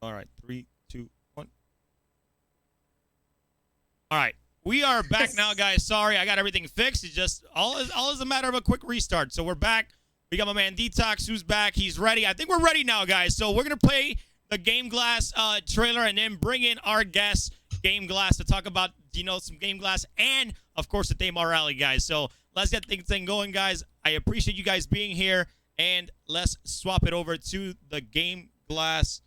All right, 3, 2, 1. All right, we are back now, guys. Sorry, I got everything fixed. It's just all is a matter of a quick restart. So we're back. We got my man DTOX who's back. He's ready. I think we're ready now, guys. So we're gonna play the Game Glass trailer and then bring in our guest Game Glass to talk about some Game Glass and of course the Daymar Rally, guys. So let's get thing going, guys. I appreciate you guys being here, and let's swap it over to the Game Glass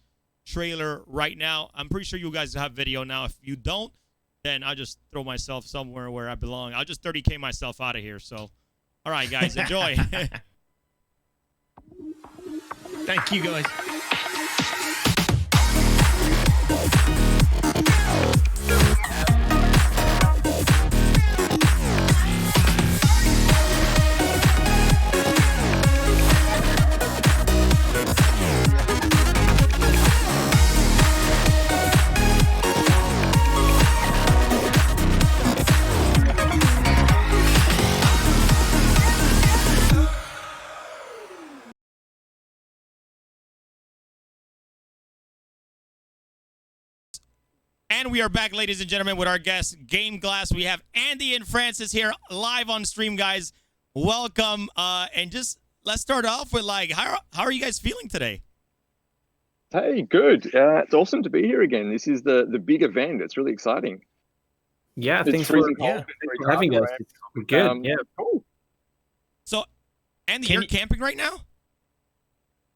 trailer right now. I'm pretty sure you guys have video now. If you don't, then I'll just throw myself somewhere where I belong. I'll just 30K myself out of here. So, all right, guys, enjoy. Thank you, guys. And we are back, ladies and gentlemen, with our guest, Game Glass. We have Andy and Francis here live on stream, guys. Welcome. And just let's start off with, like, how are you guys feeling today? Hey, good. It's awesome to be here again. This is the big event. It's really exciting. Yeah, It's thanks freezing for, cold. thanks for having us. We're good. Yeah. Cool. So, Andy, you're camping right now?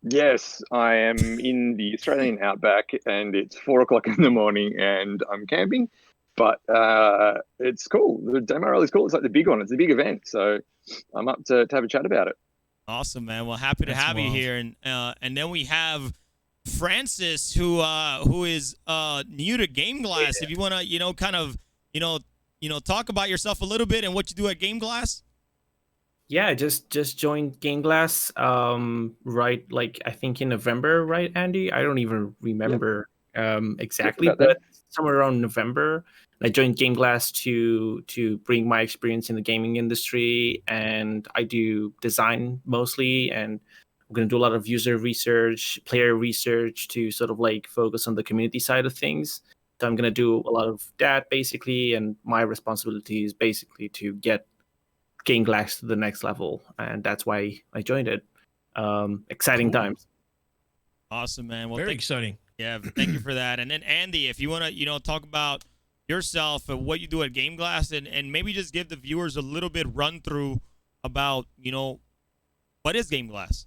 Yes, I am in the Australian outback, and it's 4 o'clock in the morning, and I'm camping. But it's cool. The Daymar Rally is cool. It's like the big one. It's a big event, so I'm up to have a chat about it. Awesome, man. Well, happy to have you here, and then we have Francis, who is new to Game Glass. Yeah. If you want to, kind of, talk about yourself a little bit and what you do at Game Glass. Yeah, I just joined Game Glass, right, like, I think in November, right, Andy? I don't even remember exactly, but somewhere around November. I joined Game Glass to bring my experience in the gaming industry, and I do design mostly, and I'm going to do a lot of user research, player research to sort of like focus on the community side of things. So I'm going to do a lot of that basically, and my responsibility is basically to get Game Glass to the next level, and that's why I joined it. Exciting times. Awesome, man. Well, Very exciting. Yeah, thank you for that. And then Andy, if you want to, talk about yourself and what you do at Game Glass, and maybe just give the viewers a little bit run through about, what is Game Glass?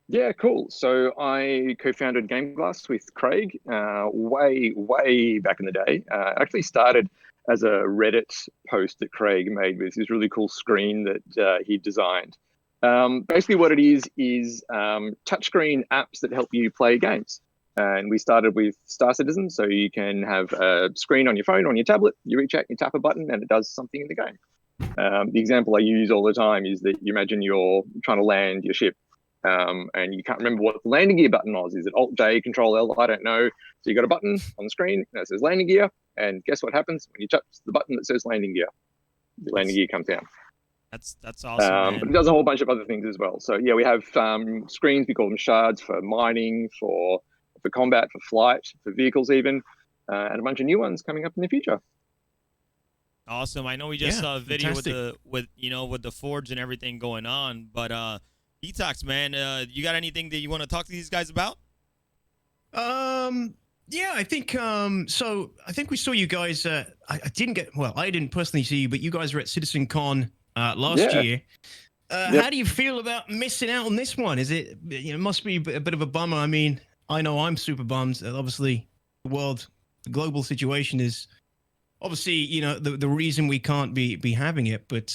Yeah, cool. So I co-founded Game Glass with Craig way back in the day. Actually started as a Reddit post that Craig made with this really cool screen that he designed. Basically what it is touchscreen apps that help you play games. And we started with Star Citizen, so you can have a screen on your phone, on your tablet, you reach out, you tap a button, and it does something in the game. The example I use all the time is that you imagine you're trying to land your ship, and you can't remember what the landing gear button was. Is it Alt-J, Control-L? I don't know. So you got a button on the screen that says landing gear, and guess what happens when you touch the button that says landing gear? The landing gear comes down. That's awesome, but it does a whole bunch of other things as well. So yeah, we have screens, we call them shards, for mining, for combat, for flight, for vehicles even, and a bunch of new ones coming up in the future. Awesome. I know we just saw a video with the Forge and everything going on, but DTOX, man, you got anything that you want to talk to these guys about? Yeah, I think so. I think we saw you guys. I didn't personally see you, but you guys were at CitizenCon last year. How do you feel about missing out on this one? Is it, it must be a bit of a bummer. I mean, I know I'm super bummed. Obviously, the global situation is obviously, the reason we can't be having it. But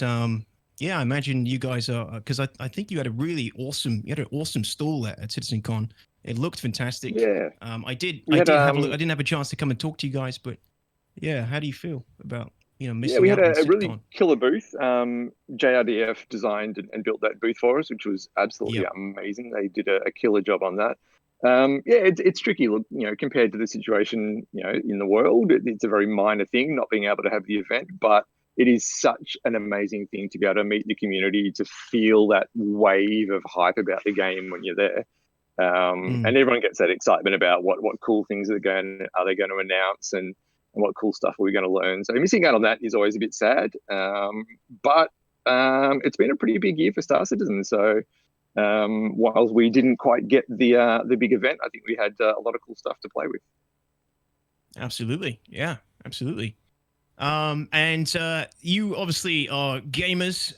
yeah, I imagine you guys are, because I think you had an awesome stall at CitizenCon. It looked fantastic. Yeah. I did have a look. I didn't have a chance to come and talk to you guys, but yeah, how do you feel about missing out? Yeah, we had on a really CitizenCon? killer booth. JRD+F designed and built that booth for us, which was absolutely amazing. They did a killer job on that. Yeah, it's tricky. Look, compared to the situation, in the world, it's a very minor thing not being able to have the event, but it is such an amazing thing to be able to meet the community, to feel that wave of hype about the game when you're there. And everyone gets that excitement about what cool things are they going to announce and what cool stuff are we going to learn. So missing out on that is always a bit sad. But it's been a pretty big year for Star Citizen. So while we didn't quite get the big event, I think we had a lot of cool stuff to play with. Absolutely. Yeah, absolutely. And you obviously are gamers,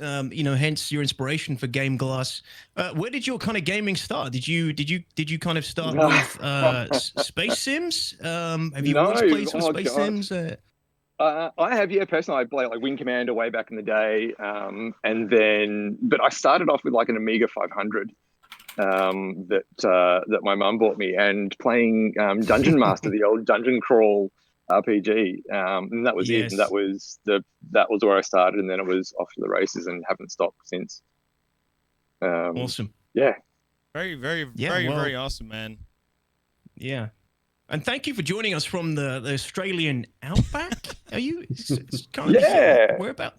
hence your inspiration for Game Glass. Where did your kind of gaming start? Did you kind of start with space sims? Have you always played some space sims? I have, personally. I played like Wing Commander way back in the day, but I started off with like an Amiga 500 that my mum bought me, and playing Dungeon Master, the old dungeon crawl RPG, and that was it. And that was where I started, and then it was off to the races, and haven't stopped since. Awesome. Yeah. Very awesome, man. Yeah. And thank you for joining us from the Australian outback. Are you? It's kind of where about?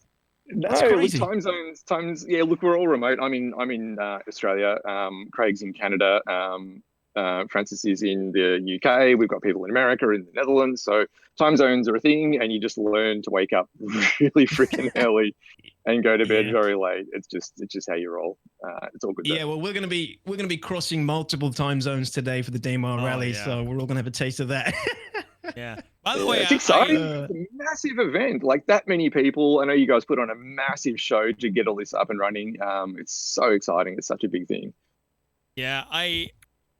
No, time zones. Yeah, look, we're all remote. I'm in Australia. Craig's in Canada. Francis is in the UK. We've got people in America, in the Netherlands. So time zones are a thing, and you just learn to wake up really freaking early and go to bed very late. It's just how you roll. It's all good. Yeah, well, we're gonna be crossing multiple time zones today for the Daymar Rally, so we're all gonna have a taste of that. Yeah. By the way, it's exciting. It's a massive event. Like, that many people. I know you guys put on a massive show to get all this up and running. It's so exciting. It's such a big thing. Yeah,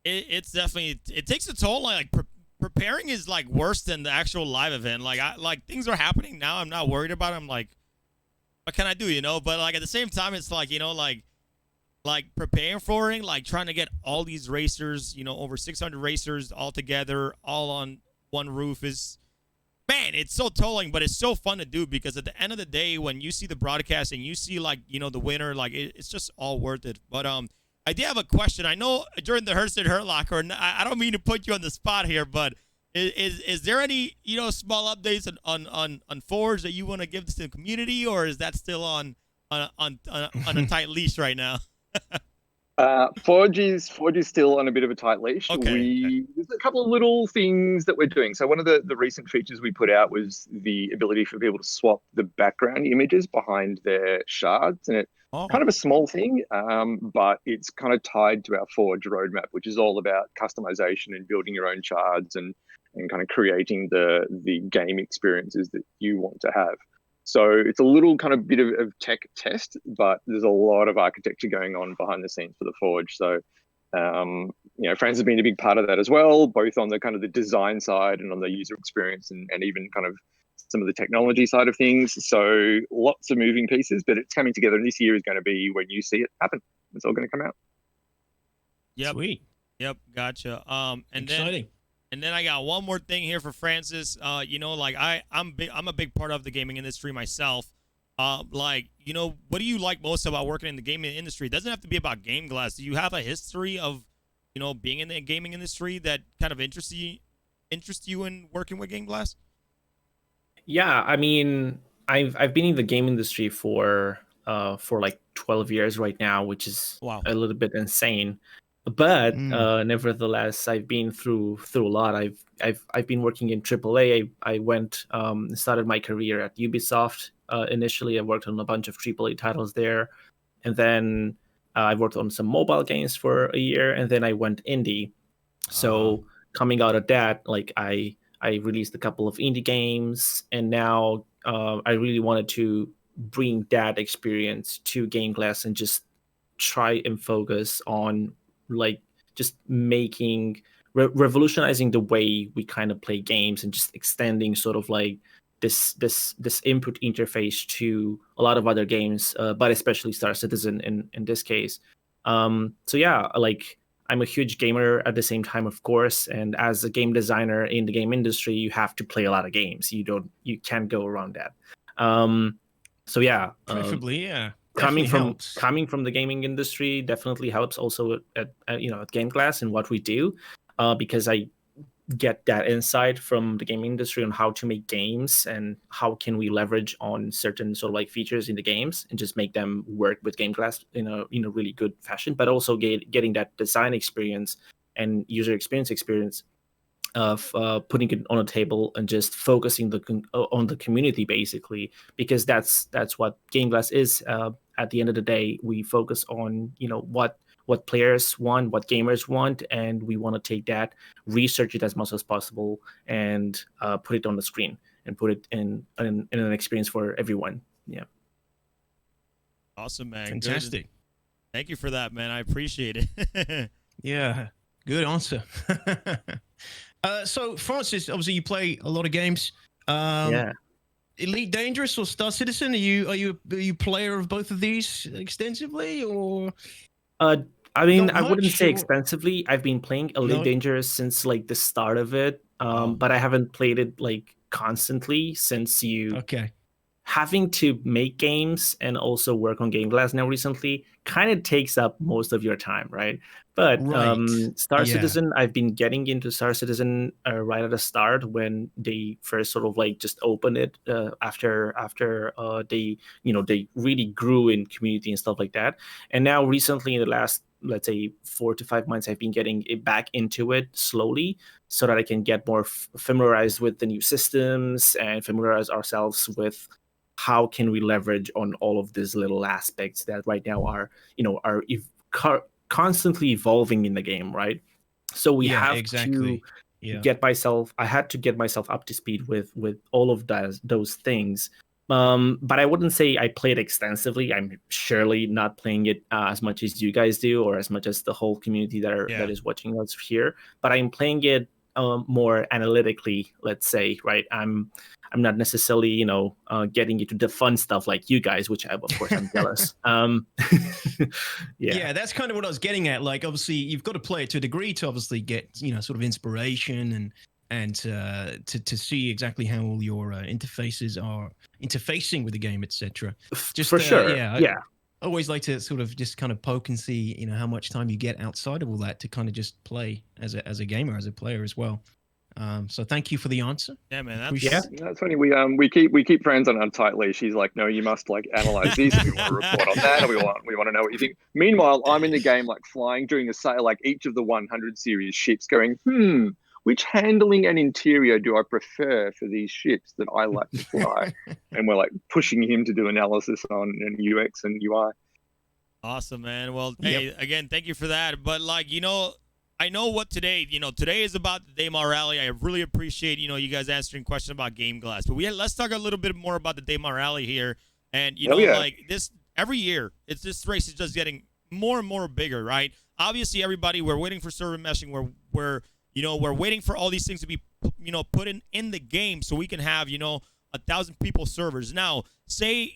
it's definitely, it takes a toll. Like preparing is like worse than the actual live event. Like things are happening now. I'm not worried about it. I'm like, what can I do? But like at the same time, it's like, like preparing for it, like trying to get all these racers, over 600 racers all together, all on one roof is, man, it's so tolling, but it's so fun to do, because at the end of the day, when you see the broadcast and you see like, the winner, like it's just all worth it. But I did have a question. I know during the Hursted Hurtlocker, and I don't mean to put you on the spot here, but is there any small updates on Forge that you want to give to the community, or is that still on a tight leash right now? Forge is still on a bit of a tight leash. Okay. There's a couple of little things that we're doing. So one of the recent features we put out was the ability for people to swap the background images behind their shards, and it's kind of a small thing, but it's kind of tied to our Forge roadmap, which is all about customization and building your own shards and kind of creating the game experiences that you want to have. So it's a little kind of bit of tech test, but there's a lot of architecture going on behind the scenes for the Forge. So, Franz has been a big part of that as well, both on the kind of the design side and on the user experience, and even kind of some of the technology side of things. So lots of moving pieces, but it's coming together. And this year is going to be when you see it happen. It's all going to come out. Yep. Sweet. Yep. Gotcha. Exciting. And then I got one more thing here for Francis. Like I'm a big part of the gaming industry myself. What do you like most about working in the gaming industry? It doesn't have to be about Game Glass. Do you have a history of, being in the gaming industry that kind of interests you in working with Game Glass? Yeah, I mean, I've been in the game industry for like 12 years right now, which is a little bit insane. But nevertheless, I've been through a lot. I've been working in AAA. I went started my career at Ubisoft. Initially, I worked on a bunch of AAA titles there, and then I worked on some mobile games for a year, and then I went indie. So coming out of that, like I released a couple of indie games, and now I really wanted to bring that experience to Game Glass and just try and focus on like just making revolutionizing the way we kind of play games, and just extending sort of like this input interface to a lot of other games, but especially Star Citizen in this case. So yeah, like I'm a huge gamer at the same time, of course, and as a game designer in the game industry, you have to play a lot of games. You can't go around that. So yeah, preferably, yeah. Coming from the gaming industry definitely helps also at Game Glass and what we do, because I get that insight from the gaming industry on how to make games and how can we leverage on certain sort of like features in the games and just make them work with Game Glass in a really good fashion, but also getting that design experience and user experience of putting it on a table and just focusing on the community, basically, because that's what Game Glass is. At the end of the day, we focus on what players want, what gamers want, and we want to take that, research it as much as possible, and put it on the screen and put it in an experience for everyone. Yeah. Awesome, man. Fantastic. Good. Thank you for that, man. I appreciate it. Yeah, good answer. So, Francis, obviously you play a lot of games. Yeah. Elite Dangerous or Star Citizen? Are you a player of both of these extensively, or? I mean, Not I wouldn't much, say or- extensively. I've been playing Elite No. Dangerous since like the start of it, but I haven't played it like constantly since you Okay. having to make games and also work on Game Glass now recently kind of takes up most of your time, right? But Right. Star Yeah. Citizen, I've been getting into Star Citizen right at the start when they first sort of like just opened it after they they really grew in community and stuff like that. And now recently in the last, let's say, 4 to 5 months, I've been getting it back into it slowly so that I can get more familiarized with the new systems and familiarize ourselves with how can we leverage on all of these little aspects that right now are constantly evolving in the game, right? So we have exactly. to I had to get myself up to speed with all of those things. But I wouldn't say I played extensively. I'm surely not playing it as much as you guys do, or as much as the whole community that is watching us here. But I'm playing it more analytically, let's say, right? I'm not necessarily, getting into the fun stuff like you guys, which of course I'm jealous. Yeah, that's kind of what I was getting at. Like, obviously, you've got to play it to a degree to obviously get, sort of inspiration and to see exactly how all your interfaces are interfacing with the game, etc. Just for sure. I always like to sort of just kind of poke and see, how much time you get outside of all that to kind of just play as a gamer, as a player as well. So thank you for the answer. Yeah, man. That's funny. We keep friends on a tight leash. He's like, no, you must like analyze this. We want to report on that. And we want to know what you think. Meanwhile, I'm in the game like flying, doing a sale, like each of the 100 series ships, going, which handling and interior do I prefer for these ships that I like to fly? And we're like pushing him to do analysis on UX and UI. Awesome, man. Well, hey, again, thank you for that. But like, I know what today is about the Daymar Rally. I really appreciate, you guys answering questions about Game Glass. But let's talk a little bit more about the Daymar Rally here. And, like this, every year, this race is just getting more and more bigger, right? Obviously, everybody, we're waiting for server meshing. We're waiting for all these things to be, put in the game so we can have, 1,000 people servers. Now, say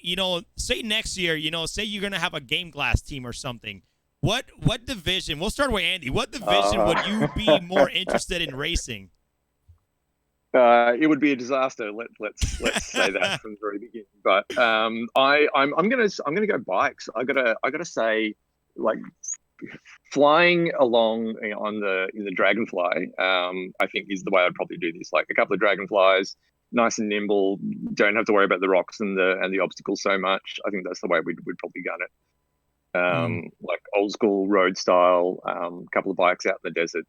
next year, say you're going to have a Game Glass team or something. What division? We'll start with Andy. What division would you be more interested in racing? It would be a disaster. Let's say that from the very beginning. But I'm gonna go bikes. I gotta say, like, flying along on the Dragonfly. I think is the way I'd probably do this. Like a couple of Dragonflies, nice and nimble. Don't have to worry about the rocks and the obstacles so much. I think that's the way we'd probably gun it. Like old school road style, couple of bikes out in the desert.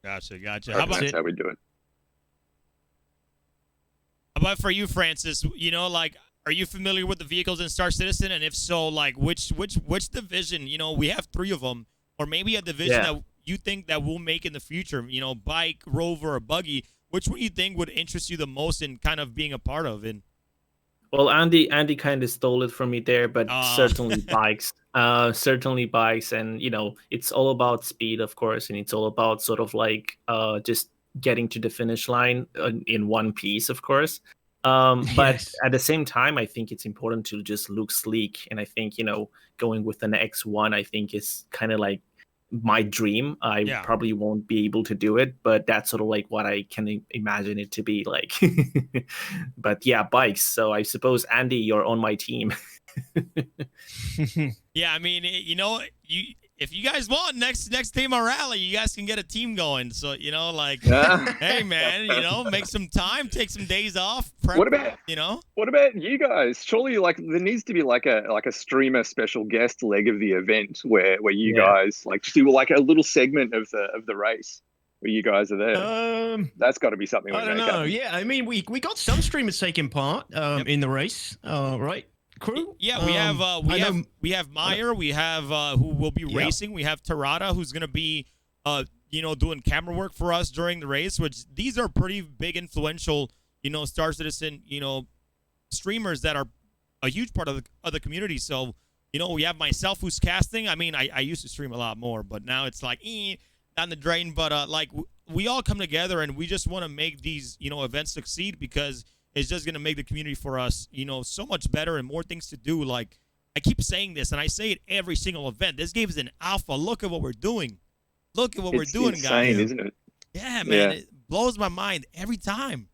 Gotcha. That's how we do it. How about for you, Francis? Like, are you familiar with the vehicles in Star Citizen? And if so, like, which division? We have 3 of them, or maybe a division that you think that we'll make in the future. Bike, rover, or buggy. Which one you think would interest you the most in kind of being a part of? And well, Andy kind of stole it from me there, but certainly bikes. Certainly bikes, and it's all about speed, of course, and it's all about sort of like just getting to the finish line in one piece, of course. But at the same time, I think it's important to just look sleek, and I think going with an X1, I think is kind of like my dream. I probably won't be able to do it, but that's sort of like what I can imagine it to be like. But yeah, bikes. So I suppose, Andy, you're on my team. Yeah, I mean, if you guys want next Daymar Rally, you guys can get a team going. So you know, like, hey man, you know, make some time, take some days off. Prep, What about What about you guys? Surely, like, there needs to be like a streamer special guest leg of the event where you guys like just do like a little segment of the race where you guys are there. That's got to be something. I don't know. Yeah, I mean, we got some streamers taking part in the race, right? Crew? Yeah, we have Meyer, we have who will be racing. We have Terada, who's gonna be you know, doing camera work for us during the race, which these are pretty big influential, you know, Star Citizen, you know, streamers that are a huge part of the community. So, you know, we have myself who's casting. I mean, I used to stream a lot more, but now it's like down the drain. But like we all come together and we just want to make these, you know, events succeed because it's just going to make the community for us, you know, so much better and more things to do. Like, I keep saying this, and I say it every single event. This game is an alpha. Look at what we're doing. Look at what we're doing, insane, guys. Isn't it? Yeah, man. It blows my mind every time.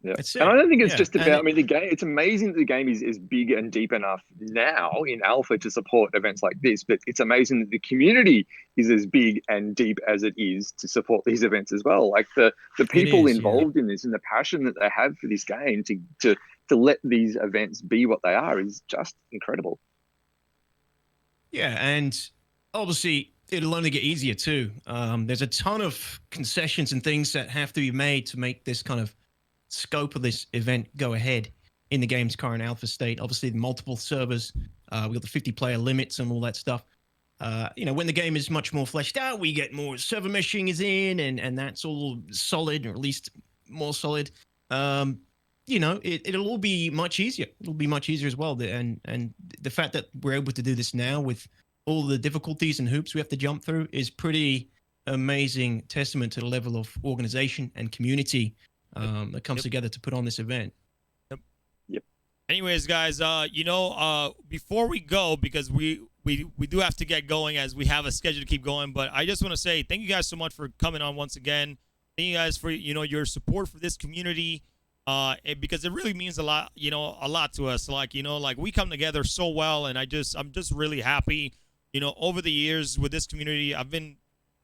Yeah. And I don't think it's just about, I mean, the game, it's amazing that the game is big and deep enough now in alpha to support events like this, but it's amazing that the community is as big and deep as it is to support these events as well. Like the people involved in this and the passion that they have for this game to let these events be what they are is just incredible. Yeah, and obviously it'll only get easier too. There's a ton of concessions and things that have to be made to make this kind of scope of this event go ahead in the game's current alpha state. Obviously, multiple servers, we got the 50-player limits and all that stuff. You know, when the game is much more fleshed out, we get more server meshing is in, and that's all solid, or at least more solid. You know, it'll all be much easier. It'll be much easier as well. And the fact that we're able to do this now with all the difficulties and hoops we have to jump through is pretty amazing testament to the level of organization and community that comes together to put on this event. Yep. Anyways, guys, you know, before we go, because we do have to get going as we have a schedule to keep going, but I just want to say thank you guys so much for coming on once again. Thank you guys for, you know, your support for this community, because it really means a lot, you know, a lot to us. Like, you know, like we come together so well, and I'm just really happy, you know, over the years with this community. I've been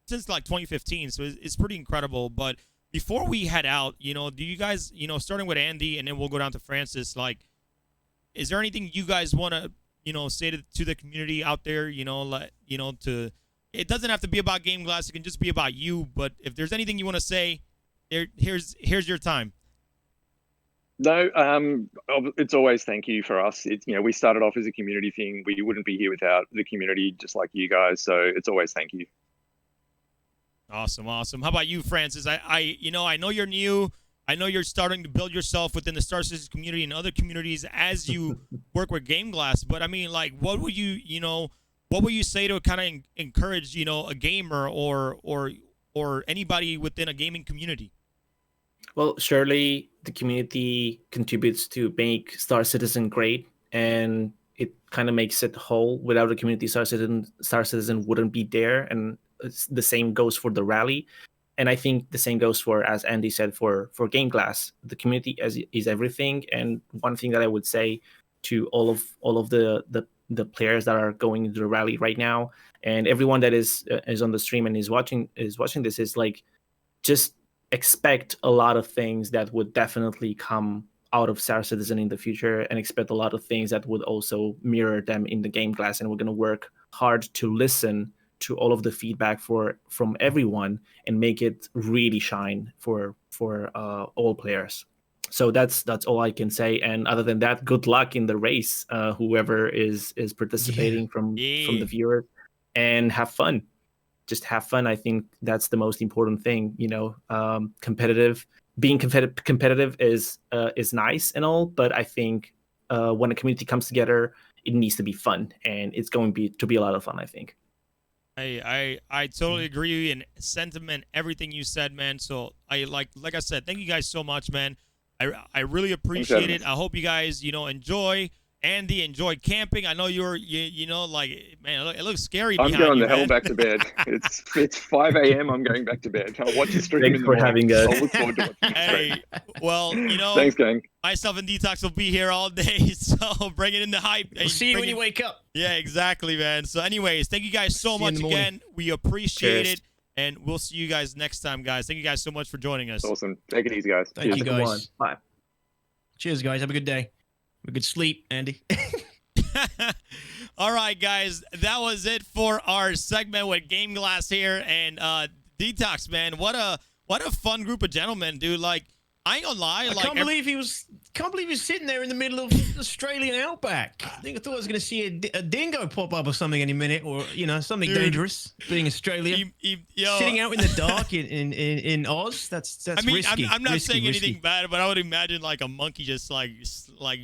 since like 2015, so it's pretty incredible. But before we head out, you know, do you guys, you know, starting with Andy and then we'll go down to Francis, like, is there anything you guys want to, you know, say to the community out there, you know, like, you know, it doesn't have to be about Game Glass, it can just be about you, but if there's anything you want to say, here's your time. No, it's always thank you for us. It's, you know, we started off as a community thing. We wouldn't be here without the community, just like you guys. So it's always thank you. Awesome. How about you, Francis? You know, I know you're new. I know you're starting to build yourself within the Star Citizen community and other communities as you work with Game Glass. But I mean, like, what would you say to kind of encourage, you know, a gamer or anybody within a gaming community? Well, surely the community contributes to make Star Citizen great, and it kind of makes it whole. Without the community, Star Citizen wouldn't be there, and the same goes for the rally. And I think the same goes for, as Andy said, for Game Glass. The community is everything. And one thing that I would say to all of the players that are going into the rally right now, and everyone that is on the stream and is watching this, is like, just expect a lot of things that would definitely come out of Star Citizen in the future, and expect a lot of things that would also mirror them in the Game Glass. And we're going to work hard to listen to all of the feedback from everyone and make it really shine for all players. So that's all I can say. And other than that, good luck in the race, whoever is participating from the viewers, and have fun. Just have fun. I think that's the most important thing. You know, being competitive is nice and all, but I think when a community comes together, it needs to be fun, and it's going to be a lot of fun, I think. I totally agree and sentiment everything you said, man. So like I said, thank you guys so much, man. I really appreciate it. I hope you guys, you know, enjoy. Andy enjoyed camping. I know you know, like, man, it looks scary. I'm behind going you, the hell man. back to bed. It's 5 a.m. I'm going back to bed. I'll watch the stream Thanks in the for morning. having us. I'll look forward to watching the stream. Hey, well, you know, Thanks, gang. myself and Detox will be here all day, so bring it in the hype. We'll see you when you wake up. Yeah, exactly, man. So anyways, thank you guys so See you in much the morning. again. We appreciate Cheers. it, and we'll see you guys next time, guys. Thank you guys so much for joining us. Awesome. Take it easy, guys. Thank Cheers. you, Have a good guys. one. Bye. Cheers, guys. Have a good day. Have a good sleep, Andy. All right, guys, that was it for our segment with Game Glass here and Detox, man. What a fun group of gentlemen, dude. Like, I ain't gonna lie, I can't believe he was sitting there in the middle of Australian outback. I thought I was going to see a dingo pop up or something any minute, or something Dude. dangerous. Being Australia, yo, sitting out in the dark in Oz. That's I mean, risky. I'm not risky, saying risky. anything bad, but I would imagine like a monkey just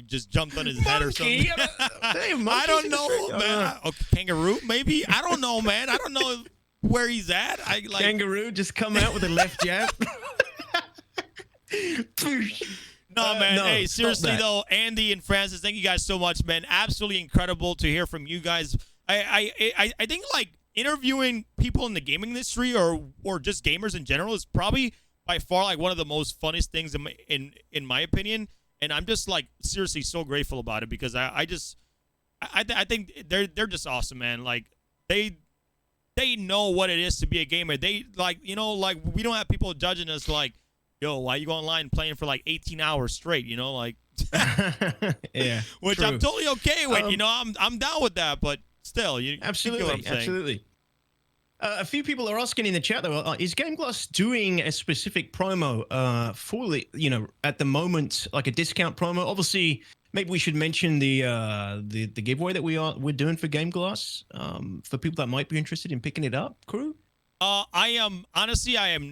just jumped on his head or something. Monkey? Hey, I monkeys don't in the know, street? man. A kangaroo, maybe. I don't know, man. I don't know where he's at. I like. Kangaroo just come out with a left jab. No, man. no, Hey, stop seriously that. though, Andy and Francis, thank you guys so much, man. Absolutely incredible to hear from you guys. I think like interviewing people in the gaming industry or just gamers in general is probably by far like one of the most funnest things in my opinion. And I'm just like seriously so grateful about it because I think they're just awesome, man. Like they know what it is to be a gamer. They like we don't have people judging us like, yo, why you go online playing for like 18 hours straight? Like, Yeah, which true. I'm totally okay with. I'm down with that, but still, you get what Absolutely, I'm saying. absolutely. A few people are asking in the chat though, is Game Glass doing a specific promo for the, at the moment, like a discount promo? Obviously, maybe we should mention the giveaway that we're doing for Game Glass for people that might be interested in picking it up. Crew. I am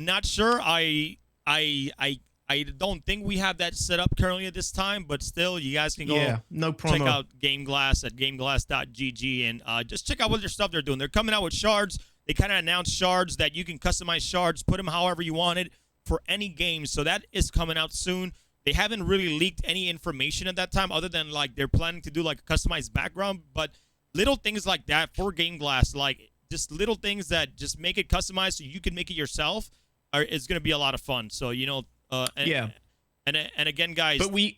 not sure. I don't think we have that set up currently at this time, but still, you guys can go no promo. check out Game Glass at gameglass.gg and just check out what their stuff they're doing. They're coming out with shards. They kind of announced shards that you can customize shards, put them however you want it for any game. So that is coming out soon. They haven't really leaked any information at that time other than like they're planning to do like a customized background, but little things like that for Game Glass, like just little things that just make it customized so you can make it yourself is going to be a lot of fun. So, and again, guys, But we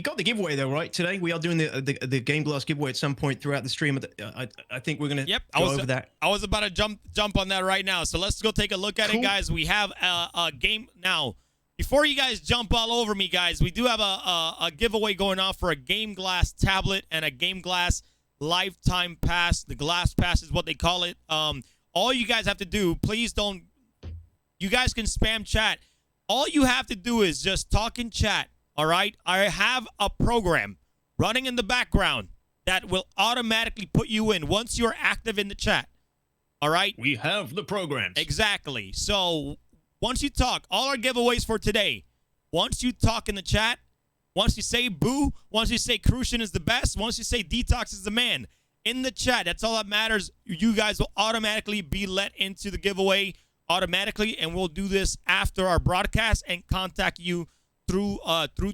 got the giveaway though, right? Today we are doing the Game Glass giveaway at some point throughout the stream. I think we're gonna go over that. I was about to jump on that right now. So let's go take a look at it, guys. We have a game now. Before you guys jump all over me, guys, we do have a giveaway going on for a Game Glass tablet and a Game Glass lifetime pass. The Glass Pass is what they call it. All you guys have to do, please don't. You guys can spam chat. All you have to do is just talk in chat. All right, I have a program running in the background that will automatically put you in once you're active in the chat. All right? We have the programs. Exactly. So once you talk, all our giveaways for today, once you talk in the chat, once you say boo, once you say Crucian is the best, once you say Detox is the man, in the chat, that's all that matters. You guys will automatically be let into the giveaway automatically, and we'll do this after our broadcast and contact you through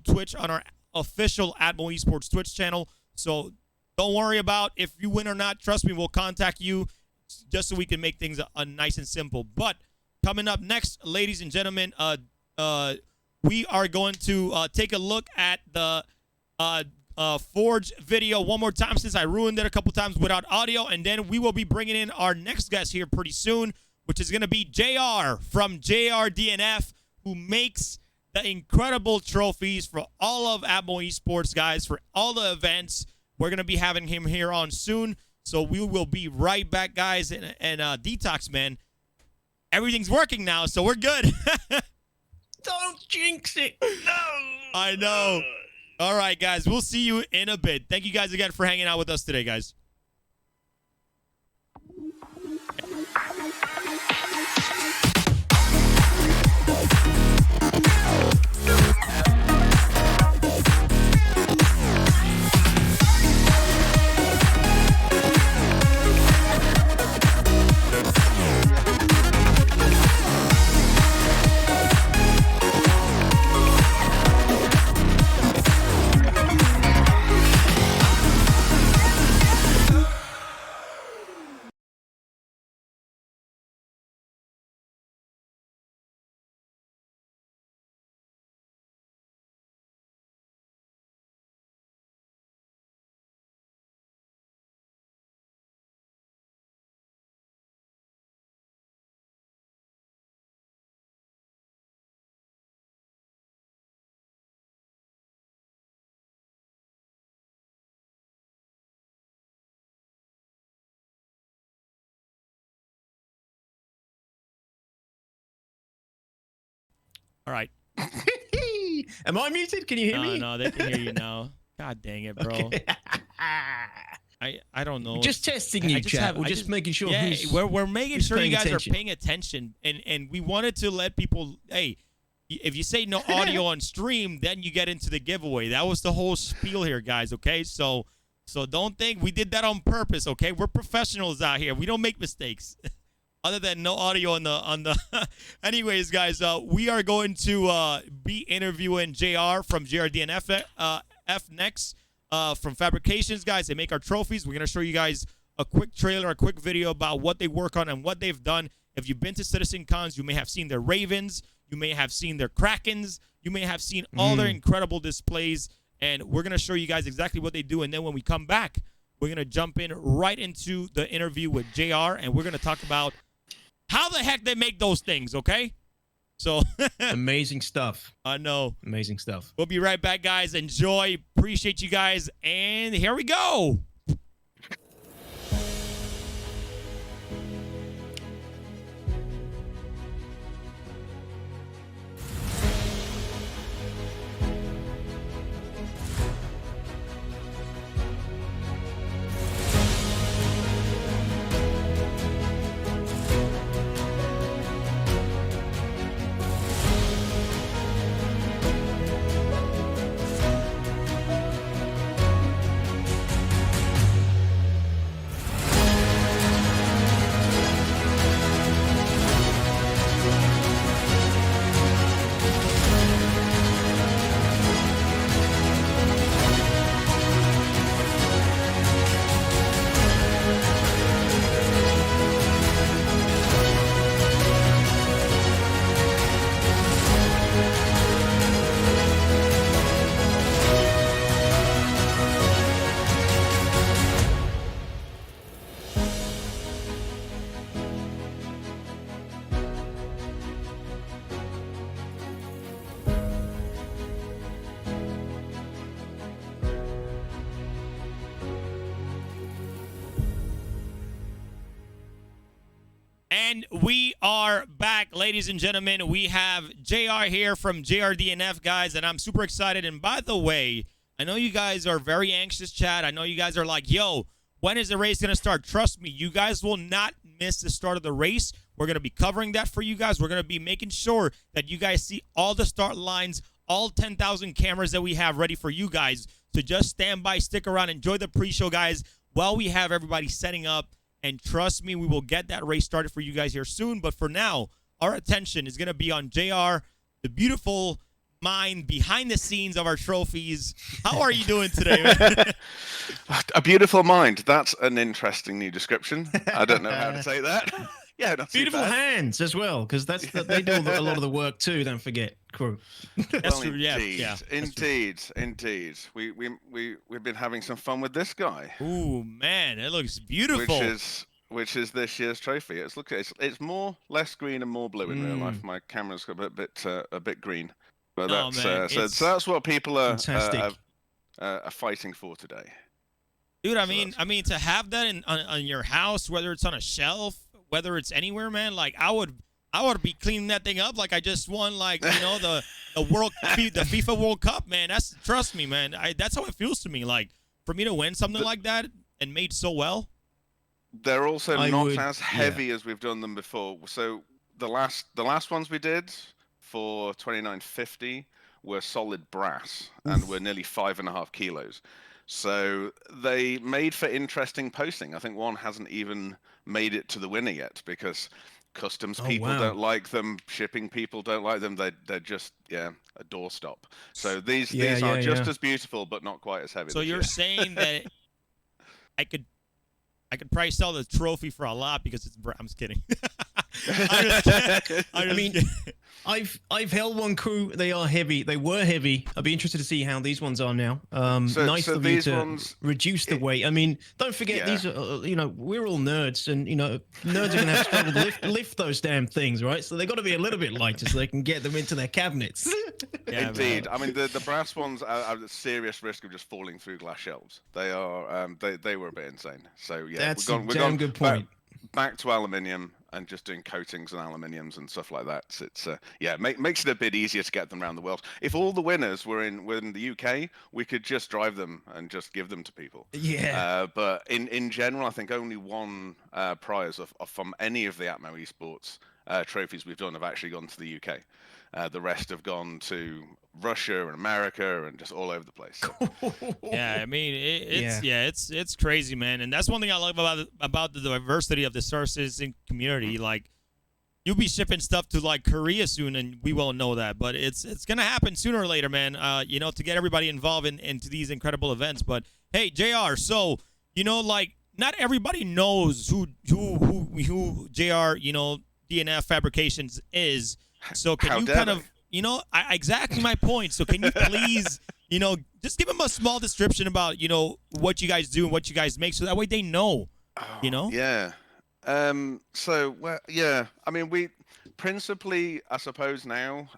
Twitch on our official Atmo Esports Twitch channel. So don't worry about if you win or not. Trust me, we'll contact you just so we can make things nice and simple. But coming up next, ladies and gentlemen, we are going to take a look at the Forge video one more time since I ruined it a couple times without audio, and then we will be bringing in our next guest here pretty soon, which is going to be JR from JRD+F, who makes the incredible trophies for all of Atmo Esports, guys, for all the events. We're going to be having him here on soon, so we will be right back, guys. And Detox, man, everything's working now, so we're good. Don't jinx it. No. I know. All right, guys, we'll see you in a bit. Thank you guys again for hanging out with us today, guys. All right. Am I muted? Can you hear me? No, they can hear you now. God dang it, bro. Okay. I don't know. Just testing you, chat. We're just making sure. Yeah, we're making sure you guys are paying attention, and we wanted to let people. Hey, if you say no audio on stream, then you get into the giveaway. That was the whole spiel here, guys. Okay, so don't think we did that on purpose. Okay, we're professionals out here. We don't make mistakes. Other than no audio on the. Anyways, guys, we are going to be interviewing JR from JRD+F next. From Fabrications, guys. They make our trophies. We're gonna show you guys a quick trailer, a quick video about what they work on and what they've done. If you've been to Citizen Cons, you may have seen their Ravens, you may have seen their Krakens, you may have seen all their incredible displays, and we're gonna show you guys exactly what they do. And then when we come back, we're gonna jump in right into the interview with JR, and we're gonna talk about how the heck they make those things. Okay. So amazing stuff. I know. Amazing stuff. We'll be right back, guys. Enjoy. Appreciate you guys. And here we go. And we are back, ladies and gentlemen. We have JR here from JRD+F, guys, and I'm super excited. And by the way, I know you guys are very anxious, chat. I know you guys are like, yo, when is the race going to start? Trust me, you guys will not miss the start of the race. We're going to be covering that for you guys. We're going to be making sure that you guys see all the start lines, all 10,000 cameras that we have ready for you guys. So just stand by, stick around, enjoy the pre-show, guys, while we have everybody setting up. And trust me, we will get that race started for you guys here soon. But for now, our attention is going to be on JR, the beautiful mind behind the scenes of our trophies. How are you doing today, man? A beautiful mind. That's an interesting new description. I don't know how to say that. Yeah, not beautiful hands as well, because they do a lot of the work too. Don't forget, crew. That's true. Indeed, yeah. Indeed. We've been having some fun with this guy. Ooh, man, it looks beautiful. Which is this year's trophy. It's more less green and more blue in real life. My camera's got a bit green, but that's so that's what people are fighting for today. Dude, I mean, to have that on your house, whether it's on a shelf, whether it's anywhere, man, like I would be cleaning that thing up like I just won, like, you know, the FIFA World Cup, man. Trust me, man. That's how it feels to me. Like, for me to win something like that and made so well. They're also not as heavy as we've done them before. So the last ones we did for 2950 were solid brass and were nearly 5.5 kilos. So they made for interesting posting. I think one hasn't even made it to the winner yet because customs people don't like them, shipping people don't like them. They're just a doorstop. So these are just as beautiful but not quite as heavy. So you're saying that I could probably sell the trophy for a lot because it's. I'm just kidding. I mean, I've held one, crew. They are heavy. They were heavy. I'd be interested to see how these ones are now. Nice of you to reduce the weight. I mean, don't forget these are. We're all nerds, and nerds are gonna have struggle to lift those damn things, right? So they got to be a little bit lighter so they can get them into their cabinets. Yeah, indeed. Man. I mean, the brass ones are at serious risk of just falling through glass shelves. They are. They were a bit insane. So yeah, that's a damn good point. Back to aluminium, and just doing coatings and aluminiums and stuff like that. So it's makes it a bit easier to get them around the world. If all the winners were in the UK, we could just drive them and just give them to people. Yeah. But in general, I think only one prize from any of the Atmo Esports trophies we've done have actually gone to the UK. The rest have gone to Russia and America and just all over the place. So. Yeah, I mean it's crazy, man, and that's one thing I love about the diversity of the Star Citizen community. Like, you'll be shipping stuff to like Korea soon, and we won't know that, but it's gonna happen sooner or later, man. You know, to get everybody involved into these incredible events. But hey, JR, so you know, like, not everybody knows who JR, you know, DNF Fabrications is. So can you kind of, you know, exactly my point. So can you please, you know, just give them a small description about, you know, what you guys do and what you guys make, so that way they know, you know? Yeah. So, well, yeah, I mean, we principally, I suppose now,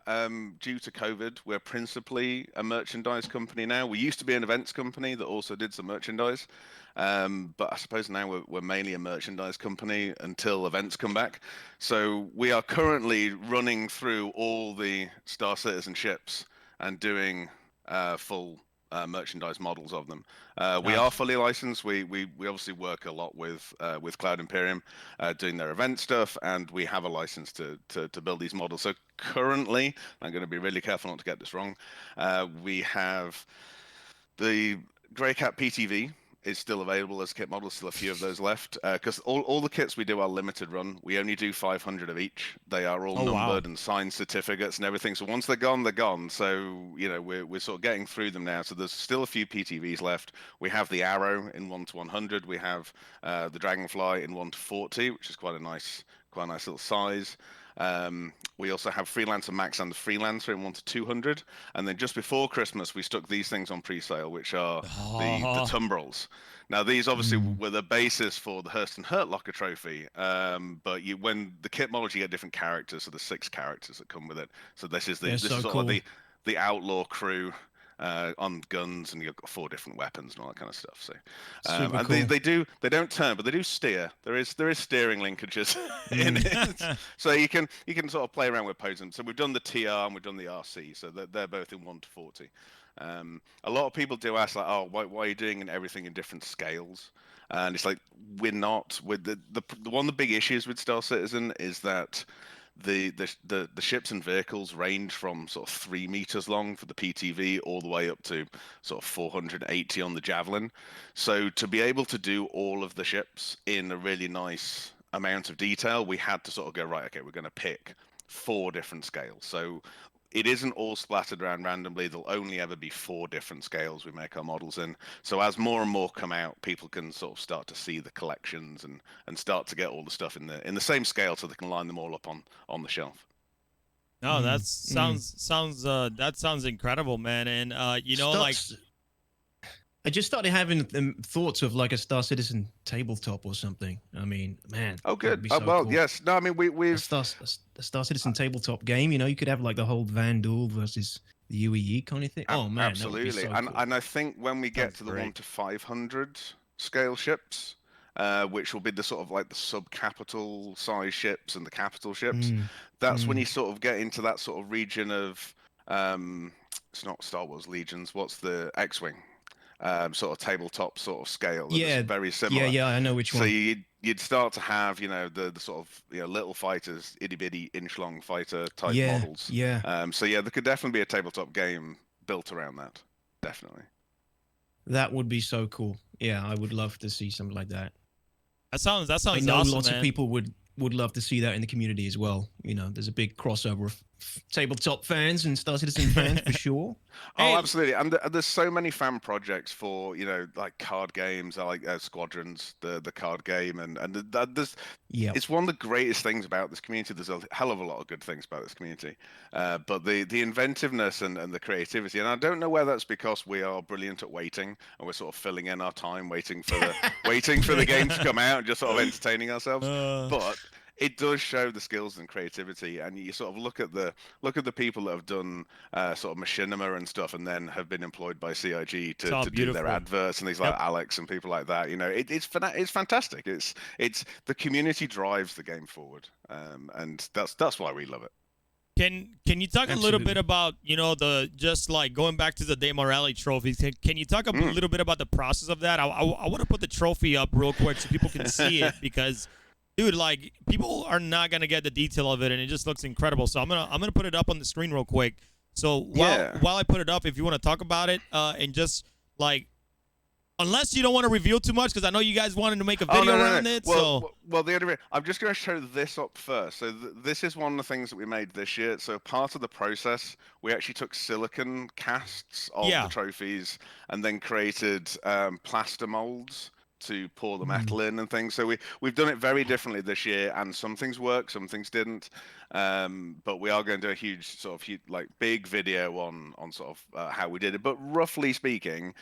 due to COVID, we're principally a merchandise company now. We used to be an events company that also did some merchandise. But I suppose now we're mainly a merchandise company until events come back. So we are currently running through all the Star Citizen ships and doing full merchandise models of them. We are fully licensed. We obviously work a lot with Cloud Imperium, doing their event stuff, and we have a license to build these models. So currently, I'm going to be really careful not to get this wrong. We have the Greycat PTV. Is still available as kit models, still a few of those left, because all the kits we do are limited run. We only do 500 of each. They are all numbered and signed certificates and everything. So once they're gone, they're gone. So, you know, we're sort of getting through them now. So there's still a few PTVs left. We have the Arrow in 1-100. We have the Dragonfly in 1-40, which is quite a nice little size. We also have Freelancer Max and the Freelancer in 1-200, and then just before Christmas we stuck these things on pre-sale, which are the Tumbrels. Now these obviously were the basis for the Hurston Hurt Locker trophy, but when the kit models you get different characters, so there's 6 characters that come with it. So this is sort of the outlaw crew. On guns, and you've got 4 different weapons and all that kind of stuff. So, and cool. They don't turn, but they do steer. There is steering linkages in it, so you can sort of play around with posing. So we've done the TR and we've done the RC, so they're both in 1-40. A lot of people do ask, like, oh, why are you doing everything in different scales? And it's like, we're not. With one of the big issues with Star Citizen is that the ships and vehicles range from sort of 3 meters long for the PTV all the way up to sort of 480 on the Javelin. So to be able to do all of the ships in a really nice amount of detail, we had to sort of go, right, okay, we're going to pick 4 different scales. So it isn't all splattered around randomly. There'll only ever be 4 different scales we make our models in. So as more and more come out, people can sort of start to see the collections and start to get all the stuff in the same scale, so they can line them all up on the shelf. No, that sounds incredible, man. And you know, like, I just started having thoughts of like a Star Citizen tabletop or something. I mean, man. Oh, good. So well, cool. Yes. No, I mean, we've a Star Citizen tabletop game. You know, you could have like the whole Vandal versus the UEE kind of thing. Oh man, absolutely. So and cool. And I think when we get to the 1-500 scale ships, which will be the sort of like the sub-capital size ships and the capital ships, that's when you sort of get into that sort of region of it's not Star Wars Legions. What's the X-wing? Sort of tabletop sort of scale. Yeah, very similar. Yeah, I know which one. So you'd start to have, you know, the sort of, you know, little fighters, itty bitty inch long fighter type models. Yeah. So yeah, there could definitely be a tabletop game built around that. Definitely. That would be so cool. Yeah, I would love to see something like that. That sounds I know awesome, lots man. of people would love to see that in the community as well. You know, there's a big crossover of tabletop fans and Star Citizen fans for sure. Oh, absolutely. And there's so many fan projects for, you know, like card games, like Squadrons, the card game, and there's it's one of the greatest things about this community. There's a hell of a lot of good things about this community, but the inventiveness and the creativity. And I don't know whether that's because we are brilliant at waiting and we're sort of filling in our time waiting for the game to come out and just sort of entertaining ourselves, but it does show the skills and creativity, and you sort of look at the people that have done sort of machinima and stuff, and then have been employed by CIG to do their adverts and things like Alex and people like that. You know, it's fantastic. It's the community drives the game forward, and that's why we love it. Can you talk a little bit about, you know, just like going back to the Daymar Rally trophies? Can you talk a little bit about the process of that? I want to put the trophy up real quick so people can see it, because, dude, like, people are not gonna get the detail of it, and it just looks incredible. So I'm gonna put it up on the screen real quick. So while I put it up, if you want to talk about it, and just like, unless you don't want to reveal too much, because I know you guys wanted to make a video around it. Well, the only I'm just going to show this up first. So this is one of the things that we made this year. So part of the process, we actually took silicon casts of the trophies and then created plaster molds to pour the metal in and things. So we've done it very differently this year, and some things work, some things didn't. But we are going to do a huge like big video on sort of how we did it. But roughly speaking,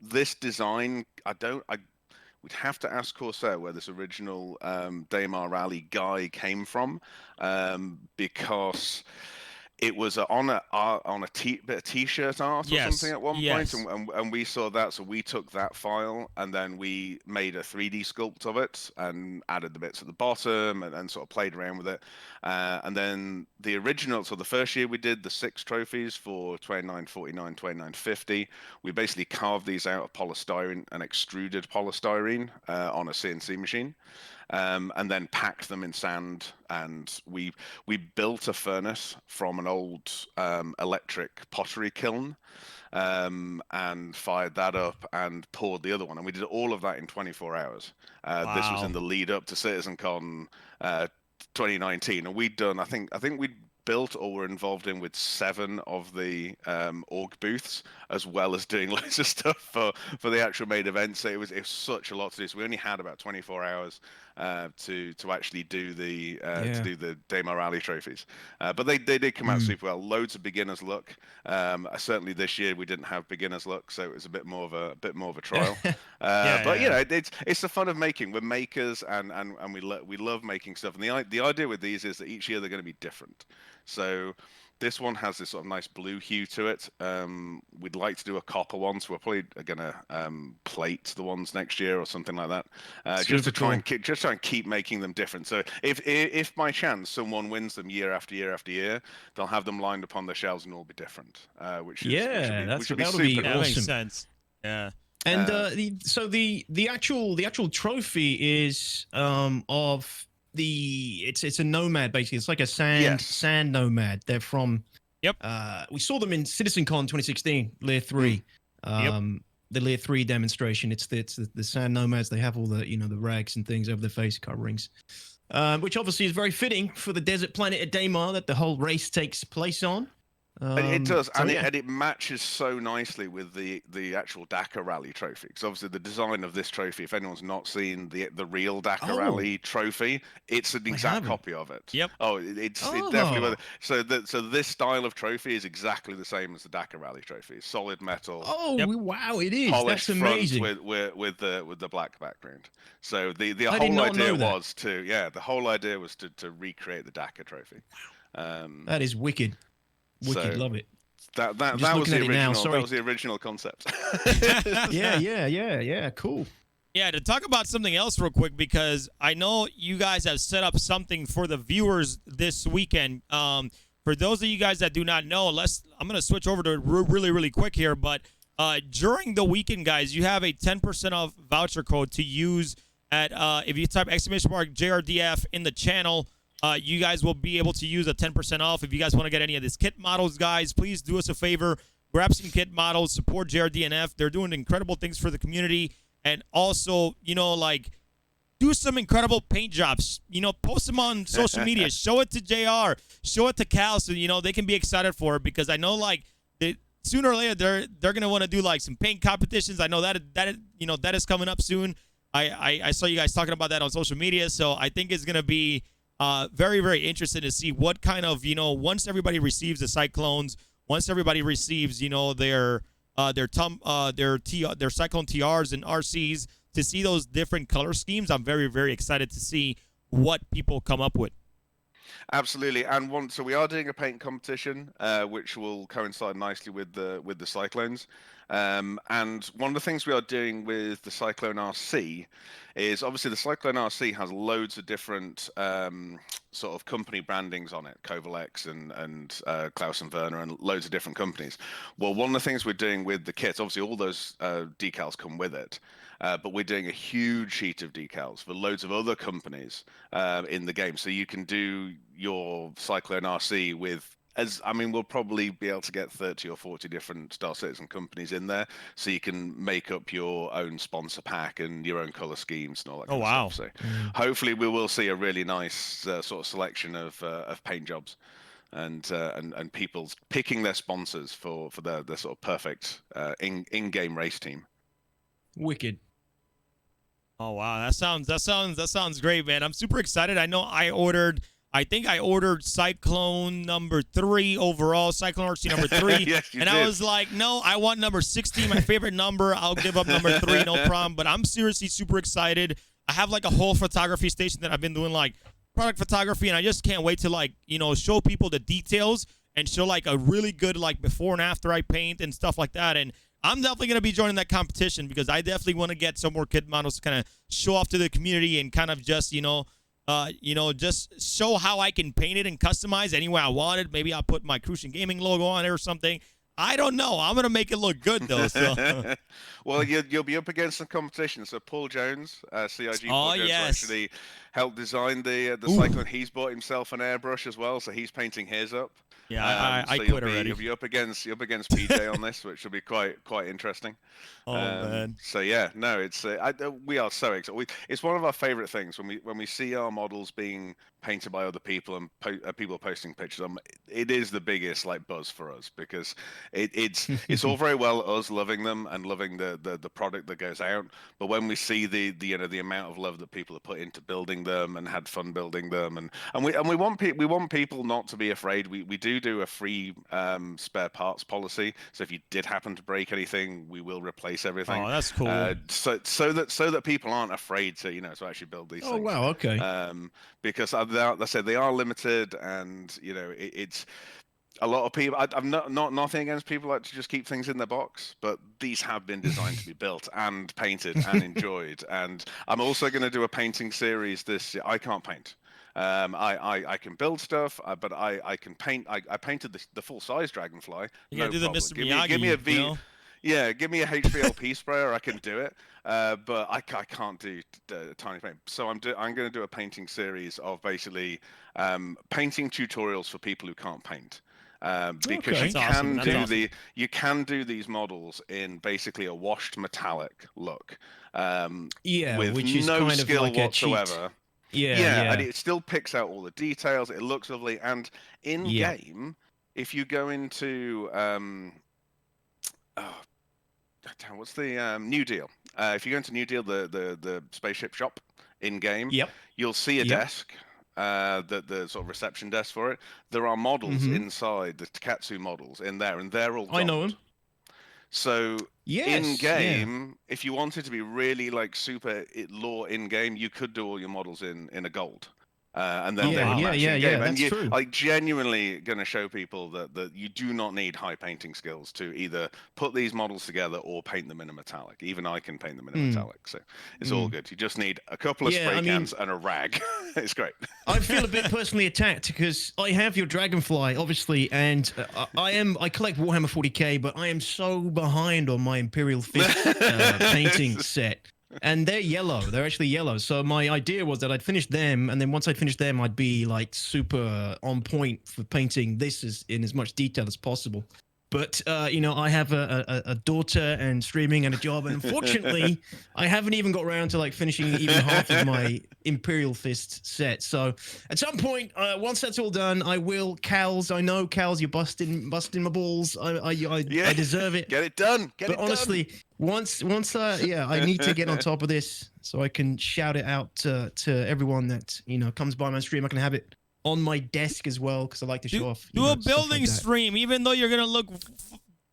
this design, we'd have to ask Corsair where this original Daymar Rally guy came from, because it was on a bit of t-shirt art or something at one point, and we saw that, so we took that file and then we made a 3D sculpt of it and added the bits at the bottom and sort of played around with it. And then the original, so the first year we did the 6 trophies for 2949, 2950. We basically carved these out of polystyrene and extruded polystyrene on a CNC machine. And then packed them in sand, and we built a furnace from an old electric pottery kiln, and fired that up and poured the other one, and we did all of that in 24 hours. This was in the lead up to CitizenCon 2019, and we'd done, I think we'd built or were involved in with 7 of the org booths, as well as doing loads of stuff for the actual main event. So it was such a lot to do. So we only had about 24 hours to actually do the Daymar Rally trophies. But they did come out super well. Loads of beginners luck. Certainly this year we didn't have beginners luck, so it was a bit more of a trial. But you know, it's the fun of making. We're makers, and we love making stuff. And the idea with these is that each year they're going to be different. So this one has this sort of nice blue hue to it. We'd like to do a copper one, so we're probably going to plate the ones next year or something like that, just to try and keep making them different. So if by chance someone wins them year after year after year, they'll have them lined up on their shelves and all be different. Which would be awesome. That makes sense. Yeah. And so the actual trophy is of it's a nomad, basically. It's like a sand nomad. They're from we saw them in CitizenCon 2016, Layer 3. The Layer 3 demonstration. It's the sand nomads. They have all the the rags and things over their face coverings, which obviously is very fitting for the desert planet of Daymar that the whole race takes place on. It does, and it matches so nicely with the actual Dakar Rally trophy. Because obviously the design of this trophy, if anyone's not seen the real Dakar Rally trophy, it's an exact copy of it. Yep. It's definitely. So this style of trophy is exactly the same as the Dakar Rally trophy. Solid metal. Wow, it is. Polished That's amazing. Front with the black background. So the whole idea was to recreate the Dakar trophy. That is wicked. Wicked, love it. That was the original. That was the original concept. Yeah. Cool. Yeah, to talk about something else real quick, because I know you guys have set up something for the viewers this weekend. For those of you guys that do not know, I'm gonna switch over to it really quick here. But during the weekend, guys, you have a 10% off voucher code to use at if you type !JRD+F in the channel. You guys will be able to use a 10% off. If you guys want to get any of these kit models, guys, please do us a favor. Grab some kit models. Support JRD+F. They're doing incredible things for the community. And also, like, do some incredible paint jobs. Post them on social media. Show it to JR. Show it to Cal so, they can be excited for it. Because I know, like, sooner or later, they're going to want to do, like, some paint competitions. I know that is coming up soon. I saw you guys talking about that on social media. So I think it's going to be very, very interested to see what kind of, once everybody receives the Cyclones, once everybody receives, their Cyclone TRs and RCs, to see those different color schemes. I'm very, very excited to see what people come up with. Absolutely, and so we are doing a paint competition, which will coincide nicely with the Cyclones. And one of the things we are doing with the Cyclone RC is obviously the Cyclone RC has loads of different sort of company brandings on it, Kovalex and Klaus and Werner and loads of different companies. Well, one of the things we're doing with the kits, obviously all those decals come with it. But we're doing a huge sheet of decals for loads of other companies in the game. So you can do your Cyclone RC with, we'll probably be able to get 30 or 40 different Star Citizen companies in there. So you can make up your own sponsor pack and your own color schemes and all that kind of stuff. So hopefully we will see a really nice sort of selection of paint jobs. And people picking their sponsors for their sort of perfect in-game race team. Wicked. Oh wow, that sounds great, man. I'm super excited. I know I think I ordered Cyclone number 3 overall, Cyclone RC number 3. Yes, you and did. I was like, no, I want number 60, my favorite number. I'll give up number 3, no problem. But I'm seriously super excited. I have like a whole photography station that I've been doing like product photography, and I just can't wait to like, show people the details and show like a really good like before and after I paint and stuff like that. And I'm definitely going to be joining that competition because I definitely want to get some more kit models to kind of show off to the community and kind of just, just show how I can paint it and customize any way I want it. Maybe I'll put my CrucianGaming logo on it or something. I don't know. I'm going to make it look good, though. So. Well, you'll be up against some competition. So Paul Jones, CIG Paul Jones, actually helped design the Cyclone. He's bought himself an airbrush as well, so he's painting his up. Yeah, I so quit already. You'll be up against PJ on this, which will be quite interesting. Oh man! So yeah, no, it's we are so excited. It's one of our favorite things when we see our models being painted by other people and people posting pictures. It is the biggest like buzz for us because it's all very well us loving them and loving the product that goes out, but when we see the amount of love that people have put into building them and had fun building them, and we want people not to be afraid. We do a free spare parts policy, so if you did happen to break anything, we will replace everything. Oh, that's cool. So that people aren't afraid to to actually build these things. Oh wow, okay. Because I said they are limited, and it's a lot of people. I'm not nothing against people like to just keep things in their box, but these have been designed to be built and painted and enjoyed. And I'm also going to do a painting series this year. I can't paint. I can build stuff, but I can paint. I painted the full size Dragonfly. You gotta do the Mr. Miyagi. Give me a V. Yeah, give me a HVLP sprayer. I can do it, but I can't do tiny paint. So I'm going to do a painting series of basically painting tutorials for people who can't paint. Because you can do these models in basically a washed metallic look. With which is no kind skill of like whatsoever. Yeah, and it still picks out all the details. It looks lovely, and in game, if you go into what's the New Deal? If you go into New Deal, the spaceship shop in game, you'll see a desk. The sort of reception desk for it. There are models inside, the Takatsu models in there, and they're all gold. I know them. So in game, if you wanted to be really like super lore in game, you could do all your models in a gold. And then they would match in game. And that's true. Like genuinely going to show people that you do not need high painting skills to either put these models together or paint them in a metallic. Even I can paint them in a metallic, so it's all good. You just need a couple of spray cans and a rag. It's great. I feel a bit personally attacked because I have your Dragonfly, obviously, and I collect Warhammer 40k, but I am so behind on my Imperial Fist painting set. And they're yellow. They're actually yellow. So my idea was that I'd finish them, and then once I finished them, I'd be like super on point for painting this in as much detail as possible. But I have a daughter and streaming and a job, and unfortunately, I haven't even got around to like finishing even half of my Imperial Fist set. So at some point, once that's all done, I will. Cals, I know Cals, you're busting my balls. I deserve it. Get it done. But honestly, once I need to get on top of this so I can shout it out to everyone that comes by my stream. I can have it on my desk as well because I like to show off. Do a building stream, even though you're gonna look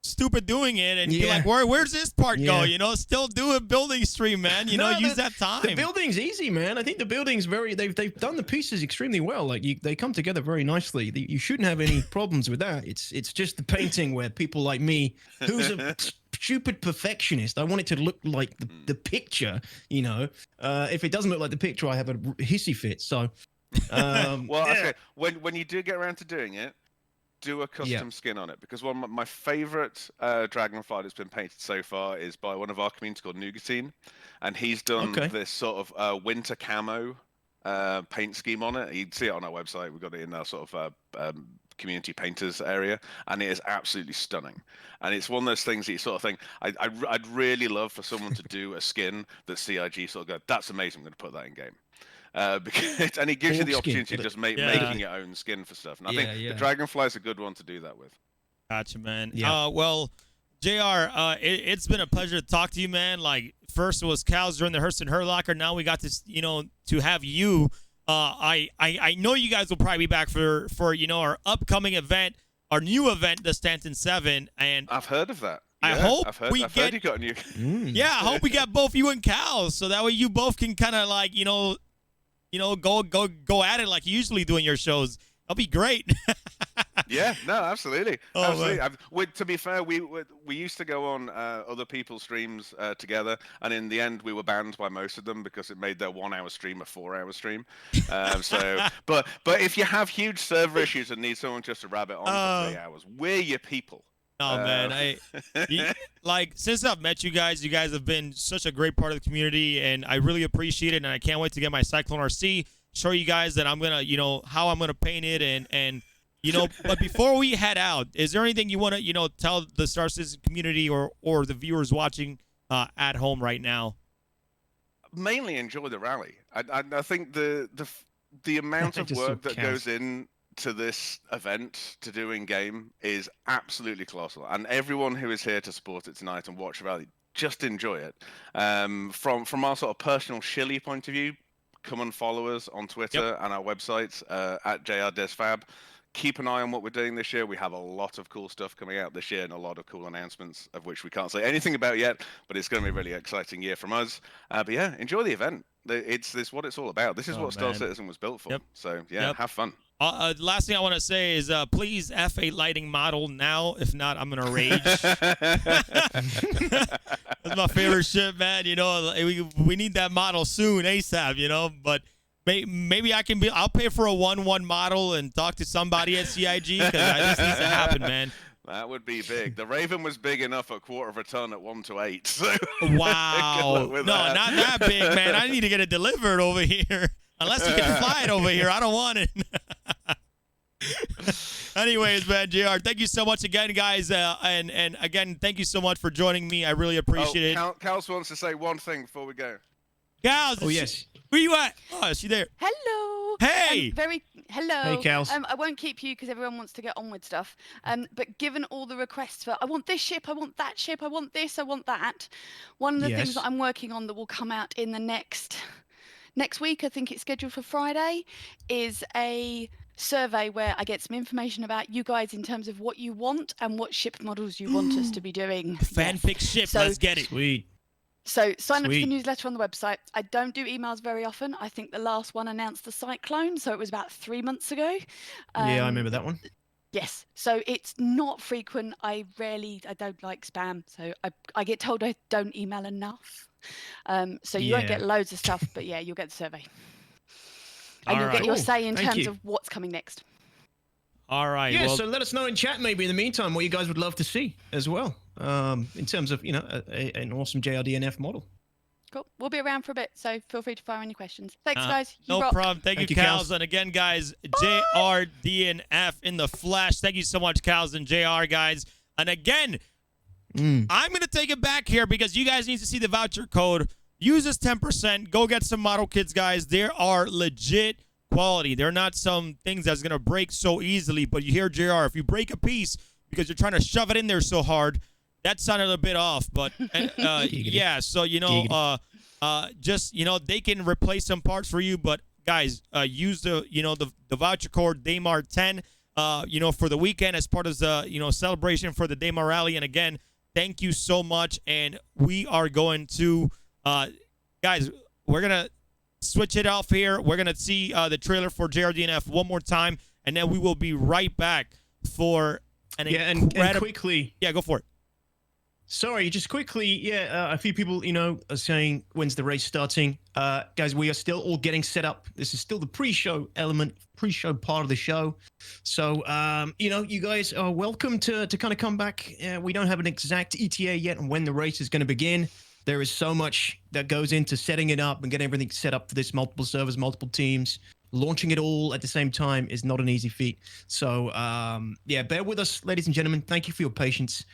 stupid doing it and be like, where's this part go? You know, still do a building stream, man. You know, use that time. The building's easy, man. I think the building's they've done the pieces extremely well. Like they come together very nicely. You shouldn't have any problems with that. It's just the painting where people like me, who's a stupid perfectionist, I want it to look like the picture, you know. If it doesn't look like the picture, I have a hissy fit. So, okay. When you do get around to doing it, do a custom skin on it, because one of my favorite dragonfly that's been painted so far is by one of our communities called Nougatine, and he's done this sort of winter camo paint scheme on it. You'd see it on our website. We've got it in our sort of community painters area, and it is absolutely stunning. And it's one of those things that you sort of think, I'd really love for someone to do a skin that CIG sort of go, that's amazing, I'm going to put that in game. Because, and it gives you the opportunity of just making your own skin for stuff. And I think the Dragonfly is a good one to do that with. Gotcha, man. Well, JR, it's been a pleasure to talk to you, man. Like, first it was Cows during the Hearst and Herlocker. Now we got this, you know, to have you. I know you guys will probably be back for you know, our upcoming event, our new event, the Stanton 7. And I've heard of that. I hope I've heard you got a new. Yeah, I hope we get both you and Cows, so that way you both can kind of like, you know, go at it like you usually do in your shows. That'll be great. Yeah, no, absolutely. Absolutely. To be fair, we used to go on other people's streams together, and in the end, we were banned by most of them because it made their 1 hour stream a 4 hour stream. But if you have huge server issues and need someone just to wrap it on for 3 hours, we're your people. Oh man, like since I've met you guys have been such a great part of the community, and I really appreciate it. And I can't wait to get my Cyclone RC, show you guys that I'm gonna, you know, how I'm gonna paint it, and you know. But before we head out, is there anything you want to, you know, tell the Star Citizen community or the viewers watching at home right now? Mainly enjoy the rally. I think the amount of work that goes in to this event to do in game is absolutely colossal, and everyone who is here to support it tonight and watch rally, just enjoy it. From our sort of personal shilly point of view, come and follow us on Twitter and our websites at JRD+F. Keep an eye on what we're doing this year. We have a lot of cool stuff coming out this year and a lot of cool announcements, of which we can't say anything about yet, but it's going to be a really exciting year from us. But yeah, enjoy the event. It's what it's all about. This is what Star Citizen was built for. So yeah, have fun. Last thing I want to say is please F8 lighting model now. If not, I'm gonna rage. That's my favorite shit, man. You know, we need that model soon, ASAP. You know, but maybe I'll pay for a 1-1 model and talk to somebody at CIG, because this needs to happen, man. That would be big. The Raven was big enough at 1/4 of a ton at 1:8. So wow. No, not that big, man. I need to get it delivered over here. Unless you can fly it over here, I don't want it. Anyways, man, JR, thank you so much again, guys. And again, thank you so much for joining me. I really appreciate it. Kals wants to say one thing before we go. Kals, yes. Where you at? Oh, is she there? Hello. Hey. Hello. Hey, Kals. I won't keep you because everyone wants to get on with stuff. But given all the requests for, I want this ship, I want that ship, I want this, I want that. One of the things that I'm working on that will come out in the next week, I think it's scheduled for Friday, is a survey where I get some information about you guys in terms of what you want and what ship models you want us to be doing. Fanfic ship, let's get it. Sweet. So sign up for the newsletter on the website. I don't do emails very often. I think the last one announced the Cyclone, so it was about 3 months ago. Yeah, I remember that one. Yes, so it's not frequent. I don't like spam, so I get told I don't email enough. So you won't get loads of stuff, but yeah, you'll get the survey. And you'll get your say in terms of what's coming next. All right. Yeah, so let us know in chat maybe in the meantime what you guys would love to see as well, in terms of, you know, an awesome JRD+F model. Cool. We'll be around for a bit, so feel free to fire any questions. Thanks, guys. No problem. Thank you, Kals. And again, guys, JRD+F in the flesh. Thank you so much, Kals and JR, guys. And again, I'm going to take it back here because you guys need to see the voucher code. Use this 10%. Go get some model kits, guys. They are legit quality. They're not some things that's going to break so easily. But you hear, JR, if you break a piece because you're trying to shove it in there so hard, that sounded a bit off. But, yeah, so, you know, just, you know, they can replace some parts for you. But, guys, use the, you know, the voucher code Daymar10. for the weekend as part of the, celebration for the Daymar Rally. And again, thank you so much. And we are going to, guys, we're going to switch it off here. We're going to see the trailer for JRD+F one more time. And then we will be right back for an incredible... and quickly... Yeah, go for it. Sorry, just quickly, a few people, are saying, when's the race starting? Guys, we are still all getting set up. This is still the pre-show element, pre-show part of the show. So, you guys are welcome to kind of come back. We don't have an exact ETA yet on when the race is going to begin. There is so much that goes into setting it up and getting everything set up for this, multiple servers, multiple teams. Launching it all at the same time is not an easy feat. So, bear with us, ladies and gentlemen. Thank you for your patience.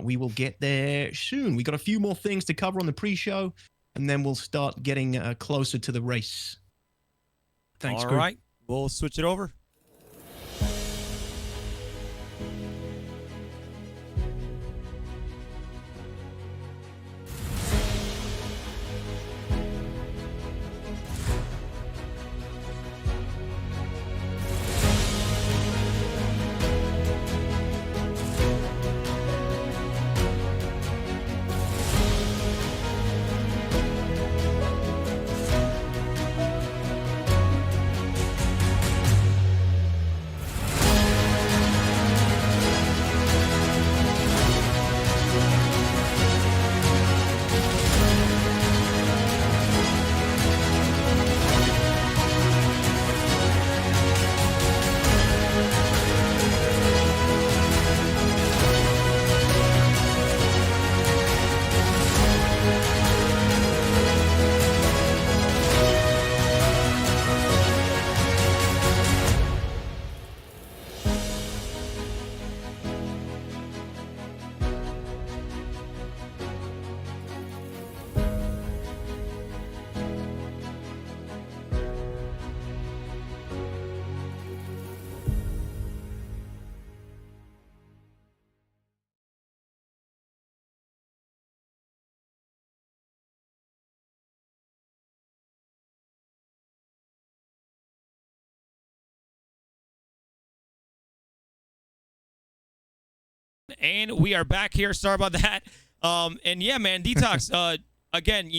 We will get there soon. We got a few more things to cover on the pre-show, and then we'll start getting closer to the race. Thanks, All right. We'll switch it over. And we are back here. Sorry about that. And yeah, man, DTOX. Again,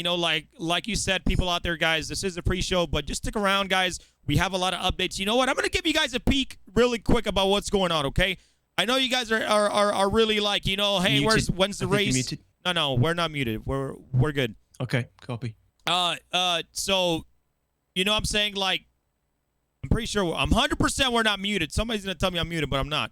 like you said, people out there, guys, this is a pre-show, but just stick around, guys. We have a lot of updates. You know what? I'm gonna give you guys a peek really quick about what's going on. Okay? I know you guys are really like, hey, muted. when's the race? No, we're not muted. We're good. Okay, copy. So, I'm saying, like, I'm pretty sure I'm 100% we're not muted. Somebody's gonna tell me I'm muted, but I'm not.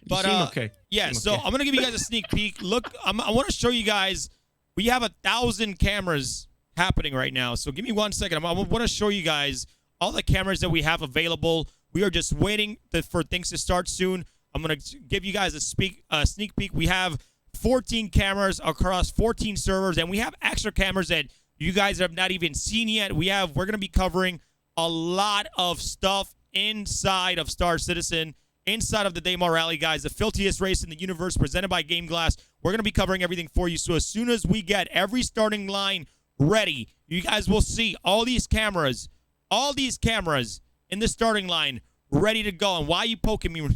But okay. Yeah, so I'm gonna give you guys a sneak peek. Look, I want to show you guys. We have 1,000 cameras happening right now. So give me 1 second. I want to show you guys all the cameras that we have available. We are just waiting for things to start soon. I'm gonna give you guys a sneak peek. We have 14 cameras across 14 servers, and we have extra cameras that you guys have not even seen yet. We're gonna be covering a lot of stuff inside of Star Citizen. Inside of the Daymar Rally, guys, the filthiest race in the universe, presented by Game Glass. We're going to be covering everything for you. So as soon as we get every starting line ready, you guys will see all these cameras in the starting line ready to go. And why are you poking me?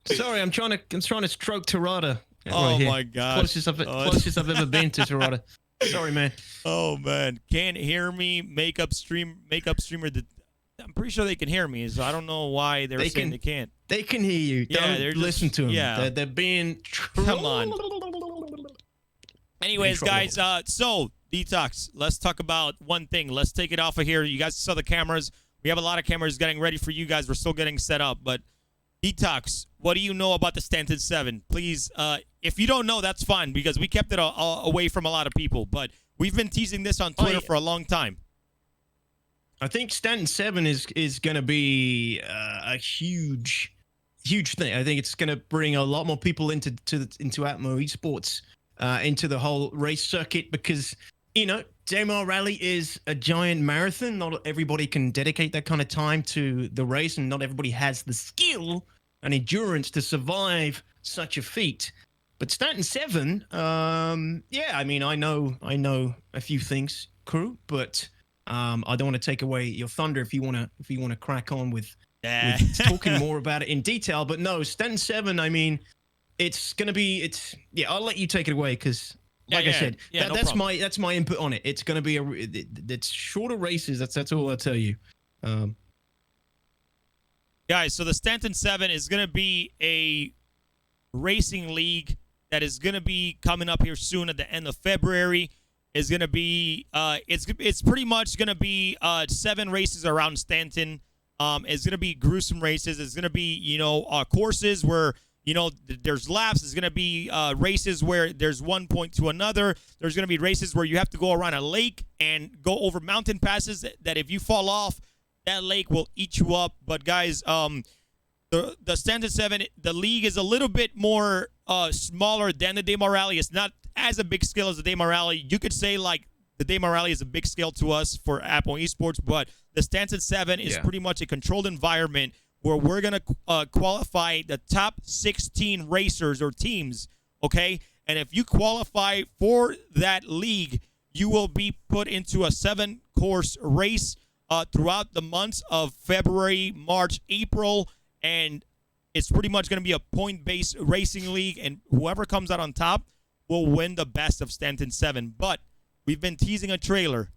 Sorry, I'm trying to stroke Terada. Oh my God! Closest I've ever been to Terada. Sorry, man. Oh man, can't hear me. Makeup streamer. I'm pretty sure they can hear me, so I don't know why they're saying they can't. They can hear you. Yeah, don't listen to them. Yeah, they're being. Come on. Anyways, guys, so DTOX, let's talk about one thing. Let's take it off of here. You guys saw the cameras. We have a lot of cameras getting ready for you guys. We're still getting set up, but DTOX, what do you know about the Stanton 7? Please, if you don't know, that's fine, because we kept it away from a lot of people, but we've been teasing this on Twitter for a long time. I think Stanton 7 is going to be a huge thing. I think it's going to bring a lot more people into Atmo Esports, into the whole race circuit, because, Daymar Rally is a giant marathon. Not everybody can dedicate that kind of time to the race, and not everybody has the skill and endurance to survive such a feat. But Stanton 7, I mean, I know a few things, crew, but I don't want to take away your thunder if you want to crack on with with talking more about it in detail. But no, Stanton 7, I mean, it's going to be, yeah, I'll let you take it away because, like I said, that's my input on it. It's going to be it's shorter races. That's all I'll tell you. Guys, so the Stanton 7 is going to be a racing league that is going to be coming up here soon at the end of February. Is going to be it's pretty much going to be 7 races around Stanton. It's going to be gruesome races. It's going to be, you know, courses where, you know, there's laps. It's going to be races where there's one point to another. There's going to be races where you have to go around a lake and go over mountain passes that if you fall off, that lake will eat you up. But guys, the Stanton 7, the league is a little bit more smaller than the Daymar Rally. It's not as a big scale as the Daymar Rally. You could say like the Daymar Rally is a big scale to us for Apple Esports, but the Stanton 7 is pretty much a controlled environment where we're going to qualify the top 16 racers or teams, okay? And if you qualify for that league, you will be put into a 7-course race throughout the months of February, March, April, and it's pretty much going to be a point-based racing league, and whoever comes out on top will win the best of Stanton 7. But we've been teasing a trailer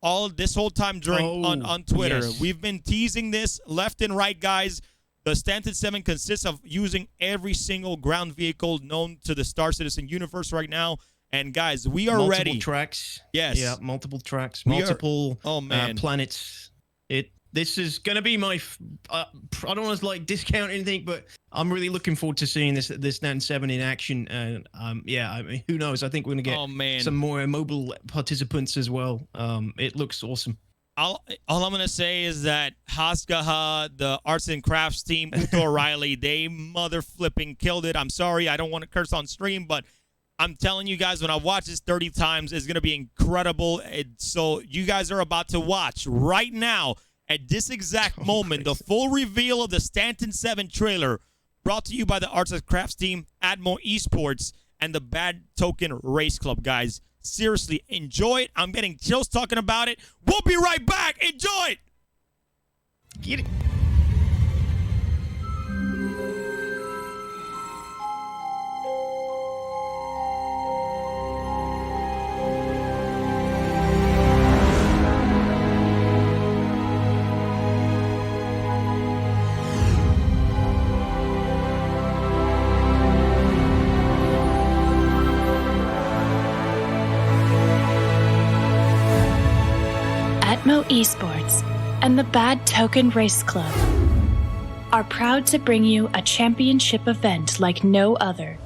all this whole time during on Twitter. Yes. We've been teasing this left and right, guys. The Stanton 7 consists of using every single ground vehicle known to the Star Citizen universe right now. And guys, we are ready. Multiple tracks. Yes. Yeah, multiple tracks, multiple planets. This is going to be my, I don't want to like discount anything, but I'm really looking forward to seeing this Stanton 7 in action. And yeah, I mean, who knows? I think we're going to get some more mobile participants as well. It looks awesome. All I'm going to say is that Haskaha, the arts and crafts team, Uto O'Reilly, they mother flipping killed it. I'm sorry. I don't want to curse on stream, but I'm telling you guys, when I watch this 30 times, it's going to be incredible. So you guys are about to watch right now, at this exact moment, the full reveal of the Stanton 7 trailer, brought to you by the Arts and Crafts team, Admo Esports, and the Bad Token Race Club, guys. Seriously, enjoy it. I'm getting chills talking about it. We'll be right back. Enjoy it. Get it. Esports and the Bad Token Race Club are proud to bring you a championship event like no other.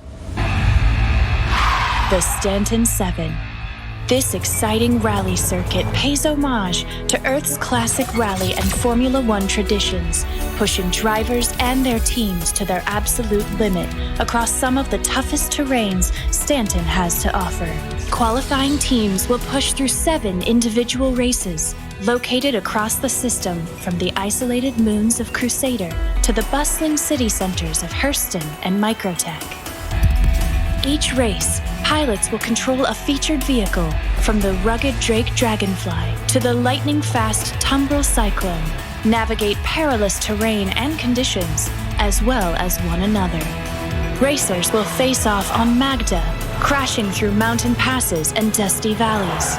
The Stanton 7. This exciting rally circuit pays homage to Earth's classic rally and Formula One traditions, pushing drivers and their teams to their absolute limit across some of the toughest terrains Stanton has to offer. Qualifying teams will push through 7 individual races, located across the system from the isolated moons of Crusader to the bustling city centers of Hurston and Microtech. Each race, pilots will control a featured vehicle, from the rugged Drake Dragonfly to the lightning-fast Tumbril Cyclone, navigate perilous terrain and conditions, as well as one another. Racers will face off on Magda, crashing through mountain passes and dusty valleys.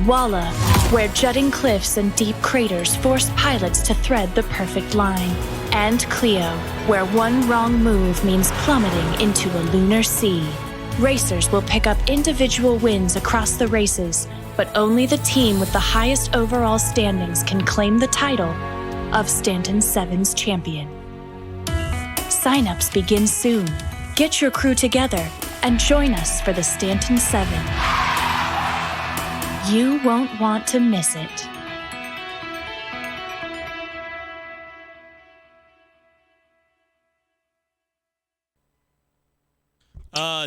Walla, where jutting cliffs and deep craters force pilots to thread the perfect line. And Cleo, where one wrong move means plummeting into a lunar sea. Racers will pick up individual wins across the races, but only the team with the highest overall standings can claim the title of Stanton 7's champion. Sign-ups begin soon. Get your crew together and join us for the Stanton 7. You won't want to miss it.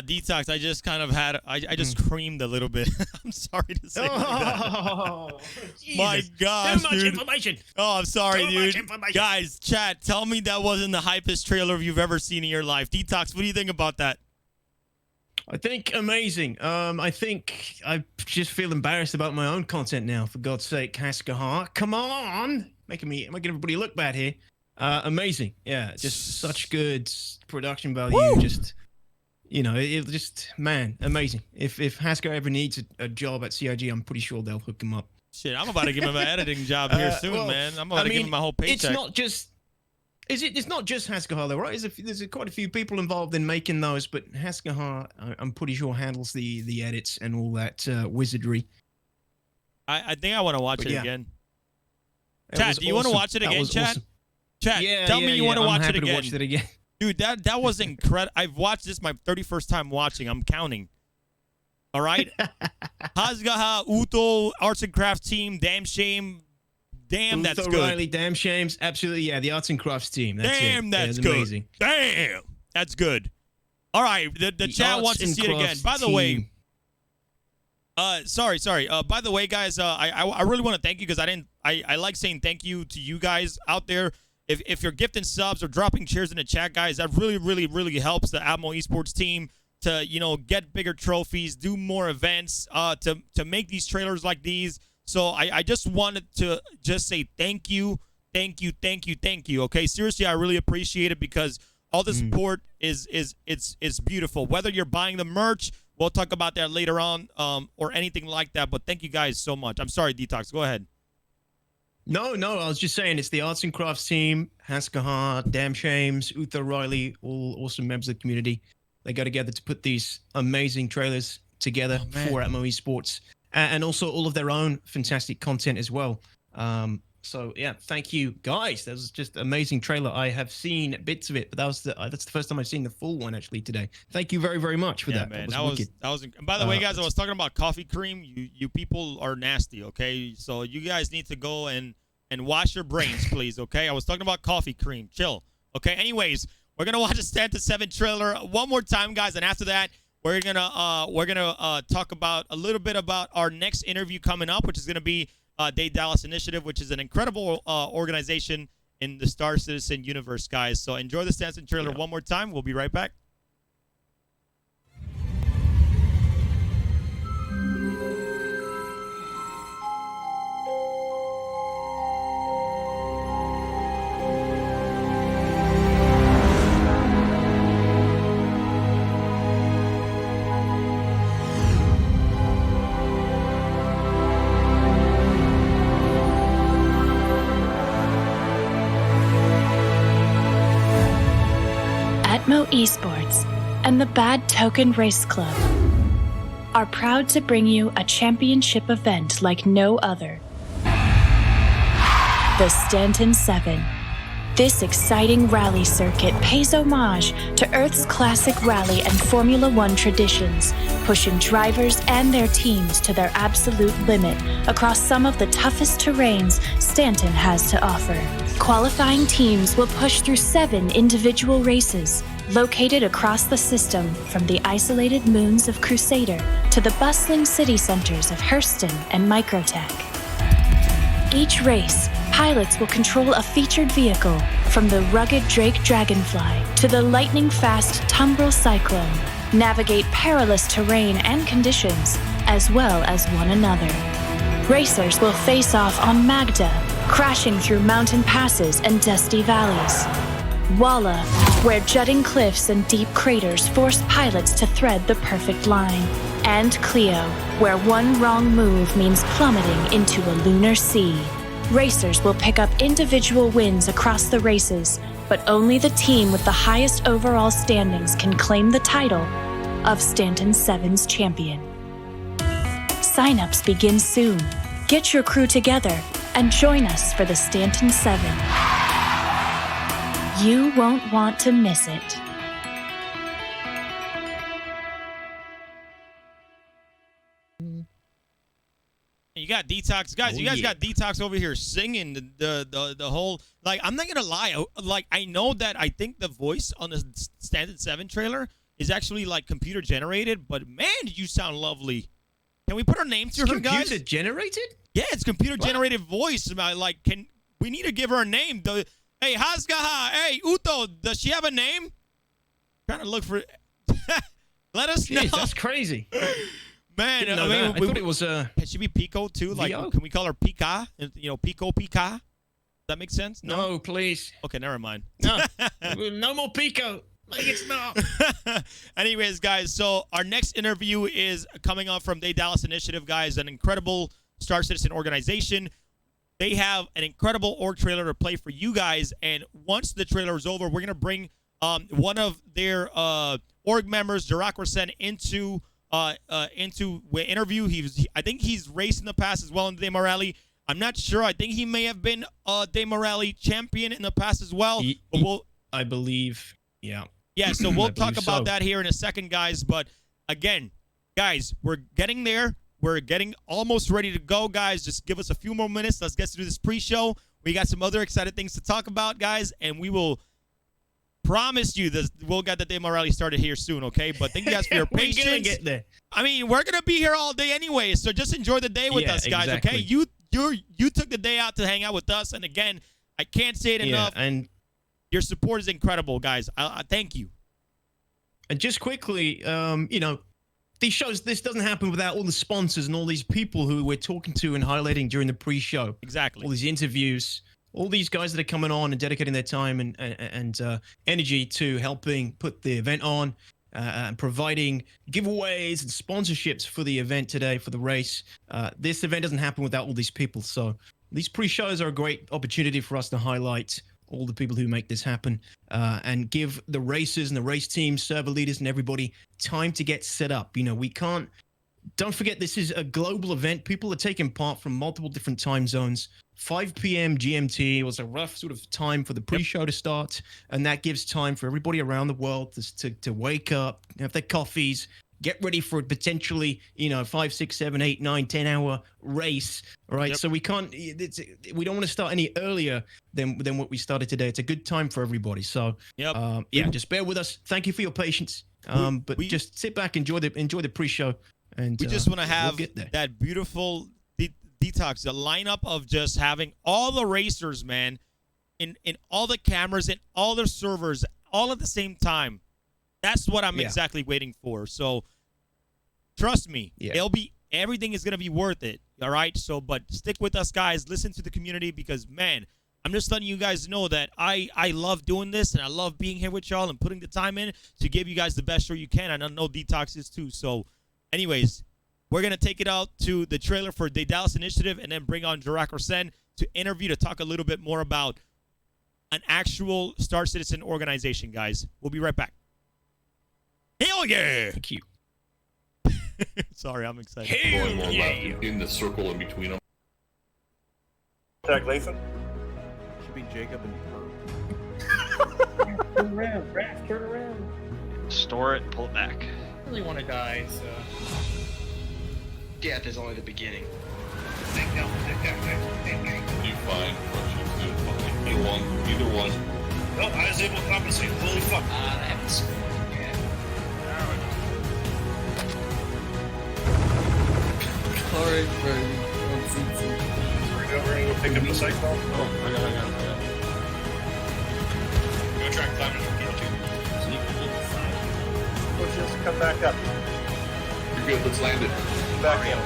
Detox, I just kind of had, I just creamed a little bit. I'm sorry to say that. My gosh, Too much information. Oh, I'm sorry, Too dude. much information. Guys, chat, tell me that wasn't the hypest trailer you've ever seen in your life. Detox, what do you think about that? I think amazing. I think I just feel embarrassed about my own content now, for God's sake, Haskaha. Come on. making everybody look bad here. Amazing. Yeah, just such good production value. Woo! Just, it just, man, amazing. If Haskell ever needs a job at CIG, I'm pretty sure they'll hook him up. Shit, I'm about to give him an editing job here soon, man. I'm about to give him my whole paycheck. It's not just... It's not just Haskell, though, right? There's quite a few people involved in making those, but Haskell, I'm pretty sure, handles the edits and all that wizardry. I think I want to watch it again. Chat, do you want to watch it again, Chat? Awesome. Chat, tell me you want to watch it again. Watch it again. Dude, that was incredible. I've watched this my 31st time watching. I'm counting. All right? Hasgaha, Uto, Arts and Crafts team, damn shame. Damn, that's good. Riley, damn shames. Absolutely, yeah. The Arts and Crafts team. Damn, that's good. Amazing. Damn, that's good. All right, the chat wants to see it again. By the way, sorry. By the way, guys, I really want to thank you because I like saying thank you to you guys out there. If you're gifting subs or dropping cheers in the chat, guys, that really helps the Admo Esports team to get bigger trophies, do more events, to make these trailers like these. So I just wanted to just say thank you. Okay, seriously, I really appreciate it because all the support is beautiful. Whether you're buying the merch, we'll talk about that later on, or anything like that. But thank you guys so much. I'm sorry, Detox. Go ahead. No, I was just saying it's the Arts and Crafts team, Haskahar, Damn Shames, Uther Riley, all awesome members of the community. They go together to put these amazing trailers together for Admo Esports. And also all of their own fantastic content as well. So yeah, thank you guys. That was just an amazing trailer. I have seen bits of it, but that's the first time I've seen the full one actually today. Thank you very much for that. Man, that was. By the way, guys, I was talking about coffee cream. You people are nasty. Okay, so you guys need to go and wash your brains, please. Okay, I was talking about coffee cream. Chill. Okay. Anyways, we're gonna watch a Stanton 7 trailer one more time, guys, and after that, we're gonna talk about a little bit about our next interview coming up, which is gonna be Daedalus Initiative, which is an incredible organization in the Star Citizen universe, guys. So enjoy the Stanton trailer one more time. We'll be right back. Admo Esports and the Bad Token Race Club are proud to bring you a championship event like no other. The Stanton 7. This exciting rally circuit pays homage to Earth's classic rally and Formula One traditions, pushing drivers and their teams to their absolute limit across some of the toughest terrains Stanton has to offer. Qualifying teams will push through 7 individual races, located across the system from the isolated moons of Crusader to the bustling city centers of Hurston and Microtech. Each race, pilots will control a featured vehicle, from the rugged Drake Dragonfly to the lightning-fast Tumbril Cyclone, navigate perilous terrain and conditions, as well as one another. Racers will face off on Magda, crashing through mountain passes and dusty valleys. Walla, where jutting cliffs and deep craters force pilots to thread the perfect line. And Cleo, where one wrong move means plummeting into a lunar sea. Racers will pick up individual wins across the races, but only the team with the highest overall standings can claim the title of Stanton 7's champion. Sign-ups begin soon. Get your crew together and join us for the Stanton 7. You won't want to miss it. You got Detox, guys. You guys got Detox over here singing the whole. Like, I'm not gonna lie. Like, I know that I think the voice on the Stanton 7 trailer is actually like computer generated, but man, did you sound lovely. Can we put our name to her, guys? Computer generated? Yeah, it's computer generated voice. Like, we need to give her a name? Hey, Hasgaha. Hey, Uto. Does she have a name? Trying to look for. Let us know. That's crazy. Man, I thought it was Can she be Pico too? Like, can we call her Pika? You know, Pico. that make sense? No, please. Okay, never mind. No, no more Pico. Like it's not. Anyways, guys, so our next interview is coming up from Daedalus Initiative, guys, an incredible Star Citizen organization. They have an incredible org trailer to play for you guys, and once the trailer is over, we're gonna bring one of their org members, JadeRun, into interview. I think he's raced in the past as well in the Daymar Rally. I'm not sure. I think he may have been a Daymar Rally champion in the past as well. But I believe, yeah. Yeah, so we'll talk about that here in a second, guys. But again, guys, we're getting there. We're getting almost ready to go, guys. Just give us a few more minutes. Let's get through this pre-show. We got some other exciting things to talk about, guys, and we will promise you that we'll get the Daymar Rally started here soon, okay? But thank you guys for your patience. We're gonna get there. I mean, we're gonna be here all day anyway, so just enjoy the day with us, guys, exactly. okay? You took the day out to hang out with us, and again, I can't say it enough. And your support is incredible, guys. I thank you. And just quickly, you know, these shows, this doesn't happen without all the sponsors and all these people who we're talking to and highlighting during the pre-show. Exactly. All these interviews, all these guys that are coming on and dedicating their time and energy to helping put the event on, and providing giveaways and sponsorships for the event today, for the race. This event doesn't happen without all these people. So these pre-shows are a great opportunity for us to highlight all the people who make this happen, and give the racers and the race teams, server leaders, and everybody time to get set up. You know, don't forget, this is a global event. People are taking part from multiple different time zones. 5 p.m. GMT was a rough sort of time for the pre-show to start, and that gives time for everybody around the world to wake up, have their coffees, get ready for a potentially, you know, 5, 6, 7, 8, 9, 10-hour race. All right, so we don't want to start any earlier than what we started today. It's a good time for everybody. So just bear with us. Thank you for your patience. But just sit back, enjoy the pre-show, and we just want to have that beautiful detox, the lineup of just having all the racers, man, in all the cameras and all the servers all at the same time. That's what I'm exactly waiting for. So trust me, everything is gonna be worth it. All right. So, but stick with us, guys. Listen to the community, because man, I'm just letting you guys know that I love doing this, and I love being here with y'all and putting the time in to give you guys the best show you can. And I know Detox is too. So, anyways, we're gonna take it out to the trailer for Daedalus Initiative, and then bring on JadeRun to interview, to talk a little bit more about an actual Star Citizen organization, guys. We'll be right back. Hell yeah! Thank you. Sorry, I'm excited. Hell yeah! In the circle in between them. Jack Lathan? Should be Jacob and Turn around, Raph, turn around. Store it and pull it back. I really want to die, so... Death is only the beginning. You fine. Either one. Nope, I was able to compensate. Holy fuck. I haven't scored yet. Alright, bro. Bring over and we'll pick up the cycle. Oh, I got it. Go track climbers for kill too. So you can get the sign. Push this, come back up. You're good, let's land it. Back in.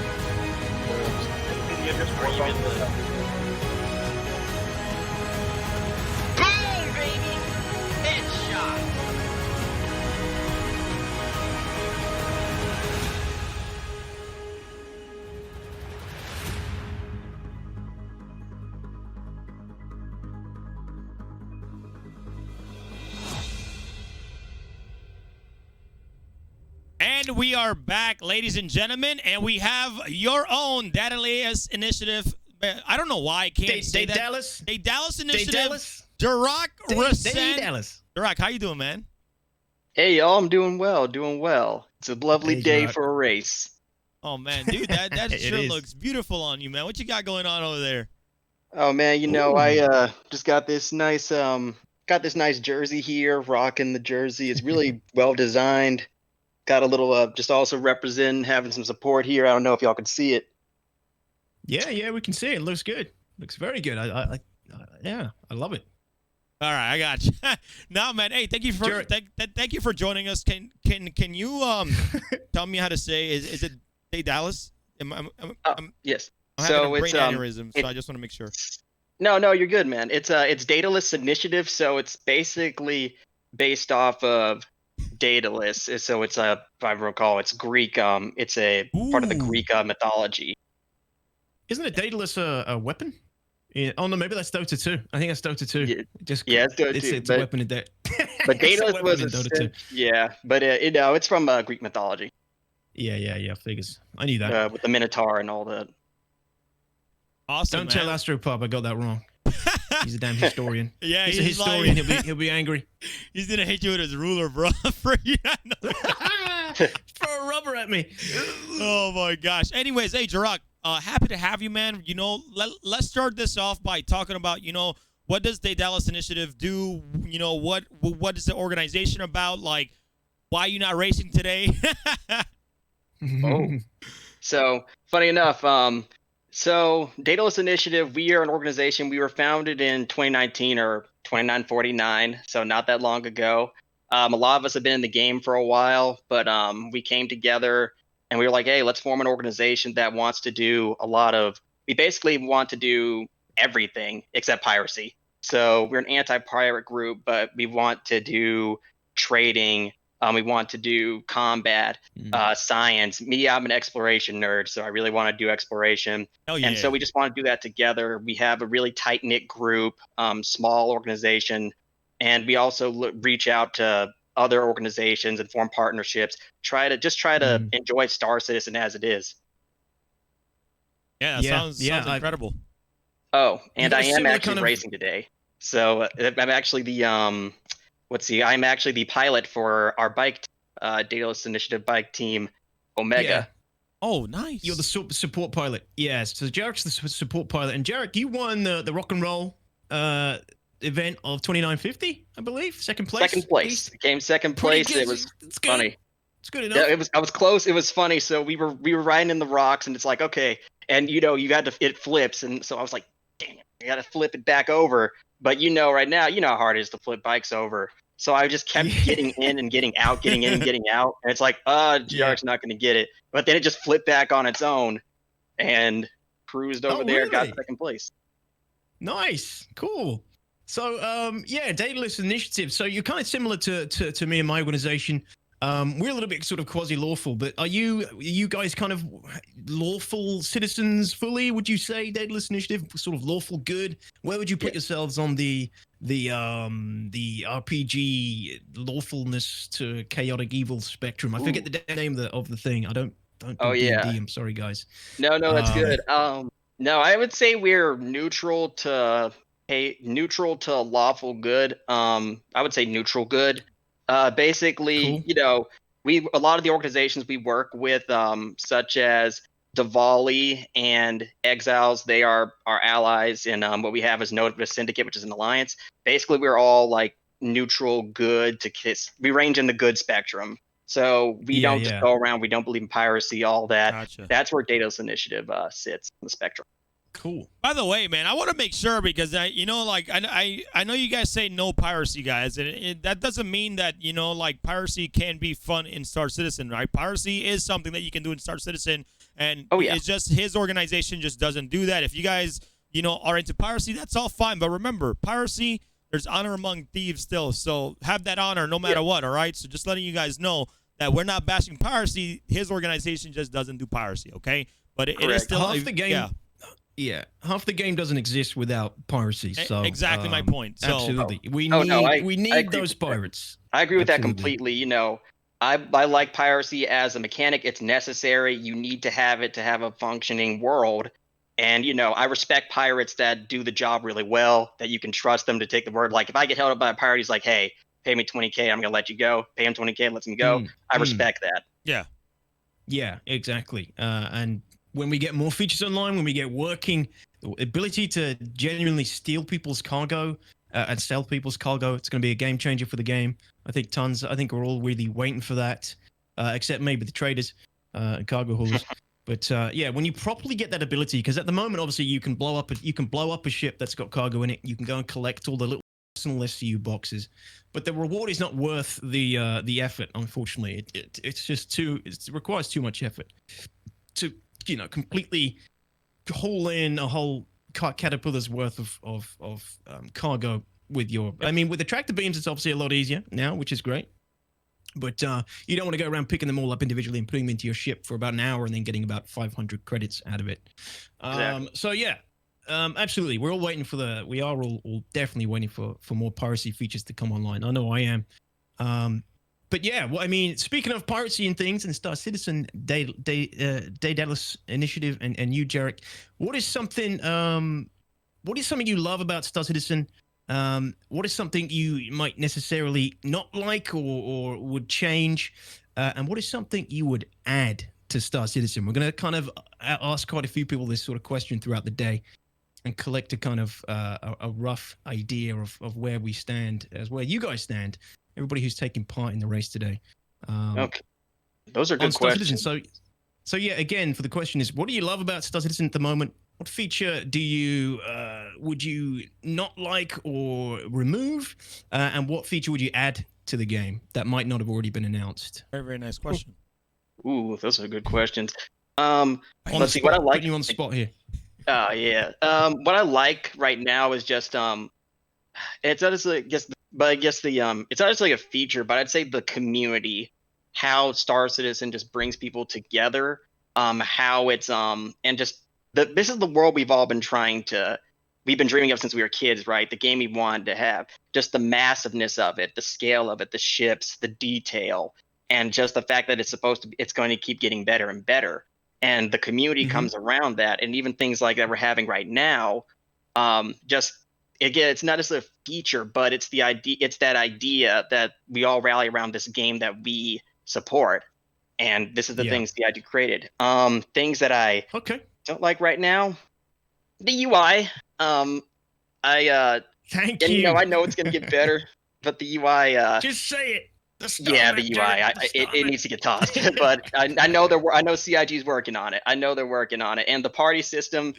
Boom, baby! Headshot! And we are back, ladies and gentlemen, and we have your own Daedalus Initiative. I don't know why I can't say that. Daedalus Initiative. Daedalus. JadeRun, how you doing, man? Hey, y'all, I'm doing well. It's a lovely day for a race. Oh, man, dude, that sure looks beautiful on you, man. What you got going on over there? Oh, man, you know, I just got this nice jersey here, rocking the jersey. It's really well designed. Got a little, just also representing, having some support here. I don't know if y'all can see it. Yeah, we can see it. It looks good. Looks very good. I love it. All right, I got you. No, man. Hey, thank you for thank you for joining us. Can you tell me how to say? Is it Daedalus? Yes. I'm having a brain aneurysm, so I just want to make sure. No, you're good, man. It's Daedalus Initiative, so it's basically based off of Daedalus. So it's if I recall, it's Greek. It's a part of the Greek mythology. Isn't a Daedalus a weapon? Yeah. Oh no, maybe that's Dota 2. I think that's Dota 2. Yeah, Just it's Dota 2. It's a weapon in Dota. But Daedalus was in Dota 2. Yeah, but it's from Greek mythology. Yeah. Figures. I knew that. With the Minotaur and all that. Awesome. Don't tell AstroPop I got that wrong. He's a damn historian. Yeah, he's a historian. He'll be angry. He's gonna hit you with his ruler, bro. For you not know. Throw a rubber at me. Oh my gosh. Anyways, hey Jarak, happy to have you, man. You know, let's start this off by talking about, you know, what does the Daedalus Initiative do? You know, what is the organization about? Like, why are you not racing today? So funny enough, so Daedalus Initiative, we are an organization. We were founded in 2019 or 2949, so not that long ago. A lot of us have been in the game for a while, but we came together and we were like, hey, let's form an organization that wants to do we basically want to do everything except piracy. So we're an anti-pirate group, but we want to do trading. We want to do combat, science. Me, I'm an exploration nerd, so I really want to do exploration. Hell yeah. And so we just want to do that together. We have a really tight-knit group, small organization, and we also reach out to other organizations and form partnerships. Try to enjoy Star Citizen as it is. Yeah, sounds incredible. Oh, and I am actually racing today. So I'm actually the I'm actually the pilot for our bike, Daedalus Initiative bike team, Omega. Yeah. Oh, nice. You're the support pilot. Yes. So Jarek's the support pilot. And Jarek, you won the rock and roll event of 2950, I believe. Second place. Second place. Came second place. It was funny. It's good enough. Yeah, I was close. It was funny. So we were riding in the rocks, and it's like, okay, and it flips, and so I was like, dang it, I got to flip it back over. But right now, how hard it is to flip bikes over. So I just kept getting in and getting out, getting in and getting out. And it's like, Jarek's not going to get it. But then it just flipped back on its own and cruised over there, got second place. Nice. Cool. So, Daedalus Initiative. So you're kind of similar to me and my organization. We're a little bit sort of quasi-lawful, but are you guys kind of lawful citizens fully? Would you say Daedalus Initiative sort of lawful good? Where would you put yourselves on the RPG lawfulness to chaotic evil spectrum? I forget the name of the thing. I don't do D&D. I'm sorry, guys. No, that's good. No, I would say we're neutral to lawful good. I would say neutral good. Basically, cool. A lot of the organizations we work with, such as Diwali and Exiles, they are our allies in what we have is Nova Syndicate, which is an alliance. Basically, we're all like neutral good to kiss. We range in the good spectrum. So we don't just go around. We don't believe in piracy, all that. Gotcha. That's where Daedalus Initiative sits on the spectrum. Cool. By the way, man, I want to make sure because I know you guys say no piracy, guys, and that doesn't mean that piracy can be fun in Star Citizen, right? Piracy is something that you can do in Star Citizen, and it's just his organization just doesn't do that. If you guys are into piracy, that's all fine, but remember, piracy, there's honor among thieves still, so have that honor no matter what. All right, so just letting you guys know that we're not bashing piracy. His organization just doesn't do piracy, okay? But it is still half the game. Yeah, half the game doesn't exist without piracy. So exactly my point. So, absolutely, we need those pirates. I agree with that completely. I like piracy as a mechanic. It's necessary. You need to have it to have a functioning world. And I respect pirates that do the job really well. That you can trust them to take the word. Like if I get held up by a pirate, he's like, "Hey, pay me 20K. I'm gonna let you go. Pay him 20K, lets him go." I respect that. Yeah, exactly. And when we get more features online, when we get working, the ability to genuinely steal people's cargo and sell people's cargo, it's going to be a game changer for the game. I think we're all really waiting for that, except maybe the traders and cargo haulers. But when you properly get that ability, because at the moment, obviously, you can blow up a ship that's got cargo in it. You can go and collect all the little personal SCU boxes, but the reward is not worth the effort. Unfortunately, it requires too much effort to completely haul in a whole caterpillar's worth of cargo with your. I mean, with the tractor beams, it's obviously a lot easier now, which is great. But you don't want to go around picking them all up individually and putting them into your ship for about an hour and then getting about 500 credits out of it. Exactly. So yeah, absolutely. We're all waiting for we are all definitely waiting for more piracy features to come online. I know I am. But yeah, well, I mean, speaking of piracy and things and Star Citizen Daedalus initiative and you, Jarek, what is something you love about Star Citizen? What is something you might necessarily not like or would change? And what is something you would add to Star Citizen? We're going to kind of ask quite a few people this sort of question throughout the day and collect a kind of a rough idea of where we stand, as where you guys stand, everybody who's taking part in the race today. Okay. Those are good questions. So yeah, again, for the question is, what do you love about Star Citizen at the moment? What feature do you would you not like or remove? And what feature would you add to the game that might not have already been announced? Very, very nice question. Ooh, those are good questions. Let's see what I like. Putting you on the spot here. Oh yeah. What I like right now is just it's honestly it's honestly a feature, but I'd say the community, how Star Citizen just brings people together. How it's and just this is the world we've all been we've been dreaming of since we were kids, right? The game we wanted to have, just the massiveness of it, the scale of it, the ships, the detail, and just the fact that it's going to keep getting better and better. And the community comes around that, and even things like that we're having right now, just again, it's not just a feature, but it's the idea. It's that idea that we all rally around this game that we support, and this is the things the idea created. Things that I don't like right now, the UI. Thank you. You know, I know it's gonna get better, but the UI. Just say it. The UI. It needs to get tossed, but I know I know CIG's working on it. I know they're working on it, and the party system.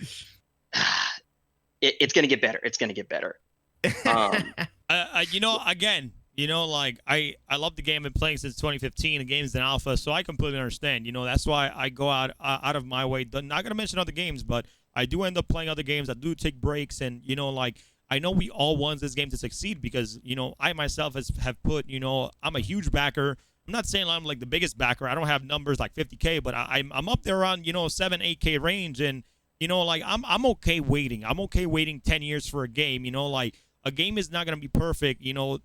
It's gonna get better. It's gonna get better. You know, again, you know, like I love the game. I've been playing since 2015. The game's in alpha, so I completely understand. You know, that's why I go out of my way. Not gonna mention other games, but I do end up playing other games. I do take breaks, and you know, like I know we all want this game to succeed because you know I myself have put. You know, I'm a huge backer. I'm not saying I'm like the biggest backer. I don't have numbers like 50K, but I'm up there around 7-8K range, and you know, like I'm okay waiting. I'm okay waiting 10 years for a game. You know, like a game is not gonna be perfect. You know,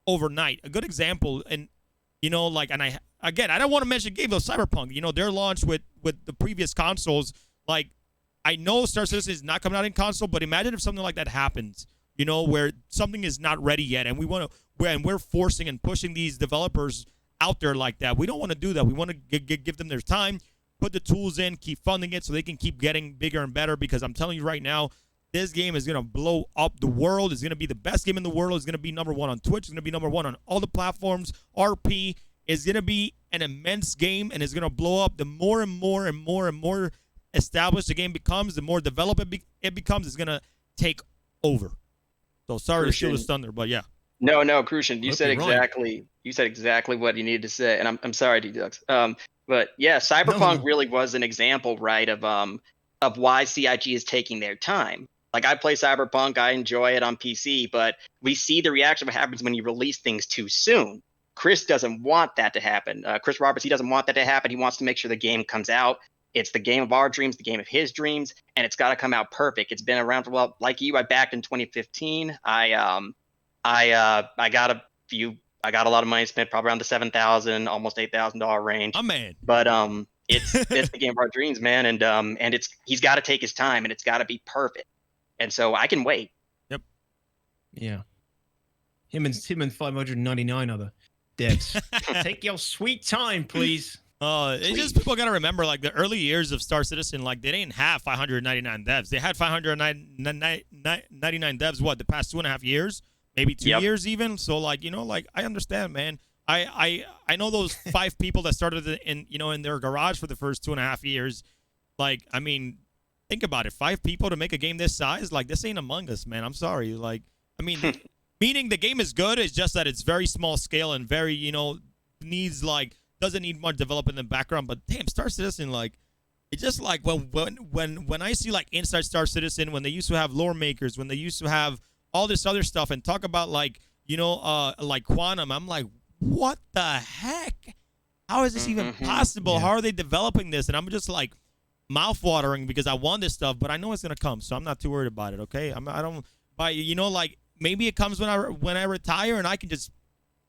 overnight. A good example, and you know, like, and I don't want to mention game of Cyberpunk. You know, their launch with the previous consoles. Like, I know Star Citizen is not coming out in console, but imagine if something like that happens. You know, where something is not ready yet, and we're forcing and pushing these developers out there like that. We don't want to do that. We want to give them their time. Put the tools in, keep funding it so they can keep getting bigger and better, because I'm telling you right now, this game is going to blow up the world. It's going to be the best game in the world. It's going to be #1 on Twitch. It's going to be #1 on all the platforms. RP is going to be an immense game, and it's going to blow up. The more and more and more and more established the game becomes, the more developed it becomes, it's going to take over. So sorry to steal the thunder, but yeah. No, Crucian, you said exactly what you needed to say, and I'm sorry, DTOX. But yeah, Cyberpunk really was an example, right, of why CIG is taking their time. Like, I play Cyberpunk, I enjoy it on PC, but we see the reaction of what happens when you release things too soon. Chris doesn't want that to happen. Chris Roberts, he doesn't want that to happen. He wants to make sure the game comes out. It's the game of our dreams, the game of his dreams, and it's got to come out perfect. It's been around for, well, like you, I backed in 2015. I got a lot of money spent, probably around the $7,000, almost $8,000 range. Oh man! But it's the game of our dreams, man, and he's got to take his time, and it's got to be perfect. And so I can wait. Yep. Yeah. Him and 599 other devs. Take your sweet time, please. It's just people gotta remember, like, the early years of Star Citizen, like, they didn't have 599 devs. They had 599 devs. What, the past 2.5 years? Maybe 2 years even. So, like, you know, like, I understand, man. I know those 5 people that started in their garage for the first 2.5 years. Like, I mean, think about it. 5 people to make a game this size, like, this ain't Among Us, man. I'm sorry. Like, I mean, meaning the game is good. It's just that it's very small scale and very, doesn't need much development in the background. But damn, Star Citizen, like, it's just like when I see like Inside Star Citizen, when they used to have lore makers, when they used to have all this other stuff, and talk about like like Quantum, I'm like, what the heck? How is this even possible? Yeah. How are they developing this? And I'm just like mouth-watering because I want this stuff, but I know it's gonna come, so I'm not too worried about it. Okay, I don't. But like maybe it comes when I retire and I can just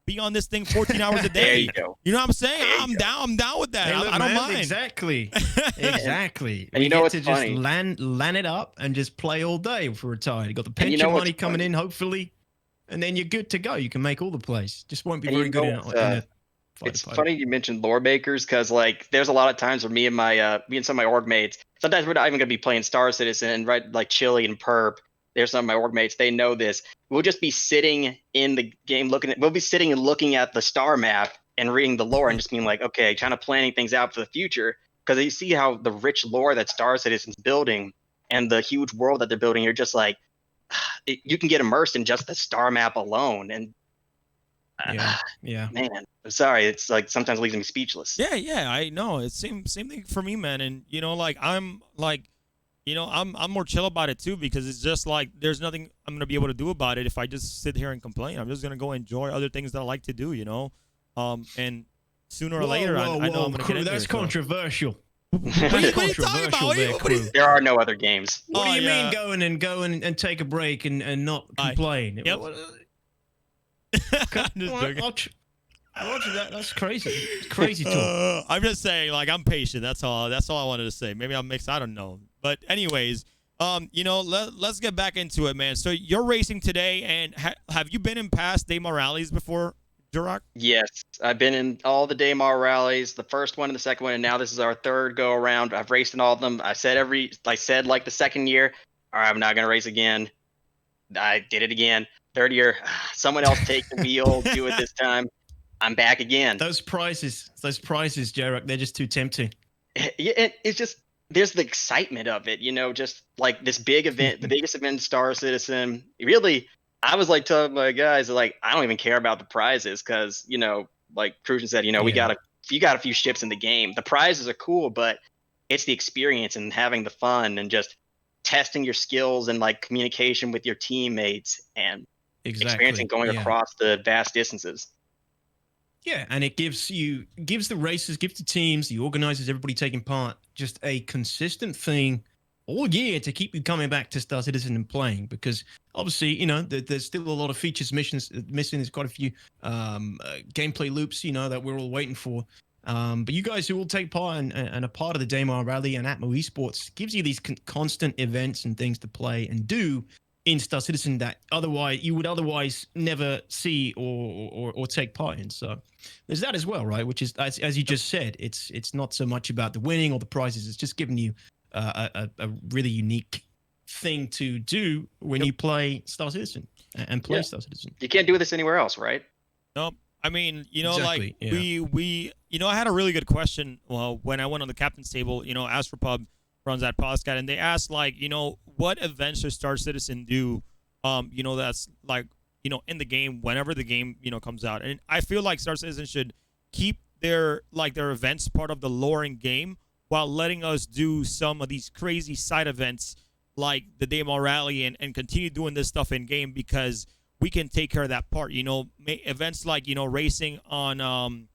be on this thing 14 hours a day. There you go. You know what I'm saying? I'm down with that. Hey, look, I don't man, mind. Exactly. Exactly. And you know what's to funny? just land it up and just play all day if we're retired. You got the pension you know what's money coming funny? in, hopefully, and then you're good to go. You can make all the plays. Just won't be And very you good know in what's, a fighter It's pilot. funny you mentioned lore makers because like there's a lot of times where me and some of my org mates, sometimes we're not even gonna be playing Star Citizen and right like Chili and Perp. There's some of my org mates, they know this. We'll just be sitting in the game we'll be sitting and looking at the star map and reading the lore and just being like, okay, kind of planning things out for the future. Because you see how the rich lore that Star Citizen's building and the huge world that they're building, you're just like, you can get immersed in just the star map alone. And Yeah. man, I'm sorry, it's like sometimes leaves me speechless. Yeah, I know. It's same thing for me, man. And like I'm like, I'm more chill about it too, because it's just like there's nothing I'm gonna be able to do about it if I just sit here and complain. I'm just gonna go enjoy other things that I like to do, and sooner or later I know I'm gonna get in That's there, controversial. What are you talking about? What are you- There are no other games. What do you yeah. mean go and take a break and not complain? Yep. I'm just joking. Roger that. That's crazy. It's crazy talk. I'm just saying, like, I'm patient. That's all I wanted to say. Maybe I'm mixed. I don't know. But anyways, let's get back into it, man. So you're racing today, and have you been in past Daymar rallies before, Duroc? Yes, I've been in all the Daymar rallies, the first one and the second one, and now this is our third go around. I've raced in all of them. I said like the second year, all right, I'm not gonna race again. I did it again. Third year, someone else take the wheel, do it this time. I'm back again. Those prizes, JadeRun, they're just too tempting. It's just there's the excitement of it, just like this big event, the biggest event in Star Citizen. Really, I was like telling my guys, like, I don't even care about the prizes because, like Crucian said, you got a few ships in the game. The prizes are cool, but it's the experience and having the fun and just testing your skills and like communication with your teammates and experiencing going across the vast distances. Yeah, and it gives the racers, gives the teams, the organizers, everybody taking part, just a consistent thing all year to keep you coming back to Star Citizen and playing. Because obviously, there's still a lot of features, missions missing. There's quite a few gameplay loops, that we're all waiting for. But you guys who all take part and are part of the Daymar Rally and Atmo Esports gives you these constant events and things to play and do in Star Citizen that you would otherwise never see or take part in. So there's that as well, right? Which is, as you just said, it's not so much about the winning or the prizes. It's just giving you a really unique thing to do when you play Star Citizen and play Star Citizen. You can't do this anywhere else, right? Nope. I mean, Exactly, we I had a really good question when I went on the captain's table. Astropub runs that podcast, and they asked, like, what events does Star Citizen do, that's like, in the game whenever the game, comes out. And I feel like Star Citizen should keep their events part of the lore in game while letting us do some of these crazy side events like the Daymar Rally and continue doing this stuff in game, because we can take care of that part. Events like, racing on,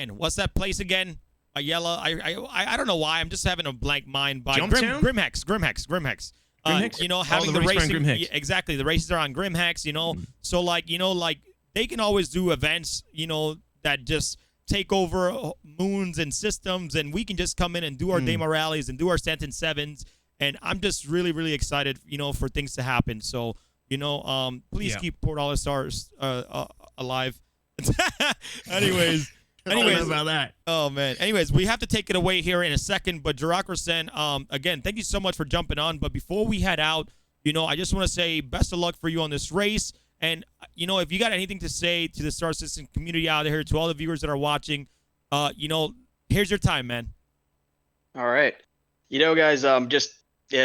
what's that place again? Ayala, I don't know why. I'm just having a blank mind by Grimhex. Grimhex? Having the racing. Exactly. The races are on Grimhex, So like they can always do events, that just take over moons and systems, and we can just come in and do our Daymar rallies and do our Stanton 7s. And I'm just really, really excited, for things to happen. So, please keep Port All Stars alive. Anyways. About that. Oh, man. Anyways, we have to take it away here in a second. But JadeRun, again, thank you so much for jumping on. But before we head out, I just want to say best of luck for you on this race. And, if you got anything to say to the Star Citizen community out there, to all the viewers that are watching, here's your time, man. All right. Guys,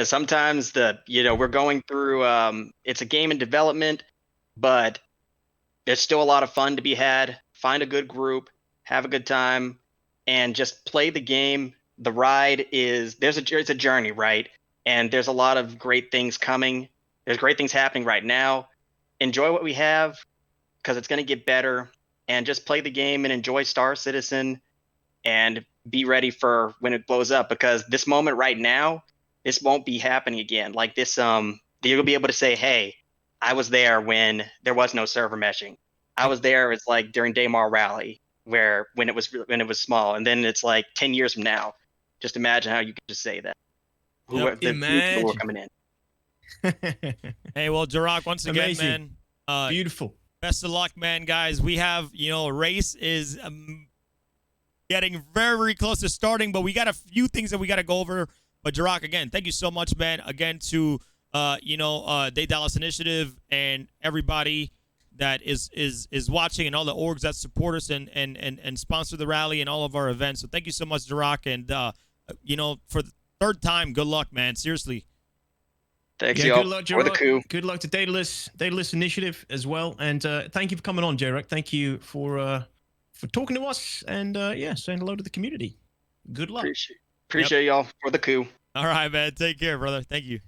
sometimes we're going through, it's a game in development, but there's still a lot of fun to be had. Find a good group. Have a good time, and just play the game the ride is it's a journey, right? And there's a lot of great things coming. There's great things happening right now. Enjoy what we have because it's going to get better, and just play the game and enjoy Star Citizen and be ready for when it blows up, because this moment right now, this won't be happening again. Like this, you'll be able to say, hey, I was there when there was no server meshing. I was there. It's like during Daymar Rally, when it was small, and then it's like 10 years from now. Just imagine how you could just say that. Yep. The people who are coming in. Hey, well, JadeRun, once again, Amazing. man. Beautiful. Best of luck, man, guys. We have, race is getting very, very close to starting, but we got a few things that we got to go over. But JadeRun, again, thank you so much, man. Again, to Daedalus Initiative and everybody that is watching, and all the orgs that support us and sponsor the rally and all of our events. So thank you so much, JadeRun, and for the third time, good luck, man. Seriously. Thanks, y'all. Good luck, for the coup. Good luck to Daedalus Initiative as well, and thank you for coming on, JadeRun. Thank you for talking to us, and saying hello to the community. Good luck. Appreciate y'all for the coup. All right, man. Take care, brother. Thank you.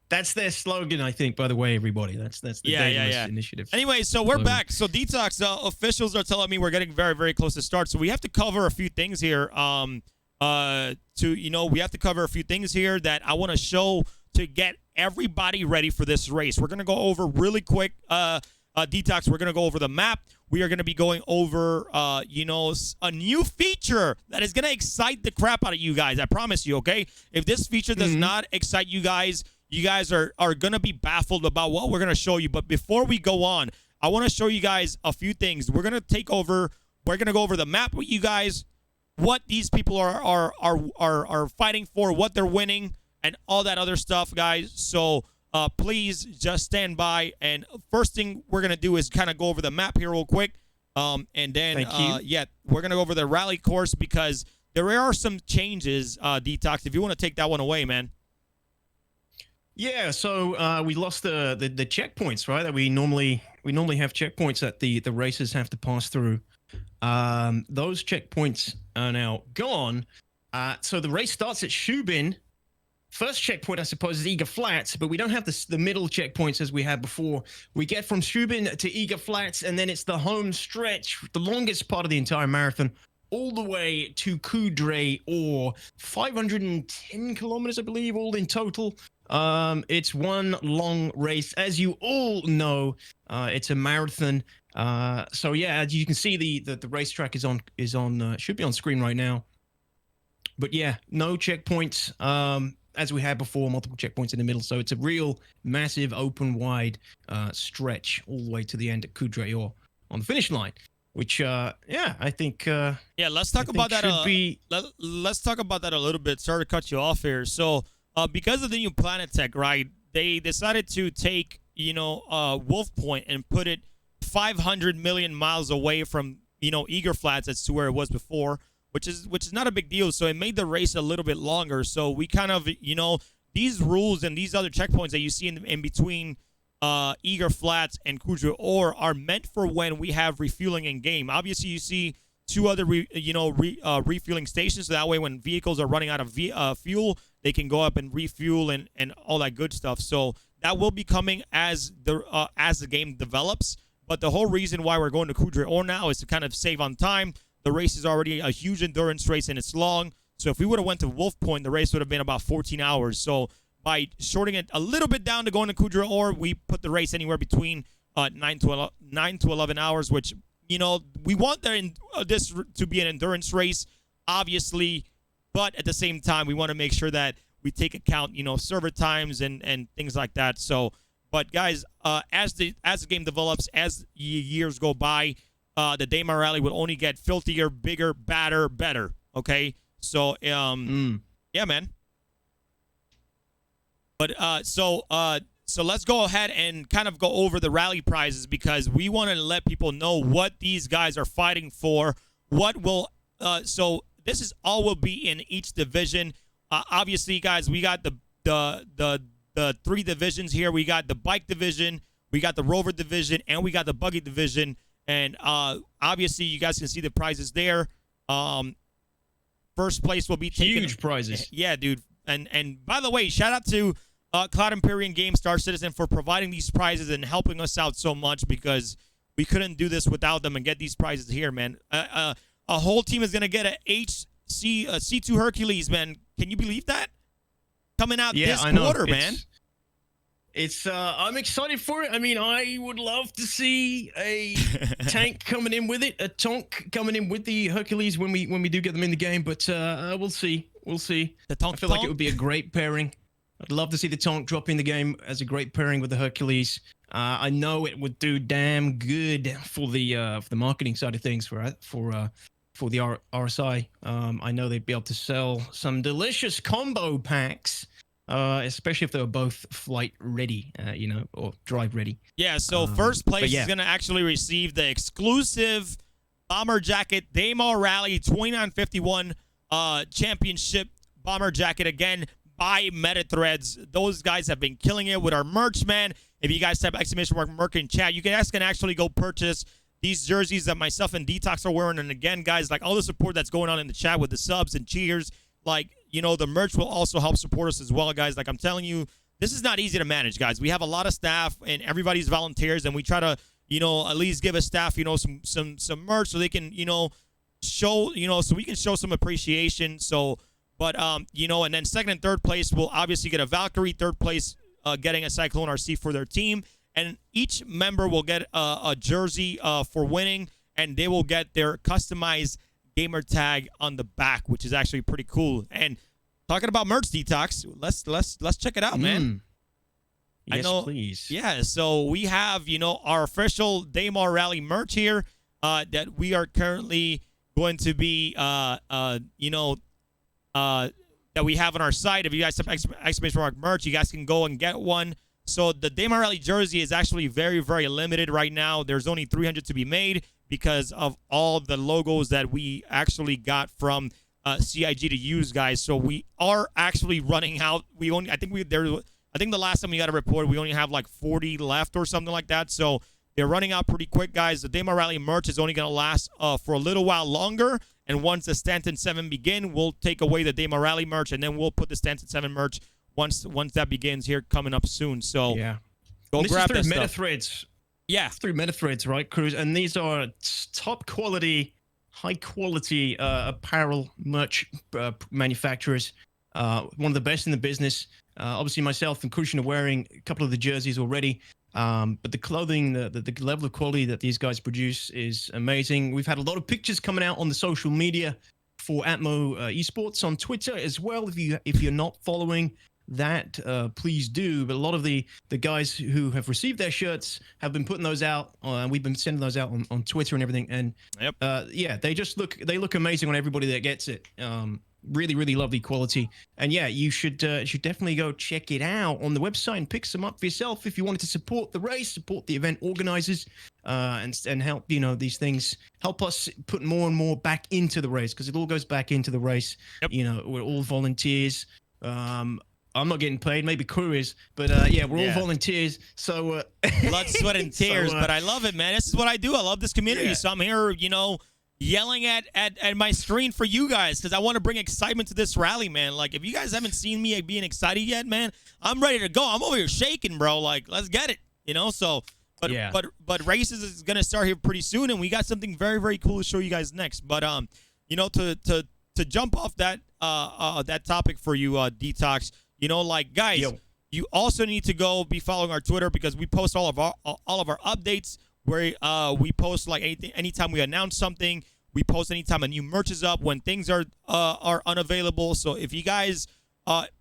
That's their slogan, I think, by the way, everybody. That's the Daedalus Initiative. Anyway, so we're back. So DTOX officials are telling me we're getting very, very close to start. So we have to cover a few things here. We have to cover a few things here that I want to show to get everybody ready for this race. We're going to go over really quick, DTOX. We're going to go over the map. We are going to be going over, a new feature that is going to excite the crap out of you guys. I promise you, okay? If this feature does not excite you guys are going to be baffled about what we're going to show you. But before we go on, I want to show you guys a few things. We're going to go over the map with you guys, what these people are fighting for, what they're winning, and all that other stuff, guys. So please just stand by. And first thing we're gonna do is kind of go over the map here real quick, and then we're gonna go over the rally course because there are some changes. DTOX, if you want to take that one away, man. Yeah, so we lost the checkpoints, right? That we normally have checkpoints that the racers have to pass through. Those checkpoints are now gone. So the race starts at Shubin. First checkpoint, I suppose, is Eager Flats, but we don't have the middle checkpoints as we had before. We get from Shubin to Eager Flats, and then it's the home stretch, the longest part of the entire marathon, all the way to Coudray, or 510 kilometers, I believe, all in total. It's one long race. As you all know, it's a marathon. So yeah, as you can see, the racetrack should be on screen right now. But yeah, no checkpoints. As we had before, multiple checkpoints in the middle. So it's a real massive, open, wide stretch all the way to the end at Coudray or on the finish line. Which, I think. Let's talk about that. Let's talk about that a little bit. Sorry to cut you off here. So, because of the new Planet Tech, right? They decided to take, Wolf Point and put it 500 million miles away from, Eager Flats as to where it was before. Which is not a big deal. So it made the race a little bit longer. So we kind of, these rules and these other checkpoints that you see in between Eager Flats and Coudray Ore are meant for when we have refueling in game. Obviously, you see two other refueling stations. So that way, when vehicles are running out of fuel, they can go up and refuel and all that good stuff. So that will be coming as the game develops. But the whole reason why we're going to Coudray Ore now is to kind of save on time. The race is already a huge endurance race, and it's long. So if we would have went to Wolf Point, the race would have been about 14 hours. So by shorting it a little bit down to going to Coudray Ore, we put the race anywhere between 9 to 11 hours, which, we want this to be an endurance race, obviously. But at the same time, we want to make sure that we take account, server times and things like that. So, but guys, as the game develops, as years go by, the Daymar Rally will only get filthier, bigger, badder, better. Okay, so yeah, man. But so let's go ahead and kind of go over the rally prizes because we want to let people know what these guys are fighting for. What will so this is all will be in each division. Obviously, guys, we got the three divisions here. We got the bike division, we got the rover division, and we got the buggy division. And obviously, you guys can see the prizes there. First place will be taken. Huge prizes. Yeah, dude. And by the way, shout out to Cloud Empyrean Game Star Citizen for providing these prizes and helping us out so much, because we couldn't do this without them and get these prizes here, man. A whole team is gonna get a C2 Hercules, man. Can you believe that? Coming out this quarter, man. It's I'm excited for it. I mean, I would love to see a tank coming in with it, a tonk coming in with the Hercules when we do get them in the game. But we'll see. We'll see. The tonk, I feel like it would be a great pairing. I'd love to see the tonk drop in the game as a great pairing with the Hercules. I know it would do damn good for the marketing side of things for the RSI. I know they'd be able to sell some delicious combo packs. Especially if they were both flight ready, or drive ready. Yeah, so first place is going to actually receive the exclusive bomber jacket, Daymar Rally 2951 championship bomber jacket, again, by MetaThreads. Those guys have been killing it with our merch, man. If you guys type !merch in chat, you guys can actually go purchase these jerseys that myself and DTOX are wearing. And again, guys, like all the support that's going on in the chat with the subs and cheers, like, the merch will also help support us as well, guys. Like I'm telling you, this is not easy to manage, guys. We have a lot of staff and everybody's volunteers, and we try to, at least give a staff, some merch so they can, show, so we can show some appreciation. So, but, and then second and third place will obviously get a Valkyrie, third place getting a Cyclone RC for their team. And each member will get a jersey for winning, and they will get their customized gamer tag on the back, which is actually pretty cool. And talking about merch, DTOX, let's check it out, man. Yes, please. Yeah, so we have our official Daymar Rally merch here that we are currently going to be that we have on our site. If you guys have merch, you guys can go and get one. So the Daymar Rally jersey is actually very, very limited right now. There's only 300 to be made, because of all the logos that we actually got from CIG to use, guys. So we are actually running out. I think the last time we got a report, we only have like 40 left or something like that. So they're running out pretty quick, guys. The Daymar Rally merch is only going to last for a little while longer. And once the Stanton 7 begin, we'll take away the Daymar Rally merch, and then we'll put the Stanton 7 merch once that begins here coming up soon. So yeah, go grab that stuff. MetaThreads. Yeah, through MetaThreads, right, Cruz? And these are top quality, high quality apparel merch manufacturers. One of the best in the business. Obviously, myself and Crucian are wearing a couple of the jerseys already. But the clothing, the level of quality that these guys produce is amazing. We've had a lot of pictures coming out on the social media for Atmo Esports on Twitter as well. If you're not following that, please do. But a lot of the guys who have received their shirts have been putting those out. We've been sending those out on Twitter and everything. And yeah, they look amazing on everybody that gets it. Really, really lovely quality. And yeah, you should definitely go check it out on the website and pick some up for yourself if you wanted to support the race, support the event organizers, and help these things help us put more and more back into the race, because it all goes back into the race. We're all volunteers. I'm not getting paid. Maybe Crew is, but yeah, we're all volunteers. So blood, sweat, and tears. But I love it, man. This is what I do. I love this community. Yeah. So I'm here, yelling at my screen for you guys, because I want to bring excitement to this rally, man. Like, if you guys haven't seen me being excited yet, man, I'm ready to go. I'm over here shaking, bro. Like, let's get it. So, but races is gonna start here pretty soon, and we got something very, very cool to show you guys next. But to jump off that topic for you, DTOX. Guys, you also need to go be following our Twitter, because we post all of our updates. Where we post like anytime we announce something. We post anytime a new merch is up, when things are unavailable. So if you guys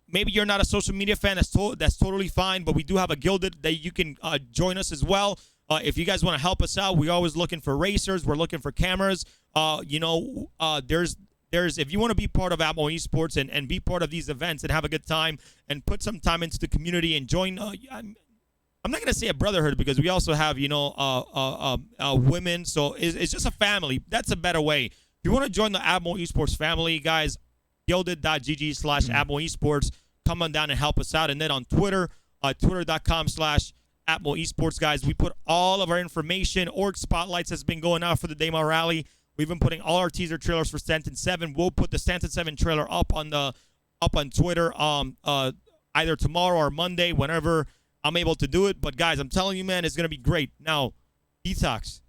maybe you're not a social media fan, that's totally fine. But we do have a Gilded that you can join us as well. If you guys want to help us out, we're always looking for racers. We're looking for cameras. There's if you want to be part of Atmo Esports and be part of these events and have a good time and put some time into the community and join. I'm not going to say a brotherhood, because we also have, women. So it's just a family. That's a better way. If you want to join the Atmo Esports family, guys, gilded.gg/Atmo Esports. Come on down and help us out. And then on Twitter, twitter.com/Atmo Esports, guys, we put all of our information. Org Spotlights has been going out for the Daymar Rally. We've been putting all our teaser trailers for Stanton 7. We'll put the Stanton 7 trailer up on Twitter either tomorrow or Monday, whenever I'm able to do it. But guys, I'm telling you, man, it's gonna be great. Now, DTOX,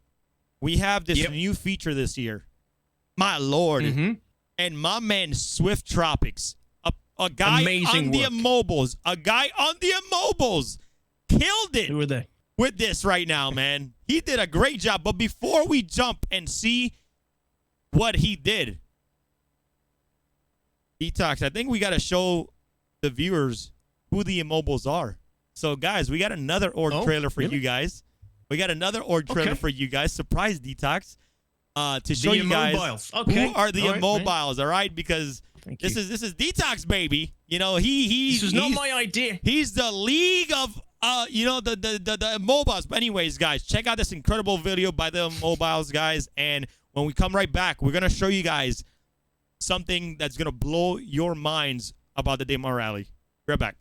we have this new feature this year. My lord. And my man SwiftTropix, a guy on the immobiles, killed it. Who are they? With this right now, man. He did a great job. But before we jump and see what he did, DTOX, I think we got to show the viewers who the immobiles are. So, guys, we got another org trailer for you guys. We got another org trailer for you guys. Surprise, DTOX. To show you guys who are the immobiles, all right? Because this is DTOX, baby. You know, this is not my idea. He's the league of the immobiles. But anyways, guys, check out this incredible video by the immobiles, guys. And when we come right back, we're gonna show you guys something that's gonna blow your minds about the Daymar Rally. Be right back.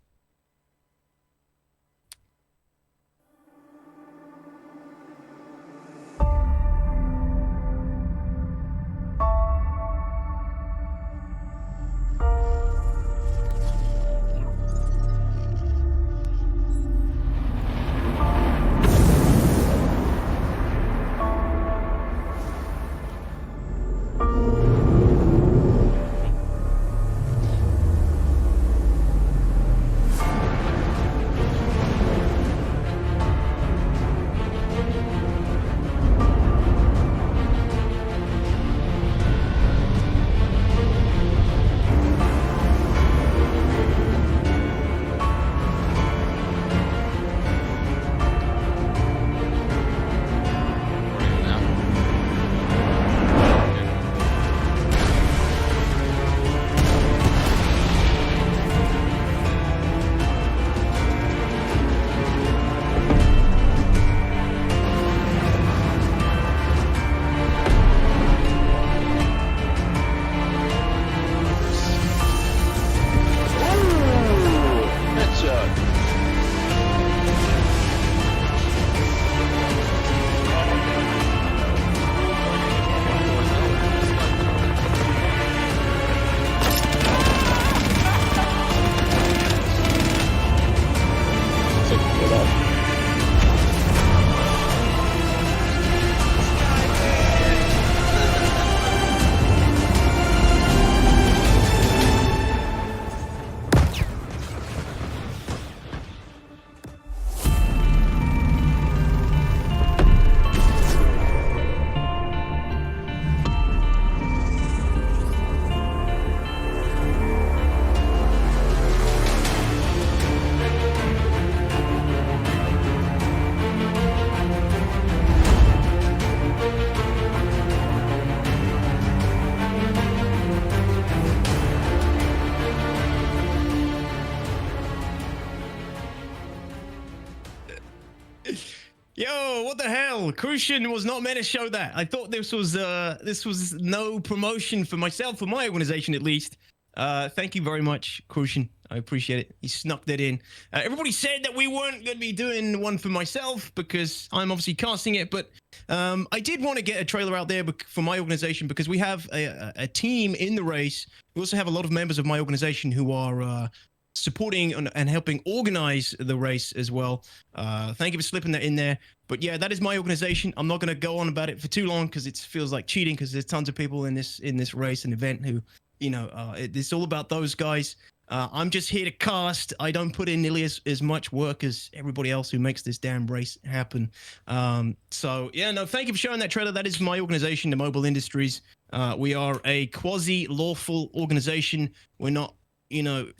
Yo, what the hell? Crucian was not meant to show that. I thought this was no promotion for myself, for my organization at least. Thank you very much, Crucian. I appreciate it. He snuck that in. Everybody said that we weren't going to be doing one for myself because I'm obviously casting it, but I did want to get a trailer out there for my organization because we have a team in the race. We also have a lot of members of my organization who are supporting and helping organize the race as well. Thank you for slipping that in there. But yeah, that is my organization. I'm not going to go on about it for too long because it feels like cheating because there's tons of people in this race and event who, you know, it's all about those guys. I'm just here to cast. I don't put in nearly as much work as everybody else who makes this damn race happen. So yeah, no, thank you for showing that trailer. That is my organization, the Mobile Industries. We are a quasi-lawful organization. We're not, you know,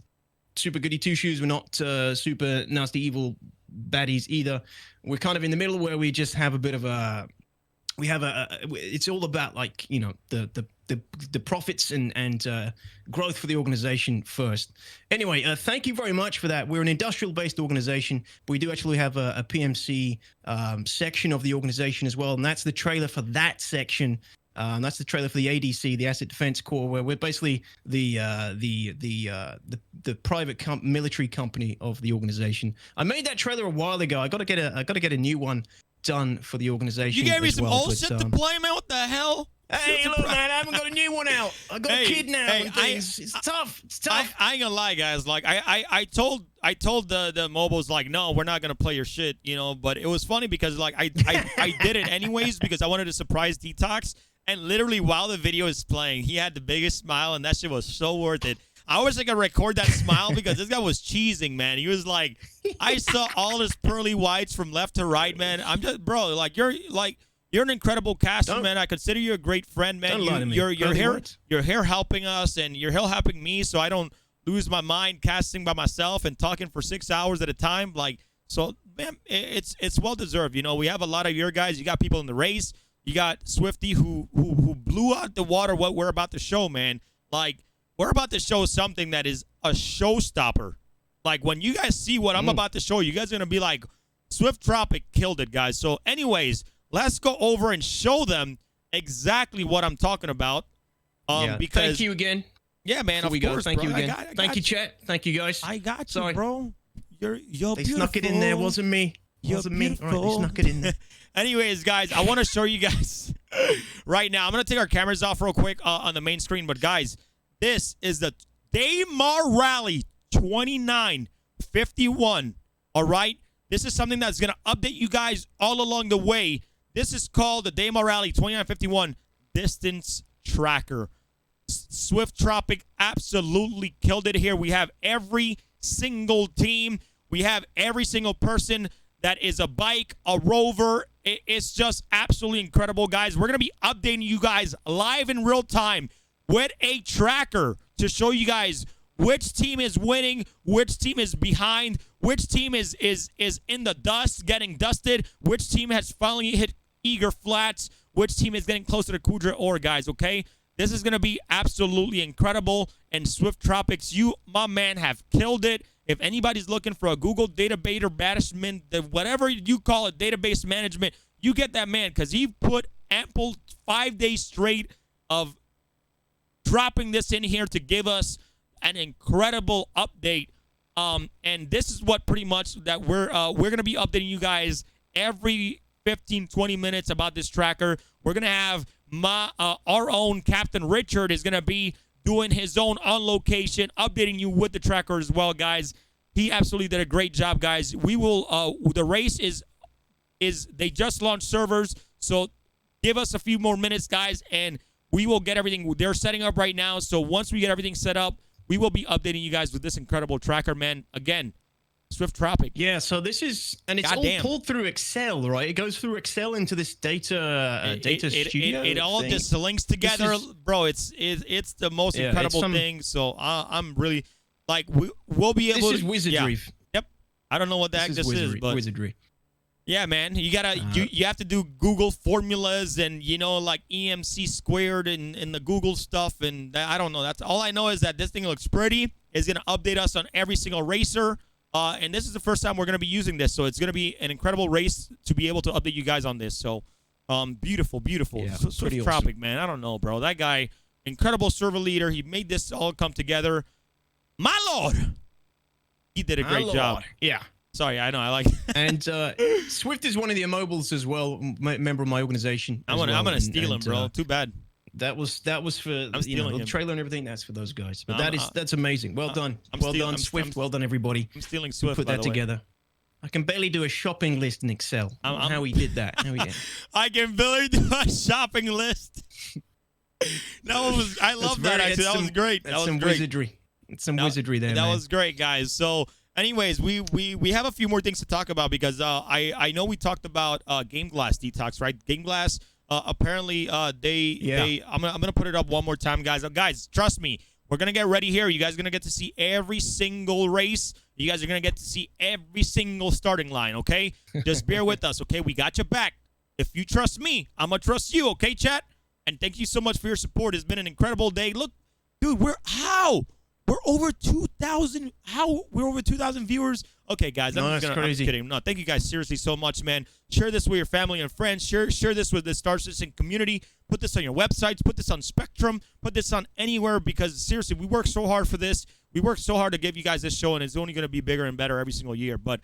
super goody two-shoes. We're not super nasty evil baddies either. We're kind of in the middle where we just have a bit of a, it's all about, like, you know, the profits and growth for the organization first. Anyway, thank you very much for that. We're an industrial-based organization. We do actually have a PMC section of the organization as well, and that's the trailer for that section. That's the trailer for the ADC, the Asset Defense Corps, where we're basically the private military company of the organization. I made that trailer a while ago. I gotta get a new one done for the organization. You gave me some well, old shit to play, man. What the hell? Hey, look, man, I haven't got a new one out. I got a kid now and things. It's tough. It's tough. I ain't gonna lie, guys. Like, I told the mobiles, like, no, we're not gonna play your shit, you know. But it was funny because, like, I did it anyways because I wanted to surprise DTOX. And literally, while the video is playing, he had the biggest smile, and that shit was so worth it. I wish I could record that smile because this guy was cheesing, man. He was like, I saw all his pearly whites from left to right, man. I'm just, bro, like, you're an incredible caster, man. I consider you a great friend, man. You're here helping us, and you're here helping me, so I don't lose my mind casting by myself and talking for 6 hours at a time. Like, so, man, it's well deserved. You know, we have a lot of your guys. You got people in the race. You got Swifty who blew out the water. What we're about to show, man. Like, we're about to show something that is a showstopper. Like, when you guys see what I'm about to show, you guys are gonna be like, SwiftTropix killed it, guys. So, anyways. Let's go over and show them exactly what I'm talking about. Because thank you again. Yeah, man. Of course, thank bro. you again. I got thank you, chat. Thank you, guys. I got you, bro. You're they beautiful. snuck it in there. Wasn't me. Wasn't me. All right, they snuck it in there. Anyways, guys, I want to show you guys right now. I'm gonna take our cameras off real quick on the main screen. But guys, this is the Daymar Rally 2951. All right. This is something that's gonna update you guys all along the way. This is called the Daymar Rally 2951 Distance Tracker. SwiftTropix absolutely killed it here. We have every single team. We have every single person that is a bike, a rover. It's just absolutely incredible, guys. We're going to be updating you guys live in real time with a tracker to show you guys which team is winning, which team is behind, which team is in the dust, getting dusted, which team has finally hit eager flats, which team is getting closer to Kudra ore, guys, okay? This is going to be absolutely incredible, and SwiftTropix, you, my man, have killed it. If anybody's looking for a Google database management, whatever you call it, database management, you get that man, because he put ample 5 days straight of dropping this in here to give us an incredible update. And this is what pretty much that we're going to be updating you guys every 15-20 minutes about this tracker. We're gonna have our own Captain Richard is gonna be doing his own on location, updating you with the tracker as well, guys. He absolutely did a great job, guys. We will the race is they just launched servers, so give us a few more minutes, guys, and we will get everything. They're setting up right now, so once we get everything set up, we will be updating you guys with this incredible tracker, man. Again, SwiftTropix. Yeah, so this is, and it's all pulled through Excel, right? It goes through Excel into this data studio. It all just links together, bro. It's the most incredible thing. So I'm really like we'll be able. This is wizardry. Yeah. Yep. I don't know what the heck this is, but wizardry. Yeah, man. You gotta you have to do Google formulas and like EMC squared and the Google stuff, and I don't know. That's all I know is that this thing looks pretty. It's gonna update us on every single racer. And this is the first time we're going to be using this, so it's going to be an incredible race to be able to update you guys on this. So, beautiful. Yeah, SwiftTropix, awesome. Man. I don't know, bro. That guy, incredible server leader. He made this all come together. My lord, he did a great job. Yeah. Sorry, I know. I like. And Swift is one of the immobiles as well, member of my organization. I'm gonna steal him, bro. Too bad. That was for the trailer and everything. That's for those guys. But that's amazing. Well done. Well done, Swift. Well done, everybody. I'm stealing Swift. Put that together. I can barely do a shopping list in Excel. How he did that. I can barely do a shopping list. I love that. Actually, that was great. That's some wizardry. It's some wizardry there. That was great, guys. So, anyways, we have a few more things to talk about because I know we talked about Game Glass DTOX, right? Game Glass. Apparently, I'm gonna put it up one more time, guys. Guys, trust me, we're gonna get ready here. You guys are gonna get to see every single race. You guys are gonna get to see every single starting line. Okay, just bear with us. Okay, we got your back. If you trust me, I'm gonna trust you. Okay, chat. And thank you so much for your support. It's been an incredible day. Look, dude, we're over 2,000. We're over 2,000 viewers. Okay, guys, I'm just kidding. No, thank you guys seriously so much, man. Share this with your family and friends. Share this with the Star Citizen community. Put this on your websites. Put this on Spectrum. Put this on anywhere because, seriously, we work so hard for this. We work so hard to give you guys this show, and it's only going to be bigger and better every single year. But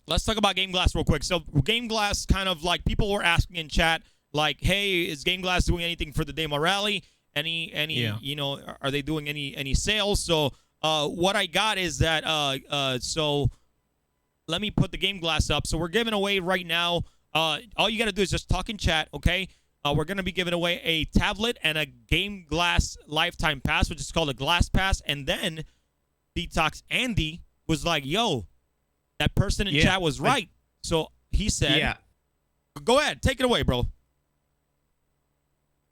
let's talk about Game Glass real quick. So Game Glass, kind of like people were asking in chat, like, hey, is Game Glass doing anything for the Daymar Rally? Any you know, are they doing any sales? So what I got is that so let me put the Game Glass up. So we're giving away right now. All you got to do is just talk in chat, okay? We're going to be giving away a tablet and a Game Glass lifetime pass, which is called a Glass Pass. And then DTOX Andy was like, yo, that person in chat was right. So he said, go ahead, take it away, bro.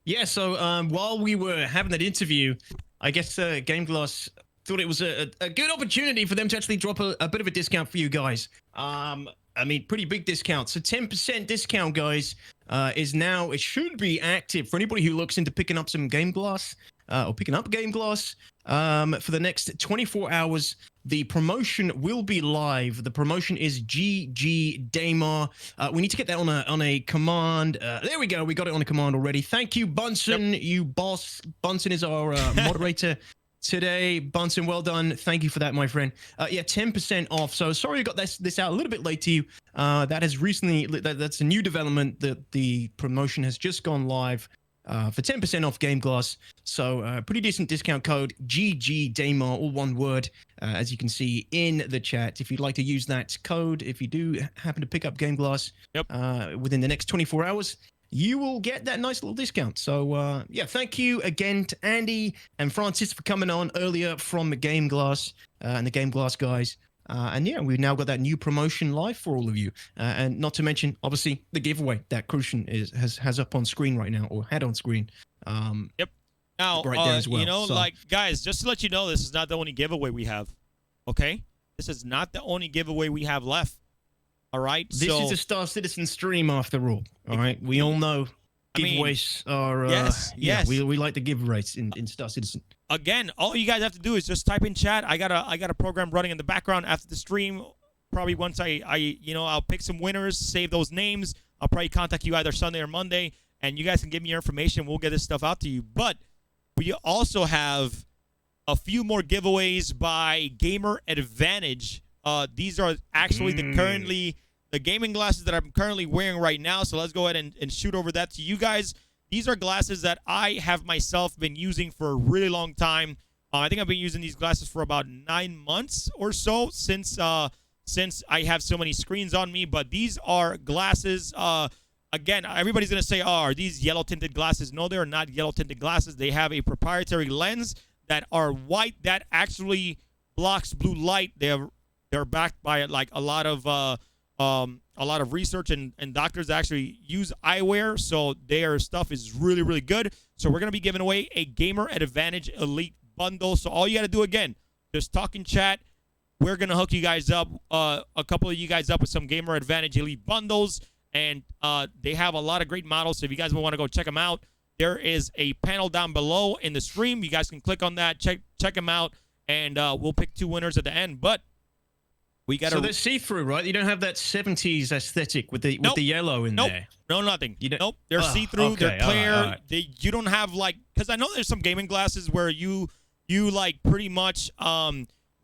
Yeah, so while we were having that interview, I guess Game Glass thought it was a good opportunity for them to actually drop a bit of a discount for you guys. I mean, pretty big discount. So 10% discount, guys, is now, it should be active for anybody who looks into picking up some Game Glass or picking up Game Glass for the next 24 hours. The promotion will be live. The promotion is GG Daymar. We need to get that on a command. There we go. We got it on a command already. Thank you, Bunsen. You boss. Bunsen is our moderator today. Bunsen, well done. Thank you for that, my friend. Yeah, 10% off. So sorry I got this out a little bit late to you. That has recently, that's a new development. The promotion has just gone live for 10% off Game Glass. So pretty decent discount code, GG Daymar, all one word, as you can see in the chat. If you'd like to use that code, if you do happen to pick up Game Glass within the next 24 hours, you will get that nice little discount. So, yeah, thank you again to Andy and Francis for coming on earlier from the Game Glass and the Game Glass guys. And yeah, we've now got that new promotion live for all of you. And not to mention, obviously, the giveaway that Crucian has up on screen right now, or had on screen. Now, right there as well. You know, like, guys, just to let you know, this is not the only giveaway we have. Okay? This is not the only giveaway we have left. All right? This is a Star Citizen stream after all. All right? We all know giveaways are... yes. We like the giveaways in Star Citizen. Again, all you guys have to do is just type in chat. I got a program running in the background after the stream. Probably once I'll pick some winners, save those names. I'll probably contact you either Sunday or Monday, and you guys can give me your information. We'll get this stuff out to you. But we also have a few more giveaways by Gamer Advantage. These are actually the gaming glasses that I'm currently wearing right now. So let's go ahead and shoot over that to you guys. These are glasses that I have myself been using for a really long time. I think I've been using these glasses for about 9 months or so since I have so many screens on me. But these are glasses. Again, everybody's going to say, oh, are these yellow-tinted glasses? No, they're not yellow-tinted glasses. They have a proprietary lens that are white that actually blocks blue light. They're backed by like a lot of research, and doctors actually use eyewear, so their stuff is really, really good. So we're going to be giving away a Gamer Advantage Elite bundle. So all you got to do, again, just talk in chat. We're going to hook you guys up, a couple of you guys up with some Gamer Advantage Elite bundles, and they have a lot of great models. So if you guys want to go check them out, there is a panel down below in the stream. You guys can click on that, check them out, and we'll pick 2 winners at the end. But we got so they're see-through, right? You don't have that 70s aesthetic with the yellow in there. No, nothing. Nope. They're see-through. Okay. They're clear. All right. You don't have like, because I know there's some gaming glasses where you like pretty much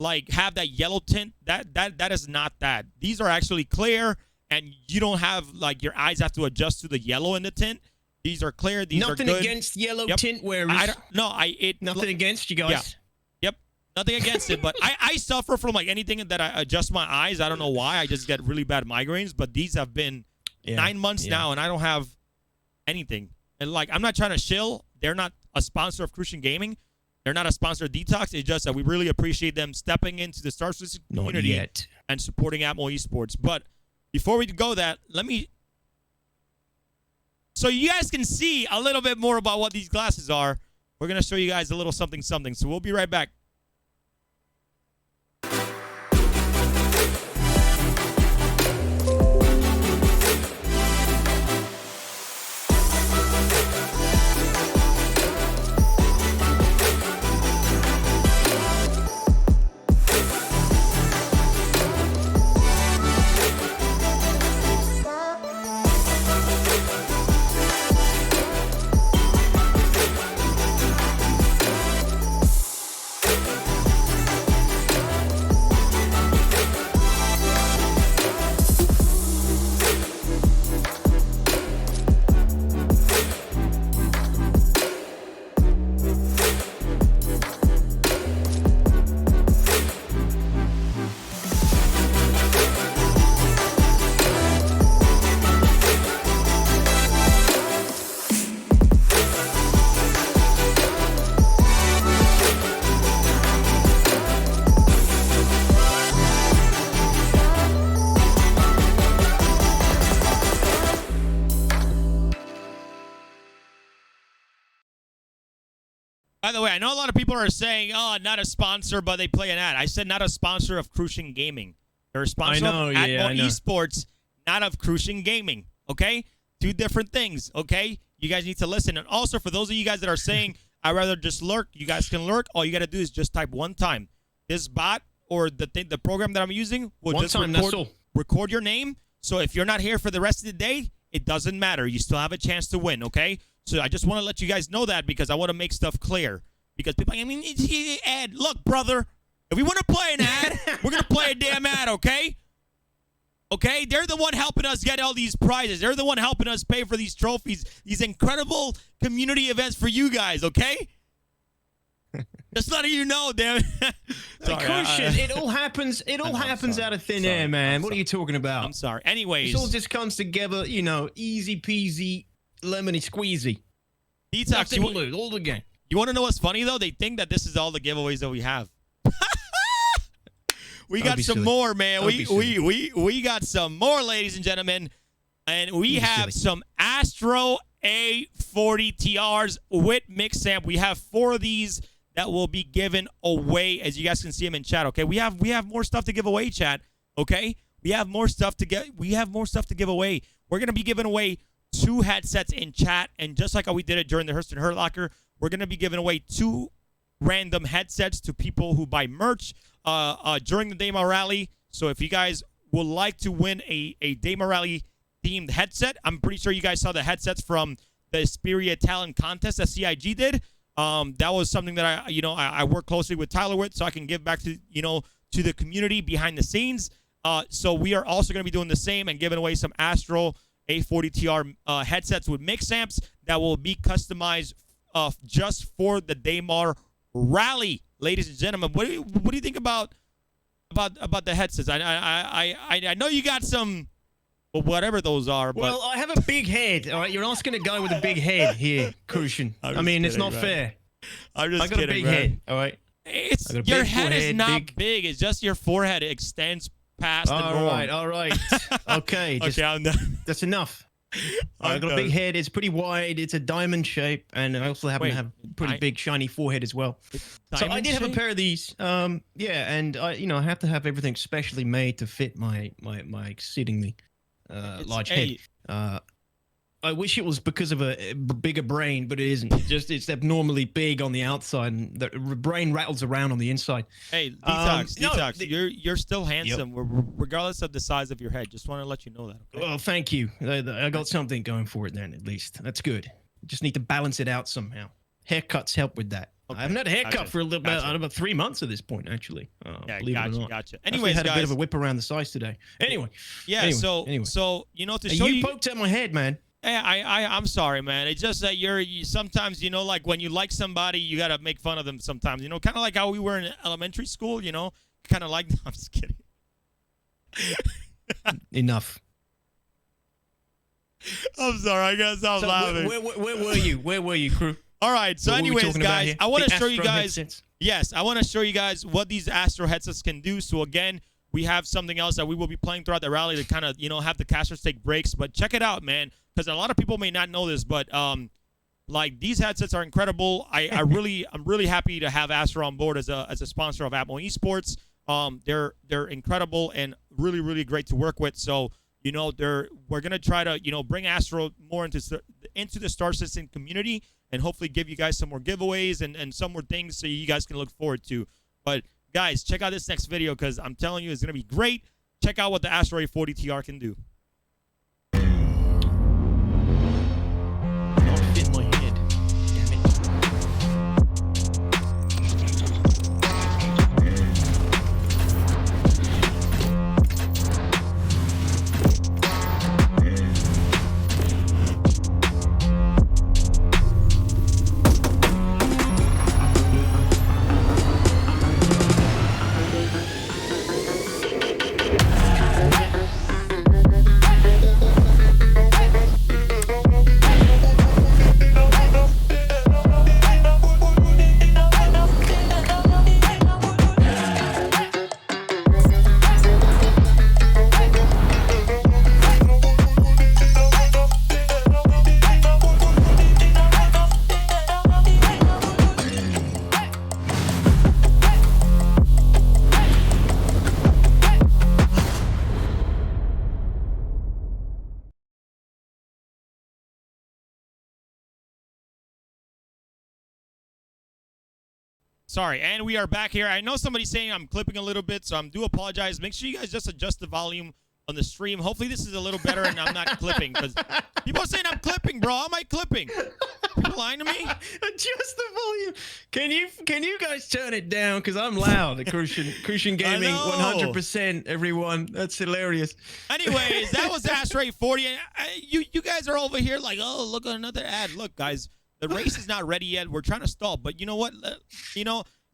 like have that yellow tint. That is not that. These are actually clear, and you don't have like your eyes have to adjust to the yellow in the tint. These are clear. These are good. Nothing against yellow tint wearers. Nothing against you guys. Yeah. Nothing against it, but I suffer from like anything that I adjust my eyes. I don't know why. I just get really bad migraines, but these have been 9 months now, and I don't have anything. And like, I'm not trying to shill. They're not a sponsor of CrucianGaming. They're not a sponsor of DTOX. It's just that we really appreciate them stepping into the Star Citizen community and supporting Atmo Esports. But before we go so you guys can see a little bit more about what these glasses are, we're going to show you guys a little something. So we'll be right back. I know a lot of people are saying, "Oh, not a sponsor, but they play an ad." I said not a sponsor of CrucianGaming. They're a sponsor of Esports, not of CrucianGaming. Okay, two different things. Okay, you guys need to listen. And also, for those of you guys that are saying, "I'd rather just lurk," you guys can lurk. All you got to do is just type one time. This bot or the program that I'm using will just record your name. So if you're not here for the rest of the day, it doesn't matter. You still have a chance to win. Okay. So I just want to let you guys know that because I want to make stuff clear. Because people, I mean, it's an ad. Look, brother, if we want to play an ad, we're going to play a damn ad, okay? Okay? They're the one helping us get all these prizes. They're the one helping us pay for these trophies, these incredible community events for you guys, okay? Just letting you know, damn it. Sorry, Crucian, it all happens. It all happens out of thin air, man. What are you talking about? I'm sorry. Anyways. It all just comes together, you know, easy peasy. Lemony squeezy. DTOX, all the game. You want to know what's funny though? They think that this is all the giveaways that we have. We got some more, man. We got some more, ladies and gentlemen, and we have some Astro A40 TRs with mix amp. We have 4 of these that will be given away, as you guys can see them in chat. Okay, we have more stuff to give away, chat. Okay, we have more stuff to give away. We're gonna be giving away 2 headsets in chat, and just like how we did it during the Hurston Hurt Locker, we're going to be giving away 2 random headsets to people who buy merch during the Daymar Rally. So if you guys would like to win a Daymar Rally themed headset, I'm pretty sure you guys saw the headsets from the Xperia Talent Contest that CIG did. That was something that I work closely with Tyler with, so I can give back to to the community behind the scenes. So we are also going to be doing the same and giving away some Astro A40 TR headsets with mix amps that will be customized just for the Daymar Rally, ladies and gentlemen. What do you think about the headsets? I know you got some, whatever those are. But well, I have a big head. All right, you're asking a guy with a big head here, Crucian. I mean, it's not fair. I'm just kidding, I got a big head. All right. Your head is not big. It's just your forehead. It extends past the norm. All right. Okay. Okay, I'm done. That's enough. I've got a big head. It's pretty wide. It's a diamond shape, and I also happen to have a pretty big shiny forehead as well. So I did have a pair of these. Yeah, and I have to have everything specially made to fit my exceedingly large head. I wish it was because of a bigger brain, but it isn't. It's abnormally big on the outside, and the brain rattles around on the inside. Hey, DTOX, you're still handsome, regardless of the size of your head. Just want to let you know that. Okay? Well, thank you. I got something going for it then, at least. That's good. Just need to balance it out somehow. Haircuts help with that. Okay. I haven't had a haircut for about 3 months at this point, actually. Believe it or not. Gotcha. Anyways, had a bit of a whip around the size today. Anyway. Yeah. So to show you poked at my head, man. Hey, I'm sorry, man. It's just that you sometimes, like when you like somebody, you got to make fun of them sometimes. Kind of like how we were in elementary school, kind of like, I'm just kidding. Enough. I'm sorry. I gotta stop laughing. Where were you? Where were you, crew? All right. So anyways, guys, I want to show you guys. Yes, I want to show you guys what these Astro headsets can do. So again, we have something else that we will be playing throughout the rally to kind of, have the casters take breaks. But check it out, man, because a lot of people may not know this, but like these headsets are incredible. I'm really happy to have Astro on board as a sponsor of Atmo Esports. They're incredible and really, really great to work with. So we're gonna try to bring Astro more into the Star Citizen community and hopefully give you guys some more giveaways and some more things so you guys can look forward to. But guys, check out this next video because I'm telling you it's gonna be great. Check out what the Astro A40 TR can do. Fit my head. Damn it. Sorry, and we are back here. I know somebody's saying I'm clipping a little bit, so I do apologize. Make sure you guys just adjust the volume on the stream. Hopefully this is a little better and I'm not clipping, because people are saying I'm clipping, bro. How am I clipping? People lying to me? Adjust the volume. Can you guys turn it down? Because I'm loud at CrucianGaming 100%, everyone. That's hilarious. Anyways, that was Astray 40. You guys are over here like, oh, look at another ad. Look, guys, the race is not ready yet. We're trying to stall. But you know what?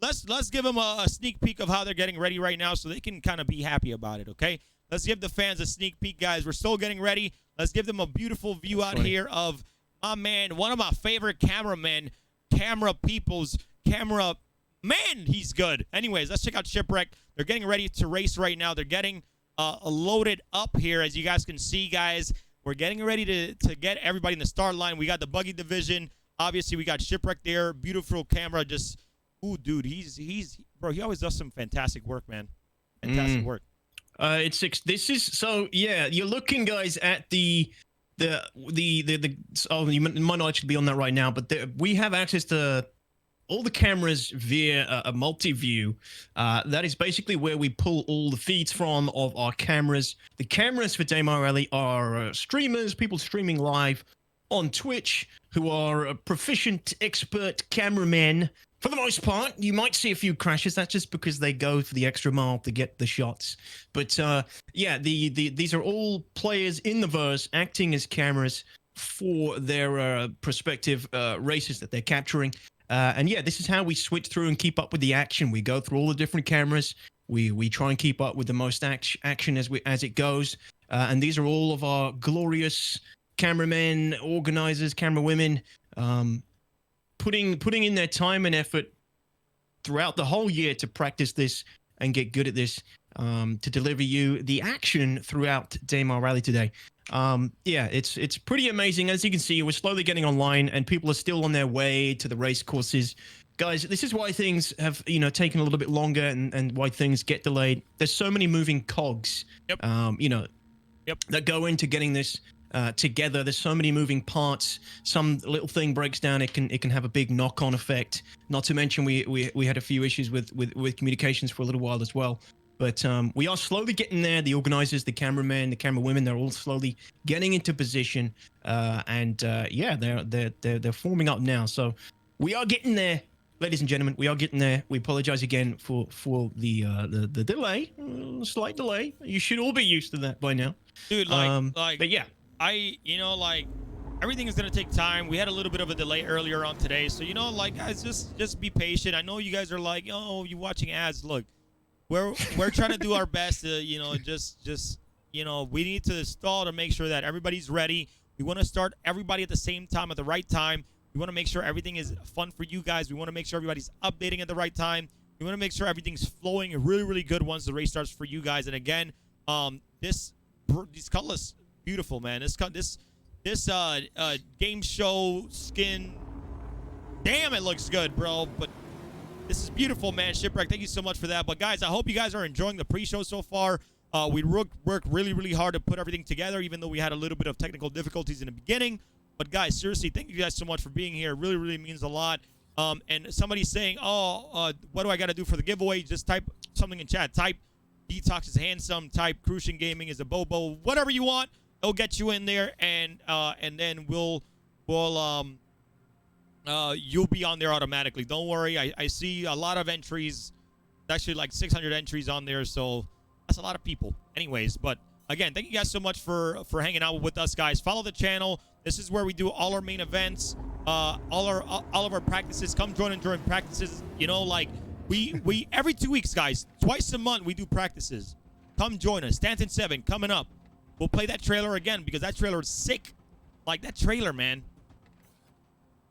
Let's give them a sneak peek of how they're getting ready right now so they can kind of be happy about it, okay? Let's give the fans a sneak peek, guys. We're still getting ready. Let's give them a beautiful view out here of my man, one of my favorite cameramen, camera man, he's good. Anyways, let's check out Shipwreck. They're getting ready to race right now. They're getting loaded up here, as you guys can see, guys. We're getting ready to get everybody in the start line. We got the Buggy division. Obviously, we got Shipwreck there. Beautiful camera. Just, ooh, dude, bro, he always does some fantastic work, man. Fantastic work. This is so, yeah, you're looking, guys, at the oh, you might not actually be on that right now, but we have access to all the cameras via a multi-view. That is basically where we pull all the feeds from of our cameras. The cameras for Daymar Rally are streamers, people streaming live on Twitch who are proficient, expert cameramen. For the most part, you might see a few crashes. That's just because they go for the extra mile to get the shots. But yeah, these are all players in the verse acting as cameras for their prospective races that they're capturing. And yeah, this is how we switch through and keep up with the action. We go through all the different cameras. We try and keep up with the most action as it goes. And these are all of our glorious cameramen, organizers, camera women. Putting in their time and effort throughout the whole year to practice this and get good at this, to deliver you the action throughout Daymar Rally today. Yeah, it's pretty amazing. As you can see, we're slowly getting online and people are still on their way to the race courses. Guys, this is why things have, taken a little bit longer and why things get delayed. There's so many moving cogs, that go into getting this together. There's so many moving parts. Some little thing breaks down, it can have a big knock-on effect. Not to mention we had a few issues with communications for a little while as well. But we are slowly getting there. The organizers, the cameramen, the camera women, they're all slowly getting into position. Yeah, they're forming up now. So we are getting there, ladies and gentlemen. We are getting there. We apologize again for the delay, slight delay. You should all be used to that by now, dude. But yeah. Everything is going to take time. We had a little bit of a delay earlier on today. So, guys, just be patient. I know you guys are like, oh, you watching ads. Look, we're trying to do our best to, we need to stall to make sure that everybody's ready. We want to start everybody at the same time, at the right time. We want to make sure everything is fun for you guys. We want to make sure everybody's updating at the right time. We want to make sure everything's flowing really, really good once the race starts for you guys. And again, these colors, beautiful, man. This game show skin, damn, it looks good, bro. But this is beautiful, man. Shipwreck, thank you so much for that. But guys, I hope you guys are enjoying the pre-show so far. We worked really, really hard to put everything together, even though we had a little bit of technical difficulties in the beginning. But guys, seriously, thank you guys so much for being here. It really, really means a lot. And somebody's saying, what do I got to do for the giveaway? Just type something in chat. Type DTOX is handsome. Type CrucianGaming is a bobo. Whatever you want. It'll get you in there, and then you'll be on there automatically. Don't worry. I see a lot of entries. Actually, like 600 entries on there, so that's a lot of people. Anyways, but again, thank you guys so much for hanging out with us, guys. Follow the channel. This is where we do all our main events, all of our practices. Come join during practices. We every 2 weeks, guys, twice a month we do practices. Come join us. Stanton 7 coming up. We'll play that trailer again because that trailer is sick. Like that trailer, man.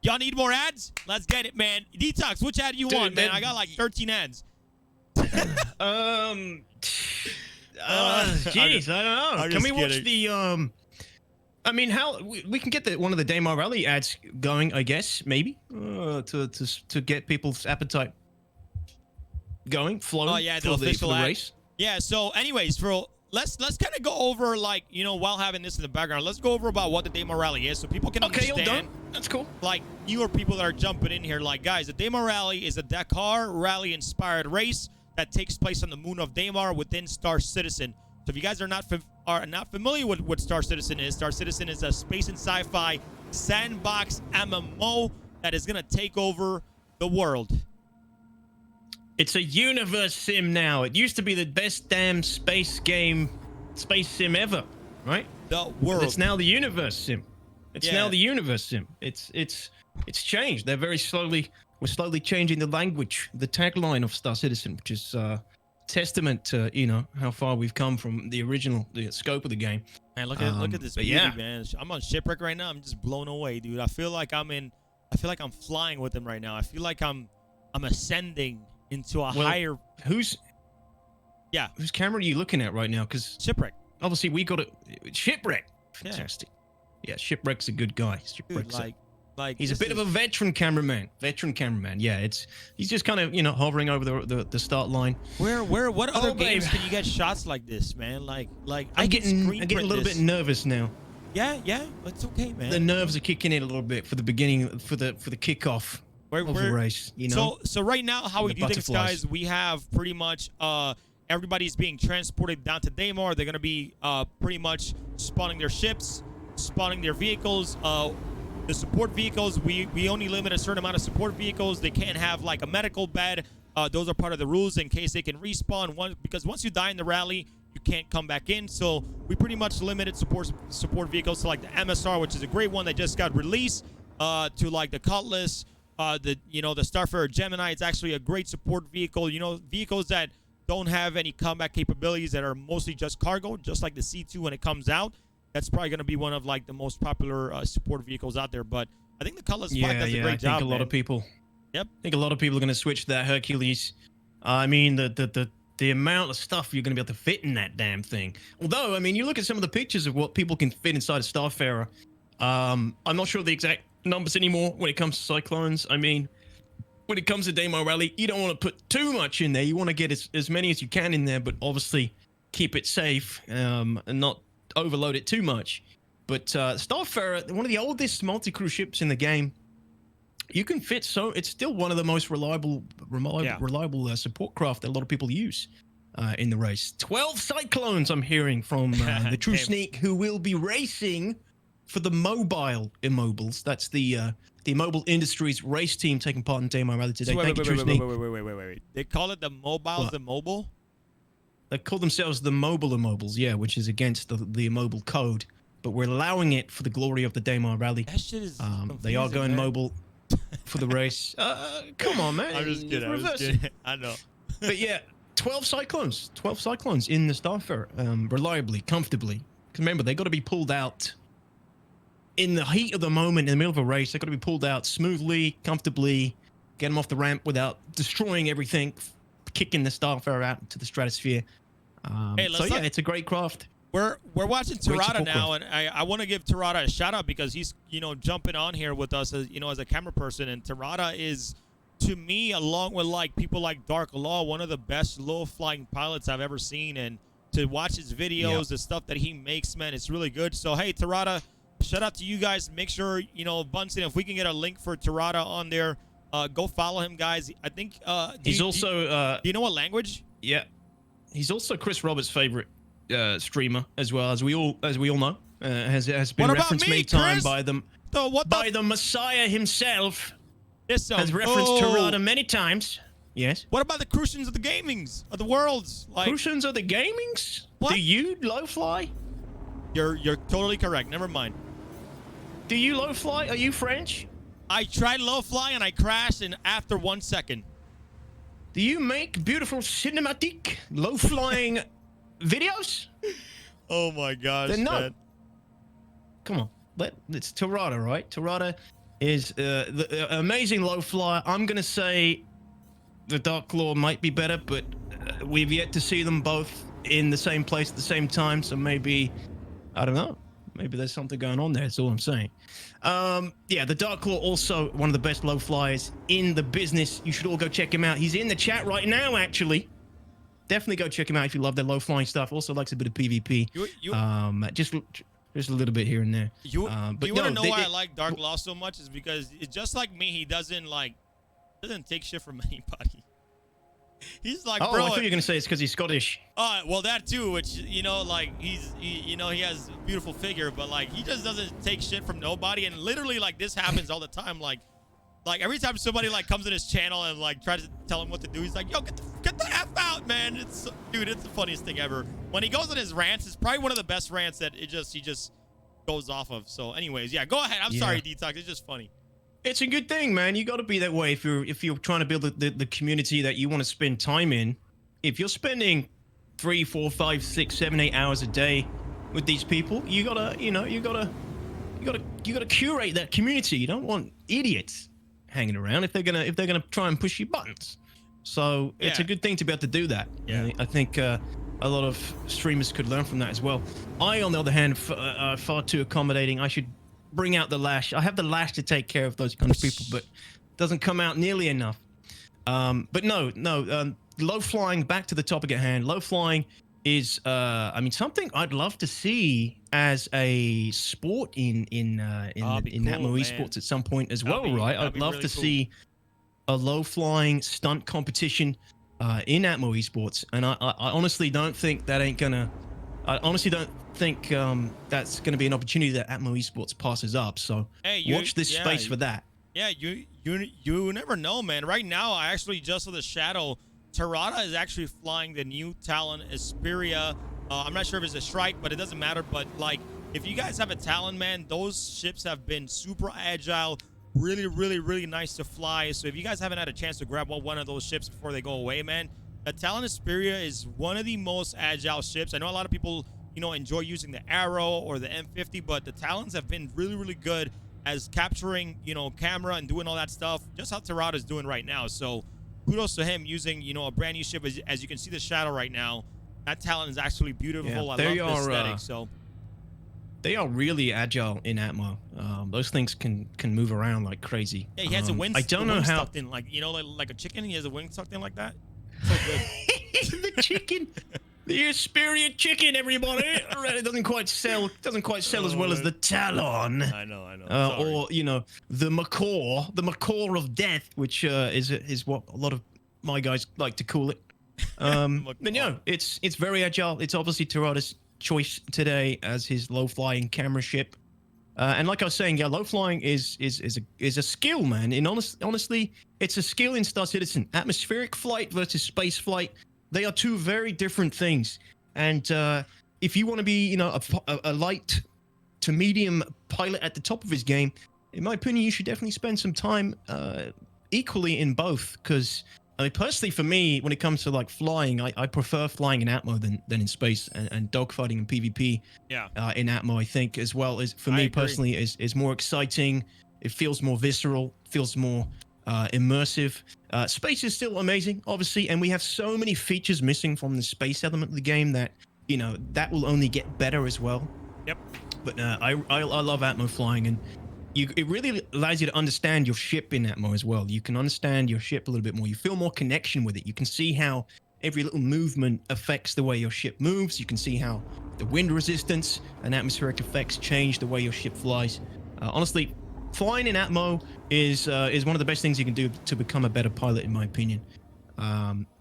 Y'all need more ads? Let's get it, man. DTOX, which ad you want, man? I got like 13 ads. Jeez, I don't know. Can we watch the I mean, how we can get one of the Daymar Rally ads going, I guess, maybe, to get people's appetite going, flowing. Oh yeah, the official for the ad. race. Yeah. So, anyways, let's kind of go over, while having this in the background, let's go over about what the Daymar Rally is so people can understand That's cool. Like newer people that are jumping in here, like guys, the Daymar Rally is a Dakar rally-inspired race that takes place on the moon of Daymar within Star Citizen. So if you guys are not familiar with what Star Citizen is a space and sci-fi sandbox MMO that is gonna take over the world. It's a universe sim now. It used to be the best damn space sim ever, right? The world. But it's now the universe sim. It's now the universe sim. It's changed. We're slowly changing the language, the tagline of Star Citizen, which is testament to, you know, how far we've come from the scope of the game. Man, look at this beauty, man. I'm on shipwreck right now. I'm just blown away, dude. I feel like I'm flying with him right now. I feel like I'm ascending into a higher. Whose camera are you looking at right now? Because shipwreck. Obviously, we got a shipwreck. Fantastic. Yeah, shipwreck's a good guy. Shipwreck's like he's a bit of a veteran cameraman. Yeah, he's just kind of, you know, hovering over the start line. What other games can you get shots like this, man? Like I'm getting a little bit nervous now. Yeah, it's okay, man. The nerves are kicking in a little bit for the beginning, for the kickoff of the race. You know. So right now, how we do things, guys, we have pretty much everybody's being transported down to Daymar. They're gonna be pretty much spawning their ships, spawning their vehicles. The support vehicles, we only limit a certain amount of support vehicles. They can't have like a medical bed. Those are part of the rules in case they can respawn. Because once you die in the rally, you can't come back in. So we pretty much limited support vehicles to like the MSR, which is a great one that just got released, to like the Cutlass, the Starfarer Gemini. It's actually a great support vehicle. You know, vehicles that don't have any combat capabilities, that are mostly just cargo, just like the C2 when it comes out. That's probably going to be one of like the most popular support vehicles out there. But I think the Cutlass does a great job. I think a lot of people. Yep. I think a lot of people are going to switch to that Hercules. I mean, the amount of stuff you're going to be able to fit in that damn thing. Although, I mean, you look at some of the pictures of what people can fit inside a Starfarer. I'm not sure of the exact numbers anymore when it comes to Cyclones. I mean, when it comes to Daymar Rally, you don't want to put too much in there. You want to get as many as you can in there, but obviously keep it safe and not overload it too much. But Starfarer, one of the oldest multi-crew ships in the game, you can fit, so it's still one of the most reliable support craft that a lot of people use in the race. 12 Cyclones, I'm hearing from the True Sneak, who will be racing for the Mobile Immobiles. That's the Immobile Industries race team taking part in Daymar Rally today. So wait. They call it the Mobiles, the Mobile? They call themselves the Mobile Immobiles, yeah, which is against the Immobile code. But we're allowing it for the glory of the Daymar Rally. That shit is they are going mobile for the race. Come on, man. I'm just kidding. I know. But yeah, 12 Cyclones. 12 Cyclones in the Starfarer, reliably, comfortably. Because remember, they got to be pulled out in the heat of the moment, in the middle of a race. They got to be pulled out smoothly, comfortably, get them off the ramp without destroying everything, kicking the Starfarer out to the stratosphere. It's a great craft. We're watching Terada now, and I want to give Terada a shout out because he's, you know, jumping on here with us as, you know, as a camera person. And Terada is, to me, along with like people like Dark Law, one of the best low flying pilots I've ever seen. And to watch his videos, the stuff that he makes, man, it's really good. So hey, Terada, shout out to you guys. Make sure, you know, Bunsen, if we can get a link for Terada on there, go follow him, guys. I think he's also. Do you know what language? Yeah, he's also Chris Roberts' favorite streamer, as well, as we all know. Has been referenced many times by the Messiah himself. Yes, has referenced Terada many times. Yes. What about the Crucians of the Gamings of the worlds? Like Crucians of the Gamings? What? Do you low fly? You're totally correct. Never mind. Do you low fly? Are you French? I tried low fly and I crashed in after 1 second. Do you make beautiful cinematic low flying videos? Oh my gosh. Then no. Come on. It's Terada, right? Terada is the amazing low flyer. I'm going to say the Dark Claw might be better, but we've yet to see them both in the same place at the same time. So maybe, I don't know. Maybe there's something going on there. That's all I'm saying. Yeah, the Dark Claw, also one of the best low flyers in the business. You should all go check him out. He's in the chat right now, actually. Definitely go check him out if you love their low flying stuff. Also likes a bit of PvP. Just a little bit here and there. You but want to no, know why I like Dark Law so much? Is because it's just like me. He doesn't take shit from anybody. He's like, oh, bro. I thought you were gonna say it's because he's Scottish. Well, that too. Which he has a beautiful figure, but like he just doesn't take shit from nobody. And literally, like this happens all the time. Like every time somebody like comes in his channel and like tries to tell him what to do, he's like, yo, get the F out, man. It's the funniest thing ever. When he goes on his rants, it's probably one of the best rants that he just goes off of. So, anyways, yeah, go ahead. I'm sorry, DTOX. It's just funny. It's a good thing, man. You got to be that way if you're trying to build the community that you want to spend time in. If you're spending 3, 4, 5, 6, 7, 8 hours a day with these people, you gotta curate that community. You don't want idiots hanging around if they're gonna try and push your buttons. So it's a good thing to be able to do that. Yeah. I think a lot of streamers could learn from that as well. I, on the other hand, far too accommodating. I should bring out the lash. I have the lash to take care of those kind of people, but it doesn't come out nearly enough. But no. Low flying. Back to the topic at hand. Low flying is, something I'd love to see as a sport in Atmo Esports at some point as well, right? I'd love to see a low flying stunt competition in Atmo Esports, and I honestly don't think that ain't gonna. I honestly don't think that's going to be an opportunity that Atmo Esports passes up. So watch this space for that. Yeah, you never know, man. Right now, I actually just saw the shadow. Terada is actually flying the new Talon Asperia. I'm not sure if it's a strike, but it doesn't matter. But like, if you guys have a Talon, man, those ships have been super agile, really, really, really nice to fly. So if you guys haven't had a chance to grab one of those ships before they go away, man, the Talon Asperia is one of the most agile ships. I know a lot of people, enjoy using the Arrow or the M50, but the Talons have been really, really good as capturing, camera and doing all that stuff, just how Terada is doing right now. So kudos to him using, a brand new ship. As you can see the shadow right now, that Talon is actually beautiful. I love the aesthetic. So they are really agile in Atmo. Those things can move around like crazy. Yeah, he has a wing. I don't know how. Tucked in, like a chicken. He has a wing tucked in like that. So good. The chicken, the Asperia chicken, everybody. It doesn't quite sell as well as the Talon. I know. Or the macaw of death, which is what a lot of my guys like to call it. But it's very agile. It's obviously Terada's choice today as his low flying camera ship. And like I was saying, low flying is a skill, man. And honestly, it's a skill in Star Citizen. Atmospheric flight versus space flight, they are two very different things. And if you want to be, a light to medium pilot at the top of his game, in my opinion, you should definitely spend some time equally in both. Because personally, for me, when it comes to like flying, I prefer flying in Atmo than in space, and dogfighting and PvP. In Atmo, I think, as well as for me personally, is more exciting. It feels more visceral, feels more immersive. Space is still amazing, obviously, and we have so many features missing from the space element of the game that that will only get better as well. Yep. But I love Atmo flying, and it really allows you to understand your ship in Atmo as well. You can understand your ship a little bit more. You feel more connection with it. You can see how every little movement affects the way your ship moves. You can see how the wind resistance and atmospheric effects change the way your ship flies. Honestly, flying in Atmo is one of the best things you can do to become a better pilot, in my opinion. We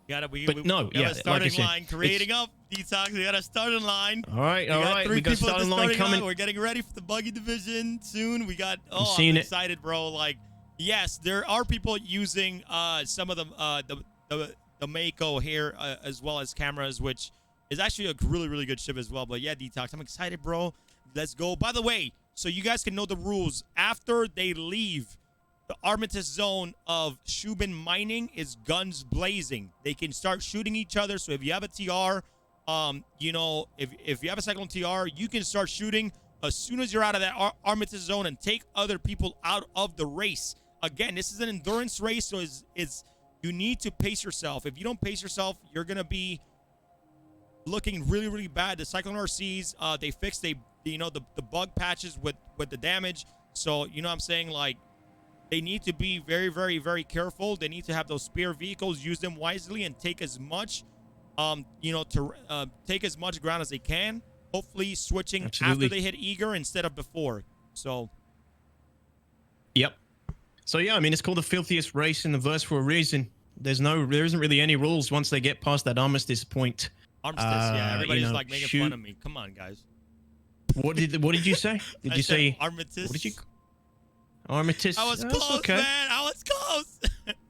got a starting line creating up. DTOX, we got a starting line. All right. We got a starting line coming. We're getting ready for the Buggy division soon. We got. I'm excited, bro. Like, yes, there are people using some of the Mako here as well as cameras, which is actually a really, really good ship as well. But yeah, DTOX, I'm excited, bro. Let's go. By the way, so you guys can know the rules. After they leave the Armistice zone of Shubin mining, is guns blazing. They can start shooting each other. So if you have a TR, if you have a cyclone TR, you can start shooting as soon as you're out of that Armistice zone and take other people out of the race. Again, this is an endurance race, so it's you need to pace yourself. If you don't pace yourself, you're gonna be looking really, really bad. The Cyclone RCs, they fixed the bug patches with the damage. So you know what I'm saying, like, they need to be very, very, very careful. They need to have those spare vehicles, use them wisely, and take as much, take as much ground as they can. hopefully switching Absolutely. after they hit eager instead of before. So. Yep. So yeah, I mean, it's called the filthiest race in the verse for a reason. There isn't really any rules once they get past that armistice point. Armistice, yeah. Everybody's like making fun shoot. of me. Come on, guys. What did you say? Did I you said say armistice? What did you? Armistice. I was Oh, close, okay. man. I was close.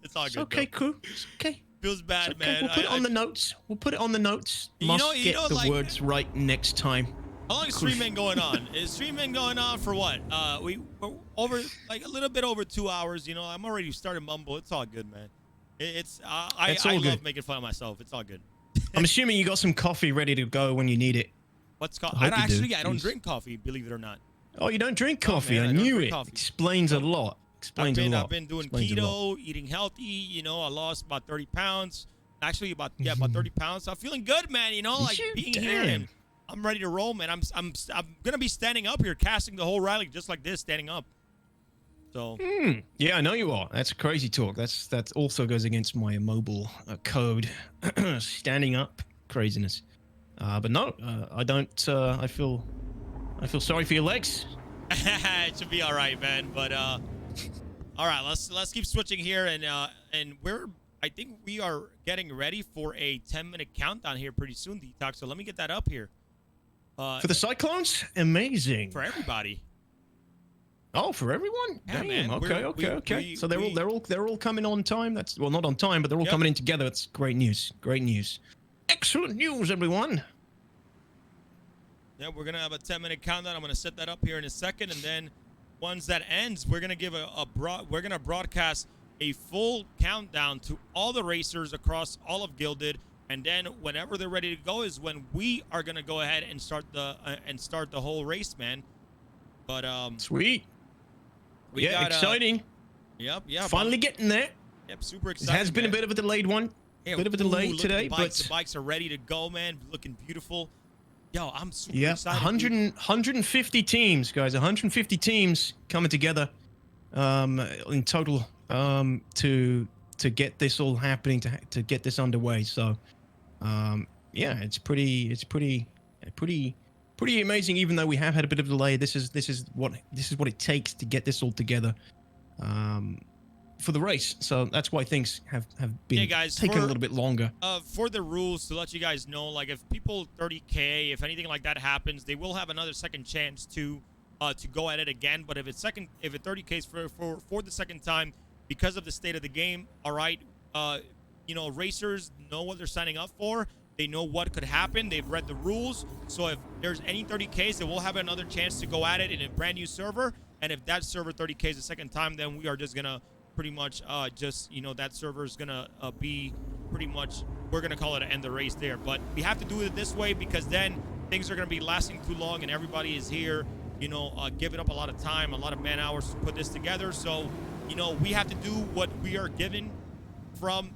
It's all It's good. okay, though. cool. It's okay. Feels bad, It's okay. man. We'll put it on the notes. We'll put it on the notes. You Must know- you get know, the like- words right next time. How long is streaming going on? Is streaming going on for what? We're over like a little bit over 2 hours. You know, I'm already starting mumble. It's all good, man. I all love good. making fun of myself. It's all good. I'm assuming you got some coffee ready to go when you need it. What's I coffee? hope you do. I don't Please. drink coffee, believe it or not. Oh, you don't drink coffee? man, I I don't knew drink it. coffee. Explains a lot. Explains a lot. I've been doing Explains a lot. keto, eating healthy. You know, I lost about 30 pounds. Actually, about 30 pounds. So I'm feeling good, man. You know, like being here, and I'm ready to roll, man. I'm gonna be standing up here, casting the whole rally just like this, standing up. So. Yeah, I know you are. That's crazy talk. That also goes against my mobile code. Standing up, craziness. But no, I don't. I feel sorry for your legs. It should be all right, man. But all right, let's keep switching here, and I think we are getting ready for a 10-minute countdown here pretty soon, DTOX. So let me get that up here. For the Cyclones, amazing. For everybody. Oh, for everyone? Yeah, Damn. man. Okay. So they're all coming on time. That's well, not on time, but they're all coming in together. That's great news. Great news. Excellent news, everyone. Yeah, we're gonna have a 10-minute countdown. I'm gonna set that up here in a second, and then once that ends, we're gonna give we're gonna broadcast a full countdown to all the racers across all of Gilded, and then whenever they're ready to go is when we are gonna go ahead and start the whole race, man. But sweet. We got, exciting. Yep. Finally getting there. Yep, super It exciting. has been a bit of a delayed one. Yeah, bit of a delay look at today, the but the bikes are ready to go, man. Looking beautiful. Yo, I'm super excited. 150 teams, guys. 150 teams coming together in total to get this all happening, to get this underway. So yeah, it's pretty amazing. Even though we have had a bit of a delay, this is what it takes to get this all together for the race. So that's why things have been taking a little bit longer. For the rules, to let you guys know, like if people 30K, if anything like that happens, they will have another second chance to go at it again. But if it 30K is for the second time, because of the state of the game, all right, you know, racers know what they're signing up for. They know what could happen. They've read the rules. So if there's any 30Ks, they will have another chance to go at it in a brand new server. And if that server 30Ks the second time, then we are just gonna pretty much that server is gonna be pretty much, we're gonna call it end the race there. But we have to do it this way because then things are gonna be lasting too long and everybody is here, you know, giving up a lot of time, a lot of man hours to put this together. So, you know, we have to do what we are given from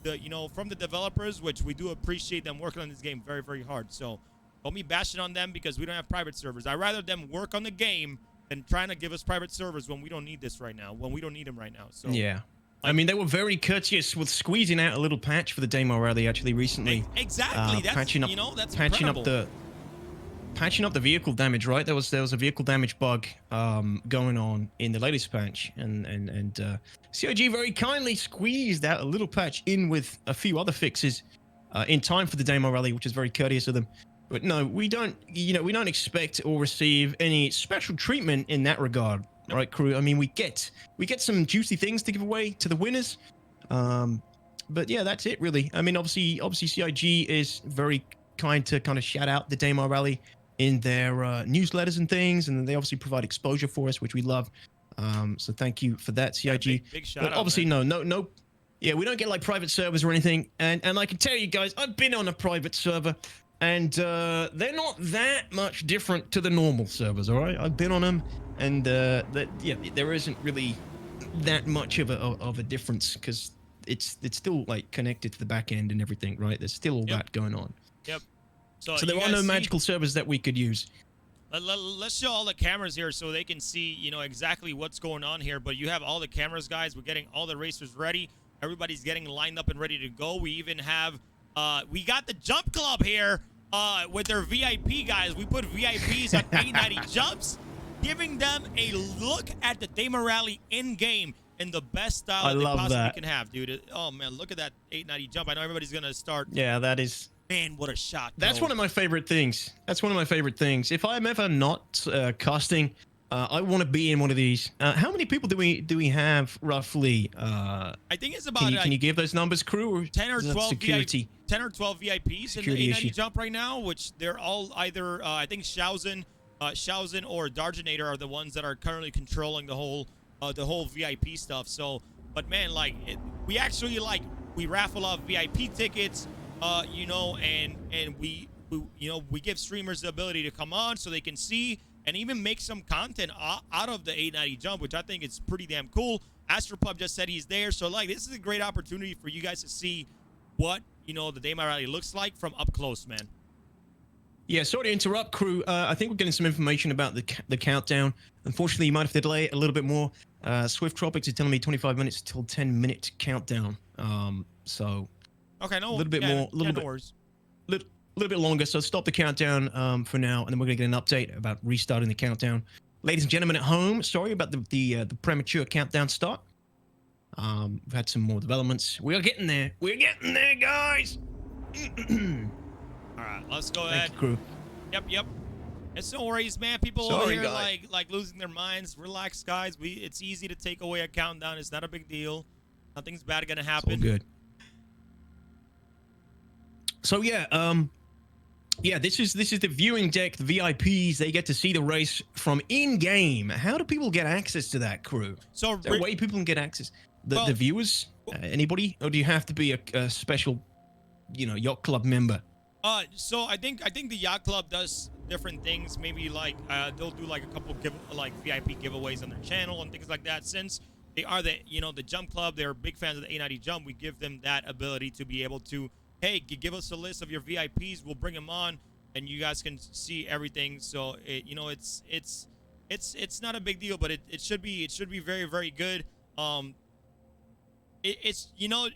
the developers, which we do appreciate them working on this game very, very hard. So don't be bashing on them because we don't have private servers. I'd rather them work on the game than trying to give us private servers when we don't need this right now, when we don't need them right now. So yeah. I mean, they were very courteous with squeezing out a little patch for the Daymar Rally actually recently. Exactly. That's, patching up, you know, that's patching incredible. patching up the vehicle damage, right? There was a vehicle damage bug going on in the latest patch, and CIG very kindly squeezed out a little patch in with a few other fixes in time for the Daymar Rally, which is very courteous of them. But no, we don't expect or receive any special treatment in that regard, right, crew? I mean, we get some juicy things to give away to the winners, but yeah, that's it really. I mean, obviously CIG is very kind to kind of shout out the Daymar Rally in their newsletters and things, and they obviously provide exposure for us, which we love. So thank you for that, CIG. Yeah, big shout but out, obviously, man. no. Yeah, we don't get like private servers or anything, and I can tell you guys, I've been on a private server. And they're not that much different to the normal servers, all right? I've been on them, and there isn't really that much of a difference because it's still like connected to the back end and everything, right? There's still all that going on. Yep. So there are no magical servers that we could use. Let's show all the cameras here so they can see, you know, exactly what's going on here. But you have all the cameras, guys. We're getting all the racers ready. Everybody's getting lined up and ready to go. We even have, we got the Jump Club here. with their VIP guys. We put VIPs on 890 jumps, giving them a look at the Daymar Rally in game in the best style that they possibly can have, dude. Oh man, look at that 890 jump. I know everybody's gonna start. Yeah, that is. Man, what a shot. That's one of my favorite things. That's one of my favorite things. If I'm ever not casting, I want to be in one of these. How many people do we have roughly? I think it's about. Can you give those numbers, crew? Or 10 or 12 security. 10 or 12 VIPs Security in the 890 issue. jump right now, which they're all either I think Shauzen or Darginator are the ones that are currently controlling the whole VIP stuff. So, but man, like we actually we raffle off VIP tickets, you know, and we you know, we give streamers the ability to come on so they can see and even make some content out of the 890 jump, which I think is pretty damn cool. AstroPub just said he's there, so like this is a great opportunity for you guys to see what, you know, the Daymar Rally looks like from up close, man. Yeah, sorry to interrupt, crew. I think we're getting some information about the countdown. Unfortunately, you might have to delay it a little bit more. SwiftTropix is telling me 25 minutes till 10-minute countdown. So okay, no, a little bit more, a little bit longer. So stop the countdown for now, and then we're gonna get an update about restarting the countdown. Ladies and gentlemen at home, sorry about the premature countdown start. We've had some more developments. We're getting there. We're getting there, guys. All right, let's go ahead. Thank you, crew. Yep. It's no worries, man. People over here like losing their minds. Relax, guys. It's easy to take away a countdown. It's not a big deal. Nothing's bad gonna happen. It's all good. So yeah, this is the viewing deck. The VIPs, they get to see the race from in game. How do people get access to that, crew? So is there a way people can get access? The viewers, anybody, or do you have to be a special, you know, yacht club member? So I think the yacht club does different things. Maybe like they'll do like a couple VIP giveaways on their channel and things like that. Since they are the jump club, they're big fans of the 890 jump. We give them that ability to be able to, hey, give us a list of your VIPs. We'll bring them on, and you guys can see everything. So it's not a big deal, but it should be very, very good. It's you know,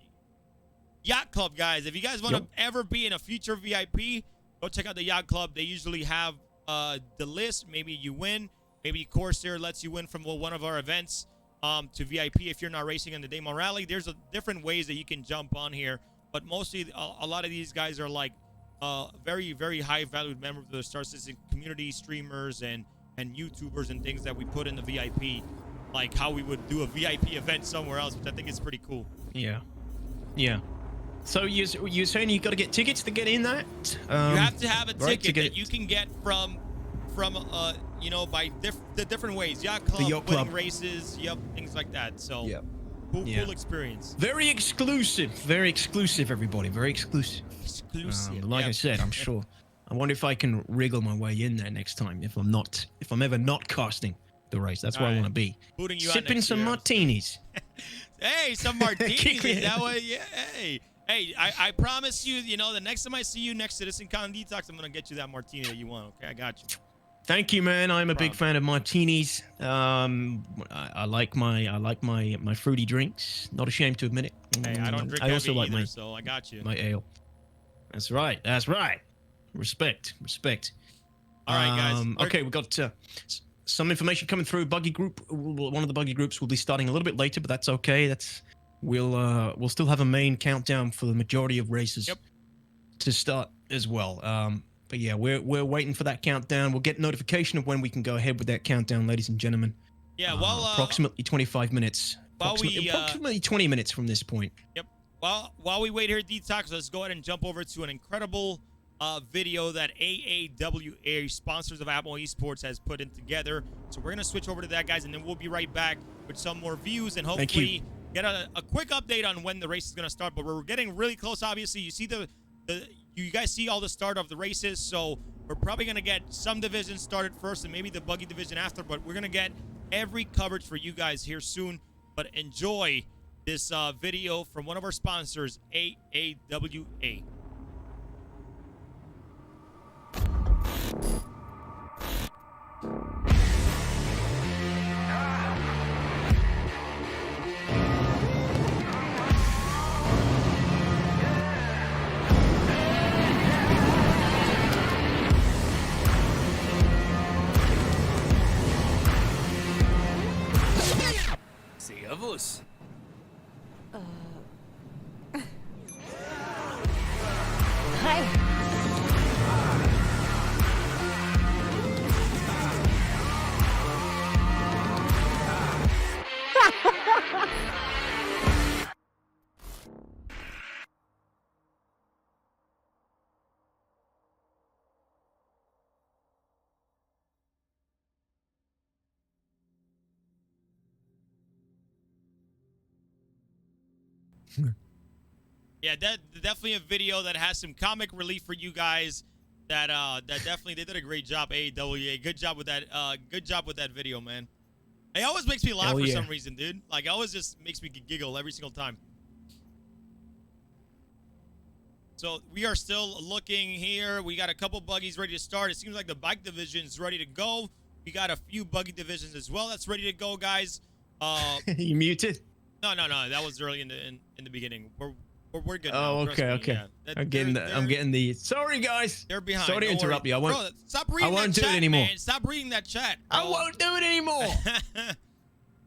yacht club guys. If you guys want to ever be in a future VIP, go check out the yacht club. They usually have the list. Maybe you win. Maybe Corsair lets you win from one of our events to VIP if you're not racing in the Daymar Rally. There's different ways that you can jump on here. But mostly, a lot of these guys are like very, very high valued members of the Star Citizen community, streamers and YouTubers and things that we put in the VIP, like how we would do a VIP event somewhere else, which I think is pretty cool. Yeah. So you're saying you got to get tickets to get in that? You have to have a ticket that you can get from you know, by the different ways. Yacht club, winning races, things like that. So. Cool experience. Very exclusive, everybody. Very exclusive. Like I said, I'm sure. I wonder if I can wriggle my way in there next time if I'm ever not casting the race. That's where I want to be. Sipping some martinis. Hey, some martinis. Is that way? Yeah. Hey, I promise you, you know, the next time I see you next to CitizenCon DTOX, I'm gonna get you that martini that you want. Okay, I got you. Thank you, man. I'm a big fan of martinis. I like my fruity drinks. Not ashamed to admit it. Hey, I don't drink I also like either, so I got you. My ale. That's right. Respect. All right, guys. Okay, we got some information coming through. Buggy group. One of the Buggy groups will be starting a little bit later, but that's okay. We'll still have a main countdown for the majority of races to start as well. But yeah, we're waiting for that countdown. We'll get notification of when we can go ahead with that countdown, ladies and gentlemen. Yeah, well, approximately 25 minutes. Approximately 20 minutes from this point. Yep. While we wait here at DTOX, let's go ahead and jump over to an incredible video that AAWA, sponsors of Apple Esports, has put in together. So we're gonna switch over to that, guys, and then we'll be right back with some more views and hopefully get a quick update on when the race is gonna start. But we're getting really close. Obviously, you see you guys see all the start of the races, so we're probably going to get some divisions started first and maybe the Buggy division after, but we're going to get every coverage for you guys here soon. But enjoy this video from one of our sponsors, AAWA. Daedalus. Hi. Yeah, definitely a video that has some comic relief for you guys. That definitely they did a great job. AWA, good job with that. Good job with that video, man. It always makes me laugh for some reason, dude. Like, it always just makes me giggle every single time. So we are still looking here. We got a couple buggies ready to start. It seems like the bike division is ready to go. We got a few buggy divisions as well that's ready to go, guys. You muted? No. That was early in the beginning. We're good. Oh, now. okay. Yeah. I'm getting the. Sorry, guys. They're behind. Sorry to interrupt you. I won't. Bro, stop reading I won't that do chat, it anymore. Man. Stop reading that chat. Bro. I won't do it anymore.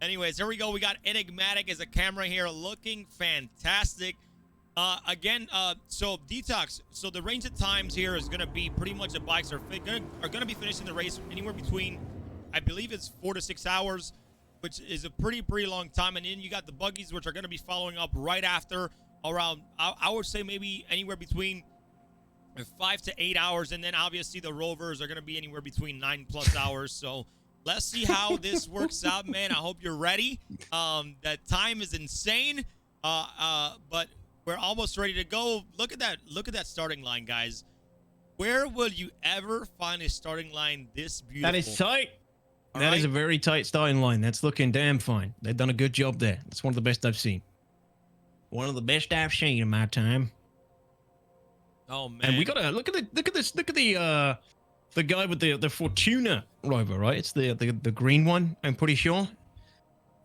Anyways, here we go. We got Enigmatic as a camera here, looking fantastic. So DTOX. So the range of times here is gonna be pretty much the bikes are gonna be finishing the race anywhere between, I believe it's 4 to 6 hours, which is a pretty long time. And then you got the buggies, which are gonna be following up right after, around I would say maybe anywhere between 5 to 8 hours. And then obviously the rovers are gonna be anywhere between 9+ hours. So let's see how this works out, man. I hope you're ready. That time is insane. But we're almost ready to go. Look at that starting line, guys. Where will you ever find a starting line this beautiful? That is tight. All That right? is a very tight starting line. That's looking damn fine. They've done a good job there. That's one of the best I've seen. One of the best I've seen in my time. Oh man! And we gotta look at the guy with the Fortuna rover, right? It's the green one. I'm pretty sure.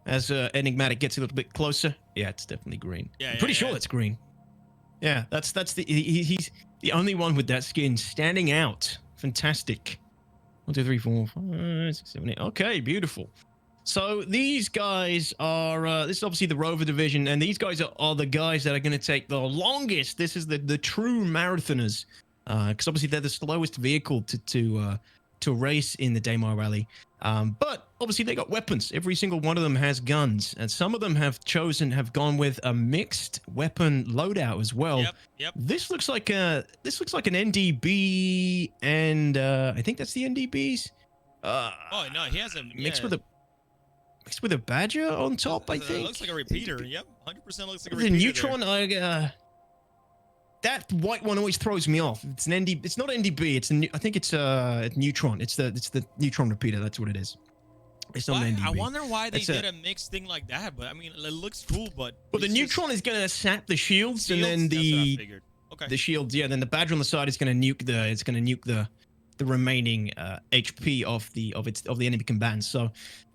As Enigmatic gets a little bit closer, yeah, it's definitely green. Yeah, I'm pretty sure that's green. Yeah, he's the only one with that skin standing out. Fantastic. 1, 2, 3, 4, 5, 6, 7, 8. Okay, beautiful. So these guys are this is obviously the rover division, and these guys are the guys that are going to take the longest. This is the true marathoners, because obviously they're the slowest vehicle to race in the Daymar Rally. But obviously they got weapons. Every single one of them has guns, and some of them have gone with a mixed weapon loadout as well. Yep. This looks like an NDB, and I think that's the NDBs. Oh no, he has a mixed with a Badger on top. I think it looks like a repeater. Yep, 100% looks like a the repeater. Neutron. That white one always throws me off. It's an ND. It's not NDB. I think it's Neutron. It's the Neutron repeater. That's what it is. It's not an NDB. I wonder why they did a mixed thing like that. But I mean, it looks cool. But the Neutron is gonna sap the shields, and then the shields. Yeah, then the Badger on the side is gonna nuke the remaining HP of the enemy combatants. So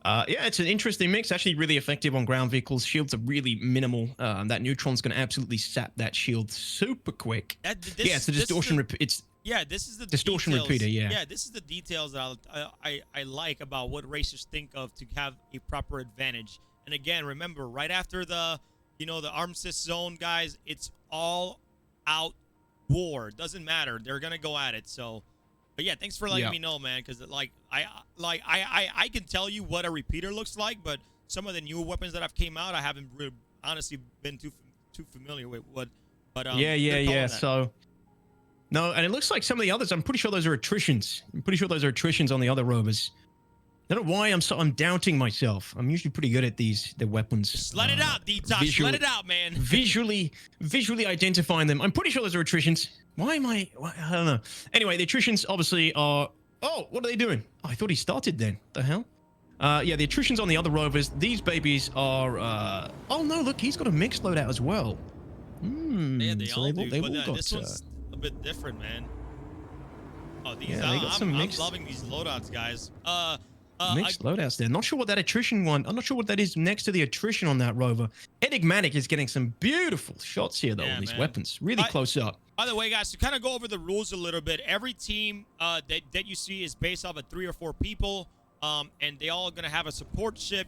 yeah, it's an interesting mix. Actually, really effective on ground vehicles. Shields are really minimal. That Neutron's going to absolutely sap that shield super quick. It's the distortion. This is the distortion repeater. Yeah, this is the details that I like about what racers think of to have a proper advantage. And again, remember, right after the armistice zone, guys, it's all out war. Doesn't matter. They're gonna go at it. So. But yeah, thanks for letting me know, man. Because I can tell you what a repeater looks like, but some of the newer weapons that have came out, I haven't really, honestly been too familiar with. But yeah. So no, and it looks like some of the others. I'm pretty sure those are attritions. On the other rovers. I don't know why I'm doubting myself. I'm usually pretty good at the weapons. Just let it out, DTOX. Let it out, man. Visually identifying them. I'm pretty sure those are attritions. Why am I don't know. Anyway, the attritions obviously are. Oh, what are they doing? Oh, I thought he started then. The hell? Yeah, the attritions on the other rovers. These babies are. Oh no, look, he's got a mixed loadout as well. Yeah, they so all they've do. all But got, this one's a bit different, man. Oh, these. Yeah, they got some I'm mixed. loving these loadouts, guys. Mixed loadouts there. Not sure what that attrition one. I'm not sure what that is next to the attrition on that rover. Enigmatic is getting some beautiful shots here, though, on these weapons. Really close up. By the way, guys, to kind of go over the rules a little bit, every team that you see is based off of 3 or 4 people, and they all going to have a support ship.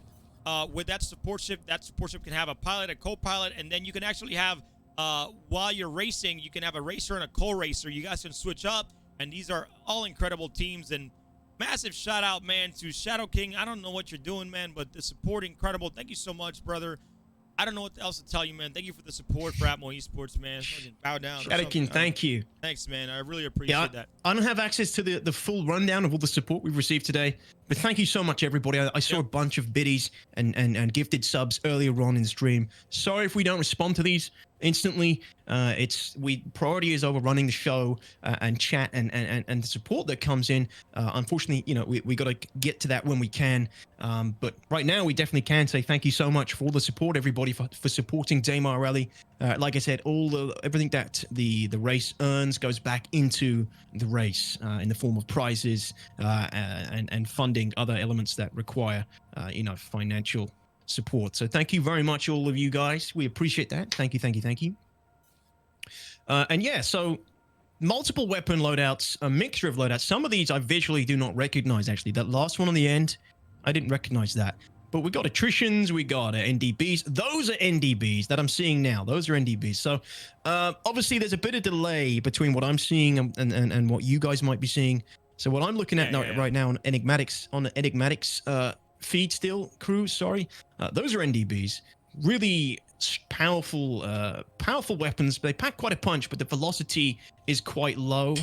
with that support ship can have a pilot, a co-pilot, and then you can actually have, while you're racing, you can have a racer and a co-racer. You guys can switch up, and these are all incredible teams. And massive shout out, man, to Shadow King. I don't know what you're doing, man, but the support incredible. Thank you so much, brother. I don't know what else to tell you, man. Thank you for the support for Atmo Esports, man. Bow down. Shadow King, thank you. Thanks, man. I really appreciate that. I don't have access to the full rundown of all the support we've received today, but thank you so much, everybody. I saw a bunch of biddies and gifted subs earlier on in the stream. Sorry if we don't respond to these instantly. Priority is over running the show and chat and the support that comes in. Unfortunately, you know, we got to get to that when we can. But right now, we definitely can say thank you so much for all the support, everybody, for supporting Daymar Rally. Like I said, everything that the race earns goes back into the race in the form of prizes and funding other elements that require financial support. So thank you very much, all of you guys. We appreciate that. Thank you. And yeah, so multiple weapon loadouts, a mixture of loadouts. Some of these I visually do not recognize, actually. That last one on the end, I didn't recognize that. But we got attritions, we got NDBs. Those are NDBs that I'm seeing now. Those are NDBs. So obviously there's a bit of delay between what I'm seeing and what you guys might be seeing. So what I'm looking at right now on the Enigmatics feed still, crew, sorry. Those are NDBs. Really powerful weapons. They pack quite a punch, but the velocity is quite low,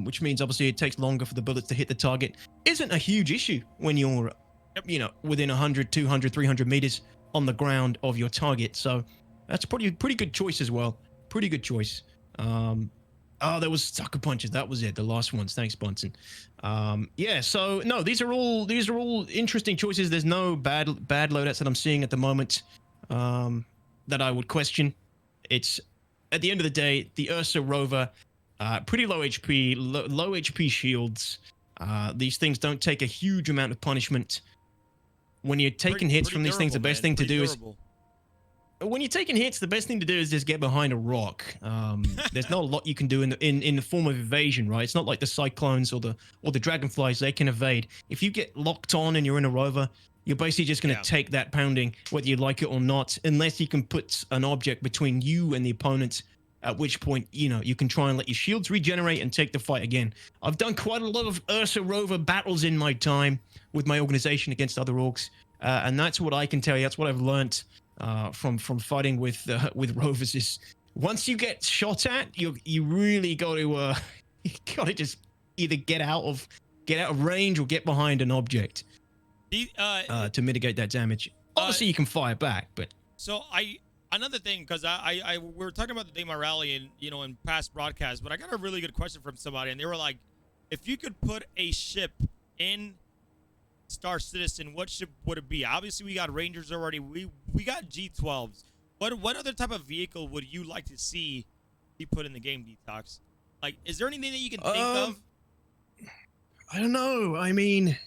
which means obviously it takes longer for the bullets to hit the target. Isn't a huge issue when you're within 100, 200, 300 meters on the ground of your target. So that's pretty good choice as well. Pretty good choice. There was sucker punches. That was it. The last ones. Thanks, Bunsen. Yeah. So no, these are all interesting choices. There's no bad loadouts that I'm seeing at the moment that I would question. It's at the end of the day, the Ursa rover, pretty low HP, low HP shields. These things don't take a huge amount of punishment. When you're taking hits from these things, the best thing to do is when you're taking hits, the best thing to do is just get behind a rock. There's not a lot you can do in the form of evasion, right? It's not like the cyclones or the dragonflies. They can evade. If you get locked on and you're in a rover, you're basically just going to take that pounding, whether you like it or not, unless you can put an object between you and the opponent, at which point, you can try and let your shields regenerate and take the fight again. I've done quite a lot of Ursa rover battles in my time with my organization against other orcs, and that's what I can tell you. That's what I've learned from fighting with rovers. Is once you get shot at, you really got to just either get out of range or get behind an object to mitigate that damage. Obviously, you can fire back, but another thing, because we were talking about the Daymar Rally and in past broadcasts, but I got a really good question from somebody, and they were like, if you could put a ship in Star Citizen, what ship would it be? Obviously, we got Rangers already. We got G12s. What other type of vehicle would you like to see be put in the game, DTOX? Like, is there anything that you can think of? I don't know. I mean,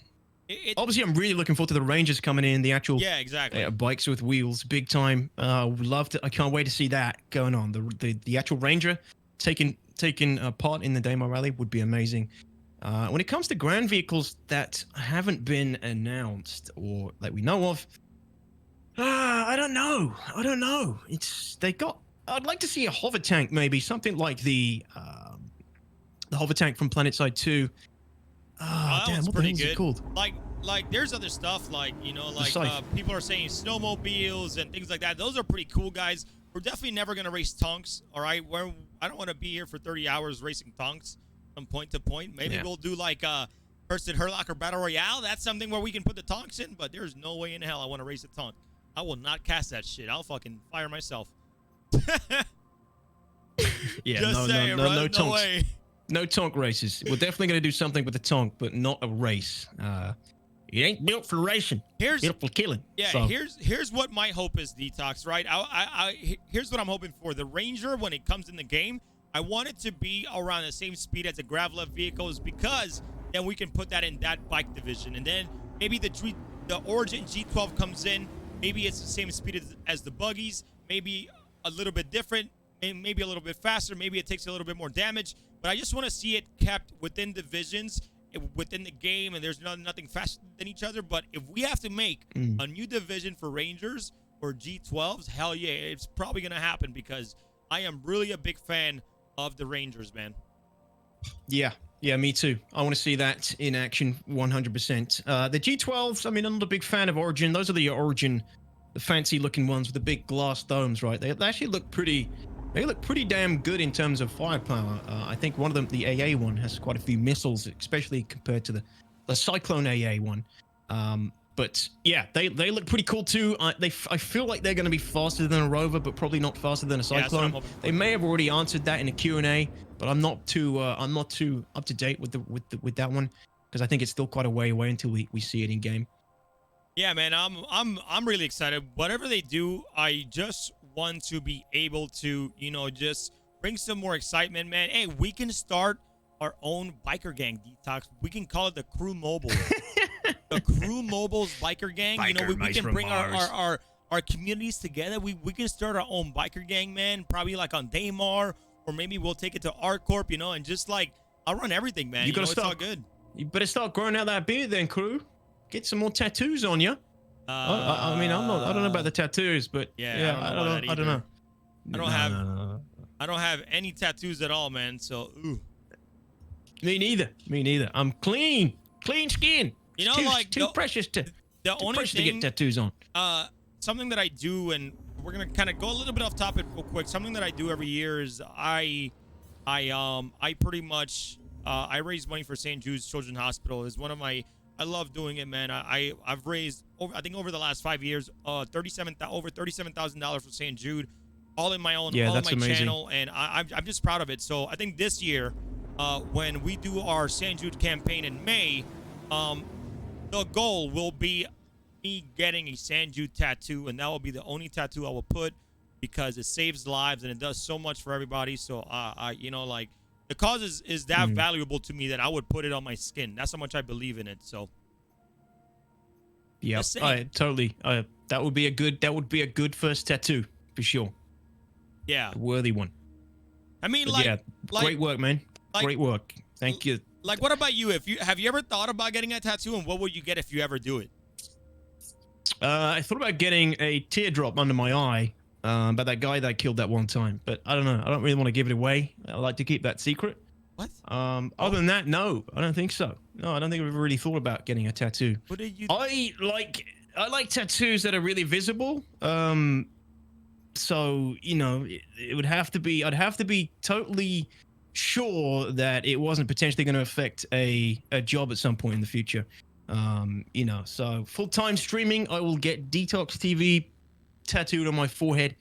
obviously, I'm really looking forward to the Rangers coming in. The actual bikes with wheels, big time. I can't wait to see that going on. The actual Ranger taking part in the Daymar Rally would be amazing. When it comes to ground vehicles that haven't been announced or that we know of, I don't know. I'd like to see a hover tank, maybe something like the hover tank from PlanetSide 2. Damn, what the hell is it called? Like there's other stuff people are saying snowmobiles and things like that. Those are pretty cool, guys. We're definitely never gonna race tonks. All right, I don't want to be here for 30 hours racing tonks from point to point. Maybe we'll do like Person Herlock or Battle Royale. That's something where we can put the tonks in. But there's no way in hell I want to race a tonk. I will not cast that shit. I'll fucking fire myself. No tonks. Way. No tonk races. We're definitely going to do something with the tonk, but not a race. It ain't built for racing. Built for killing. Yeah, so. Here's what my hope is, DTOX, right? Here's what I'm hoping for. The Ranger, when it comes in the game, I want it to be around the same speed as the Gravlev vehicles, because then we can put that in that bike division. And then maybe the Origin G12 comes in. Maybe it's the same speed as the Buggies. Maybe a little bit different. Maybe a little bit faster. Maybe it takes a little bit more damage. But I just want to see it kept within divisions within the game, and there's nothing faster than each other. But if we have to make a new division for Rangers or G12s, hell yeah, it's probably gonna happen because I am really a big fan of the Rangers, man. Yeah, me too. I want to see that in action 100%. The G12s, I mean, I'm not a big fan of Origin. Those are the Origin, the fancy looking ones with the big glass domes, right? They actually look pretty, damn good in terms of firepower. I think one of them, the AA one, has quite a few missiles, especially compared to the Cyclone AA one. But yeah, they look pretty cool too. I feel like they're going to be faster than a rover, but probably not faster than a Cyclone. Yeah, they may have already answered that in a Q&A, but I'm not too up to date with that one because I think it's still quite a way away until we see it in game. Yeah, man, I'm really excited. Whatever they do, I just want to be able to, you know, just bring some more excitement, man. Hey, we can start our own biker gang, DTOX. We can call it the Crew Mobile. The Crew Mobile's biker gang. You know, we can bring our communities together. We can start our own biker gang, man. Probably like on Daymar, or maybe we'll take it to ArtCorp, you know, and just like I'll run everything, man. You know, it's all good. You better start growing out that beard then, Crew. Get some more tattoos on you. I mean, I don't know about the tattoos, but yeah, I don't know. I don't have any tattoos at all, man. So, ooh. Me neither. I'm clean skin. You know, too precious to get tattoos on. Something that I do, and we're gonna kind of go a little bit off topic real quick. Something that I do every year is I pretty much I raise money for St. Jude's Children's Hospital. Is one of my, I love doing it, man. I've raised I think over the last 5 years over $37,000 for St. Jude, all in my own, all on my amazing channel, and I'm just proud of it. So I think this year, when we do our St. Jude campaign in May, the goal will be me getting a St. Jude tattoo, and that will be the only tattoo I will put because it saves lives and it does so much for everybody. So you know, like, the cause is that valuable to me that I would put it on my skin. That's how much I believe in it. So yeah, totally. That would be a good first tattoo for sure. Yeah, a worthy one. I mean, like, yeah, great work, man. Great work. Thank you. Like, what about you? Have you ever thought about getting a tattoo, and what would you get if you ever do it? I thought about getting a teardrop under my eye, by that guy that I killed that one time, but I don't know. I don't really want to give it away. I like to keep that secret. What? Other than that, no, I don't think so. No, I don't think I've ever really thought about getting a tattoo. What did you? I like tattoos that are really visible. So, you know, it would have to be, I'd have to be totally sure that it wasn't potentially going to affect a job at some point in the future. You know, so full-time streaming, I will get DTOX tattooed on my forehead.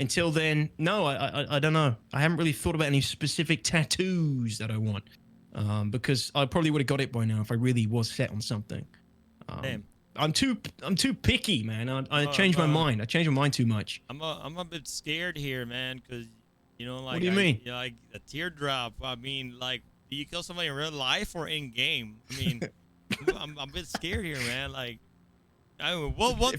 Until then, no, I don't know. I haven't really thought about any specific tattoos that I want, because I probably would have got it by now if I really was set on something. I'm too picky, man. I changed my mind. I changed my mind too much. I'm a bit scared here, man, because, you know, like, what do you mean? Like a teardrop. I mean, like, do you kill somebody in real life or in game? I mean, I'm a bit scared here, man. Like, I mean, we'll talk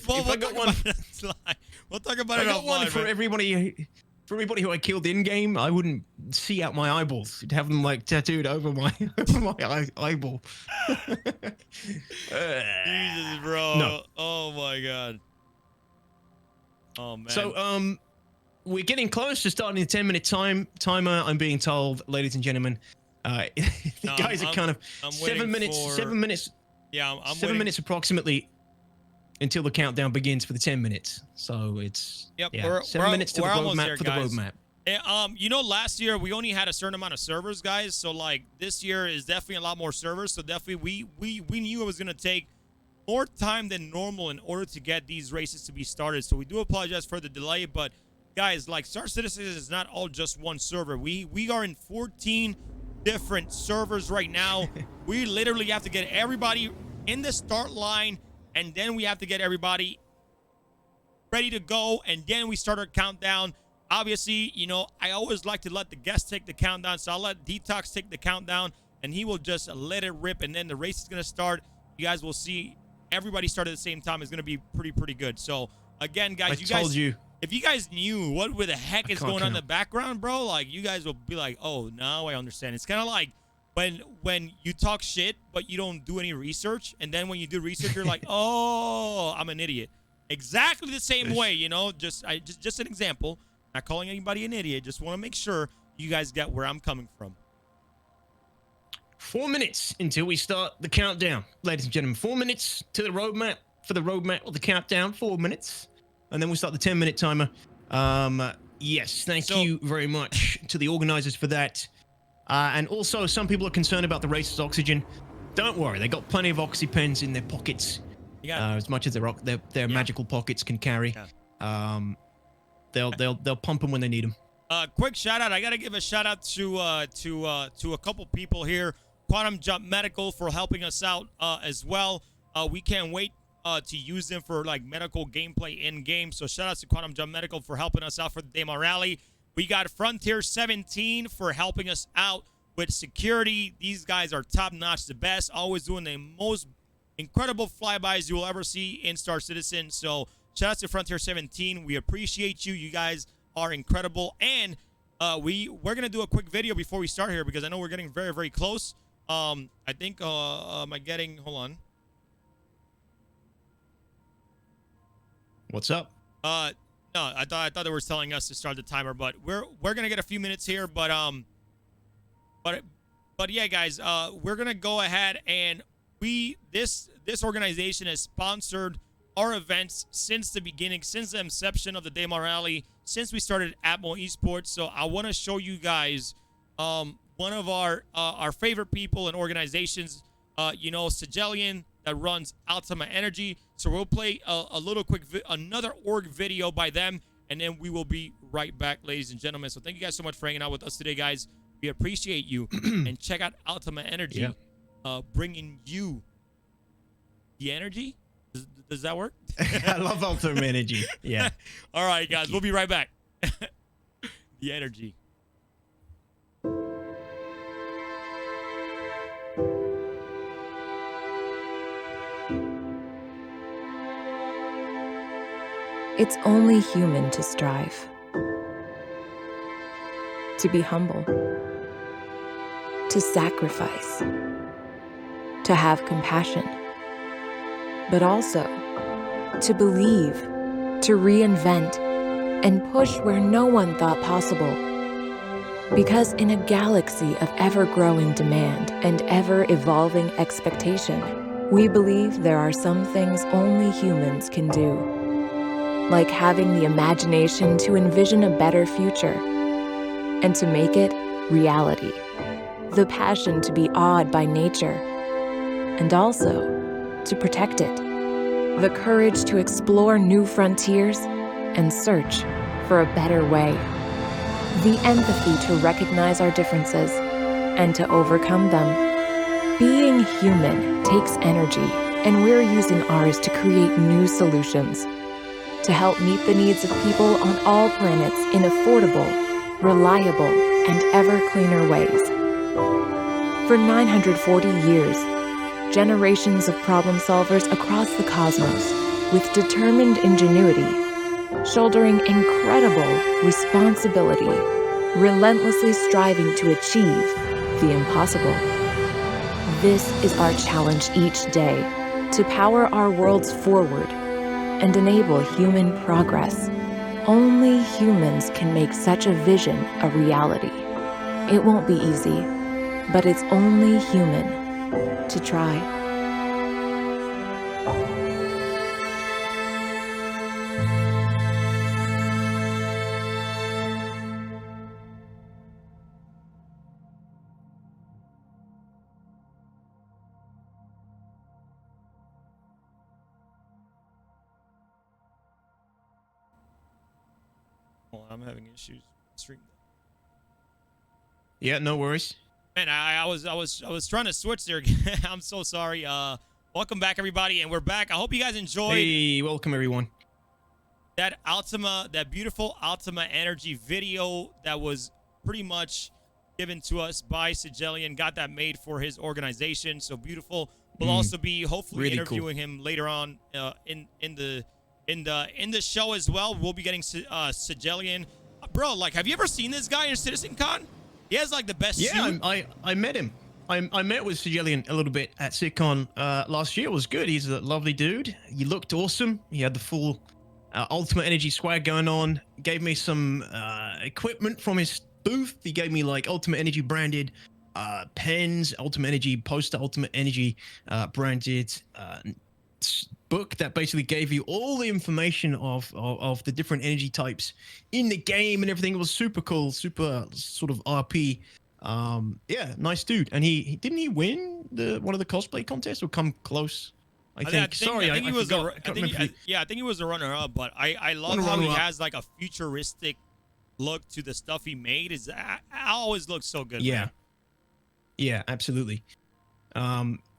about it offline. For everybody who I killed in game, I wouldn't see out my eyeballs. You'd have them like tattooed over my eyeball. Jesus, bro. No. Oh my god. Oh man. So we're getting close to starting the 10-minute timer. I'm being told, ladies and gentlemen. The guys are kind of 7 minutes. Yeah, I'm 7 minutes approximately until the countdown begins for the 10 minutes. So it's 7 minutes to the roadmap for the roadmap. You know, last year we only had a certain amount of servers, guys. So like this year is definitely a lot more servers. So definitely we knew it was gonna take more time than normal in order to get these races to be started. So we do apologize for the delay, but guys, like, Star Citizens is not all just one server. We are in 14 different servers right now. We literally have to get everybody in the start line, and then we have to get everybody ready to go, and then we start our countdown. Obviously, you know, I always like to let the guests take the countdown, so I'll let DTOX take the countdown, and he will just let it rip, and then the race is going to start. You guys will see everybody start at the same time. It's going to be pretty good. So, again, guys, if you guys knew what the heck is going on in the background, bro, like, you guys will be like, oh, now I understand. It's kind of like when you talk shit but you don't do any research, and then when you do research you're like, oh, I'm an idiot. Exactly the same way, you know. Just an example. Not calling anybody an idiot. Just want to make sure you guys get where I'm coming from. 4 minutes until we start the countdown, ladies and gentlemen. 4 minutes to the roadmap. For the roadmap or the countdown, 4 minutes, and then we'll start the 10-minute timer. Yes, thank you very much to the organizers for that. And also, some people are concerned about the race's oxygen. Don't worry, they got plenty of oxy pens in their pockets, as much as their magical pockets can carry. They'll pump them when they need them. Quick shout out! I gotta give a shout out to a couple people here. Quantum Jump Medical for helping us out as well. We can't wait to use them for like medical gameplay in game. So shout out to Quantum Jump Medical for helping us out for the Daymar Rally. We got Frontier 17 for helping us out with security. These guys are top notch, the best, always doing the most incredible flybys you will ever see in Star Citizen. So shout out to Frontier 17. We appreciate you. You guys are incredible. And we're gonna do a quick video before we start here because I know we're getting very, very close. I think am I getting, hold on. What's up? No, I thought they were telling us to start the timer, but we're gonna get a few minutes here. But yeah, guys, we're gonna go ahead and this organization has sponsored our events since the beginning, since the inception of the Daymar Rally, since we started Atmo Esports. So I want to show you guys one of our favorite people and organizations. You know, Sigelian that runs Altama Energy. So we'll play a little quick another org video by them, and then we will be right back, ladies and gentlemen. So thank you guys so much for hanging out with us today, guys. We appreciate you. And check out Altama Energy, bringing you the energy. Does that work? I love Altama Energy. Yeah. All right, guys. We'll be right back. The energy. It's only human to strive, to be humble, to sacrifice, to have compassion, but also to believe, to reinvent, and push where no one thought possible. Because in a galaxy of ever-growing demand and ever-evolving expectation, we believe there are some things only humans can do. Like having the imagination to envision a better future and to make it reality. The passion to be awed by nature and also to protect it. The courage to explore new frontiers and search for a better way. The empathy to recognize our differences and to overcome them. Being human takes energy, and we're using ours to create new solutions to help meet the needs of people on all planets in affordable, reliable, and ever cleaner ways. For 940 years, generations of problem solvers across the cosmos, with determined ingenuity, shouldering incredible responsibility, relentlessly striving to achieve the impossible. This is our challenge each day, to power our worlds forward and enable human progress. Only humans can make such a vision a reality. It won't be easy, but it's only human to try. I'm having issues streaming. Yeah, no worries. Man, I was trying to switch there. I'm so sorry. Welcome back, everybody, and we're back. I hope you guys enjoyed. Hey, welcome everyone. That beautiful Altama Energy video that was pretty much given to us by Sigelian. Got that made for his organization. So beautiful. We'll also be hopefully really interviewing him later on in the show as well. We'll be getting Sigelian. Bro, like, have you ever seen this guy in CitizenCon? He has like the best suit. I met him. I met with Sigelian a little bit at SitCon last year. It was good. He's a lovely dude. He looked awesome. He had the full Ultimate Energy swag going on. Gave me some equipment from his booth. He gave me like Ultimate Energy branded pens, Ultimate Energy poster, Ultimate Energy branded book that basically gave you all the information of the different energy types in the game and everything. It was super cool, super sort of RP. Yeah, nice dude. And he didn't he win one of the cosplay contests or come close? I think he was I think he was a runner-up, but I love how he has like a futuristic look to the stuff he made. Is always looks so good. Yeah, man. Yeah, absolutely.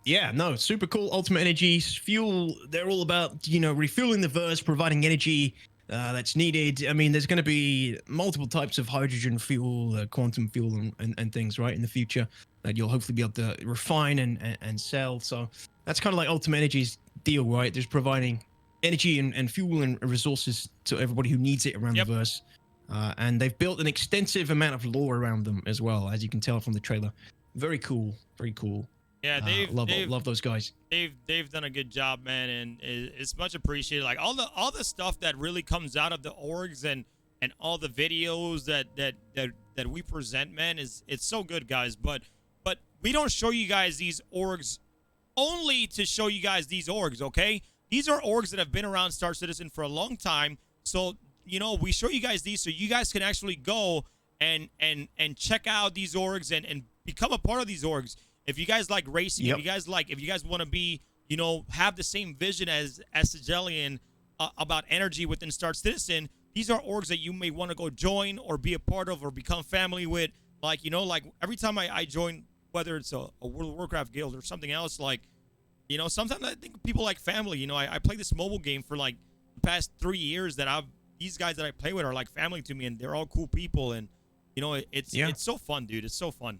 Yeah, no, super cool. Ultimate Energy fuel. They're all about refueling the verse, providing energy that's needed. I mean, there's going to be multiple types of hydrogen fuel, quantum fuel, and things right in the future that you'll hopefully be able to refine and sell. So that's kind of like Ultimate Energy's deal, right? There's providing energy and fuel and resources to everybody who needs it around the verse. And they've built an extensive amount of lore around them as well, as you can tell from the trailer. Very cool, very cool. Yeah, love those guys. They've done a good job, man, and it's much appreciated. Like all the stuff that really comes out of the orgs and all the videos that we present, man, it's so good, guys. But we don't show you guys these orgs only to show you guys these orgs, okay? These are orgs that have been around Star Citizen for a long time. So we show you guys these so you guys can actually go and check out these orgs and become a part of these orgs. If you guys like racing, if you guys want to be, have the same vision as Sigelian about energy within Star Citizen, these are orgs that you may want to go join or be a part of or become family with. Like, like every time I join, whether it's a World of Warcraft guild or something else, like, sometimes I think people like family. I play this mobile game for like the past 3 years these guys that I play with are like family to me, and they're all cool people. And, it's so fun, dude. It's so fun.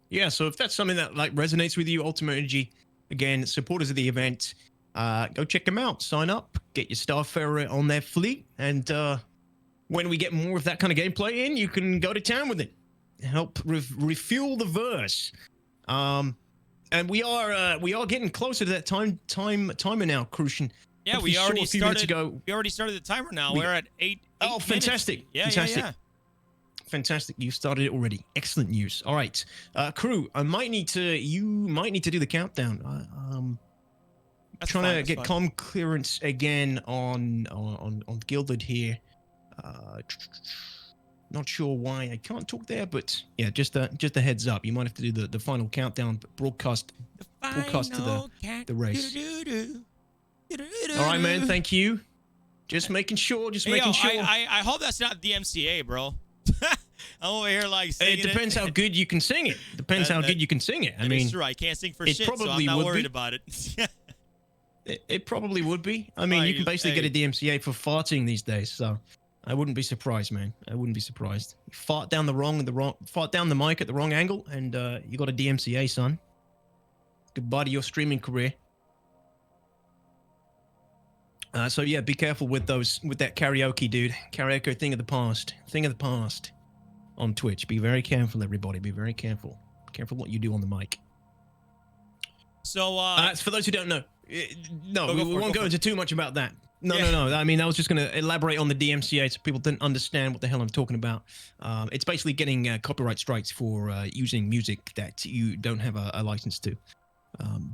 Yeah, so if that's something that like resonates with you, Ultimate Energy, again, supporters of the event, go check them out. Sign up, get your Starfarer on their fleet, and when we get more of that kind of gameplay in, you can go to town with it. Help refuel the verse. And we are getting closer to that timer now, Crucian. Yeah, we already started. We already started the timer now. We're at 8. Oh, fantastic! Yeah, fantastic. Yeah. Fantastic, you started it already. Excellent news. All right, crew, you might need to do the countdown. Trying to get comm clearance again on Gilded here. Not sure why I can't talk there, but yeah, just a heads up. You might have to do the final countdown broadcast to the race. All right, man. Thank you. Just making sure. I hope that's not DMCA, bro. I'm over here like singing. It depends how good you can sing it. How good you can sing it. I mean, it's true. I can't sing for shit, so I'm not worried about it. It probably would be. I mean, you can basically get a DMCA for farting these days, so I wouldn't be surprised, man. I wouldn't be surprised. You fart down the mic at the wrong angle, and you got a DMCA, son. Goodbye to your streaming career. So yeah, be careful with that karaoke, dude. Karaoke thing of the past. On Twitch. Be very careful, everybody. Be very careful. Careful what you do on the mic. So for those who don't know, we won't go into too much about that. No. I mean, I was just going to elaborate on the DMCA so people didn't understand what the hell I'm talking about. It's basically getting copyright strikes for using music that you don't have a license to.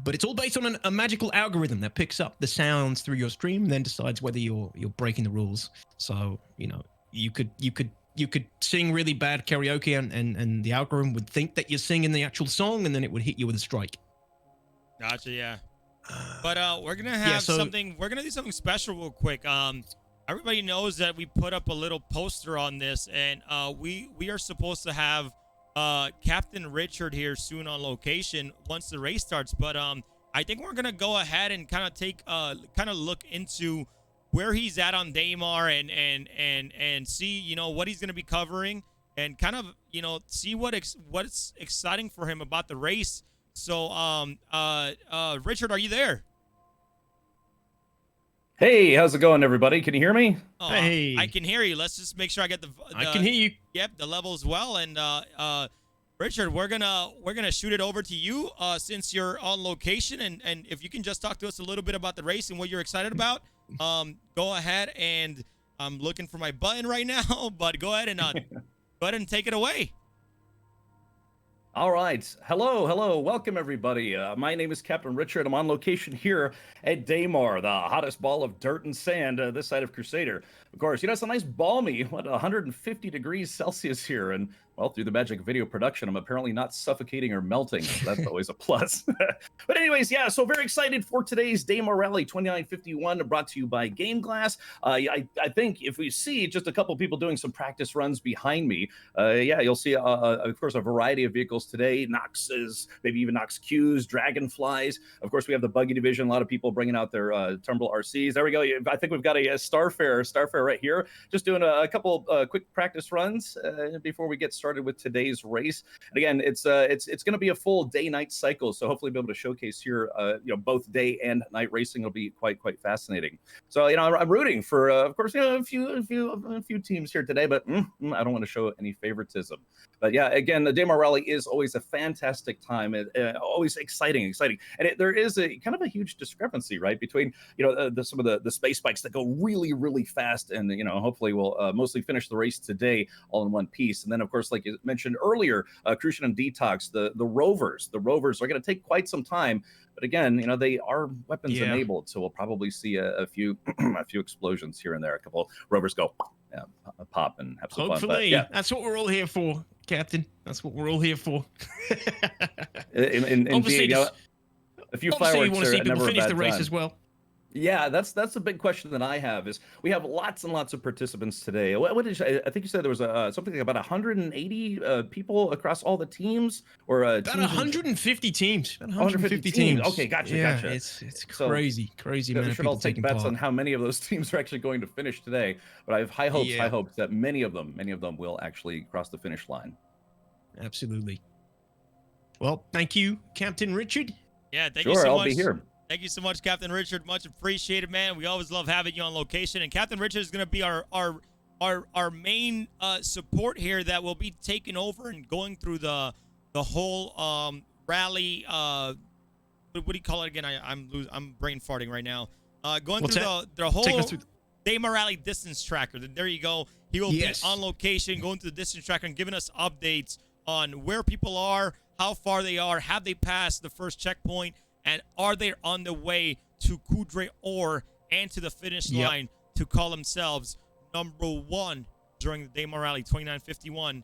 But it's all based on a magical algorithm that picks up the sounds through your stream, then decides whether you're breaking the rules. So you could sing really bad karaoke, and the algorithm would think that you're singing the actual song, and then it would hit you with a strike. Gotcha. Yeah. But we're gonna have something. We're gonna do something special real quick. Everybody knows that we put up a little poster on this, and we are supposed to have Captain Richard here soon on location once the race starts. But I think we're gonna go ahead and kind of look into where he's at on Daymar and see what he's gonna be covering, and kind of see what's exciting for him about the race. So Richard, are you there? Hey, how's it going, everybody? Can you hear me? Hey, I can hear you. Let's just make sure I get the I can hear you. Yep, the levels well. And Richard, we're gonna shoot it over to you since you're on location, and if you can just talk to us a little bit about the race and what you're excited about. Go ahead, and I'm looking for my button right now, but go ahead and take it away. All right. Hello. Welcome, everybody. My name is Captain Richard. I'm on location here at Daymar, the hottest ball of dirt and sand this side of Crusader. Of course, it's a nice balmy, 150 degrees Celsius here. And, well, through the magic of video production, I'm apparently not suffocating or melting. So that's always a plus. But anyways, yeah, so very excited for today's Daymar Rally 2951, brought to you by Game Glass. I think if we see just a couple people doing some practice runs behind me, you'll see, of course, a variety of vehicles today, Noxes, maybe even Nox Qs, Dragonflies. Of course, we have the Buggy division. A lot of people bringing out their Tumble RCs. There we go. I think we've got a Starfare right here. Just doing a couple quick practice runs before we get started with today's race. And again, it's going to be a full day-night cycle, so hopefully be able to showcase here, both day and night racing will be quite fascinating. So I'm rooting for, of course, a few teams here today, but I don't want to show any favoritism. But yeah, again, the Daymar Rally is always a fantastic time, always exciting, and there is a kind of a huge discrepancy, right, between some of the space bikes that go really fast, and hopefully we'll mostly finish the race today all in one piece. And then, of course, like you mentioned earlier, Crucian and DTOX, the rovers are going to take quite some time. But again, they are weapons enabled, so we'll probably see a few explosions here and there. A couple rovers go pop and have some fun. Hopefully, that's what we're all here for, Captain. That's what we're all here for. Indeed, a few fireworks you want to see people finish the race as well. Yeah, that's a big question that I have. Is we have lots and lots of participants today. What did I think you said there was something like about 180 people across all the teams, or about 150 teams. 150 teams. Okay, gotcha. It's crazy. Man, I'm sure I'll take bets on how many of those teams are actually going to finish today. But I have high hopes that many of them will actually cross the finish line. Absolutely. Well, thank you, Captain Richard. Yeah, thank you so much. I'll be here. Thank you so much, Captain Richard. Much appreciated, man. We always love having you on location. And Captain Richard is going to be our main support here that will be taking over and going through the whole rally. What do you call it again? I'm brain farting right now. Going through the whole Daymar Rally distance tracker. There you go. He will be on location, going through the distance tracker and giving us updates on where people are, how far they are, have they passed the first checkpoint, and are they on the way to Coudray or and to the finish line to call themselves number one during the Daymar Rally 2951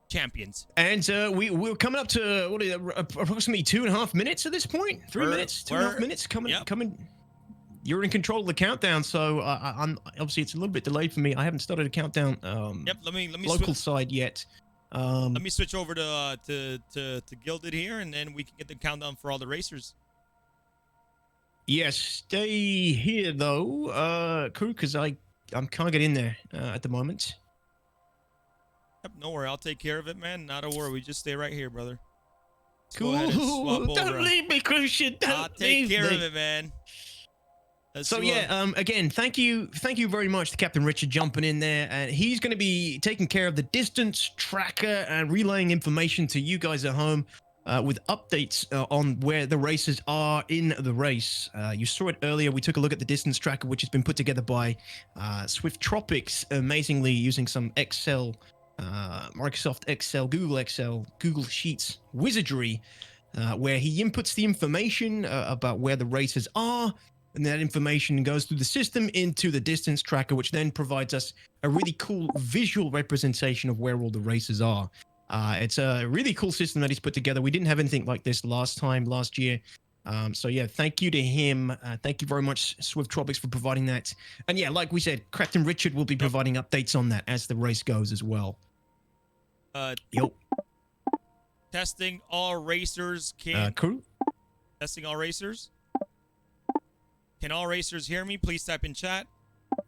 champions? And we're coming up to approximately 2.5 minutes at this point. 3 minutes, 2.5 minutes coming. You're in control of the countdown, so I'm obviously it's a little bit delayed for me. I haven't started a countdown. Let me local side yet. Let me switch over to Gilded here, and then we can get the countdown for all the racers. Yes, stay here though, crew, because I can't get in there at the moment. Yep, no worry, I'll take care of it, man. Not a worry, we just stay right here, brother. Cool. Don't leave me, Crucian. I'll take care of it, man. Again, thank you very much to Captain Richard jumping in there, and he's going to be taking care of the distance tracker and relaying information to you guys at home with updates on where the racers are in the race. You saw it earlier. We took a look at the distance tracker, which has been put together by SwiftTropix, amazingly using some Excel, Microsoft Excel, Google Sheets wizardry, where he inputs the information about where the racers are. And that information goes through the system into the distance tracker, which then provides us a really cool visual representation of where all the races are. It's a really cool system that he's put together. We didn't have anything like this last year. So yeah, thank you to him. Thank you very much, SwiftTropix, for providing that. And yeah, like we said, Captain Richard will be providing updates on that as the race goes as well. Testing all racers. Crew? Testing all racers. Can all racers hear me? Please type in chat.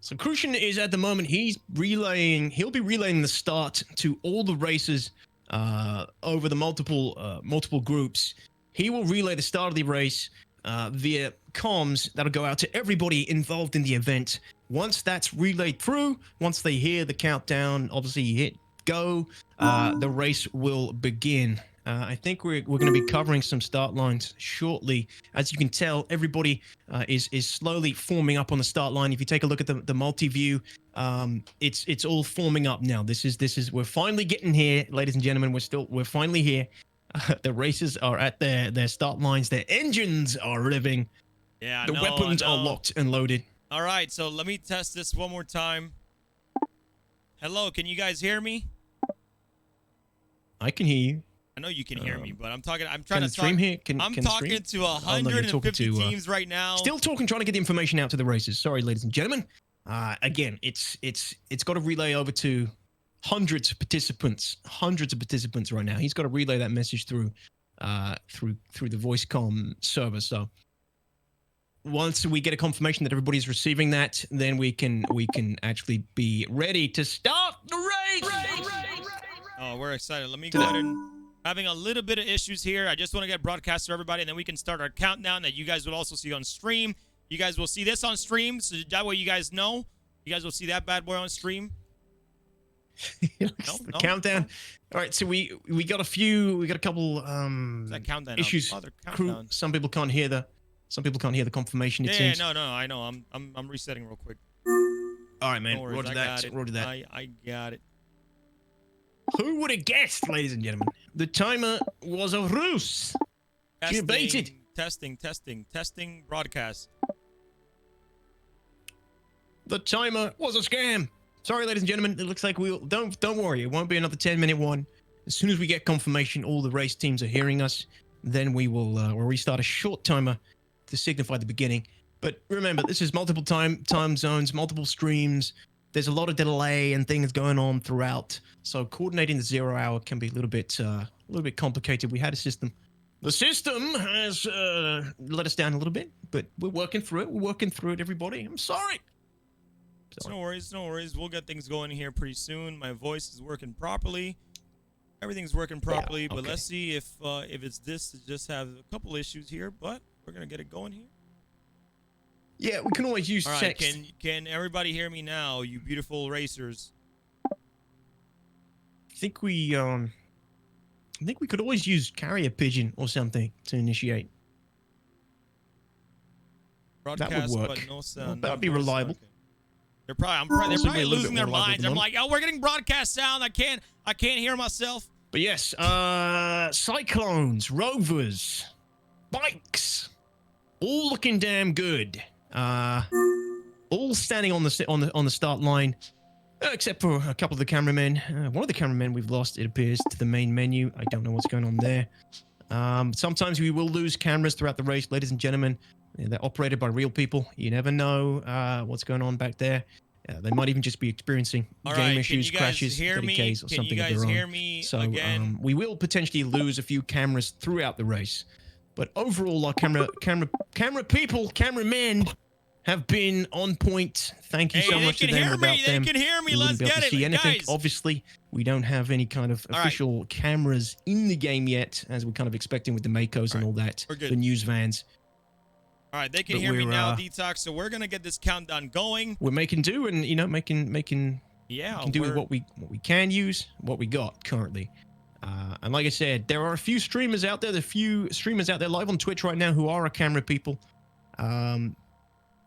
So Crucian is at the moment, he'll be relaying the start to all the racers over the multiple groups. He will relay the start of the race via comms that'll go out to everybody involved in the event. Once that's relayed through, once they hear the countdown, obviously hit go, the race will begin. I think we're going to be covering some start lines shortly. As you can tell, everybody is slowly forming up on the start line. If you take a look at the multi-view, it's all forming up now. This is we're finally getting here, ladies and gentlemen. We're finally here. The races are at their start lines. Their engines are revving. Yeah, the weapons are locked and loaded. All right, so let me test this one more time. Hello, can you guys hear me? I can hear you. I know you can hear me, but I'm trying to stream here. I'm talking to 150 teams right now. Still talking, trying to get the information out to the races. Sorry, ladies and gentlemen. Again, it's got to relay over to hundreds of participants right now. He's got to relay that message through the voice comm server. So once we get a confirmation that everybody's receiving that, then we can actually be ready to start the race. Oh, we're excited. Let me go ahead and having a little bit of issues here. I just want to get broadcast to everybody, and then we can start our countdown that you guys will also see on stream. You guys will see this on stream, so that way you guys know. You guys will see that bad boy on stream. No, countdown. All right, so we got a couple issues. Crew, some people can't hear the confirmation. It seems. No, I know. I'm resetting real quick. All right, man. No worries, Roger that. I got it. Who would have guessed, ladies and gentlemen? The timer was a ruse. Debated. Testing broadcast. The timer was a scam. Sorry, ladies and gentlemen. It looks like don't worry. It won't be another 10-minute one. As soon as we get confirmation all the race teams are hearing us, then we'll restart a short timer to signify the beginning. But remember, this is multiple time zones, multiple streams. There's a lot of delay and things going on throughout. So coordinating the 0 hour can be a little bit complicated. We had a system. The system has let us down a little bit, but we're working through it. We're working through it, everybody. I'm sorry. No worries. We'll get things going here pretty soon. My voice is working properly. Everything's working properly, but let's see if it's this. Just have a couple issues here, but we're gonna get it going here. Yeah, we can always use text. Can everybody hear me now, you beautiful racers? I think we could always use carrier pigeon or something to initiate. Broadcast, that would work. But no sound, that'd be reliable. Okay. They're probably losing their minds. I'm like, oh, we're getting broadcast sound. I can't hear myself. But yes, cyclones, rovers, bikes, all looking damn good. All standing on the start line, except for a couple of the cameramen. One of the cameramen we've lost, it appears, to the main menu. I don't know what's going on there. Sometimes we will lose cameras throughout the race, ladies and gentlemen. They're operated by real people. You never know what's going on back there. They might even just be experiencing game issues, crashes, 30Ks or something of their own. Hear me so again? We will potentially lose a few cameras throughout the race. But overall, our camera people, cameramen, have been on point. Thank you so much to them. Without them, they can hear me. We Let's wouldn't be able get to it, see anything. guys. Obviously, we don't have any kind of official cameras in the game yet, as we're kind of expecting with the Makos and all that, the news vans. All right, they can hear me now, DTOX. So we're gonna get this countdown going. We're making do, and making we can do with what we can use, what we got currently. And like I said, there are a few streamers out there. There's a few streamers out there live on Twitch right now who are camera people.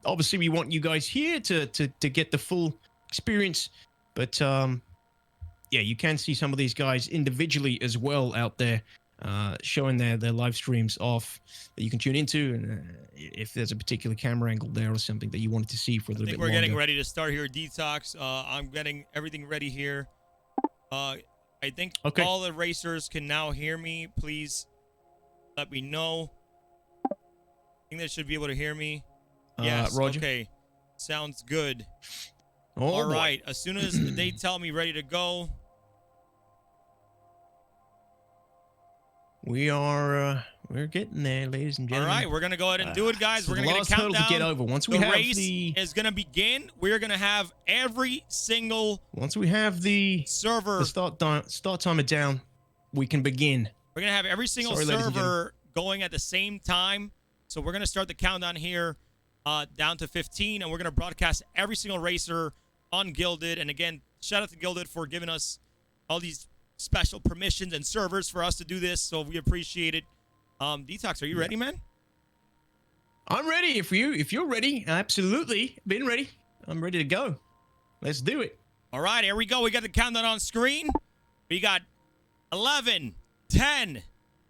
Obviously, we want you guys here to get the full experience. But yeah, you can see some of these guys individually as well out there, showing their live streams off that you can tune into. And if there's a particular camera angle there or something that you wanted to see for a little bit longer. We're getting ready to start here, DTOX. I'm getting everything ready here. I think all the racers can now hear me. Please let me know. I think they should be able to hear me. Yes. Roger. Okay. Sounds good. All right. As soon as they tell me ready to go. We're getting there, ladies and gentlemen. All right, we're gonna go ahead and do it, guys. We're gonna get a countdown. To get over. Once we have race is gonna begin. We're gonna have every single. Once we have the server, the start timer down, we can begin. We're gonna have every single server going at the same time. So we're gonna start the countdown here, down to 15, and we're gonna broadcast every single racer on Gilded. And again, shout out to Gilded for giving us all these special permissions and servers for us to do this, so we appreciate it. DTOX, are you ready, man? I'm ready. If you're ready, absolutely. Been ready. I'm ready to go. Let's do it. All right, here we go. We got the countdown on screen. We got 11, 10,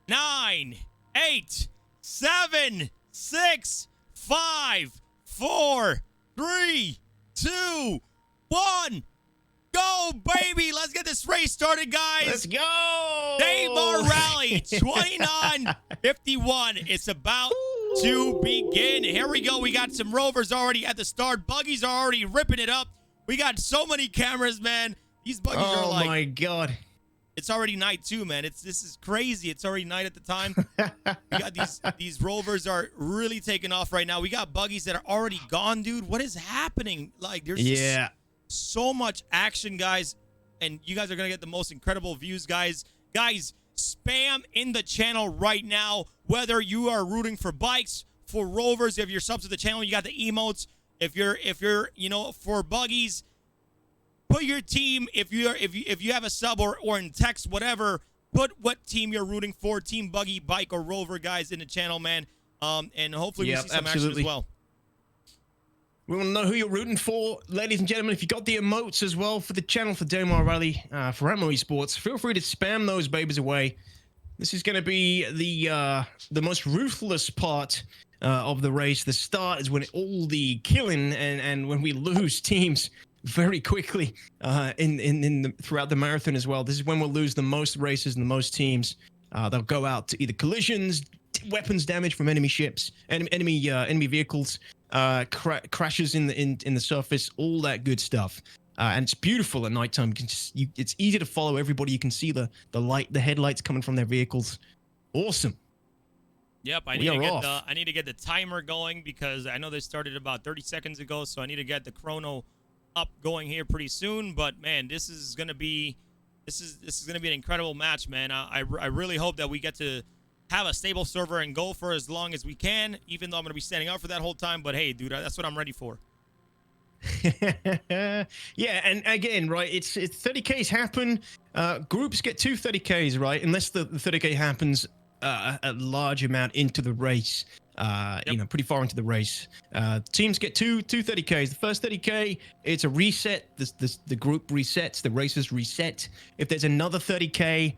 9, 8, 7, 6, 5, 4, 3, 2, 1. Go, baby. Let's get this race started, guys. Let's go. Daymar Rally 2951. It's about to begin. Here we go. We got some rovers already at the start. Buggies are already ripping it up. We got so many cameras, man. These buggies are like... Oh, my God. It's already night, too, man. This is crazy. It's already night at the time. We got these rovers are really taking off right now. We got buggies that are already gone, dude. What is happening? Like, there's just so much action, guys. And you guys are going to get the most incredible views, guys. Guys, spam in the channel right now, whether you are rooting for bikes, for rovers. If you're subs to the channel, you got the emotes. If you're for buggies, put your team. If you have a sub or in text, whatever, put what team you're rooting for, team buggy, bike, or rover, guys, in the channel, man. And hopefully we see some action as well. We want to know who you're rooting for, ladies and gentlemen. If you got the emotes as well for the channel for Daymar Rally, for Ammo Esports, feel free to spam those babies away. This is going to be the most ruthless part of the race. The start is when all the killing and when we lose teams very quickly throughout the marathon as well. This is when we'll lose the most races and the most teams. They'll go out to either collisions, weapons damage from enemy ships, enemy vehicles, crashes in the surface, all that good stuff. And it's beautiful at nighttime. You can it's easy to follow everybody. You can see the headlights coming from their vehicles. Awesome. Yep, I need to get the timer going because I know they started about 30 seconds ago, so I need to get the chrono up going here pretty soon. But man, this is gonna be an incredible match, man. I really hope that we get to have a stable server and go for as long as we can, even though I'm gonna be standing out for that whole time. But hey, dude, that's what I'm ready for. Yeah, and again, right, it's 30Ks happen. Groups get 2 30Ks, right? Unless the 30K happens a large amount into the race. Pretty far into the race. Teams get two 30Ks. The first 30K, it's a reset. The group resets. The races reset. If there's another 30K,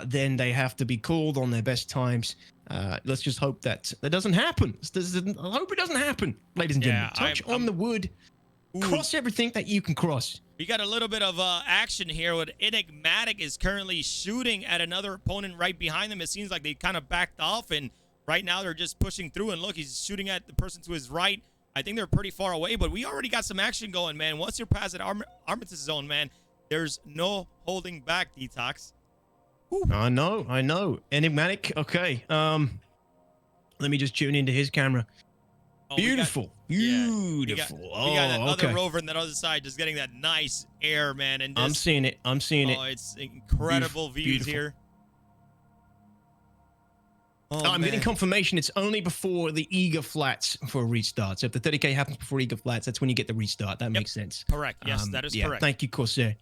then they have to be called on their best times. Let's just hope that doesn't happen. I hope it doesn't happen, ladies and gentlemen. Touch on the wood. Cross everything that you can cross. We got a little bit of action here with Enigmatic is currently shooting at another opponent right behind them. It seems like they kind of backed off, and right now they're just pushing through. And look, he's shooting at the person to his right. I think they're pretty far away, but we already got some action going, man. Once you're past that Armistice zone, man, there's no holding back, DTOX. I know. Enigmatic, okay. Let me just tune into his camera. Oh, beautiful. We got that other rover on that other side just getting that nice air, man. And I'm seeing it. Oh, it's incredible views here. I'm getting confirmation it's only before the eager flats for a restart. So if the 30K happens before eager flats, that's when you get the restart. That makes sense. Correct. Yes, that is correct. Thank you, Corsair.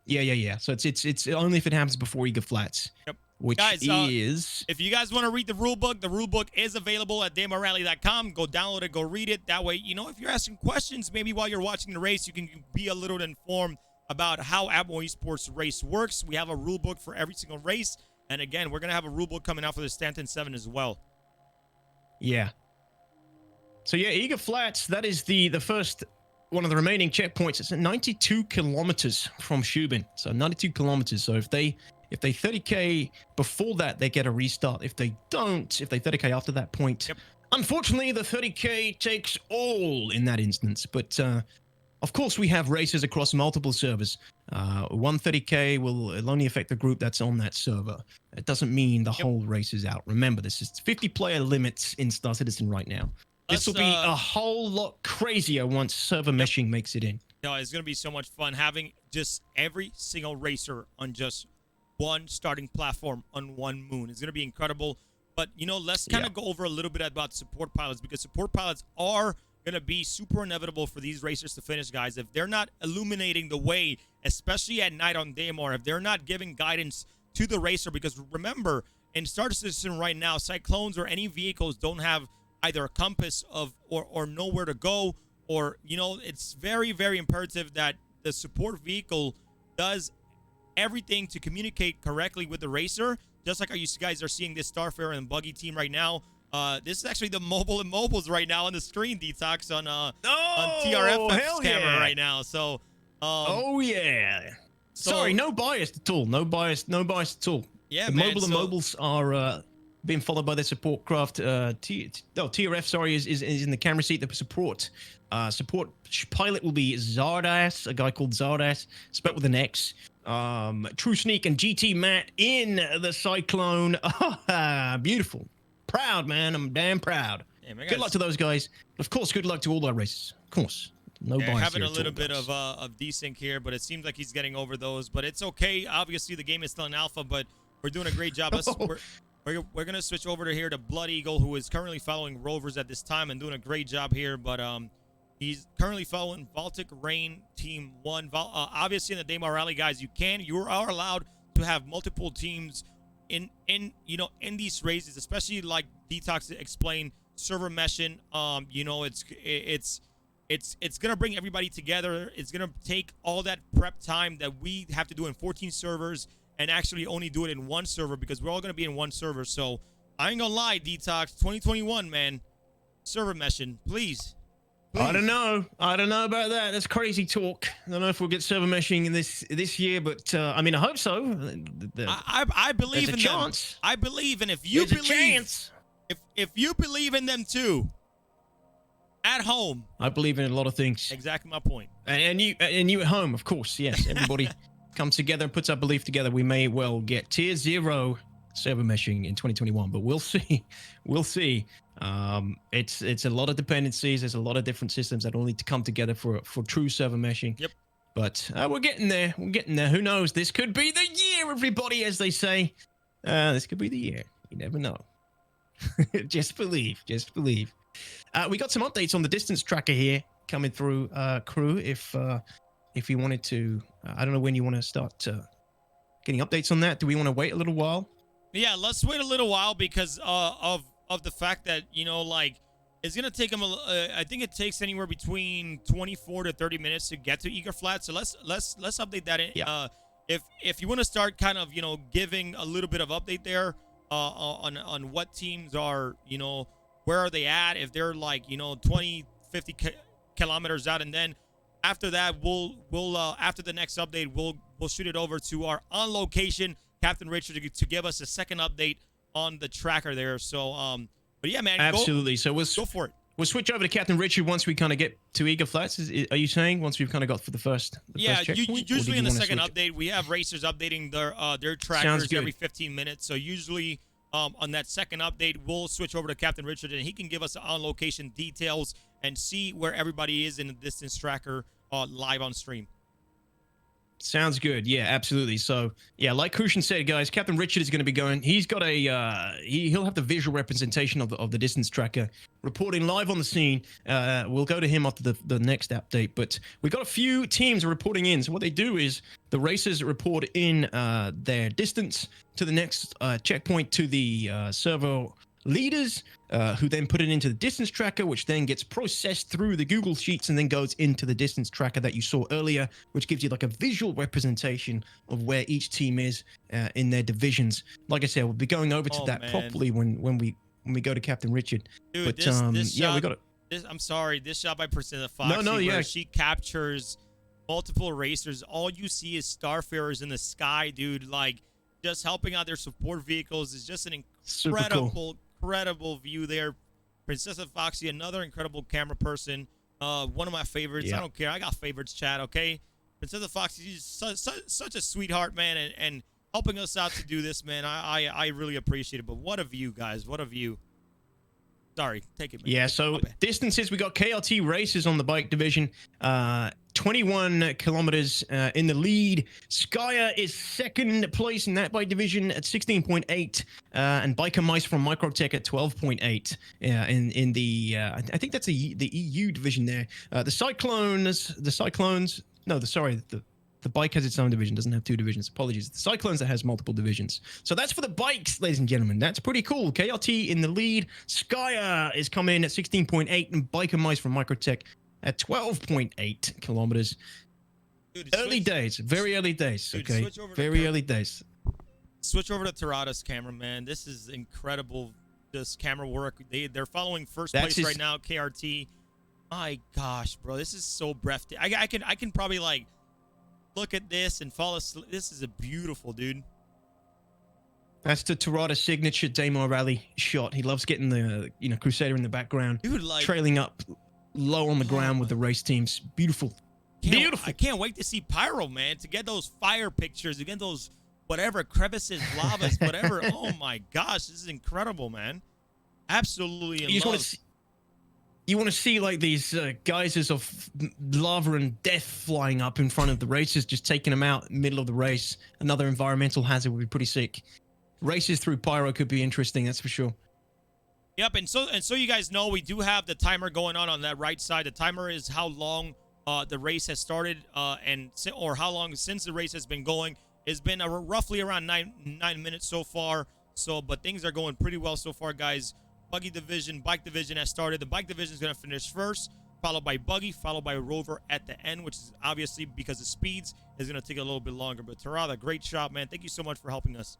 Yeah. So it's only if it happens before eager flats. Yep. Which guys, is... if you guys want to read the rule book is available at DaymarRally.com. Go download it, go read it. That way, if you're asking questions, maybe while you're watching the race, you can be a little informed about how Ammo Esports race works. We have a rule book for every single race. And again, we're going to have a rule book coming out for the Stanton 7 as well. Yeah. So yeah, eager flats, that is the first one of the remaining checkpoints. It's at 92 kilometers from Shubin. So 92 kilometers. So if they 30K before that, they get a restart. If they don't, if they 30K after that point, unfortunately, the 30K takes all in that instance. But of course, we have races across multiple servers. 130K will only affect the group that's on that server. It doesn't mean the whole race is out. Remember, this is 50-player limits in Star Citizen right now. This will be a whole lot crazier once server meshing makes it in. No, it's going to be so much fun having just every single racer on just one starting platform on one moon. It's going to be incredible. But, let's kind of go over a little bit about support pilots, because support pilots are gonna be super inevitable for these racers to finish, guys. If they're not illuminating the way, especially at night on Daymar, if they're not giving guidance to the racer, because remember, in Star Citizen right now, Cyclones or any vehicles don't have either a compass of or know where to go, or it's very, very imperative that the support vehicle does everything to communicate correctly with the racer, just like how you guys are seeing this Starfarer and Buggy team right now. This is actually the mobile and mobiles right now on the screen, DTOX, on TRFF's camera right now. So oh yeah. Sorry, no bias at all. No bias at all. Yeah, the man, mobile and mobiles are being followed by their support craft. TRF, sorry, is in the camera seat. The support pilot will be Zardas, a guy called Zardas, spelled with an X. True Sneak and GT Matt in the Cyclone. Beautiful. Proud, man. I'm damn proud. Yeah, man, good luck to those guys. Of course, good luck to all our races. Of course. No bias having here a little bit of desync here, but it seems like he's getting over those. But it's okay. Obviously, the game is still in alpha, but we're doing a great job. We're gonna switch over to here to Blood Eagle, who is currently following Rovers at this time and doing a great job here. But he's currently following Baltic Rain Team 1. Obviously, in the Daymar Rally, guys, you are allowed to have multiple teams in these races, especially like DTOX explained, server meshing. It's gonna bring everybody together. It's gonna take all that prep time that we have to do in 14 servers and actually only do it in one server, because we're all gonna be in one server. So I ain't gonna lie, DTOX 2021, man, server meshing, please. I don't know about that. That's crazy talk. I don't know if we'll get server meshing in this year, but I mean, I hope so. I believe in them. Chance. I believe, and if you if you believe in them too, at home, I believe in a lot of things. Exactly my point. And you at home, of course. Yes, everybody comes together and puts our belief together. We may well get tier 0 server meshing in 2021, but we'll see. We'll see. It's a lot of dependencies. There's a lot of different systems that all need to come together for true server meshing. Yep. But we're getting there. We're getting there. Who knows? This could be the year, everybody, as they say. This could be the year. You never know. Just believe. Just believe. We got some updates on the distance tracker here coming through, crew. If you wanted to, I don't know when you want to start getting updates on that. Do we want to wait a little while? Yeah, let's wait a little while because of the fact that it's gonna take them. I think it takes anywhere between 24 to 30 minutes to get to Eager Flat. So let's update that. Yeah. If you want to start kind of giving a little bit of update there on what teams are where are they at, if they're 20, 50 kilometers out, and then after that we'll after the next update we'll shoot it over to our on location Captain Richard to give us a second update on the tracker there. So but yeah, man, absolutely. So we'll go for it. We'll switch over to Captain Richard once we kind of get to Eager Flats. Are you saying once we've kind of got for the first? Usually in the second update we have racers updating their trackers every 15 minutes. So usually on that second update we'll switch over to Captain Richard and he can give us on location details and see where everybody is in the distance tracker live on stream. Sounds good. Yeah, absolutely. So yeah, like Crucian said, guys, Captain Richard is going to be going. He's got a he'll have the visual representation of the distance tracker reporting live on the scene. We'll go to him after the next update, but we've got a few teams reporting in. So what they do is the racers report in their distance to the next checkpoint to the server leaders, who then put it into the distance tracker, which then gets processed through the Google Sheets and then goes into the distance tracker that you saw earlier, which gives you like a visual representation of where each team is in their divisions. Like I said, we'll be going over to that properly when we go to Captain Richard. Dude, but this yeah, shot, we got it. I'm sorry, this shot by PrinceznaFoxxy, where she captures multiple racers. All you see is Starfarers in the sky, dude. Just helping out their support vehicles is just an incredible view there. PrinceznaFoxxy, another incredible camera person. One of my favorites. I don't care. I got favorites, chat, okay? PrinceznaFoxxy is such a sweetheart, man, and helping us out to do this, man. I really appreciate it. But what a view, guys. What a view. Sorry, take it, man. Yeah, so distances, we got KLT races on the bike division. 21 kilometers in the lead. Skya is second place in that bike division at 16.8, and Biker Mice from Microtech at 12.8. In the I think that's the EU division there. The Cyclones. No, the bike has its own division, doesn't have two divisions. Apologies. The Cyclones that has multiple divisions. So that's for the bikes, ladies and gentlemen. That's pretty cool. KRT in the lead. Skya is coming in at 16.8, and Biker Mice from Microtech at 12.8 kilometers. Dude, early days, very early days. Dude, okay, very early days. Switch over to Terada's camera, man. This is incredible. This camera work. They're following first place right now. KRT. My gosh, bro, this is so breathtaking. I can probably like look at this and fall asleep. This is a beautiful, dude. That's the Terada signature Daymar Rally shot. He loves getting the Crusader in the background, dude, like trailing up low on the ground with the race teams. Beautiful. Beautiful. I can't wait to see Pyro, man, to get those fire pictures, to get those whatever crevices, lavas, whatever. Oh my gosh, this is incredible, man. Absolutely in love. You want to see like these geysers of lava and death flying up in front of the racers, just taking them out in the middle of the race. Another environmental hazard would be pretty sick. Races through Pyro could be interesting, that's for sure. Yep, and so you guys know, we do have the timer going on that right side. The timer is how long the race has started, or how long since the race has been going. It's been roughly around 9 minutes so far. But things are going pretty well so far, guys. Buggy division, bike division has started. The bike division is going to finish first, followed by Buggy, followed by Rover at the end, which is obviously because of speeds is going to take a little bit longer. But Terada, great shot, man. Thank you so much for helping us.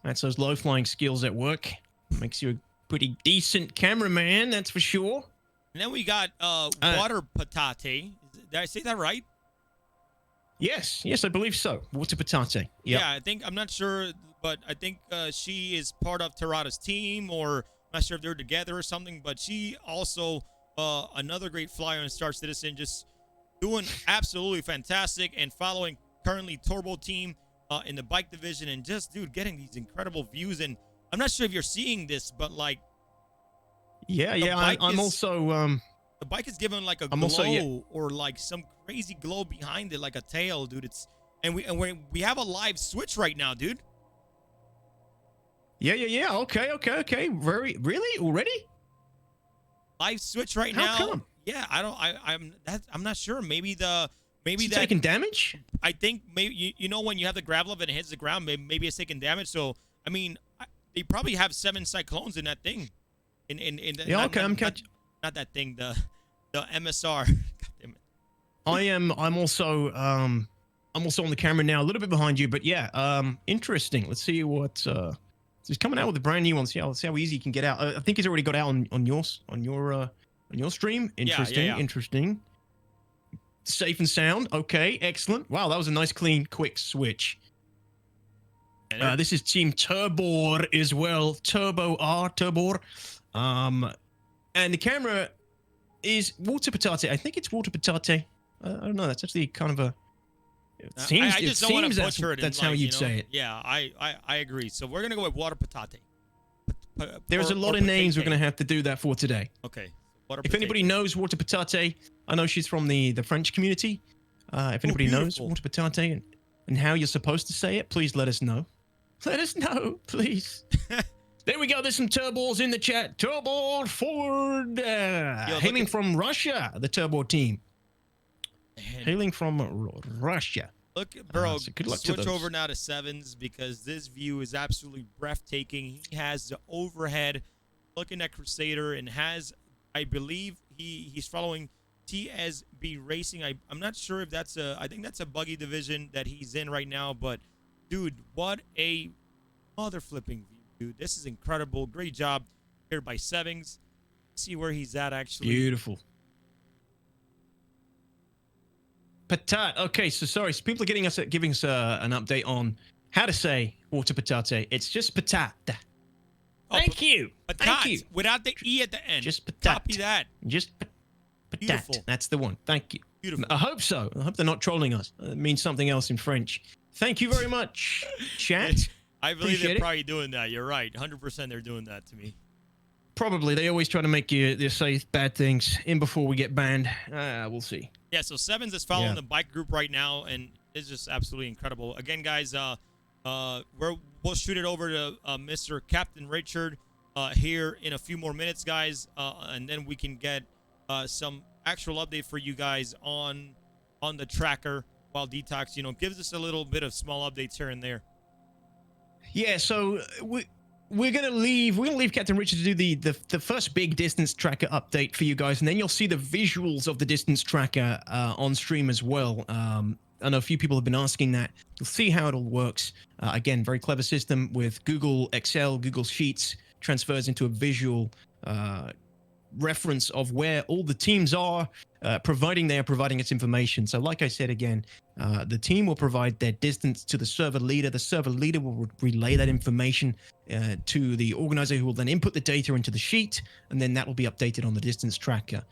That's those low flying skills at work. Makes you a pretty decent cameraman, that's for sure. And then we got WaterPatate. Did I say that right? Yes, I believe so. WaterPatate. Yep. Yeah, I'm not sure, but I think she is part of Terada's team, or I'm not sure if they're together or something, but she also, another great flyer and Star Citizen, just doing absolutely fantastic and following currently Turbo Team in the bike division, and just, dude, getting these incredible views. And I'm not sure if you're seeing this, but like, I'm also the bike is given like a glow or like some crazy glow behind it, like a tail, dude. And we have a live switch right now, dude. Yeah. Okay. Really already? Live switch right now. How come? Yeah, I'm not sure. Maybe taking damage. I think maybe when you have the gravel up and it hits the ground, maybe it's taking damage. So I mean, they probably have 7 cyclones in that thing. Not that thing, the MSR. God damn it. I'm also on the camera now, a little bit behind you, but yeah, interesting. Let's see what he's coming out with a brand new one. Let's see how easy he can get out. I think he's already got out on your stream. Interesting. Safe and sound. Okay, excellent. Wow, that was a nice, clean, quick switch. This is Team Turbor as well. Turbor. And the camera is WaterPatate. I think it's WaterPatate. I don't know. That's actually kind of a. I just don't want to butcher it. That's how you'd say it. Yeah, I agree. So we're gonna go with WaterPatate. There's a lot of names we're gonna have to do that for today. Okay. If anybody knows WaterPatate, I know she's from the French community. If anybody knows WaterPatate and how you're supposed to say it, please let us know. Let us know, please. There we go. There's some turbos in the chat. Turbo Ford. Hailing from Russia, the Turbo team. Hailing from Russia. Look, bro, so good luck switch over now to 7s because this view is absolutely breathtaking. He has the overhead looking at Crusader and has, I believe, he's following TSB Racing. I'm not sure if that's I think that's a Buggy division that he's in right now, but dude, what a mother flipping view. Dude, this is incredible. Great job here by Sevings. See where he's at, actually. Beautiful. Patat. Okay, so sorry. So people are giving us an update on how to say WaterPatate. It's just patat. Thank you. Patat, Thank you. Without the E at the end. Just patat. Copy that. Just patat. Beautiful. That's the one. Thank you. Beautiful. I hope so. I hope they're not trolling us. It means something else in French. Thank you very much, chat. I believe they're probably doing that. You're right. 100% they're doing that to me. Probably. They always try to make you say bad things in before we get banned. We'll see. Yeah, so Sevens is following the bike group right now, and it's just absolutely incredible. Again, guys, we'll shoot it over to Mr. Captain Richard here in a few more minutes, guys, and then we can get some actual update for you guys on the tracker while DTOX, you know, gives us a little bit of small updates here and there. Yeah, so we're gonna leave Captain Richard to do the first big distance tracker update for you guys, and then you'll see the visuals of the distance tracker on stream as well. I know a few people have been asking that. You'll see how it all works. Again, very clever system with Google Excel, Google Sheets, transfers into a visual reference of where all the teams are, providing its information. So like I said again, the team will provide their distance to the server leader. The server leader will relay that information to the organizer, who will then input the data into the sheet, and then that will be updated on the distance tracker.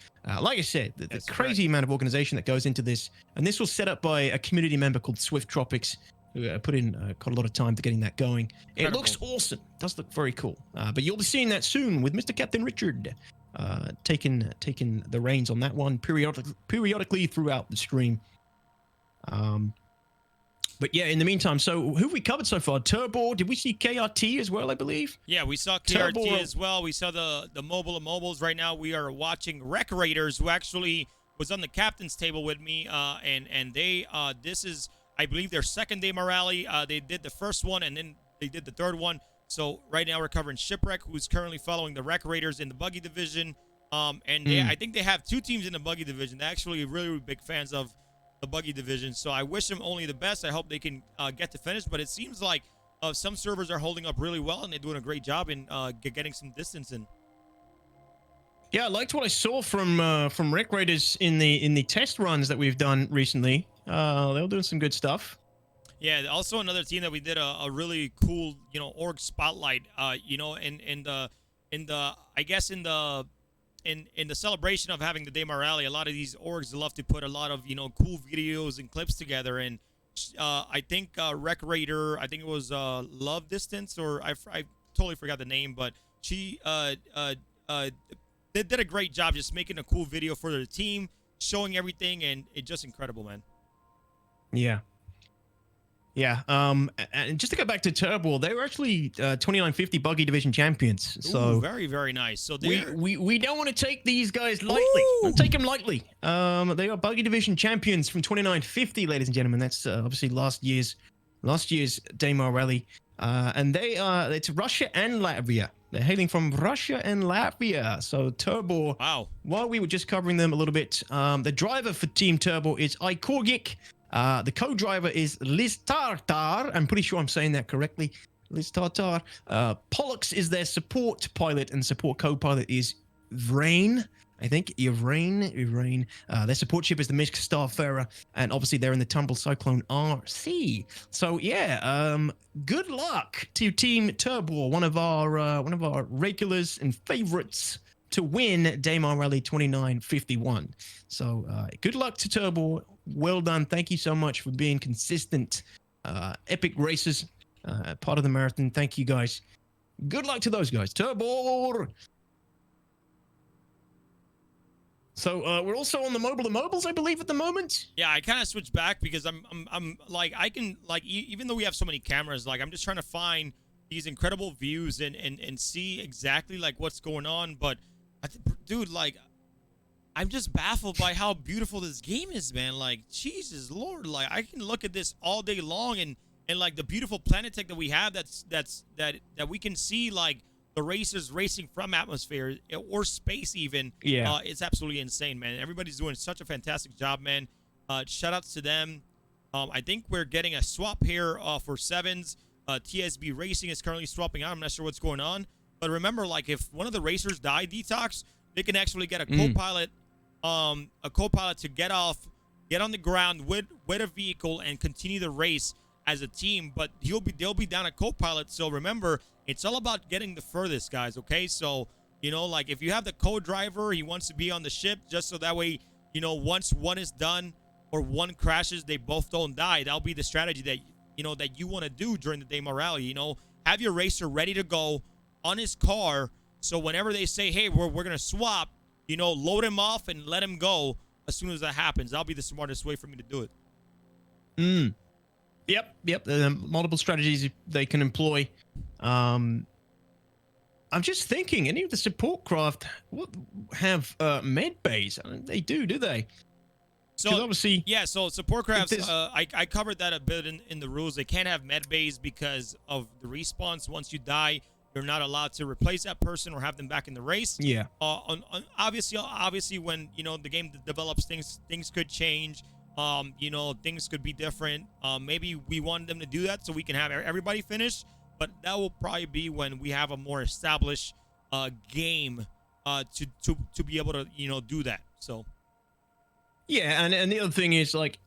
Like I said, the crazy amount of organization that goes into this, and this was set up by a community member called SwiftTropix, who put in quite a lot of time to getting that going. Incredible. It looks awesome. It does look very cool. But you'll be seeing that soon with Mr. Captain Richard taking the reins on that one periodically throughout the stream. But yeah, in the meantime, so who have we covered so far? Turbo, did we see KRT as well, I believe? Yeah, we saw KRT Turbo as well. We saw the mobile of mobiles. Right now we are watching Rec Raiders, who actually was on the captain's table with me, and they this is, I believe, their second Daymar Rally. They did the first one, and then they did the third one. So right now we're covering Shipwreck, who's currently following the Rec Raiders in the Buggy division. And I think they have two teams in the Buggy division. They're actually really big fans of the Buggy division. So I wish them only the best. I hope they can get to finish. But it seems like some servers are holding up really well, and they're doing a great job in getting some distance in. Yeah, I liked what I saw from Rec Raiders in the test runs that we've done recently. They were doing some good stuff. Yeah, also another team that we did a really cool, you know, org spotlight, you know, in the I guess in the celebration of having the Daymar Rally, a lot of these orgs love to put a lot of, you know, cool videos and clips together. And I think Rec Raider, I think it was Love Distance, or I totally forgot the name, but she they did a great job just making a cool video for the team, showing everything, and it's just incredible, man. Yeah. Yeah, and just to go back to Turbo, they were actually 2950 Buggy Division champions. So ooh, very, very nice. So we don't want to take these guys lightly. Don't take them lightly. They are Buggy Division champions from 2950, ladies and gentlemen. That's obviously last year's Daymar Rally, and it's Russia and Latvia. They're hailing from Russia and Latvia. So Turbo. Wow. While we were just covering them a little bit, the driver for Team Turbo is Ikorgic. The co-driver is Liz Tartar. I'm pretty sure I'm saying that correctly. Liz Tartar. Pollux is their support pilot, and support co-pilot is Vrain. I think Vrain. Their support ship is the Misk Starfarer, and obviously they're in the Tumble Cyclone RC. So yeah, good luck to Team Turbo, one of our regulars and favorites to win Daymar Rally 2951. So good luck to Turbo. Well done. Thank you so much for being consistent, epic racers, part of the marathon. Thank you, guys. Good luck to those guys. Turbo. So we're also on the mobile of mobiles, I believe, at the moment. Yeah, I kind of switched back because I'm like, I can, like, even though we have so many cameras, like, I'm just trying to find these incredible views and see exactly like what's going on. But dude, like, I'm just baffled by how beautiful this game is, man. Like, Jesus Lord, like, I can look at this all day long, and like the beautiful planet tech that we have, that we can see, like, the racers racing from atmosphere or space even. Yeah, it's absolutely insane, man. Everybody's doing such a fantastic job, man. Shout outs to them. I think we're getting a swap here for sevens. TSB Racing is currently swapping out. I'm not sure what's going on, but remember, like, if one of the racers die, DTOX, they can actually get a co-pilot. A co-pilot to get on the ground with a vehicle and continue the race as a team, but they'll be down a co-pilot. So remember, it's all about getting the furthest, guys. Okay, so, you know, like, if you have the co-driver, he wants to be on the ship just so that way, you know, once one is done or one crashes, they both don't die. That'll be the strategy that, you know, that you want to do during the Daymar Rally. You know, have your racer ready to go on his car, So whenever they say, hey, we're going to swap, you know, load him off and let him go as soon as that happens. That'll be the smartest way for me to do it. Yep. Multiple strategies they can employ. I'm just thinking, any of the support craft have med bays? I don't think they do they? So obviously, yeah. So support crafts, I covered that a bit in the rules. They can't have med bays because of the respawns. Once you die, you're not allowed to replace that person or have them back in the race. Yeah. Obviously, when you know the game develops, things could change. You know, things could be different. Maybe we want them to do that so we can have everybody finish. But that will probably be when we have a more established game to be able to, you know, do that. So. Yeah, and the other thing is, like,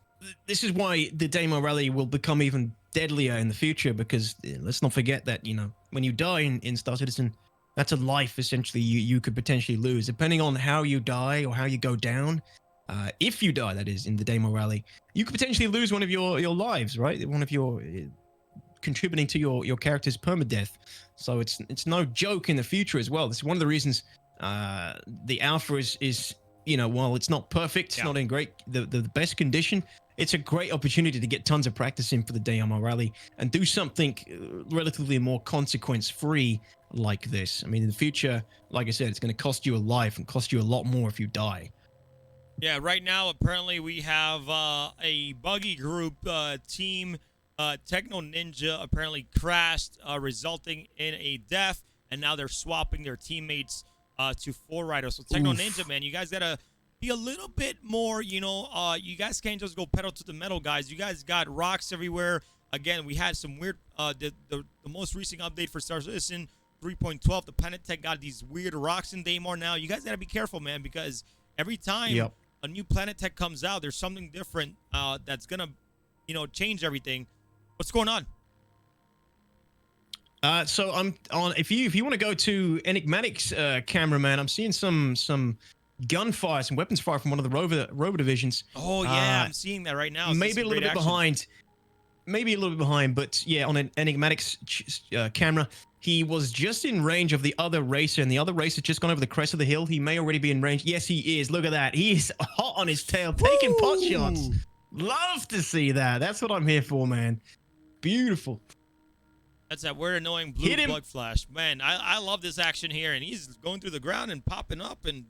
this is why the Daymar Rally will become even deadlier in the future, because let's not forget that, you know, when you die in Star Citizen, that's a life, essentially, you could potentially lose. Depending on how you die or how you go down, if you die, that is, in the Daymar Rally, you could potentially lose one of your lives, right? One of your... contributing to your character's permadeath. So it's no joke in the future as well. This is one of the reasons the alpha is you know, while it's not perfect, it's not in the best condition, it's a great opportunity to get tons of practice in for the Daymar Rally and do something relatively more consequence-free like this. I mean, in the future, like I said, it's going to cost you a life and cost you a lot more if you die. Yeah, right now, apparently we have a Buggy group team. Techno Ninja apparently crashed, resulting in a death, and now they're swapping their teammates to 4 riders. So Techno Ninja, man, you guys gotta be a little bit more, you know, you guys can't just go pedal to the metal, guys. You guys got rocks everywhere. Again, we had some weird, the most recent update for Star Citizen 3.12, the Planet Tech got these weird rocks in Daymar now. You guys gotta be careful, man, because every time a new Planet Tech comes out, there's something different that's gonna, you know, change everything. What's going on? So I'm on. If you want to go to Enigmatic's camera, man, I'm seeing some gunfire, some weapons fire from one of the rover divisions. Oh yeah, I'm seeing that right now. Maybe a little bit behind. Maybe a little bit behind, but yeah, on an Enigmatic's camera, he was just in range of the other racer, and the other racer just gone over the crest of the hill. He may already be in range. Yes, he is. Look at that. He's hot on his tail, taking pot shots. Love to see that. That's what I'm here for, man. Beautiful. That's that weird, annoying blue bug flash. Man, I love this action here, and he's going through the ground and popping up, and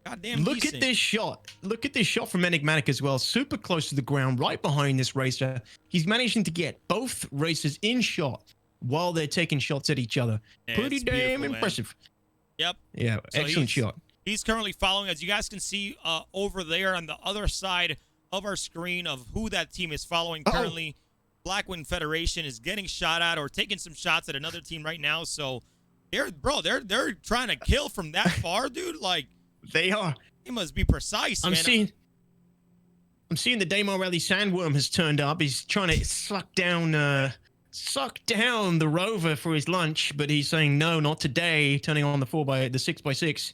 goddamn Look at this shot. Look at this shot from Enigmatic as well. Super close to the ground, right behind this racer. He's managing to get both racers in shot while they're taking shots at each other. Yeah, pretty damn impressive. Yep. Yeah, so excellent shot. He's currently following, as you guys can see over there on the other side of our screen of who that team is following currently. Blackwing Federation is getting shot at or taking some shots at another team right now. So they're trying to kill from that far, dude. Like they are. They must be precise, man. I'm seeing the Daymar Rally Sandworm has turned up. He's trying to suck down the rover for his lunch, but he's saying no, not today. Turning on the 6x6,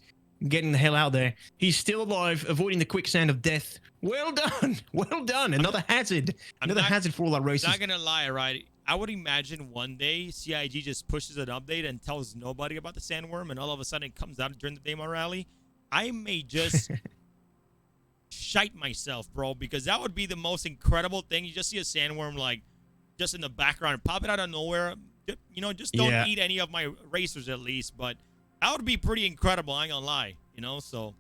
getting the hell out there. He's still alive, avoiding the quicksand of death. Well done. Well done. Another hazard. Another hazard for all our races. Not gonna lie, right? I would imagine one day CIG just pushes an update and tells nobody about the sandworm, and all of a sudden it comes out during the Daymar Rally. I may just shite myself, bro, because that would be the most incredible thing. You just see a sandworm like just in the background, pop it out of nowhere. You know, just don't eat any of my racers at least. But that would be pretty incredible. I ain't gonna lie. You know, so.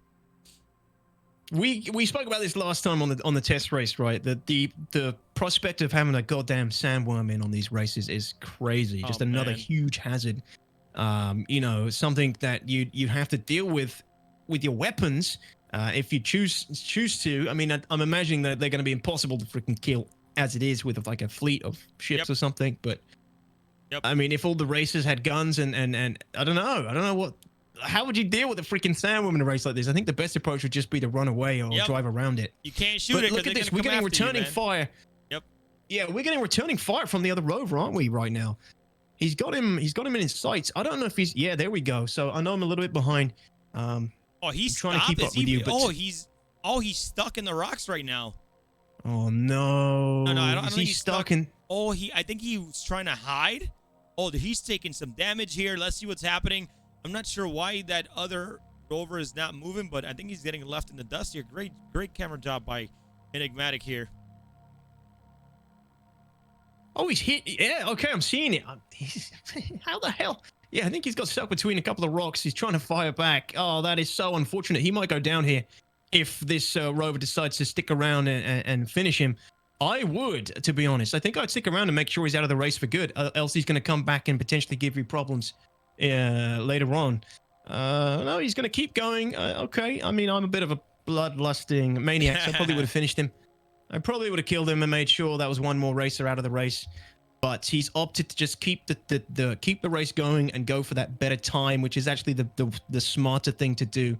We spoke about this last time on the test race, right? The prospect of having a goddamn sandworm in on these races is crazy. Just another huge hazard. You know, something that you have to deal with your weapons if you choose to. I mean, I'm imagining that they're going to be impossible to freaking kill as it is with like a fleet of ships or something. But I mean, if all the racers had guns and I don't know what. How would you deal with a freaking sandworm in a race like this? I think the best approach would just be to run away or drive around it. You can't shoot it. Look at this. We're getting returning fire. Yep. Yeah, we're getting returning fire from the other rover, aren't we? Right now, he's got him in his sights. I don't know if he's. Yeah, there we go. So I know I'm a little bit behind. He's trying to keep up with you. But he's stuck in the rocks right now. Oh no! No, I don't think he's stuck in. I think he was trying to hide. Oh, he's taking some damage here. Let's see what's happening. I'm not sure why that other rover is not moving, but I think he's getting left in the dust here. Great camera job by Enigmatic here. Oh, he's hit. Yeah, okay, I'm seeing it. How the hell? Yeah, I think he's got stuck between a couple of rocks. He's trying to fire back. Oh, that is so unfortunate. He might go down here if this rover decides to stick around and finish him. I would, to be honest. I think I'd stick around and make sure he's out of the race for good. Else he's going to come back and potentially give you problems later on. No, he's going to keep going. Okay, I mean, I'm a bit of a bloodlusting maniac, so I probably would have finished him. I probably would have killed him and made sure that was one more racer out of the race. But he's opted to just keep the race going and go for that better time, which is actually the smarter thing to do.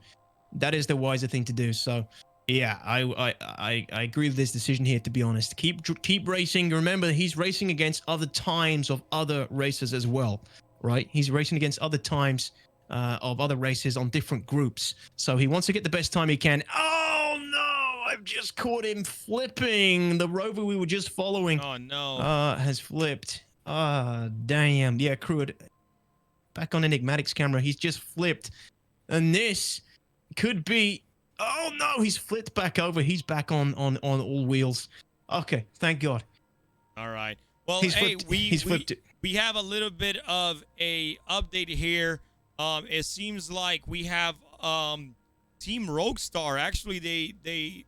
That is the wiser thing to do. So, yeah, I agree with this decision here. To be honest, keep racing. Remember, he's racing against other times of other races as well, right? He's racing against other times of other races on different groups. So he wants to get the best time he can. Oh no! I've just caught him flipping. The rover we were just following. Oh no! Has flipped. Damn. Yeah, crew. Back on Enigmatic's camera, he's just flipped, and this could be. Oh no! He's flipped back over. He's back on all wheels. Okay, thank God. All right. Well, he's hey, flipped. we have a little bit of a update here. It seems like we have Team Roguestar. Actually, they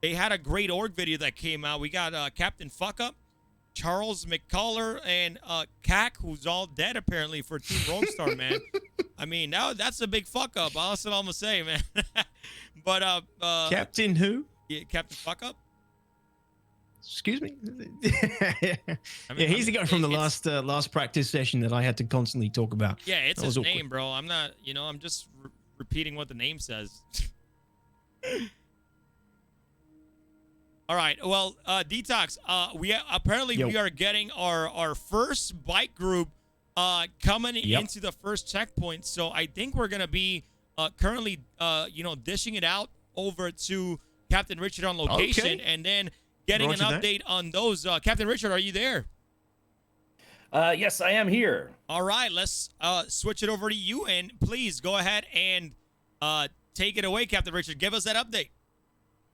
had a great org video that came out. We got Captain Fuckup, Charles McCullough, and CAC, who's all dead apparently for Team Roguestar, man. I mean, that's a big fuck up. That's what I'm gonna say, man. But Captain who? Yeah, Captain Fuckup. Excuse me. Yeah, he's the guy from the last practice session that I had to constantly talk about. Yeah, it's his name, bro. I'm not, I'm just repeating what the name says. All right. Well, DTOX. We are getting our first bike group coming into the first checkpoint. So I think we're gonna be currently dishing it out over to Captain Richard on location, and then getting an update on those. Captain Richard, are you there? Yes, I am here. All right, let's switch it over to you, and please go ahead and take it away, Captain Richard. Give us that update.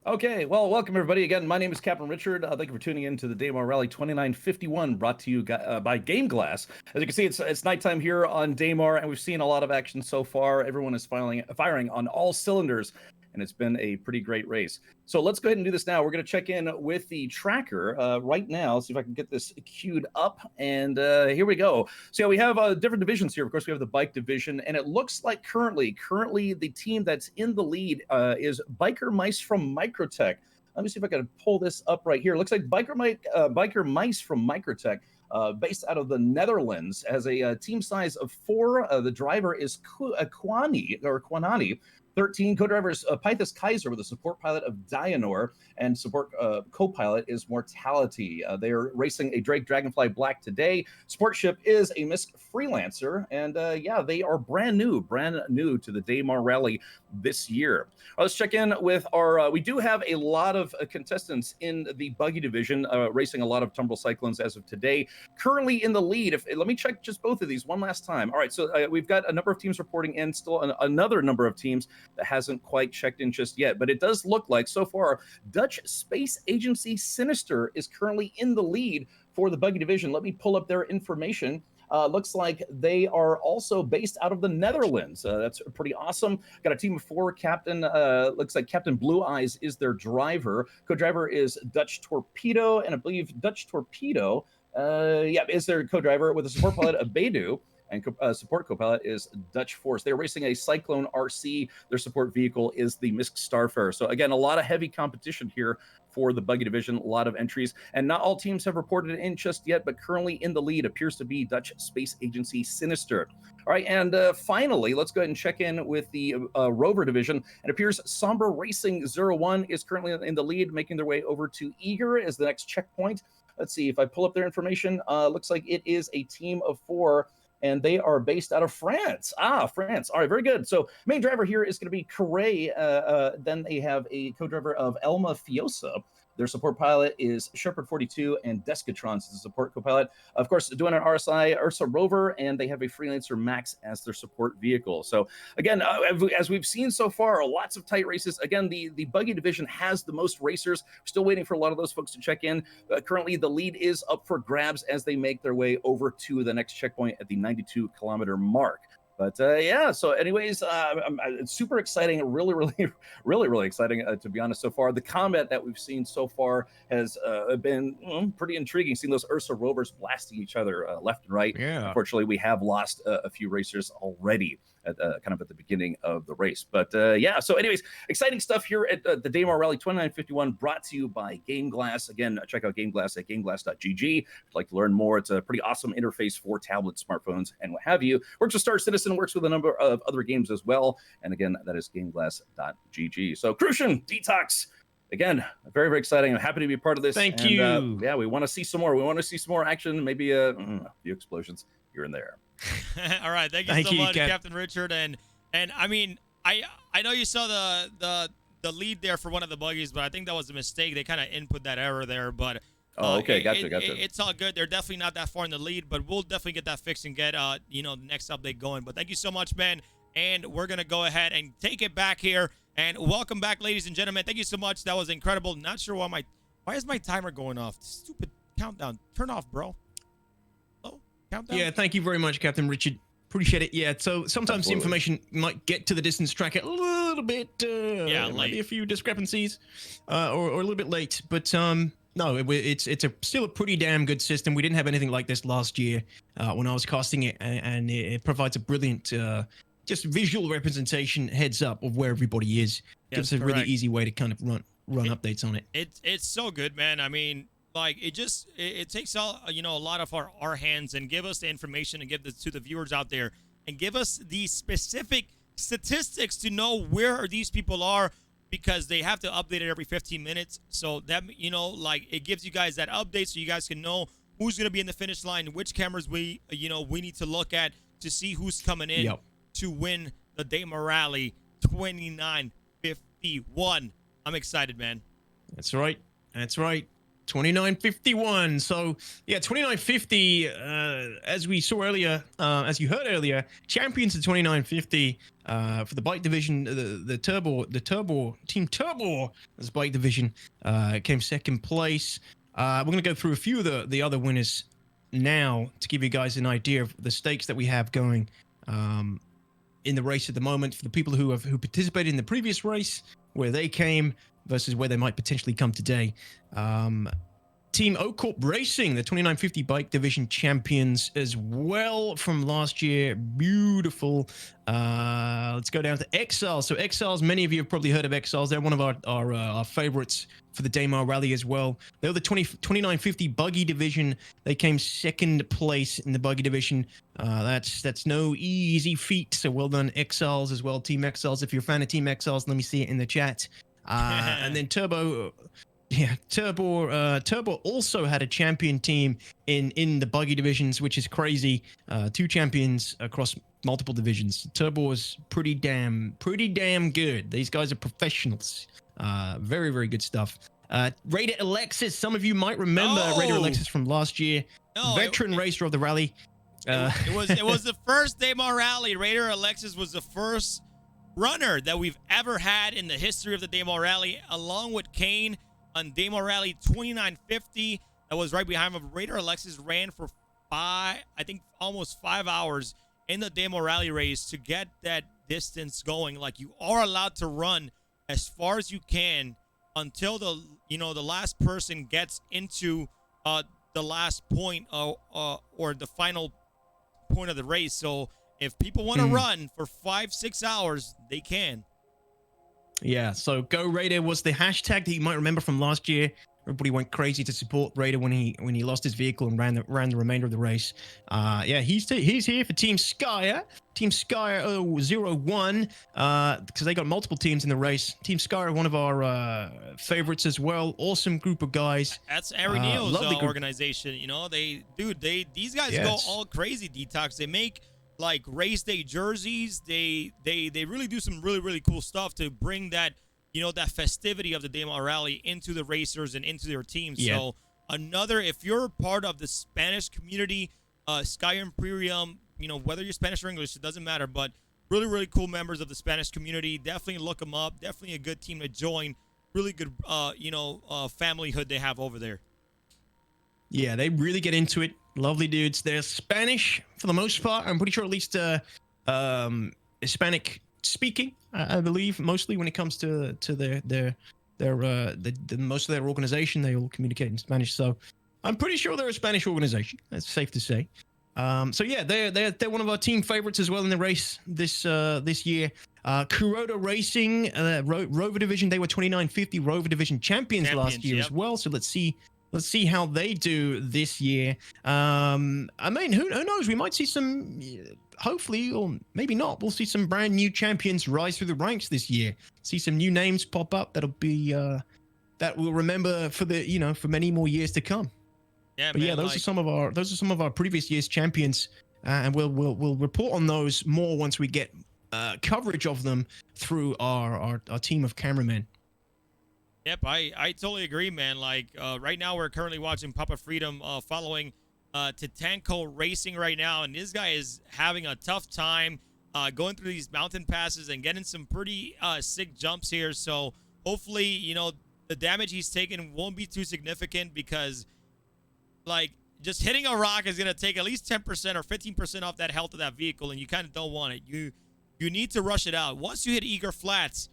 Okay, well, welcome everybody. Again, my name is Captain Richard. Thank you for tuning in to the Daymar Rally 2951, brought to you by Game Glass. As you can see, it's nighttime here on Daymar, and we've seen a lot of action so far. Everyone is firing on all cylinders, and it's been a pretty great race. So let's go ahead and do this now. We're going to check in with the tracker right now, see if I can get this queued up, and here we go. So yeah, we have different divisions here. Of course, we have the bike division, and it looks like currently the team that's in the lead is Biker Mice from Microtech. Let me see if I can pull this up right here. It looks like Biker Mice from Microtech, based out of the Netherlands, has a team size of 4. The driver is Kwanani. 13 co-drivers, Pythus Kaiser with a support pilot of Dianor, and support co-pilot is Mortality. They are racing a Drake Dragonfly Black today. Support ship is a Misk Freelancer, and yeah, they are brand new to the Daymar Rally this year. Let's check in with our, we do have a lot of contestants in the Buggy division, racing a lot of Tumble Cyclones as of today. Currently in the lead, let me check just both of these one last time. All right, so we've got a number of teams reporting in, still another number of teams that hasn't quite checked in just yet, but it does look like so far Dutch space agency Sinister is currently in the lead for the Buggy division. Let me pull up their information. Looks like they are also based out of the Netherlands. That's pretty awesome. Got a team of 4. Captain, looks like Captain Blue Eyes is their driver. Co-driver is Dutch Torpedo, and I believe Dutch Torpedo, is their co-driver, with a support pilot of Beidou. And support co-pilot is Dutch Force. They're racing a Cyclone RC. Their support vehicle is the Misk Starfarer. So again, a lot of heavy competition here for the Buggy division, a lot of entries. And not all teams have reported in just yet, but currently in the lead appears to be Dutch Space Agency Sinister. All right, and finally, let's go ahead and check in with the Rover division. It appears Somber Racing 01 is currently in the lead, making their way over to Eager as the next checkpoint. Let's see, if I pull up their information, looks like it is a team of 4, and they are based out of France. France. All right, very good. So main driver here is going to be Correa. Then they have a co-driver of Elma Fiosa. Their support pilot is Shepherd42, and Deskatrons is the support co-pilot. Of course, doing an RSI Ursa rover, and they have a Freelancer Max as their support vehicle. So again, as we've seen so far, lots of tight races. Again, the Buggy division has the most racers. We're still waiting for a lot of those folks to check in. Currently, the lead is up for grabs as they make their way over to the next checkpoint at the 92-kilometer mark. But yeah, so anyways, it's super exciting, really exciting, to be honest, so far. The combat that we've seen so far has been pretty intriguing, seeing those Ursa rovers blasting each other left and right. Yeah. Unfortunately, we have lost a few racers already at kind of at the beginning of the race. But yeah, so anyways, exciting stuff here at the Daymar Rally 2951, brought to you by GameGlass. Again, check out GameGlass at gameglass.gg. If you'd like to learn more, it's a pretty awesome interface for tablets, smartphones, and what have you. Works with Star Citizen, works with a number of other games as well. And again, that is gameglass.gg. So Crucian, DTOX, again, very exciting. I'm happy to be a part of this. Thank you. Yeah, we want to see some more. We want to see some more action, maybe a few explosions here and there. All right, thank you so much, Captain Richard. And I mean, I know you saw the lead there for one of the buggies, but I think that was a mistake. They kind of input that error there, but okay, gotcha. It's all good. They're definitely not that far in the lead, but we'll definitely get that fixed and get the next update going. But thank you so much, man. And we're gonna go ahead and take it back here. And welcome back, ladies and gentlemen. Thank you so much. That was incredible. Not sure why is my timer going off? Stupid countdown. Turn off, bro. Countdown? Yeah, thank you very much, Captain Richard. Appreciate it. Yeah, so sometimes the information might get to the distance tracker a little bit. Might be a few discrepancies, or a little bit late. But no, it's still a pretty damn good system. We didn't have anything like this last year when I was casting it, and it provides a brilliant just visual representation, heads up of where everybody is. Gives a really easy way to kind of run updates on it. It's so good, man. I mean, like it takes all a lot of our hands and give us the information and give this to the viewers out there and give us the specific statistics to know where these people are, because they have to update it every 15 minutes. So that like it gives you guys that update so you guys can know who's going to be in the finish line, which cameras we need to look at to see who's coming in to win the Daymar Rally 2951. I'm excited, man. That's right. 2951. So yeah, 2950. As we saw earlier, as you heard earlier, champions of 2950 for the bike division, the Team Turbo, this bike division came second place. We're gonna go through a few of the other winners now to give you guys an idea of the stakes that we have going in the race at the moment for the people who participated in the previous race, where they came versus where they might potentially come today. Team O-Corp Racing, the 2950 bike division champions as well from last year. Beautiful. Let's go down to Exiles. So Exiles, many of you have probably heard of Exiles. They're one of our favorites for the Daymar Rally as well. They're the 2950 buggy division. They came second place in the buggy division. That's no easy feat. So well done, Exiles as well. Team Exiles. If you're a fan of Team Exiles, let me see it in the chat. And then Turbo also had a champion team in the buggy divisions, which is crazy. 2 champions across multiple divisions. Turbo is pretty damn good. These guys are professionals. Very good stuff. Raider Alexis, some of you might remember Raider Alexis from last year. Veteran racer of the rally. It was the first Daymar Rally. Raider Alexis was the first runner that we've ever had in the history of the Daymar Rally, along with Kane on Daymar Rally 2950. That was right behind him. Raider Alexis ran for almost 5 hours in the Daymar Rally race to get that distance going. Like, you are allowed to run as far as you can until the last person gets into the last point or the final point of the race. So if people want to run for 5-6 hours, they can. Yeah, so Go Raider was the hashtag that you might remember from last year. Everybody went crazy to support Raider when he lost his vehicle and ran the remainder of the race. Yeah, he's here for Team Skyer. Team Skyer 01, because they got multiple teams in the race. Team Skyer, one of our favorites as well. Awesome group of guys. That's Ari Neo's organization. These guys go all crazy, DTOX. They make like race day jerseys. They really do some really cool stuff to bring that that festivity of the Daymar Rally into the racers and into their teams. Yeah. So if you're part of the Spanish community, Sky Imperium, whether you're Spanish or English, it doesn't matter, but really, really cool members of the Spanish community. Definitely look them up. Definitely a good team to join. Really good, familyhood they have over there. Yeah, they really get into it. Lovely dudes. They're Spanish for the most part. I'm pretty sure at least Hispanic speaking, I believe, mostly when it comes to their most of their organization. They all communicate in Spanish, so I'm pretty sure they're a Spanish organization. That's safe to say. So yeah, they're one of our team favorites as well in the race this year. Kuroda Racing, Rover Division, they were 2950 Rover Division champions last year as well. So let's see how they do this year. I mean, who knows? We might see some, hopefully, or maybe not. We'll see some brand new champions rise through the ranks this year. See some new names pop up. That'll be that we'll remember for for many more years to come. Yeah, but man, yeah, those are some of our previous year's champions, and we'll report on those more once we get coverage of them through our team of cameramen. Yep, I totally agree, man. Like right now, we're currently watching Papa Freedom following Titanco Racing right now, and this guy is having a tough time going through these mountain passes and getting some pretty sick jumps here. So hopefully, the damage he's taken won't be too significant, because like just hitting a rock is going to take at least 10% or 15% off that health of that vehicle, and you kind of don't want it. You need to rush it out. Once you hit Eager Flats,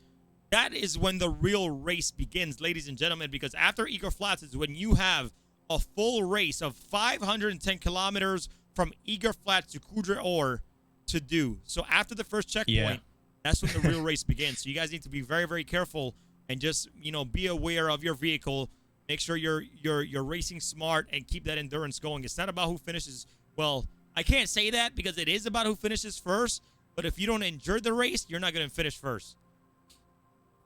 that is when the real race begins, ladies and gentlemen, because after Eager Flats is when you have a full race of 510 kilometers from Eager Flats to Kudra Ore to do. So after the first checkpoint, that's when the real race begins. So you guys need to be very, very careful and just, be aware of your vehicle. Make sure you're racing smart and keep that endurance going. It's not about who finishes. Well, I can't say that because it is about who finishes first. But if you don't endure the race, you're not going to finish first.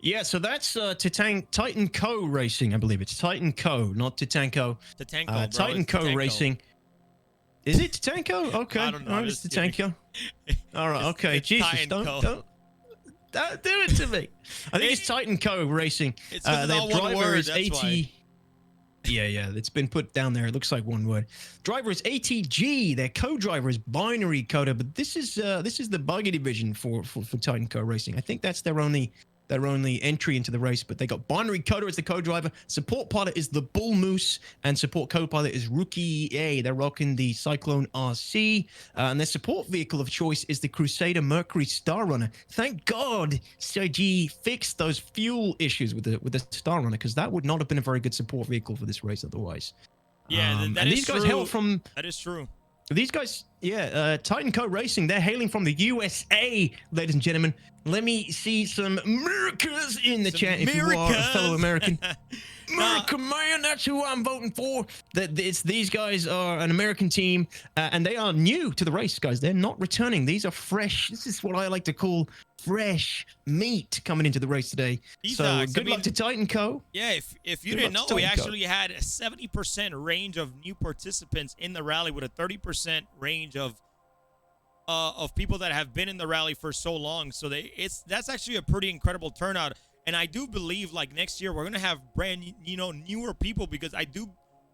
Yeah, so that's Titan Co Racing, I believe. It's Titan Co, not Titanco. Titanco, Titan Co Racing. Is it Titanco? Okay. I don't know. All right, it's Titanco. All right, okay. Jesus, don't do it to me. I think it's Titan Co Racing. Their driver is AT. Yeah, it's been put down there. It looks like one word. Driver is ATG. Their co-driver is Binary Coder, but this is the Buggy division for Titan Co Racing. I think that's their only entry into the race, but they got Binary Coder as the co-driver. Support pilot is the Bull Moose, and support co-pilot is Rookie A. They're rocking the Cyclone RC, and their support vehicle of choice is the Crusader Mercury Star Runner. Thank God CIG fixed those fuel issues with the Star Runner, because that would not have been a very good support vehicle for this race otherwise. Yeah, that and is these guys true. hail from. That is true. These guys, Titan Co Racing, they're hailing from the USA, ladies and gentlemen. Let me see some Americas in the chat if you are a fellow American. America, man, that's who I'm voting for. These guys are an American team, and they are new to the race, guys. They're not returning. These are fresh. This is what I like to call fresh meat coming into the race today. So good luck to Titan Co. Yeah, if you didn't know, we actually had a 70% range of new participants in the rally, with a 30% range of people that have been in the rally for so long. So that's actually a pretty incredible turnout. And I do believe, like, next year we're gonna have newer people, because I do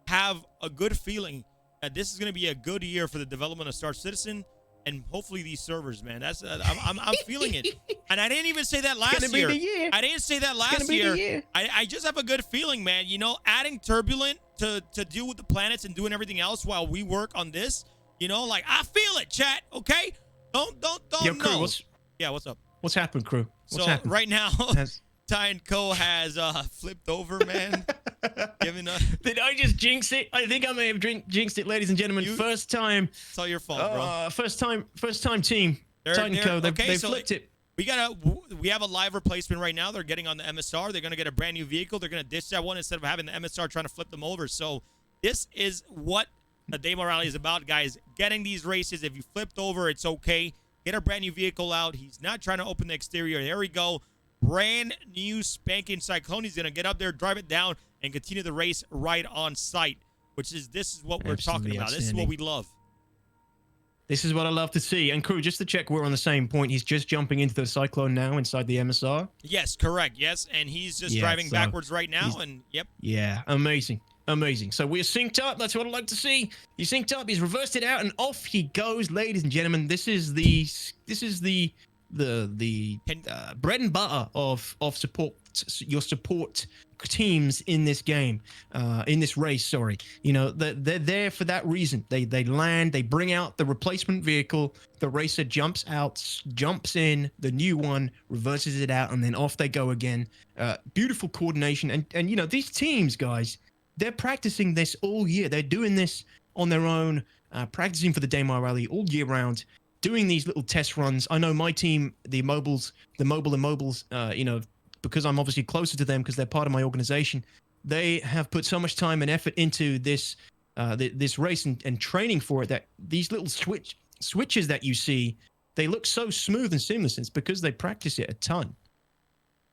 have a good feeling that this is gonna be a good year for the development of Star Citizen and hopefully these servers, man. That's I'm feeling it. And I didn't even say that last year. I didn't say that last year. I just have a good feeling, man. Adding Turbulent to deal with the planets and doing everything else while we work on this. Like, I feel it, chat. Okay, don't Yo, crew, know. what's up? What's happened, crew? What's happened? Right now, Titan Co has flipped over, man. Did I just jinx it? I think I may have jinxed it, ladies and gentlemen. First time. It's all your fault, bro. First time team. Titan Co. They flipped it. We have a live replacement right now. They're getting on the MSR. They're gonna get a brand new vehicle. They're gonna ditch that one instead of having the MSR trying to flip them over. So this is what the Daymar Rally is about, guys. Getting these races. If you flipped over, it's okay. Get a brand new vehicle out. He's not trying to open the exterior. There we go. Brand new spanking Cyclone. He's going to get up there, drive it down, and continue the race right on site, this is what we're talking about. This is what we love. This is what I love to see. And crew, just to check we're on the same point, he's just jumping into the Cyclone now inside the MSR. Yes, correct. Yes, and he's just driving backwards right now. And yep. Yeah, amazing. Amazing. So we're synced up. That's what I like to see. He's synced up. He's reversed it out, and off he goes, ladies and gentlemen. This is the bread and butter of support, your support teams in this game, in this race. Sorry, you know they're there for that reason. They land, they bring out the replacement vehicle. The racer jumps out, jumps in, the new one reverses it out, and then off they go again. Beautiful coordination, and you know these teams, guys. They're practicing this all year. They're doing this on their own, practicing for the Daymar Rally all year round, doing these little test runs. I know my team, the mobile and mobiles, you know, because I'm obviously closer to them because they're part of my organization, they have put so much time and effort into this this race and training for it that these little switches that you see, they look so smooth and seamless. It's because they practice it a ton.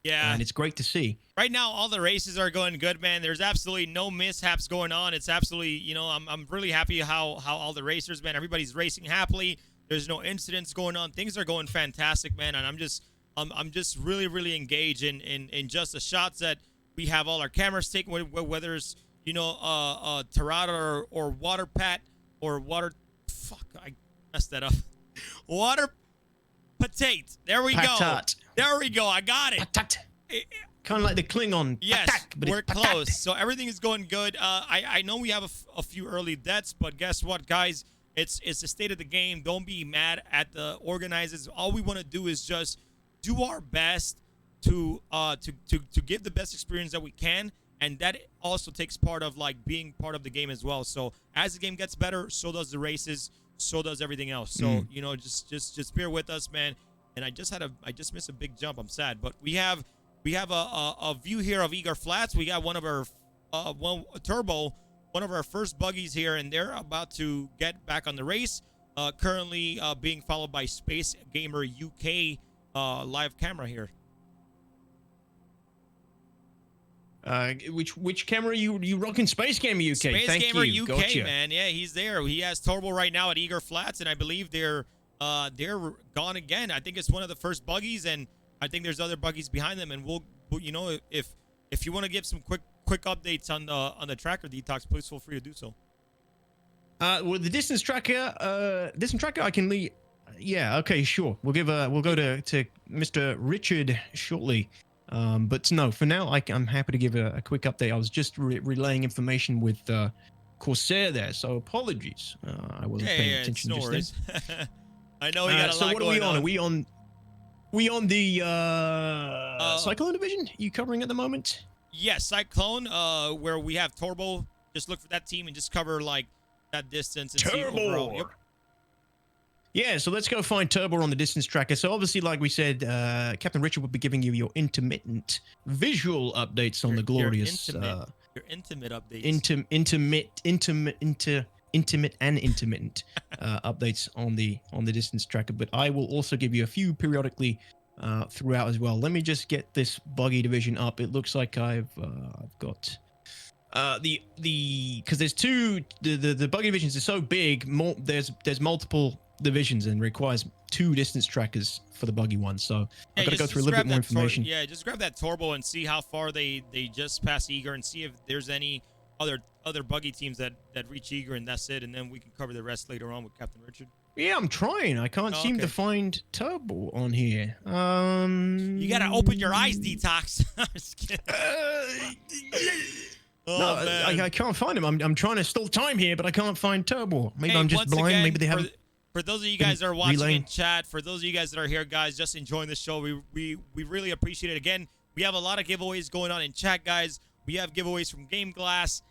Yeah. And it's great to see. Right now, all the races are going good, man. There's absolutely no mishaps going on. It's absolutely, you know, I'm really happy how all the racers, man, everybody's racing happily. There's no incidents going on. Things are going fantastic, man. And I'm just really engaged in just the shots that we have all our cameras taken, whether it's, you know, Terada or WaterPatate or fuck, I messed that up. WaterPatate. There we go. There we go. I got it. Kind of like the Klingon. Yes, but we're close. So everything is going good. I know we have a few early deaths, but guess what, guys? It's the state of the game. Don't be mad at the organizers. All we want to do is just do our best to give the best experience that we can, and that also takes part of like being part of the game as well. So as the game gets better, so does the races, so does everything else. So you know, just bear with us, man. And I just missed a big jump. I'm sad, but we have a view here of Eager Flats. We got one of our Turbo, one of our first buggies here, and they're about to get back on the race. Currently being followed by SpaceGamerUK live camera here. Which camera you rocking? SpaceGamerUK. Thank you. SpaceGamerUK, Gotcha. man. Yeah, he's there. He has Turbo right now at Eager Flats, and I believe they're gone again. I think it's one of the first buggies, and I think there's other buggies behind them. And we'll you know, if you want to give some quick updates on the tracker DTOX, please feel free to do so. Well, the distance tracker, I can leave. Yeah, okay, sure. We'll go to Mr. Richard shortly. But no, for now, I'm happy to give a quick update. I was just relaying information with Corsair there, so apologies. I wasn't paying attention just then. I know we got a lot going on. Are we on the Cyclone division? You covering at the moment? Yes, Cyclone, where we have Turbo. Just look for that team and just cover like that distance and see overall. Yep. Yeah, so let's go find Turbo on the distance tracker. So obviously, like we said, Captain Richard will be giving you your intermittent visual updates on the glorious your intimate updates. Intimate and intermittent updates on the distance tracker. But I will also give you a few periodically throughout as well. Let me just get this buggy division up. It looks like I've got because there's two the buggy divisions are so big. There's multiple divisions and requires 2 distance trackers for the buggy one. So I've got to go through a little bit more information. Yeah, just grab that Turbo and see how far they just pass Eager, and see if there's any other buggy teams that reach Eager, and that's it. And then we can cover the rest later on with Captain Richard. Yeah, I'm trying. I can't seem to find Turbo on here. You gotta open your eyes, DTOX. I'm just kidding. I can't find him. I'm trying to stall time here, but I can't find Turbo. Maybe I'm just blind. Again, maybe they haven't. For those of you guys that are watching in chat, for those of you guys that are here, guys, just enjoying the show, we really appreciate it. Again, we have a lot of giveaways going on in chat, guys. We have giveaways from Game Glass,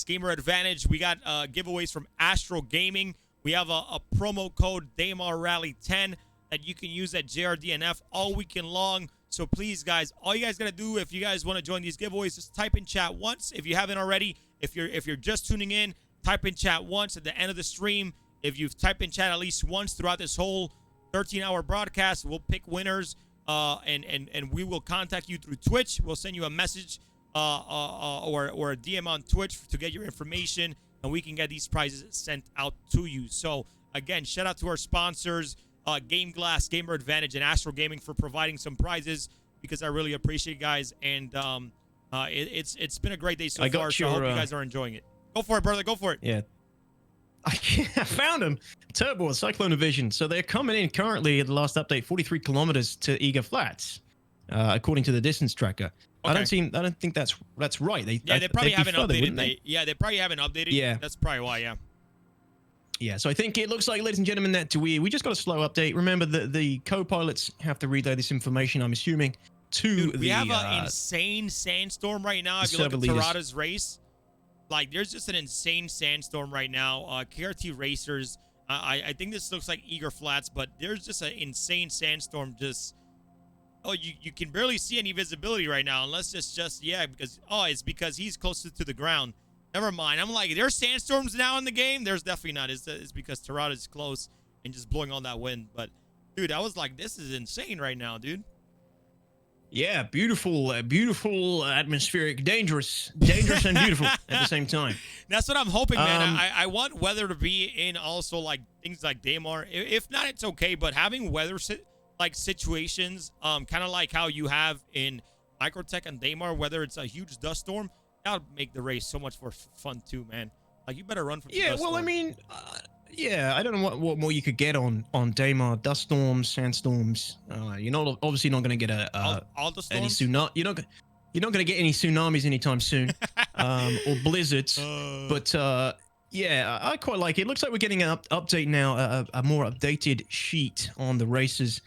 Gamer Advantage. We got giveaways from Astro Gaming. We have a promo code Daymar Rally 10 that you can use at JRD+F all weekend long. So please, guys, all you guys gotta do if you guys want to join these giveaways, just type in chat once. If you haven't already, if you're just tuning in, type in chat once at the end of the stream. If you've typed in chat at least once throughout this whole 13-hour broadcast, we'll pick winners, and we will contact you through Twitch. We'll send you a message or a DM on Twitch to get your information, and we can get these prizes sent out to you. So again, shout out to our sponsors, Game Glass, Gamer Advantage, and Astro Gaming for providing some prizes, because I really appreciate you guys. And it's been a great day so far. So I hope you guys are enjoying it. Go for it, brother. Go for it. Yeah. I found them. Turbo and Cyclone Division. So they're coming in currently at the last update, 43 kilometers to Eager Flats, according to the distance tracker. Okay. I don't think that's right. They probably haven't updated. Yeah, they probably haven't updated. Yeah. That's probably why. Yeah. Yeah, so I think it looks like, ladies and gentlemen, that we just got a slow update. Remember that the co-pilots have to relay this information, I'm assuming, to we have an insane sandstorm right now. If you look at Terada's race, like there's just an insane sandstorm right now. KRT Racers, I think this looks like Eager Flats, but there's just an insane sandstorm. Just you can barely see any visibility right now, unless it's just it's because he's closer to the ground. Never mind. I'm like, there's sandstorms now in the game. There's definitely not. It's because Terada's close and just blowing all that wind. But dude, I was like, this is insane right now, dude. Yeah, beautiful, beautiful, atmospheric, dangerous and beautiful at the same time. That's what I'm hoping, man. I want weather to be in also like things like Daymar. If not, it's okay. But having weather situations, kind of like how you have in Microtech and Daymar, whether it's a huge dust storm, that would make the race so much more fun too, man. Like you better run from the dust storm. I mean, I don't know what more you could get on Daymar. Dust storms, sandstorms. You're not obviously not going to get all the storms? any tsunami. You're not going to get any tsunamis anytime soon, or blizzards. But I quite like it. It looks like we're getting an update now, a more updated sheet on the races.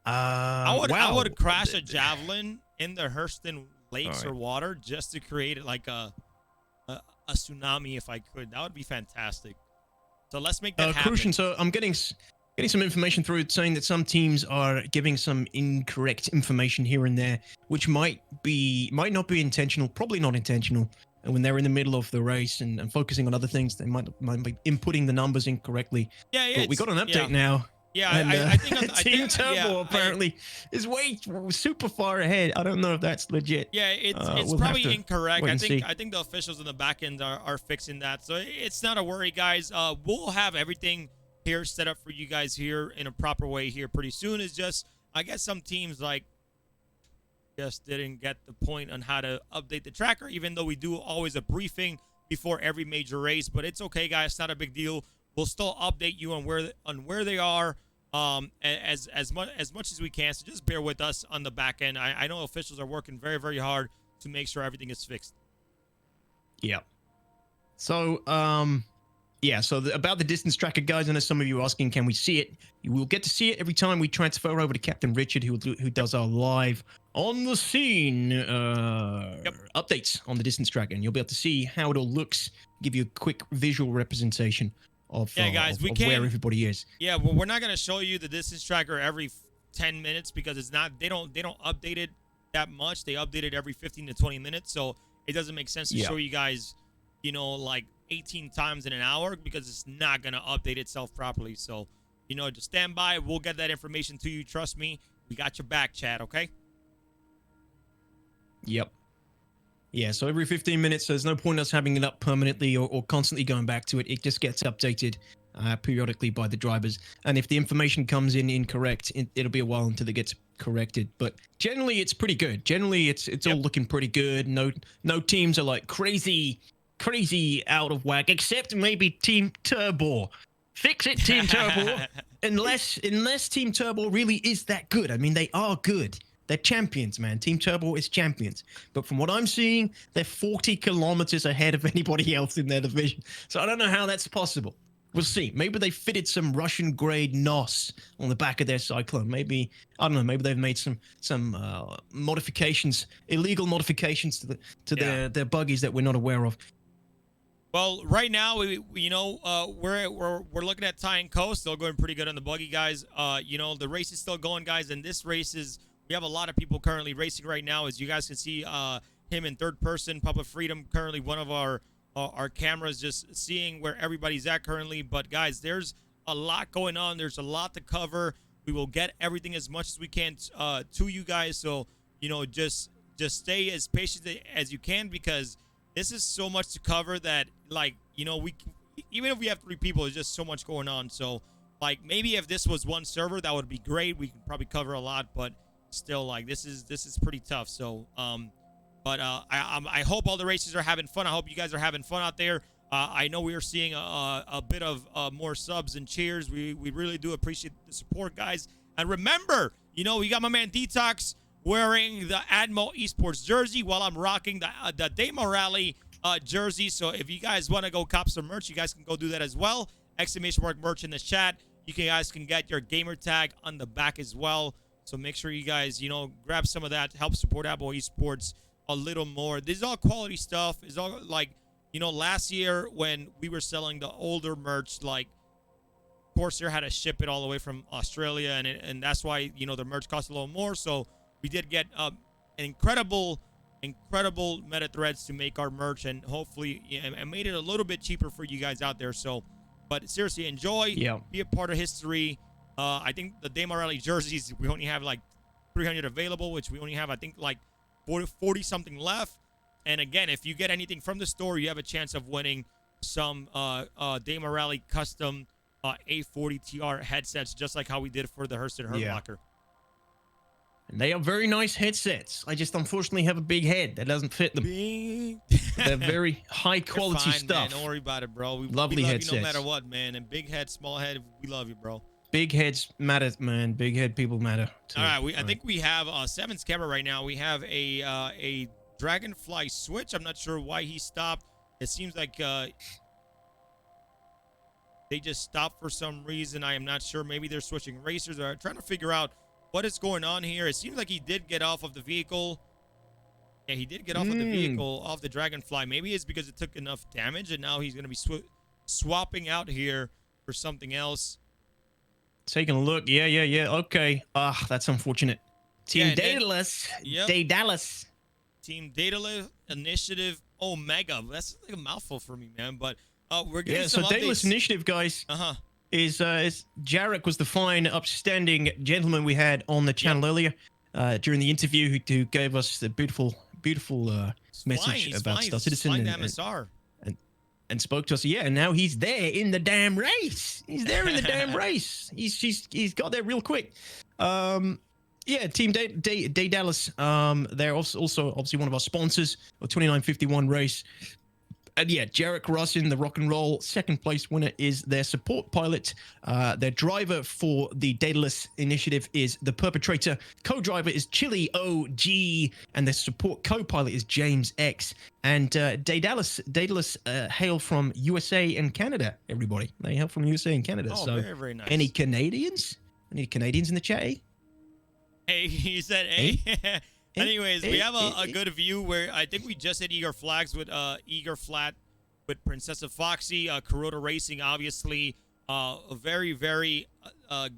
I would crash a javelin in the Hurston lakes or water just to create like a tsunami if I could. That would be fantastic. So let's make that happen. Crucian, so I'm getting some information through saying that some teams are giving some incorrect information here and there, which might not be intentional, probably not intentional. And when they're in the middle of the race and focusing on other things, they might be inputting the numbers incorrectly. Yeah, but we got an update now. Yeah, and, I think Team Turbo apparently is way super far ahead. I don't know if that's legit. Yeah, it's probably incorrect. I think the officials in the back end are fixing that, so it's not a worry, guys. We'll have everything here set up for you guys here in a proper way here pretty soon. It's just I guess some teams like just didn't get the point on how to update the tracker, even though we do always a briefing before every major race. But it's okay, guys. It's not a big deal. We'll still update you on where they are as much as we can. So just bear with us on the back end. I know officials are working very, very hard to make sure everything is fixed. Yeah. So about the distance tracker, guys. I know some of you are asking, can we see it? You will get to see it every time we transfer over to Captain Richard, who does our live on the scene updates on the distance tracker, and you'll be able to see how it all looks. Give you a quick visual representation of where everybody is. Yeah, well, we're not gonna show you the distance tracker every 10 minutes because it's not. They don't update it that much. They update it every 15 to 20 minutes, so it doesn't make sense to show you guys, like 18 times in an hour because it's not gonna update itself properly. So, just stand by. We'll get that information to you. Trust me, we got your back, Chad. Okay. Yep. Yeah, so every 15 minutes, there's no point in us having it up permanently or constantly going back to it. It just gets updated periodically by the drivers. And if the information comes in incorrect, it'll be a while until it gets corrected. But generally, it's pretty good. Generally, it's all looking pretty good. No teams are like crazy out of whack, except maybe Team Turbo. Fix it, Team Turbo. unless Team Turbo really is that good. I mean, they are good. They're champions, man. Team Turbo is champions. But from what I'm seeing, they're 40 kilometers ahead of anybody else in their division. So I don't know how that's possible. We'll see. Maybe they fitted some Russian-grade NOS on the back of their Cyclone. Maybe, I don't know, maybe they've made some modifications, illegal modifications to their buggies that we're not aware of. Well, right now, we're looking at Ty and Co. Still going pretty good on the buggy, guys. The race is still going, guys, and this race is... We have a lot of people currently racing right now. As you guys can see, him in third person, Papa Freedom, currently one of our cameras, just seeing where everybody's at currently. But guys, there's a lot going on. There's a lot to cover. We will get everything as much as we can to you guys. So, just stay as patient as you can because this is so much to cover that, even if we have 3 people, there's just so much going on. So like maybe if this was one server, that would be great. We can probably cover a lot, but still, like this is pretty tough. So I hope all the races are having fun. I hope you guys are having fun out there. I know we are seeing a bit of more subs and cheers. We really do appreciate the support, guys. And remember, you know, we got my man DTOX wearing the Admo Esports jersey while I'm rocking the Daymar Rally jersey. So if you guys want to go cop some merch, you guys can go do that as well. ! merch in the chat. You guys can get your gamer tag on the back as well. So make sure you guys, you know, grab some of that. Help support Admo Esports a little more. This is all quality stuff. It's all like, you know, last year when we were selling the older merch, like Corsair had to ship it all the way from Australia, and that's why, you know, the merch cost a little more. So we did get an incredible meta threads to make our merch, and hopefully I made it a little bit cheaper for you guys out there. So, but seriously, enjoy, be a part of history. I think the Daymar Rally jerseys, we only have like 300 available, which we only have, I think, like 40 something left. And again, if you get anything from the store, you have a chance of winning some Daymar Rally custom A40TR headsets, just like how we did for the Hurston Hurt Locker. And they are very nice headsets. I just unfortunately have a big head that doesn't fit them. They're very high quality stuff. Man. Don't worry about it, bro. We love headsets. You no matter what, man. And big head, small head, we love you, bro. Big heads matter, man. Big head people matter too. All right, I think we have Seven's camera right now. We have a Dragonfly switch. I'm not sure why he stopped. It seems like they just stopped for some reason. I am not sure. Maybe they're switching racers or trying to figure out what is going on here. It seems like he did get off of the vehicle. Yeah, he did get off of the vehicle, off the Dragonfly. Maybe it's because it took enough damage, and now he's going to be swapping out here for something else. Taking a look. Yeah. Okay. That's unfortunate. Team Daedalus. Daedalus. Team Daedalus Initiative Omega. That's like a mouthful for me, man. But we're getting some updates. Daedalus Initiative, guys, is Jarek was the fine, upstanding gentleman we had on the channel earlier during the interview who gave us the beautiful message about Star Citizen and spoke to us. Yeah, and now he's there in the damn race. He's there in the damn race. He's got there real quick. Yeah, Team Daedalus. They're also obviously one of our sponsors of 2951 race. And yeah, Jarek Russin, the rock and roll second place winner, is their support pilot. Their driver for the Daedalus initiative is the Perpetrator. Co-driver is Chili OG, and their support co-pilot is James X. And Daedalus hail from USA and Canada. Everybody, they hail from USA and Canada. Oh, so very, very nice. Any Canadians? Any Canadians in the chat? Eh? Hey, he said, hey. Anyways, we have a good view where I think we just hit Eager Flags with Eager Flat with PrinceznaFoxxy, Kuroda Racing, obviously a very, very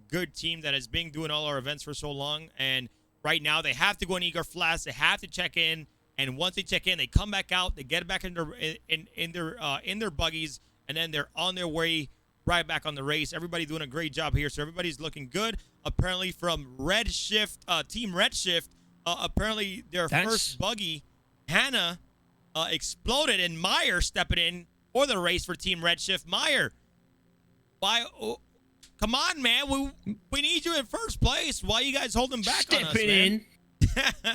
good team that has been doing all our events for so long. And right now they have to go in Eager Flats, they have to check in, and once they check in, they come back out, they get back in their buggies, and then they're on their way right back on the race. Everybody doing a great job here, so everybody's looking good. Apparently from Redshift, Team Redshift. Apparently their first buggy, Hannah, exploded, and Meyer stepping in for the race for Team Redshift. Meyer, come on, man. We need you in first place. Why are you guys holding back on us, man?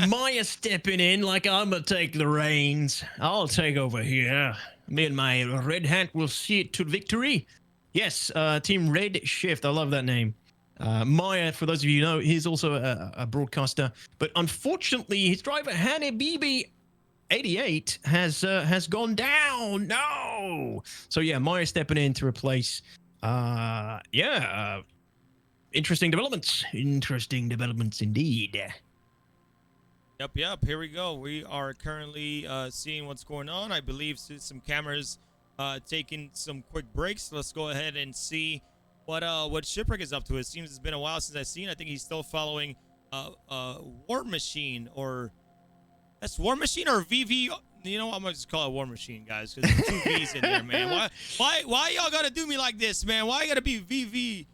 Meyer stepping in like I'm going to take the reins. I'll take over here. Me and my red hat will see it to victory. Yes, Team Redshift. I love that name. Maya, for those of you who know, he's also a broadcaster, but unfortunately his driver Hannah BB88 has gone down. No. So yeah, Maya stepping in to replace. Interesting developments. Interesting developments indeed. Yep. Here we go. We are currently seeing what's going on. I believe some cameras taking some quick breaks. Let's go ahead and see what Shipwreck is up to. It seems it's been a while since I've seen. I think he's still following War Machine, or that's War Machine or VV. You know, I'm gonna just call it War Machine, guys, because there's 2 V's in there, man. Why y'all gotta do me like this, man? Why you gotta be VV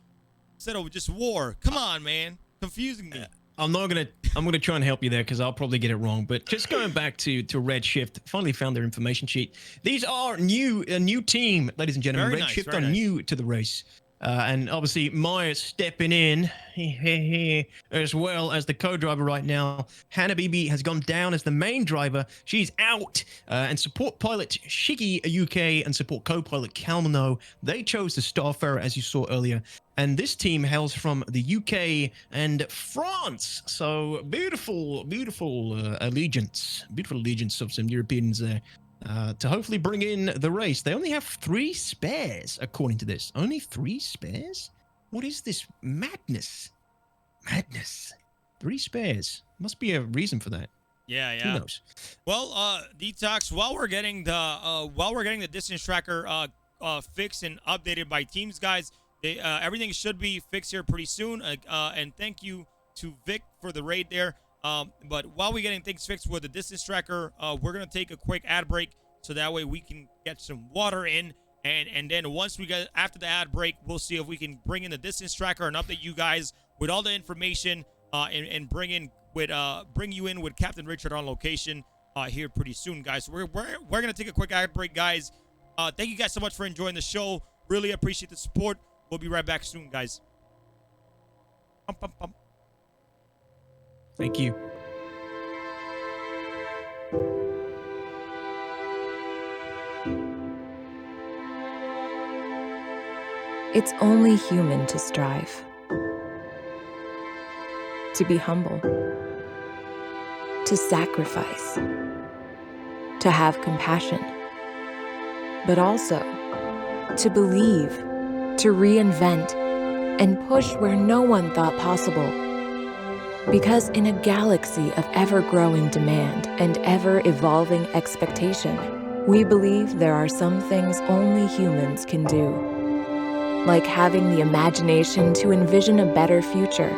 instead of just War? Come on, man, confusing me. I'm not gonna I'm going to try and help you there because I'll probably get it wrong. But just going back to Redshift, finally found their information sheet. These are a new team, ladies and gentlemen. Very nice, Redshift very are nice. new to the race. And obviously, Maya's stepping in as well as the co-driver right now. Hannah Bibi has gone down as the main driver. She's out. And support pilot Shiki UK and support co-pilot Kalmano, they chose the Starfarer, as you saw earlier. And this team hails from the UK and France. So beautiful allegiance of some Europeans there. To hopefully bring in the race. They only have 3 spares, according to this. Only 3 spares? What is this madness? 3 spares. Must be a reason for that. Yeah. Who knows? Well, DTOX, while we're getting the distance tracker fixed and updated by teams, guys, everything should be fixed here pretty soon. And thank you to Vic for the raid there. But while we're getting things fixed with the distance tracker, we're going to take a quick ad break so that way we can get some water in. And then once we get after the ad break, we'll see if we can bring in the distance tracker and update you guys with all the information and bring you in with Captain Richard on location here pretty soon, guys. So we're going to take a quick ad break, guys. Thank you guys so much for enjoying the show. Really appreciate the support. We'll be right back soon, guys. Thank you. It's only human to strive, to be humble, to sacrifice, to have compassion, but also to believe, to reinvent, and push where no one thought possible. Because in a galaxy of ever-growing demand and ever-evolving expectation, we believe there are some things only humans can do. Like having the imagination to envision a better future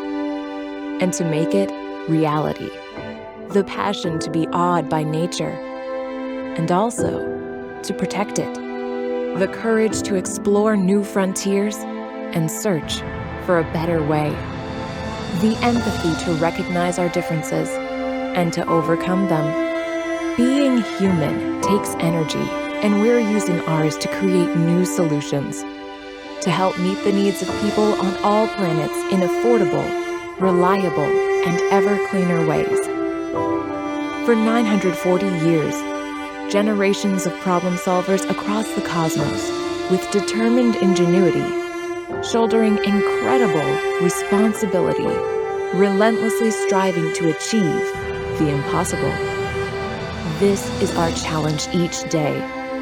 and to make it reality. The passion to be awed by nature and also to protect it. The courage to explore new frontiers and search for a better way. The empathy to recognize our differences and to overcome them. Being human takes energy, and we're using ours to create new solutions to help meet the needs of people on all planets in affordable, reliable, and ever cleaner ways. For 940 years, generations of problem solvers across the cosmos, with determined ingenuity, shouldering incredible responsibility, relentlessly striving to achieve the impossible. This is our challenge each day,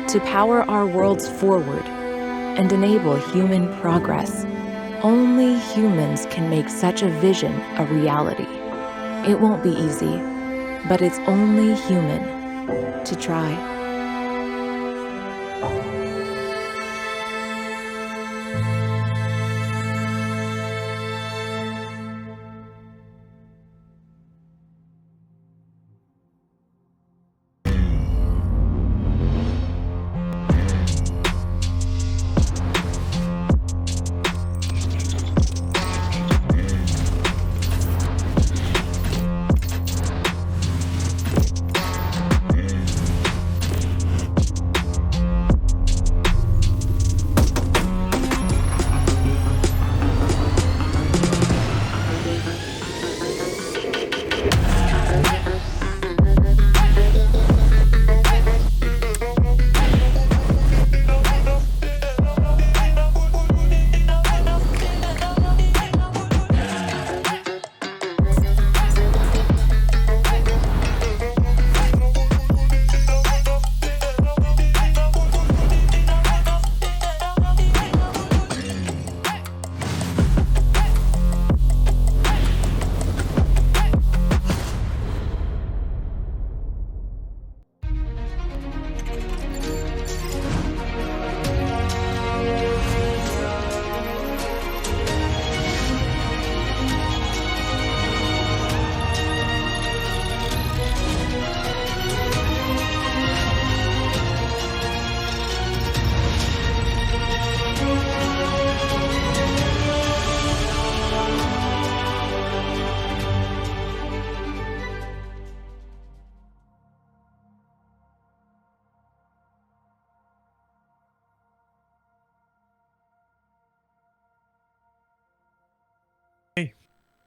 to power our worlds forward and enable human progress. Only humans can make such a vision a reality. It won't be easy, but it's only human to try.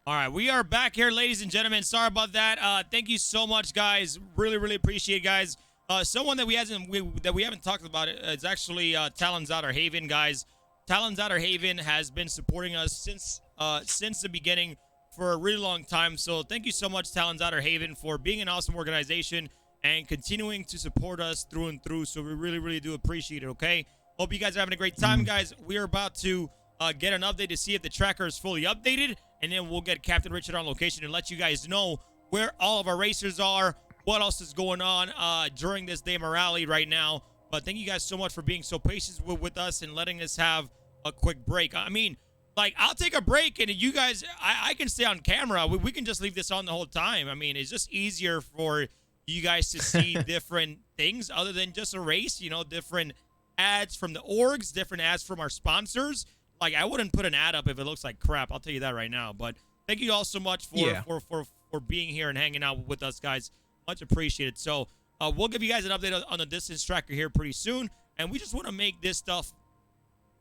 All right, we are back here, ladies and gentlemen. Sorry about that. Thank you so much, guys. Really, really appreciate it, guys. Someone that we haven't talked about is actually Talon's Outer Haven, guys. Talon's Outer Haven has been supporting us since the beginning for a really long time. So thank you so much, Talon's Outer Haven, for being an awesome organization and continuing to support us through and through. So we really, really do appreciate it. Okay. Hope you guys are having a great time, guys. We are about to get an update to see if the tracker is fully updated, and then we'll get Captain Richard on location and let you guys know where all of our racers are, what else is going on during this Daymar Rally right now. But thank you guys so much for being so patient with us and letting us have a quick break. I mean, like, I'll take a break, and you guys, I can stay on camera. We can just leave this on the whole time. I mean, it's just easier for you guys to see different things other than just a race, you know, different ads from the orgs, different ads from our sponsors. Like, I wouldn't put an ad up if it looks like crap. I'll tell you that right now. But thank you all so much for being here and hanging out with us, guys. Much appreciated. So we'll give you guys an update on the distance tracker here pretty soon. And we just want to make this stuff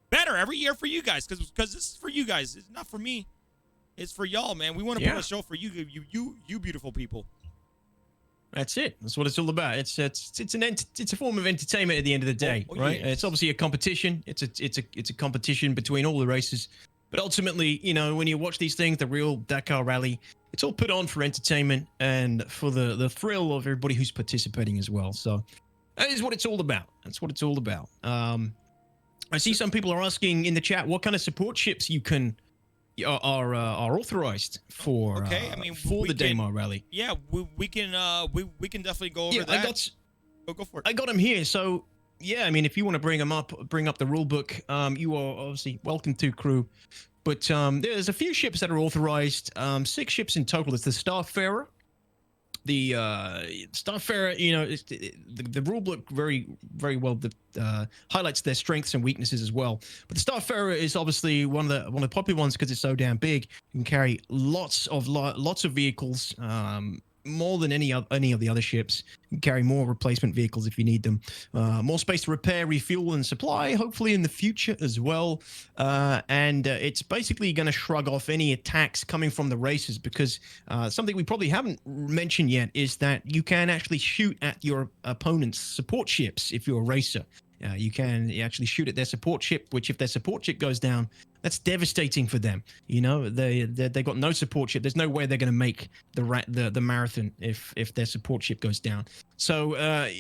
better every year for you guys, because this is for you guys. It's not for me. It's for y'all, man. We want to put a show for you beautiful people. That's it. That's what it's all about. It's a form of entertainment at the end of the day, right? Yes. It's obviously a competition. It's a competition between all the races. But ultimately, you know, when you watch these things, the real Dakar Rally, it's all put on for entertainment and for the thrill of everybody who's participating as well. So that is what it's all about. That's what it's all about. I see some people are asking in the chat what kind of support ships you can are authorized for. Okay, I mean, for the Daymar Rally. Yeah, we can definitely go over that. Go for it. I got them here. So yeah, I mean, if you want to bring up the rule book, you are obviously welcome to, crew. But there's a few ships that are authorized. 6 ships in total. It's the Starfarer. The Starfarer, you know, the rule book very well highlights their strengths and weaknesses as well. But the Starfarer is obviously one of the popular ones because it's so damn big. You can carry lots of vehicles, more than any of the other ships. You can carry more replacement vehicles if you need them. More space to repair, refuel, and supply, hopefully in the future as well. And it's basically going to shrug off any attacks coming from the racers, because something we probably haven't mentioned yet is that you can actually shoot at your opponent's support ships if you're a racer. You can actually shoot at their support ship, which if their support ship goes down, that's devastating for them. You know, they got no support ship. There's no way they're going to make the marathon if their support ship goes down. So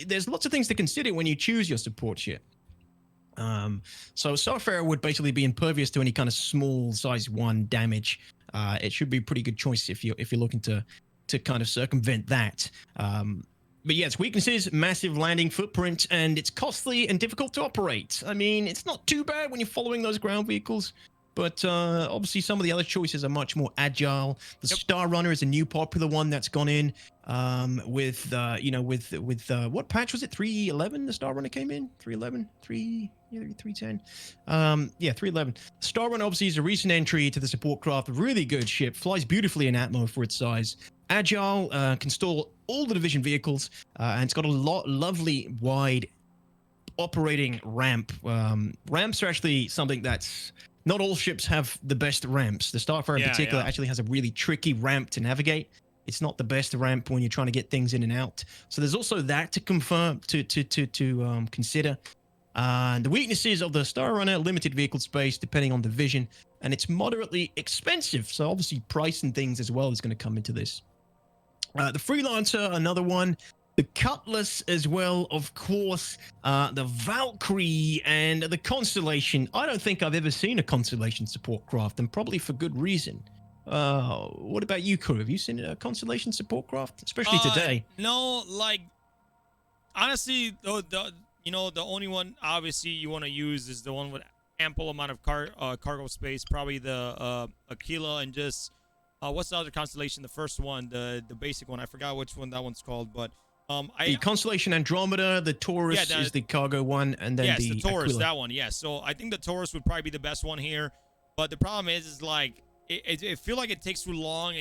there's lots of things to consider when you choose your support ship. So Starfarer would basically be impervious to any kind of small size 1 damage. It should be a pretty good choice if you're looking to kind of circumvent that. But yeah, its weaknesses, massive landing footprint, and it's costly and difficult to operate. I mean, it's not too bad when you're following those ground vehicles, but obviously some of the other choices are much more agile. The Star Runner is a new popular one that's gone in with what patch was it? 3.11 the Star Runner came in? 3.11? 3.10? 3.11. Star Runner obviously is a recent entry to the support craft. Really good ship. Flies beautifully in Atmo for its size. Agile, can store all the division vehicles, and it's got a lovely wide operating ramp. Ramps are actually something that's not all ships have the best ramps. The Starfarer in particular actually has a really tricky ramp to navigate. It's not the best ramp when you're trying to get things in and out. So there's also that to confirm to consider. The weaknesses of the Star Runner: limited vehicle space depending on division, and it's moderately expensive. So obviously price and things as well is going to come into this. The Freelancer, another one. The Cutlass as well, of course. The Valkyrie and the Constellation. I don't think I've ever seen a Constellation support craft, and probably for good reason. What about you, crew? Have you seen a Constellation support craft, especially today? No, like, honestly, the only one obviously you want to use is the one with ample amount of cargo space. Probably the Aquila, and just what's the other Constellation? The first one, the basic one. I forgot which one that one's called, but the Constellation Andromeda, the Taurus is the cargo one, and then the Taurus, Aquila. that one. Yes, so I think the Taurus would probably be the best one here, but the problem is like it feel like it takes too long.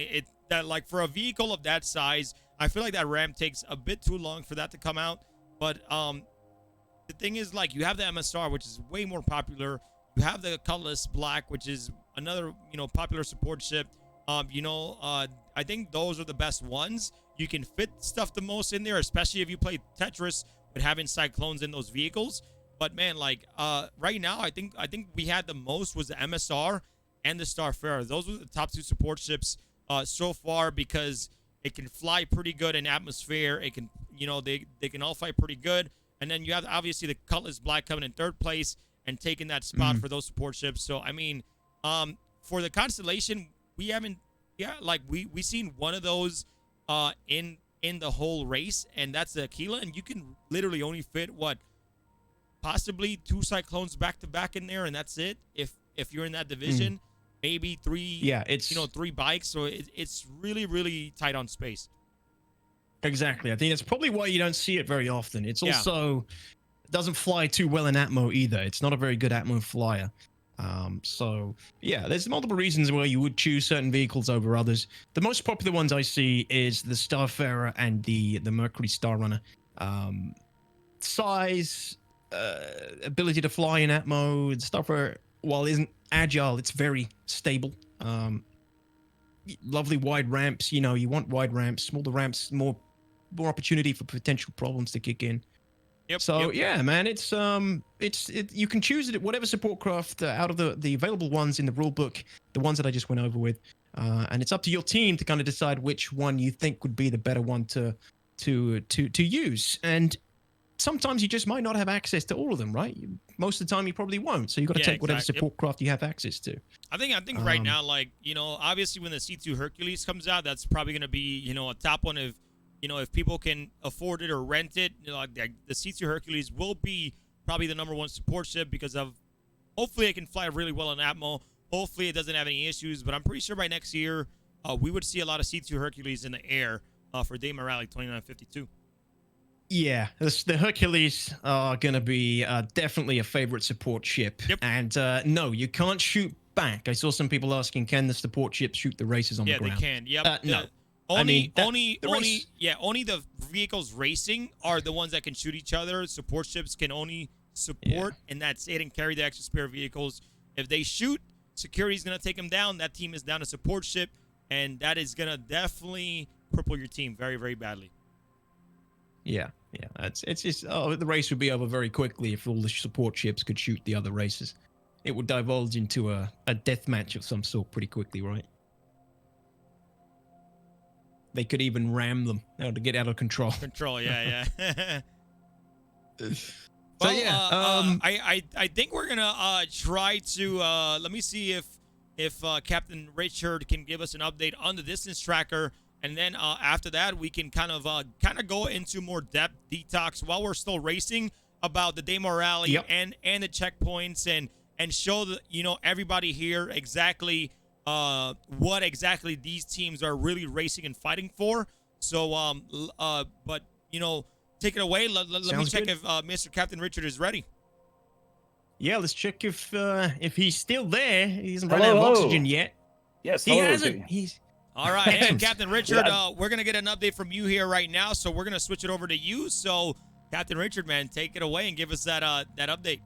That like for a vehicle of that size, I feel like that ramp takes a bit too long for that to come out. But the thing is, like, you have the MSR, which is way more popular. You have the Cutlass Black, which is another popular support ship. I think those are the best ones. You can fit stuff the most in there, especially if you play Tetris with having cyclones in those vehicles. But man, like right now, I think we had the most was the MSR and the Starfarer. Those were the top two support ships so far, because it can fly pretty good in atmosphere. It can, they can all fight pretty good. And then you have obviously the Cutlass Black coming in third place and taking that spot for those support ships. So I mean, for the Constellation, we haven't, we seen one of those in the whole race, and that's the Aquila, and you can literally only fit possibly 2 Cyclones back to back in there, and that's it. If you're in that division, maybe 3. Yeah, it's 3 bikes, so it's really, really tight on space. Exactly. I think that's probably why you don't see it very often. It's also it doesn't fly too well in Atmo either. It's not a very good Atmo flyer. So yeah, there's multiple reasons why you would choose certain vehicles over others. The most popular ones I see is the Starfarer and the Mercury Star Runner. Size, ability to fly in Atmo. The Starfarer, while isn't agile, it's very stable. Lovely wide ramps. You want wide ramps. Smaller ramps, more opportunity for potential problems to kick in. Yep. So yeah, man, it's you can choose it whatever support craft out of the available ones in the rule book, the ones that I just went over with, and it's up to your team to kind of decide which one you think would be the better one to use. And sometimes you just might not have access to all of them, right? Most of the time you probably won't. So you got to take whatever support craft you have access to. I think right now, obviously when the C2 Hercules comes out, that's probably going to be, a top one if people can afford it or rent it. The C2 Hercules will be probably the #1 support ship because of, hopefully it can fly really well in Atmo. Hopefully it doesn't have any issues, but I'm pretty sure by next year we would see a lot of C2 Hercules in the air for Daymar Rally 2952. Yeah, the Hercules are going to be definitely a favorite support ship. Yep. And no, you can't shoot back. I saw some people asking, can the support ships shoot the races on the ground? Yeah, they can. Yep. No. Only the vehicles racing are the ones that can shoot each other. Support ships can only support, and that's it, and carry the extra spare vehicles. If they shoot, security's going to take them down. That team is down a support ship, and that is going to definitely cripple your team very, very badly. Yeah. It's just the race would be over very quickly if all the support ships could shoot the other races. It would divulge into a death match of some sort pretty quickly, right? They could even ram them to get out of control. Yeah. So I think we're gonna try to let me see if Captain Richard can give us an update on the distance tracker, and then after that we can kind of go into more depth detox while we're still racing about the Daymar Rally and the checkpoints and show everybody here exactly what exactly these teams are really racing and fighting for. So but take it away. Let me check if Mr. Captain Richard is ready. Yeah, let's check if he's still there. He hasn't run out of oxygen yet. Yes, he hasn't. He's all right. Hey, Captain Richard, we're gonna get an update from you here right now, so we're gonna switch it over to you. So Captain Richard, man, take it away and give us that update.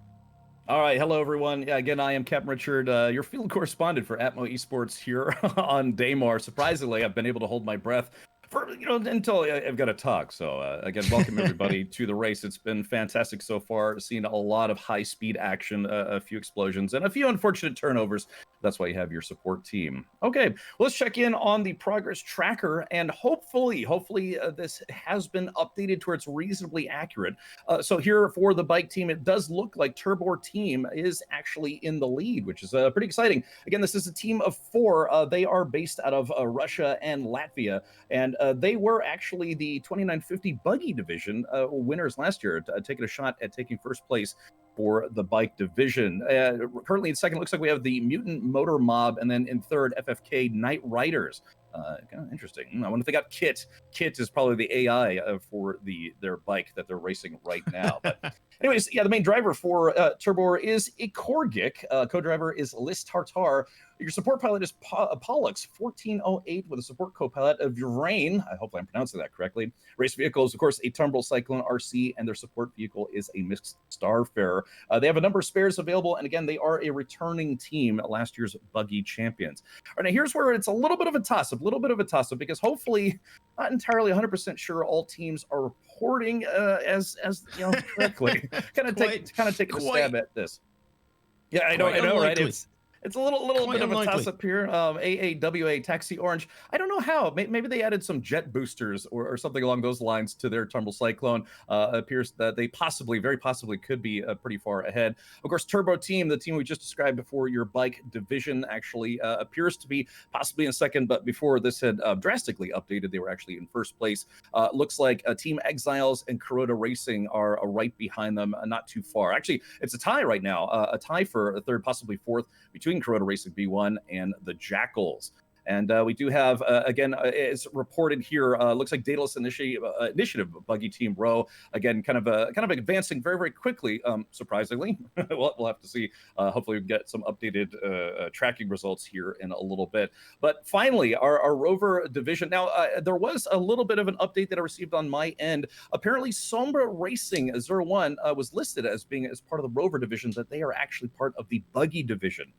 All right, hello everyone. Yeah, again, I am Captain Richard, your field correspondent for Atmo Esports here on Daymar. Surprisingly, I've been able to hold my breath for until I've got to talk. So again, welcome everybody to the race. It's been fantastic so far. Seen a lot of high-speed action, a few explosions, and a few unfortunate turnovers. That's why you have your support team. Okay, let's check in on the progress tracker, and hopefully this has been updated to where it's reasonably accurate. So here for the bike team, it does look like Turbor team is actually in the lead, which is pretty exciting. Again, this is a team of 4. They are based out of Russia and Latvia, and they were actually the 2950 Buggy division winners last year, taking a shot at taking first place for the bike division. Currently in second, looks like we have the Mutant Motor Mob, and then in third, FFK Night Riders. Kind of interesting. I wonder if they got Kit. Kit is probably the AI for their bike that they're racing right now. But Anyways, yeah, the main driver for Turbo is Ikorgic. Co-driver is Lis Tartar. Your support pilot is Pollux 1408 with a support co-pilot of Urain. I hope I'm pronouncing that correctly. Race vehicle is, of course, a Tumbrel Cyclone RC, and their support vehicle is a mixed Starfarer. They have a number of spares available, and again, they are a returning team, last year's Buggy champions. All right, now here's where it's a little bit of a toss-up, because hopefully, not entirely 100% sure all teams are reporting as you know, correctly. kind of taking a stab at this. Yeah, I know, right? It's a little bit of a toss-up here. AAWA Taxi Orange. I don't know how. Maybe they added some jet boosters or something along those lines to their Tumbrel Cyclone. Appears that they very possibly could be pretty far ahead. Of course, Turbo Team, the team we just described before your bike division, actually appears to be possibly in second, but before this had drastically updated, they were actually in first place. Looks like Team Exiles and Kuroda Racing are right behind them, not too far. Actually, it's a tie right now, a tie for a third, possibly fourth, between Kuroda Racing B1 and the Jackals. And we do have, again, it's reported here, looks like Daedalus Initiative Buggy Team Row, again, kind of advancing very, very quickly, surprisingly. We'll have to see. Hopefully we get some updated tracking results here in a little bit. But finally, our Rover division. Now, there was a little bit of an update that I received on my end. Apparently, Sombra Racing 01 was listed as being as part of the Rover division, but they are actually part of the Buggy division.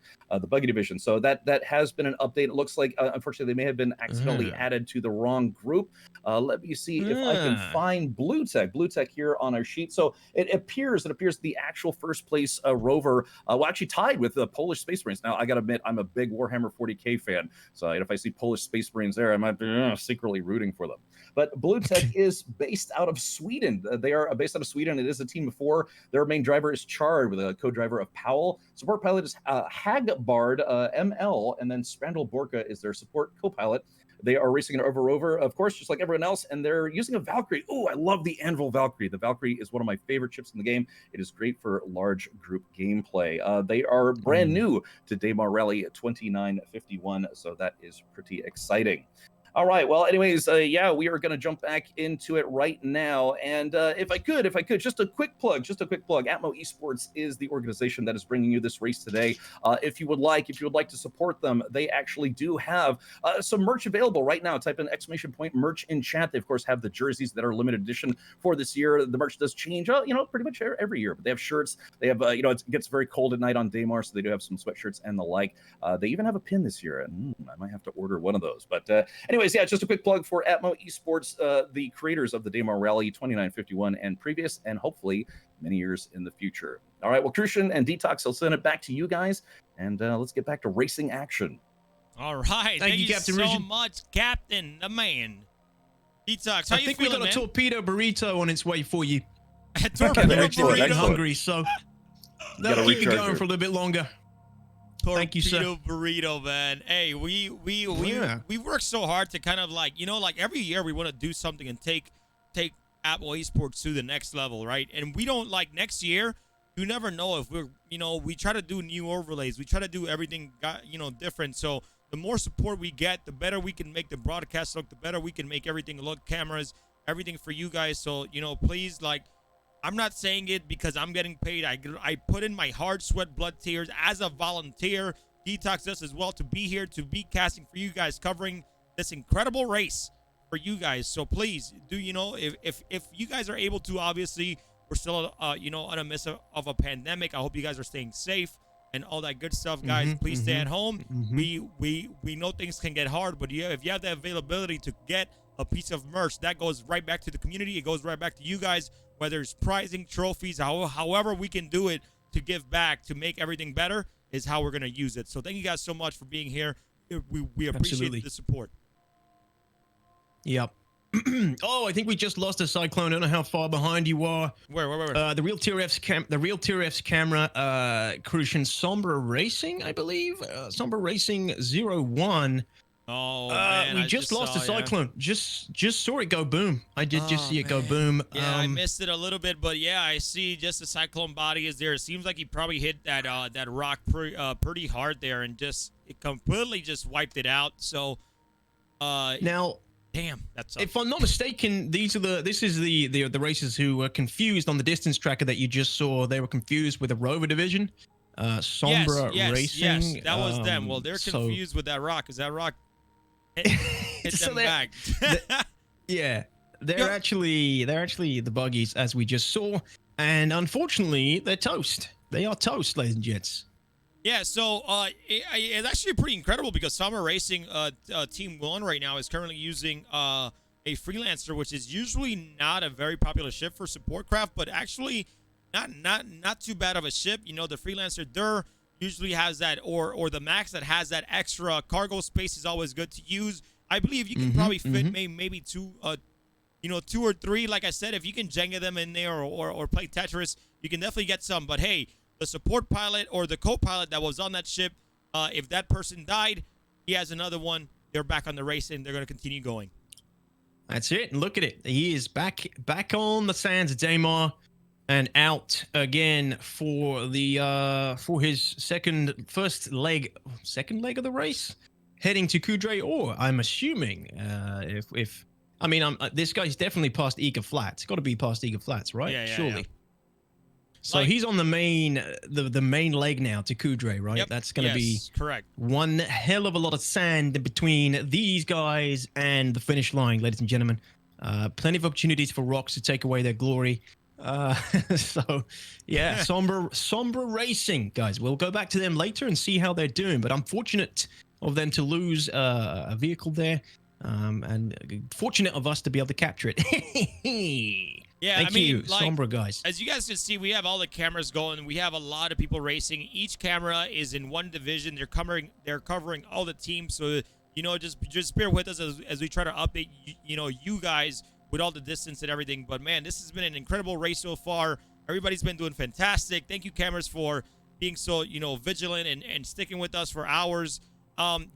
So that has been an update. It looks like unfortunately, they may have been accidentally added to the wrong group. Let me see if I can find Blue Tech here on our sheet. So it appears the actual first place rover, actually tied with the Polish Space Marines. Now, I got to admit, I'm a big Warhammer 40K fan. So if I see Polish Space Marines there, I might be secretly rooting for them. But Blue Tech is based out of Sweden. They are based out of Sweden. It is a team of 4. Their main driver is Chard with a co-driver of Powell. Support pilot is Hagbard ML, and then Sprandl Borka is their support co-pilot. They are racing an Rover, of course, just like everyone else, and they're using a Valkyrie. Oh, I love the Anvil Valkyrie. The Valkyrie is one of my favorite ships in the game. It is great for large group gameplay. They are brand new to Daymar Rally 2951, so that is pretty exciting. All right. Well, anyways, yeah, we are going to jump back into it right now. And if I could, just a quick plug. Atmo Esports is the organization that is bringing you this race today. If you would like to support them, they actually do have some merch available right now. Type in ! merch in chat. They of course have the jerseys that are limited edition for this year. The merch does change, pretty much every year. But they have shirts. They have, it gets very cold at night on Daymar, so they do have some sweatshirts and the like. They even have a pin this year, and I might have to order one of those. But anyways, yeah, just a quick plug for Atmo Esports, the creators of the Daymar Rally 2951 and previous, and hopefully many years in the future. All right, well, Crucian and DTOX, I'll send it back to you guys, and let's get back to racing action. All right, thank you Captain so much, Captain, the man. DTOX, how you feeling, man? I think we got a torpedo burrito on its way for you. A torpedo burrito? I'm hungry, so that'll keep you going for a little bit longer. Thank you, sir. Torpedo burrito, man. Hey, we work so hard to kind of like every year we want to do something and take Atmo Esports to the next level, right? And we don't next year. You never know if we're we try to do new overlays. We try to do everything different. So the more support we get, the better we can make the broadcast look. The better we can make everything look. Cameras, everything for you guys. So please I'm not saying it because I'm getting paid. I put in my hard sweat, blood, tears as a volunteer. DTOX does as well to be here, to be casting for you guys, covering this incredible race for you guys. So please do, if you guys are able to, obviously we're still, on a midst of a pandemic. I hope you guys are staying safe and all that good stuff, guys. Please stay at home. We know things can get hard, but if you have the availability to get a piece of merch, that goes right back to the community. It goes right back to you guys. Whether it's prizing, trophies, however we can do it to give back, to make everything better, is how we're going to use it. So thank you guys so much for being here. We appreciate the support. Yep. Oh, I think we just lost a Cyclone. I don't know how far behind you are. Where? The real TRF's camera, Crucian Sombra Racing, I believe. Sombra Racing 01. Oh, man, we just lost a Cyclone. Yeah. Just saw it go boom. I did just see it go boom. Yeah, I missed it a little bit, but yeah, I see just the Cyclone body is there. It seems like he probably hit that rock pretty hard there, and it completely just wiped it out. So now Damn, that's. If I'm not mistaken, this is the racers who were confused on the distance tracker that you just saw. They were confused with the Rover division, Sombra Racing. Yes, that was them. Well, they're confused with that rock. Is that rock? Hit So them back. Yeah, they're actually the Buggies, as we just saw, and unfortunately, they're toast. They are toast, ladies and gents. Yeah, so it's actually pretty incredible because Summer Racing Team 1 right now is currently using a freelancer, which is usually not a very popular ship for support craft, but actually not too bad of a ship. You know, the freelancer there usually has that, or the Max that has that extra cargo space is always good to use. I believe you can probably fit maybe two or three. Like I said, if you can Jenga them in there or play Tetris, you can definitely get some. But hey, the support pilot or the co-pilot that was on that ship, if that person died, he has another one. They're back on the race and they're going to continue going. That's it. And look at it. He is back on the sands of Daymar and out again for the for his second leg of the race, heading to Kudre, or I'm assuming if I mean this guy's definitely past Eager Flats. Got to be past Eager Flats, right? Yeah, surely. Yeah. So he's on the main leg now to Kudre, right? Yep. That's going to be correct. One hell of a lot of sand between these guys and the finish line, ladies and gentlemen. Plenty of opportunities for rocks to take away their glory. So, yeah, Somber Racing, guys. We'll go back to them later and see how they're doing. But unfortunate of them to lose a vehicle there, and fortunate of us to be able to capture it. Yeah, Thank I mean, you, like, Sombra guys. As you guys can see, we have all the cameras going. We have a lot of people racing. Each camera is in one division. They're covering all the teams. So, you know, just bear with us as we try to update you guys with all the distance and everything. But man, this has been an incredible race so far. Everybody's been doing fantastic. Thank you, cameras, for being so vigilant and sticking with us for hours.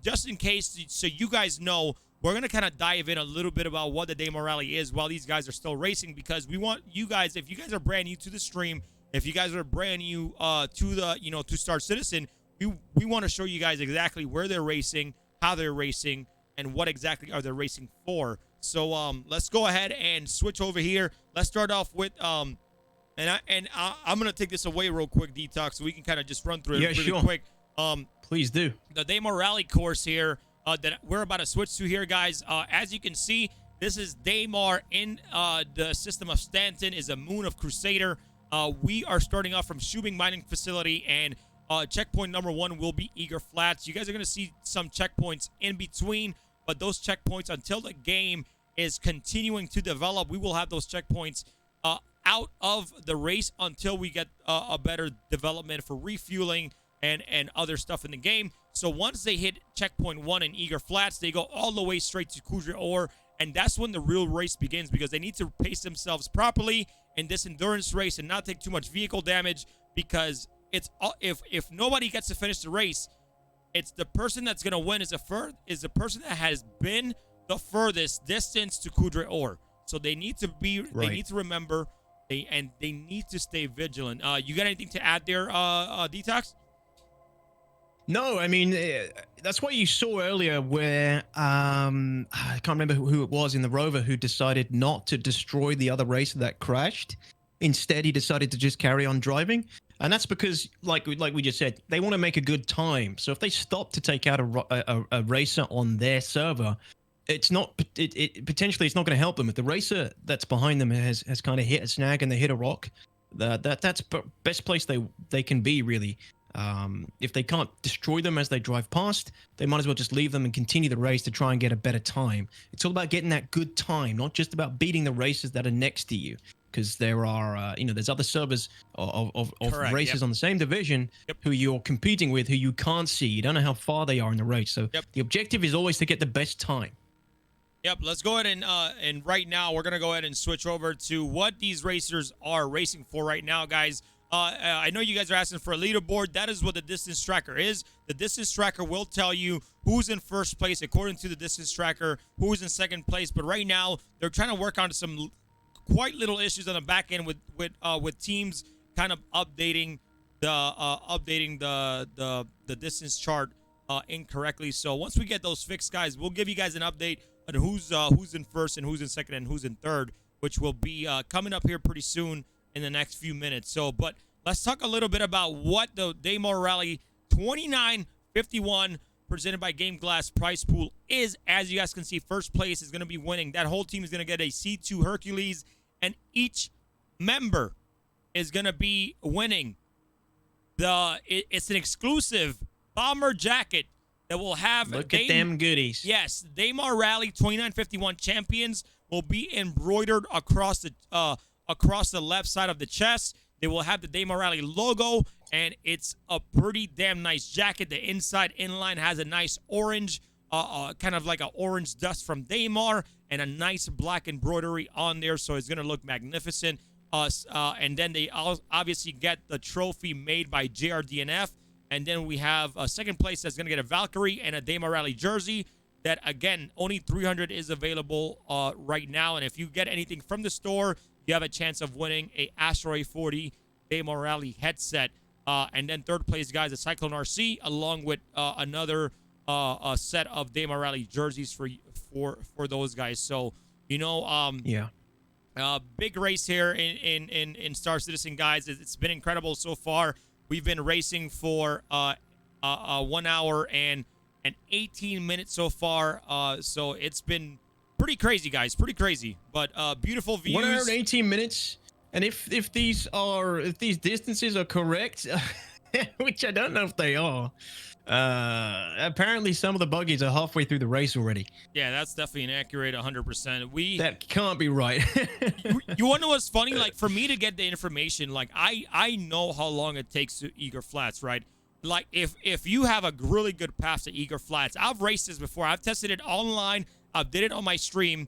Just in case, so you guys know, we're going to kind of dive in a little bit about what the Daymar Rally is while these guys are still racing, because we want you guys, if you guys are brand new to the stream, if you guys are brand new to the, to Star Citizen, we want to show you guys exactly where they're racing, how they're racing, and what exactly are they racing for. So let's go ahead and switch over here. Let's start off with, I'm going to take this away real quick, DTOX, so we can kind of just run through it really quick. Please do. The Daymar Rally course here, that we're about to switch to here, guys. As you can see, this is Daymar in the system of Stanton, is a moon of Crusader. We are starting off from Shubing Mining Facility, and checkpoint number 1 will be Eager Flats. You guys are going to see some checkpoints in between, but those checkpoints, until the game is continuing to develop, we will have those checkpoints out of the race until we get a better development for refueling and other stuff in the game. So once they hit checkpoint 1 in Eager Flats, they go all the way straight to Kudre Ore, and that's when the real race begins, because they need to pace themselves properly in this endurance race and not take too much vehicle damage, because it's if nobody gets to finish the race, it's the person that's going to win is the person that has been the furthest distance to Kudre Ore. So they need to be they need to remember they need to stay vigilant. You got anything to add there, DTOX? No, I mean, that's what you saw earlier where, I can't remember who it was in the Rover who decided not to destroy the other racer that crashed. Instead, he decided to just carry on driving. And that's because, like we just said, they want to make a good time. So if they stop to take out a racer on their server, potentially it's not going to help them. If the racer that's behind them has kind of hit a snag and they hit a rock, that's best place they can be, really. If they can't destroy them as they drive past, they might as well just leave them and continue the race to try and get a better time. It's all about getting that good time, not just about beating the racers that are next to you, because there are, there's other servers of racers on the same division who you're competing with, who you can't see. You don't know how far they are in the race. So the objective is always to get the best time. Yep, let's go ahead and right now we're going to go ahead and switch over to what these racers are racing for right now, guys. I know you guys are asking for a leaderboard. That is what the distance tracker is. The distance tracker will tell you who's in first place according to the distance tracker, who's in second place. But right now, they're trying to work on some quite little issues on the back end with teams kind of updating the distance chart incorrectly. So once we get those fixed, guys, we'll give you guys an update who's in first and who's in second and who's in third, which will be coming up here pretty soon in the next few minutes. So, but let's talk a little bit about what the Daymar Rally 2951 presented by Game Glass prize pool is. As you guys can see, first place is going to be winning. That whole team is going to get a C2 Hercules, and each member is going to be winning. It's an exclusive bomber jacket that will have. Look at them goodies. Yes, Daymar Rally 2951 champions will be embroidered across the left side of the chest. They will have the Daymar Rally logo, and it's a pretty damn nice jacket. The inside inline has a nice orange, kind of like an orange dust from Daymar, and a nice black embroidery on there, so it's gonna look magnificent. And then they obviously get the trophy made by JRD+F, and then we have a second place that's gonna get a Valkyrie and a Daymar Rally jersey. That again, only 300 is available right now, and if you get anything from the store, you have a chance of winning a Astro A40 Daymar Rally headset. And then third place, guys, a Cyclone RC, along with another a set of Daymar Rally jerseys for those guys. So, you know, big race here in Star Citizen, guys. It's been incredible so far. We've been racing for 1 hour and 18 minutes so far. So it's been pretty crazy, guys. Pretty crazy, but beautiful views. 1 hour and 18 minutes. And if these distances are correct, which I don't know if they are, apparently some of the buggies are halfway through the race already. Yeah, that's definitely inaccurate 100%. That can't be right. you want to know what's funny? Like, for me to get the information, like I know how long it takes to Eager Flats, right? Like, if you have a really good path to Eager Flats, I've raced this before. I've tested it online. I did it on my stream.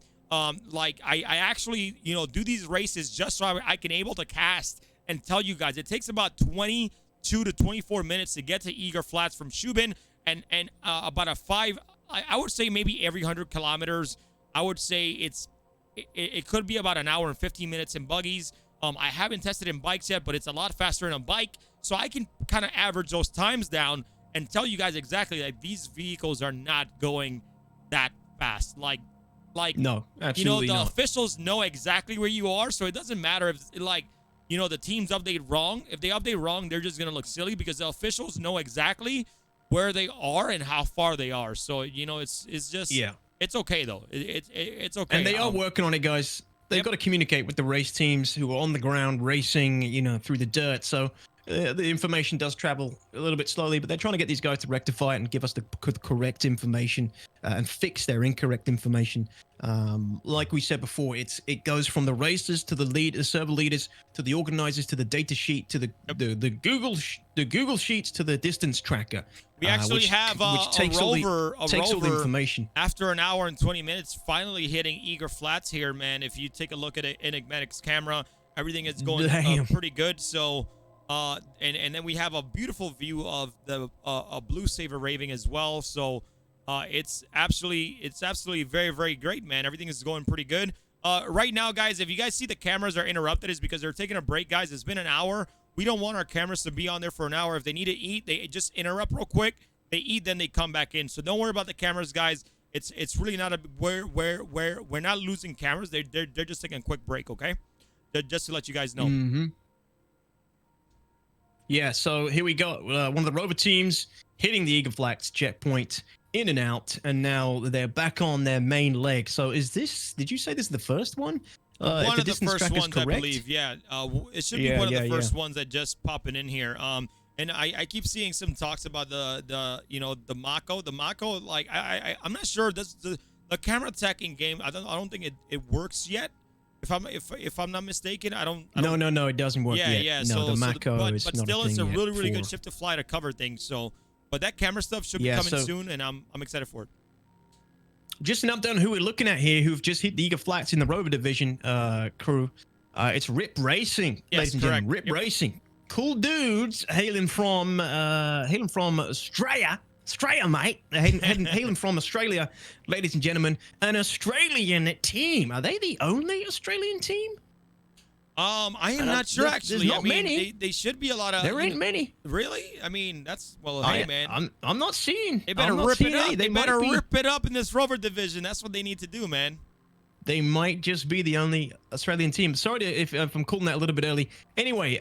Like, I actually, you know, do these races just so I can able to cast and tell you guys. It takes about 22 to 24 minutes to get to Eager Flats from Shubin, and about I would say maybe every 100 kilometers. I would say it could be about an hour and 15 minutes in buggies. I haven't tested in bikes yet, but it's a lot faster in a bike. So I can kind of average those times down and tell you guys exactly, like, these vehicles are not going that fast. Like no, absolutely you know, the not. officials know exactly where you are, so it doesn't matter if, like, you know, the teams update wrong. If they update wrong, they're just gonna look silly because the officials know exactly where they are and how far they are. So, you know, it's just, it's okay though. It's okay. And they are working on it, guys. They've got to communicate with the race teams who are on the ground racing, you know, through the dirt. So the information does travel a little bit slowly, but they're trying to get these guys to rectify it and give us the correct information and fix their incorrect information. Like we said before, it goes from the racers to the server leaders to the organizers to the data sheet to the Google Sheets to the distance tracker. We actually have which takes all the information. After an hour and 20 minutes, finally hitting Eager Flats here, man. If you take a look at Enigmatic's camera, everything is going pretty good. So, and then we have a beautiful view of the Blue Saver Raving as well. So, it's absolutely very, very great, man. Everything is going pretty good. Right now, guys, if you guys see the cameras are interrupted, it's because they're taking a break, guys. It's been an hour. We don't want our cameras to be on there for an hour. If they need to eat, they just interrupt real quick. They eat, then they come back in. So don't worry about the cameras, guys. It's really not we're not losing cameras. They're just taking a quick break, okay? Just to let you guys know. Mm-hmm. Yeah. So here we go. One of the rover teams hitting the Eager Flats checkpoint, in and out, and now they're back on their main leg. So did you say this is the first one? One of the first ones, I believe. Yeah, it should be one of the first ones that just popping in here. And I keep seeing some talks about the Mako. The Mako, like, I'm not sure. The camera tech in game, I don't think it works yet. If I'm not mistaken, I don't. No, it doesn't work yet. Yeah. No, So the Mako is but not still, a thing it's a really, yet really good ship to fly to cover things. So, but that camera stuff should be coming soon, and I'm excited for it. Just an update on who we're looking at here, who've just hit the Eager Flats in the Rover Division crew. It's Rip Racing, ladies and gentlemen. Rip Racing. Cool dudes hailing from Australia. Australia, mate. Hailing from Australia, ladies and gentlemen. An Australian team. Are they the only Australian team? I am not sure actually. There's not many. They should be a lot of. There ain't many. Really? I mean, that's hey man. I'm not seeing. They better rip it up. They better rip it up in this rover division. That's what they need to do, man. They might just be the only Australian team. Sorry if I'm calling that a little bit early. Anyway,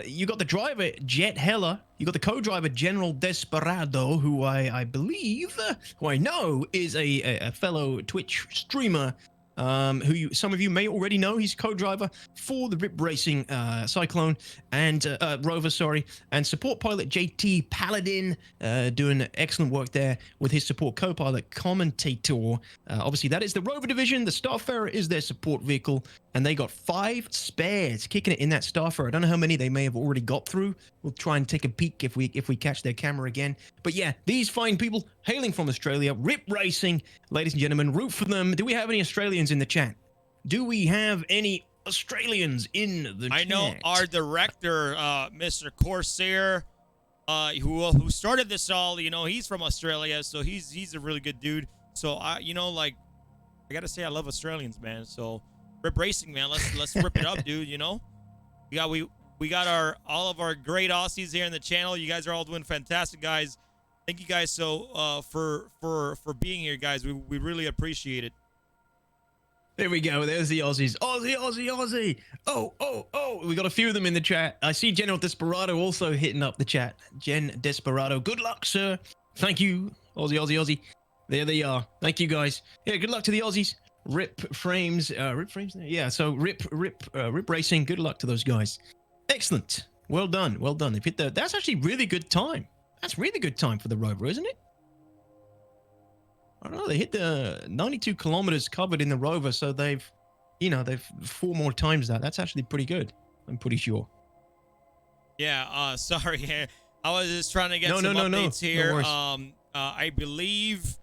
you got the driver, Jet Heller. You got the co-driver, General Desperado, who I believe, who I know is a fellow Twitch streamer, who some of you may already know. He's co-driver for the Rip Racing Cyclone and Rover, sorry, and support pilot JT Paladin, doing excellent work there with his support co-pilot Commentator. Obviously, that is the Rover division. The Starfarer is their support vehicle, and they got 5 spares kicking it in that Starfarer. I don't know how many they may have already got through. We'll try and take a peek if we catch their camera again. But yeah, these fine people hailing from Australia, Rip Racing, ladies and gentlemen, root for them. Do we have any Australians in the chat? Do we have any Australians in the chat? I know our director, Mr. Corsair, who started this all. You know, he's from Australia, so he's a really good dude. So I gotta say I love Australians, man. So Rip Racing, man, let's rip it up, dude. You know, we got all of our great Aussies here in the channel. You guys are all doing fantastic, guys. Thank you guys for being here, guys. We really appreciate it. There we go. There's the Aussies. Aussie. Oh. We got a few of them in the chat. I see General Desperado also hitting up the chat. Gen Desperado. Good luck, sir. Thank you. Aussie. There they are. Thank you, guys. Yeah, good luck to the Aussies. Rip Frames. Yeah, so Rip Racing. Good luck to those guys. Excellent. Well done. They've hit that's actually really good time. That's really good time for the Rover, isn't it? I don't know. They hit the 92 kilometers covered in the Rover, so they've 4 more times that. That's actually pretty good. I'm pretty sure. Yeah. Sorry. I was just trying to get some updates here. No I believe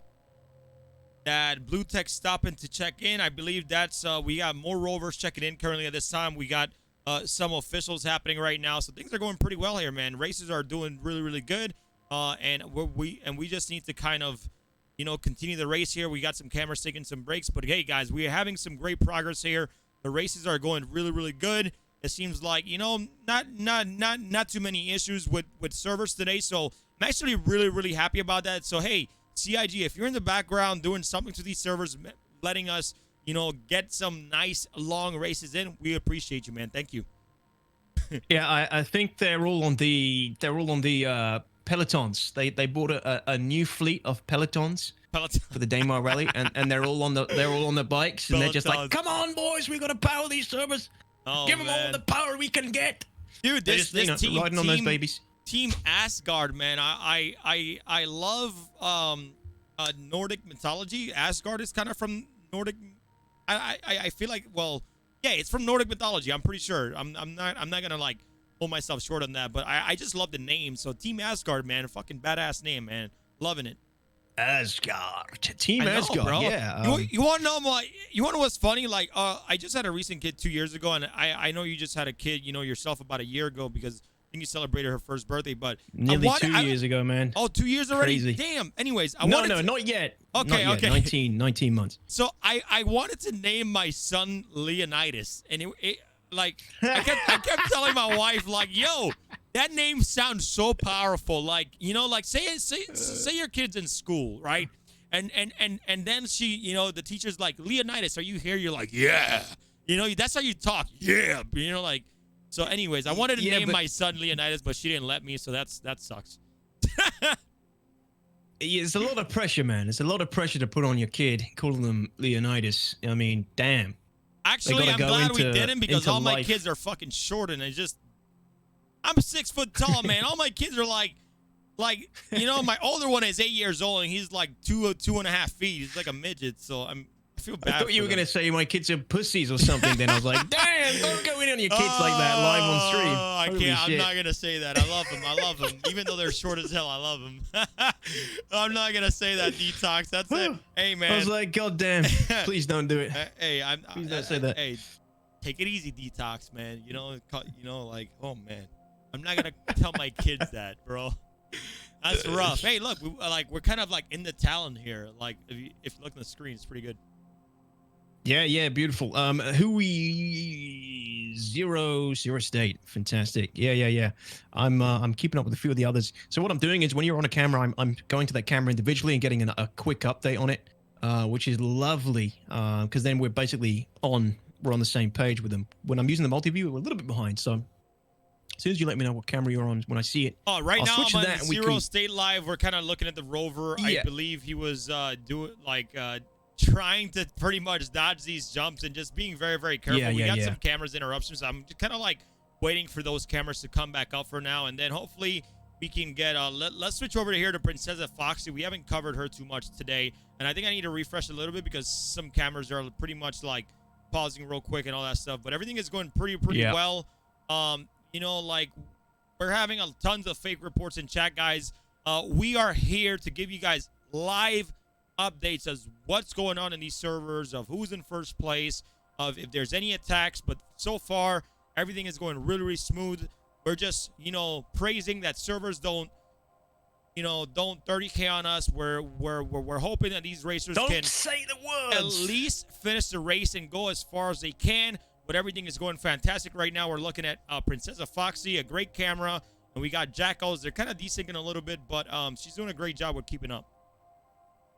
that Blue Tech stopping to check in. I believe that's we got more rovers checking in currently at this time. We got some officials happening right now, so things are going pretty well here, man. Races are doing really, really good, and we just need to kind of, continue the race here. We got some cameras taking some breaks, but hey, guys, we are having some great progress here. The races are going really, really good. It seems like, not too many issues with servers today, so I'm actually really, really happy about that. So hey, CIG, if you're in the background doing something to these servers, letting us, get some nice long races in, we appreciate you, man. Thank you. Yeah, I think they're all on the pelotons. They bought a new fleet of pelotons for the Daymar Rally, and they're all on the bikes, and they're just like, come on, boys, we gotta power these servers. Give them all the power we can get, dude. This team riding on those babies. Team Asgard, man. I love Nordic mythology. Asgard is kind of from Nordic. I feel like, well, yeah, it's from Nordic mythology. I'm pretty sure. I'm not gonna like pull myself short on that, but I just love the name. So Team Asgard, man, fucking badass name, man. Loving it. Asgard. Team Asgard, bro. Yeah. You want to know you want to know what's funny? Like, I just had a recent kid 2 years ago, and I know you just had a kid, yourself about a year ago, because I think you celebrated her first birthday, but nearly 2 years ago, man. Oh, 2 years already? Crazy. Damn. Anyways, not yet. Okay, not yet. 19 months. So I wanted to name my son Leonidas, and I kept telling my wife, like, yo, that name sounds so powerful. Like, like say your kid's in school, right? And then she, the teacher's like, Leonidas, are you here? You're like, yeah. That's how you talk. Yeah. Like. So anyways, I wanted to name my son Leonidas, but she didn't let me, so that sucks. It's a lot of pressure, man. It's a lot of pressure to put on your kid, calling them Leonidas. I mean, damn. Actually, I'm glad we didn't, because all my kids are fucking short, and I'm 6 foot tall, man. All my kids are like, my older one is 8 years old, and he's like 2.5 feet. He's like a midget, so I feel bad. I thought you were going to say my kids are pussies or something. Then I was like, damn, don't go in on your kids like that live on stream. I can't. I'm not going to say that. I love them. Even though they're short as hell, I love them. I'm not going to say that, DTOX. That's it. Hey, man. I was like, God damn. Please don't do it. Hey, please don't say that. Hey, take it easy, DTOX, man. Like, oh, man. I'm not going to tell my kids that, bro. That's rough. Hey, look, we're kind of like in the talent here. Like, if you look at the screen, it's pretty good. Yeah, beautiful. Who Zero State. Fantastic. Yeah. I'm keeping up with a few of the others. So what I'm doing is when you're on a camera, I'm going to that camera individually and getting a quick update on it, which is lovely. Because then we're basically we're on the same page with them. When I'm using the multi-view, we're a little bit behind. So as soon as you let me know what camera you're on, when I see it, right I'll now switch I'm to on that Zero State Live. We're kind of looking at the rover. I believe he was trying to pretty much dodge these jumps and just being very, very careful. We got some cameras interruptions. I'm kind of like waiting for those cameras to come back up for now, and then hopefully we can get let's switch over here to PrinceznaFoxxy. We haven't covered her too much today, and I think I need to refresh a little bit because some cameras are pretty much like pausing real quick and all that stuff, but everything is going pretty well. You know, like we're having tons of fake reports in chat, guys. We are here to give you guys live updates as what's going on in these servers, of who's in first place, of if there's any attacks. But so far, everything is going really, really smooth. We're just, you know, praising that servers don't 30K on us. We're hoping that these racers can say the words. At least finish the race and go as far as they can. But everything is going fantastic right now. We're looking at PrinceznaFoxxy, a great camera, and we got Jackals. They're kind of desyncing a little bit, but she's doing a great job with keeping up.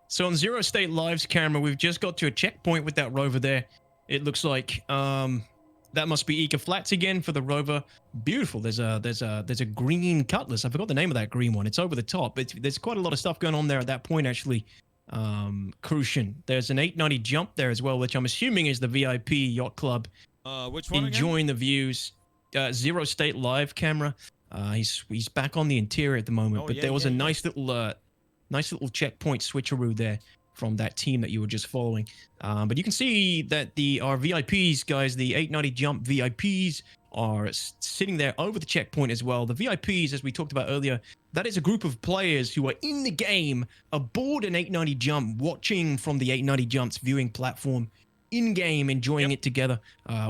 So on Zero State Live's camera, we've just got to a checkpoint with that rover there. It looks like that must be Eka Flats again for the rover. Beautiful. There's a green Cutlass. I forgot the name of that green one. It's over the top. There's quite a lot of stuff going on there at that point, actually. Crucian. There's an 890 jump there as well, which I'm assuming is the VIP Yacht Club. Which one enjoying again? The views. Zero State Live camera. He's back on the interior at the moment, but there was a nice little checkpoint switcheroo there from that team that you were just following. But you can see that our VIPs, guys, the 890 jump VIPs are sitting there over the checkpoint as well. The VIPs, as we talked about earlier, that is a group of players who are in the game aboard an 890 jump, watching from the 890 jumps viewing platform in-game, enjoying it together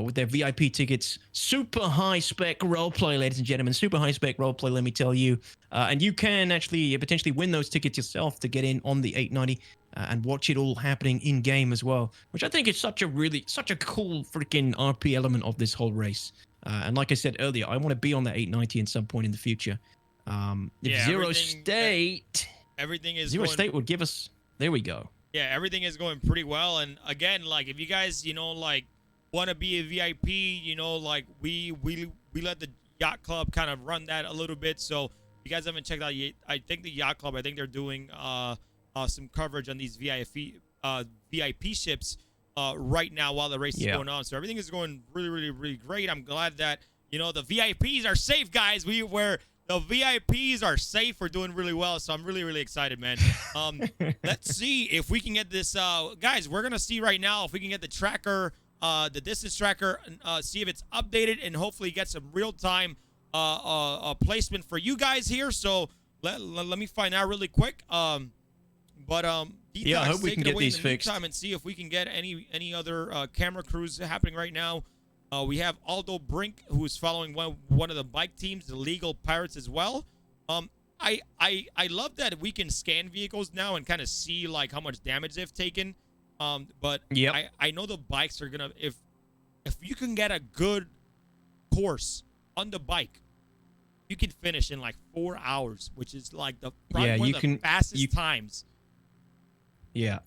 with their VIP tickets. Super high-spec roleplay, ladies and gentlemen. Super high-spec roleplay, let me tell you. And you can actually potentially win those tickets yourself to get in on the 890 and watch it all happening in-game as well, which I think is such a cool freaking RP element of this whole race. And like I said earlier, I want to be on that 890 at some point in the future. Zero State would give us... There we go. Yeah, everything is going pretty well. And again, like if you guys, want to be a VIP, we let the Yacht Club kind of run that a little bit. So if you guys haven't checked out, I think the Yacht Club, I think they're doing some coverage on these VIP ships right now while the race is going on. So everything is going really, really, really great. I'm glad that, the VIPs are safe, guys. The VIPs are safe. We're doing really well, so I'm really, really excited, man. Let's see if we can get this. Guys, we're going to see right now if we can get the tracker, the distance tracker, see if it's updated, and hopefully get some real-time placement for you guys here. So let me find out really quick. I hope we can get these fixed. And see if we can get any other camera crews happening right now. We have Aldo Brink, who is following one of the bike teams, the Legal Pirates as well. I love that we can scan vehicles now and kind of see like how much damage they've taken. But I know the bikes are gonna if you can get a good course on the bike, you can finish in like 4 hours, which is like one of the fastest times. Yeah,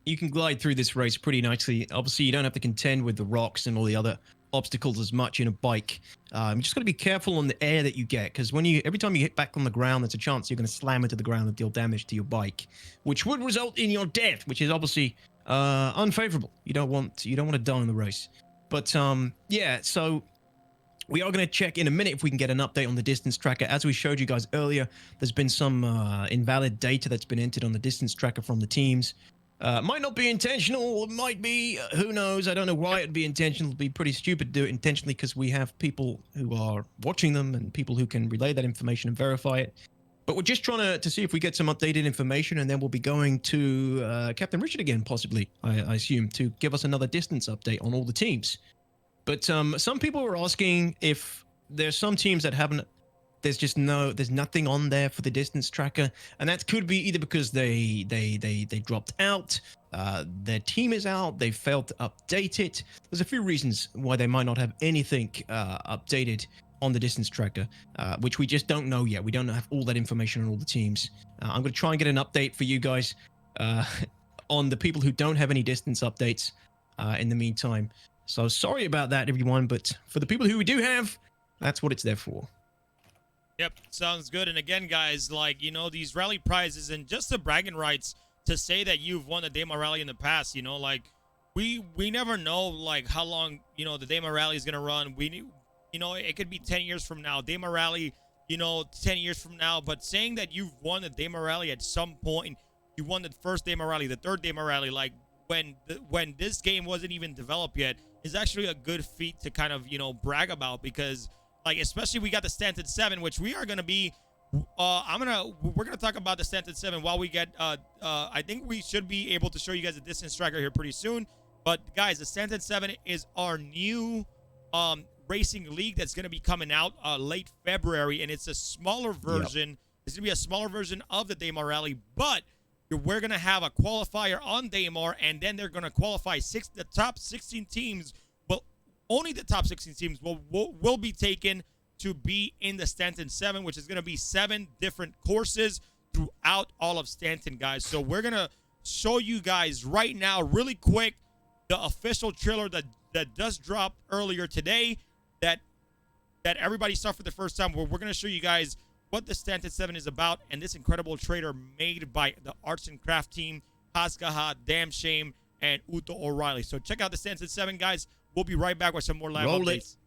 you can glide through this race pretty nicely. Obviously, you don't have to contend with the rocks and all the other obstacles as much in a bike. You just got to be careful on the air that you get, because every time you hit back on the ground, there's a chance you're going to slam into the ground and deal damage to your bike, which would result in your death, which is obviously unfavorable. You don't want to die in the race. But so we are going to check in a minute if we can get an update on the distance tracker. As we showed you guys earlier, there's been some invalid data that's been entered on the distance tracker from the teams. Might not be intentional, might be, who knows. I don't know why it'd be intentional. It'd be pretty stupid to do it intentionally, because we have people who are watching them and people who can relay that information and verify it. But we're just trying to see if we get some updated information, and then we'll be going to Captain Richard again, possibly, I assume, to give us another distance update on all the teams. But some people were asking if there's some teams that haven't there's nothing on there for the distance tracker, and that could be either because they dropped out, their team is out, they failed to update it. There's a few reasons why they might not have anything updated on the distance tracker, which we just don't know yet. We don't have all that information on all the teams. I'm going to try and get an update for you guys on the people who don't have any distance updates in the meantime. So sorry about that, everyone, but for the people who we do have, that's what it's there for. Yep, sounds good. And again, guys, like, you know, these rally prizes and just the bragging rights to say that you've won the Daymar Rally in the past, you know, like, we never know, like, how long, you know, the Daymar Rally is going to run. You know, it could be 10 years from now. Daymar Rally, you know, 10 years from now. But saying that you've won the Daymar Rally at some point, you won the first Daymar Rally, the third Daymar Rally, like, when this game wasn't even developed yet, is actually a good feat to kind of, you know, brag about, because, like, especially we got the Stanton 7, which we are going to be, we're going to talk about the Stanton 7 while we get, I think we should be able to show you guys a distance tracker here pretty soon. But guys, the Stanton 7 is our new, racing league that's going to be coming out, late February, and it's a smaller version. Yep. It's going to be a smaller version of the Daymar Rally, but we're going to have a qualifier on Daymar, and then they're going to qualify the top 16 teams. Well, only the top 16 teams will be taken to be in the Stanton 7, which is going to be 7 different courses throughout all of Stanton, guys. So we're going to show you guys right now, really quick, the official trailer that just dropped earlier today that everybody saw for the first time. We're going to show you guys what the Stanton 7 is about, and this incredible trailer made by the Arts and Craft team, Haskaha, Damn Shame, and Uto O'Reilly. So check out the Stanton 7, guys. We'll be right back with some more live updates.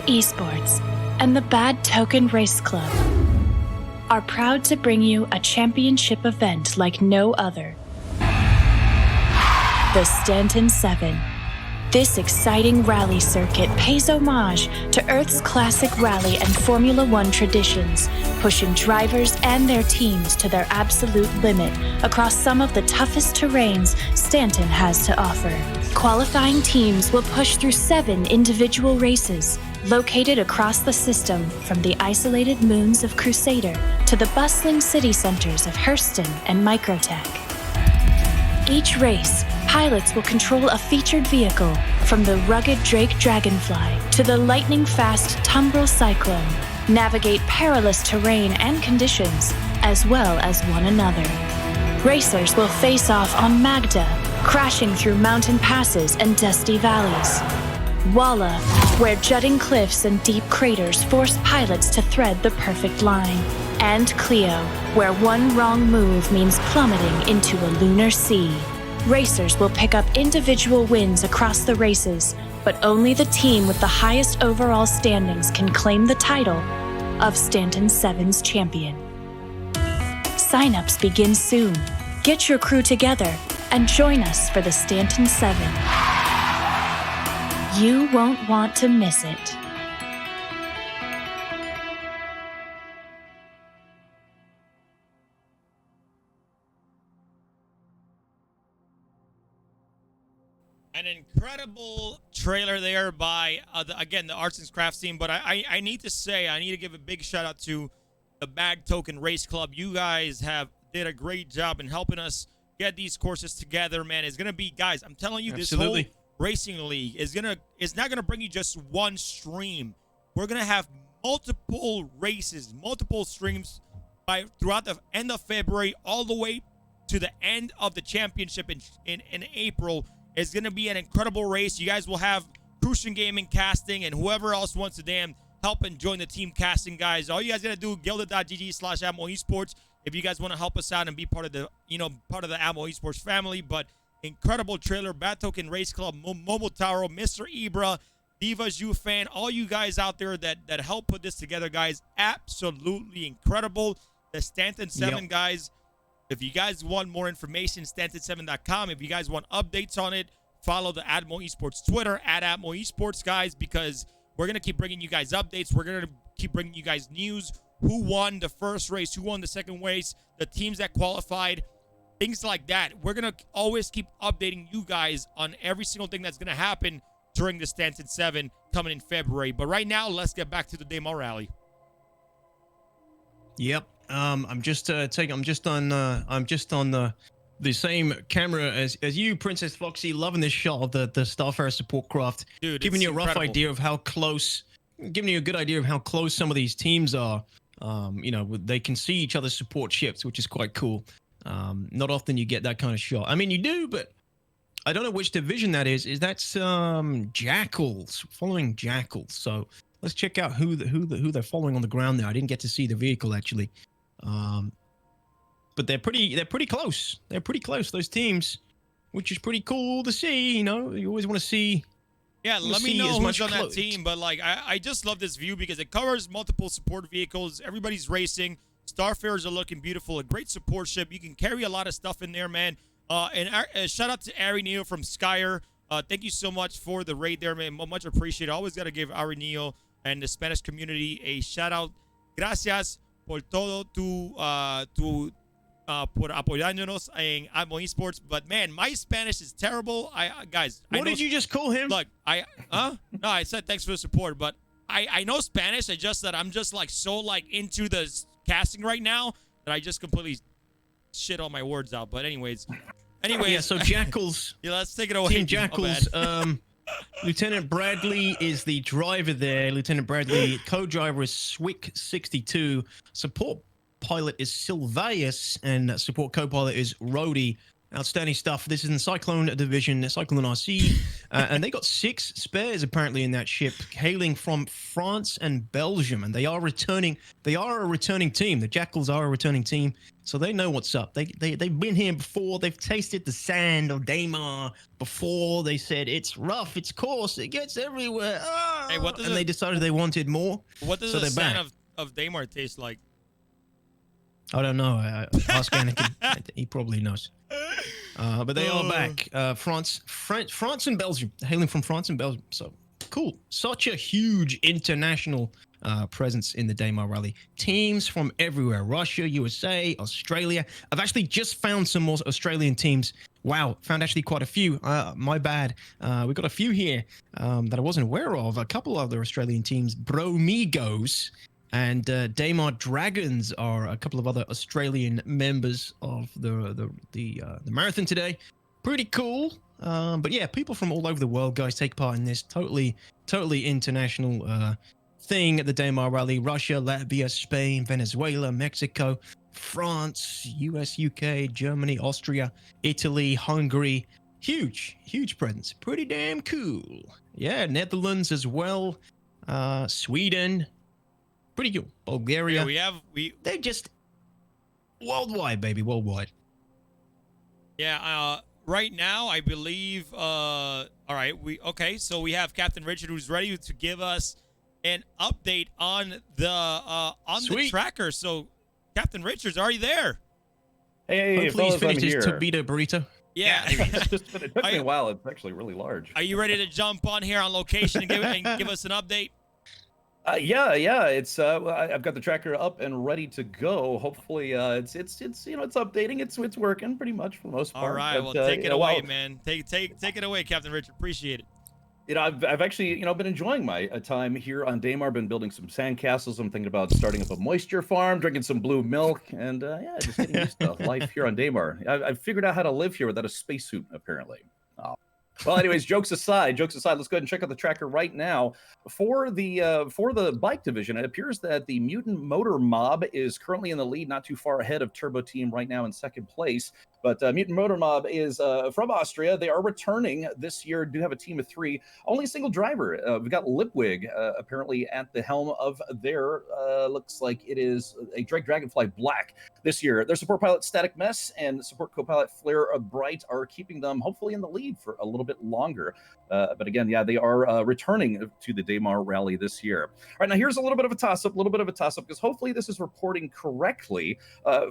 Esports and the Bad Token Race Club are proud to bring you a championship event like no other. The Stanton 7. This exciting rally circuit pays homage to Earth's classic rally and Formula One traditions, pushing drivers and their teams to their absolute limit across some of the toughest terrains Stanton has to offer. Qualifying teams will push through 7 individual races, located across the system from the isolated moons of Crusader to the bustling city centers of Hurston and Microtech. Each race, pilots will control a featured vehicle, from the rugged Drake Dragonfly to the lightning-fast Tumbril Cyclone, navigate perilous terrain and conditions, as well as one another. Racers will face off on Magda, crashing through mountain passes and dusty valleys. Walla, where jutting cliffs and deep craters force pilots to thread the perfect line. And Cleo, where one wrong move means plummeting into a lunar sea. Racers will pick up individual wins across the races, but only the team with the highest overall standings can claim the title of Stanton 7's champion. Sign-ups begin soon. Get your crew together and join us for the Stanton 7. You won't want to miss it. An incredible trailer there by, again, the Arts and Crafts team. But I need to say, I need to give a big shout out to the Bag Token Race Club. You guys did a great job in helping us get these courses together, man. It's going to be, guys, I'm telling you, Absolutely. This whole racing league is not going to bring you just one stream. We're going to have multiple races, multiple streams throughout the end of February all the way to the end of the championship in April. It's going to be an incredible race. You guys will have CrucianGaming casting, and whoever else wants to help and join the team casting, guys. All you guys got to do, gilded.gg/AmoEsports if you guys want to help us out and be part of the Amo Esports family. But incredible trailer, Bad Token Race Club, Momotaro, MrIbra, Devajufan, all you guys out there that helped put this together, guys. Absolutely incredible. The Stanton 7 guys. If you guys want more information, Stanton7.com. If you guys want updates on it, follow the Atmo Esports Twitter, @Atmo Esports, guys, because we're going to keep bringing you guys updates. We're going to keep bringing you guys news. Who won the first race? Who won the second race? The teams that qualified. Things like that. We're going to always keep updating you guys on every single thing that's going to happen during the Stanton 7 coming in February. But right now, let's get back to the Daymar Rally. Yep. I'm just on the same camera as you, PrinceznaFoxxy. Loving this shot of the Starfarer support craft. Dude, giving you a rough incredible idea of how close, giving you a good idea of how close some of these teams are. You know, they can see each other's support ships, which is quite cool. Not often you get that kind of shot. I mean, you do, but I don't know which division that is. That's Jackals, following Jackals. So let's check out who they're following on the ground there. I didn't get to see the vehicle actually, but they're pretty close. They're pretty close, those teams, which is pretty cool to see. You know, you always want to see. Yeah, let me know who's on that team. But like, I just love this view because it covers multiple support vehicles. Everybody's racing. Starfarers are looking beautiful. A great support ship. You can carry a lot of stuff in there, man. And shout out to Ari Neo from Skyer. Thank you so much for the raid there, man. Much appreciated. Always got to give Ari Neo and the Spanish community a shout out. Gracias por todo por apoyarnos en Atmo Esports. But man, my Spanish is terrible. Guys, what did you just call him? Look, no, I said thanks for the support, but I know Spanish. It's just that I'm just like so like into the casting right now that I just completely shit all my words out. But anyways, yeah. So Jackals. Yeah, let's take it away. Team Jackals. Lieutenant Bradley is the driver there. Lieutenant Bradley, co-driver is Swick62. Support pilot is Sylvaeus, and support co-pilot is Rody. Outstanding stuff. This is in Cyclone Division, Cyclone RC, and they got 6 spares apparently in that ship, hailing from France and Belgium, and they are returning. They are a returning team. The Jackals are a returning team, so they know what's up. They've been here before. They've tasted the sand of Daymar before. They said it's rough, it's coarse, it gets everywhere. Oh! Hey, and they decided they wanted more. What does the sand of Daymar taste like? I don't know. Ask Anakin. He probably knows. But they are back. France and Belgium. Hailing from France and Belgium. So cool. Such a huge international presence in the Daymar Rally. Teams from everywhere. Russia, USA, Australia. I've actually just found some more Australian teams. Wow. Found actually quite a few. My bad. We got a few here that I wasn't aware of. A couple other Australian teams. Bromigos and Daymar Dragons are a couple of other Australian members of the marathon today. Pretty cool. But yeah, people from all over the world, guys, take part in this totally international thing at the Daymar Rally. Russia, Latvia, Spain, Venezuela, Mexico, France, US, UK, Germany, Austria, Italy, Hungary. Huge presence. Pretty damn cool. Yeah, Netherlands as well. Sweden. Pretty cool. Bulgaria. Yeah, they're just worldwide, baby, worldwide. Yeah, right now I believe all right, so we have Captain Richard who's ready to give us an update on the tracker. So Captain Richards, are you there? Hey, hopefully he's finished his Tobita burrito. Yeah. It took me a while. It's actually really large. Are you ready to jump on here on location and give us an update? Yeah. It's I've got the tracker up and ready to go. Hopefully, it's updating. It's working pretty much for the most part. All right, well, take it away, man. Take it away, Captain Richard. Appreciate it. I've actually been enjoying my time here on Daymar. Been building some sandcastles. I'm thinking about starting up a moisture farm, drinking some blue milk, and just getting used to life here on Daymar. I've figured out how to live here without a spacesuit, apparently. Well, anyways, jokes aside, let's go ahead and check out the tracker right now. For the bike division, it appears that the Mutant Motor Mob is currently in the lead, not too far ahead of Turbo Team right now in second place. But Mutant Motor Mob is from Austria. They are returning this year, do have a team of 3. Only a single driver. We've got Lipwig apparently at the helm of their, looks like it is a Drake Dragonfly Black this year. Their support pilot Static Mess and support co-pilot Flare Bright are keeping them hopefully in the lead for a little bit longer. But again, yeah, they are returning to the Daymar Rally this year. All right, now here's a little bit of a toss-up, because hopefully this is reporting correctly.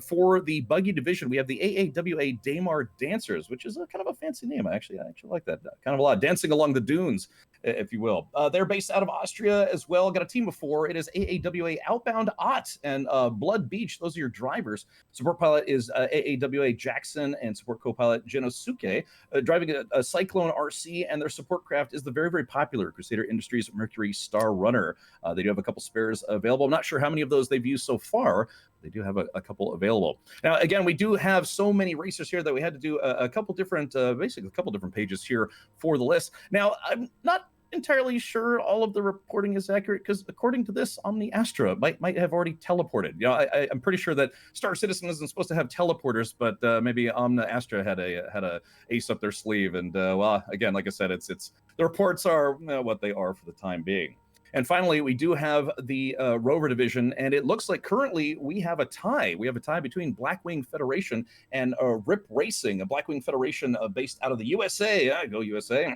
For the Buggy division, we have the AAWA Daymar Dancers, which is a kind of a fancy name. I actually like that kind of a lot. Dancing along the dunes, if you will. They're based out of Austria as well. Got a team of 4. It is AAWA Outbound Ott and Blood Beach. Those are your drivers. Support pilot is AAWA Jackson and support co-pilot Genosuke, driving a Cyclone RC, and their support craft is the very, very popular Crusader Industries Mercury Star Runner. They do have a couple spares available. I'm not sure how many of those they've used so far. They do have a couple available. Now, again, we do have so many racers here that we had to do a couple different, basically a couple different pages here for the list. Now, I'm not entirely sure all of the reporting is accurate, because according to this, Omni Astra might have already teleported. You know, I'm pretty sure that Star Citizen isn't supposed to have teleporters, but maybe Omni Astra had a ace up their sleeve. And well, again, like I said, it's the reports are what they are for the time being. And finally, we do have the Rover division, and it looks like currently we have a tie. We have a tie between Blackwing Federation and RIP Racing, a Blackwing Federation based out of the USA. Go USA.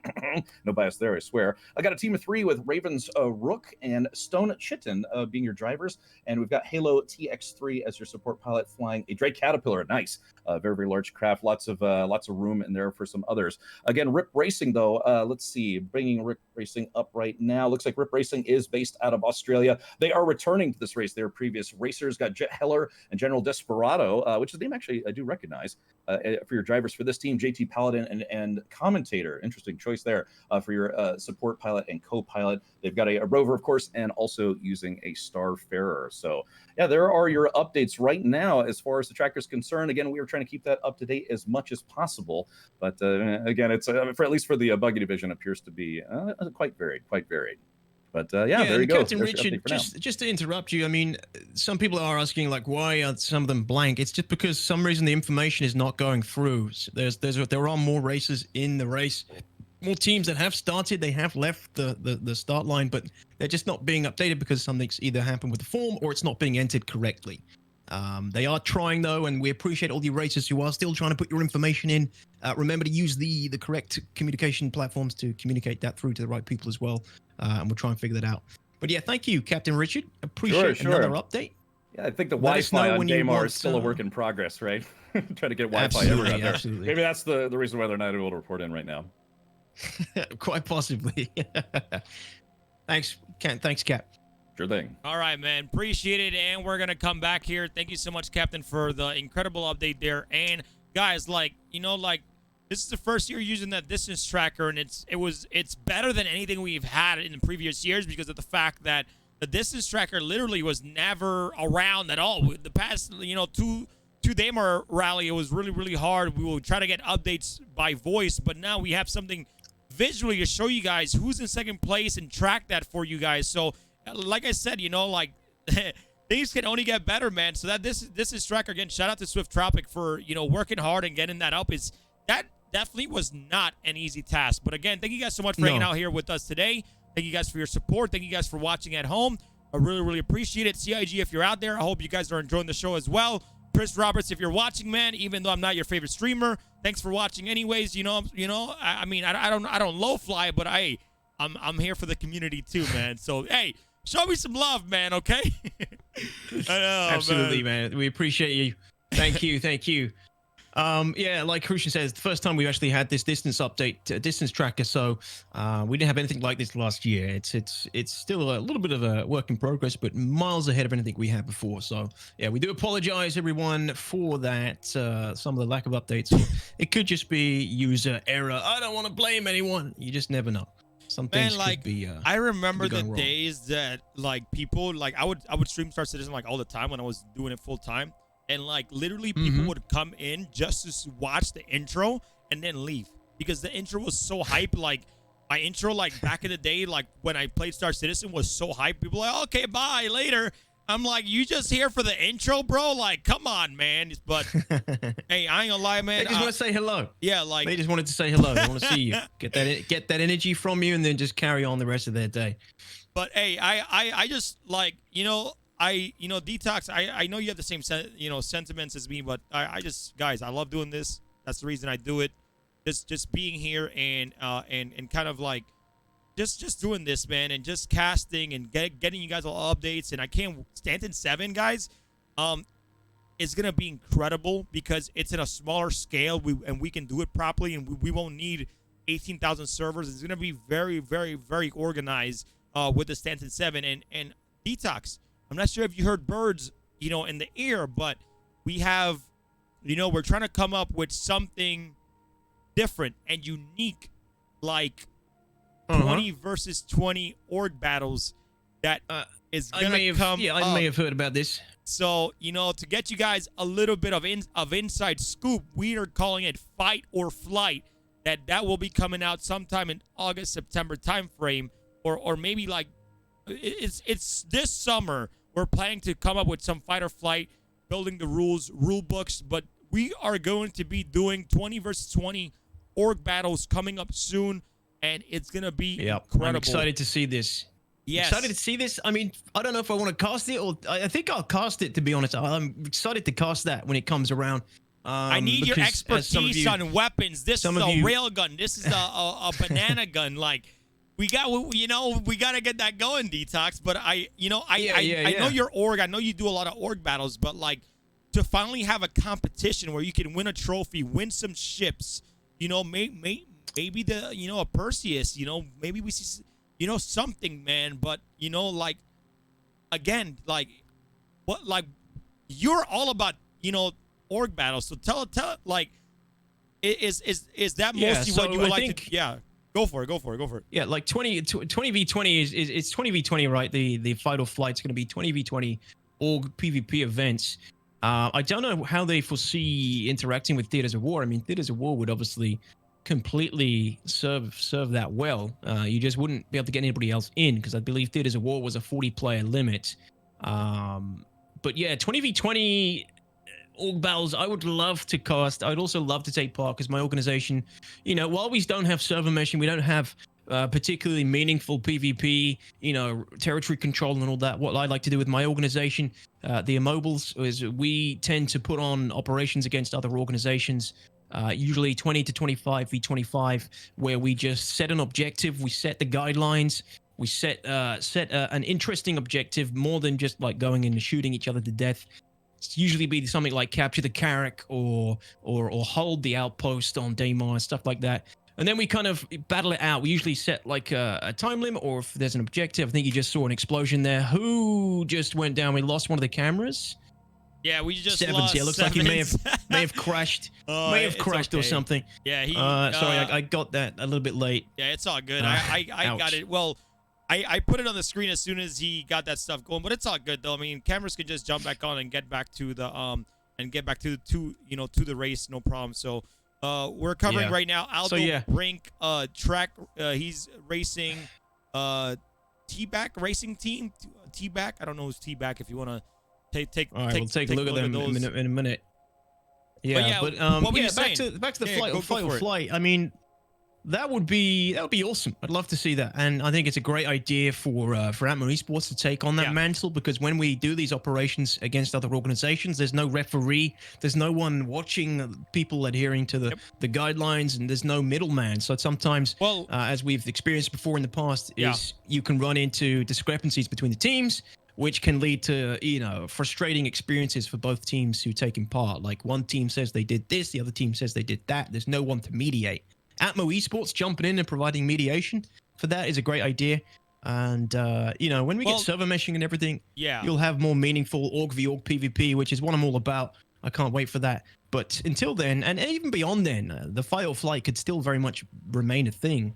No bias there, I swear. I got a team of 3 with Ravens Rook and Stone Chitin being your drivers, and we've got Halo TX3 as your support pilot, flying a Drake Caterpillar. Nice, very, very large craft. Lots of room in there for some others. Again, RIP Racing though. Let's see, bringing RIP Racing up right now. Looks like RIP Racing is based out of Australia. They are returning to this race. Their previous racers got Jet Heller and General Desperado, which is a name actually I do recognize, for your drivers for this team. JT Paladin and Commentator. Interesting choice there for your support pilot and co-pilot. They've got a Rover, of course, and also using a Starfarer. So yeah, there are your updates right now as far as the tracker is concerned. Again, we are trying to keep that up to date as much as possible. But again, it's for at least for the Buggy division, appears to be quite varied. But yeah, there you go. Captain Richard, just to interrupt you, I mean, some people are asking, like, why are some of them blank? It's just because some reason the information is not going through. There are more racers in the race, more teams that have started, they have left the start line, but they're just not being updated because something's either happened with the form or it's not being entered correctly. They are trying, though, and we appreciate all the racers who are still trying to put your information in. Remember to use the correct communication platforms to communicate that through to the right people as well, and we'll try and figure that out. But yeah, thank you, Captain Richard. Appreciate another update. Yeah, I think the Wi-Fi on Daymar is still a work in progress, right? Trying to get Wi-Fi everywhere out there. Absolutely. Maybe that's the reason why they're not able to report in right now. Quite possibly. Thanks, Cap. Sure thing. All right, man. Appreciate it. And we're going to come back here. Thank you so much, Captain, for the incredible update there. And guys, this is the first year using that distance tracker, and it's better than anything we've had in the previous years because of the fact that the distance tracker literally was never around at all. The past, two Daymar Rally, it was really, really hard. We will try to get updates by voice, but now we have something visually to show you guys who's in second place and track that for you guys. So like I said, things can only get better, man. So this is tracker, again, shout out to SwiftTropix for, working hard and getting that up. That definitely was not an easy task. But again, thank you guys so much for hanging out here with us today. Thank you guys for your support. Thank you guys for watching at home. I really, really appreciate it. CIG, if you're out there, I hope you guys are enjoying the show as well. Chris Roberts, if you're watching, man, even though I'm not your favorite streamer, thanks for watching anyways. I mean, I don't low fly, but I'm here for the community too, man. So hey, show me some love, man, okay? Absolutely, man. We appreciate you. Thank you. Yeah, like Crucian says, the first time we actually had this distance update, distance tracker, so we didn't have anything like this last year. It's still a little bit of a work in progress, but miles ahead of anything we had before. So yeah, we do apologize, everyone, for that. Some of the lack of updates. It could just be user error. I don't want to blame anyone. You just never know. Some things could be. I remember the days that people I would stream Star Citizen all the time when I was doing it full time. And literally people would come in just to watch the intro and then leave because the intro was so hype. My intro back in the day, when I played Star Citizen, was so hype. People were like, okay, bye, later. I'm like, you just here for the intro, bro? Like, come on, man. But hey, I ain't gonna lie, man. They just want to say hello. Yeah, like they just wanted to say hello. They want to see you, get that energy from you, and then just carry on the rest of their day. But hey, I just like, DTOX. I know you have the same sentiments as me, but I just, guys, I love doing this. That's the reason I do it. Just being here and kind of like just doing this, man, and just casting and getting you guys all updates. And I can't Stanton 7, guys. Is gonna be incredible because it's in a smaller scale. And we can do it properly, and we won't need 18,000 servers. It's gonna be very, very, very organized with the Stanton 7 and DTOX. I'm not sure if you heard birds, in the air, but we have, we're trying to come up with something different and unique, like 20 versus 20 org battles that is gonna come. Yeah, I may have heard about this. So, to get you guys a little bit of inside scoop, we are calling it Fight or Flight. That will be coming out sometime in August, September timeframe, or maybe like it's this summer. We're planning to come up with some Fight or Flight, building the rule books, but we are going to be doing 20 versus 20 org battles coming up soon, and it's gonna be incredible. I'm excited to see this. Yes. Excited to see this. I mean, I don't know if I want to cast it, or I think I'll cast it, to be honest. I'm excited to cast that when it comes around. I need your expertise on weapons. This is a railgun. This is a banana gun. Like, we got to get that going, DTOX. But I know your org. I know you do a lot of org battles, but like to finally have a competition where you can win a trophy, win some ships. Maybe a Perseus. Maybe we see something, man. But like again, like what, like you're all about org battles. So tell like is that mostly what you would like to? Yeah. Go for it. Yeah, like 20v20 is it's 20v20, right? The Fight or Flight's going to be 20v20 org PvP events. I don't know how they foresee interacting with Theaters of War. I mean, Theaters of War would obviously completely serve that well. You just wouldn't be able to get anybody else in because I believe Theaters of War was a 40-player limit. But yeah, 20v20 org battles I would love to cast. I'd also love to take part because my organization, while we don't have server meshing, we don't have particularly meaningful PvP, territory control and all that. What I like to do with my organization, the Immobiles, is we tend to put on operations against other organizations, usually 20 to 25 v25, where we just set an objective, we set the guidelines, we set an interesting objective more than just like going in and shooting each other to death. It's usually be something like capture the Carrack or hold the outpost on Daymar, stuff like that. And then we kind of battle it out. We usually set like a time limit, or if there's an objective. I think you just saw an explosion there. Who just went down? We lost one of the cameras. Yeah, we just Sevens. lost. Yeah, looks like he may have crashed. May have crashed or something. Yeah, sorry, I got that a little bit late. Yeah, it's all good. I got it. Well, I put it on the screen as soon as he got that stuff going, but it's all good though. I mean, cameras can just jump back on and get back to the to the race, no problem. So we're covering right now Aldo Brink track. He's racing T-Back racing team. T-Back. I don't know who's T-Back. If you want to take all right, we'll take a look at them in a minute. Yeah, but what were you saying? back to the Fight or Flight. I mean, that would be awesome. I'd love to see that, and I think it's a great idea for Atmo Esports to take on that mantle, because when we do these operations against other organizations, there's no referee, there's no one watching people adhering to the guidelines, and there's no middleman. So sometimes, as we've experienced before in the past, is you can run into discrepancies between the teams, which can lead to frustrating experiences for both teams who taking part. Like one team says they did this, the other team says they did that. There's no one to mediate. Atmo Esports jumping in and providing mediation for that is a great idea. And, when we get server meshing and everything, you'll have more meaningful org v org PvP, which is what I'm all about. I can't wait for that. But until then, and even beyond then, the Fight or Flight could still very much remain a thing.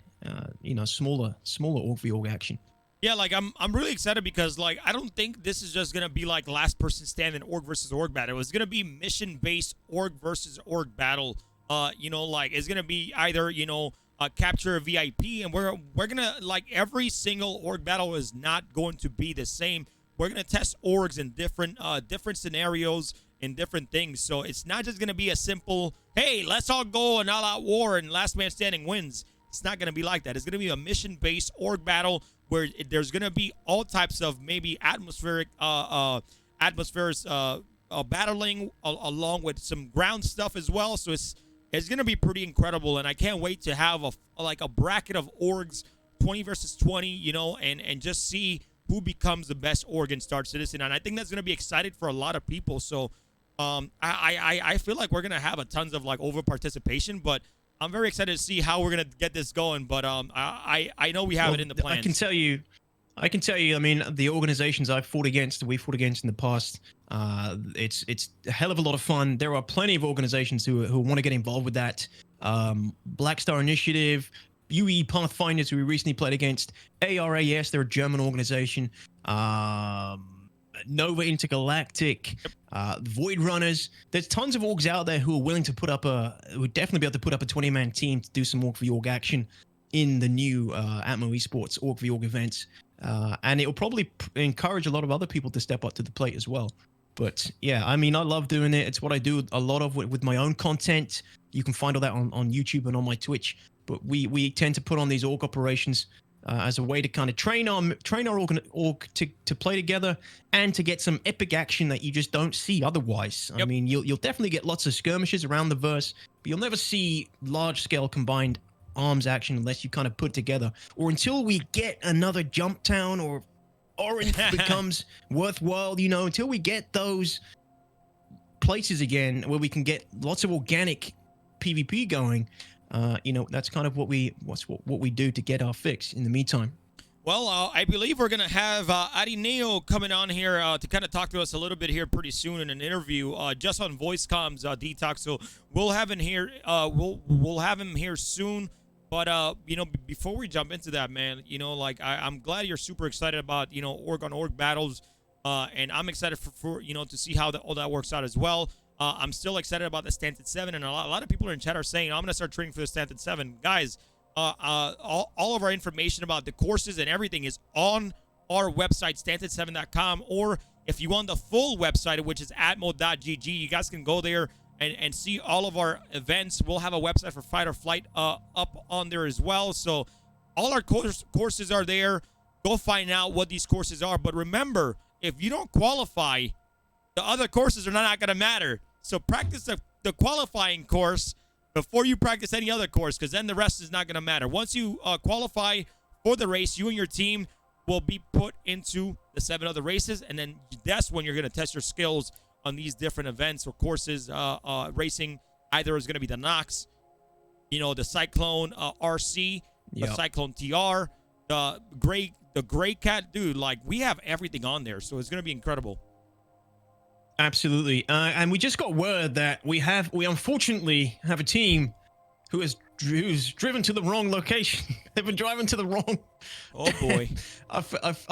Smaller org v org action. Yeah, like I'm really excited because like I don't think this is just gonna be like last person standing org versus org battle. It's gonna be mission based org versus org battle. It's gonna be either capture a VIP, and we're gonna like every single org battle is not going to be the same. we're gonna test orgs in different scenarios and different things. So it's not just gonna be a simple, hey, let's all go and all-out war and last man standing wins. It's not gonna be like that. It's gonna be a mission-based org battle where there's gonna be all types of maybe atmospheric battling along with some ground stuff as well. So it's gonna be pretty incredible, and I can't wait to have a bracket of orgs, 20 versus 20, you know, and just see who becomes the best org in Star Citizen. And I think that's gonna be exciting for a lot of people. So I feel like we're gonna have a tons of like over participation, but I'm very excited to see how we're gonna get this going. But I know we have it in the plans. I can tell you, I mean, the organizations we fought against in the past, it's a hell of a lot of fun. There are plenty of organizations who want to get involved with that. Black Star Initiative, UE Pathfinders, who we recently played against, ARAS, they're a German organization, Nova Intergalactic, Void Runners. There's tons of orgs out there who are willing to who would definitely be able to put up a 20-man team to do some org v org action in the new Atmo Esports org v org events. And it will probably encourage a lot of other people to step up to the plate as well. But yeah, I mean, I love doing it. It's what I do a lot of with my own content. You can find all that on YouTube and on my Twitch. But we tend to put on these org operations as a way to kind of train our org to play together and to get some epic action that you just don't see otherwise. Yep. I mean, you'll definitely get lots of skirmishes around the verse, but you'll never see large-scale combined arms action unless you kind of put together, or until we get another Jump Town or Orange becomes worthwhile, you know, until we get those places again where we can get lots of organic PvP going. You know, that's kind of what we do to get our fix in the meantime. Well, I believe we're gonna have Adineo coming on here to kind of talk to us a little bit here pretty soon in an interview, just on voice comms, DTOX. So we'll have him here. We'll have him here soon. But you know, before we jump into that, man, you know, like I'm glad you're super excited about, you know, org on org battles, and I'm excited for you know, to see how all that works out as well. I'm still excited about the Stanted 7, and a lot of people in chat are saying I'm gonna start training for the Stanted 7, guys. All of our information about the courses and everything is on our website, stanted7.com, or if you want the full website, which is atmo.gg, you guys can go there and see all of our events. We'll have a website for Fight or Flight up on there as well. So all our courses are there. Go find out what these courses are. But remember, if you don't qualify, the other courses are not going to matter. So practice the qualifying course before you practice any other course, because then the rest is not going to matter. Once you qualify for the race, you and your team will be put into the 7 other races, and then that's when you're going to test your skills on these different events or courses. Racing either is going to be the Nox, you know, the Cyclone RC, the Cyclone TR, the Gray Cat. Dude, like, we have everything on there, so it's going to be incredible. Absolutely. And we just got word that we unfortunately have a team who's driven to the wrong location. They've been driving to the wrong. Oh boy. I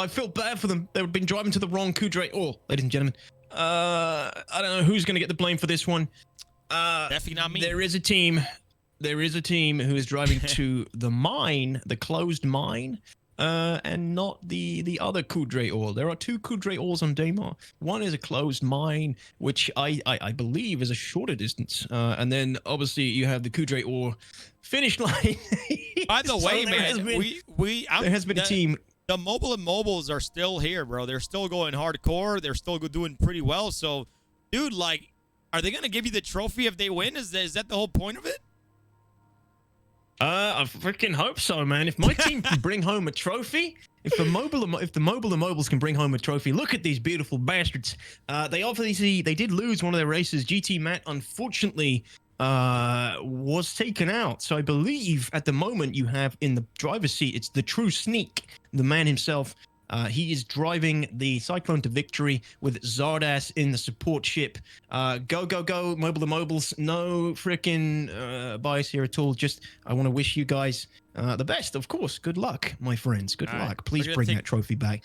feel bad for them. They've been driving to the wrong Kudre. Oh, ladies and gentlemen. I don't know who's going to get the blame for this one. Definitely not me. There is a team who is driving to the mine, the closed mine, and not the other Kudre ore. There are 2 Kudre ores on Daymar. One is a closed mine, which I believe is a shorter distance, and then obviously you have the Kudre ore finish line. By the way, man, there has been a team. The mobile and mobiles are still here, bro. They're still going hardcore. They're still doing pretty well. So, dude, like, are they gonna give you the trophy if they win? Is that the whole point of it? I freaking hope so, man. If my team can bring home a trophy, if the mobile and mobiles can bring home a trophy, look at these beautiful bastards. They did lose one of their races. GT Matt, unfortunately, was taken out. So I believe at the moment you have in the driver's seat, it's the true Sneak, the man himself. He is driving the Cyclone to victory with Zardas in the support ship. Go, mobile and mobiles. No freaking bias here at all. Just, I want to wish you guys the best, of course. Good luck, my friends. Good luck. Please bring that trophy back.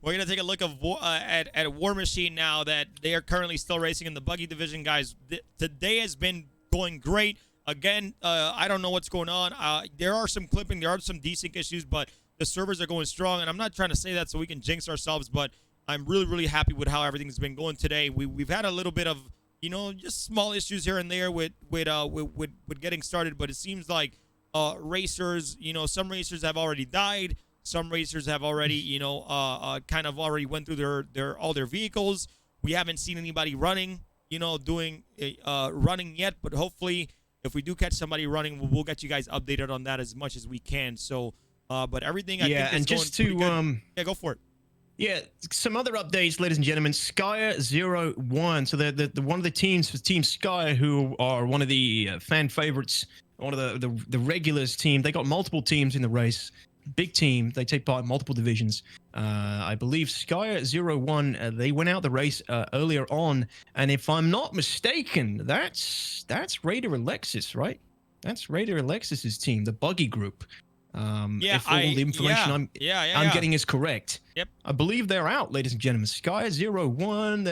We're gonna take a look at War Machine now that they are currently still racing in the Buggy division, guys. Today has been going great. Again, I don't know what's going on. There are some clipping, there are some desync issues, but the servers are going strong, and I'm not trying to say that so we can jinx ourselves, but I'm really, really happy with how everything's been going today. We've had a little bit of, you know, just small issues here and there with getting started, but it seems like racers, you know, some racers have already died. Some racers have already, you know, kind of already went through all their vehicles. We haven't seen anybody running, you know, doing running yet, but hopefully if we do catch somebody running, we'll get you guys updated on that as much as we can. So, but everything I think is and just to yeah, go for it. Yeah, some other updates, ladies and gentlemen. Skyer01. So the one of the teams for Team Skyer, who are one of the fan favorites, one of the regulars team. They got multiple teams in the race. Big team. They take part in multiple divisions. I believe Skyer01. They went out the race earlier on, and if I'm not mistaken, that's Raider Alexis, right? That's Raider Alexis's team, the Buggy group. Yeah, if all the information I'm getting is correct. Yep. I believe they're out, ladies and gentlemen. Skyer01,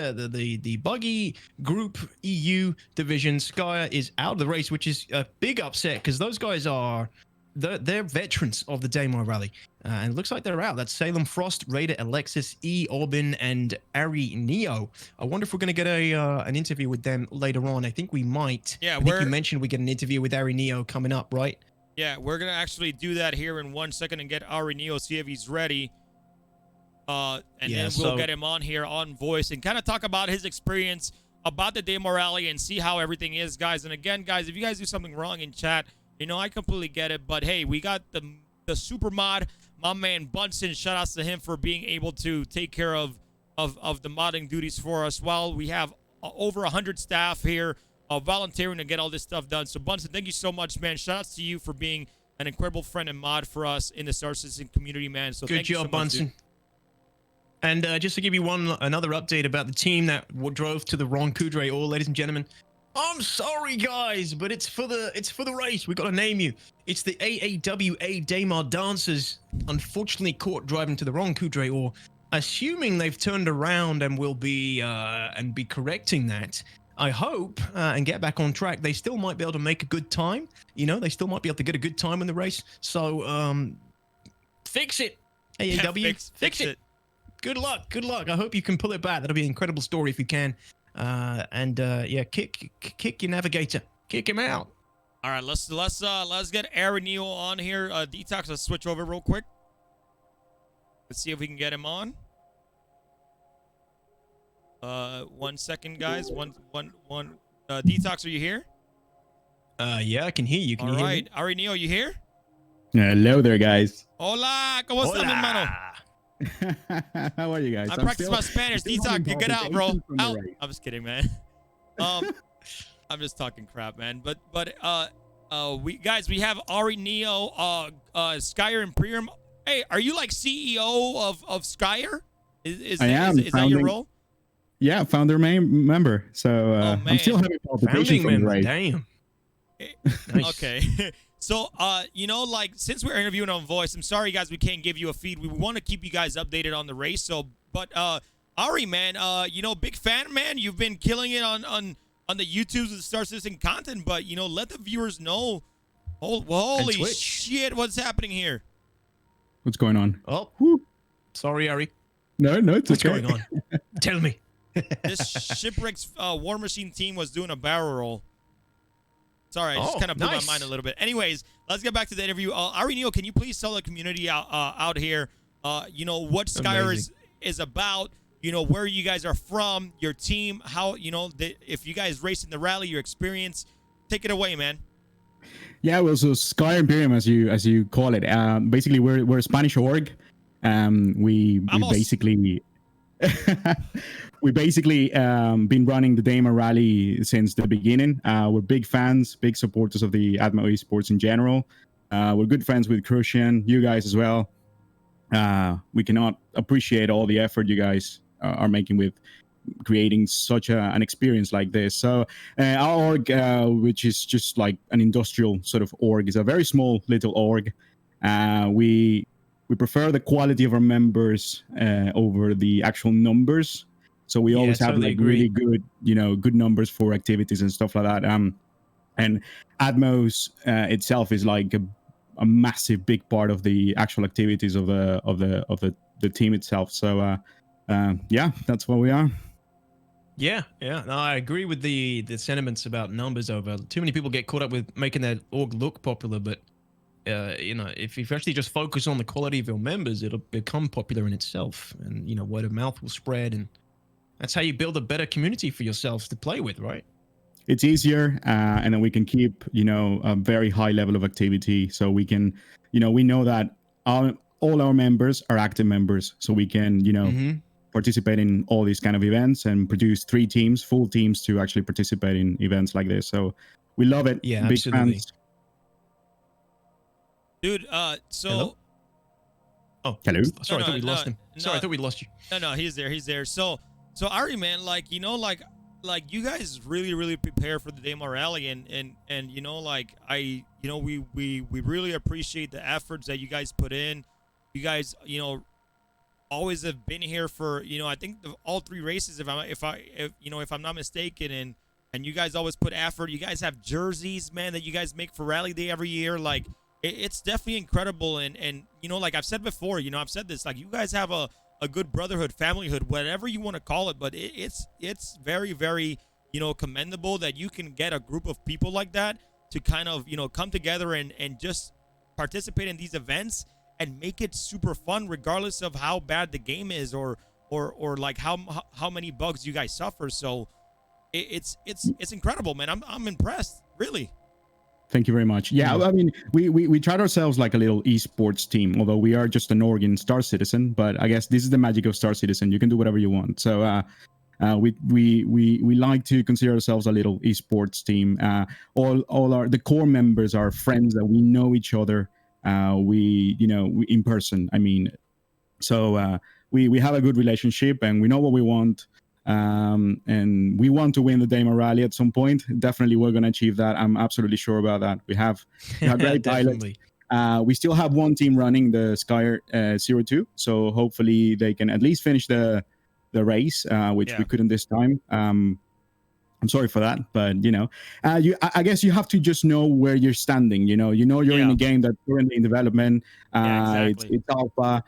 the Buggy Group EU division, Skyer is out of the race, which is a big upset because those guys they're veterans of the Daymar Rally. And it looks like they're out. That's Salem Frost, Raider Alexis, E. Orbin, and Ari Neo. I wonder if we're going to get an interview with them later on. I think we might. Yeah, I think you mentioned we get an interview with Ari Neo coming up, right? Yeah, we're going to actually do that here in 1 second and get Ari Neo, see if he's ready. And then we'll get him on here on voice and kind of talk about his experience about the Daymar Rally and see how everything is, guys. And again, guys, if you guys do something wrong in chat, you know, I completely get it. But, hey, we got the super mod, my man Bunsen. Shout outs to him for being able to take care of the modding duties for us while we have over 100 staff here volunteering to get all this stuff done. So, Bunsen, thank you so much, man. Shout outs to you for being an incredible friend and mod for us in the Star Citizen community, man. So, good job, Bunsen. And just to give you another update about the team that drove to the wrong Kudre Ore, ladies and gentlemen. I'm sorry, guys, but it's for the race. We got to name you. It's the AAWA Daymar Dancers. Unfortunately, caught driving to the wrong Kudre Ore. Assuming they've turned around and will be correcting that. I hope and get back on track. They still might be able to make a good time. You know, they still might be able to get a good time in the race. So fix it, AAW. Fix it. Good luck. Good luck. I hope you can pull it back. That'll be an incredible story if you can. Yeah, kick your navigator. Kick him out. All right, let's get Aaron Neal on here. DTOX, let's switch over real quick. Let's see if we can get him on. 1 second, guys. One. DTOX, are you here? Yeah, I can hear you. Can you hear me? All right, Neo, you here? Hello there, guys. Hola, ¿cómo estás, mi hermano? How are you guys? I practice my Spanish. DTOX, get out, bro. Out. I'm just kidding, man. I'm just talking crap, man. But we have Ari Neo, Skyer Imperium. Hey, are you like CEO of Skyer? Is that your role? Yeah, founder member. So I'm still having palpitations from the race. Damn. Nice. Okay. So, you know, like, since we're interviewing on voice, I'm sorry, guys, we can't give you a feed. We want to keep you guys updated on the race. So, but Ari, man, you know, big fan, man. You've been killing it on the YouTubes with Star Citizen content, but, you know, let the viewers know. Holy shit, what's happening here? What's going on? Oh, sorry, Ari. No, it's what's okay. going on? Tell me. This Shipwreck's War Machine team was doing a barrel roll. Sorry, I just kind of blew my mind a little bit. Anyways, let's get back to the interview. Ari Neo, can you please tell the community out here, you know, what Skyer is about, you know, where you guys are from, your team, how, you know, if you guys race in the rally, your experience. Take it away, man. Yeah, well, so Skyer Imperium, as you call it, basically we're a Spanish org. We basically been running the Daymar Rally since the beginning. We're big fans, big supporters of the Atmo Esports in general. We're good friends with Crucian, you guys as well. We cannot appreciate all the effort you guys are making with creating such an experience like this. So our org, which is just like an industrial sort of org, is a very small little org. We prefer the quality of our members over the actual numbers. So we always have like really good, you know, good numbers for activities and stuff like that. And Atmos itself is like a massive big part of the actual activities of the team itself. So yeah, that's where we are. Yeah, yeah. No, I agree with the sentiments about numbers over. Too many people get caught up with making their org look popular, but you know, if you actually just focus on the quality of your members, it'll become popular in itself, and you know, word of mouth will spread, and that's how you build a better community for yourselves to play with, right? It's easier, and then we can keep, you know, a very high level of activity. So we can, you know, we know that all our members are active members, so we can, you know, participate in all these kind of events and produce 3 teams, full teams, to actually participate in events like this. So we love it. Yeah, Big absolutely. fans. Dude, so... Hello? Oh, hello. Sorry, I thought we lost him. Sorry, I thought we lost you. No, he's there. So Ari, man, like, you know, like you guys really prepare for the Daymar Rally, and you know, like, we really appreciate the efforts that you guys put in. You guys, you know, always have been here for, you know, I think all 3 races, if I'm not mistaken, and you guys always put effort. You guys have jerseys, man, that you guys make for Rally Day every year. Like, it's definitely incredible, and you know, like I've said before, you know, I've said this, like, you guys have a good brotherhood, familyhood, whatever you want to call it, but it's very, you know, commendable that you can get a group of people like that to kind of, you know, come together and just participate in these events and make it super fun, regardless of how bad the game is or like how many bugs you guys suffer. So it's incredible, man. I'm impressed, really. Thank you very much. Yeah, I mean, we tried ourselves like a little esports team, although we are just an org in Star Citizen. But I guess this is the magic of Star Citizen. You can do whatever you want. So we like to consider ourselves a little esports team. All the core members are friends that we know each other. We in person. I mean, so we have a good relationship, and we know what we want. And we want to win the Daymar Rally at some point. Definitely, we're going to achieve that. I'm absolutely sure about that. We have great pilots. We still have one team running the Sky 02, so hopefully they can at least finish the race, which we couldn't this time. I'm sorry for that, but you know, I guess you have to just know where you're standing. You know you're in a game that's currently in development. Exactly. It's alpha.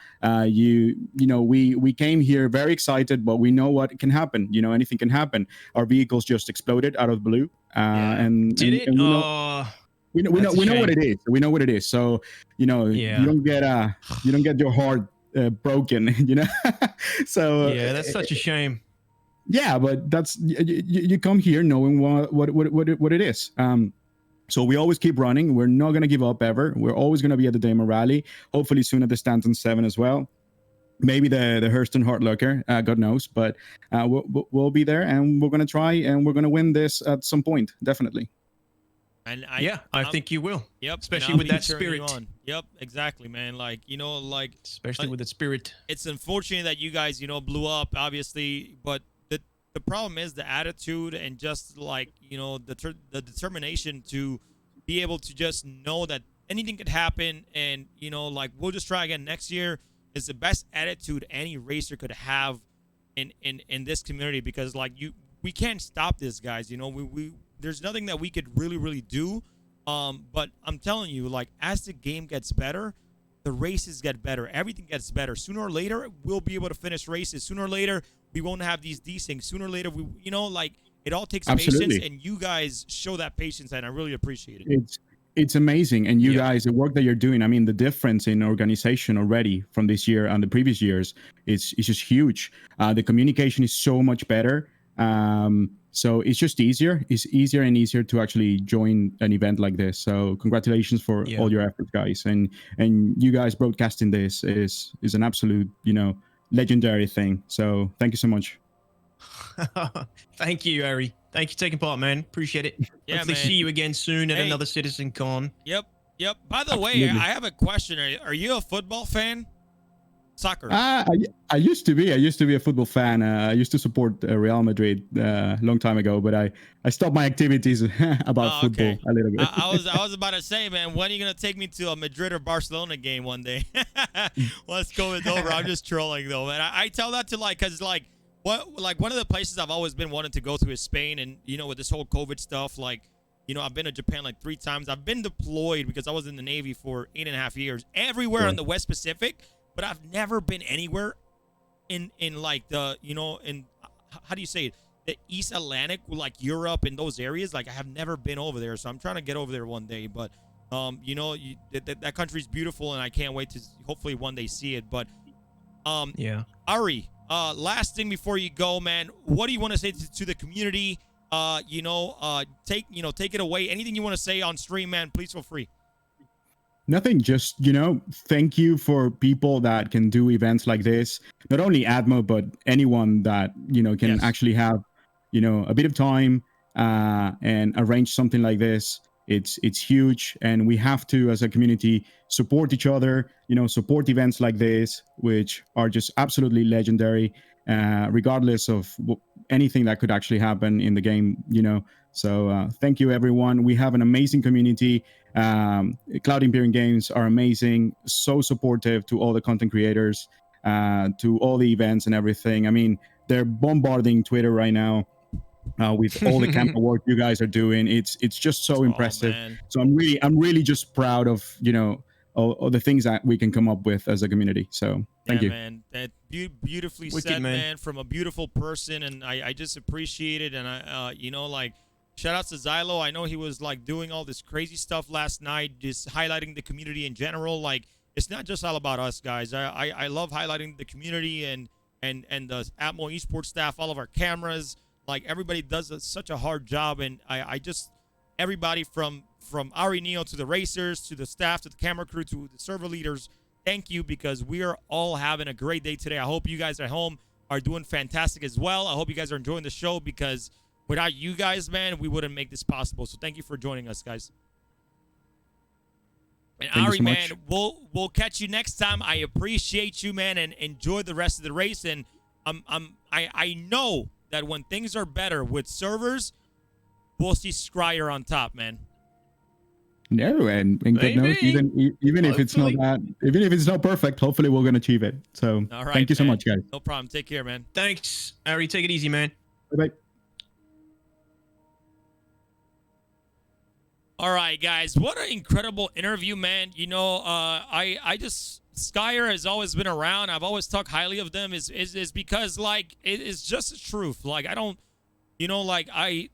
You know, we came here very excited, but we know what can happen. You know, anything can happen. Our vehicles just exploded out of the blue. And did it? And we know what it is. We know what it is. So you know, you don't get your heart broken. You know, so yeah, that's such a shame. Yeah, but that's you come here knowing what it is. So we always keep running. We're not gonna give up ever. We're always gonna be at the Daymar Rally. Hopefully soon at the Stanton 7 as well. Maybe the Hurston Heartlocker, God knows. But we'll be there, and we're gonna try, and we're gonna win this at some point, definitely. And I think you will. Yep, especially with that spirit. Yep, exactly, man. Like, you know, like especially with the spirit. It's unfortunate that you guys, you know, blew up, obviously, but the problem is the attitude and just like, you know, the determination to be able to just know that anything could happen, and you know, like, we'll just try again next year is the best attitude any racer could have in this community, because like we can't stop this, guys. You know, we there's nothing that we could really do. But I'm telling you, like, as the game gets better, the races get better. Everything gets better. Sooner or later, we'll be able to finish races. Sooner or later, we won't have these things. Sooner or later, you know, like, it all takes patience, and you guys show that patience, and I really appreciate it. It's amazing, and you guys, the work that you're doing. I mean, the difference in organization already from this year and the previous years is just huge. The communication is so much better. So it's just easier. It's easier and easier to actually join an event like this. So congratulations for all your efforts, guys. And you guys broadcasting this is an absolute, you know, legendary thing. So thank you so much. Thank you, Ari. Thank you for taking part, man. Appreciate it. Yeah, hopefully man. See you again soon at another Citizen Con. Yep. By the way, I have a question. Are you a football fan? Soccer. I used to be. I used to be a football fan. I used to support Real Madrid a long time ago, but I stopped my activities about football a little bit. I was about to say, man, when are you gonna take me to a Madrid or Barcelona game one day? Once COVID's over, I'm just trolling though, man. I tell that to cause one of the places I've always been wanting to go to is Spain, and you know, with this whole COVID stuff, like, You know, I've been to Japan like 3 times. I've been deployed because I was in the Navy for 8.5 years, everywhere in the West Pacific, but I've never been anywhere in like the, you know, in, how do you say it? The East Atlantic, like Europe and those areas. Like I have never been over there, so I'm trying to get over there one day. But you know, that country's beautiful, and I can't wait to hopefully one day see it. But yeah, Ari, last thing before you go, man, what do you want to say to the community? You know, take it away. Anything you want to say on stream, man, please feel free. Nothing, just, you know, thank you for people that can do events like this. Not only Admo, but anyone that, you know, can actually have, you know, a bit of time and arrange something like this. It's huge, and we have to, as a community, support each other, you know, support events like this, which are just absolutely legendary, regardless of anything that could actually happen in the game, you know. So thank you, everyone. We have an amazing community. Cloud Imperium Games are amazing, so supportive to all the content creators, to all the events and everything. I mean, they're bombarding Twitter right now with all the camera work you guys are doing. It's just so impressive. So I'm really just proud of, you know, all the things that we can come up with as a community. So thank you, man. That beautifully said, man, from a beautiful person, and I just appreciate it. And I you know, like, shout out to Xylo. I know he was like doing all this crazy stuff last night, just highlighting the community in general. Like, it's not just all about us, guys. I love highlighting the community and the Atmo Esports staff, all of our cameras. Like, everybody does such a hard job, and I just, everybody from Ari Neo to the racers, to the staff, to the camera crew, to the server leaders, thank you, because we are all having a great day today. I hope you guys at home are doing fantastic as well. I hope you guys are enjoying the show, because without you guys, man, we wouldn't make this possible. So thank you for joining us, guys. And Thank Ari, you so man, much. we'll catch you next time. I appreciate you, man, and enjoy the rest of the race. And I know that when things are better with servers, we'll see Scryer on top, man. No, and God knows, even if it's not that, even if it's not perfect, hopefully we're gonna achieve it. So All right, thank you so man. much, guys. No problem. Take care, man. Thanks, Ari. Take it easy, man. Bye bye. All right, guys. What an incredible interview, man. You know, I just, Skyer has always been around. I've always talked highly of them is because, like, it's just the truth. Like, I don't, you know, like I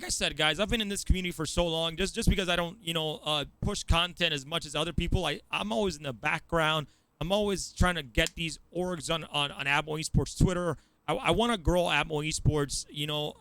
said, guys, I've been in this community for so long. Just because I don't, you know, push content as much as other people, I'm always in the background. I'm always trying to get these orgs on Atmo Esports Twitter. I want to grow Atmo Esports, you know,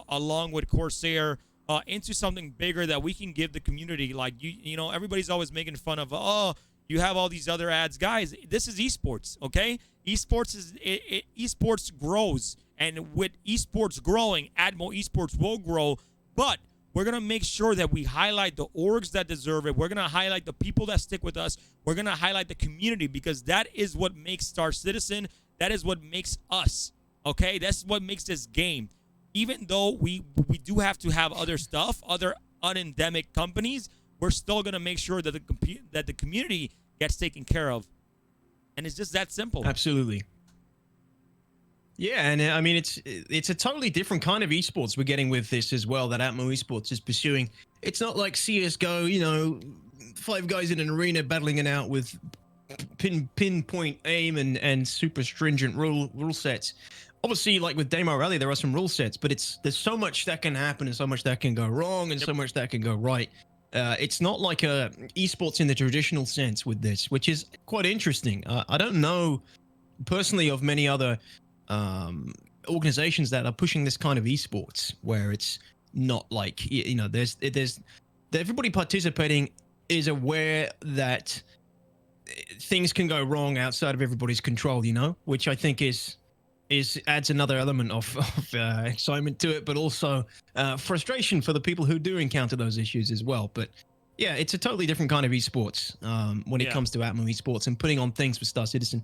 along with Corsair, into something bigger that we can give the community. Like, you know, everybody's always making fun of, oh, you have all these other ads. Guys, this is esports, okay? Esports grows, and with esports growing, Atmo Esports will grow, but we're going to make sure that we highlight the orgs that deserve it. We're going to highlight the people that stick with us. We're going to highlight the community, because that is what makes Star Citizen. That is what makes us, okay? That's what makes this game. Even though we do have to have other stuff, other unendemic companies, we're still going to make sure that the community gets taken care of. And it's just that simple. Absolutely. Yeah, and I mean, it's a totally different kind of esports we're getting with this as well, that Atmo Esports is pursuing. It's not like CSGO, you know, 5 guys in an arena battling it out with pinpoint aim and super stringent rule sets. Obviously, like with Daymar Rally, there are some rule sets, but there's so much that can happen and so much that can go wrong and so much that can go right. It's not like a esports in the traditional sense with this, which is quite interesting. I don't know personally of many other organizations that are pushing this kind of esports, where it's not like, you know, there's everybody participating is aware that things can go wrong outside of everybody's control, you know, which I think adds another element of excitement to it, but also frustration for the people who do encounter those issues as well. But yeah, it's a totally different kind of esports when it comes to Atmo Esports and putting on things for Star Citizen.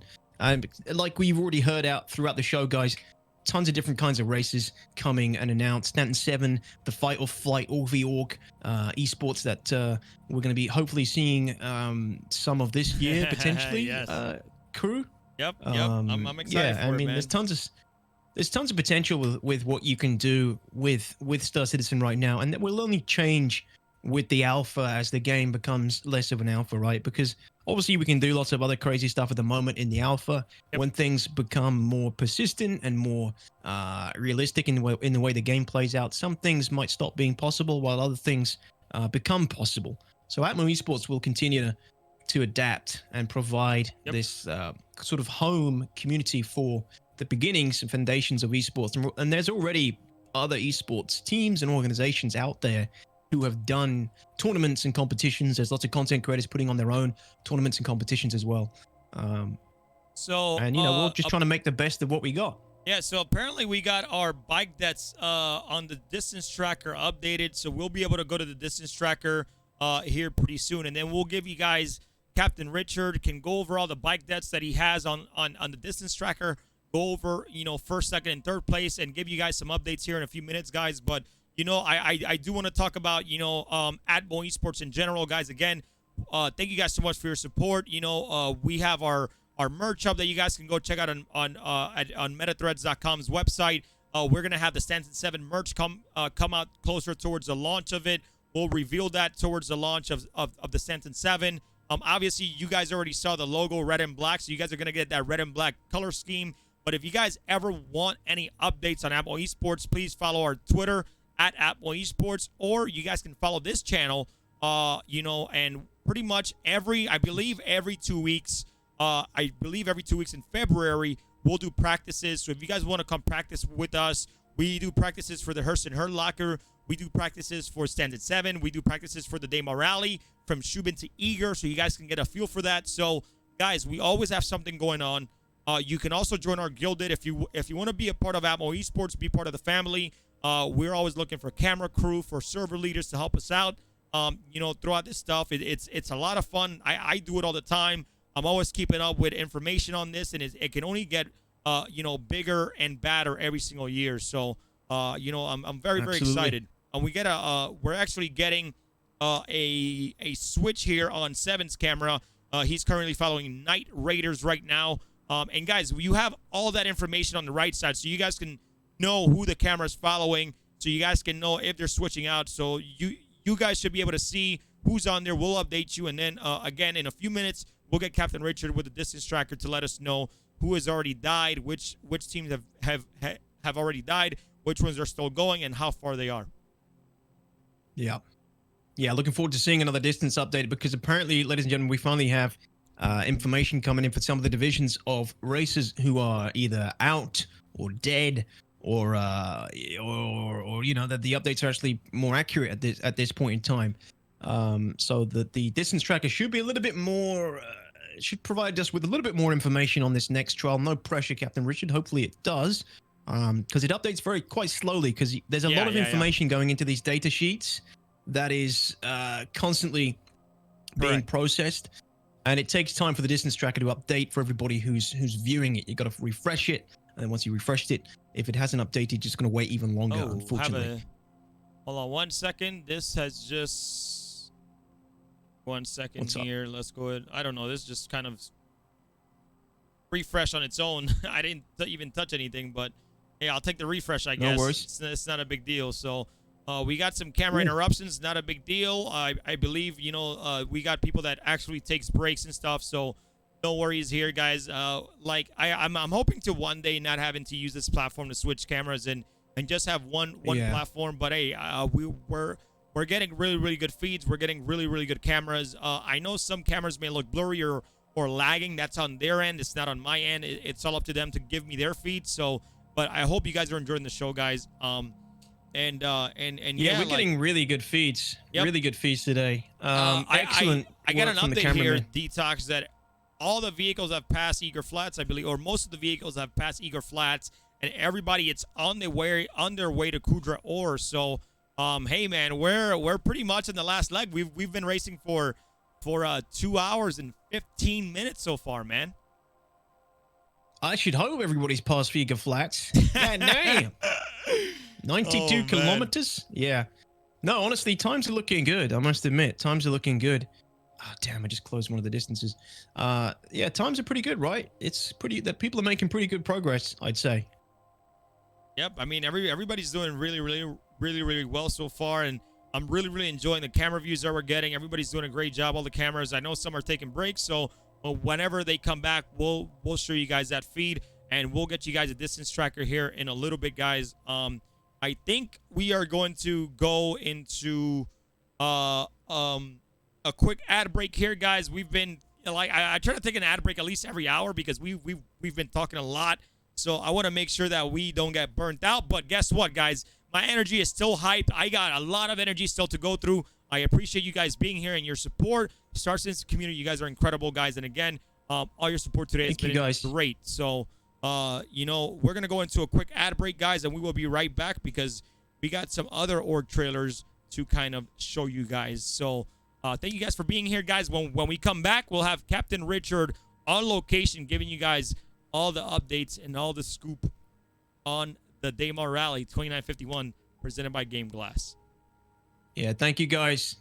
Like we've already heard out throughout the show, guys, tons of different kinds of races coming and announced. Stanton 7, the Fight or Flight Org esports that we're going to be hopefully seeing some of this year potentially. Yes. Crew. Yep. I'm excited for it, I mean, man. there's tons there's tons of potential with what you can do with Star Citizen right now, and that will only change with the alpha as the game becomes less of an alpha, right? Because obviously we can do lots of other crazy stuff at the moment in the alpha. When things become more persistent and more realistic in the way the game plays out, some things might stop being possible while other things become possible. So Atmo Esports will continue to adapt and provide this sort of home community for the beginnings and foundations of esports. And there's already other esports teams and organizations out there who have done tournaments and competitions. There's lots of content creators putting on their own tournaments and competitions as well. And we're just trying to make the best of what we got. Yeah, so apparently we got our bike that's on the distance tracker updated, so we'll be able to go to the distance tracker here pretty soon, and then we'll give you guys, Captain Richard can go over all the bike debts that he has on the distance tracker, go over, first, second, and third place, and give you guys some updates here in a few minutes, guys. But I do want to talk about Atmo Esports in general, guys. Again, thank you guys so much for your support. We have our merch up that you guys can go check out on metathreads.com's website. We're gonna have the Stanton 7 merch come out closer towards the launch of it. We'll reveal that towards the launch of the Stanton 7. Obviously, you guys already saw the logo red and black, so you guys are gonna get that red and black color scheme. But if you guys ever want any updates on Atmo Esports, please follow our Twitter at Atmo Esports, or you guys can follow this channel, and pretty much I believe every 2 weeks, in February, we'll do practices. So if you guys want to come practice with us, we do practices for the Hearst and Herd Locker. We do practices for Standard 7. We do practices for the Daymar Rally from Shubin to Eager, so you guys can get a feel for that. So, guys, we always have something going on. You can also join our Guilded if you want to be a part of Atmo Esports, be part of the family. We're always looking for camera crew, for server leaders to help us out. Throughout this stuff, it's a lot of fun. I do it all the time. I'm always keeping up with information on this, and it can only get bigger and badder every single year. So I'm very excited. And we're actually getting a switch here on Seven's camera. He's currently following Night Raiders right now. And guys, you have all that information on the right side, so you guys can know who the camera is following, so you guys can know if they're switching out. So you guys should be able to see who's on there. We'll update you, and then again in a few minutes we'll get Captain Richard with the distance tracker to let us know who has already died, which teams have already died, which ones are still going, and how far they are. Yeah, looking forward to seeing another distance update, because apparently, ladies and gentlemen, we finally have information coming in for some of the divisions of racers who are either out or dead, or that the updates are actually more accurate at this point in time. So that the distance tracker should be a little bit more, should provide us with a little bit more information on this next trial. No pressure, Captain Richard. Hopefully it does, because it updates quite slowly, because there's a lot of information going into these data sheets that is constantly being processed, and it takes time for the distance tracker to update for everybody who's viewing it. You got to refresh it, and then once you refreshed it, if it hasn't updated, you're just going to wait even longer, unfortunately. Hold on 1 second. This has just 1 second here. Let's go ahead. I don't know. This just kind of refresh on its own. I didn't even touch anything, but hey, I'll take the refresh, I guess. No worries. It's not a big deal. So we got some camera interruptions. Not a big deal. I believe, we got people that actually takes breaks and stuff. So no worries here, guys. I'm hoping to one day not having to use this platform to switch cameras and just have one platform. But hey, we're getting really good feeds. We're getting really good cameras. I know some cameras may look blurry or lagging. That's on their end. It's not on my end. It's all up to them to give me their feed. So, but I hope you guys are enjoying the show, guys. And we're getting really good feeds. Really good feeds today. Excellent. I got an update here, cameraman. DTOX, that all the vehicles have passed Eager Flats, I believe, or most of the vehicles have passed Eager Flats, and everybody, it's on their way to Kudra Ore. So, hey man, we're pretty much in the last leg. We've been racing for 2 hours and 15 minutes so far, man. I should hope everybody's passed Eager Flats. God damn. 92 kilometers? Yeah. No, honestly, times are looking good. I must admit, times are looking good. Oh, damn, I just closed one of the distances. Yeah, times are pretty good, right? It's pretty, that people are making pretty good progress, I'd say. Yep. I mean, everybody's doing really well so far, and I'm really enjoying the camera views that we're getting. Everybody's doing a great job. All the cameras. I know some are taking breaks, so whenever they come back, we'll show you guys that feed, and we'll get you guys a distance tracker here in a little bit, guys. I think we are going to go into a quick ad break here, guys. We've been like I try to take an ad break at least every hour because we've been talking a lot. So I want to make sure that we don't get burnt out. But guess what, guys? My energy is still hyped. I got a lot of energy still to go through. I appreciate you guys being here and your support. Star Citizen community, you guys are incredible, guys. And again, all your support today has been great. So, you know, we're going to go into a quick ad break, guys, and we will be right back because we got some other org trailers to kind of show you guys. So thank you guys for being here, guys. When we come back, we'll have Captain Richard on location giving you guys all the updates and all the scoop on the Daymar Rally 2951 presented by Game Glass. Yeah, thank you, guys.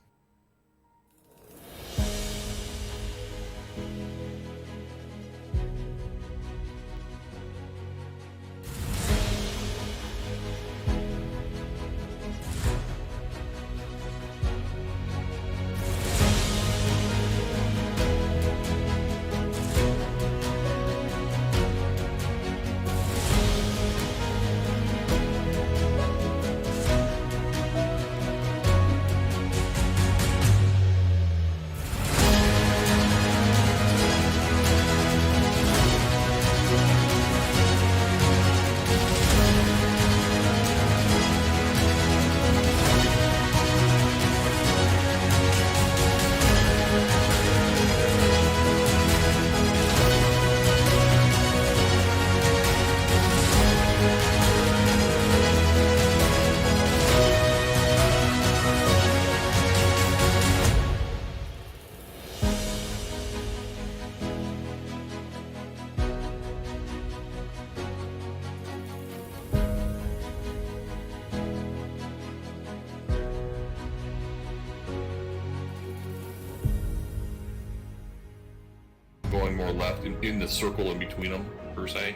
Going more left in the circle in between them, per se.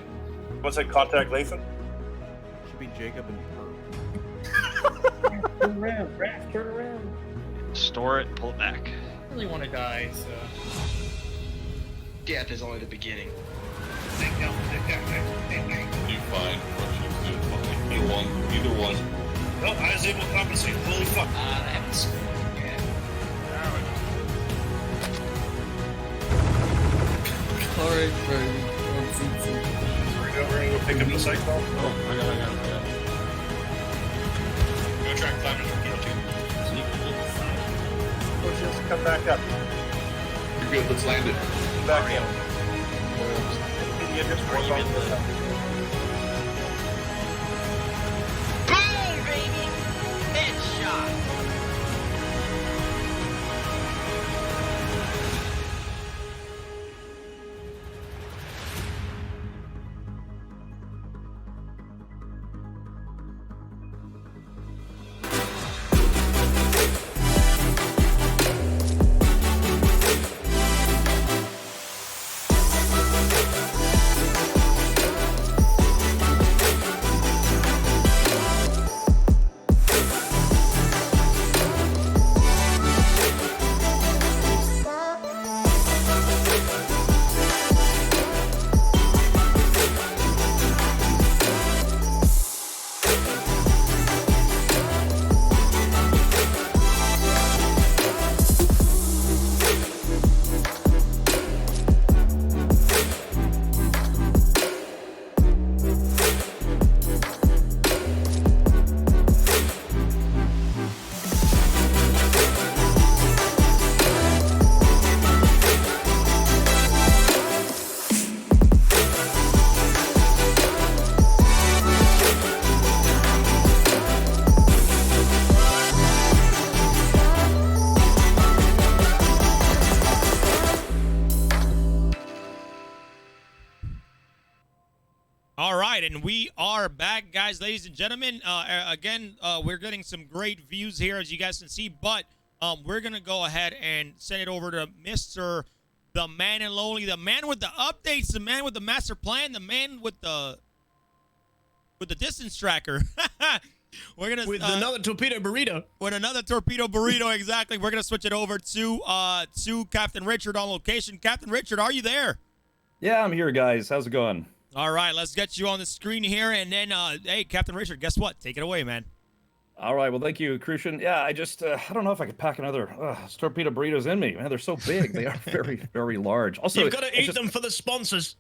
What's that? Contact Lathan? Should be Jacob and Turn around, Raph, turn around. Store it, pull it back. I really want to die, so. Death is only the beginning. You fine, Russians do fine. Either one. Well, I was able to compensate. Holy fuck. I haven't scored yet. Alright, baby. We're gonna go pick up the cycle. Oh, I got it. Go track climbers for Kilo 2. We'll just come back up. You're good, let's land it. Back in. Boom, baby! Headshot! And we are back, guys, ladies and gentlemen. Again, we're getting some great views here, as you guys can see, but we're going to go ahead and send it over to Mr. The Man and Lonely, the man with the updates, the man with the master plan, the man with the with the distance tracker. We're gonna with another torpedo burrito. With another torpedo burrito, exactly. We're gonna switch it over to Captain Richard on location. Captain Richard, are you there? Yeah, I'm here, guys. How's it going? All right, let's get you on the screen here, and then hey, Captain Richard, guess what? Take it away, man. All right, well, thank you, Crucian. Yeah, I just, I don't know if I could pack another torpedo burritos in me. Man, they're so big. They are very, very large. Also, you've got to eat them for the sponsors.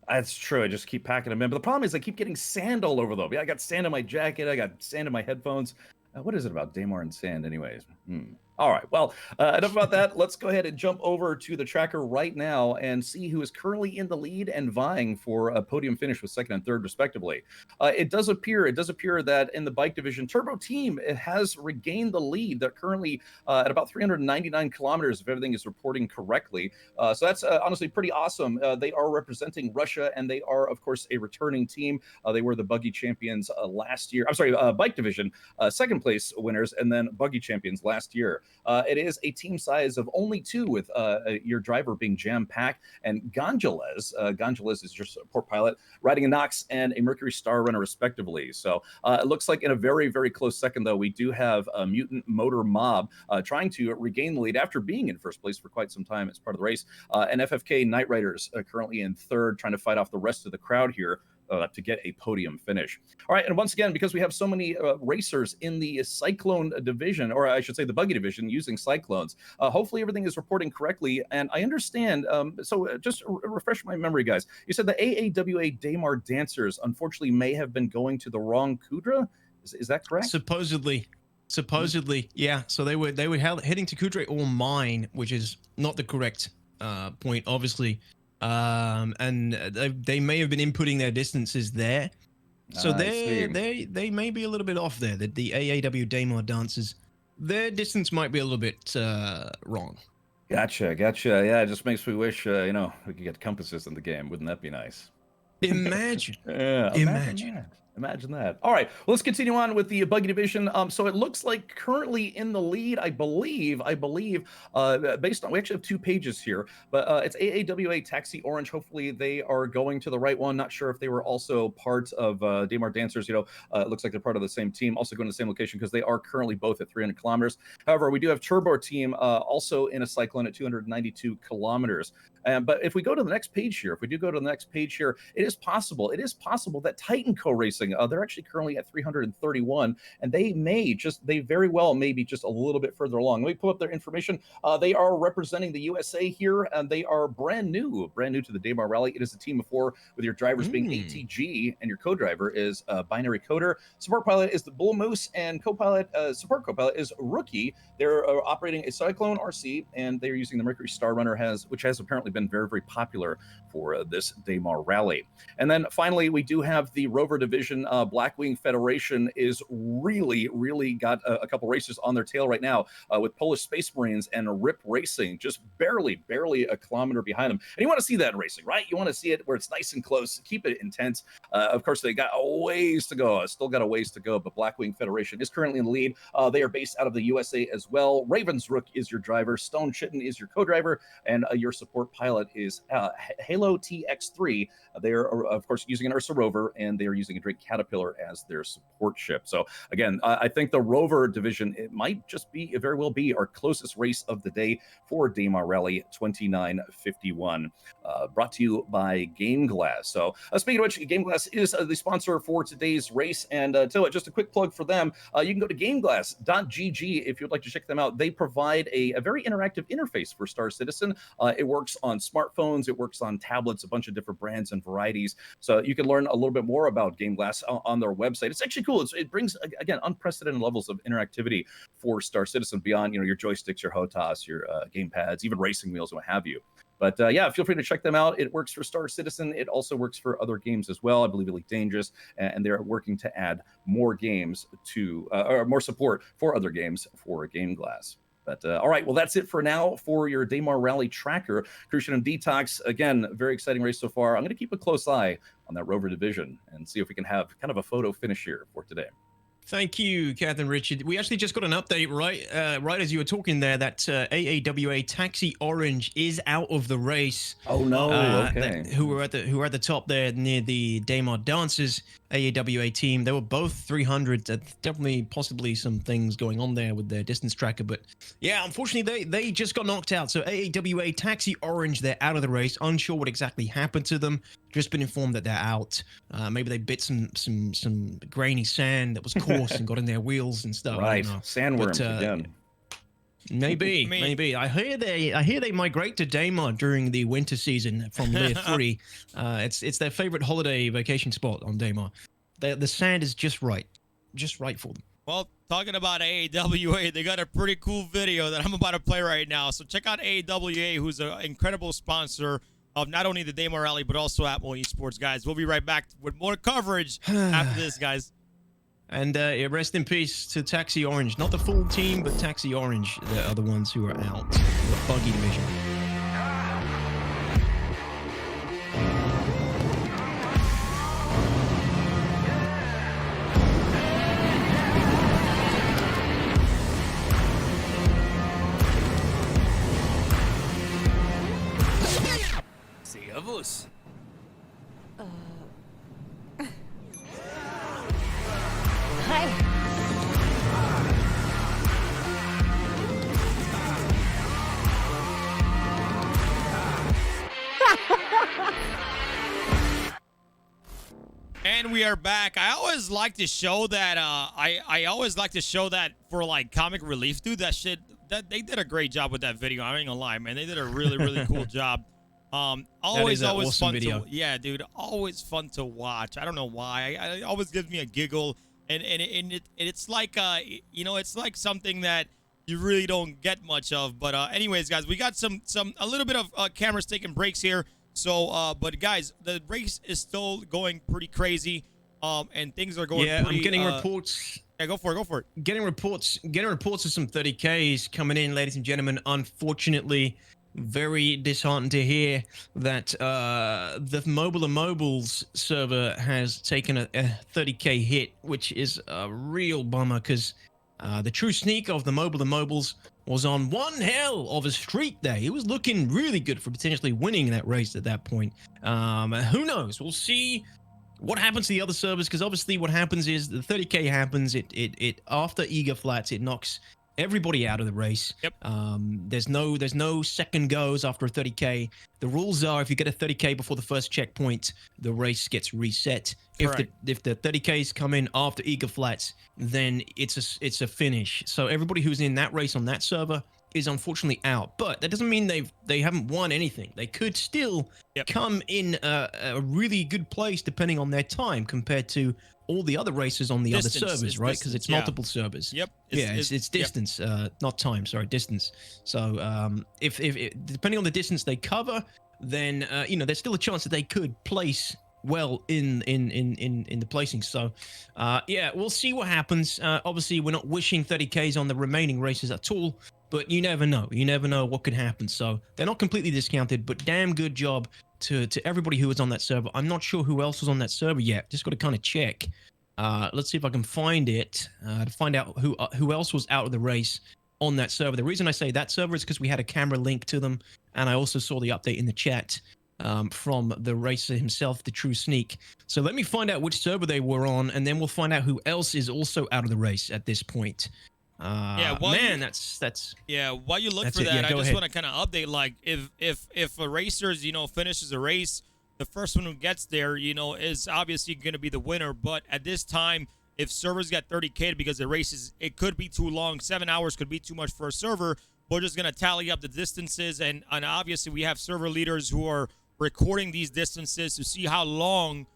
That's true. I just keep packing them in. But the problem is I keep getting sand all over them. Yeah, I got sand in my jacket. I got sand in my headphones. What is it about Daymar and sand anyways? All right, well, enough about that. Let's go ahead and jump over to the tracker right now and see who is currently in the lead and vying for a podium finish with second and third, respectively. It does appear that in the bike division, Turbo Team has regained the lead. They're currently at about 399 kilometers, if everything is reporting correctly. So that's honestly pretty awesome. They are representing Russia, and they are, of course, a returning team. They were the Buggy champions last year. I'm sorry, bike division, second place winners, and then Buggy champions last year. It is a team size of only 2, with your driver being jam-packed, and Gonzalez is your support pilot, riding a Nox and a Mercury Star Runner, respectively. So it looks like in a very, very close second, though, we do have a Mutant Motor Mob trying to regain the lead after being in first place for quite some time as part of the race. And FFK Night Riders currently in third, trying to fight off the rest of the crowd here to get a podium finish. All right, and once again, because we have so many racers in the Cyclone division, or I should say the Buggy division, using Cyclones, hopefully everything is reporting correctly. And I understand, so just refresh my memory, guys. You said the AAWA Daymar dancers, unfortunately, may have been going to the wrong Kudra? Is that correct? Supposedly, yeah. So they were heading to Kudra or Mine, which is not the correct point, obviously. And they may have been inputting their distances there, so they may be a little bit off there. The AAW Daymar dancers, their distance might be a little bit wrong. Gotcha. Yeah, it just makes me wish we could get compasses in the game. Wouldn't that be nice? Imagine. Imagine that. All right, well, let's continue on with the Buggy division. So it looks like currently in the lead, I believe, based on, we actually have 2 pages here, but it's AAWA Taxi Orange. Hopefully they are going to the right one. Not sure if they were also part of Daymar Dancers. It looks like they're part of the same team, also going to the same location because they are currently both at 300 kilometers. However, we do have Turbo Team also in a Cyclone at 292 kilometers. But if we go to the next page here, it is possible that Titan Co Racing, they're actually currently at 331, and they very well may be just a little bit further along. Let me pull up their information. They are representing the USA here, and they are brand new to the Daymar Rally. It is a team of 4, with your drivers being ATG, and your co-driver is Binary Coder. Support pilot is the Bull Moose, and support co-pilot is Rookie. They're operating a Cyclone RC, and they're using the Mercury Star Runner, which has apparently been very, very popular for this Daymar Rally. And then finally, we do have the Rover division. Blackwing Federation is really got a couple racers on their tail right now, with Polish Space Marines and RIP Racing just barely a kilometer behind them. And you want to see that in racing, right? You want to see it where it's nice and close, keep it intense. Of course, they got a ways to go. Still got a ways to go, but Blackwing Federation is currently in the lead. They are based out of the USA as well. Ravensrook is your driver. Stone Chitten is your co-driver, and your support pilot is Halo TX3. They are, of course, using an Ursa Rover, and they are using a Drake Caterpillar as their support ship. So again, I think the Rover division, it might just be, it very well be, our closest race of the day for Daymar Rally 2951, brought to you by Game Glass. So speaking of which, Game Glass is the sponsor for today's race, and just a quick plug for them. You can go to gameglass.gg if you'd like to check them out. They provide a very interactive interface for Star Citizen. It works on smartphones, it works on tablets, a bunch of different brands and varieties. So you can learn a little bit more about Game Glass on their website. It's actually cool. It brings, again, unprecedented levels of interactivity for Star Citizen beyond, your joysticks, your HOTAS, your game pads, even racing wheels, and what have you. But yeah, feel free to check them out. It works for Star Citizen. It also works for other games as well. I believe Elite Dangerous, and they're working to add more games or more support for other games for Game Glass. But all right, well, that's it for now for your Daymar Rally tracker. Crucian and DTOX, again, very exciting race so far. I'm going to keep a close eye on that Rover division and see if we can have kind of a photo finish here for today. Thank you, Catherine Richard. We actually just got an update, right as you were talking there, that AAWA Taxi Orange is out of the race. Oh no! Okay. Who were at the top there near the Daymar Dancers AAWA team. They were both 300. Definitely, possibly some things going on there with their distance tracker. But yeah, unfortunately, they just got knocked out. So AAWA Taxi Orange, they're out of the race. Unsure what exactly happened to them. Just been informed that they're out. Maybe they bit some grainy sand that was coarse and got in their wheels and stuff. Right, sandworms again. Maybe. I hear they migrate to Daymar during the winter season from Layer 3. It's their favorite holiday vacation spot on Daymar. The sand is just right for them. Well, talking about AAWA, they got a pretty cool video that I'm about to play right now. So check out AAWA, who's an incredible sponsor of not only the Daymar Rally, but also Atmo Esports, guys. We'll be right back with more coverage after this, guys. And rest in peace to Taxi Orange. Not the full team, but Taxi Orange are the ones who are out. The Buggy division. Servus. Hi. And we are back. I always like to show that. I always like to show that for like comic relief, dude. That shit. That they did a great job with that video. I ain't gonna lie, man. They did a really cool job. Always awesome fun video. to, yeah, dude. Always fun to watch. I don't know why. It always gives me a giggle, and it's like you know, it's like something that you really don't get much of. But anyways, guys, we got a little bit of cameras taking breaks here. So, but guys, the race is still going pretty crazy, and things are going. Yeah, pretty, I'm getting reports. Yeah, go for it. Getting reports of some 30Ks coming in, ladies and gentlemen. Unfortunately, very disheartened to hear that the Mobile and Mobiles server has taken a 30K hit, which is a real bummer because the true sneak of the Mobile and Mobiles was on one hell of a streak there. He was looking really good for potentially winning that race at that point. Who knows? We'll see what happens to the other servers, because obviously what happens is the 30K happens. It after Eager Flats, it knocks everybody out of the race. Yep. There's no second goes after a 30K. The rules are if you get a 30K before the first checkpoint, the race gets reset. If the 30Ks come in after Eager Flats, then it's a finish. So everybody who's in that race on that server is unfortunately out. But that doesn't mean they haven't won anything. They could still come in a really good place depending on their time compared to all the other races on the other servers, right? Because it's multiple servers. Yep. It's distance, not time. Sorry, distance. So if depending on the distance they cover, then you know, there's still a chance that they could place well in the placing. So yeah, we'll see what happens. Obviously, we're not wishing 30Ks on the remaining races at all, but you never know. You never know what could happen. So they're not completely discounted, but damn good job to everybody who was on that server. I'm not sure who else was on that server yet. Just got to kind of check. Let's see if I can find it to find out who else was out of the race on that server. The reason I say that server is because we had a camera link to them, and I also saw the update in the chat from the racer himself, the True Sneak. So let me find out which server they were on, and then we'll find out who else is also out of the race at this point. Yeah, man, that's yeah. While you look for that, Yeah, I just ahead. want to kind of update. Like, if a racer's finishes a race, the first one who gets there, is obviously going to be the winner. But at this time, if servers get 30K because the races, it could be too long. 7 hours could be too much for a server. We're just going to tally up the distances, and obviously we have server leaders who are recording these distances to see how long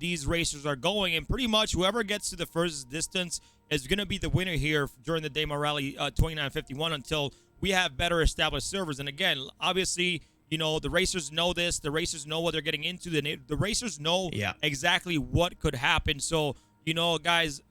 these racers are going, and pretty much whoever gets to the first distance is going to be the winner here during the Daymar Rally 2951 until we have better established servers. And again, obviously, the racers know this. The racers know what they're getting into. The racers know exactly what could happen. So, guys,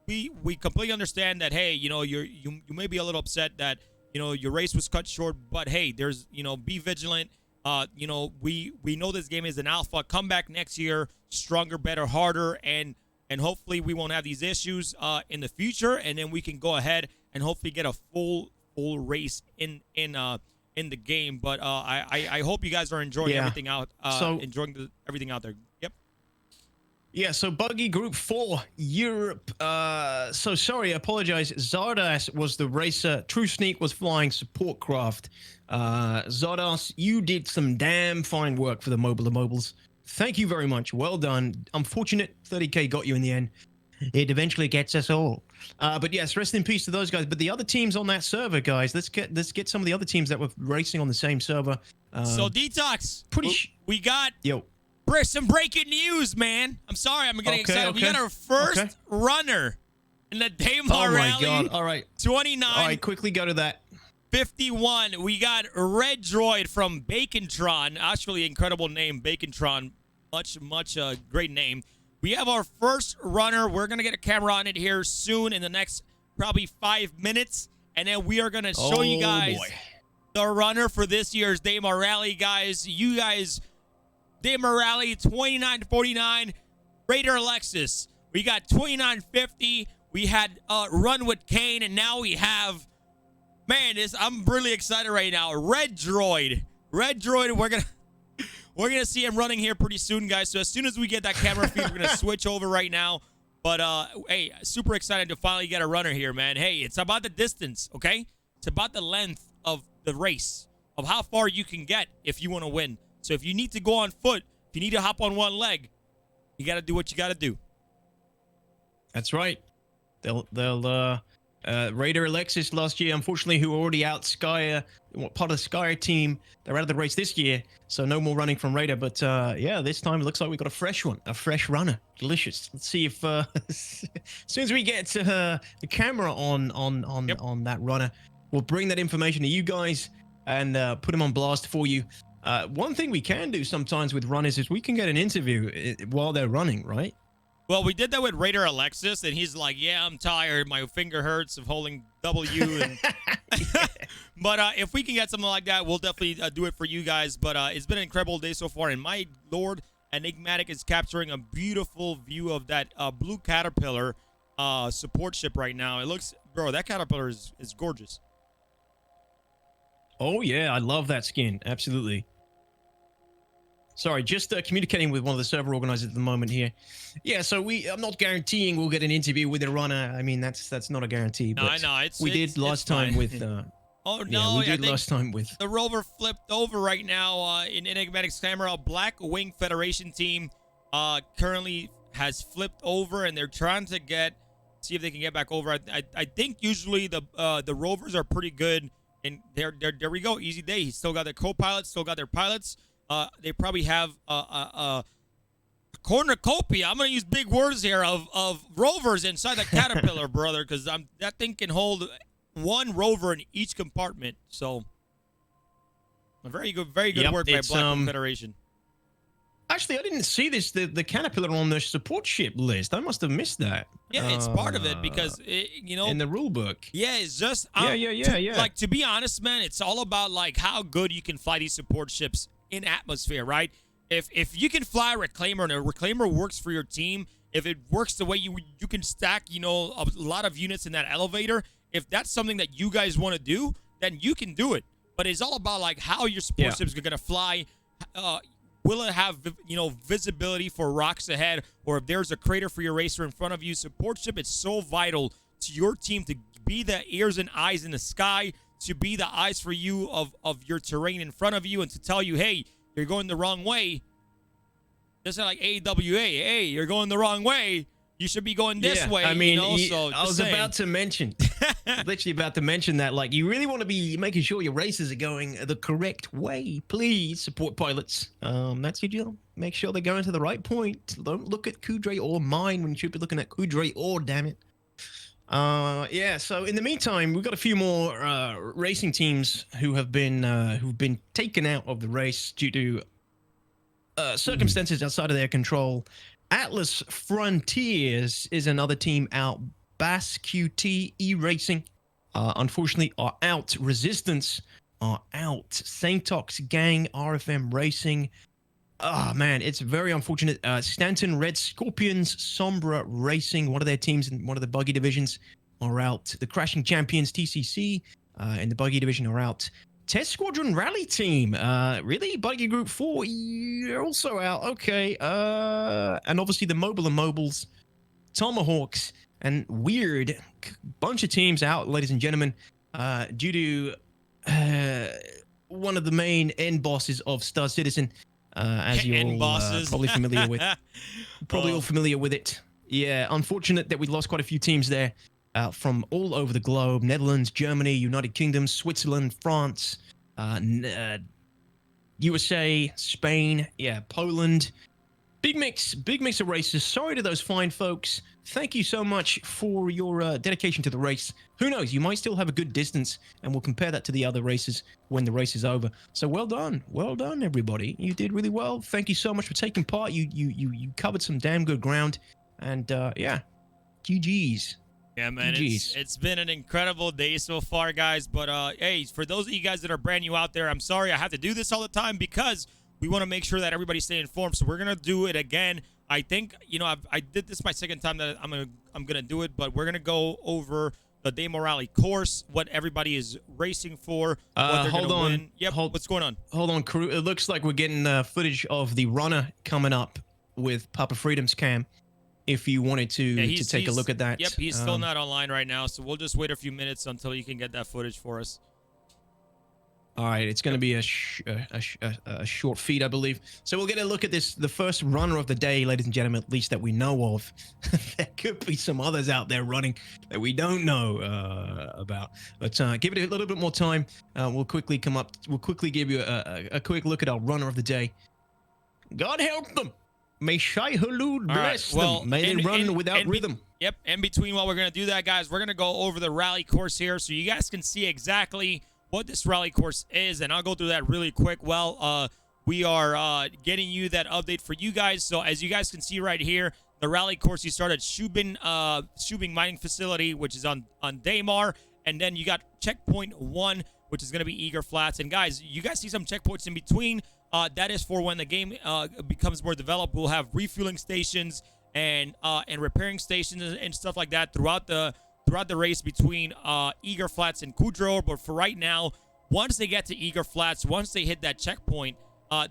we completely understand that, hey, you may be a little upset that, your race was cut short, but hey, there's, be vigilant. We know this game is an alpha. Come back next year, stronger, better, harder, and and hopefully we won't have these issues in the future, and then we can go ahead and hopefully get a full race in the game. But I hope you guys are enjoying everything out. Everything out there. Yep. Yeah, so Buggy Group 4, Europe. So sorry, I apologize. Zardas was the racer. True Sneak was flying support craft. Zardas, you did some damn fine work for the Mobile of Mobiles. Thank you very much. Well done. Unfortunate 30K got you in the end. It eventually gets us all. But yes, rest in peace to those guys. But the other teams on that server, guys, let's get some of the other teams that were racing on the same server. So DTOX, we got some breaking news, man. I'm sorry, I'm getting excited. We got our first runner in the Daymar Rally. God. All right. 29. All right, quickly go to that. 51. We got Red Droid from Bacontron. Actually, incredible name, Bacontron. Much great name. We have our first runner. We're going to get a camera on it here soon in the next probably 5 minutes. And then we are going to show you guys the runner for this year's Daymar Rally, guys. You guys, Daymar Rally 2949, Raider Alexis. We got 2950. We had Run with Kane, and now we have, man, I'm really excited right now. Red Droid. We're gonna see him running here pretty soon, guys. So as soon as we get that camera feed, we're gonna switch over right now. But hey, super excited to finally get a runner here, man. Hey, it's about the distance, okay? It's about the length of the race, of how far you can get if you want to win. So if you need to go on foot, if you need to hop on one leg, you got to do what you got to do. That's right. They'll Raider Alexis last year, unfortunately, who were already out Skyer, part of the Skyer team. They're out of the race this year, so no more running from Raider. But yeah, this time it looks like we got a fresh one, a fresh runner. Delicious. Let's see if as soon as we get the camera on that runner, we'll bring that information to you guys and put him on blast for you. One thing we can do sometimes with runners is we can get an interview while they're running, right? Well, we did that with Raider Alexis, and he's like, yeah, I'm tired. My finger hurts of holding W. And but if we can get something like that, we'll definitely do it for you guys. But it's been an incredible day so far. And my lord, Enigmatic is capturing a beautiful view of that blue Caterpillar support ship right now. It looks, bro, that Caterpillar is gorgeous. Oh, yeah, I love that skin. Absolutely. Sorry, just communicating with one of the server organizers at the moment here. Yeah, so I'm not guaranteeing we'll get an interview with a runner. I mean, that's not a guarantee. No, I know. We did last time with. Oh no! Yeah, we did last time with the rover flipped over right now in Enigmatic's camera. Black Wing Federation team currently has flipped over, and they're trying to see if they can get back over. I think usually the rovers are pretty good, and there we go. Easy day. He's still got their co-pilots, still got their pilots. They probably have a cornucopia. I'm gonna use big words here of rovers inside the Caterpillar, brother, because that thing can hold one rover in each compartment. So, very good work by Black Federation. Actually, I didn't see the Caterpillar on the support ship list. I must have missed that. Yeah, it's part of it because in the rule book. Yeah, it's just yeah. Like, to be honest, man, it's all about like how good you can fly these support ships in atmosphere, right? If you can fly a Reclaimer and a Reclaimer works for your team, if it works the way you can stack, a lot of units in that elevator, if that's something that you guys want to do, then you can do it. But it's all about like how your support ships are gonna fly. Will it have visibility for rocks ahead, or if there's a crater for your racer in front of you? Support ship is so vital to your team to be the ears and eyes in the sky, to be the eyes for you of your terrain in front of you, and to tell you, hey, you're going the wrong way. Just like AWA, hey, you're going the wrong way. You should be going this way. I mean, so I was about to mention, literally about to mention that, like, you really want to be making sure your races are going the correct way. Please, support pilots. That's your deal. Make sure they're going to the right point. Don't look at Kudre or mine when you should be looking at Kudre or, damn it. Yeah, so in the meantime, we've got a few more racing teams who've been taken out of the race due to circumstances outside of their control. Atlas Frontiers is another team out. Bass QT E-Racing, unfortunately, are out. Resistance are out. Saintox Gang, RFM Racing, Oh, man, it's very unfortunate. Stanton Red Scorpions, Sombra Racing, one of their teams in one of the buggy divisions are out. The Crashing Champions, TCC, in the buggy division are out. Test Squadron Rally Team, really? Buggy Group 4, you're also out. Okay. And obviously the Mobile and Mobiles, Tomahawks, and Weird. Bunch of teams out, ladies and gentlemen, due to one of the main end bosses of Star Citizen. As you're all probably familiar with. Probably all familiar with it. Yeah, unfortunate that we lost quite a few teams there from all over the globe. Netherlands, Germany, United Kingdom, Switzerland, France, USA, Spain, yeah, Poland. Big mix of races. Sorry to those fine folks. Thank you so much for your dedication to the race. Who knows, you might still have a good distance, and we'll compare that to the other races when the race is over. So well done, everybody. You did really well. Thank you so much for taking part. You covered some damn good ground, and yeah, GGs. Yeah, man, it's been an incredible day so far, guys. But hey, for those of you guys that are brand new out there, I'm sorry I have to do this all the time because we want to make sure that everybody stay informed. So we're gonna do it again. I think, you know, I did this my second time that I'm gonna do it, but we're gonna go over the Daymar Rally course, what everybody is racing for. Hold on. Win. Yep. What's going on? Hold on, crew. It looks like we're getting footage of the runner coming up with Papa Freedom's cam. If you wanted to take a look at that. Yep, he's still not online right now, so we'll just wait a few minutes until you can get that footage for us. All right, it's going to be a short feed, I believe. So we'll get a look at this, the first runner of the day, ladies and gentlemen, at least that we know of. There could be some others out there running that we don't know about. But give it a little bit more time. We'll quickly come up. We'll quickly give you a quick look at our runner of the day. God help them. May Shai Hulud bless them. May they run without rhythm. Yep, in between while we're going to do that, guys, we're going to go over the rally course here so you guys can see exactly what this rally course is, and I'll go through that really quick. Well, we are getting you that update for you guys. So as you guys can see right here, the rally course, you start at Shubing Mining Facility, which is on Daymar, and then you got checkpoint 1, which is going to be Eager Flats. And guys, you guys see some checkpoints in between. That is for when the game becomes more developed. We'll have refueling stations and repairing stations and stuff like that throughout the race between Eager Flats and Kudro. But for right now, once they get to Eager Flats, once they hit that checkpoint,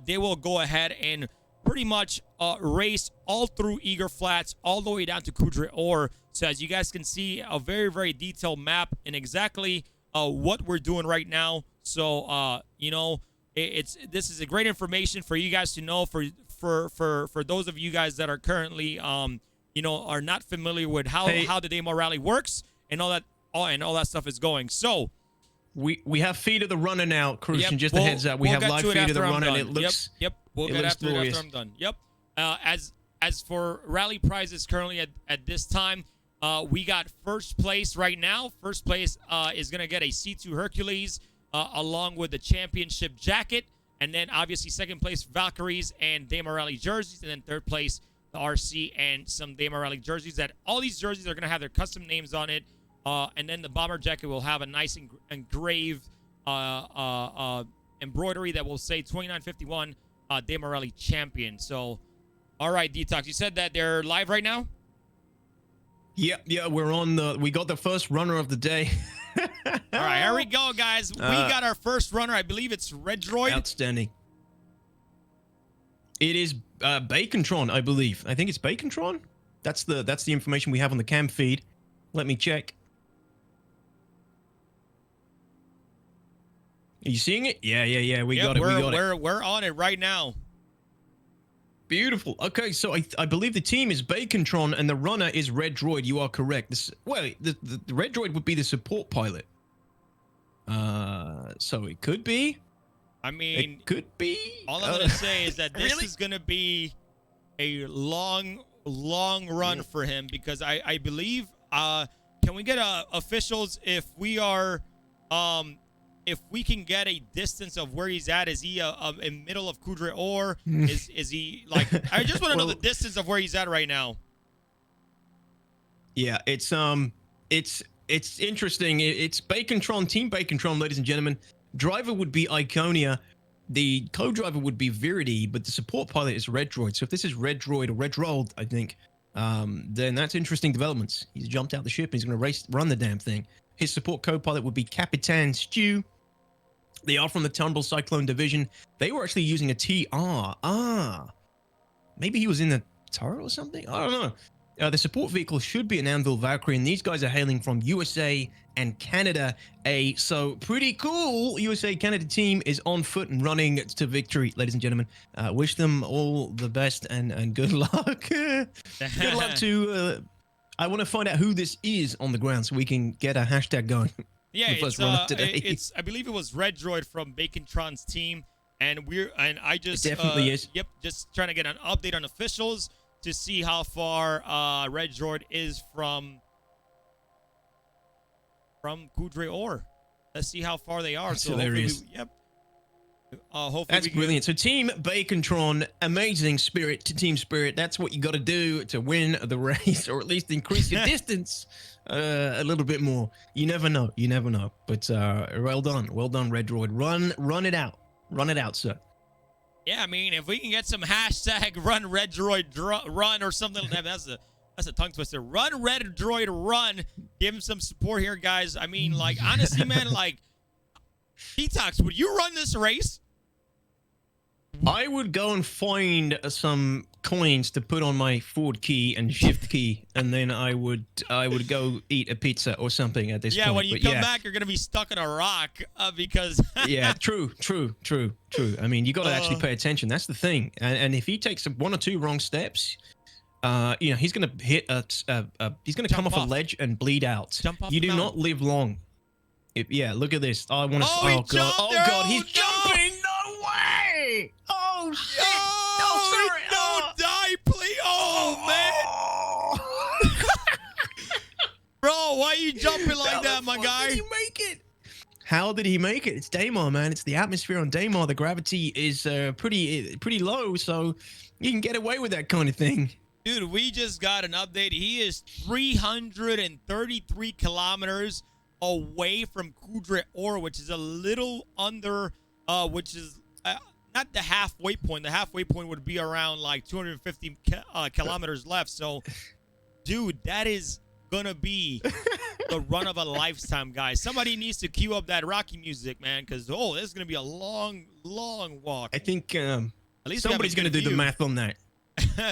they will go ahead and pretty much race all through Eager Flats all the way down to Kudro. So as you guys can see, a very, very detailed map and exactly what we're doing right now. So you know, this is a great information for you guys to know, for those of you guys that are currently you know, are not familiar with how the Daymar Rally works and all that stuff is going. So we have feed of the runner now, Crucian. Just a heads up, we have live feed of the runner, and it looks we'll get after it after I'm done. Yep. As for rally prizes currently at this time, we got first place right now. First place is gonna get a C2 Hercules along with the championship jacket, and then obviously second place Valkyries and Daymar Rally jerseys, and then third place the RC and some Daymar Rally jerseys. That all these jerseys are gonna have their custom names on it, and then the bomber jacket will have a nice engraved embroidery that will say 2951 Daymar Rally champion. So, all right, DTOX, you said that they're live right now. Yeah, we're on we got the first runner of the day. All right, here we go, guys. We got our first runner. I believe it's Red Droid. Outstanding. It is Bacontron, I believe. I think it's Bacontron. That's the information we have on the cam feed. Let me check. Are you seeing it? Yeah. We got it. We're on it right now. Beautiful. Okay, so I believe the team is Bacontron and the runner is Red Droid. You are correct. The Red Droid would be the support pilot. So it could be. I mean, it could be. All I'm gonna say is that this is gonna be a long run for him, because I believe. Can we get officials if we are if we can get a distance of where he's at? Is he in middle of Kudre, or is he like? I just want to know the distance of where he's at right now. Yeah, it's interesting. It's Bacontron, Team Bacontron, ladies and gentlemen. Driver would be Iconia. the co-driver would be Viridi, but the support pilot is Red Droid. So if this is Red Droid or Red Droid, I think, then that's interesting developments. He's jumped out the ship and he's going to run the damn thing. His support co-pilot would be Capitan Stew. They are from the Tumble Cyclone division. They were actually using a TR. Maybe he was in the turret or something? I don't know. The support vehicle should be an Anvil Valkyrie, and these guys are hailing from USA and Canada. So pretty cool. USA-Canada team is on foot and running to victory, ladies and gentlemen. Wish them all the best and good luck. Good luck to... I want to find out who this is on the ground so we can get a hashtag going. Yeah, it's I believe it was Red Droid from Bacontron's team, and I just it definitely is. Yep, just trying to get an update on officials to see how far Red Droid is from Kudre Or. Let's see how far they are. That's so hilarious. Hopefully that's brilliant. So Team Bacontron, amazing spirit to team spirit. That's what you got to do to win the race, or at least increase your distance a little bit more. You never know. You never know. But well done, Red Droid. Run it out, sir. Yeah, I mean, if we can get some hashtag run Red Droid run or something, that's a tongue twister. Run Red Droid run. Give him some support here, guys. I mean, like, honestly, man, like, DTOX, would you run this race? I would go and find some coins to put on my forward key and shift key, and then I would go eat a pizza or something at this point. Yeah, when you come back, you're gonna be stuck on a rock because. Yeah, true. I mean, you got to actually pay attention. That's the thing. And if he takes one or two wrong steps, he's gonna hit he's gonna come off a ledge and bleed out. You do not live long. Look at this. I want to. Oh god, he's jumping. No way. Oh shit. No, sorry. Don't die, please. Oh man. Bro, why are you jumping like that, my guy? How did he make it? How did he make it? It's Daymar, man. It's the atmosphere on Daymar. The gravity is pretty low, so you can get away with that kind of thing. Dude, we just got an update. He is 333 kilometers away from Kudre Or, which is a little under, which is not the halfway point. The halfway point would be around like 250 kilometers left. So, dude, that is gonna be the run of a lifetime, guys. Somebody needs to cue up that Rocky music, man, because this is gonna be a long walk. I think at least somebody's gonna do the math on that.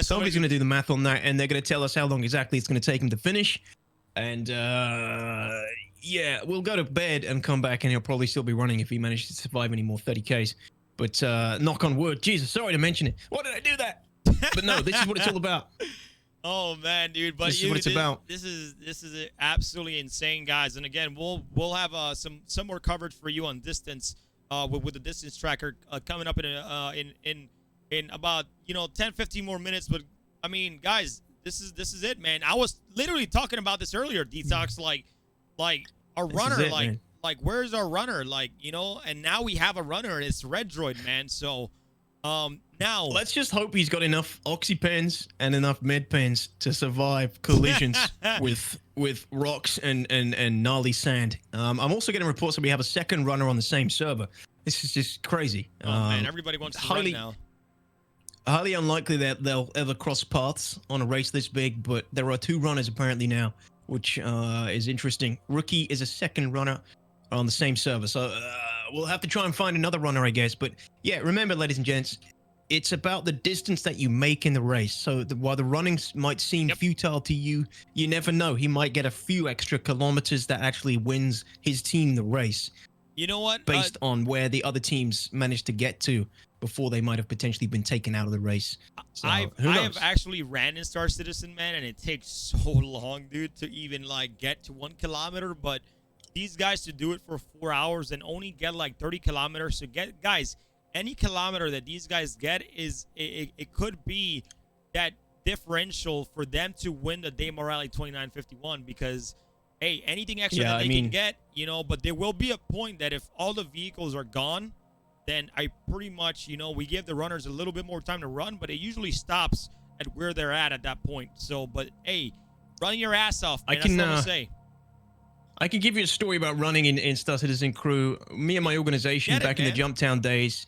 Somebody's gonna do the math on that, and they're gonna tell us how long exactly it's gonna take him to finish. And yeah, we'll go to bed and come back, and he'll probably still be running if he manages to survive any more 30Ks. But knock on wood. Jesus, sorry to mention it. Why did I do that? But no, this is what it's all about. Oh man, dude! But this is what it's about. This is absolutely insane, guys. And again, we'll have some more coverage for you on distance with the distance tracker coming up in about 10-15 more minutes. But I mean, guys, this is it, man. I was literally talking about this earlier, DTOX, like a runner, like where's our runner, and now we have a runner, and it's Red Droid, man. So now let's just hope he's got enough oxy pens and enough med pens to survive collisions with rocks and gnarly sand. I'm also getting reports that we have a second runner on the same server. This is just crazy. Oh man, everybody wants to run now. Highly unlikely that they'll ever cross paths on a race this big, but there are two runners apparently now, which is interesting. Rookie is a second runner on the same server, so we'll have to try and find another runner, I guess. But yeah, remember, ladies and gents, it's about the distance that you make in the race. So while the running might seem futile to you, you never know. He might get a few extra kilometers that actually wins his team the race. You know what? Based on where the other teams managed to get to before they might have potentially been taken out of the race. So, I have actually ran in Star Citizen, man, and it takes so long, dude, to even get to 1 kilometer. But these guys to do it for 4 hours and only get like 30 kilometers. So guys, any kilometer that these guys get is it could be that differential for them to win the Daymar Rally 2951, because hey, anything extra that they can get, but there will be a point that if all the vehicles are gone, then I pretty much, we give the runners a little bit more time to run, but it usually stops at where they're at that point. So, but hey, run your ass off, man. That's all I'm gonna say. I can give you a story about running in Star Citizen Crew. Me and my organization back in the Jumptown days,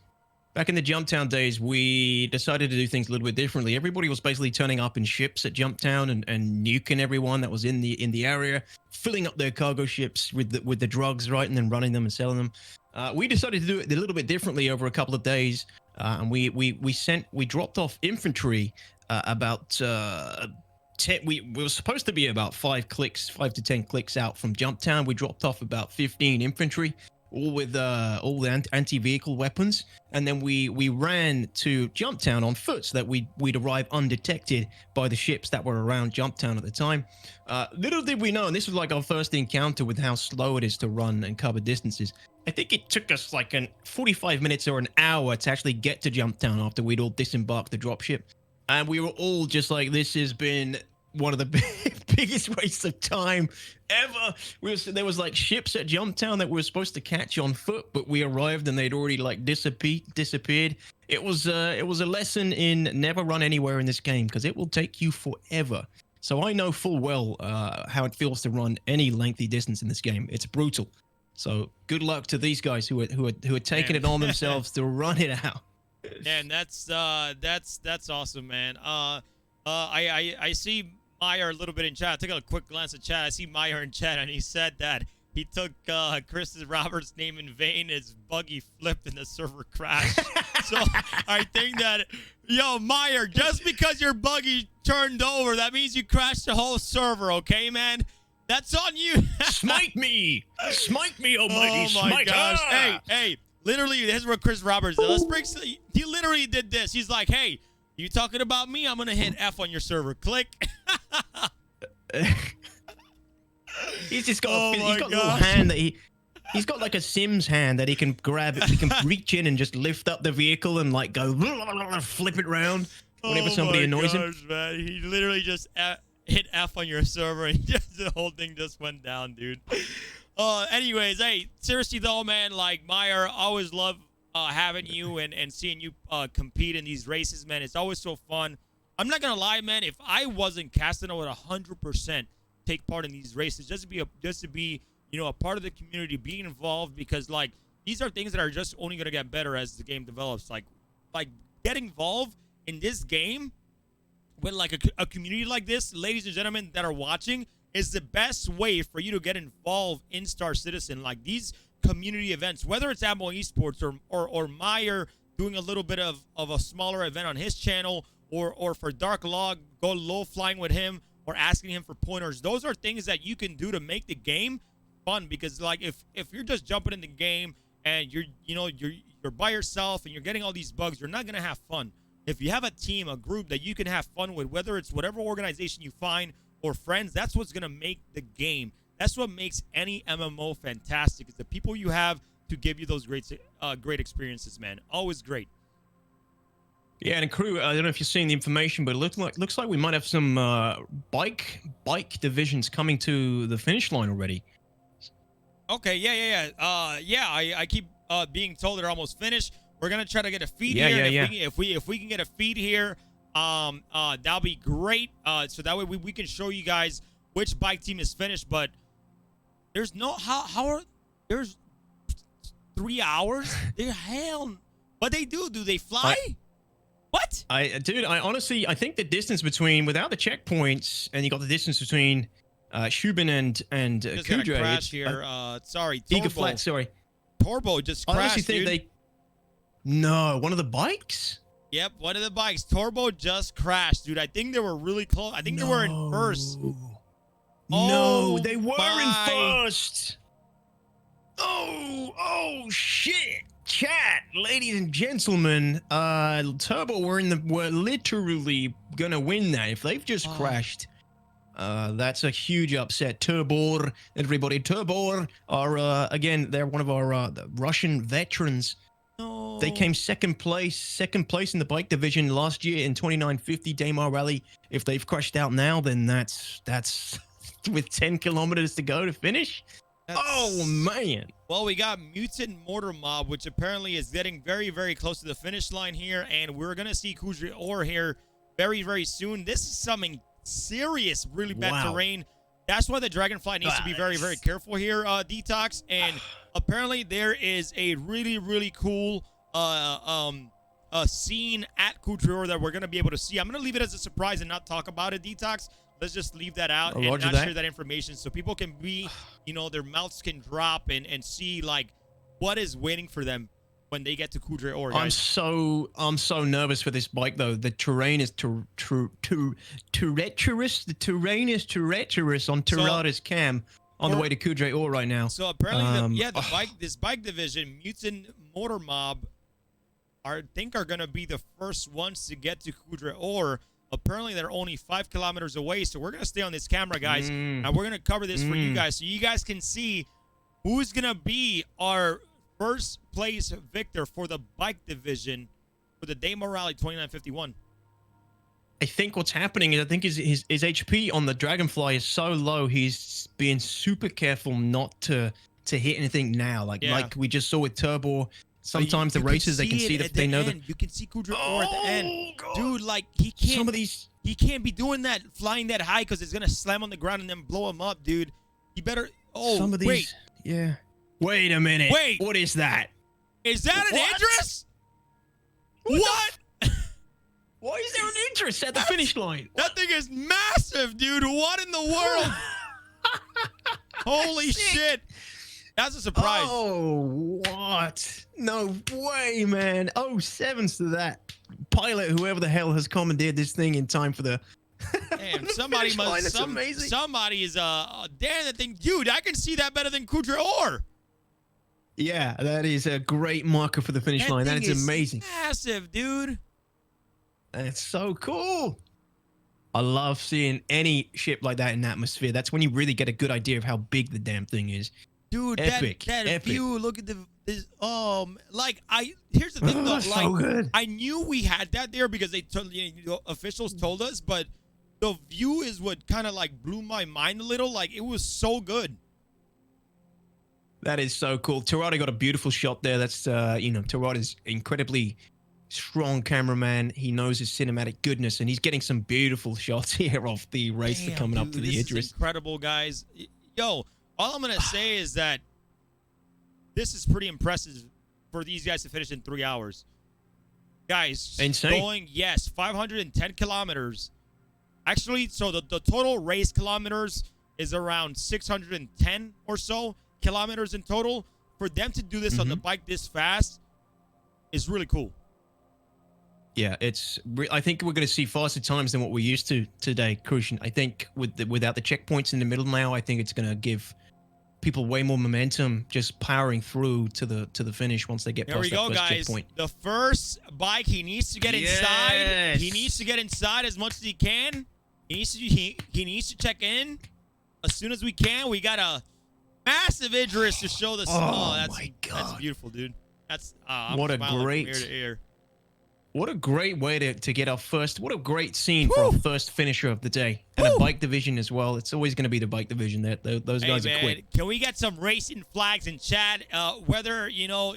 Back in the Jumptown days, we decided to do things a little bit differently. Everybody was basically turning up in ships at Jumptown and nuking everyone that was in the area, filling up their cargo ships with the drugs, right, and then running them and selling them. We decided to do it a little bit differently over a couple of days, and we dropped off infantry about 10. We were supposed to be about 5 to 10 clicks out from Jumptown. We dropped off about 15 infantry, all with all the anti-vehicle weapons, and then we ran to Jumptown on foot so that we'd arrive undetected by the ships that were around Jumptown at the time. Little did we know, and this was like our first encounter with how slow it is to run and cover distances. I think it took us like 45 minutes or an hour to actually get to Jumptown after we'd all disembarked the dropship, and we were all just like, this has been one of the biggest wastes of time ever. There was like ships at Jumptown that we were supposed to catch on foot, but we arrived and they'd already like disappeared. It was a lesson in never run anywhere in this game because it will take you forever. So I know full well how it feels to run any lengthy distance in this game. It's brutal. So good luck to these guys who are taking it on themselves to run it out. Man, that's awesome, man. I see Meyer a little bit in chat. I took a quick glance at chat. I see Meyer in chat, and he said that he took Chris Roberts' name in vain. His Buggy flipped and the server crashed. So I think that, yo, Meyer, just because your Buggy turned over, that means you crashed the whole server, okay, man? That's on you. Smite me, almighty oh my smite. gosh. Hey, literally, this is what Chris Roberts does. He literally did this. He's like, hey, you talking about me? I'm gonna hit F on your server. Click. He's just got a little hand that he's got like a Sims hand that he can grab. He can reach in and just lift up the vehicle and like go flip it around whenever somebody annoys him. Man. He literally just hit F on your server and just the whole thing just went down, dude. Anyways, hey, seriously though, man, like Meyer, always love having you and seeing you compete in these races, man. It's always so fun. I'm not gonna lie, man. If I wasn't casting, I would 100% take part in these races, just to be, you know, a part of the community, being involved, because like these are things that are just only gonna get better as the game develops. Like get involved in this game with like a community like this, ladies and gentlemen that are watching, is the best way for you to get involved in Star Citizen. Like these community events, whether it's Amo Esports or Meyer doing a little bit of a smaller event on his channel, or for Dark Log, go low flying with him, or asking him for pointers. Those are things that you can do to make the game fun, because like if you're just jumping in the game and you're by yourself and you're getting all these bugs, you're not gonna have fun. If you have a team, a group that you can have fun with, whether it's whatever organization you find or friends, that's what's gonna make the game. That's what makes any MMO fantastic, is the people you have to give you those great experiences, man. Always great. Yeah, and crew, I don't know if you're seeing the information, but it looks like we might have some bike divisions coming to the finish line already. Okay, yeah. I keep being told they're almost finished. We're gonna try to get a feed here. If we can get a feed here, that'll be great. So that way we can show you guys which bike team is finished. But there's no there's 3 hours. What they do? Do they fly? What? Dude, I honestly think the distance between, without the checkpoints, and you got the distance between Shubin and just Kudra. Gonna crash here. Sorry, Torbo. Sorry. Torbo just crashed, I honestly think dude. No, one of the bikes? Yep, one of the bikes. Torbo just crashed, dude. I think they were really close. I think they were in first. No, they were in first. Oh shit. Chat, ladies and gentlemen, Turbo were literally gonna win that. If they've just crashed, that's a huge upset. Turbor, everybody, Turbor are again, they're one of our the Russian veterans. No. They came second place in the bike division last year in 2950 Daymar Rally. If they've crashed out now, then that's with 10 kilometers to go to finish. Oh man. Well, we got Mutant Mortar Mob, which apparently is getting very, very close to the finish line here, and we're gonna see Kudra Or here very, very soon. This is something serious, really bad terrain. That's why the Dragonfly needs to be very, very careful here, DTOX. And apparently there is a really, really cool scene at Couturier that we're gonna be able to see. I'm gonna leave it as a surprise and not talk about it, DTOX. Let's just leave that out and not share that information so people can be, their mouths can drop and see like what is waiting for them when they get to Couturier. I'm so nervous for this bike though. The terrain is treacherous. The terrain is treacherous on Terada's cam on the way to Couturier right now. So apparently, this bike division, Mutant Motor Mob, I think are gonna be the first ones to get to Couturier. Apparently, they're only 5 kilometers away, so we're gonna stay on this camera, guys, and we're gonna cover this for you guys, so you guys can see who's gonna be our first place victor for the bike division for the Daymar Rally 2951. I think what's happening is I think his HP on the Dragonfly is so low, he's being super careful not to hit anything now. Like we just saw with Turbo. Sometimes the racers they can see if they know that you can see Couturier at the end. Dude, like he can't he can't be doing that, flying that high because it's gonna slam on the ground and then blow him up, dude. You better wait a minute. Wait, what is that? Is that an Idris? What? Why is there an Idris at the finish line? That thing is massive, dude. What in the world? Holy shit. That's a surprise. Oh, what? No way, man. Oh, sevens to that. Pilot, whoever the hell has commandeered this thing in time for the... Damn, somebody somebody is, damn that thing. Dude, I can see that better than Couturier. Yeah, that is a great marker for the finish line. That is amazing. Massive, dude. That's so cool. I love seeing any ship like that in atmosphere. That's when you really get a good idea of how big the damn thing is. Dude, epic, that epic. view, look at here's the thing though, like so good. I knew we had that there because they told officials told us, but the view is what kind of like blew my mind a little. Like it was so good. That is so cool. Terada got a beautiful shot there. That's Terada's incredibly strong cameraman. He knows his cinematic goodness, and he's getting some beautiful shots here off the race coming up to the Idris. This is incredible, guys. Yo, all I'm gonna say is that this is pretty impressive for these guys to finish in 3 hours. Guys, insane. Going 510 kilometers. Actually, so the total race kilometers is around 610 or so kilometers in total. For them to do this on the bike this fast is really cool. Yeah, I think we're going to see faster times than what we're used to today, Crucian. I think without the checkpoints in the middle now, I think it's going to give people way more momentum just powering through to the finish once they get past that first checkpoint. The first bike, he needs to get inside. He needs to get inside as much as he can. He needs to check in as soon as we can. We got a massive Idris to show this. My God. That's beautiful, dude. That's what a great ear to ear. What a great way to get our first. What a great scene for our first finisher of the day. And a bike division as well. It's always going to be the bike division. Those guys are quick. Can we get some racing flags in chat? Whether,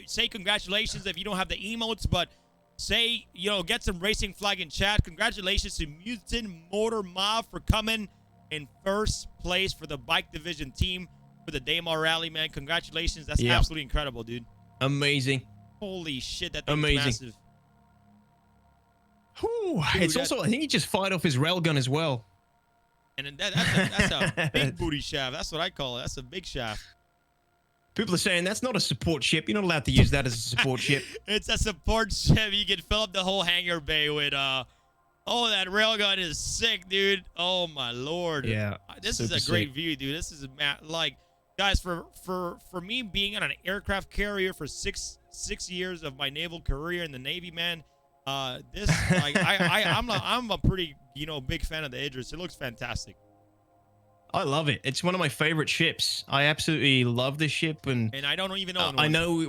say congratulations if you don't have the emotes, but say, get some racing flag in chat. Congratulations to Mutant Motor Mob for coming in first place for the bike division team for the Daymar Rally, man. Congratulations. That's absolutely incredible, dude. Amazing. Holy shit, that thing's massive. Dude, it's also, I think he just fired off his railgun as well. And that's a big booty shaft. That's what I call it. That's a big shaft. People are saying that's not a support ship. You're not allowed to use that as a support ship. It's a support ship. You can fill up the whole hangar bay with, that railgun is sick, dude. Oh, my Lord. Yeah. This is a great view, dude. This is, guys, for me being on an aircraft carrier for six years of my naval career in the Navy, man, I'm a pretty big fan of the Idris. It looks fantastic. I love it. It's one of my favorite ships. I absolutely love this ship, and I don't even know. I know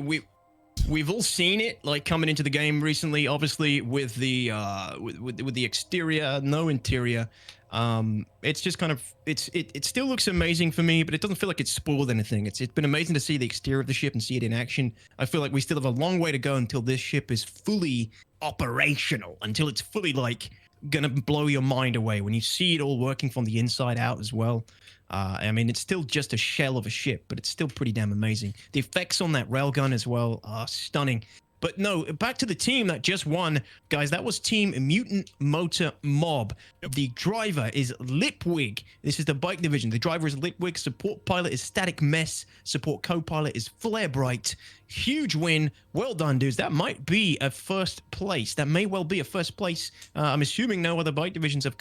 we've all seen it like coming into the game recently. Obviously with the with the exterior, no interior. It's just kind of it still looks amazing for me, but it doesn't feel like it's spoiled anything. It's been amazing to see the exterior of the ship and see it in action. I feel like we still have a long way to go until this ship is fully operational, until it's fully like gonna blow your mind away when you see it all working from the inside out as well. I mean, it's still just a shell of a ship, but it's still pretty damn amazing. The effects on that railgun as well are stunning. But no, back to the team that just won, guys. That was Team Mutant Motor Mob. Yep. The driver is Lipwig. This is the bike division. The driver is Lipwig. Support pilot is Static Mess. Support co-pilot is Flarebright. Huge win. Well done, dudes. That might be a first place. That may well be a first place. I'm assuming no other bike divisions have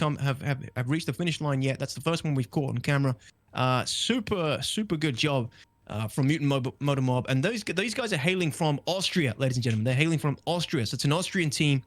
reached the finish line yet. That's the first one we've caught on camera. Super good job. From Mutant Motor Mob, and these guys are hailing from Austria, ladies and gentlemen. They're hailing from Austria, so it's an Austrian team.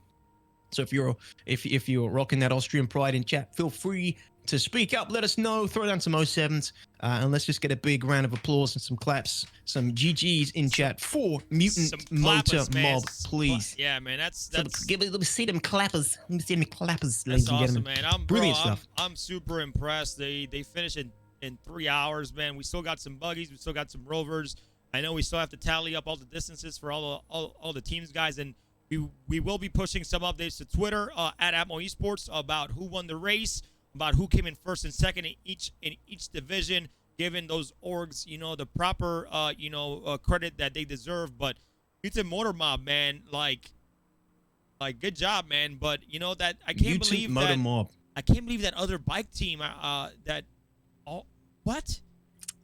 So if you're rocking that Austrian pride in chat, feel free to speak up. Let us know. Throw down some 07s, and let's just get a big round of applause and some claps, some GGs in chat for Mutant Motor Mob, please. Yeah, man, that's. Let me see them clappers. Let me see them clappers, ladies and awesome, gentlemen. Man. Brilliant stuff. I'm super impressed. They finished in 3 hours, man. We still got some buggies. We still got some rovers. I know we still have to tally up all the distances for all the teams, guys, and we will be pushing some updates to Twitter at Atmo Esports about who won the race, about who came in first and second in each division, giving those orgs, the proper credit that they deserve. But Mutant Motor Mob, man, like good job, man. But that I can't believe Motor that Mob. I can't believe that other bike team what?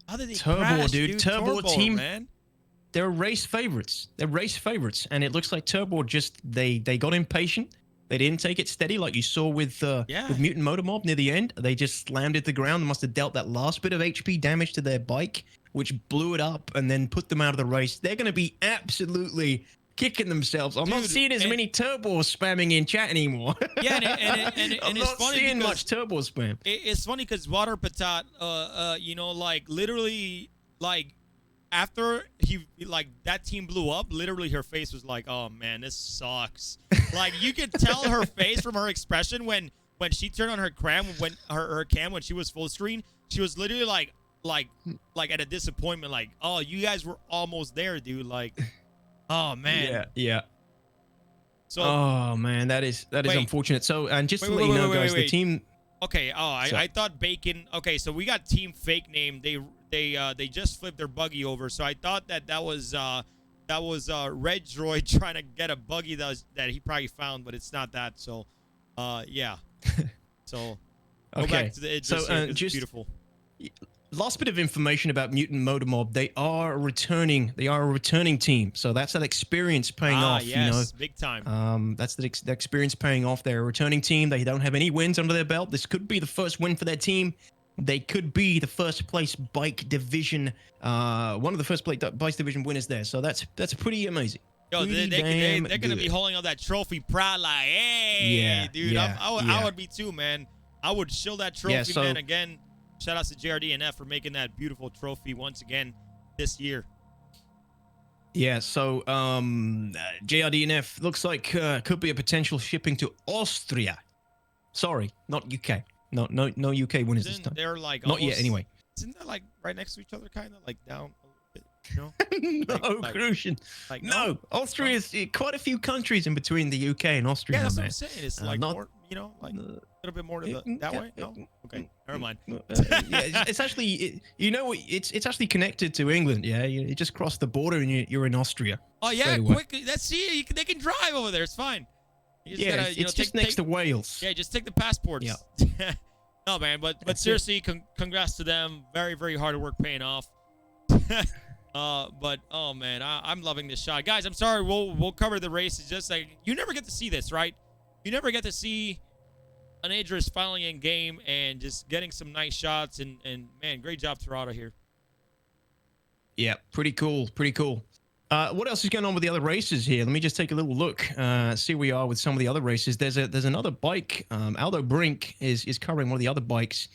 How did they crash, dude? Turbo team, man. They're race favorites. And it looks like Turbo just they got impatient. They didn't take it steady like you saw with Mutant Motor Mob near the end. They just slammed it to the ground. They must have dealt that last bit of HP damage to their bike, which blew it up and then put them out of the race. They're going to be absolutely kicking themselves. I'm not seeing as many Turbo spamming in chat anymore. Yeah, and I'm it's not funny seeing because much Turbo spam. It's funny because WaterPatate, literally, after that team blew up, literally her face was like, oh man, this sucks. You could tell her face from her expression when she turned on her cam when she was full screen. She was literally like at a disappointment, like, oh, you guys were almost there, dude. Oh man. Yeah. So. Oh man, that is unfortunate. So, and just to let you know, guys, the team. Okay. Oh, I thought Bacon. Okay, so we got team fake name. They just flipped their buggy over. So I thought that was Red Droid trying to get a buggy that he probably found, but it's not that. So, yeah. So. Go back to the it's beautiful. Last bit of information about Mutant Motor Mob. They are a returning team. So that's that experience paying off. Yes, big time. That's the experience paying off. They're a returning team. They don't have any wins under their belt. This could be the first win for their team. They could be the first place bike division, one of the first place bike division winners there. So that's pretty amazing. Yo, they're gonna be holding up that trophy proud, like, hey, dude. I would be too, man. I would shill that trophy, man. Again. Shout out to JRD+F for making that beautiful trophy once again this year. Yeah, so JRD+F looks like could be a potential shipping to Austria. Sorry, not UK. No UK winners this time. They're like not yet anyway. Isn't that like right next to each other, kind of like down a little bit? No, Crucian. No, Austria is quite a few countries in between the UK and Austria. Yeah, that's what I'm saying. It's like more, like a little bit more to that way. No, okay, never mind. Yeah, it's actually it's actually connected to England. Yeah, you just cross the border and you're in Austria. Oh yeah, quick. Let's see. They can drive over there. It's fine. It's just next to Wales. Yeah, just take the passports. Yeah. No, man, but seriously, congrats to them. Very, very hard work paying off. But oh man, I'm loving this shot, guys. I'm sorry. We'll cover the race. It's just like you never get to see this, right? You never get to see an Idris finally in game and just getting some nice shots. And man, great job, Terada here. Yeah, pretty cool. What else is going on with the other races here? Let me just take a little look, see where we are with some of the other races. There's another bike. Aldo Brink is covering one of the other bikes.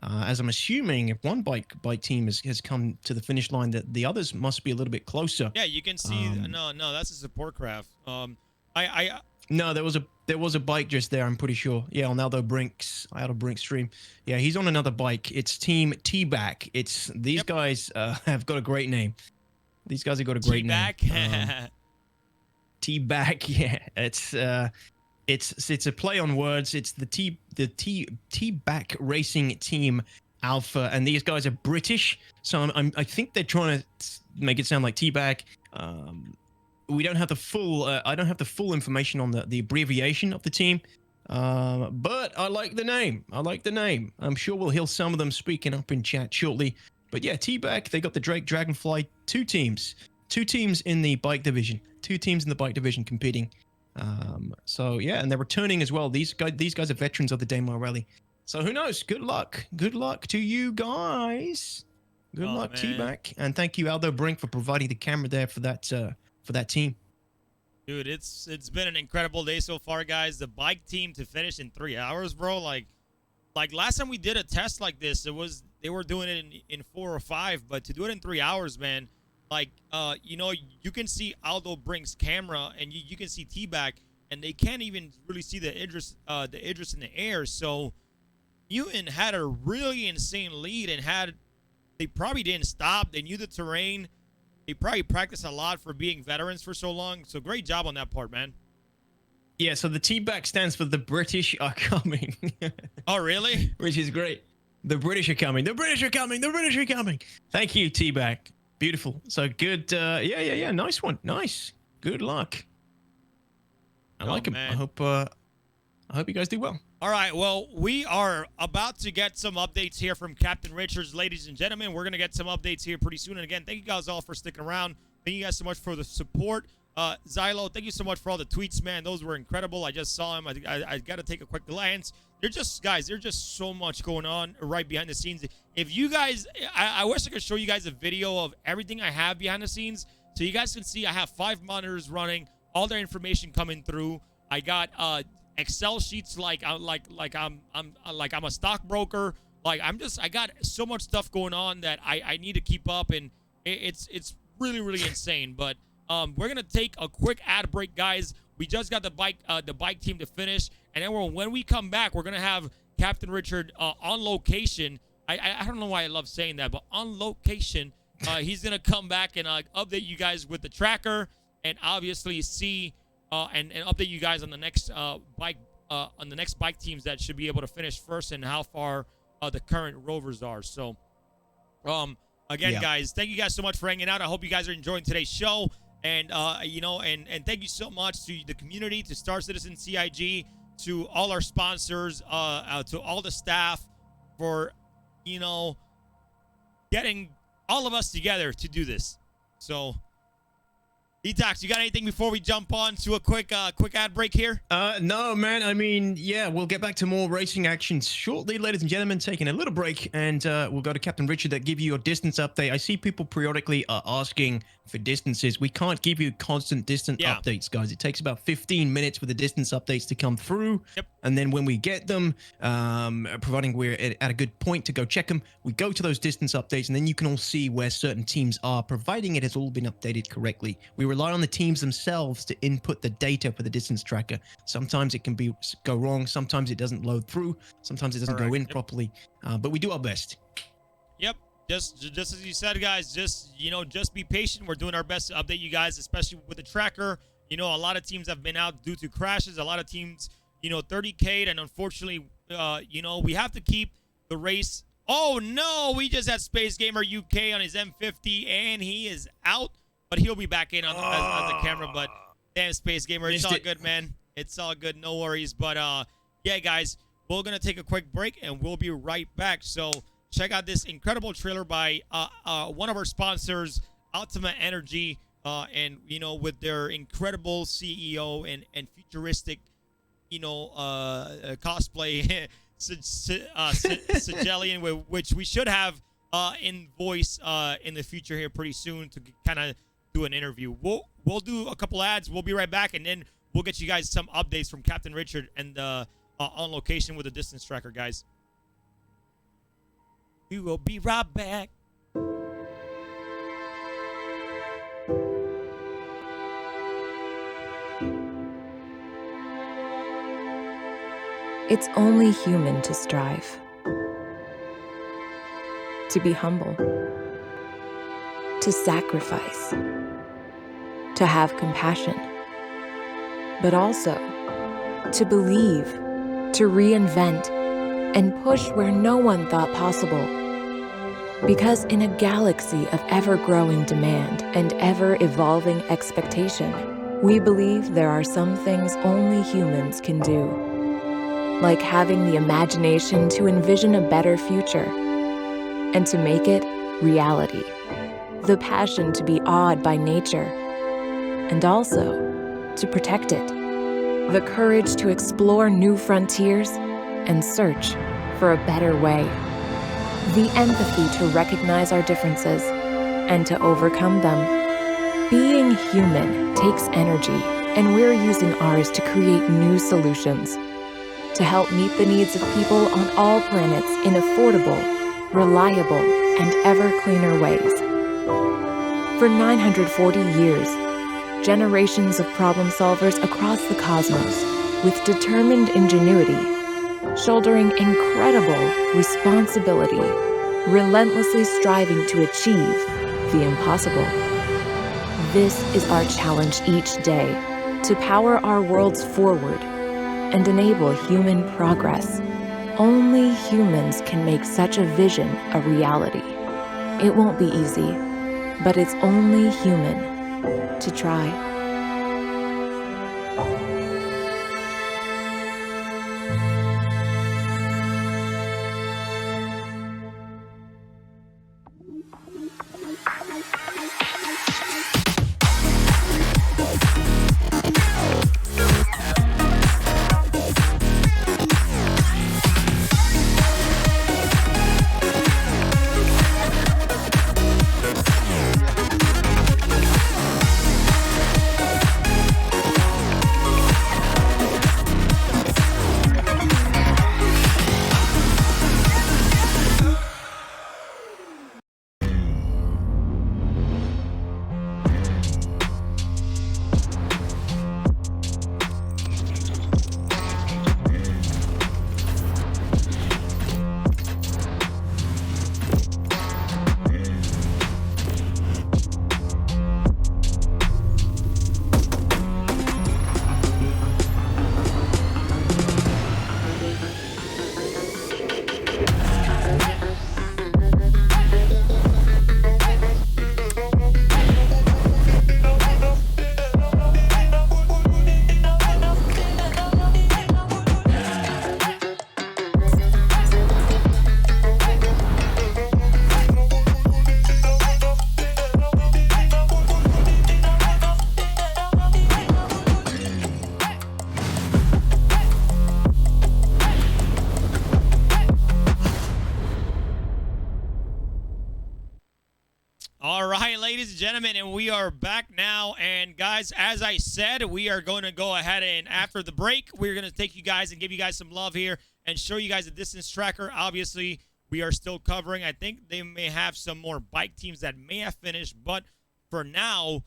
As I'm assuming, if one bike team has come to the finish line, that the others must be a little bit closer. Yeah, you can see. No, that's a support craft. No, there was a bike just there. I'm pretty sure. Yeah, on Aldo Brink's stream. Yeah, he's on another bike. It's Team T-Back. It's these guys have got a great name. These guys have got a great name. T-Back. Yeah, it's a play on words. It's the T-Back Racing Team Alpha, and these guys are British. So I think they're trying to make it sound like T-Back. we don't have the full. I don't have the full information on the abbreviation of the team. But I like the name. I like the name. I'm sure we'll hear some of them speaking up in chat shortly. But yeah, T-Back, they got the Drake Dragonfly, two teams in the bike division, competing. So yeah, and they're returning as well. These guys are veterans of the Daymar Rally. So who knows? Good luck to you guys. Good luck, T-Back, and thank you Aldo Brink for providing the camera there for that team. Dude, it's been an incredible day so far, guys. The bike team to finish in 3 hours, bro. Like last time we did a test like this, they were doing it in 4 or 5, but to do it in 3 hours, man. Like you know, you can see Aldo Brink's camera, and you can see T-Back, and they can't even really see the Idris in the air. So Newton had a really insane lead, and they probably didn't stop. They knew the terrain. They probably practiced a lot for being veterans for so long. So great job on that part, man. Yeah, so the T-Back stands for the British are coming. Oh, really? Which is great. The British are coming. The British are coming. The British are coming. Thank you, T-Back. Beautiful. So good. Yeah. Nice one. Nice. Good luck. I like him. I hope you guys do well. All right, well, we are about to get some updates here from Captain Richards, ladies and gentlemen. We're going to get some updates here pretty soon. And again, thank you guys all for sticking around. Thank you guys so much for the support. Xylo, thank you so much for all the tweets, man. Those were incredible. I just saw them. I got to take a quick glance. There's just so much going on right behind the scenes. If you guys, I wish I could show you guys a video of everything I have behind the scenes so you guys can see I have 5 monitors running, all their information coming through. I got Excel sheets like I'm a stockbroker. Like I got so much stuff going on that I need to keep up, and it's really insane. But we're gonna take a quick ad break, guys. We just got the bike team to finish, and then when we come back, we're gonna have Captain Richard on location. I don't know why I love saying that, but on location, he's gonna come back and update you guys with the tracker, and obviously see. And update you guys on the next bike teams that should be able to finish first, and how far the current rovers are. So again, guys, thank you guys so much for hanging out. I hope you guys are enjoying today's show, and you know, and thank you so much to the community, to Star Citizen CIG, to all our sponsors, to all the staff for, you know, getting all of us together to do this. So DTOX, you got anything before we jump on to a quick ad break here? No, man. I mean, yeah, we'll get back to more racing actions shortly, ladies and gentlemen. Taking a little break, and we'll go to Captain Richard that give you a distance update. I see people periodically asking for distances. We can't give you constant distance updates, guys. It takes about 15 minutes for the distance updates to come through. Yep. And then when we get them, providing we're at a good point to go check them, we go to those distance updates, and then you can all see where certain teams are, providing it has all been updated correctly. We rely on the teams themselves to input the data for the distance tracker. Sometimes it can go wrong. Sometimes it doesn't load through. Sometimes it doesn't go in properly. But we do our best. Yep. Just as you said, guys, just be patient. We're doing our best to update you guys, especially with the tracker. You know, a lot of teams have been out due to crashes. A lot of teams, 30K'd, and unfortunately, we have to keep the race. Oh no, we just had SpaceGamerUK on his M50, and he is out, but he'll be back in on the camera. But damn, Space Gamer, it's all good, man. It's all good, no worries. But yeah, guys, we're gonna take a quick break, and we'll be right back. So check out this incredible trailer by one of our sponsors, Altama Energy, and with their incredible CEO and futuristic, cosplay, Sigelian, which we should have in voice in the future here pretty soon to kind of do an interview. We'll do a couple ads. We'll be right back, and then we'll get you guys some updates from Captain Richard and on location with the distance tracker, guys. We will be right back. It's only human to strive, to be humble, to sacrifice, to have compassion, but also to believe, to reinvent, and push where no one thought possible. Because in a galaxy of ever-growing demand and ever-evolving expectation, we believe there are some things only humans can do. Like having the imagination to envision a better future and to make it reality. The passion to be awed by nature and also to protect it. The courage to explore new frontiers and search for a better way. The empathy to recognize our differences and to overcome them. Being human takes energy, and we're using ours to create new solutions to help meet the needs of people on all planets in affordable, reliable, and ever cleaner ways. For 940 years, generations of problem solvers across the cosmos, with determined ingenuity, shouldering incredible responsibility, relentlessly striving to achieve the impossible. This is our challenge each day, to power our worlds forward and enable human progress. Only humans can make such a vision a reality. It won't be easy, but it's only human to try. Ladies and gentlemen, and we are back now. And guys, as I said, we are going to go ahead and after the break, we're going to take you guys and give you guys some love here and show you guys a distance tracker. Obviously, we are still covering. I think they may have some more bike teams that may have finished, but for now,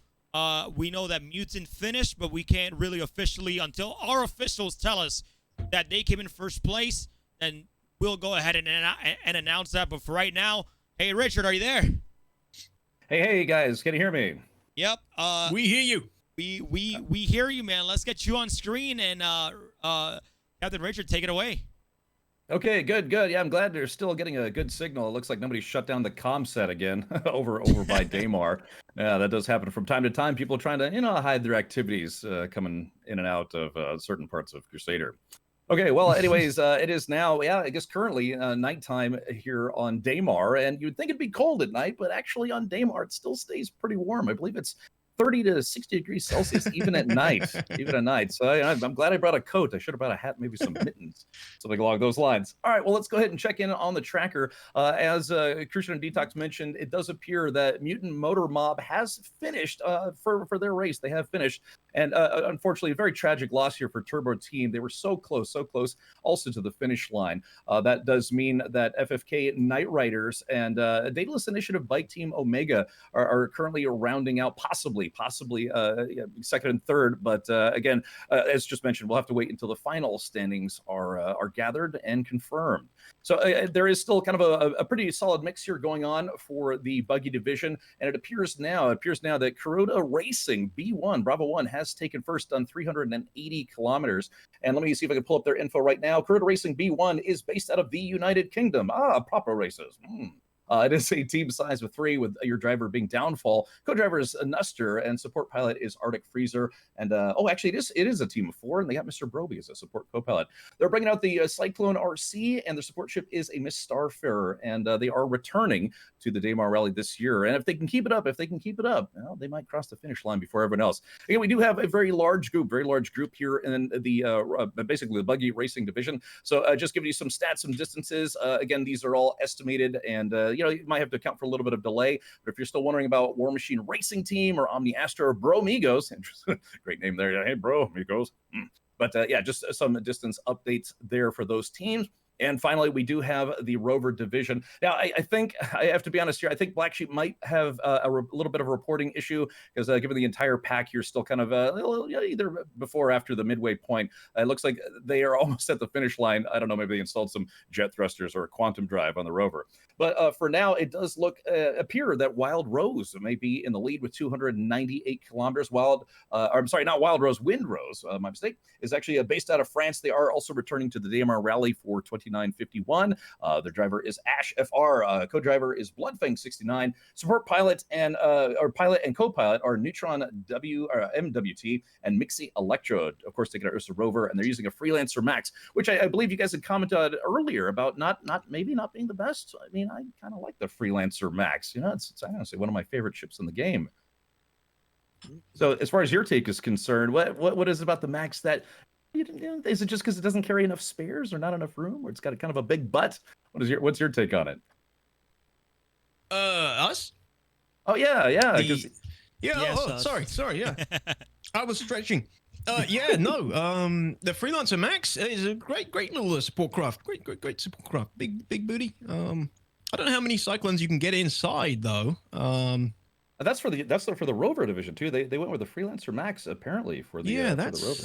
we know that Mutant finished, but we can't really officially, until our officials tell us that they came in first place, and we'll go ahead and announce that. But for right now, hey, Richard, are you there? Hey, guys, can you hear me? Yep. We hear you. We hear you, man. Let's get you on screen, and Captain Richard, take it away. Okay, good. Yeah, I'm glad they're still getting a good signal. It looks like nobody shut down the comm set again over by Daymar. Yeah, that does happen from time to time. People trying to, hide their activities coming in and out of certain parts of Crusader. Okay, well, anyways, it is now, I guess currently nighttime here on Daymar, and you'd think it'd be cold at night, but actually on Daymar, it still stays pretty warm. I believe it's 30 to 60 degrees Celsius even at night. So I'm glad I brought a coat. I should have brought a hat, maybe some mittens, something along those lines. All right, well, let's go ahead and check in on the tracker. As Crucian and DTOX mentioned, it does appear that Mutant Motor Mob has finished for their race. They have finished. And unfortunately, a very tragic loss here for Turbo Team. They were so close also to the finish line. That does mean that FFK Night Riders and Daedalus Initiative Bike Team Omega are currently rounding out possibly second and third. But again, as just mentioned, we'll have to wait until the final standings are gathered and confirmed. So there is still kind of a pretty solid mix here going on for the Buggy division. And it appears now that Terada Racing B1 Bravo 1 has taken first on 380 kilometers. And let me see if I can pull up their info right now. Terada Racing B1 is based out of the United Kingdom. Proper races. It is a team size of 3 with your driver being Downfall. Co-driver is Nuster, and support pilot is Arctic Freezer. And actually, it is a team of 4, and they got Mr. Broby as a support co-pilot. They're bringing out the Cyclone RC, and their support ship is a Miss Starfarer, and they are returning to the Daymar Rally this year. And if they can keep it up, well, they might cross the finish line before everyone else. Again, we do have a very large group here in the basically the Buggy racing division. So just giving you some stats, some distances. Again, these are all estimated, and you might have to account for a little bit of delay. But if you're still wondering about War Machine Racing Team or Omni Astro or Bro Migos, great name there. Hey, Bro Migos. But yeah, just some distance updates there for those teams. And finally, we do have the Rover division. Now, I think, I have to be honest here, I think Black Sheep might have a little bit of a reporting issue because given the entire pack here still kind of either before or after the midway point, it looks like they are almost at the finish line. I don't know, maybe they installed some jet thrusters or a quantum drive on the Rover. But for now, it does appear that Wild Rose may be in the lead with 298 kilometers. Not Wild Rose, Wind Rose, my mistake, is actually based out of France. They are also returning to the Daymar Rally for 2951. Their driver is Ash FR. Co-driver is Bloodfang 69. Support pilot and pilot and co-pilot are Neutron MWT and Mixie Electrode. Of course, taking out Ursa Rover, and they're using a Freelancer Max, which I believe you guys had commented earlier about maybe not being the best. I mean, I kind of like the Freelancer Max. It's honestly one of my favorite ships in the game. So, as far as your take is concerned, what is it about the Max that is it just because it doesn't carry enough spares or not enough room, or it's got a kind of a big butt? What's your take on it? Us? Oh yeah. Sorry, yeah. I was stretching. The Freelancer Max is a great little support craft. Great support craft. Big booty. I don't know how many Cyclones you can get inside though. That's for the Rover division too. They went with the Freelancer Max apparently for the for the Rover.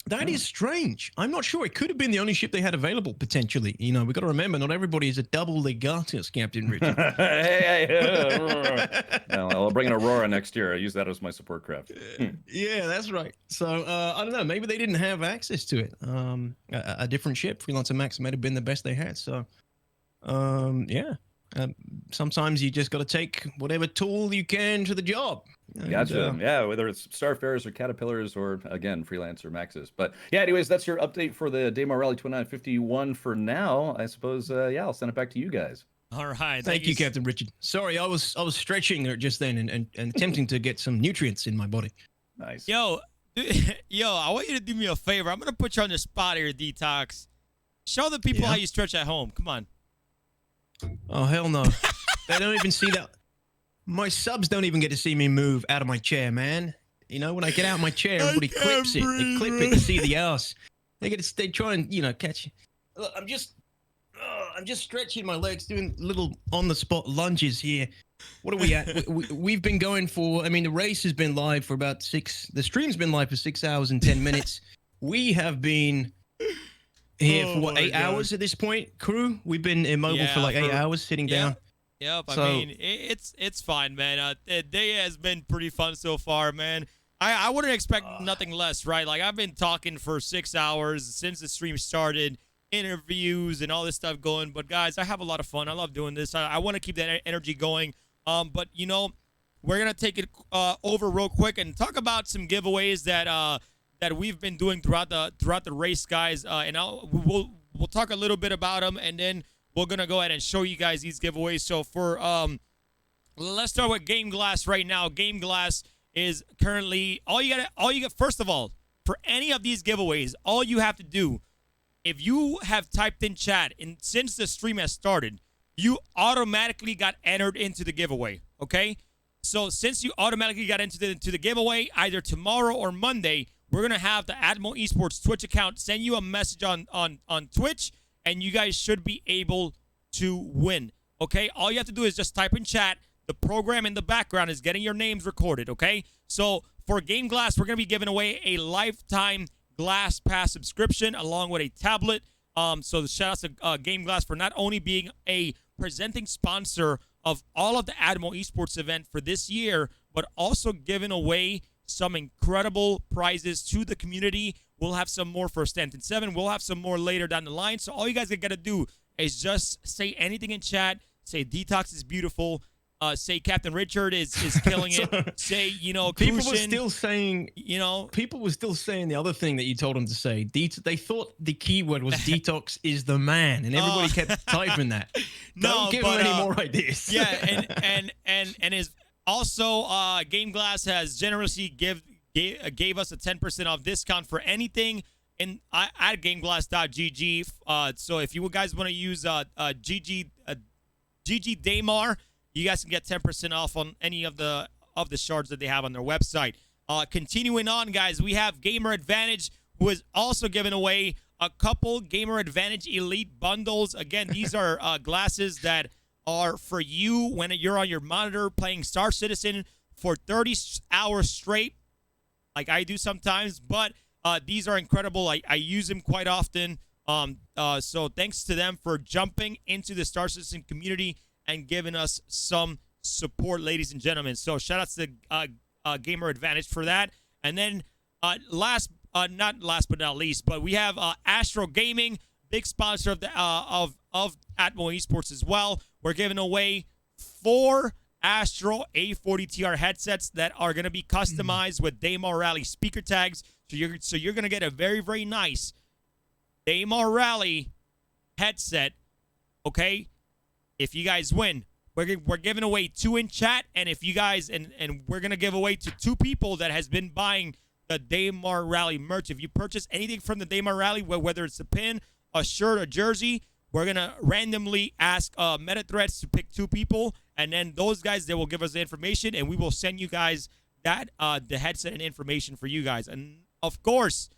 That is strange. I'm not sure. It could have been the only ship they had available, potentially. We've got to remember, not everybody is a double legatus, Captain Richard. I'll bring in Aurora next year. I use that as my support craft. Yeah, that's right. So, I don't know. Maybe they didn't have access to it. A different ship, Freelancer Max, might have been the best they had. So, sometimes you just got to take whatever tool you can to the job. Gotcha. Whether it's Starfarers or Caterpillars or, again, Freelancer Maxes. But, yeah, anyways, that's your update for the Daymar Rally 2951 for now. I suppose, I'll send it back to you guys. All right. Thank you, Captain Richard. Sorry, I was stretching there just then and attempting to get some nutrients in my body. Nice. Yo, I want you to do me a favor. I'm going to put you on the spot here, Detox. Show the people how you stretch at home. Come on. Oh, hell no. They don't even see that. My subs don't even get to see me move out of my chair, man. When I get out of my chair, everybody clips it. They clip it to see the ass. They try and, catch. Look, I'm just stretching my legs, doing little on-the-spot lunges here. What are we at? We've been going for, the race has been live for about the stream's been live for 6 hours and 10 minutes. We have been here for 8 hours at this point, crew? We've been immobile for 8 hours, sitting down. Yep, it's fine, man. The day has been pretty fun so far, man. I wouldn't expect nothing less, right? Like, I've been talking for 6 hours since the stream started, interviews and all this stuff going. But, guys, I have a lot of fun. I love doing this. I want to keep that energy going. But, we're going to take it over real quick and talk about some giveaways that we've been doing throughout the race, guys. And we'll talk a little bit about them, and then we're gonna go ahead and show you guys these giveaways. So for let's start with Game Glass right now. Game Glass is currently all you got. First of all, for any of these giveaways, all you have to do, if you have typed in chat and since the stream has started, you automatically got entered into the giveaway. Okay, so since you automatically got into the giveaway, either tomorrow or Monday, we're gonna have the Admiral Esports Twitch account send you a message on Twitch. And you guys should be able to win, okay? All you have to do is just type in chat. The program in the background is getting your names recorded, okay? So for Game Glass, we're going to be giving away a lifetime Glass Pass subscription along with a tablet. So the shout out to Game Glass for not only being a presenting sponsor of all of the Admiral Esports event for this year, but also giving away some incredible prizes to the community. We'll have some more for Stanton 7. We'll have some more later down the line. So all you guys got to do is just say anything in chat, Say DTOX is beautiful. Say Captain Richard is killing it. Say, you know, people Crucian, were still saying, you know, people were still saying the other thing that you told them to say. They thought the keyword was DTOX is the man, and everybody kept typing that. Don't give them any more ideas. Yeah, and is also Game Glass has generously gave us a 10% off discount for anything in at GameGlass.gg. So if you guys want to use GG Daymar, you guys can get 10% off on any of the shards that they have on their website. Continuing on, guys, we have Gamer Advantage, who is also giving away a couple Gamer Advantage Elite bundles. Again, these are glasses that are for you when you're on your monitor playing Star Citizen for 30 hours straight, like I do sometimes. But these are incredible. I use them quite often. So thanks to them for jumping into the Star Citizen community and giving us some support, ladies and gentlemen. So shout out to Gamer Advantage for that. And then not last but not least, but we have AstroGaming, big sponsor of the of Atmo Esports as well. We're giving away 4 Astro A40TR headsets that are going to be customized with Daymar Rally speaker tags. So you're going to get a very, very nice Daymar Rally headset, okay? If you guys win, we're giving away 2 in chat, and if you guys and we're gonna give away to 2 people that has been buying the Daymar Rally merch. If you purchase anything from the Daymar Rally, whether it's a pin, a shirt, a jersey, we're gonna randomly ask meta threads to pick 2 people, and then those guys, they will give us the information, and we will send you guys that the headset and information for you guys. And of course,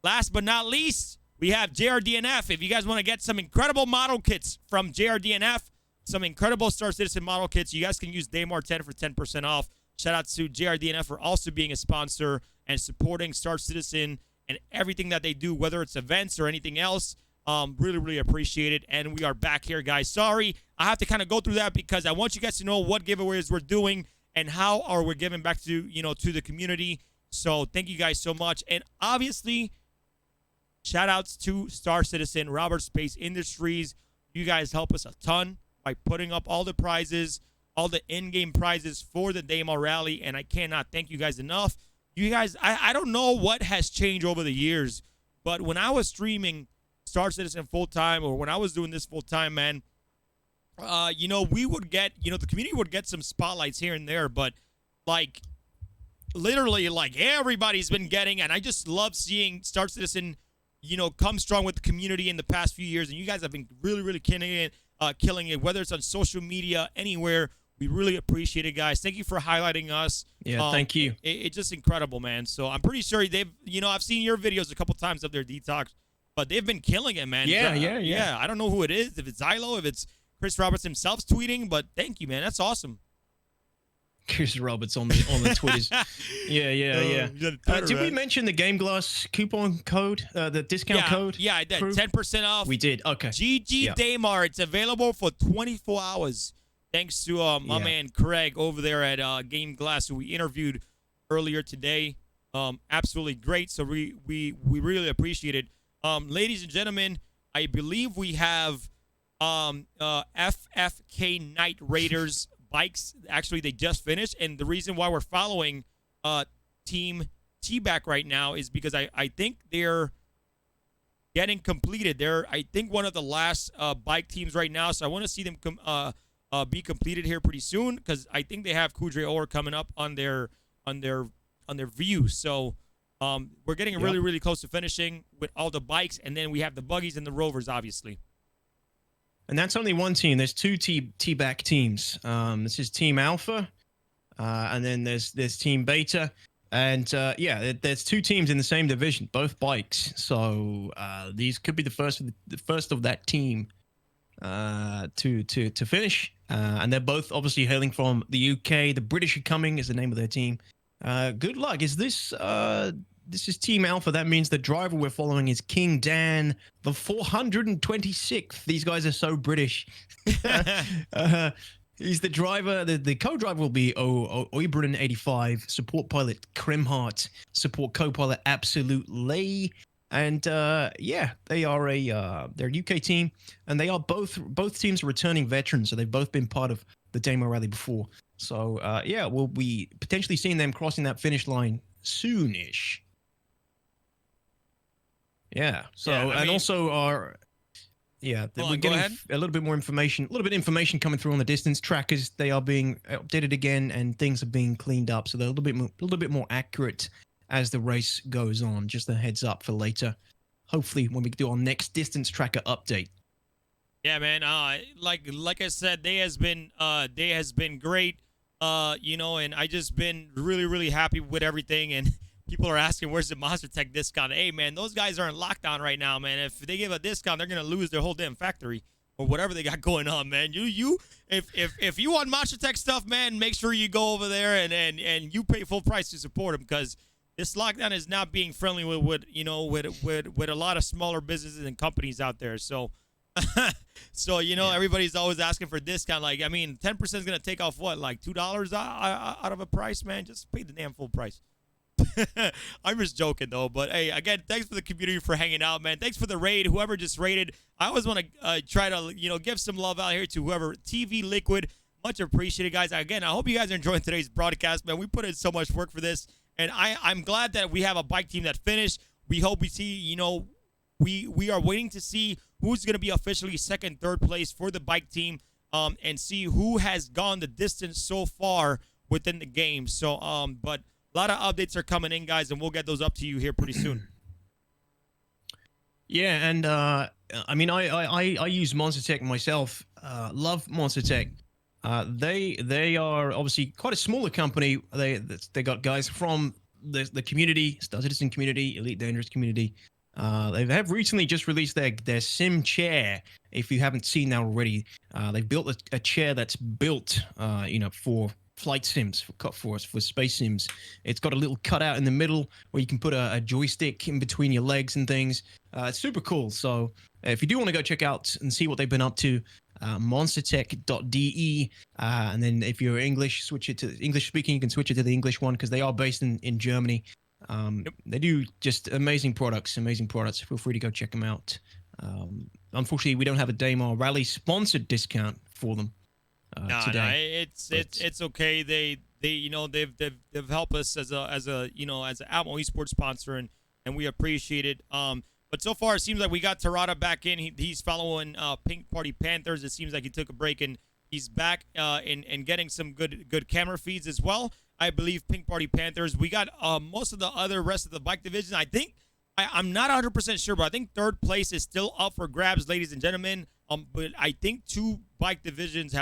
last but not least, we have JRD+F. If you guys want to get some incredible model kits from JRD+F, some incredible Star Citizen model kits, you guys can use Daymar10 for 10% off. Shout out to JRD+F for also being a sponsor and supporting Star Citizen and everything that they do, whether it's events or anything else. Really, really appreciate it. And we are back here, guys. Sorry, I have to kind of go through that because I want you guys to know what giveaways we're doing and how are we giving back to, you know, to the community. So thank you guys so much. And obviously, shout outs to Star Citizen, Robert Space Industries. You guys help us a ton by putting up all the prizes, all the in-game prizes for the Daymar Rally, and I cannot thank you guys enough. You guys, I don't know what has changed over the years, but when I was streaming Star Citizen full-time, or when I was doing this full-time, man, you know, we would get, you know, the community would get some spotlights here and there, but, like, literally, like, everybody's been getting, and I just love seeing Star Citizen, you know, come strong with the community in the past few years, and you guys have been really, really killing it, whether it's on social media, anywhere. We really appreciate it, guys. Thank you for highlighting us. Yeah, thank you. It's just incredible, man. So I'm pretty sure they've, you know, I've seen your videos a couple times of their detox, but they've been killing it, man. Yeah. I don't know who it is, if it's Xylo, if it's Chris Roberts himself tweeting, but thank you, man. That's awesome. Chris Roberts on the Twitters. Yeah. Did we mention the Game Glass coupon code, the discount code? Yeah, I did. 10% off. We did. Okay. GG Daymar. It's available for 24 hours. Thanks to my man Craig over there at Game Glass, who we interviewed earlier today. Absolutely great. So we really appreciate it. Ladies and gentlemen, I believe we have FFK Night Raiders bikes. Actually, they just finished, and the reason why we're following Team T-Back right now is because I think they're getting completed. They're, I think, one of the last bike teams right now, so I want to see them be completed here pretty soon, because I think they have Kudre Or coming up on their view. So we're getting really, really close to finishing with all the bikes, and then we have the buggies and the rovers, obviously. And that's only one team. There's 2 T-Back teams. This is Team Alpha, and then there's Team Beta. And there's 2 teams in the same division, both bikes. So these could be the first of that team to finish. And they're both obviously hailing from the UK. The British are coming is the name of their team. Good luck. Is this this is Team Alpha. That means the driver we're following is King Dan, the 426th. These guys are so British. He's the driver. The co-driver will be Oibrin85, support pilot Kremhart, support co-pilot Absolute Lay, And yeah, they are they're a UK team, and they are both teams are returning veterans, so they've both been part of the Daymar Rally before. So yeah, we'll be potentially seeing them crossing that finish line soonish. Yeah. So and also our we're getting a little bit more information, coming through on the distance trackers. They are being updated again, and things are being cleaned up, so they're a little bit more accurate as the race goes on. Just a heads up for later. Hopefully, when we do our next distance tracker update. Yeah, man. Like I said, day has been great. You know, and I just been really happy with everything. And people are asking, where's the Monster Tech discount? Hey, man, those guys are in lockdown right now, man. If they give a discount, they're gonna lose their whole damn factory or whatever they got going on, man. If you want Monster Tech stuff, man, make sure you go over there and you pay full price to support them, because this lockdown is not being friendly with a lot of smaller businesses and companies out there. So. So everybody's always asking for discount. Like, I mean, 10% is gonna take off what, like $2 out of a price, man. Just pay the damn full price. I'm just joking though. But hey, again, thanks for the community for hanging out, man. Thanks for the raid. Whoever just raided, I always want to try to give some love out here to whoever. TV Liquid, much appreciated, guys. Again, I hope you guys are enjoying today's broadcast, man. We put in so much work for this, and I'm glad that we have a bike team that finished. We hope we see, we are waiting to see who's going to be officially second, third place for the bike team, and see who has gone the distance so far within the game. So, but a lot of updates are coming in, guys, and we'll get those up to you here pretty soon. Yeah, and I mean, I use Monster Tech myself. Love Monster Tech. They are obviously quite a smaller company. They got guys from the community, Star Citizen community, Elite Dangerous community. They have recently just released their sim chair. If you haven't seen that already, they've built a chair that's built, for flight sims, for space sims. It's got a little cutout in the middle where you can put a joystick in between your legs and things. It's super cool. So if you do want to go check out and see what they've been up to, monstertech.de, and then if you're English, switch it to English speaking. You can switch it to the English one because they are based in Germany. They do just amazing products. Feel free to go check them out. Unfortunately, we don't have a Daymar Rally sponsored discount for them today. It's okay. They've helped us as a Atmo Esports sponsor, and we appreciate it. But so far it seems like we got Terada back in. He's following Pink Party Panthers. It seems like he took a break and he's back and getting some good camera feeds as well. I believe Pink Party Panthers. We got most of the rest of the bike division. I think I'm not 100% sure, but I think third place is still up for grabs, ladies and gentlemen. But I think two bike divisions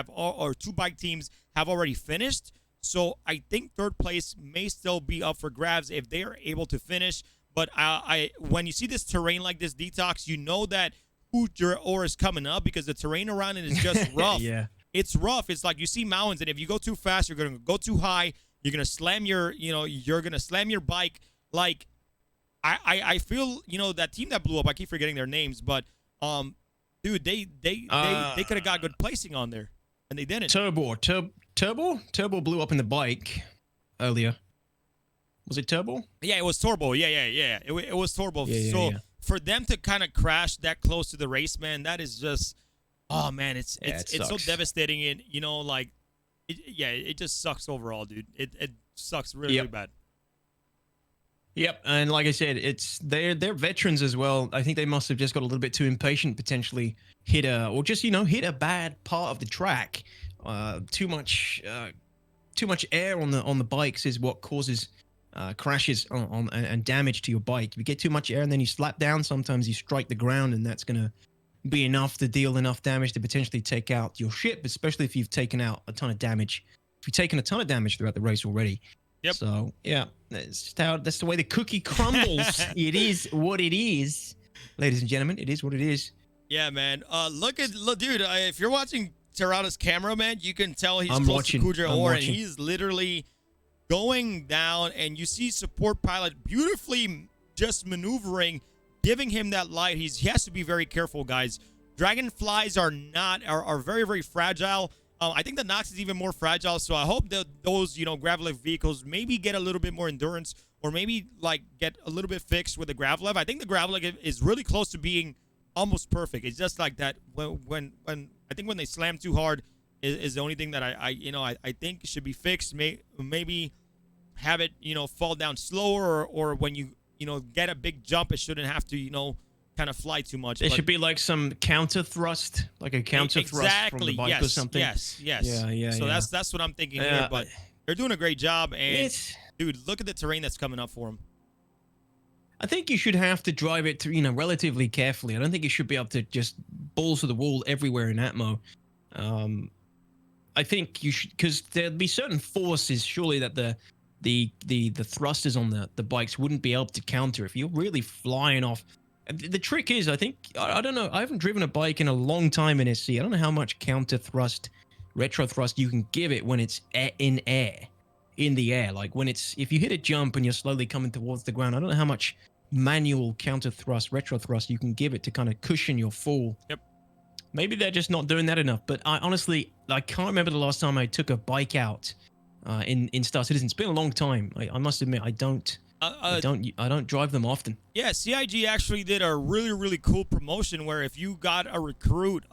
two bike teams have already finished. So I think third place may still be up for grabs if they are able to finish. But when you see this terrain like this, DTOX, you know that or is coming up because the terrain around it is just rough. Yeah. It's rough. It's like you see mountains, and if you go too fast, you're going to go too high. You're going to slam you're going to slam your bike. Like, I feel, that team that blew up, I keep forgetting their names, but, dude, they could have got good placing on there, and they didn't. Turbo blew up in the bike earlier. Was it Turbo? Yeah, it was Turbo. Yeah. It was Turbo. Yeah. For them to kind of crash that close to the race, man, that is just, oh man, it's so devastating. And it just sucks overall, dude. It sucks really bad. Yep, and like I said, they're veterans as well. I think they must have just got a little bit too impatient, potentially hit a bad part of the track. Too much air on the bikes is what causes crashes and damage to your bike. If you get too much air and then you slap down, sometimes you strike the ground, and that's gonna be enough to deal enough damage to potentially take out your ship, especially if you've taken out a ton of damage. If you've taken a ton of damage throughout the race already. Yep. So yeah, that's the way the cookie crumbles. It is what it is, ladies and gentlemen. It is what it is. Yeah, man. Look, dude. If you're watching Terada's camera, man, you can tell he's close to Kudra Ore, and he's literally going down. And you see support pilot beautifully just maneuvering, giving him that light. He has to be very careful, guys. Dragonflies are very, very fragile. I think the Nox is even more fragile, so I hope that those, gravel vehicles maybe get a little bit more endurance or maybe like get a little bit fixed with the gravel leg. I think the gravel leg is really close to being almost perfect. It's just like that when I think when they slam too hard is the only thing that I think should be fixed. Maybe have it fall down slower, or when you get a big jump, it shouldn't have to kind of fly too much. There should be like some counter thrust, like a counter thrust from the bike or something. Yes. Yeah. So that's what I'm thinking here. But they're doing a great job, and dude, look at the terrain that's coming up for them. I think you should have to drive it to, relatively carefully. I don't think you should be able to just balls to the wall everywhere in Atmo. I think you should, because there'd be certain forces surely that the thrusters on the bikes wouldn't be able to counter if you're really flying off. The trick is, I think, I don't know, I haven't driven a bike in a long time in SC. I don't know how much counter thrust, retro thrust you can give it when it's in the air. Like when if you hit a jump and you're slowly coming towards the ground, I don't know how much manual counter thrust, retro thrust you can give it to kind of cushion your fall. Yep. Maybe they're just not doing that enough. But I honestly, I can't remember the last time I took a bike out in Star Citizen. It's been a long time. I must admit, I don't drive them often. Yeah, CIG actually did a really, really cool promotion where if you got a recruit,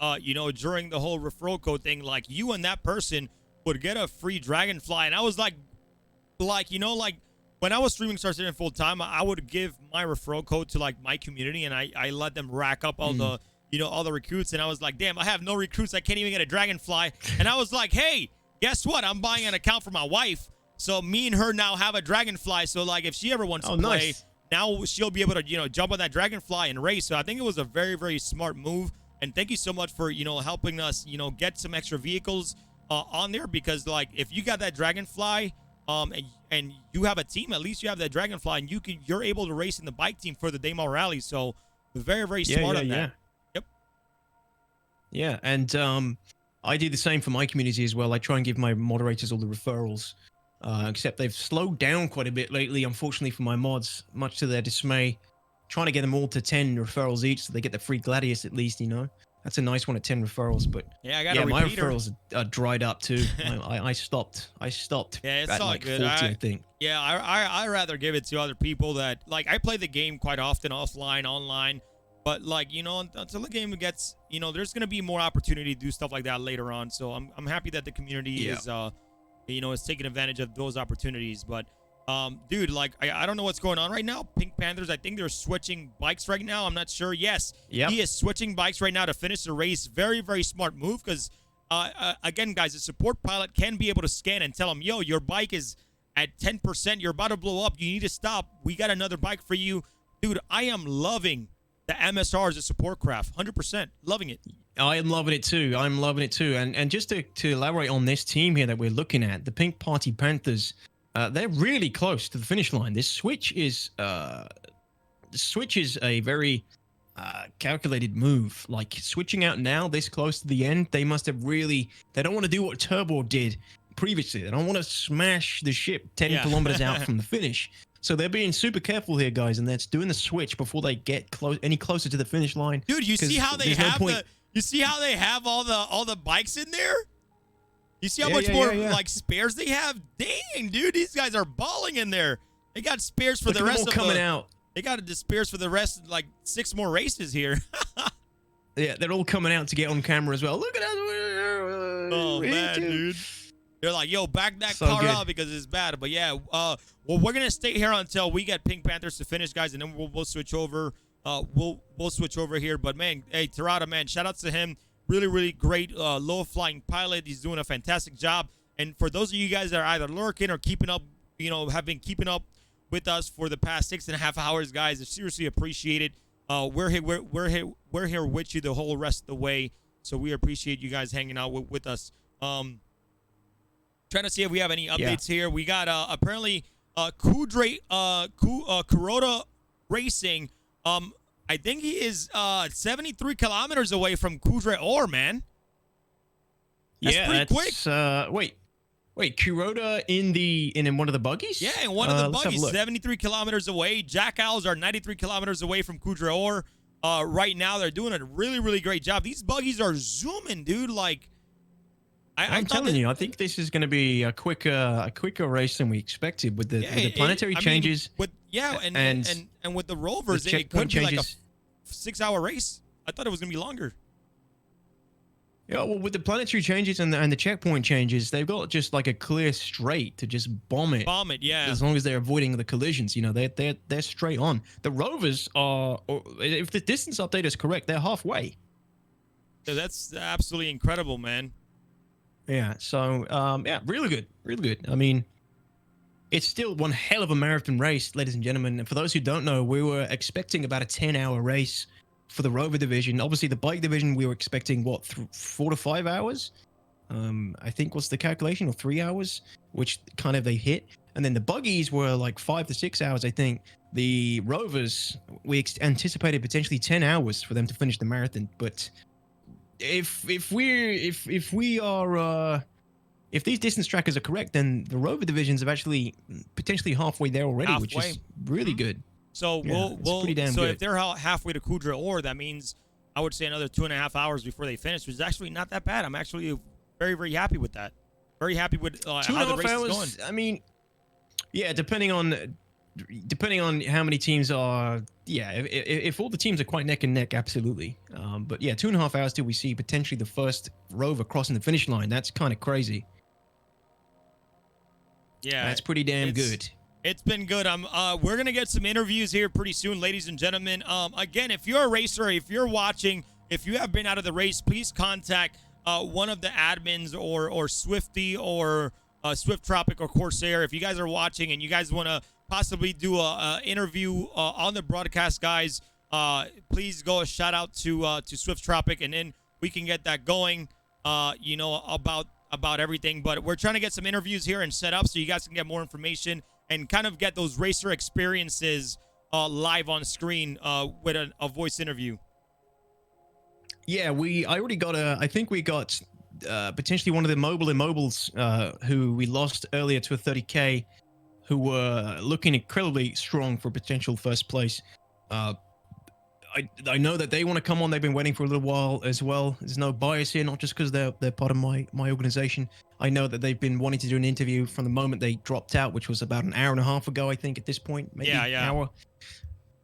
during the whole referral code thing, like you and that person would get a free Dragonfly. And I was like when I was streaming Star Citizen full time, I would give my referral code to like my community, and I let them rack up all the all the recruits. And I was like, damn, I have no recruits. I can't even get a Dragonfly. And I was like, hey, guess what? I'm buying an account for my wife. So me and her now have a Dragonfly. So like if she ever wants to play, now she'll be able to, jump on that Dragonfly and race. So I think it was a very, very smart move. And thank you so much for, helping us, get some extra vehicles on there, because like if you got that Dragonfly and you have a team, at least you have that Dragonfly and you're able to race in the bike team for the Daymar Rally. So very, very smart on that. Yep. Yeah. And I do the same for my community as well. I try and give my moderators all the referrals. Except they've slowed down quite a bit lately, unfortunately, for my mods, much to their dismay. Trying to get them all to 10 referrals each so they get the free Gladius at least, That's a nice one at 10 referrals, but my referrals are dried up too. I stopped. Yeah, it's at all like good. 40, I think. Yeah, I rather give it to other people that like. I play the game quite often, offline, online, but like until the game gets there's gonna be more opportunity to do stuff like that later on. So I'm happy that the community is is taking advantage of those opportunities. But dude, like I don't know what's going on right now. Pink Panthers, I think they're switching bikes right now. I'm not sure. Yes, he is switching bikes right now to finish the race. Very, very smart move, because again, guys, the support pilot can be able to scan and tell him, yo, your bike is at 10%. You're about to blow up. You need to stop. We got another bike for you. Dude, I am loving the MSR as a support craft. 100%. Loving it. I am loving it too. And just to elaborate on this team here that we're looking at, the Pink Party Panthers, they're really close to the finish line. This switch is a very calculated move. Like switching out now this close to the end, they must have they don't want to do what Turbo did previously. They don't want to smash the ship 10 kilometers out from the finish. So they're being super careful here, guys, and that's doing the switch before they get any closer to the finish line. Dude, you see how they have all the bikes in there? You see how much more like spares they have? Dang, dude, these guys are balling in there. They got spares for the rest of coming out. They got the spares for the rest, like 6 more races here. Yeah, they're all coming out to get on camera as well. Look at us. Oh man, dude. They're like, yo, back that car up because it's bad. But yeah, well, we're gonna stay here until we get Pink Panthers to finish, guys, and then we'll switch over. We'll switch over here. But man, hey, Terada, man, shout out to him. Really, really great low flying pilot. He's doing a fantastic job. And for those of you guys that are either lurking or keeping up, have been keeping up with us for the past 6.5 hours, guys, I seriously appreciate it. We're here with you the whole rest of the way. So we appreciate you guys hanging out with us. Trying to see if we have any updates here. We got apparently Kuroda Racing. I think he is 73 kilometers away from Kudre Or, man. That's pretty quick. Wait, Kuroda in one of the buggies? Yeah, in one of the buggies, 73 kilometers away. Jack Owls are 93 kilometers away from Kudre Or. Right now, they're doing a really, really great job. These buggies are zooming, dude. Like, I'm telling you, I think this is going to be a quicker race than we expected with the planetary changes. And with the rovers, it could be like a 6-hour race. I thought it was going to be longer. Yeah, well, with the planetary changes and the checkpoint changes, they've got just like a clear straight to just bomb it. Bomb it, yeah. As long as they're avoiding the collisions, you know, they're straight on. The rovers are, if the distance update is correct, they're halfway. So that's absolutely incredible, man. Yeah. So, yeah, really good, really good. I mean, it's still one hell of a marathon race, ladies and gentlemen. And for those who don't know, we were expecting about a 10-hour race for the rover division. Obviously, the bike division, we were expecting, what, 4 to 5 hours? I think was the calculation, or 3 hours, which kind of they hit. And then the buggies were like 5 to 6 hours, I think. The rovers, we anticipated potentially 10 hours for them to finish the marathon. But if these distance trackers are correct, then the rover divisions are actually potentially halfway there already, which is really good. So pretty damn good. if they're halfway to Kudra Ore, that means I would say another 2.5 hours before they finish, which is actually not that bad. I'm actually very, very happy with that. Very happy with how the race is going. I mean, yeah, depending on how many teams are, yeah, if all the teams are quite neck and neck, absolutely. But yeah, 2.5 hours till we see potentially the first rover crossing the finish line. That's kind of crazy. Yeah, that's pretty damn good. It's been good. We're gonna get some interviews here pretty soon, ladies and gentlemen. Again, if you're a racer, if you're watching, if you have been out of the race, please contact one of the admins or Swifty or SwiftTropix or Corsair. If you guys are watching and you guys want to possibly do a interview on the broadcast, guys, please go a shout out to SwiftTropix, and then we can get that going. You know, about everything. But we're trying to get some interviews here and set up so you guys can get more information and kind of get those racer experiences live on screen with a voice interview. Yeah, I already got I think we got potentially one of the mobile immobiles who we lost earlier to a 30K, who were looking incredibly strong for potential first place. I know that they want to come on. They've been waiting for a little while as well. There's no bias here, not just because they're part of my organization. I know that they've been wanting to do an interview from the moment they dropped out, which was about an hour and a half ago, I think, at this point. Maybe an hour.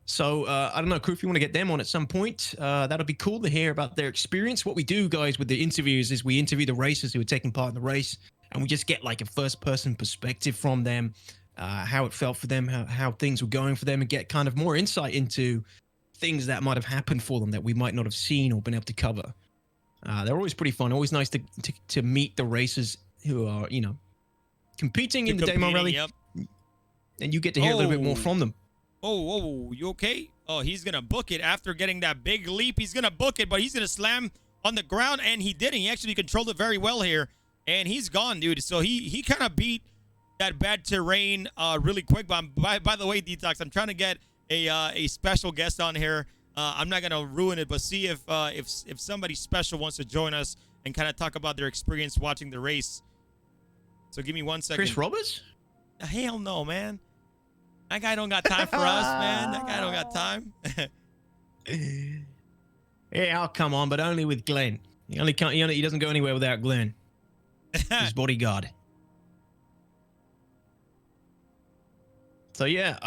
So, I don't know, crew, if you want to get them on at some point, that'll be cool to hear about their experience. What we do, guys, with the interviews is we interview the racers who are taking part in the race, and we just get like a first-person perspective from them, how it felt for them, how things were going for them, and get kind of more insight into things that might have happened for them that we might not have seen or been able to cover. They're always pretty fun. Always nice to meet the racers who are, you know, competing in the Daymar Rally. Yep. And you get to hear a little bit more from them. Oh, you okay? Oh, he's going to book it after getting that big leap. He's going to book it, but he's going to slam on the ground, and he didn't. He actually controlled it very well here, and he's gone, dude. So he kind of beat that bad terrain really quick. But by the way, DTOX, I'm trying to get a special guest on here. I'm not gonna ruin it, but see if somebody special wants to join us and kind of talk about their experience watching the race. So give me 1 second. Chris Roberts? Hell no, man. That guy don't got time for us, man. That guy don't got time. Yeah, I'll come on, but only with Glenn. He doesn't go anywhere without Glenn. His bodyguard. So yeah,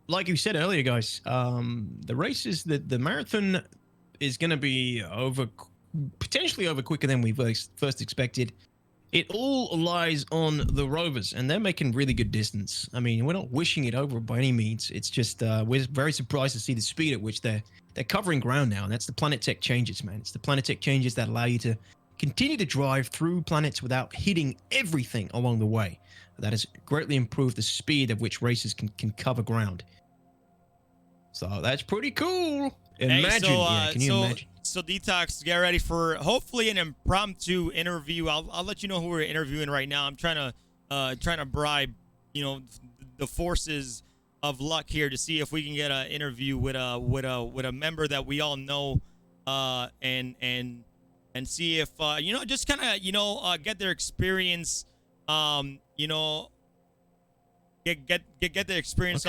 like you said earlier, guys, the race is the marathon is going to be potentially over quicker than we first expected. It all lies on the rovers, and they're making really good distance. I mean, we're not wishing it over by any means. It's just we're very surprised to see the speed at which they're covering ground now, and that's the Planet Tech changes, man. It's the Planet Tech changes that allow you to continue to drive through planets without hitting everything along the way. That has greatly improved the speed at which racers can cover ground. So that's pretty cool. Imagine, can you imagine? So DTOX, get ready for hopefully an impromptu interview. I'll let you know who we're interviewing right now. I'm trying to bribe, you know, the forces of luck here to see if we can get an interview with a member that we all know, and see if you know, just kind of, you know, get their experience, you know, get the experience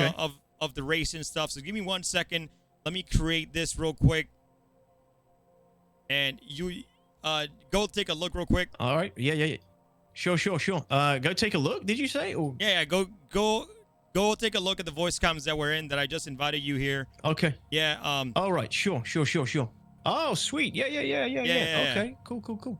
of the race and stuff. So give me 1 second. Let me create this real quick. And you, go take a look real quick. All right. Yeah. Sure. Go take a look. Did you say? Or... Yeah. Go take a look at the voice comms that we're in. That I just invited you here. Okay. Yeah. All right. Sure. Oh, sweet. Yeah. Okay. Cool.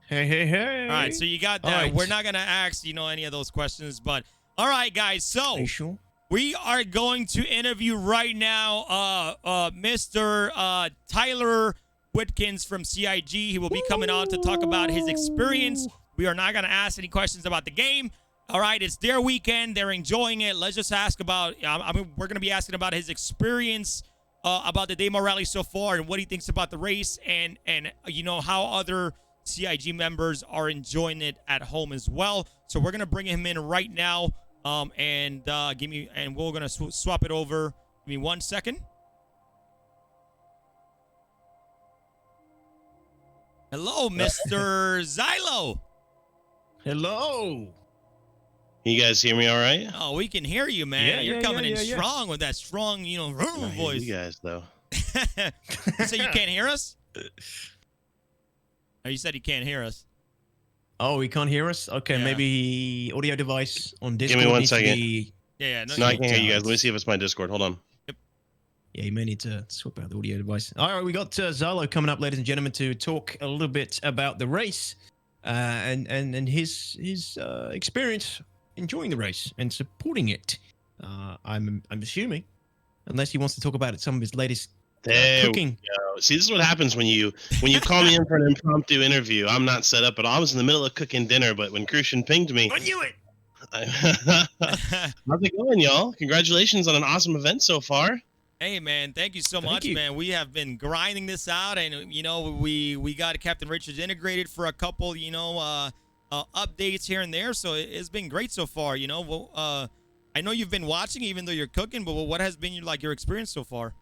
Hey. All right. So you got that. Right. We're not gonna ask any of those questions, but all right, guys. So. Are you sure? We are going to interview right now Mr. Tyler Whitkins from CIG. He will be coming on to talk about his experience. We are not going to ask any questions about the game. All right, it's their weekend. They're enjoying it. Let's just ask about, we're going to be asking about his experience about the Daymar Rally so far and what he thinks about the race and how other CIG members are enjoying it at home as well. So we're going to bring him in right now. And we're gonna swap it over. Give me 1 second. Hello, Mr. Xylo. Hello. Can you guys hear me all right? Oh, we can hear you, man. You're coming in strong with that strong, voice. You guys, though. You say you can't hear us? Oh, you said you can't hear us. Oh, he can't hear us? Okay, maybe audio device on Discord. Give me 1 second. No, I can't hear you guys. Let me see if it's my Discord. Hold on. Yep. Yeah, you may need to swap out the audio device. All right, we got Xylo coming up, ladies and gentlemen, to talk a little bit about the race and his experience enjoying the race and supporting it. I'm assuming, unless he wants to talk about some of his latest cooking. See, this is what happens when you call me in for an impromptu interview. I'm not set up, but I was in the middle of cooking dinner. But when Crucian pinged me, I knew it. How's it going, y'all? Congratulations on an awesome event so far. Hey, man, thank you so much, man. We have been grinding this out, and we got Captain Richards integrated for a couple, updates here and there. So it's been great so far. I know you've been watching, even though you're cooking. But what has been your experience so far?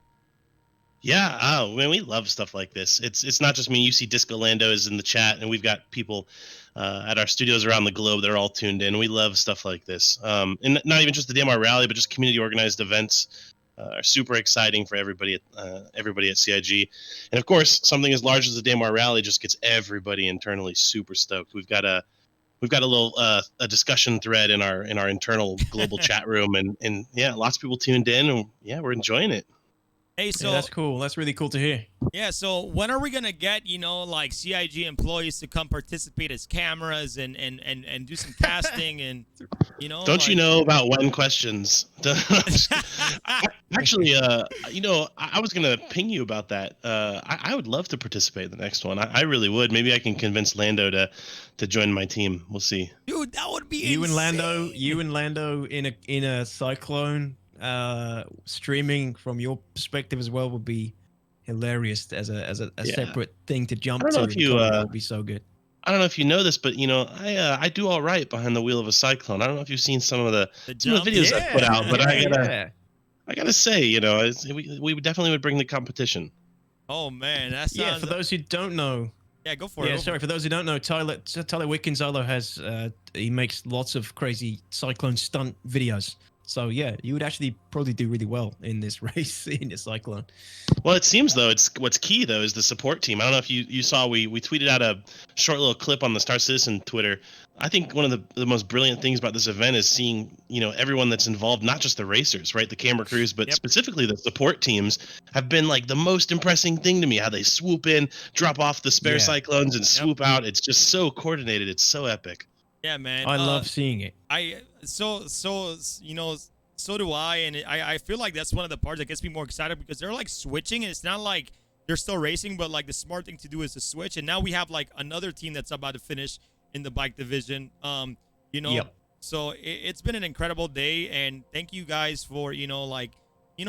Yeah, man, we love stuff like this. It's not just me. You see Disco Lando is in the chat, and we've got people at our studios around the globe that are all tuned in. We love stuff like this. And not even just the Daymar Rally, but just community organized events are super exciting for everybody at CIG. And of course, something as large as the Daymar Rally just gets everybody internally super stoked. We've got a little a discussion thread in our internal global chat room, and yeah, lots of people tuned in, and yeah, we're enjoying it. Hey, so that's cool. That's really cool to hear. Yeah, so when are we gonna get CIG employees to come participate as cameras and do some casting and Don't you know about when questions? Actually, I was gonna ping you about that. I would love to participate in the next one. I really would. Maybe I can convince Lando to join my team. We'll see. Dude, that would be you insane. and Lando in a cyclone. Streaming from your perspective as well would be hilarious as a separate thing to jump to. That would be so good. I don't know if you know this, but I do all right behind the wheel of a cyclone. I don't know if you've seen some of the videos I put out, but I gotta say, we definitely would bring the competition. Oh man, that sounds. For those who don't know. Yeah, go for it. Yeah, sorry. For those who don't know, Tyler Whitkins has he makes lots of crazy cyclone stunt videos. So yeah, you would actually probably do really well in this race in the cyclone. Well, it seems though what's key though is the support team. I don't know if you saw we tweeted out a short little clip on the Star Citizen Twitter. I think one of the most brilliant things about this event is seeing everyone that's involved, not just the racers, right, the camera crews, but specifically the support teams have been like the most impressive thing to me. How they swoop in, drop off the spare cyclones, and swoop out. It's just so coordinated. It's so epic. Yeah, man. I love seeing it. So do I, and I feel like that's one of the parts that gets me more excited because they're like switching, and it's not like they're still racing, but like the smart thing to do is to switch. And now we have like another team that's about to finish in the bike division. So it's been an incredible day, and thank you guys for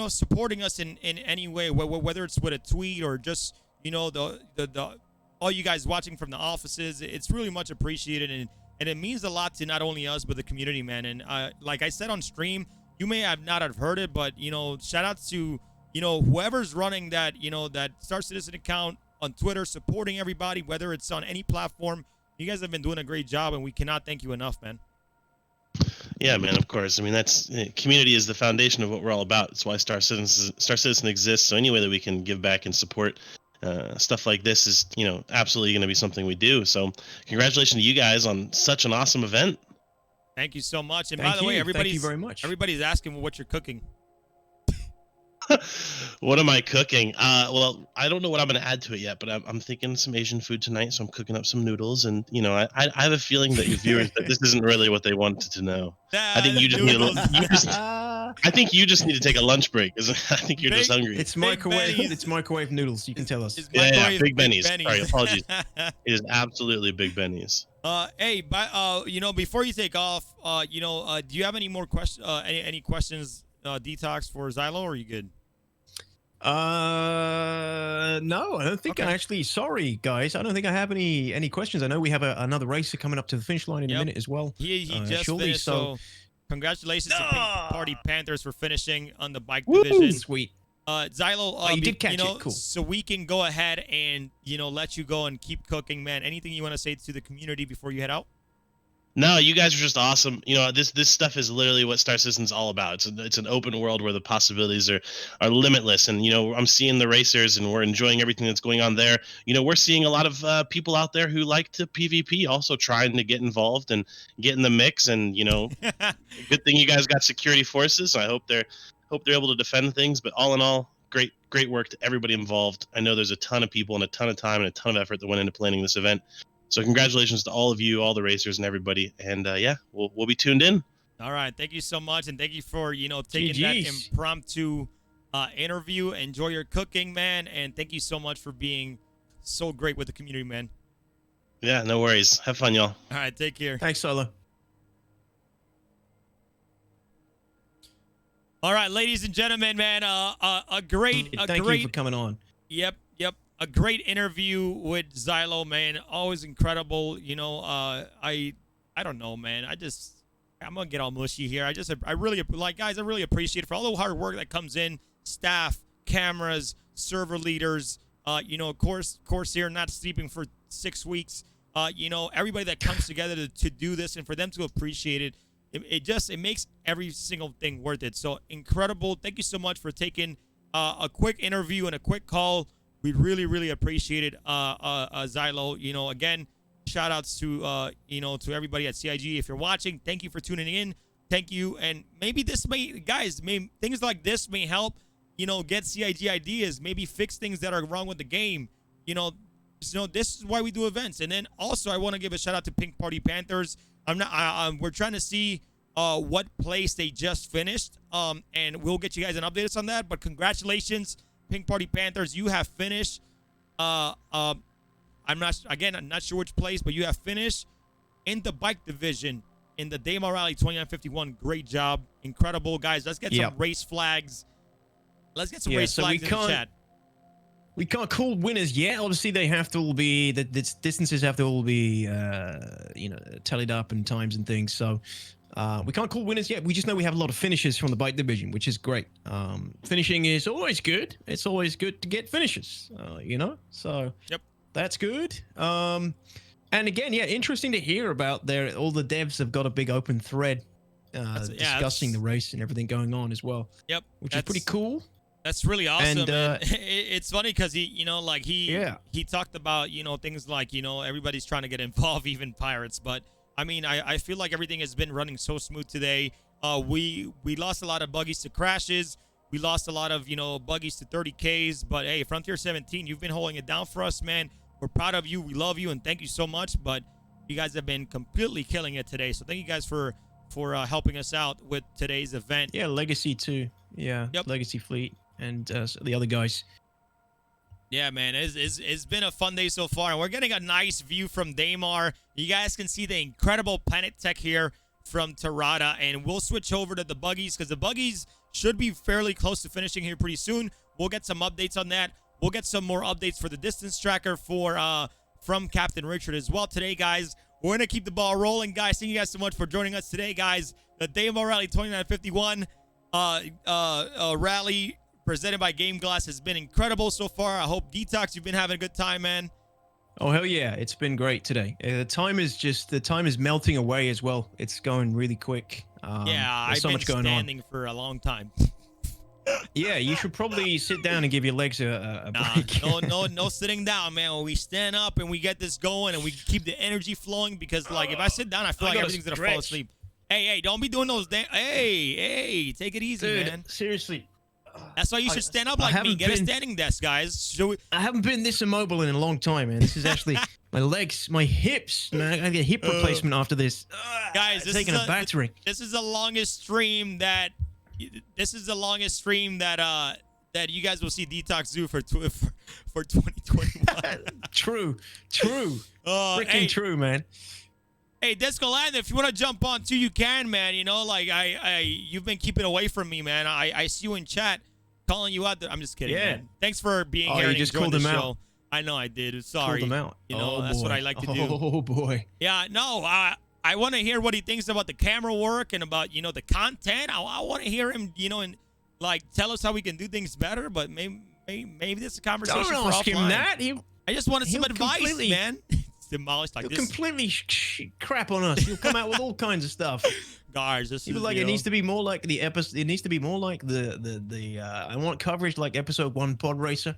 supporting us in any way, whether it's with a tweet or just the all you guys watching from the offices. It's really much appreciated, and it means a lot to not only us, but the community, man. And like I said on stream, you may not have heard it, but, shout out to, whoever's running that, that Star Citizen account on Twitter, supporting everybody, whether it's on any platform. You guys have been doing a great job, and we cannot thank you enough, man. Yeah, man, of course. I mean, community is the foundation of what we're all about. It's why Star Citizen exists. So any way that we can give back and support stuff like this is, absolutely going to be something we do. So congratulations to you guys on such an awesome event. Thank you so much. And Thank by the way, you. everybody's Thank you very much. Everybody's asking what you're cooking. What am I cooking? Well, I don't know what I'm going to add to it yet, but I'm thinking some Asian food tonight, so I'm cooking up some noodles. And I have a feeling that your viewers that this isn't really what they wanted to know. I think you just need I think you just need to take a lunch break, because I think you're just hungry. It's microwave. It's microwave noodles. You can tell us. Yeah, Big Benny's. Sorry, apologies. It is absolutely Big Benny's. Hey, before you take off, do you have any more questions? Any questions, Detox, for Xylo, or are you good? No, I don't think I actually. Sorry, guys. I don't think I have any questions. I know we have another racer coming up to the finish line in a minute as well. He just shortly, finished. So congratulations to Pink Party Panthers for finishing on the bike Woo! division. Sweet. Xylo, you did catch it. Cool. So we can go ahead and let you go and keep cooking, man. Anything you want to say to the community before you head out? No, you guys are just awesome. This stuff is literally what Star Citizen's all about. It's an open world where the possibilities are limitless. And I'm seeing the racers, and we're enjoying everything that's going on there. We're seeing a lot of people out there who like to PvP, also trying to get involved and get in the mix. And good thing you guys got security forces. So I hope they're able to defend things. But all in all, great work to everybody involved. I know there's a ton of people and a ton of time and a ton of effort that went into planning this event. So congratulations to all of you, all the racers and everybody. And we'll be tuned in. All right. Thank you so much. And thank you for, taking that impromptu interview. Enjoy your cooking, man. And thank you so much for being so great with the community, man. Yeah, no worries. Have fun, y'all. All right. Take care. Thanks, Solo. All right, ladies and gentlemen, man, Thank you for coming on. Yep. A great interview with Xylo, man. Always incredible. I don't know, man. I'm gonna get all mushy here. I really appreciate it for all the hard work that comes in. Staff, cameras, server leaders. Of course here, not sleeping for 6 weeks. Everybody that comes together to do this, and for them to appreciate it. It makes every single thing worth it. So incredible. Thank you so much for taking a quick interview and a quick call. We really, really appreciate it, Xylo. Again, shout outs to, to everybody at CIG. If you're watching, thank you for tuning in. Thank you. And maybe things like this may help, get CIG ideas, maybe fix things that are wrong with the game. This is why we do events. And then also I want to give a shout out to Pink Party Panthers. We're trying to see what place they just finished, and we'll get you guys an update on that. But congratulations, Pink Party Panthers, you have finished. I'm not sure which place, but you have finished in the bike division in the Daymar Rally 2951. Great job, incredible, guys. Let's get some race flags. Let's get some race flags in the chat. We can't call winners yet. Obviously, they have to all be the distances have to all be tallied up and times and things. So we can't call winners yet. We just know we have a lot of finishes from the bike division, which is great. Finishing is always good. It's always good to get finishes. So that's good. And again, interesting to hear about all the devs have got a big open thread discussing the race and everything going on as well. Yep, which is pretty cool. That's really awesome. And it's funny because he talked about, things like, everybody's trying to get involved, even pirates. But I mean, I feel like everything has been running so smooth today. We lost a lot of buggies to crashes. We lost a lot of, buggies to 30Ks. But hey, Frontier 17, you've been holding it down for us, man. We're proud of you. We love you. And thank you so much. But you guys have been completely killing it today. So thank you guys for helping us out with today's event. Yeah, Legacy too. Yeah, Legacy Fleet. And the other guys. Yeah, man, it's been a fun day so far, and we're getting a nice view from Daymar. You guys can see the incredible Planet Tech here from Terada, and we'll switch over to the buggies because the buggies should be fairly close to finishing here pretty soon. We'll get some updates on that. We'll get some more updates for the distance tracker from Captain Richard as well today, guys. We're gonna keep the ball rolling, guys. Thank you guys so much for joining us today, guys. The Daymar Rally 2951 rally presented by Game Glass has been incredible so far. I hope Detox, you've been having a good time, man. Oh hell yeah, it's been great today. The time is melting away as well. It's going really quick. I've so been much going standing for a long time. Yeah, you should probably sit down and give your legs a break. No sitting down, man. When we stand up and we get this going and we keep the energy flowing, because like if I sit down, I feel like everything's gonna fall asleep. Hey, don't be doing those. Hey, take it easy, dude, man. Seriously. That's why you should stand up like me. Get a standing desk, guys. I haven't been this immobile in a long time, man. This is actually my legs, my hips. Man, I gotta get a hip replacement after this. Guys, this taking is a battering. This is the longest stream that. This is the longest stream that you guys will see DTOX do for 2021. True. Freaking true, man. Hey, Discolando, if you want to jump on too, you can, man. You know, like you've been keeping away from me, man. I see you in chat, calling you out there. I'm just kidding, man. Thanks for being here and enjoying the show. Out. I know I did. Sorry. Called him out. You know, that's what I like to do. Oh boy. Yeah, no. I want to hear what he thinks about the camera work and about, you know, the content. I want to hear him, you know, and like tell us how we can do things better. But maybe this is a conversation for offline. Don't ask him that. I just wanted some advice, man. Demolished like he'll this. completely crap on us. He'll come out with all kinds of stuff. Guys, this is like, it needs to be more like the episode. It needs to be more like the I want coverage like episode 1 Pod Racer.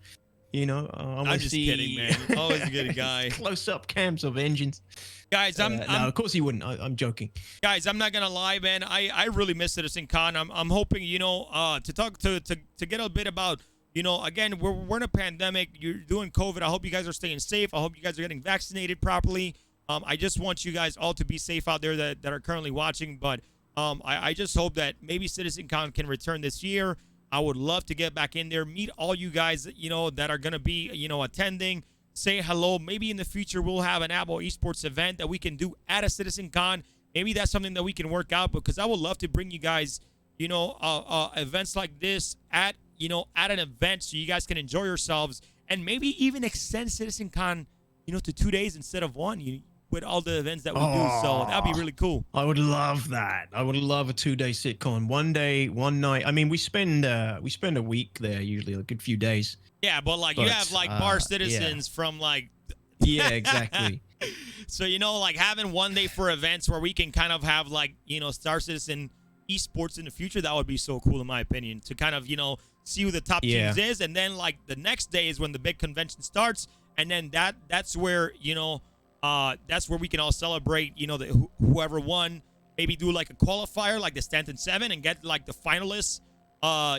You know, I'm just kidding, man. Always a good guy. Close-up cams of engines. Guys, no, of course he wouldn't. I'm joking. Guys, I'm not gonna lie, man. I really miss CitizenCon. I'm hoping, you know, to talk to get a bit about, you know, again, we're in a pandemic. You're doing COVID. I hope you guys are staying safe. I hope you guys are getting vaccinated properly. I just want you guys all to be safe out there that are currently watching. But I just hope that maybe CitizenCon can return this year. I would love to get back in there, meet all you guys, you know, that are gonna be, you know, attending. Say hello. Maybe in the future we'll have an Abo Esports event that we can do at a CitizenCon. Maybe that's something that we can work out, because I would love to bring you guys, you know, events like this at an event so you guys can enjoy yourselves, and maybe even extend CitizenCon, you know, to 2 days instead of 1. With all the events that we do, so that'd be really cool. I would love that. I would love a 2-day sitcon. 1 day, 1 night. I mean, we spend a week there usually, a good few days. Yeah, but you have like bar citizens from like. Yeah, exactly. So, you know, like having 1 day for events where we can kind of have like, you know, Star Citizen esports in the future, that would be so cool in my opinion, to kind of, you know, see who the top teams is, and then like the next day is when the big convention starts, and then that's where, you know, that's where we can all celebrate, you know, whoever won. Maybe do like a qualifier, like the Stanton 7, and get like the finalists,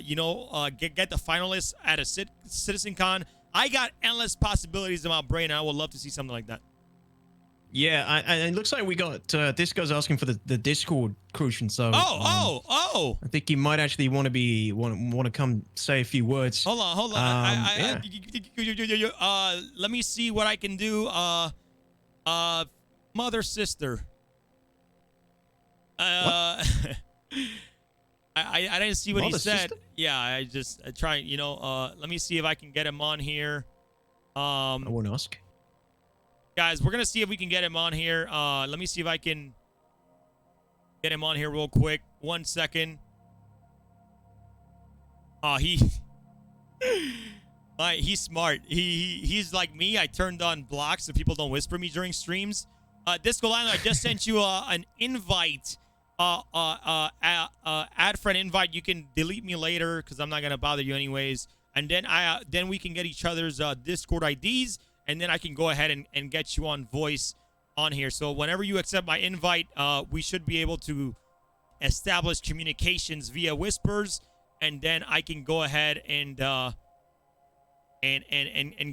you know, get the finalists at a CitizenCon. I got endless possibilities in my brain, and I would love to see something like that. Yeah, it looks like we got this guy's asking for the Discord, Crucian. So I think he might actually want to come say a few words. Hold on. Let me see what I can do. Mother sister. I didn't see what he said. Sister? Yeah, I try. You know, let me see if I can get him on here. I won't ask. Guys, we're gonna see if we can get him on here. Let me see if I can get him on here real quick. 1 second. He's smart. He's like me. I turned on blocks so people don't whisper me during streams. Discolando, I just sent you an invite. Add friend invite. You can delete me later because I'm not gonna bother you anyways. And then we can get each other's Discord IDs. And then I can go ahead and get you on voice on here. So whenever you accept my invite, we should be able to establish communications via whispers, and then I can go ahead and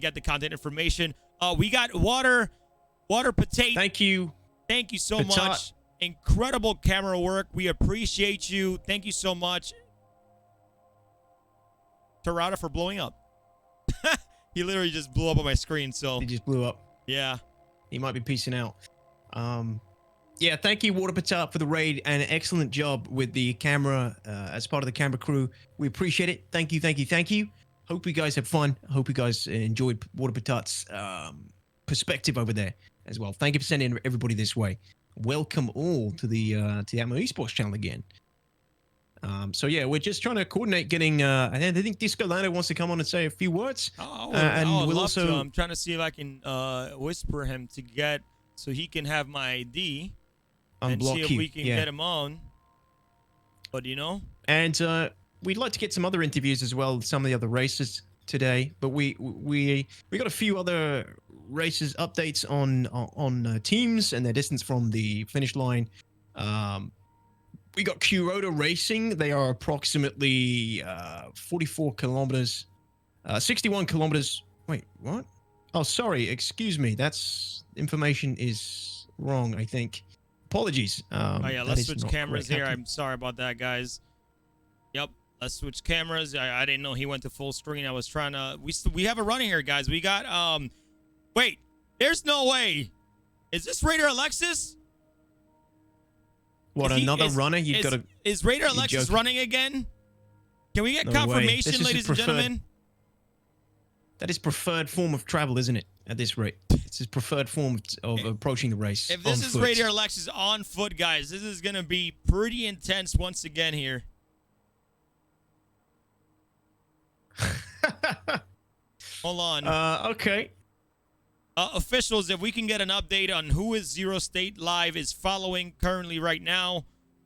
get the content information. We got WaterPatate. Thank you so much. Incredible camera work. We appreciate you. Thank you so much, Terada, for blowing up. He literally just blew up on my screen, so... He just blew up. Yeah. He might be peacing out. Yeah, thank you, WaterPatate, for the raid, and an excellent job with the camera as part of the camera crew. We appreciate it. Thank you. Hope you guys have fun. Hope you guys enjoyed WaterPatate's perspective over there as well. Thank you for sending everybody this way. Welcome all to the Atmo Esports channel again. So yeah, we're just trying to coordinate getting. I think Discolando wants to come on and say a few words. And we'll also. I'm trying to see if I can whisper him to get so he can have my ID and see if we can get him on. But you know. And we'd like to get some other interviews as well, some of the other races today, but we got a few other races updates on teams and their distance from the finish line. We got Kuroda Racing. They are approximately 44 kilometers, 61 kilometers. Wait, what? Oh, sorry. Excuse me. That's information is wrong, I think. Apologies. Oh yeah, let's switch cameras here. I'm sorry about that, guys. Yep, let's switch cameras. I didn't know he went to full screen. I was trying to. We have a running here, guys. We got Wait, there's no way. Is this Raider Alexis? What, another runner? You've got to. Is Raider Alexis running again? Can we get confirmation, ladies and gentlemen? That is preferred form of travel, isn't it? At this rate, it's his preferred form of approaching the race. If this is Raider Alexis on foot, guys, this is gonna be pretty intense once again here. Hold on. Okay. Officials, if we can get an update on who is Zero State Live is following currently right now.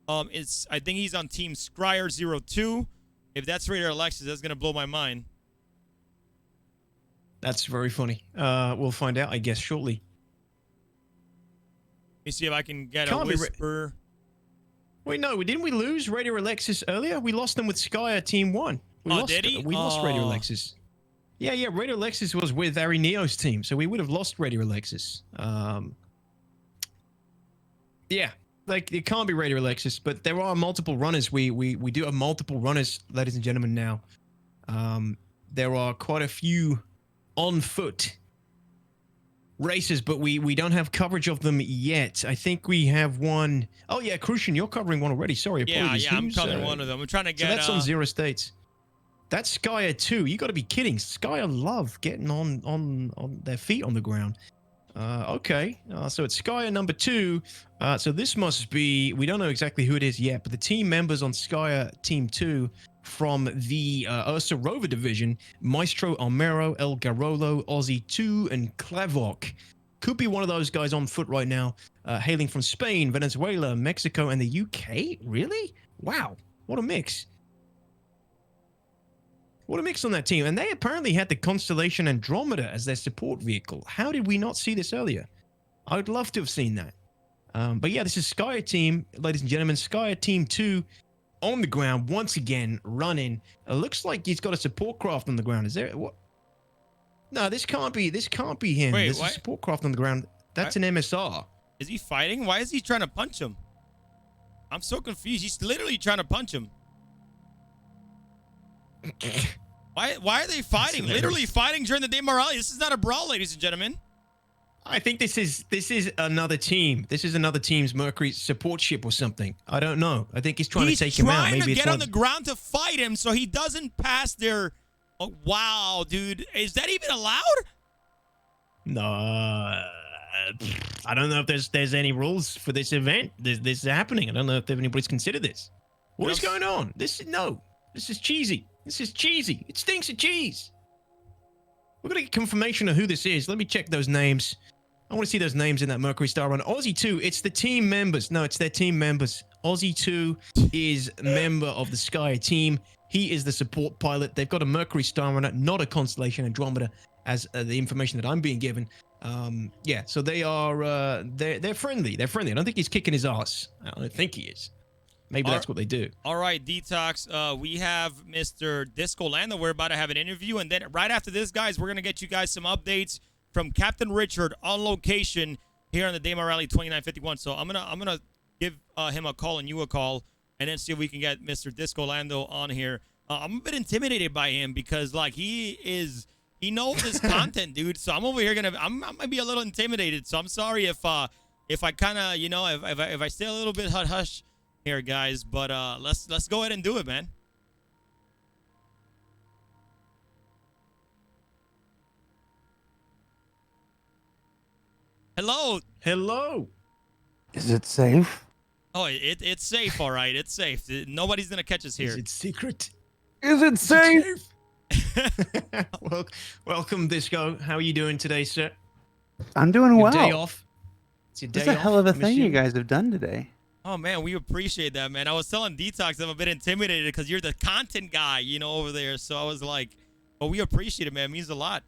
I think he's on Team Scryer02. If that's Raider Alexis, that's gonna blow my mind. That's very funny. We'll find out, I guess, shortly. Let me see if I can get a whisper. Wait, no, didn't we lose Raider Alexis earlier? We lost them with Skyer Team 1. Did he? We lost Raider Alexis. Yeah, Raider Alexis was with Ari Neo's team, so we would have lost Raider Alexis. Yeah, like, it can't be Raider Alexis, but there are multiple runners. We do have multiple runners, ladies and gentlemen, now. There are quite a few on foot races, but we don't have coverage of them yet. I think we have one. Oh yeah, Crucian, you're covering one already. Sorry, apologies. Yeah, I'm covering one of them. I'm trying to get. So that's on Zero States. That's Skyer 2. You got to be kidding. Skyer love getting on their feet on the ground. Okay, so it's Skyer number 2. So this must be. We don't know exactly who it is yet, but the team members on Skyer Team 2. From the Ursa Rover division, Maestro Almero, El Garolo, Aussie 2, and Clavok. Could be one of those guys on foot right now, hailing from Spain, Venezuela, Mexico, and the UK. Really? Wow. What a mix. What a mix on that team. And they apparently had the Constellation Andromeda as their support vehicle. How did we not see this earlier? I would love to have seen that. But yeah, this is Skyer Team, ladies and gentlemen. Skyer Team 2. On the ground once again, running. It looks like he's got a support craft on the ground. Is there what? No, this can't be him. Wait, there's a support craft on the ground. That's an MSR. Is he fighting? Why is he trying to punch him? I'm so confused. He's literally trying to punch him. Why are they fighting? Literally fighting during the Daymar Rally. This is not a brawl, ladies and gentlemen. I think this is another team. This is another team's Mercury support ship or something. I don't know. I think he's trying to take him out. He's trying to get on the ground to fight him so he doesn't pass their... Oh, wow, dude. Is that even allowed? No. I don't know if there's any rules for this event. This is happening. I don't know if anybody's considered this. What is going on? This is cheesy. This is cheesy. It stinks of cheese. We're going to get confirmation of who this is. Let me check those names. I want to see those names in that Mercury Star Run. Aussie 2, it's the team members. No, it's their team members. Aussie 2 is a member of the Skyer team. He is the support pilot. They've got a Mercury Star Runner, not a Constellation Andromeda, as the information that I'm being given. Yeah, so they are, they're friendly. They're friendly. I don't think he's kicking his ass. I don't think he is. Maybe that's what they do. All right, DTOX. We have Mr. Disco Lando. We're about to have an interview. And then right after this, guys, we're going to get you guys some updates from Captain Richard on location here on the Daymar Rally 2951. So I'm gonna give him a call and you a call, and then see if we can get Mr. Disco Lando on here. I'm a bit intimidated by him because, like, he knows his content, dude. So I'm over here I might be a little intimidated. So I'm sorry if I kind of, you know, if I stay a little bit hush here, guys. But let's go ahead and do it, man. Hello. Is it safe? Oh, it's safe, all right. It's safe. Nobody's gonna catch us here. Is it secret? Is it safe? Well, welcome, Disco. How are you doing today, sir? I'm doing well. Day off. It's your day off. It's a hell of a thing you guys have done today. Oh man, we appreciate that, man. I was telling DTOX I'm a bit intimidated because you're the content guy, you know, over there. So I was like, well, we appreciate it, man. It means a lot.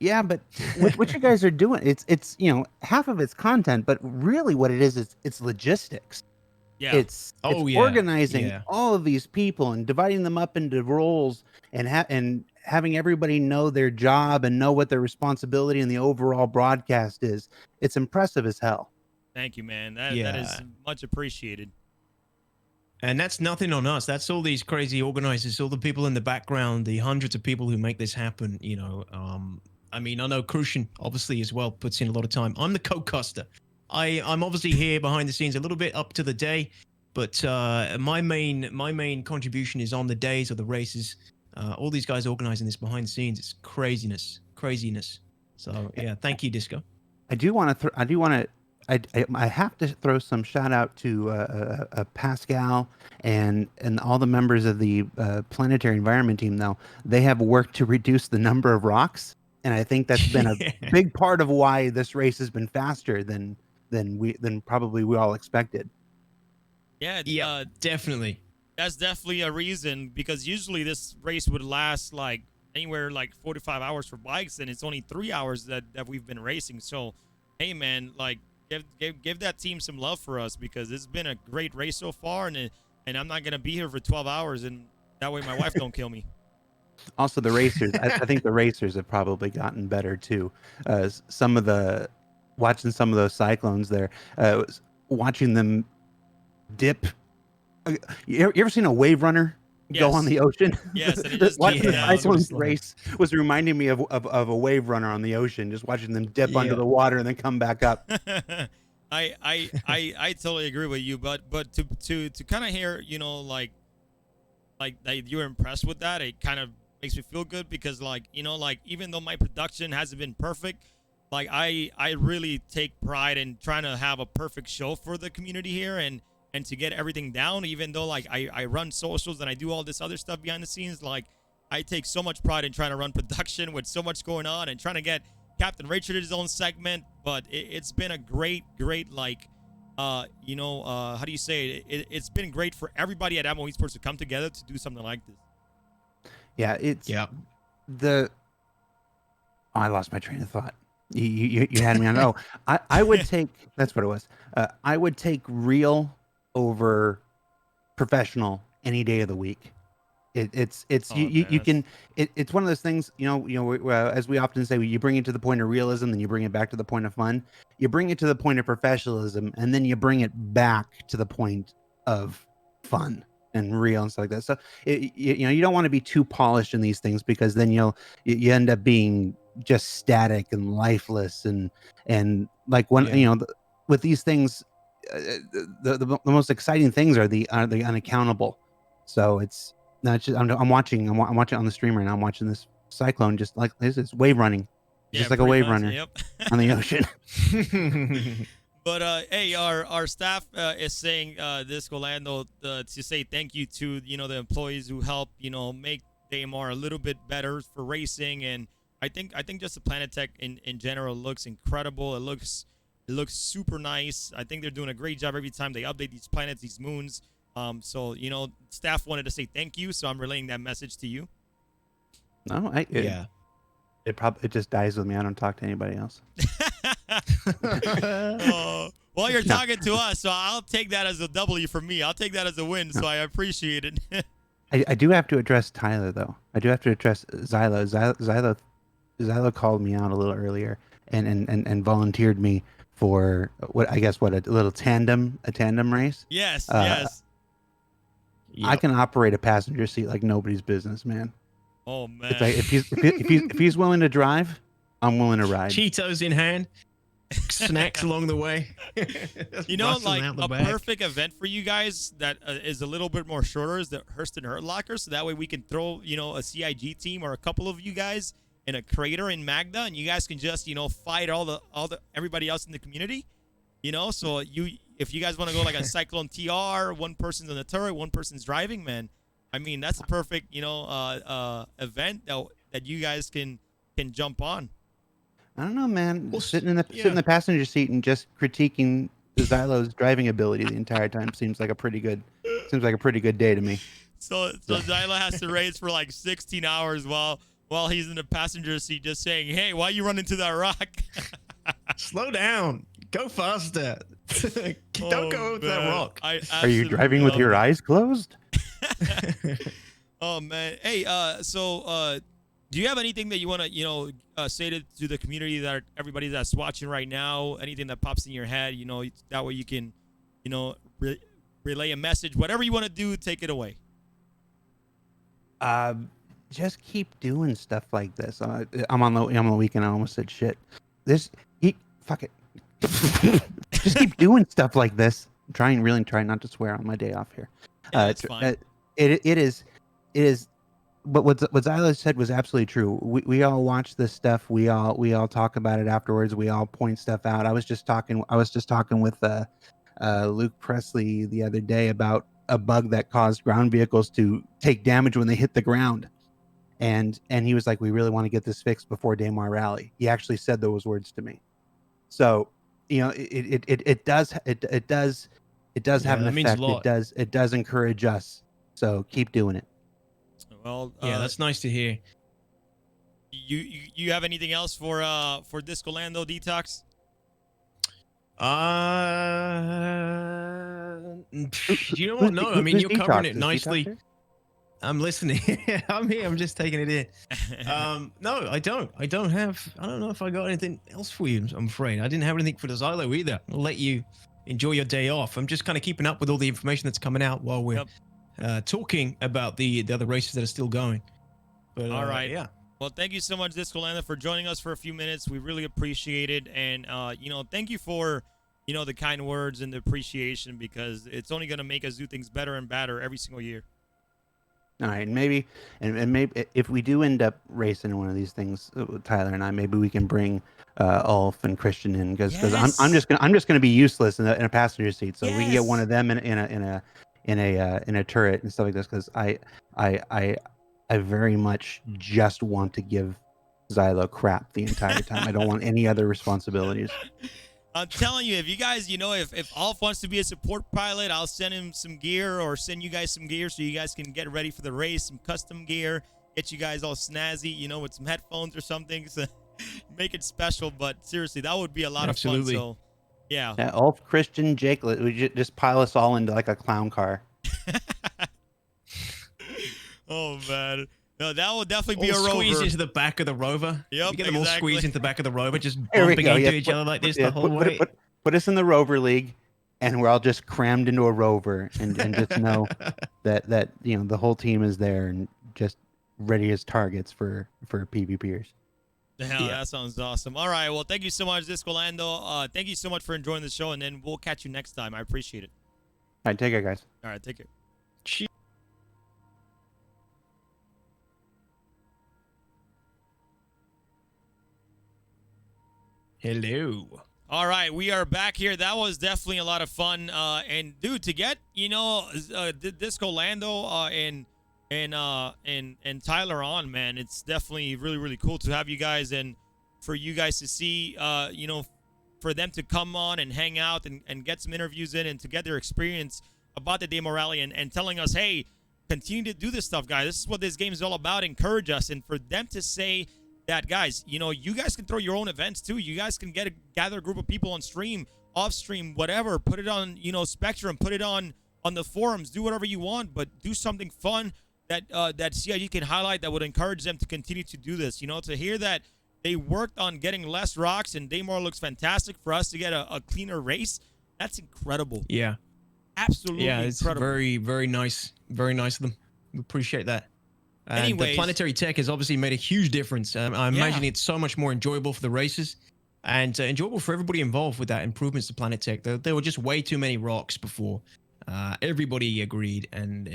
Yeah, but what you guys are doing, it's half of it's content, but really what it is it's logistics. Yeah. It's organizing all of these people and dividing them up into roles and having everybody know their job and know what their responsibility in the overall broadcast is. It's impressive as hell. Thank you, man. That is much appreciated. And that's nothing on us. That's all these crazy organizers, all the people in the background, the hundreds of people who make this happen. You know, I mean, I know Crucian obviously as well puts in a lot of time. I'm the co-caster. I'm obviously here behind the scenes a little bit up to the day, but my main contribution is on the days of the races. All these guys organizing this behind the scenes, it's craziness. So yeah, thank you, Disco. I have to throw some shout out to Pascal and all the members of the planetary environment team. Though they have worked to reduce the number of rocks, and I think that's been a big part of why this race has been faster than probably we all expected. Yeah, definitely. That's definitely a reason, because usually this race would last like anywhere like 45 hours for bikes, and it's only 3 hours that we've been racing. So, hey man, like give that team some love for us, because it's been a great race so far, and I'm not gonna be here for 12 hours, and that way my wife don't kill me. Also, the racers, I think the racers have probably gotten better too. Watching some of those cyclones there, watching them dip. You ever seen a wave runner go on the ocean? Yes, and it just watching the cyclones race was reminding me of a wave runner on the ocean, just watching them dip under the water and then come back up. I totally agree with you, but to kind of hear, you know, like you're impressed with that, it kind of makes me feel good, because like, you know, like even though my production hasn't been perfect, like I really take pride in trying to have a perfect show for the community here, and to get everything down, even though like I run socials and I do all this other stuff behind the scenes. Like I take so much pride in trying to run production with so much going on and trying to get Captain Richard his own segment. But it's been a great like you know, how do you say it? It's been great for everybody at Admo Esports to come together to do something like this. Yeah, I lost my train of thought. You had me on. Oh, I would take, that's what it was. I would take real over professional any day of the week. It's one of those things, you know, as we often say, you bring it to the point of realism, then you bring it back to the point of fun. You bring it to the point of professionalism, and then you bring it back to the point of fun and real and stuff like that. So you know, you don't want to be too polished in these things, because then you end up being just static and lifeless, and like you know, with these things, the most exciting things are the unaccountable. So it's not just I'm watching on the stream right now. I'm watching this cyclone, just like this is wave running, just like a wave runner on the ocean. But hey, our staff is saying this Golando to say thank you to, you know, the employees who help, you know, make Daymar a little bit better for racing. And I think just the Planet Tech in general looks incredible. It looks super nice. I think they're doing a great job every time they update these planets, these moons. So, you know, staff wanted to say thank you, so I'm relaying that message to you. No, it just dies with me. I don't talk to anybody else. Well, you're talking to us, so I'll take that as a W for me. I'll take that as a win, so I appreciate it. I do have to address Tyler, though. I do have to address Xylo. Xylo called me out a little earlier and volunteered me for a little tandem race. Yes. I can operate a passenger seat like nobody's business, man. Oh man! It's like if he's willing to drive, I'm willing to ride. Cheetos in hand, snacks along the way. You know, like a perfect event for you guys that is a little bit more shorter is the Hurston Hurt Locker, so that way we can throw, you know, a CIG team or a couple of you guys in a crater in Magda, and you guys can just, you know, fight all the everybody else in the community. You know, so if you guys want to go like a Cyclone TR, one person's on the turret, one person's driving, man. I mean, that's a perfect, you know, event that you guys can jump on. I don't know, man. Sitting in the passenger seat and just critiquing Xylo's driving ability the entire time seems like a pretty good day to me. So Xylo has to race for like 16 hours while he's in the passenger seat, just saying, "Hey, why you run into that rock? Slow down, go faster. Don't go over that rock." Are you driving with your eyes closed? Oh man, hey, do you have anything that you want to, say to the community, that everybody that's watching right now? Anything that pops in your head, that way you can, relay a message. Whatever you want to do, take it away. Just keep doing stuff like this. I'm on the weekend. I almost said shit. Fuck it. Just keep doing stuff like this. I'm really trying not to swear on my day off here. Yeah, that's fine. It is. But what Xylo said was absolutely true. We all watch this stuff. We all talk about it afterwards. We all point stuff out. I was just talking with Luke Presley the other day about a bug that caused ground vehicles to take damage when they hit the ground, and he was like, "We really want to get this fixed before Daymar Rally." He actually said those words to me. So it does have an effect. It does encourage us. So keep doing it. Well, yeah, that's nice to hear. You have anything else for Discolando DTOX? You know what? No, I mean, you're covering it nicely. DTOX? I'm listening. I'm here. I'm just taking it in. No, I don't know if I got anything else for you. I'm afraid I didn't have anything for the Xylo either. I'll let you enjoy your day off. I'm just kind of keeping up with all the information that's coming out while we're talking about the other races that are still going. But, all right. Yeah. Well, thank you so much, Discolando, for joining us for a few minutes. We really appreciate it, and thank you for the kind words and the appreciation, because it's only going to make us do things better and better every single year. All right, and maybe if we do end up racing one of these things, Tyler and I, maybe we can bring Ulf and Christian in, because I'm just gonna be useless in a passenger seat, so we can get one of them in a turret and stuff like this, because I very much just want to give Xylo crap the entire time. I don't want any other responsibilities. I'm telling you, if you guys, if Alf wants to be a support pilot, I'll send him some gear, or send you guys some gear so you guys can get ready for the race, some custom gear, get you guys all snazzy, with some headphones or something, so make it special. But seriously, that would be a lot of fun. So, yeah. Alf, Christian, Jake, we just pile us all into like a clown car. Oh, man. No, that will definitely be a rover. Squeeze into the back of the rover. Yep, you get them all squeezed into the back of the rover, just There we bumping go. into each other like this the whole way. Put us in the rover league, and we're all just crammed into a rover, and just know that the whole team is there and just ready as targets for PvPers. Hell, that sounds awesome. All right, well, thank you so much, Discolando. Thank you so much for enjoying the show, and then we'll catch you next time. I appreciate it. All right, take care, guys. All right, take care. Hello. All right, we are back here. That was definitely a lot of fun. And dude, to get Discolando and Tyler on, man, it's definitely really, really cool to have you guys, and for you guys to see, for them to come on and hang out and get some interviews in, and to get their experience about the Daymar Rally, and telling us, hey, continue to do this stuff, guys. This is what this game is all about. Encourage us. And for them to say that, guys, you guys can throw your own events too. You guys can gather a group of people on stream, off stream, whatever. Put it on, Spectrum. Put it on the forums. Do whatever you want, but do something fun that CIG can highlight, that would encourage them to continue to do this. To hear that they worked on getting less rocks and Daymar looks fantastic, for us to get a cleaner race, that's incredible. Yeah, absolutely. Yeah, it's incredible. Very, very nice. Very nice of them. We appreciate that. And Anyways, the planetary tech has obviously made a huge difference. I imagine it's so much more enjoyable for the races, and enjoyable for everybody involved with that improvements to planet tech. There were just way too many rocks before. Everybody agreed, and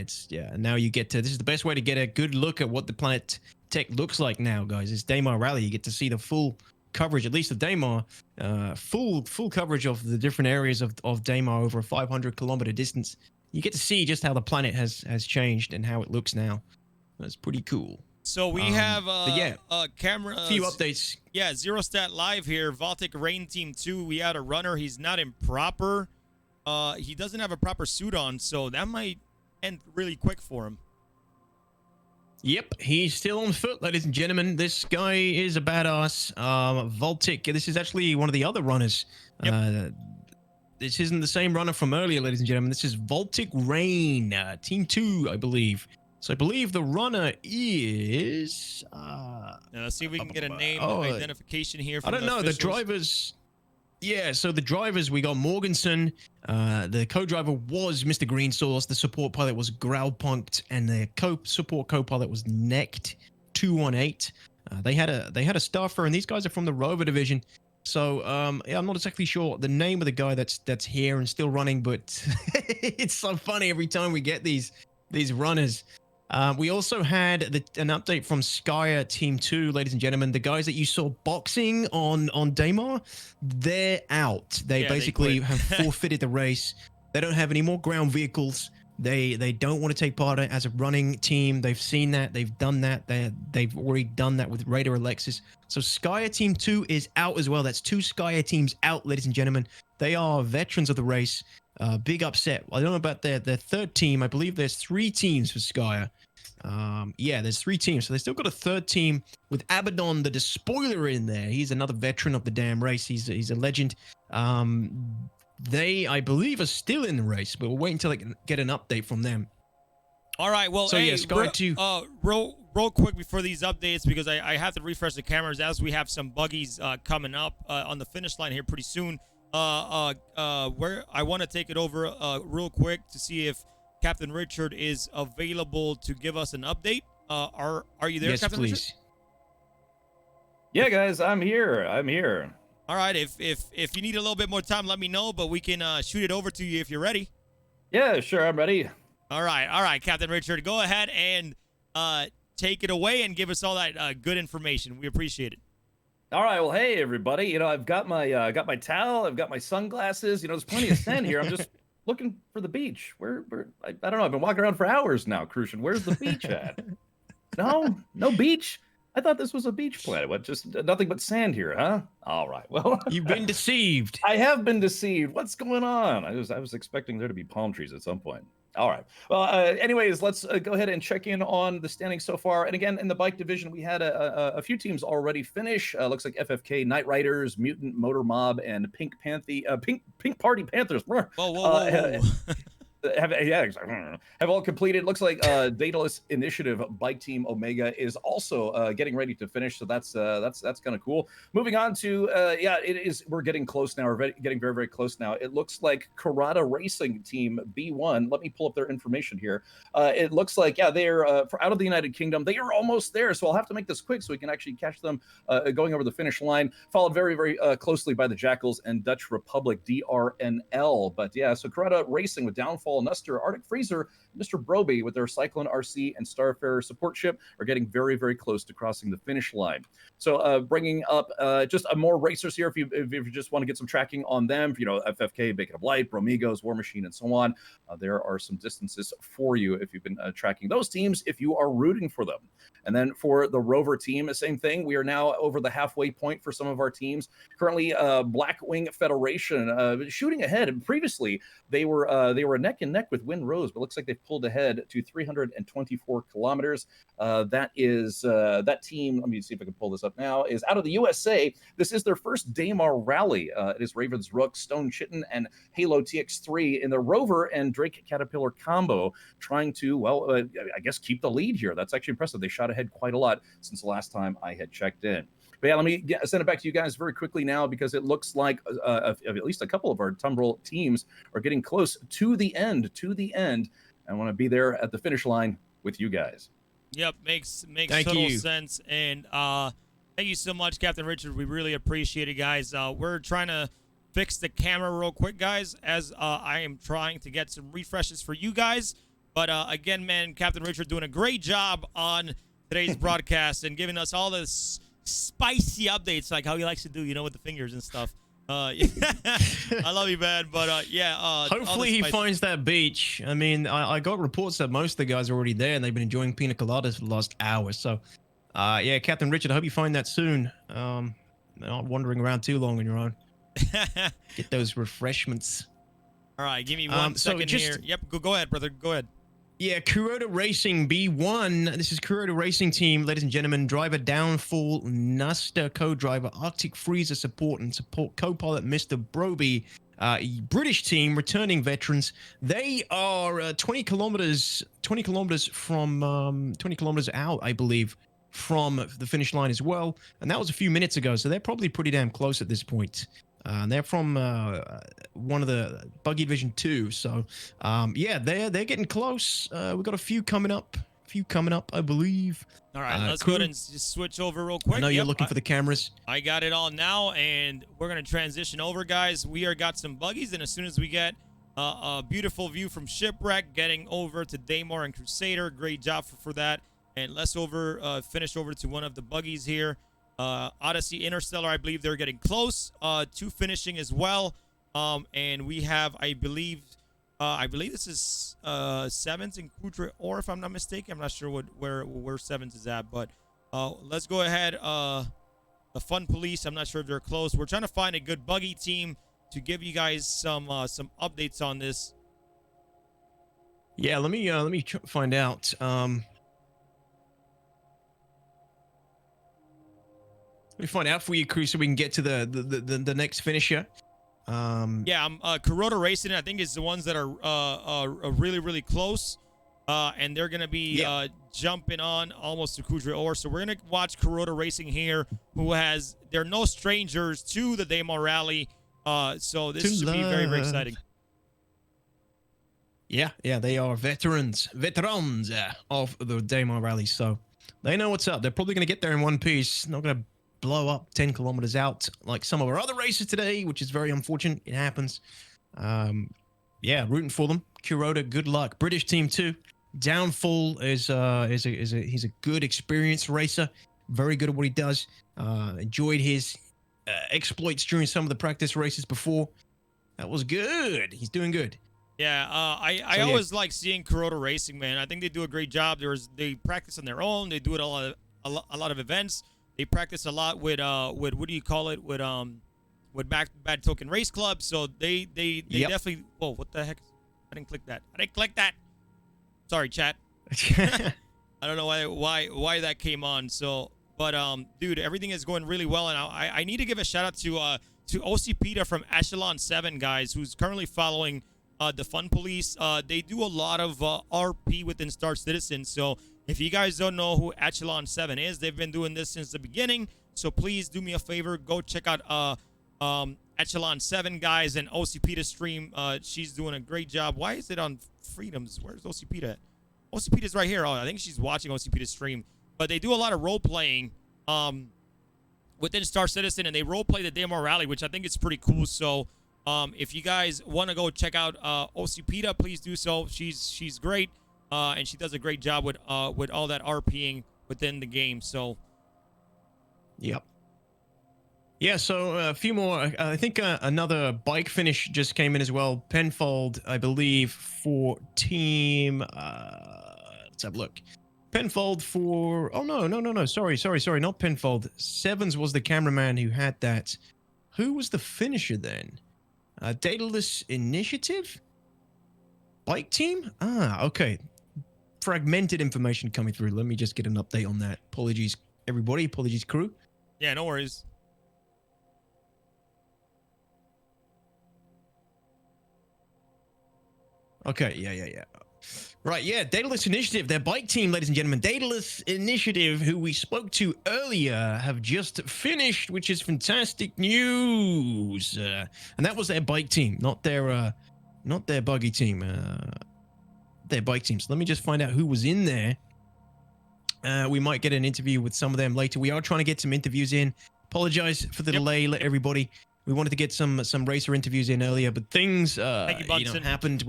now you get to, this is the best way to get a good look at what the planet tech looks like now, guys. It's Daymar Rally. You get to see the full coverage, at least of Daymar, full coverage of the different areas of Daymar over a 500-kilometer distance. You get to see just how the planet has changed and how it looks now. That's pretty cool. So we have camera. A few updates. Yeah, Zero Stat Live here. Baltic Rain Team 2. We had a runner. He's not in proper. He doesn't have a proper suit on, so that might end really quick for him. Yep, he's still on foot, ladies and gentlemen. This guy is a badass. Baltic. This is actually one of the other runners. Yep. This isn't the same runner from earlier, ladies and gentlemen. This is Baltic Rain, Team 2, I believe. So I believe the runner is... now let's see if we can get a name identification here. I don't know. The drivers... Yeah, so the drivers, we got Morganson. The co-driver was Mr. Green Sauce. The support pilot was Growlpunked. And the support co-pilot was Necked 218. They had a staffer, and these guys are from the Rover division. So yeah, I'm not exactly sure the name of the guy that's here and still running, but it's so funny every time we get these runners. We also had an update from Skyer Team 2, ladies and gentlemen. The guys that you saw boxing on Daymar, they're out. They basically have forfeited the race. They don't have any more ground vehicles. They don't want to take part as a running team. They've seen that. They've done that. They've already done that with Raider Alexis. So Skyer Team 2 is out as well. That's 2 Skyer teams out, ladies and gentlemen. They are veterans of the race. Big upset. I don't know about their third team. I believe there's 3 teams for Skyer. Yeah, there's 3 teams. So they still got a third team with Abaddon, the Despoiler, in there. He's another veteran of the damn race. He's a legend. They, I believe, are still in the race, but we'll wait until I can get an update from them. All right, well, so, hey, Skyer 2. Real quick before these updates, because I have to refresh the cameras as we have some buggies coming up on the finish line here pretty soon. Where I want to take it over real quick to see if Captain Richard is available to give us an update. Are you there, yes, Captain please. Richard? Yeah, guys, I'm here. All right, if you need a little bit more time, let me know, but we can shoot it over to you if you're ready. Yeah, sure, I'm ready. All right, Captain Richard, go ahead and take it away and give us all that good information. We appreciate it. All right, well, hey everybody. You know, I've got my towel, I've got my sunglasses. You know, there's plenty of sand here. I'm just looking for the beach. Where I don't know. I've been walking around for hours now, Crucian. Where's the beach at? No beach. I thought this was a beach planet. What, just nothing but sand here, huh? All right. Well, you've been deceived. I have been deceived. What's going on? I was expecting there to be palm trees at some point. All right. Well, anyways, let's go ahead and check in on the standings so far. And again, in the bike division, we had a few teams already finish. Looks like FFK, Night Riders, Mutant Motor Mob, and Pink Party Panthers. Whoa. Have all completed. Looks like Daedalus Initiative Bike Team Omega is also getting ready to finish, so that's kind of cool. Moving on to we're getting close now. We're getting very, very close now. It looks like Terada Racing Team B1. Let me pull up their information here. It looks like they're out of the United Kingdom. They are almost there, so I'll have to make this quick so we can actually catch them going over the finish line. Followed very, very closely by the Jackals and Dutch Republic DRNL. But yeah, so Terada Racing with Downfall, Nuster, Arctic Freezer, Mr. Broby with their Cyclone RC and Starfarer support ship are getting very, very close to crossing the finish line. So bringing up just more racers here if you just want to get some tracking on them, you know, FFK, Bacon of Light, Bromigos, War Machine, and so on. There are some distances for you if you've been tracking those teams, if you are rooting for them. And then for the Rover team, the same thing. We are now over the halfway point for some of our teams. Currently, Blackwing Federation shooting ahead. And previously, they were neck and neck with Wind Rose, but looks like they've pulled ahead to 324 kilometers. That team, let me see if I can pull this up now, is out of the USA. This is their first Daymar Rally. It is Ravens Rook, Stone Chitin, and Halo TX3 in the Rover and Drake Caterpillar combo, trying to, I guess, keep the lead here. That's actually impressive. They shot ahead quite a lot since the last time I had checked in. But yeah, let me send it back to you guys very quickly now, because it looks like at least a couple of our Tumbrel teams are getting close to the end. I want to be there at the finish line with you guys. Yep, makes total sense. And thank you so much, Captain Richard. We really appreciate it, guys. We're trying to fix the camera real quick, guys, as I am trying to get some refreshes for you guys. But again, man, Captain Richard doing a great job on today's broadcast and giving us all this spicy updates like how he likes to do, you know, with the fingers and stuff. I love you, man. But yeah. Hopefully he finds that beach. I mean, I got reports that most of the guys are already there and they've been enjoying pina coladas for the last hour. So, yeah, Captain Richard, I hope you find that soon. Not wandering around too long on your own. Get those refreshments. All right, give me one second here. Yep, go ahead, brother. Go ahead. Yeah, Kuroda Racing B1. This is Kuroda Racing Team, ladies and gentlemen. Driver Downfall, Nuster, co-driver Arctic Freezer support and support co-pilot Mr. Broby. British team, returning veterans. They are 20 kilometers from 20 kilometers out, I believe, from the finish line as well. And that was a few minutes ago, so they're probably pretty damn close at this point. They're from one of the Buggy Division 2, so yeah, they're getting close. We've got a few coming up, I believe. All right, let's go ahead and just switch over real quick. I know you're looking for the cameras. I got it all now, and we're gonna transition over, guys. We are got some buggies, and as soon as we get a beautiful view from Shipwreck, getting over to Daymar and Crusader, great job for that. And let's finish over to one of the buggies here. Odyssey Interstellar, I believe they're getting close to finishing as well. And we have, I believe this is Sevens and Kudra, or if I'm not mistaken, I'm not sure where Sevens is at. But let's go ahead. The Fun Police, I'm not sure if they're close. We're trying to find a good buggy team to give you guys some updates on this. Yeah, let me find out. Let me find out for you, Crew, so we can get to the next finisher. Yeah, Kuroda Racing, I think, is the ones that are really, really close. And they're going to be jumping on almost to Kudra Or. So we're going to watch Kuroda Racing here, they're no strangers to the Daymar Rally. So this should be very, very exciting. Yeah, they are veterans of the Daymar Rally. So they know what's up. They're probably going to get there in one piece. Not going to blow up 10 kilometers out like some of our other races today, which is very unfortunate. It happens. Yeah, rooting for them. Kuroda, good luck. British team too. Downfall he's a good experienced racer, very good at what he does. Enjoyed his exploits during some of the practice races before. That was good. He's doing good. Yeah, I always like seeing Kuroda Racing, man. I think they do a great job. They practice on their own. They do it a lot of events. They practice a lot with what do you call it, with Bad Token Race Club. So they definitely. Whoa, what the heck? I didn't click that. Sorry, chat. I don't know why that came on. So, but dude, everything is going really well, and I need to give a shout out to OCPETA from Echelon 7, guys, who's currently following the Fun Police. They do a lot of RP within Star Citizen. So if you guys don't know who Echelon 7 is, they've been doing this since the beginning. So please do me a favor, go check out Echelon 7, guys, and OCPETA stream. She's doing a great job. Why is it on Freedoms? Where's OCPETA at? OCPETA's right here. Oh, I think she's watching OCPETA stream. But they do a lot of role playing within Star Citizen, and they role play the Daymar Rally, which I think is pretty cool. So if you guys want to go check out OCPETA, please do so. She's great, and she does a great job with all that RPing within the game. So, yep. Yeah, so a few more. I think another bike finish just came in as well. Penfold, I believe, for team. Let's have a look. Penfold for. Oh no! Sorry, not Penfold. Sevens was the cameraman who had that. Who was the finisher then? Daedalus Initiative? Bike team? Ah, okay. Fragmented information coming through. Let me just get an update on that. Apologies, everybody. Apologies, crew. Yeah, no worries. Okay, yeah. Right, yeah, Daedalus Initiative, their bike team, ladies and gentlemen. Daedalus Initiative, who we spoke to earlier, have just finished, which is fantastic news. And that was their bike team, not their buggy team. Their bike team. So let me just find out who was in there. We might get an interview with some of them later. We are trying to get some interviews in. Apologize for the delay, everybody. We wanted to get some racer interviews in earlier, but things happened.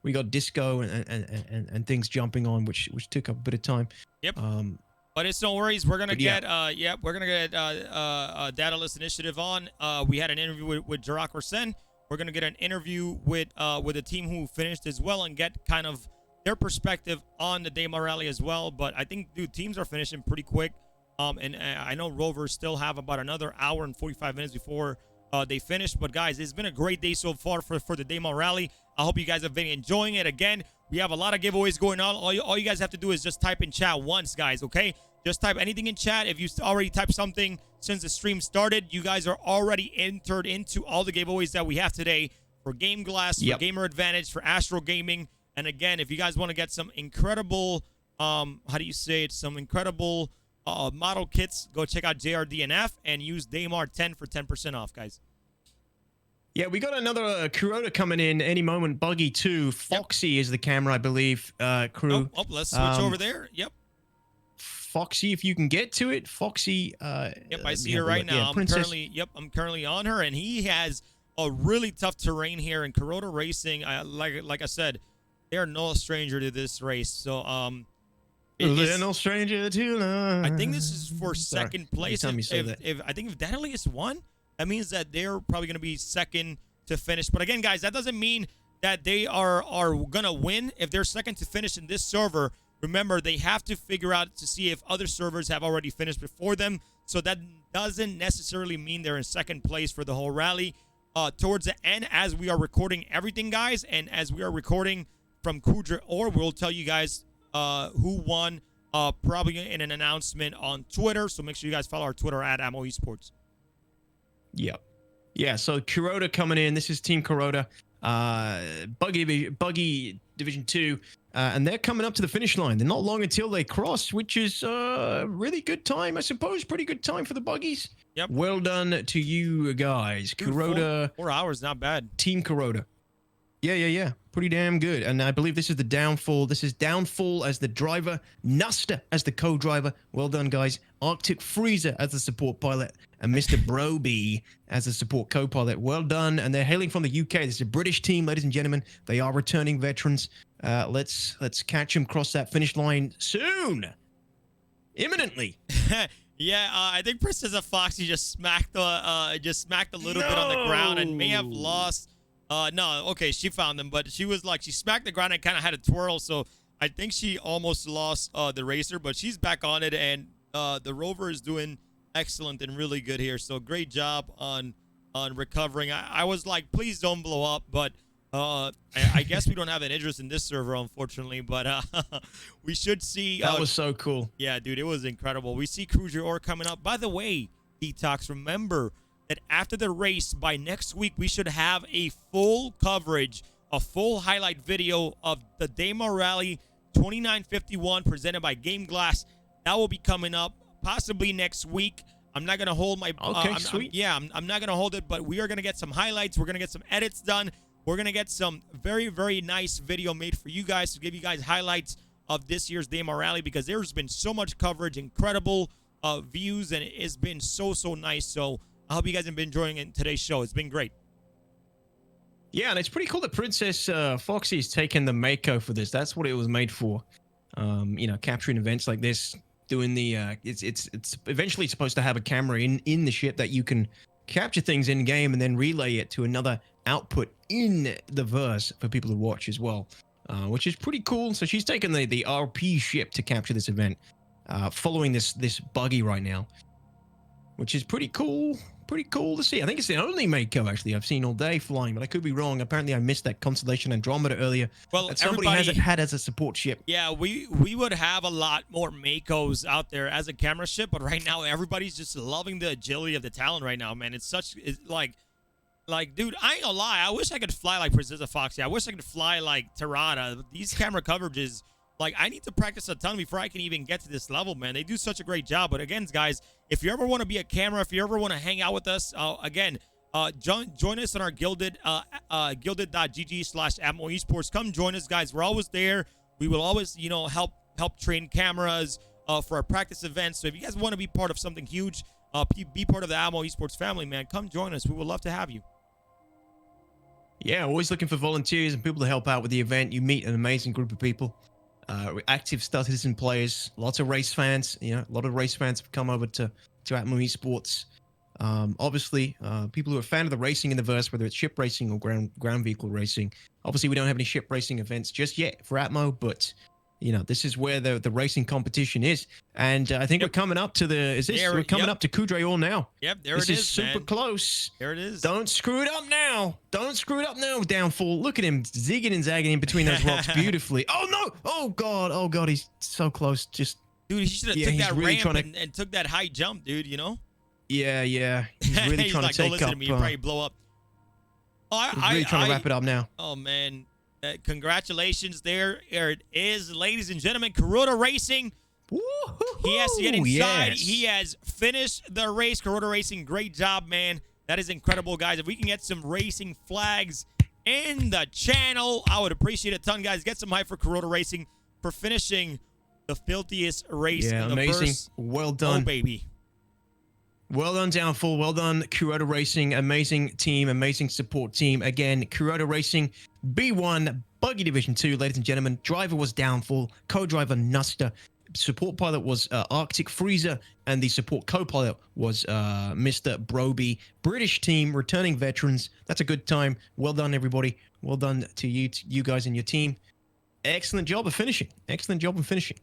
We got disco and things jumping on, which took up a bit of time. Yep. But it's no worries. We're gonna get we're gonna get Daedalus initiative on. We had an interview with JRD+F. We're gonna get an interview with a team who finished as well and get kind of their perspective on the Daymar Rally as well. But I think, dude, teams are finishing pretty quick. And I know Rovers still have about another hour and 45 minutes before they finish. But guys, it's been a great day so far for the Daymar Rally. I hope you guys have been enjoying it. Again, we have a lot of giveaways going on. All you guys have to do is just type in chat once, guys, okay? Just type anything in chat. If you already typed something since the stream started, you guys are already entered into all the giveaways that we have today for Game Glass, for Gamer Advantage, for AstroGaming. And again, if you guys want to get some incredible, how do you say it? Some incredible model kits, go check out JRD+F and use Daymar10 for 10% off, guys. Yeah, we got another Kuroda coming in any moment. Buggy 2. Foxy is the camera, I believe, crew. Oh, let's switch over there. Yep. Foxy, if you can get to it. Foxy. Yep, I see her right now. I'm currently on her, and he has a really tough terrain here in Kuroda Racing. Like I said, they're no stranger to this race. So they're no stranger to love. I think this is for second place. If I think if Daedalus won, that means that they're probably going to be second to finish. But again, guys, that doesn't mean that they are going to win. If they're second to finish in this server, remember, they have to figure out to see if other servers have already finished before them. So that doesn't necessarily mean they're in second place for the whole rally. Towards the end, as we are recording everything, guys, and as we are recording from Kudra, we'll tell you guys who won probably in an announcement on Twitter. So make sure you guys follow our Twitter at Ammo Esports. Yep. Yeah, so Kuroda coming in. This is Team Kuroda. Buggy Division 2. And they're coming up to the finish line. They're not long until they cross, which is really good time, I suppose. Pretty good time for the Buggies. Yep. Well done to you guys. Dude, Kuroda. 4 hours, not bad. Team Kuroda. Yeah. Pretty damn good. And I believe this is the Downfall. This is Downfall as the driver, Nuster as the co-driver. Well done, guys. Arctic Freezer as the support pilot, and Mr. Broby as the support co-pilot. Well done. And they're hailing from the UK. This is a British team, ladies and gentlemen. They are returning veterans. Let's catch them cross that finish line soon. Imminently. Yeah, I think PrinceznaFoxxy just smacked a little bit on the ground and may have lost. No, okay, she found them, but she was like, she smacked the ground and kind of had a twirl, so I think she almost lost the racer, but she's back on it, and the Rover is doing excellent and really good here. So great job on recovering. I was like, please don't blow up, but I guess we don't have an interest in this server, unfortunately, but we should see. That was so cool. Yeah, dude, it was incredible. We see Cruiser coming up. By the way, DTOX, remember that after the race, by next week, we should have a full coverage, a full highlight video of the Daymar Rally 2951 presented by Game Glass. That will be coming up possibly next week. I'm not going to hold my... sweet. I'm not going to hold it, but we are going to get some highlights. We're going to get some edits done. We're going to get some very, very nice video made for you guys to give you guys highlights of this year's Daymar Rally, because there's been so much coverage, incredible views, and it's been so nice. So I hope you guys have been enjoying it in today's show. It's been great. Yeah, and it's pretty cool that PrinceznaFoxxy's taken the Mako for this. That's what it was made for. Capturing events like this, doing the it's eventually supposed to have a camera in the ship that you can capture things in game and then relay it to another output in the verse for people to watch as well, which is pretty cool. So she's taken the RP ship to capture this event, following this Buggy right now, which is pretty cool. Pretty cool to see. I think it's the only Mako actually I've seen all day flying, but I could be wrong. Apparently I missed that Constellation Andromeda earlier. Well, that somebody has it had as a support ship. Yeah, we would have a lot more Makos out there as a camera ship, but right now everybody's just loving the agility of the Talon right now, man. It's like, dude, I ain't gonna lie. I wish I could fly like PrinceznaFoxxy. I wish I could fly like Terada. These camera coverages, like, I need to practice a ton before I can even get to this level, man. They do such a great job. But again, guys, if you ever want to be a camera, if you ever want to hang out with us, join us on our gilded, gilded.gg/Atmo Esports. Come join us, guys. We're always there. We will always, help train cameras for our practice events. So if you guys want to be part of something huge, be part of the Atmo Esports family, man, come join us. We would love to have you. Yeah, always looking for volunteers and people to help out with the event. You meet an amazing group of people. active Star Citizen players, lots of race fans. You know, a lot of race fans have come over to Atmo Esports. Obviously, people who are a fan of the racing in the verse, whether it's ship racing or ground vehicle racing. Obviously, we don't have any ship racing events just yet for Atmo, but you know, this is where the racing competition is. And I think we're coming up to we're coming up to Kudre All now. Yep, there this it is, is super man. close. There it is. Don't screw it up now. Don't screw it up now, Downfall. Look at him zigging and zagging in between those rocks beautifully. Oh, no. Oh, God. He's so close. Just, dude, he should have took that really ramp and took that high jump, dude, you know? Yeah. He's really trying to take listen up. To me, you probably blow up. Oh, he's really trying to wrap it up now. Oh, man. Congratulations. There it is, ladies and gentlemen. Kuroda Racing. He has to get inside. Yes. He has finished the race. Kuroda Racing, great job, man. That is incredible, guys. If we can get some racing flags in the channel, I would appreciate it a ton, guys. Get some hype for Kuroda Racing for finishing the filthiest race in the amazing. verse. Well done. Oh, baby. Well done, Downfall. Well done, Kuroda Racing. Amazing team, amazing support team. Again, Kuroda Racing, B1, Buggy Division 2, ladies and gentlemen. Driver was Downfall, co-driver Nuster. Support pilot was Arctic Freezer, and the support co-pilot was Mr. Broby. British team, returning veterans. That's a good time. Well done, everybody. Well done to you guys and your team. Excellent job of finishing. Excellent job of finishing.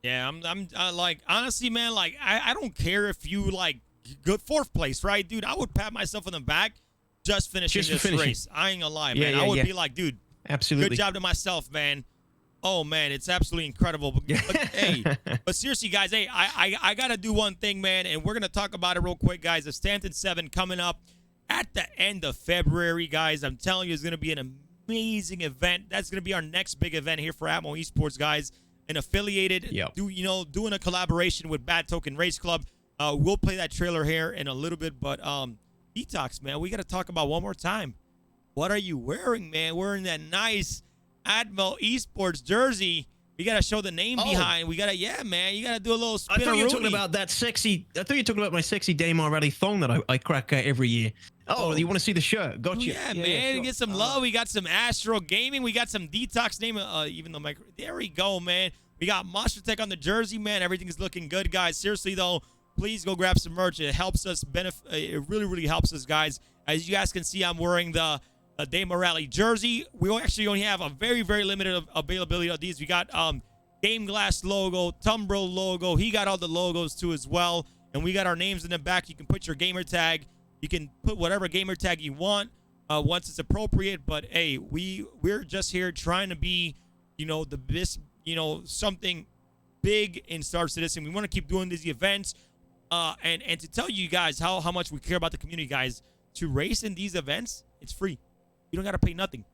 Yeah, I'm like, honestly, man, like, I don't care if you, like, good fourth place, right, dude? I would pat myself on the back just finishing this race. I ain't gonna lie, man. I would be like, dude, absolutely good job to myself, man. Oh man, it's absolutely incredible. But hey, but seriously, guys, hey, I gotta do one thing, man, and we're gonna talk about it real quick, guys. The Stanton 7 coming up at the end of February, guys. I'm telling you, it's gonna be an amazing event. That's gonna be our next big event here for Atmo Esports, guys. An affiliated, doing a collaboration with Bad Token Race Club. We'll play that trailer here in a little bit, but DTOX, man, we got to talk about one more time. What are you wearing, man? Wearing that nice Atmo Esports jersey. We got to show the name behind. We got to, man, you got to do a little spin. I thought you were talking about that sexy, I thought you were talking about my sexy Daymar Rally thong that I crack every year. Oh, you want to see the shirt? Gotcha. Yeah, man, sure. Get some love. We got some AstroGaming. We got some DTOX name, even though there we go, man. We got Monster Tech on the jersey, man. Everything's looking good, guys. Seriously, though, please go grab some merch. It helps us it really, really helps us, guys. As you guys can see, I'm wearing the Daymar Rally jersey. We actually only have a very, very limited availability of these. We got Game Glass logo, Tumbril logo. He got all the logos too as well. And we got our names in the back. You can put your gamer tag. You can put whatever gamer tag you want once it's appropriate. But hey, we're just here trying to be, the best, something big in Star Citizen. We want to keep doing these events. And to tell you guys how much we care about the community, guys, to race in these events, it's free. You don't got to pay nothing.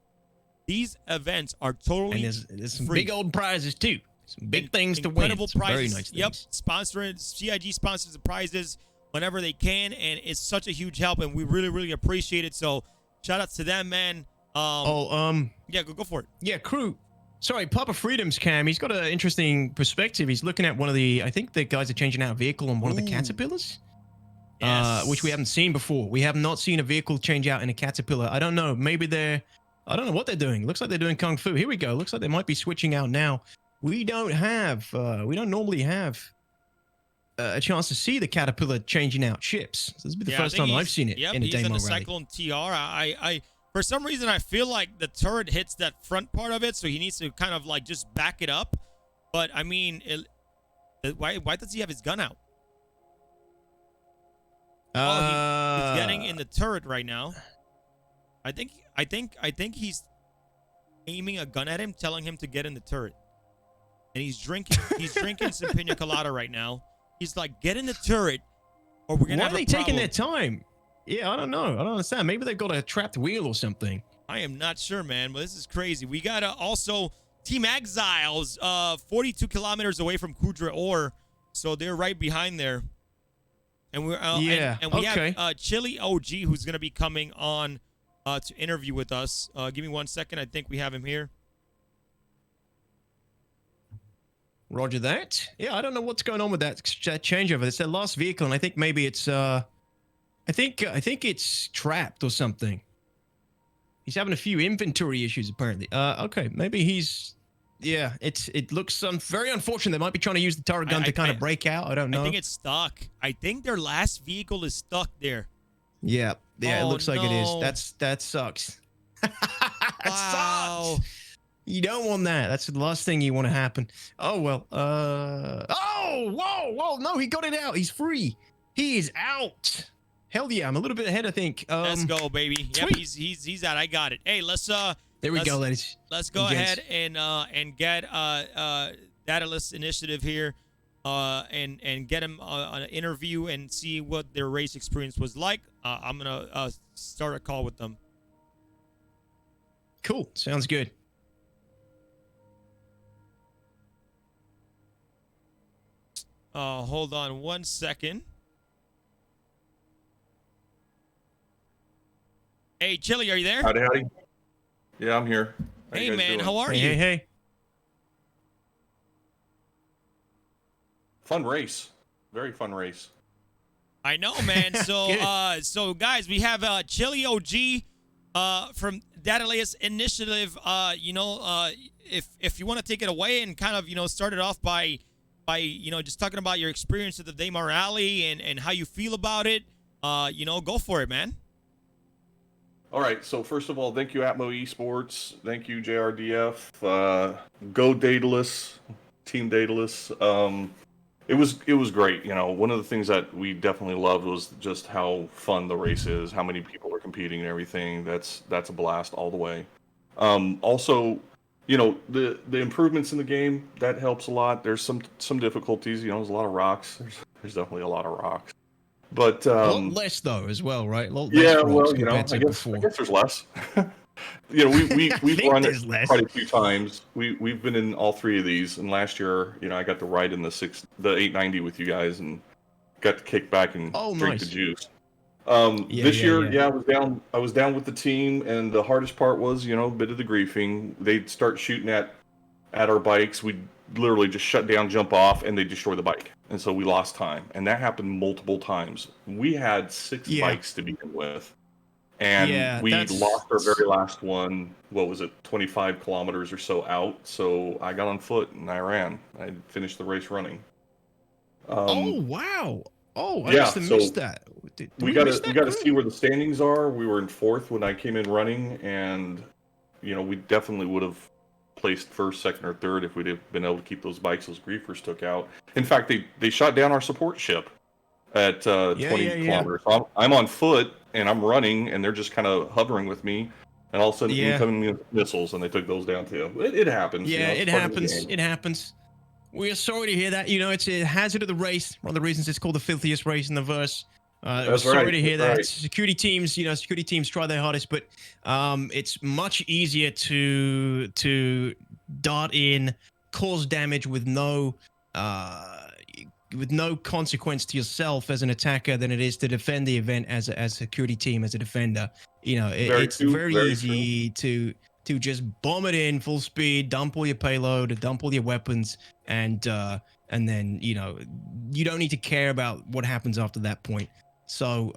These events are totally and there's some free. Big old prizes, too. Some big things to win. Incredible prizes. Very nice things. Yep. Sponsoring, CIG sponsors the prizes whenever they can, and it's such a huge help, and we really, really appreciate it. So shout outs to them, man. Yeah, go for it. Yeah, crew. Sorry, Papa Freedom's cam. He's got an interesting perspective. He's looking at one of the, I think the guys are changing out a vehicle on one of the Caterpillars. Yes. Which we haven't seen before. We have not seen a vehicle change out in a Caterpillar. I don't know. Maybe I don't know what they're doing. Looks like they're doing Kung Fu. Here we go. Looks like they might be switching out now. We don't normally have a chance to see the Caterpillar changing out ships. So this will be the first time I've seen it in a Daymar Rally. He's in the Cyclone TR. I for some reason, I feel like the turret hits that front part of it, so he needs to kind of like just back it up. But I mean, why does he have his gun out? He's getting in the turret right now. I think he's aiming a gun at him, telling him to get in the turret. And he's drinking some pina colada right now. He's like, get in the turret, or we're gonna have a problem. Why are they taking their time? Yeah, I don't know. I don't understand. Maybe they've got a trapped wheel or something. I am not sure, man, but this is crazy. We got also Team Exiles, 42 kilometers away from Kudre Or, so they're right behind there. And we're and we have Chili OG, who's gonna be coming on to interview with us. Give me 1 second. I think we have him here. Roger that. Yeah, I don't know what's going on with that changeover. It's their last vehicle, and I think maybe it's I think it's trapped or something. He's having a few inventory issues apparently. Okay, maybe he's Yeah, it looks very unfortunate. They might be trying to use the turret gun to kind of break out. I don't know. I think it's stuck. I think their last vehicle is stuck there. Yeah, it looks like it is. No. That sucks. That Wow. sucks. You don't want that. That's the last thing you want to happen. Oh well. Oh, whoa. No, he got it out. He's free. He is out. Hell yeah, I'm a little bit ahead, I think. Let's go, baby. Yep, sweet. he's out. I got it. Hey, let's There we go, ladies. Let's go ahead and get Daedalus initiative here, and get him an interview and see what their race experience was like. I'm gonna start a call with them. Cool. Sounds good. Hold on 1 second. Hey, Chili, are you there? Howdy. Yeah, I'm here. Hey, man, how are you? Hey. Fun race. Very fun race. I know, man. So, so guys, we have Chili OG from Daedalus Initiative. If you want to take it away and kind of start it off by just talking about your experience at the Daymar Rally and how you feel about it. Go for it, man. All right. So first of all, thank you Atmo Esports. Thank you JRD+F. Go Daedalus, Team Daedalus. It was great. One of the things that we definitely loved was just how fun the race is, how many people are competing and everything. That's a blast all the way. Also, the improvements in the game, that helps a lot. There's some difficulties. There's a lot of rocks. There's definitely a lot of rocks. But a lot less though as well, right? A lot less yeah, rocks well, I guess there's less. We've run it quite a few times. We've been in all three of these, and last year, I got to ride in the 890 with you guys and got to kick back and drink the juice. This year, I was down with the team, and the hardest part was, a bit of the griefing. They'd start shooting at our bikes. We'd literally just shut down, jump off, and they'd destroy the bike. And so we lost time, and that happened multiple times. We had 6 bikes to begin with. And we lost our very last one, 25 kilometers or so out. So I got on foot and I ran. I finished the race running. Oh, wow. Oh, I must have missed that. We got to see where the standings are. We were in 4th when I came in running, and we definitely would have placed 1st, 2nd, or 3rd if we'd have been able to keep those bikes those griefers took out. In fact, they shot down our support ship at 20 kilometers. So I'm on foot and I'm running, and they're just kind of hovering with me, and all of a sudden incoming missiles, and they took those down too. It happens. Yeah, it happens. It happens. We are sorry to hear that. It's a hazard of the race. One of the reasons it's called the filthiest race in the verse. We're sorry to hear that. Right. Security teams try their hardest, but it's much easier to dart in, cause damage with no consequence to yourself as an attacker than it is to defend the event as a security team, as a defender. It's very easy to just bomb it in full speed, dump all your payload, dump all your weapons, and then you don't need to care about what happens after that point. So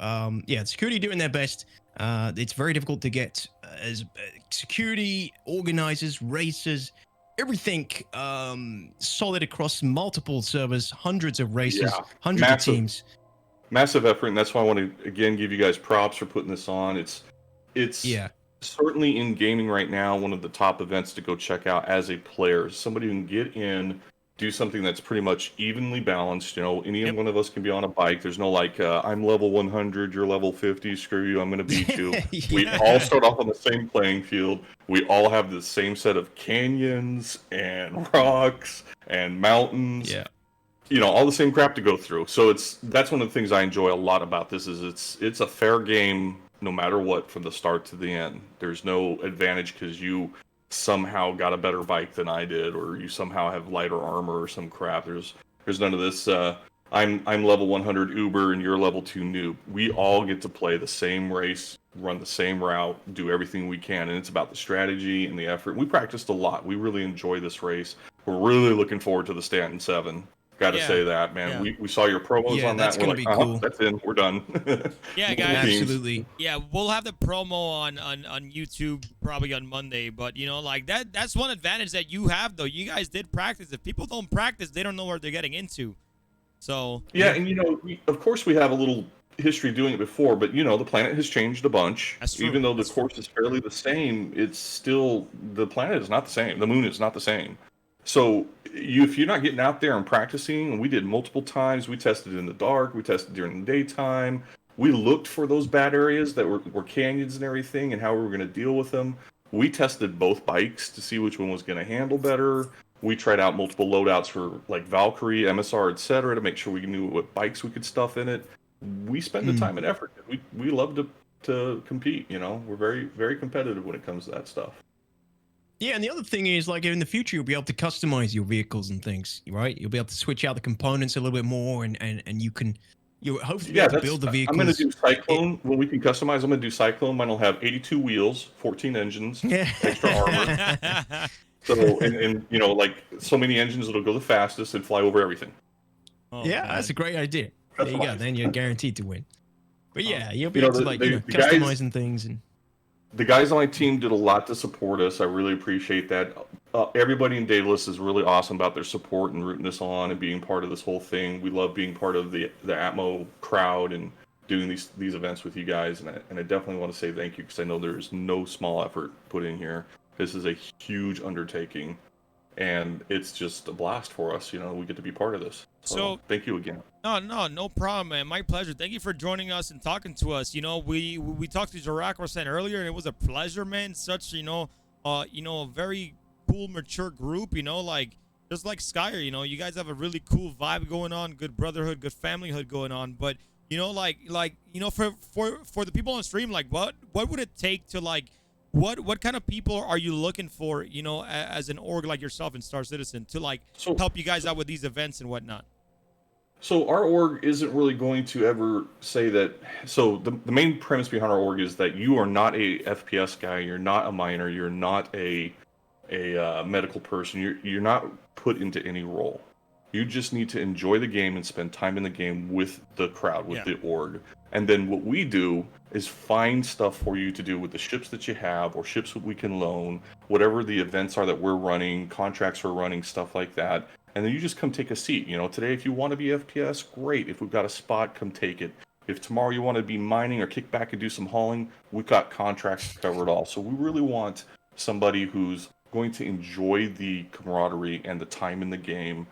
security doing their best. It's very difficult to get as security organizers, racers, everything solid across multiple servers, hundreds of races, hundreds of teams. Massive effort, and that's why I want to again give you guys props for putting this on. It's certainly in gaming right now one of the top events to go check out as a player. Somebody who can get in, do something that's pretty much evenly balanced. Any one of us can be on a bike. There's no I'm level 100, you're level 50, screw you, I'm going to beat you. We all start off on the same playing field. We all have the same set of canyons and rocks and mountains. All the same crap to go through. So that's one of the things I enjoy a lot about this is it's a fair game no matter what from the start to the end. There's no advantage because you somehow got a better bike than I did, or you somehow have lighter armor or some crap. There's none of this. I'm level 100 Uber and you're level 2 noob. We all get to play the same race, run the same route, do everything we can, and it's about the strategy and the effort. We practiced a lot. We really enjoy this race. We're really looking forward to the Stanton 7. Got to say that, man. Yeah. We saw your promos on that's that. We're gonna like, be cool. That's in. We're done. Yeah, guys. Absolutely. Yeah, we'll have the promo on YouTube probably on Monday. But you know, like that's one advantage that you have, though. You guys did practice. If people don't practice, they don't know what they're getting into. So yeah, and you know, of course, we have a little history doing it before, but you know, the planet has changed a bunch. That's true. Even though the course is fairly the same, it's still the planet is not the same. The moon is not the same. So if you're not getting out there and practicing, and we did multiple times, we tested in the dark, we tested during the daytime, we looked for those bad areas that were canyons and everything, and how we were going to deal with them. We tested both bikes to see which one was going to handle better. We tried out multiple loadouts for like Valkyrie, MSR, etc., to make sure we knew what bikes we could stuff in it. We spend the time and effort. We love to compete. You know, we're very, very competitive when it comes to that stuff. Yeah, and the other thing is, like, in the future, you'll be able to customize your vehicles and things, right? You'll be able to switch out the components a little bit more, and you'll hopefully be able to build the vehicles. I'm going to do Cyclone. When we can customize, I'm going to do Cyclone. Mine will have 82 wheels, 14 engines, extra armor. So, and you know, like, so many engines, it'll go the fastest and fly over everything. Oh, yeah, that's a great idea. There you go. Then you're guaranteed to win. But yeah, you'll be able to, like, customizing things and... The guys on my team did a lot to support us. I really appreciate that. Everybody in Daedalus is really awesome about their support and rooting us on and being part of this whole thing. We love being part of the Atmo crowd and doing these events with you guys. And I definitely want to say thank you, because I know there's no small effort put in here. This is a huge undertaking, and it's just a blast for us. You know, we get to be part of this. So thank you again. No problem, man. My pleasure. Thank you for joining us and talking to us. You know, we talked to JadeRun earlier, and it was a pleasure, man. Such, a very cool, mature group. You know, like just like Skyer. You know, you guys have a really cool vibe going on, good brotherhood, good familyhood going on. But you know, for the people on stream, like what would it take to like what kind of people are you looking for? You know, as an org like yourself and Star Citizen to like help you guys out with these events and whatnot. So our org isn't really going to ever say that. So the main premise behind our org is that you are not a FPS guy. You're not a miner. You're not a medical person. You're not put into any role. You just need to enjoy the game and spend time in the game with the crowd, with the org. And then what we do is find stuff for you to do with the ships that you have, or ships that we can loan, whatever the events are that we're running, contracts we're running, stuff like that. And then you just come take a seat. You know, today, if you want to be FPS, great. If we've got a spot, come take it. If tomorrow you want to be mining or kick back and do some hauling, we've got contracts to cover it all. So we really want somebody who's going to enjoy the camaraderie and the time in the game.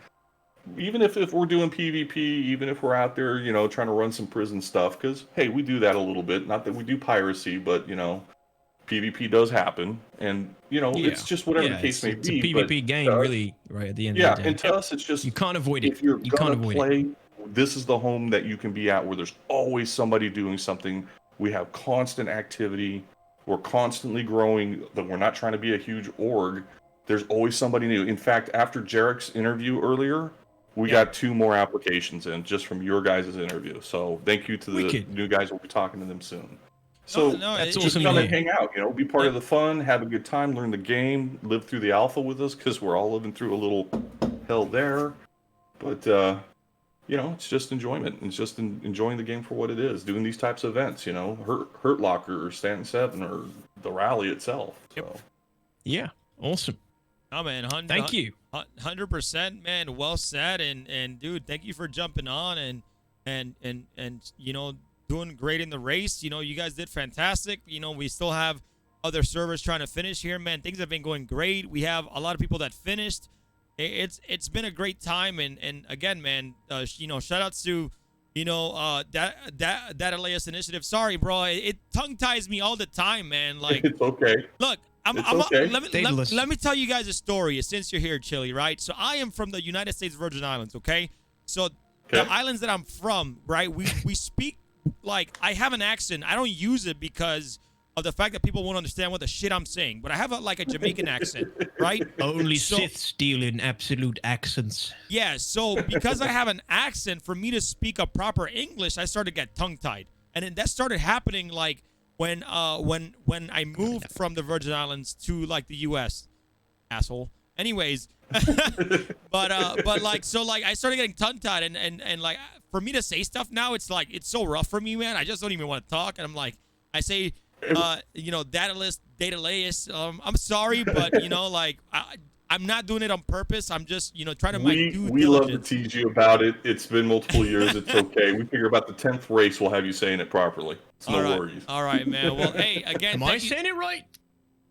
Even if we're doing PvP, even if we're out there, you know, trying to run some prison stuff, because, hey, we do that a little bit. Not that we do piracy, but, you know, PvP does happen, and you know it's just whatever the case may be. It's a PvP game, really, right at the end of the day. Yeah, and to us, it's just you can't avoid it. If you're gonna play, this is the home that you can be at, where there's always somebody doing something. We have constant activity. We're constantly growing, but we're not trying to be a huge org. There's always somebody new. In fact, after Jarek's interview earlier, we got 2 more applications in just from your guys' interview. So thank you to the new guys. We'll be talking to them soon. So that's just awesome. come and hang out, you know, be part of the fun, have a good time, learn the game, live through the alpha with us, because we're all living through a little hell there. But, you know, it's just enjoyment. It's just enjoying the game for what it is, doing these types of events, you know, Hurt Locker or Stanton 7 or the rally itself. So. Yeah, awesome. Oh, man, thank you. 100%, man. Well said. And dude, thank you for jumping on and you know, doing great in the race. You know, you guys did fantastic. You know, we still have other servers trying to finish here, man. Things have been going great. We have a lot of people that finished. It's been a great time, and again, man, you know, shout outs to, you know, Daedalus initiative. Sorry, bro, it tongue ties me all the time, man. Like, it's okay. Look, let me tell you guys a story since you're here, Chili, right? So I am from the United States Virgin Islands, okay? So the islands that I'm from, right? We speak. Like, I have an accent. I don't use it because of the fact that people won't understand what the shit I'm saying. But I have a Jamaican accent, right? Only Siths deal in absolute accents. Yeah, so because I have an accent, for me to speak a proper English, I started to get tongue-tied. And then that started happening, like, when I moved from the Virgin Islands to, like, the U.S., asshole. anyways, but like, so like I started getting tongue-tied and like for me to say stuff now, it's like, it's so rough for me, man. I just don't even want to talk. And I'm like, I say, you know, Daedalus, I'm sorry, but you know, like I'm not doing it on purpose. I'm just, you know, trying to make due we love to diligence. tease you about it. It's been multiple years. It's okay. We figure about the 10th race, we'll have you saying it properly. It's no worries. All right, man. Well, hey, again, am I saying it right?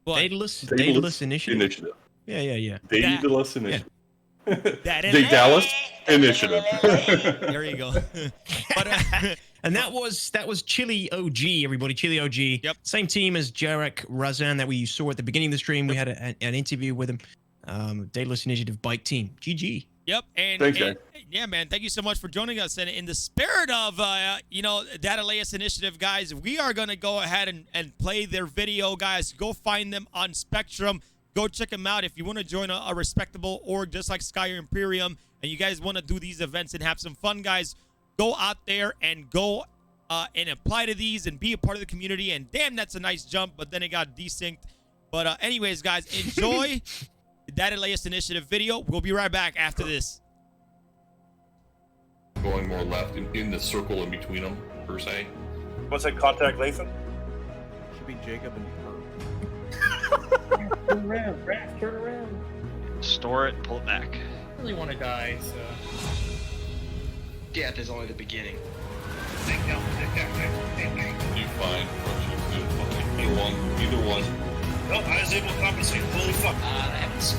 What? Daedalus Initiative. Yeah. Daedalus Initiative. Daedalus Daedalus Initiative. There you go. And that was Chili OG, everybody. Chili OG. Yep. Same team as Jarek Razan that we saw at the beginning of the stream. We had an interview with him. Daedalus Initiative bike team. GG. Yep. Thanks, guys. Yeah, man. Thank you so much for joining us. And in the spirit of, you know, Daedalus Initiative, guys, we are going to go ahead and play their video, guys. Go find them on Spectrum. Go check them out if you want to join a respectable org just like Sky Imperium and you guys want to do these events and have some fun, guys. Go out there and go and apply to these and be a part of the community. And damn, that's a nice jump, but then it got desynced. But anyways, guys, enjoy the Daedalus Initiative video. We'll be right back after this. Going more left in the circle in between them, per se. What's that, contact Lathan? Should be Jacob and Turn around, Raph, turn around. Store it, pull it back. I really want to die, so. Death is only the beginning. Do fine. Either one. No, I was able to compensate. Holy fuck. That happens.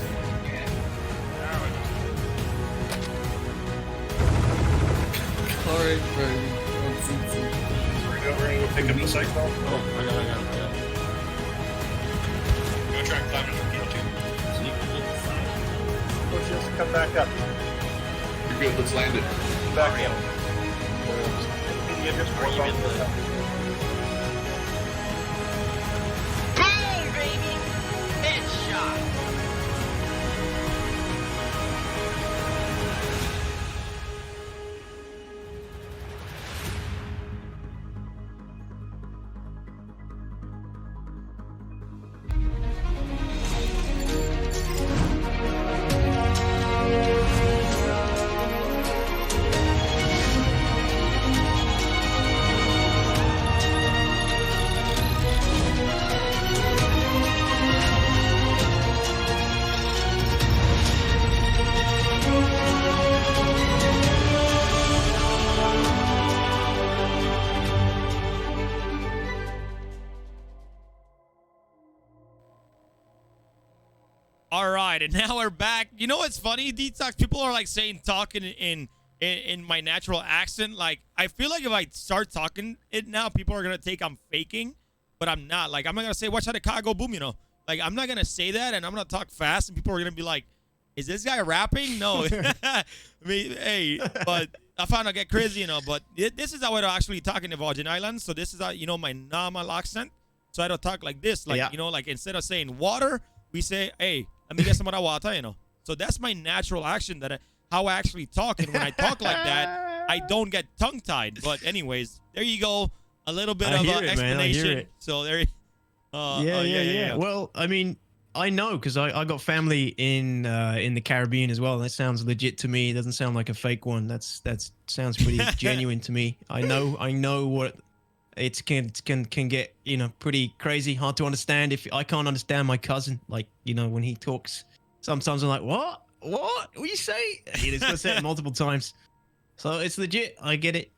Alright, baby. We're going to pick up the cycle. Oh, I got it. Go track climbers with Q2. We'll just come back up. You're good. Let's land it. Back in. Boom, baby! Headshot! All right, and now we're back. You know what's funny, DTOX? People are like saying talking in my natural accent. Like, I feel like if I start talking it now, people are gonna think I'm faking, but I'm not. Like, I'm not gonna say "Watch out, Chicago, boom," you know. Like, I'm not gonna say that, and I'm gonna talk fast, and people are gonna be like, "Is this guy rapping?" No. I mean, hey, but I found out get crazy, you know. But this is how I actually talk in the Virgin Islands. So this is how, you know, my normal accent. So I don't talk like this. Like, you know, like instead of saying water, we say, "Hey, let me get some of that water," you know. So that's my natural action, how I actually talk. And when I talk like that, I don't get tongue-tied. But anyways, there you go. A little bit of an explanation. So there. Yeah. Well, I mean, I know because I got family in the Caribbean as well. That sounds legit to me. It doesn't sound like a fake one. That sounds pretty genuine to me. I know what it can get, you know, pretty crazy, hard to understand. If I can't understand my cousin, like, you know, when he talks, sometimes I'm like, what you say? He's gonna say it multiple times. So it's legit. I get it.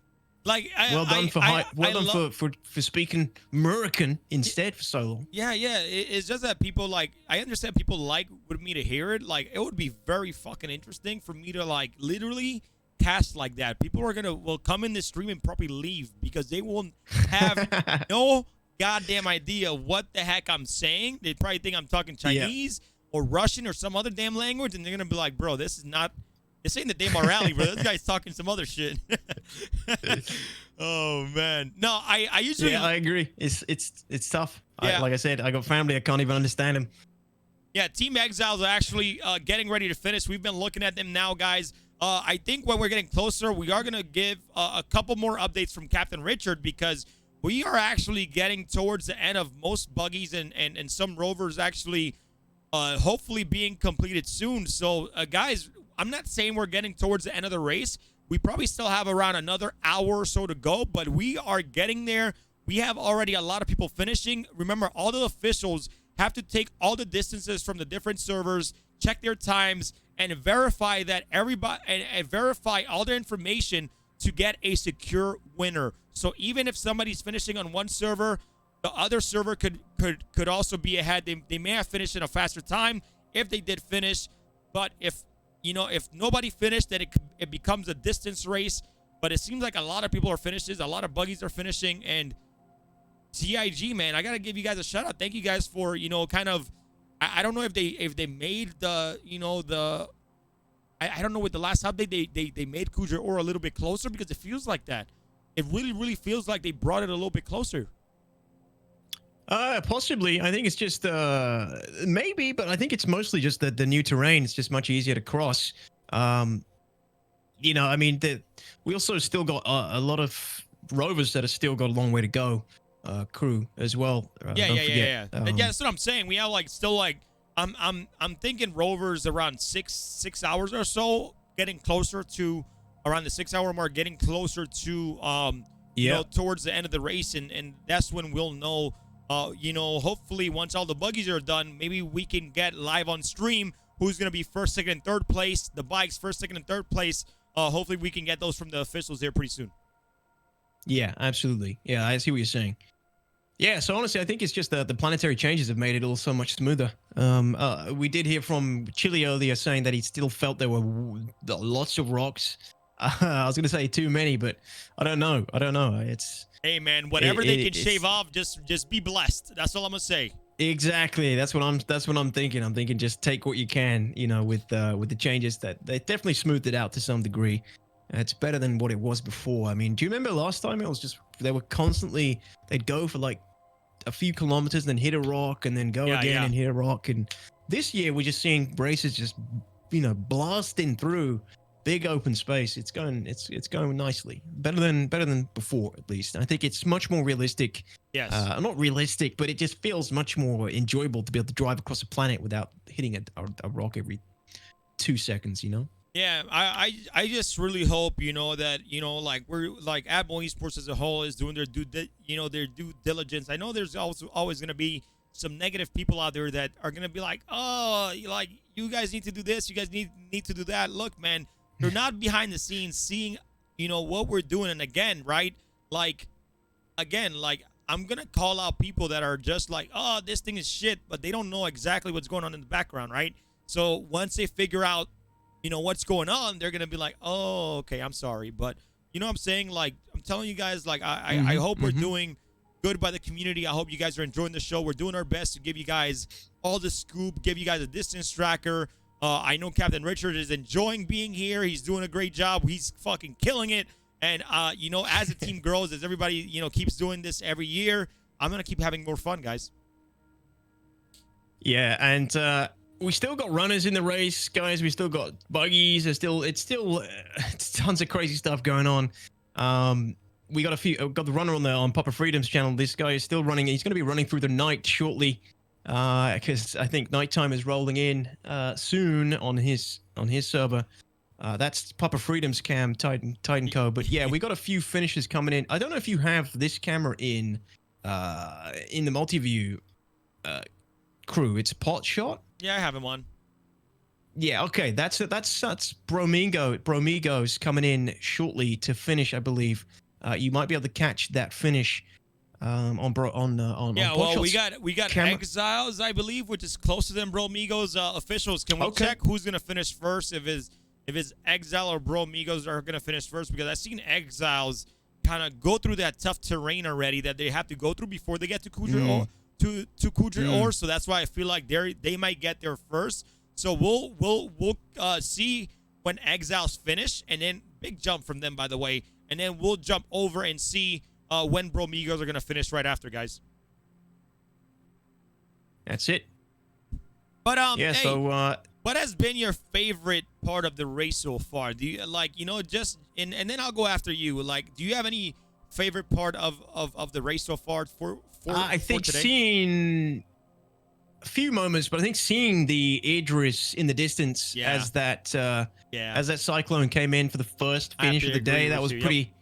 Like, well done for speaking American instead for so long. Yeah. It's just that people, like, I understand people like with me to hear it. Like, it would be very fucking interesting for me to, like, literally cast like that. People will come in this stream and probably leave because they won't have no goddamn idea what the heck I'm saying. They probably think I'm talking Chinese or Russian or some other damn language, and they're gonna be like, "Bro, this ain't the Daymar Rally, bro. This guy's talking some other shit." Oh man, no, I usually I agree. It's tough. Yeah. Like I said, I got family. I can't even understand them. Yeah, Team Exiles are actually getting ready to finish. We've been looking at them now, guys. I think when we're getting closer, we are going to give a couple more updates from Captain Richard because we are actually getting towards the end of most buggies and some rovers actually hopefully being completed soon. So, guys, I'm not saying we're getting towards the end of the race. We probably still have around another hour or so to go, but we are getting there. We have already a lot of people finishing. Remember, all the officials have to take all the distances from the different servers, check their times, and verify that everybody and verify all their information to get a secure winner. So even if somebody's finishing on one server, the other server could also be ahead. They may have finished in a faster time if they did finish, but if nobody finished, then it becomes a distance race. But it seems like a lot of people are finishes, a lot of buggies are finishing, and TIG, man, I gotta give you guys a shout out. Thank you guys for kind of, I don't know if they made the I don't know with the last update they made Kuja Ore a little bit closer, because it feels like that. It really feels like they brought it a little bit closer. Possibly. I think it's just maybe, but I think it's mostly just the new terrain. It's just much easier to cross. I mean, we also still got a lot of rovers that have still got a long way to go. Crew as well. Yeah. That's what I'm saying. We have I'm thinking rovers around six hours or so, getting closer to around the 6 hour mark, getting closer to towards the end of the race, and that's when we'll know. Hopefully once all the buggies are done, maybe we can get live on stream who's going to be first, second, and third place. The bikes first, second, and third place. Hopefully we can get those from the officials here pretty soon. Yeah, absolutely. Yeah, I see what you're saying. Yeah, so honestly, I think it's just the planetary changes have made it all so much smoother. We did hear from Chili earlier saying that he still felt there were lots of rocks. I was going to say too many, but I don't know. It's... Hey man, whatever they can shave off, just be blessed. That's all I'm gonna say. Exactly. That's what I'm thinking. I'm thinking just take what you can, with the changes that they definitely smoothed it out to some degree. It's better than what it was before. I mean, do you remember last time it was just they'd go for like a few kilometers, then hit a rock, and then go again and hit a rock. And this year we're just seeing races just blasting through big open space. It's going nicely. Better than before, at least. I think it's much more realistic. Yes. Not realistic, but it just feels much more enjoyable to be able to drive across a planet without hitting a rock every 2 seconds, Yeah, I just really hope that like we're like Admo Esports as a whole is doing their due diligence. I know there's also always going to be some negative people out there that are going to be like, oh, like you guys need to do this, you guys need to do that. Look, man, they're not behind the scenes seeing what we're doing. And again, right, like I'm gonna call out people that are just like, oh, this thing is shit, but they don't know exactly what's going on in the background, right? So once they figure out what's going on, they're gonna be like, oh, okay, I'm sorry, but what I'm saying, like, I'm telling you guys, like, I hope we're doing good by the community. I hope you guys are enjoying the show. We're doing our best to give you guys all the scoop, give you guys a distance tracker. I know Captain Richard is enjoying being here. He's doing a great job. He's fucking killing it. And as the team grows, as everybody keeps doing this every year, I'm gonna keep having more fun, guys. Yeah, and we still got runners in the race, guys. We still got buggies. It's tons of crazy stuff going on. We got got the runner on Papa Freedom's channel. This guy is still running. He's going to be running through the night shortly, because I think nighttime is rolling in soon on his server. That's Papa Freedom's cam, Titan Co. But yeah, we got a few finishes coming in. I don't know if you have this camera in the multi-view crew. It's pot shot. Yeah, I have him on. Yeah, okay. That's Bromigo's coming in shortly to finish, I believe. You might be able to catch that finish on yeah, well, we got camera. Exiles, I believe, which is closer than Bromigo's officials. Can we check who's gonna finish first? If his Exile or Bromigos are gonna finish first, because I've seen Exiles kind of go through that tough terrain already that they have to go through before they get to Kuja Ore. So that's why I feel like they might get there first. So we'll see when Exiles finish, and then big jump from them, by the way, and then we'll jump over and see when Bromigos are gonna finish right after, guys. That's it. But yeah. Hey, so what has been your favorite part of the race so far? Do you just and then I'll go after you. Like, do you have any favorite part of the race so far for I think today? seeing few moments, but I think seeing the Idris in the distance as that cyclone came in for the first finish of the day, that was pretty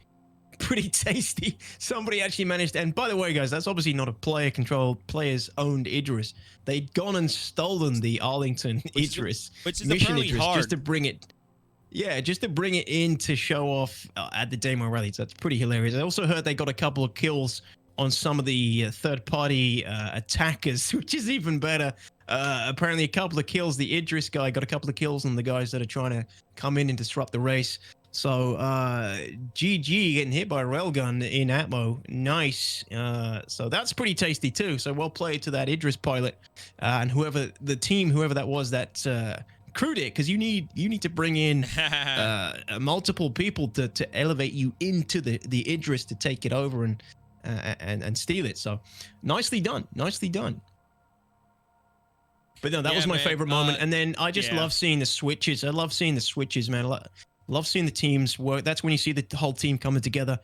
tasty. Somebody actually managed, and by the way, guys, that's obviously not a player-controlled, players-owned Idris. They'd gone and stolen the Arlington Idris, which is mission apparently Idris, hard. just to bring it in to show off at the Daymar Rally. So that's pretty hilarious. I also heard they got a couple of kills on some of the third-party attackers, which is even better. Apparently, a couple of kills. The Idris guy got a couple of kills on the guys that are trying to come in and disrupt the race. So, GG getting hit by a railgun in Atmo. Nice. So that's pretty tasty too. So well played to that Idris pilot and whoever that was that crewed it, because you need to bring in multiple people to elevate you into the Idris to take it over and steal it. So nicely done. But no, that was my favorite moment. And then I just love seeing the switches. I love seeing the switches, man. Love seeing the teams work. That's when you see the whole team coming together,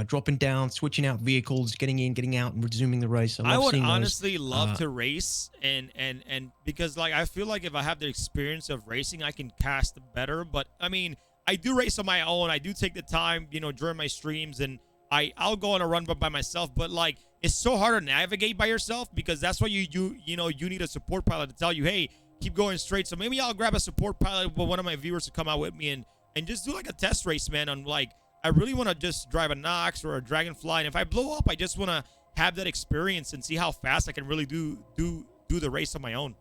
dropping down, switching out vehicles, getting in, getting out, and resuming the race. I would honestly love to race, and because like I feel like if I have the experience of racing, I can cast better. But I mean, I do race on my own. I do take the time, during my streams, and I'll go on a run by myself. But like, it's so hard to navigate by yourself, because that's why you need a support pilot to tell you, hey, keep going straight. So maybe I'll grab a support pilot with one of my viewers to come out with me and just do like a test race, man. On like, I really want to just drive a Nox or a Dragonfly, and if I blow up, I just want to have that experience and see how fast I can really do the race on my own.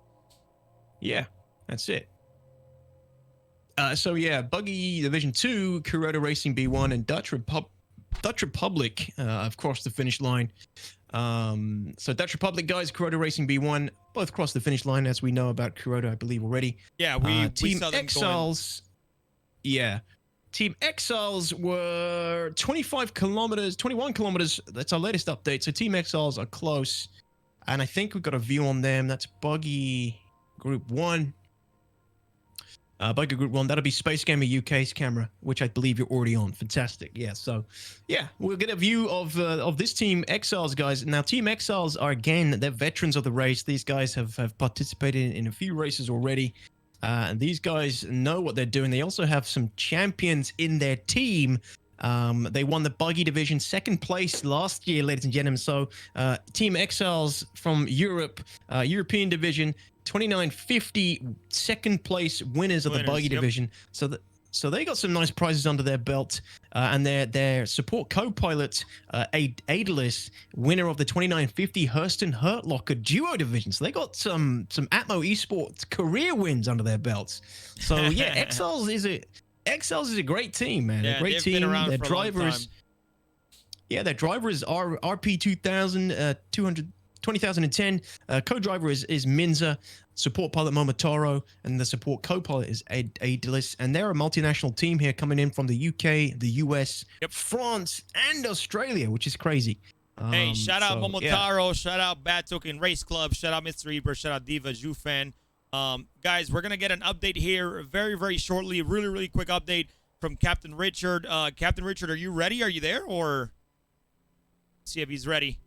Yeah, that's it. So yeah, Buggy Division 2, Kuroda Racing B1, and Dutch Republic have crossed the finish line. So Dutch Republic guys, Kuroda Racing B1, both crossed the finish line, as we know about Kuroda, I believe already. Yeah, we Team saw them Exiles. Yeah. Team Exiles were 21 kilometers. That's our latest update. So Team Exiles are close. And I think we've got a view on them. That's Buggy Group 1. Buggy Group 1. That'll be SpaceGamerUK's camera, which I believe you're already on. Fantastic. Yeah, so yeah, we'll get a view of this Team Exiles, guys. Now, Team Exiles are, again, they're veterans of the race. These guys have participated in a few races already. And these guys know what they're doing. They also have some champions in their team. They won the Buggy Division 2nd place last year, ladies and gentlemen. So Team Exiles from Europe, European Division, 2950 2nd place winners of the Buggy Division. So they got some nice prizes under their belt, and their support co-pilot, Daedalus, winner of the 2950 Hurston Hurtlocker Duo Division. So they got some Atmo Esports career wins under their belts. So yeah, Exiles is a great team, man. Yeah, a great team. Their drivers, their driver is RP 2010. Co-driver is Minza. Support pilot Momotaro, and the support co-pilot is Daedalus, and they're a multinational team here coming in from the UK, the US, France, and Australia, which is crazy. Hey, shout out Momotaro, shout out Bad Token Race Club, shout out MrIbra, shout out Devajufan. Guys, we're gonna get an update here very, very shortly. Really quick update from Captain Richard. Captain Richard, are you ready? Are you there? Or let's see if he's ready.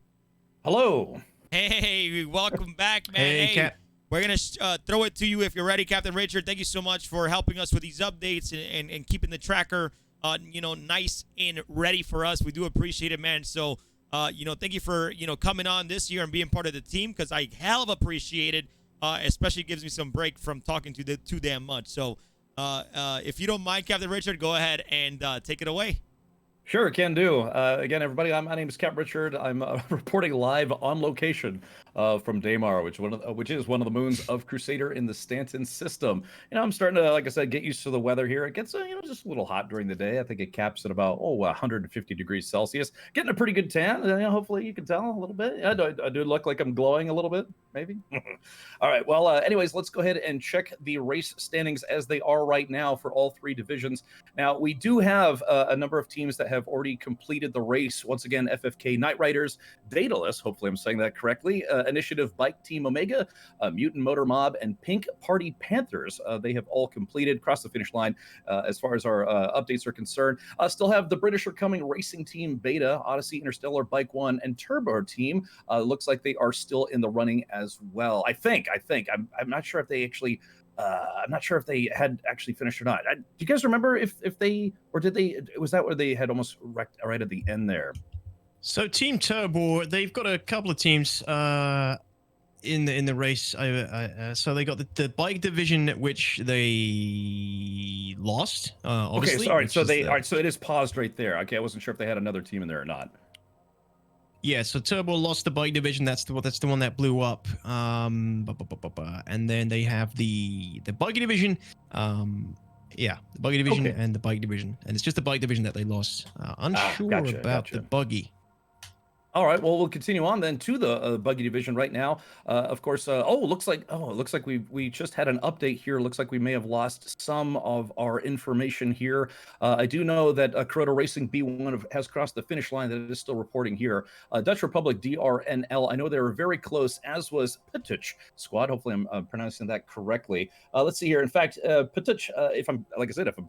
Hello. Hey, welcome back, man. Hey, Cap. We're going to throw it to you if you're ready, Captain Richard. Thank you so much for helping us with these updates and keeping the tracker, nice and ready for us. We do appreciate it, man. So, thank you for, coming on this year and being part of the team, because I hell of appreciate it, especially gives me some break from talking to too damn much. So, if you don't mind, Captain Richard, go ahead and take it away. Sure, can do. Again, everybody, my name is Cap Richard. I'm reporting live on location from Daymar, which is one of the moons of Crusader in the Stanton system. I'm starting to, like I said, get used to the weather here. It gets, just a little hot during the day. I think it caps at about 150 degrees Celsius. Getting a pretty good tan. Hopefully, you can tell a little bit. I do look like I'm glowing a little bit, maybe. All right. Well, anyways, let's go ahead and check the race standings as they are right now for all three divisions. Now, we do have a number of teams that have already completed the race. Once again, FFK Night Riders, Daedalus, hopefully I'm saying that correctly, Initiative Bike Team Omega, Mutant Motor Mob, and Pink Party Panthers. They have all completed, crossed the finish line as far as our updates are concerned. Still have the British are coming racing team Beta, Odyssey, Interstellar, Bike One, and Turbo Team. Looks like they are still in the running as well. I think. I'm not sure if they actually. I'm not sure if they had actually finished or not. Do you guys remember if they, or did they? Was that where they had almost wrecked right at the end there? So Team Turbo, they've got a couple of teams in the race. So they got the bike division, which they lost. Obviously. Okay, sorry. So all right. So it is paused right there. Okay, I wasn't sure if they had another team in there or not. Yeah, so Turbo lost the bike division. That's the one that blew up. And then they have the Buggy division. Yeah, the Buggy division and the bike division, and it's just the bike division that they lost. Unsure about the Buggy. All right, well, we'll continue on then to the Buggy division right now. Of course, it looks like we just had an update here. Looks like we may have lost some of our information here. I do know that Terada Racing B1 has crossed the finish line. That is still reporting here. Dutch Republic DRNL, I know they were very close, as was Pituch Squad. Hopefully I'm pronouncing that correctly. Let's see here. In fact, Pituch, if I'm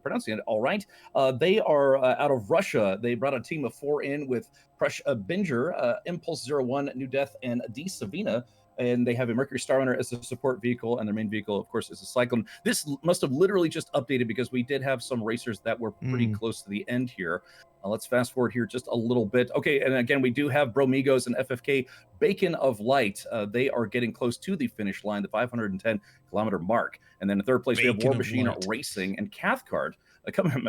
pronouncing it all right, they are out of Russia. They brought a team of 4 in with Presh Binger, Impulse 01, New Death, and D. Savina. And they have a Mercury Star Runner as a support vehicle, and their main vehicle, of course, is a Cyclone. This must have literally just updated because we did have some racers that were pretty close to the end here. Let's fast forward here just a little bit. Okay, and again, we do have Bromigos and FFK Bacon of Light. They are getting close to the finish line, the 510-kilometer mark. And then in third place, we have War Machine Racing and Cathcart.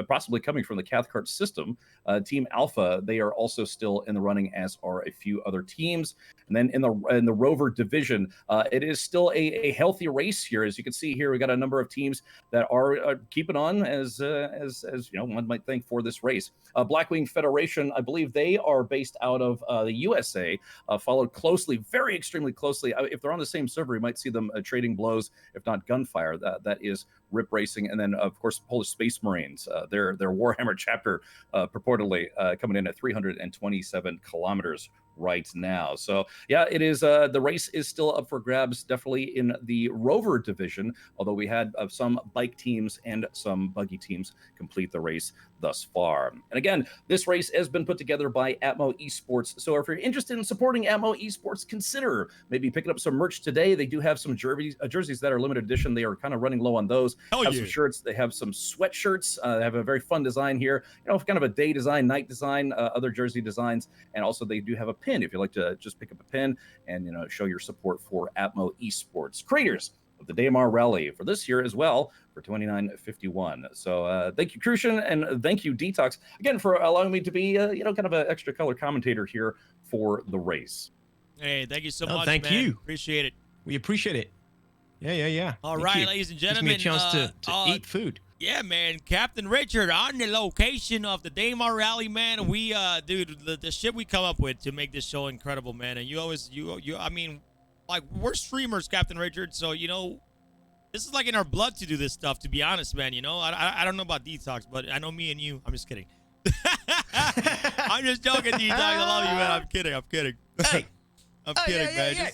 Possibly coming from the Cathcart system. Team Alpha, they are also still in the running, as are a few other teams. And then in the Rover division, it is still a healthy race here. As you can see here, we got a number of teams that are keeping on as you know, one might think, for this race. Blackwing Federation, I believe they are based out of the USA, followed closely, extremely closely. If they're on the same server, you might see them trading blows, if not gunfire. That is Rip Racing, and then of course Polish Space Marines, their Warhammer chapter purportedly coming in at 327 kilometers right now. So yeah, it is the race is still up for grabs, definitely in the Rover division, although we had some bike teams and some buggy teams complete the race thus far. And again, this race has been put together by Atmo Esports. So if you're interested in supporting Atmo Esports, consider maybe picking up some merch today. They do have some jerseys that are limited edition. They are kind of running low on those. Have some shirts. They have some sweatshirts. They have a very fun design here. You know, kind of a day design, night design, other jersey designs. And also they do have a pin if you'd like to just pick up a pin and, you know, show your support for Atmo Esports. Creators of the Daymar Rally for this year as well for 29.51. So thank you, Crucian, and thank you, DTOX, again, for allowing me to be, you know, kind of an extra color commentator here for the race. Hey, thank you so much, thank man. you. Appreciate it. We appreciate it. Yeah. All Thank right, you. ladies and Gives me gentlemen. a chance to eat food. Yeah, man. Captain Richard on the location of the Daymar Rally, man. We, dude, the shit we come up with to make this show incredible, man. And I mean, like, we're streamers, Captain Richard. So, you know, this is like in our blood to do this stuff, to be honest, man. You know, I don't know about DTOX, but I know me and you. I'm just kidding. I'm just joking, DTOX. I love you, man. I'm kidding. Hey. I'm kidding, man.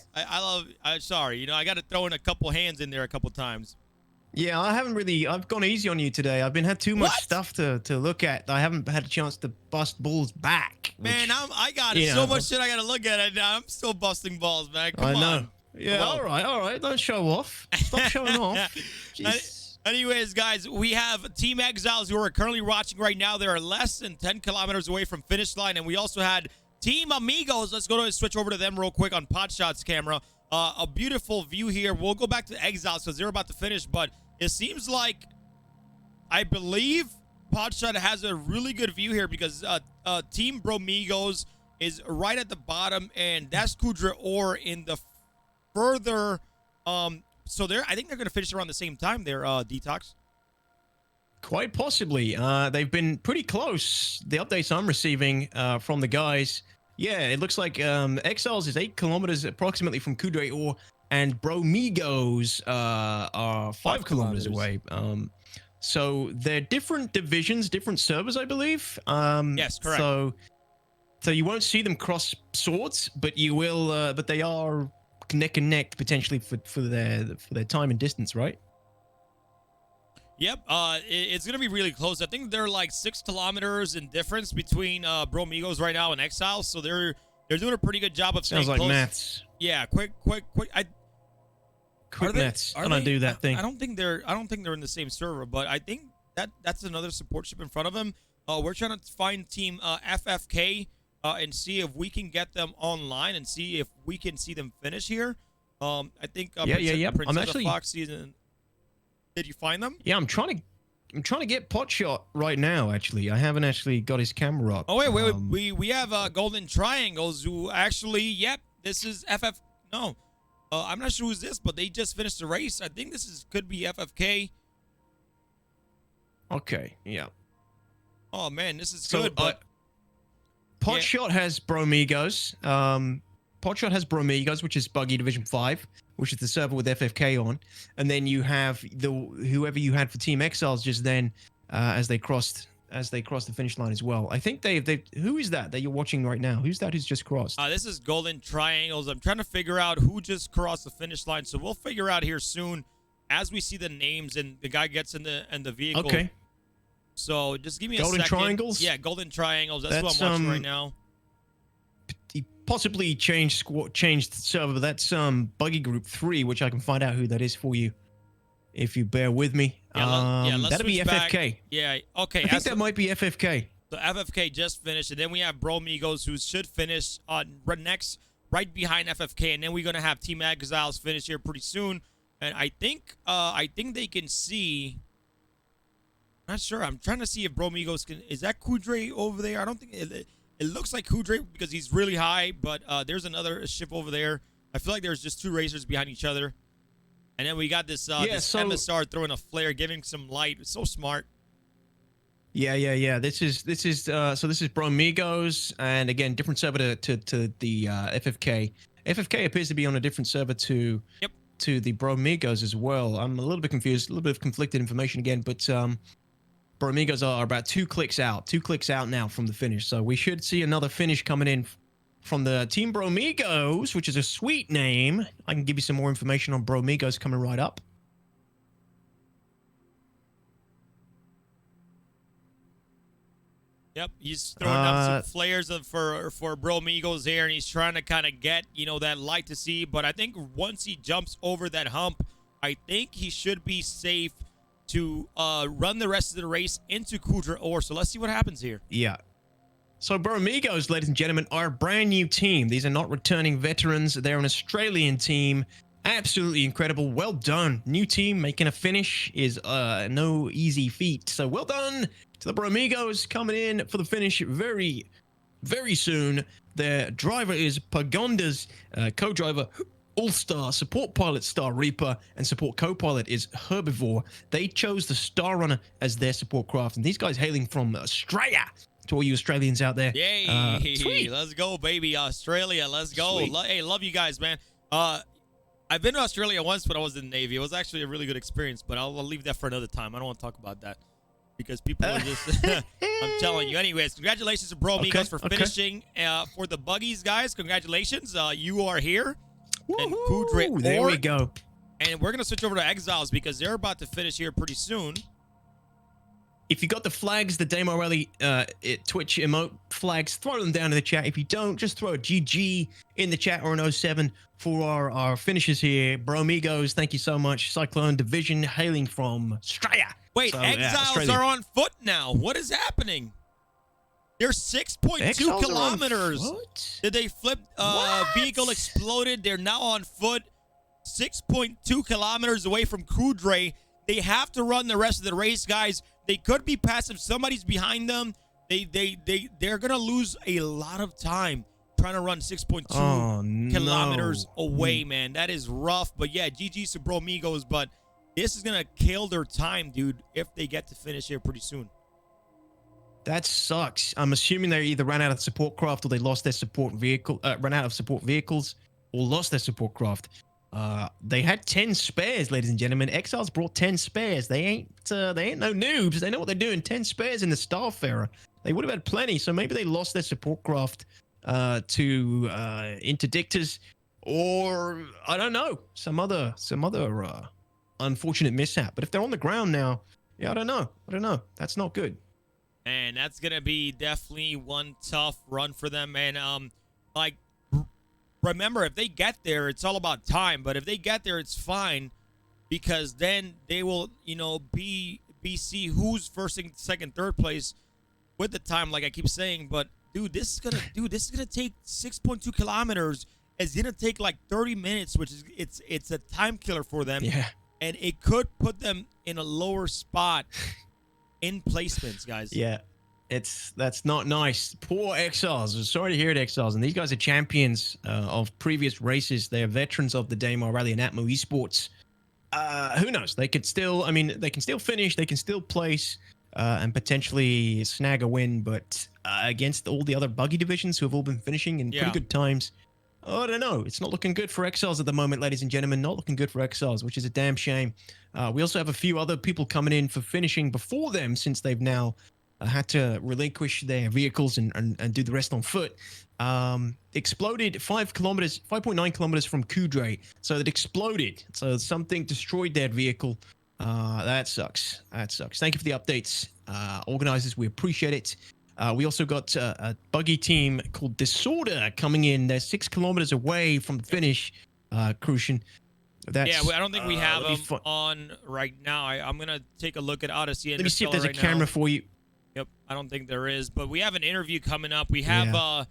I'm sorry. You know, I got to throw in a couple hands in there a couple times. Yeah, I've gone easy on you today. I've had too much stuff to look at. I haven't had a chance to bust balls back. Man, I got so much shit I got to look at it now. I'm still busting balls, man. Come on. I know. Yeah, all right. Don't show off. Stop showing off. Anyways, guys, we have Team Exiles who are currently watching right now. They are less than 10 kilometers away from finish line, and we also had Team Amigos. Let's go to switch over to them real quick on Potshot's camera. A beautiful view here. We'll go back to Exiles because they're about to finish, but it seems like, I believe Potshot has a really good view here because Team Bromigos is right at the bottom, and that's Kudra Or in the further. So I think they're going to finish around the same time there, DTOX. Quite possibly. They've been pretty close. The updates I'm receiving from the guys. Yeah, it looks like Exiles is 8 kilometers approximately from Kudra Or, and Bromigos are 5 kilometers away. So they're different divisions, different servers, I believe. Yes, correct. So you won't see them cross swords, but you will. But they are neck and neck potentially for their time and distance, right? Yep, it's gonna be really close. I think they're like 6 kilometers in difference between Bromigos right now and Exiles, so they're doing a pretty good job of staying Sounds like close. maths. Yeah, quick. Quick maths. Can I do that thing? I don't think they're in the same server, but I think that's another support ship in front of them. We're trying to find team FFK and see if we can get them online and see if we can see them finish here. I think yeah. I'm actually PrinceznaFoxxy. Did you find them? Yeah, I'm trying to get Potshot right now. Actually, I haven't actually got his camera up. Oh wait. We have GoldneTriangles who actually. Yep, this is FF. No, I'm not sure who's this, but they just finished the race. I think this could be FFK. Okay. Yeah. Oh man, this is good. But Potshot has Bromigos. Potshot has Bromigos, which is Buggy Division 5, which is the server with FFK on, and then you have whoever you had for Team Exiles just then, as they crossed the finish line as well. I think who is that you're watching right now? Who's that who's just crossed? This is GoldneTriangles. I'm trying to figure out who just crossed the finish line, so we'll figure out here soon as we see the names and the guy gets in the vehicle. Okay. So just give me a second. GoldneTriangles? Yeah, GoldneTriangles. That's what I'm watching right now. He possibly changed server, but that's Buggy Group 3, which I can find out who that is for you if you bear with me. Let's that'll be switch back. FFK. Yeah, okay. I think that might be FFK. So FFK just finished, and then we have Bromigos who should finish next, right behind FFK, and then we're gonna have Team Exiles finish here pretty soon. And I think they can see. Not sure. I'm trying to see if Bromigos can. Is that Kudre over there? I don't think it looks like Kudre because he's really high, but there's another ship over there. I feel like there's just 2 racers behind each other. And then we got this MSR throwing a flare, giving some light. It's so smart. Yeah. This is Bromigos, and again, different server to the FFK. FFK appears to be on a different server to the Bromigos as well. I'm a little bit confused, a little bit of conflicted information again, but Bromigos are about 2 clicks out now from the finish. So we should see another finish coming in from the Team Bromigos, which is a sweet name. I can give you some more information on Bromigos coming right up. Yep, he's throwing up some flares for Bromigos here, and he's trying to kind of get, that light to see. But I think once he jumps over that hump, I think he should be safe to run the rest of the race into Kudra Ore. So let's see what happens here. Yeah. So Bromigos, ladies and gentlemen, are a brand new team. These are not returning veterans. They're an Australian team. Absolutely incredible. Well done. New team making a finish is no easy feat. So well done to the Bromigos coming in for the finish very, very soon. Their driver is Pagonda's co-driver, All-Star, support pilot Star Reaper, and support co-pilot is Herbivore. They chose the Star Runner as their support craft, and these guys hailing from Australia. To all you Australians out there. Yay! Sweet. Let's go, baby. Australia, let's go. Hey, love you guys, man. I've been to Australia once when I was in the Navy. It was actually a really good experience, but I'll leave that for another time. I don't want to talk about that because people are just... I'm telling you. Anyways, congratulations to Bromigos for finishing for the Buggies, guys. Congratulations. You are here. And Kudre there we go. And we're going to switch over to Exiles because they're about to finish here pretty soon. If you got the flags, the Daymar Rally Twitch emote flags, throw them down in the chat. If you don't, just throw a GG in the chat or an 07 for our finishers here. Bromigos, thank you so much. Cyclone Division hailing from Australia. Wait, so, Exiles are on foot now. What is happening? They're 6.2 kilometers. Did they flip? Vehicle exploded. They're now on foot. 6.2 kilometers away from Kudre. They have to run the rest of the race, guys. They could be passive. Somebody's behind them. They're gonna lose a lot of time trying to run 6.2 kilometers away, man. That is rough. But yeah, GG's to Bromigos. But this is gonna kill their time, dude, if they get to finish here pretty soon. That sucks. I'm assuming they either ran out of support craft or they lost their support vehicle, ran out of support vehicles, or lost their support craft. They had 10 spares, ladies and gentlemen. Exiles brought 10 spares. They ain't no noobs. They know what they're doing. 10 spares in the Starfarer. They would have had plenty. So maybe they lost their support craft to interdictors, or I don't know, some other unfortunate mishap. But if they're on the ground now, yeah, I don't know. That's not good. And that's gonna be definitely one tough run for them. And like, remember, if they get there, it's all about time. But if they get there, it's fine, because then they will, be see who's first, second, third place with the time, like I keep saying. But dude, this is gonna take 6.2 kilometers. It's gonna take like 30 minutes, which is it's a time killer for them. Yeah. And it could put them in a lower spot in placements, guys. Yeah. That's not nice. Poor Exiles. Sorry to hear it, Exiles. And these guys are champions of previous races. They are veterans of the Daymar Rally and Atmo Esports. Who knows? They could still, they can still finish. They can still place and potentially snag a win. But against all the other Buggy divisions who have all been finishing in pretty good times, I don't know. It's not looking good for Exiles at the moment, ladies and gentlemen. Not looking good for Exiles, which is a damn shame. We also have a few other people coming in for finishing before them, since they've now had to relinquish their vehicles and do the rest on foot. Exploded 5.9 kilometers from Kudre. So it exploded. So something destroyed that vehicle. That sucks. Thank you for the updates, organizers. We appreciate it. We also got a Buggy team called Disorder coming in. They're 6 kilometers away from the finish, Crucian. I don't think we have them on right now. I'm going to take a look at Odyssey. Let me see if there's a camera for you. Yep, I don't think there is, but we have an interview coming up. We have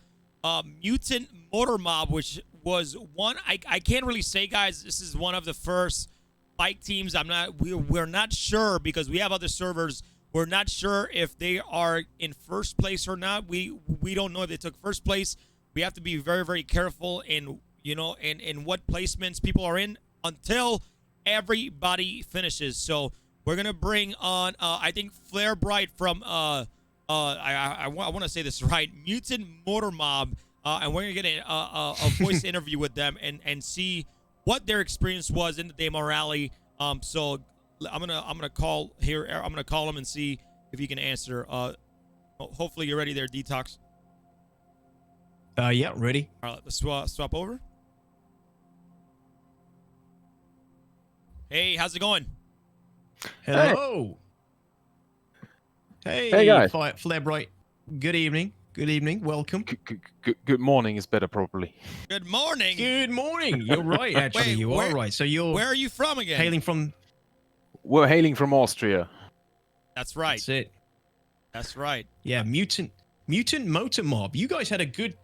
Mutant Motor Mob, which was one. I can't really say, guys. This is one of the first bike teams. We're not sure, because we have other servers. We're not sure if they are in first place or not. We don't know if they took first place. We have to be very, very careful in what placements people are in until everybody finishes. So we're gonna bring on I think Flare Bright from I want to say this right, Mutant Motor Mob, and we're gonna get a voice interview with them and see what their experience was in the Daymar Rally. So I'm gonna call here. I'm gonna call him and see if he can answer. Hopefully you're ready there, Detox. Yeah, ready. All right, let's swap over. Hey, how's it going? Hello. Hey guys. Flare Bright. Good evening. Welcome. Good morning is better, probably. Good morning. Good morning. You're right, actually. Wait, you are right. So you're. Where are you from again? We're hailing from Austria. That's right. That's it. That's right. Yeah, Mutant Motor Mob. You guys had a good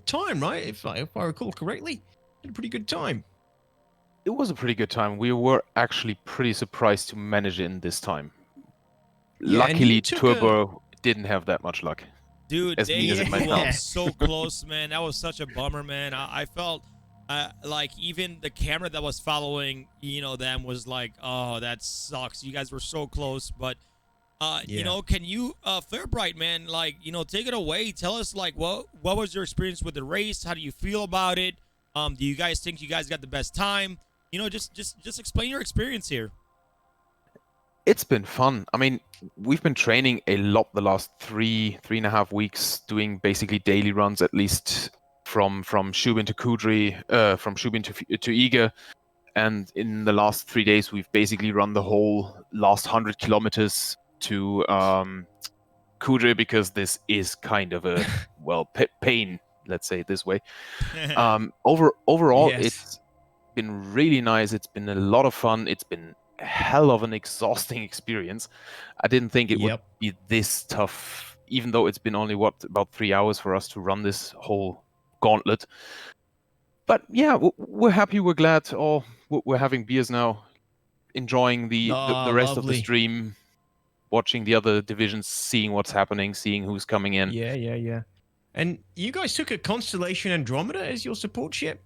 time, right? If I recall correctly, had a pretty good time. It was a pretty good time. We were actually pretty surprised to manage it in this time. Yeah, luckily, Turbo didn't have that much luck. Dude, as they might were know. so close, man. That was such a bummer, man. I felt like even the camera that was following, them was like, oh, that sucks. You guys were so close, but can you, Fairbright, man, take it away. Tell us, what was your experience with the race? How do you feel about it? Do you guys think you guys got the best time? Just explain your experience here. It's been fun. I mean, we've been training a lot the last three and a half weeks, doing basically daily runs, at least from Shubin to Kudry, from Shubin to Iga. And in the last 3 days, we've basically run the whole last 100 kilometers to Kudry, because this is kind of a, pain, let's say it this way. Overall, Yes. It's been really nice. It's been a lot of fun. It's been a hell of an exhausting experience. I didn't think it would be this tough, even though it's been only about 3 hours for us to run this whole gauntlet. But yeah, we're happy, we're glad. We're having beers now, enjoying the rest of the lovely. stream, watching the other divisions, seeing what's happening, seeing who's coming in. Yeah. And you guys took a Constellation Andromeda as your support ship?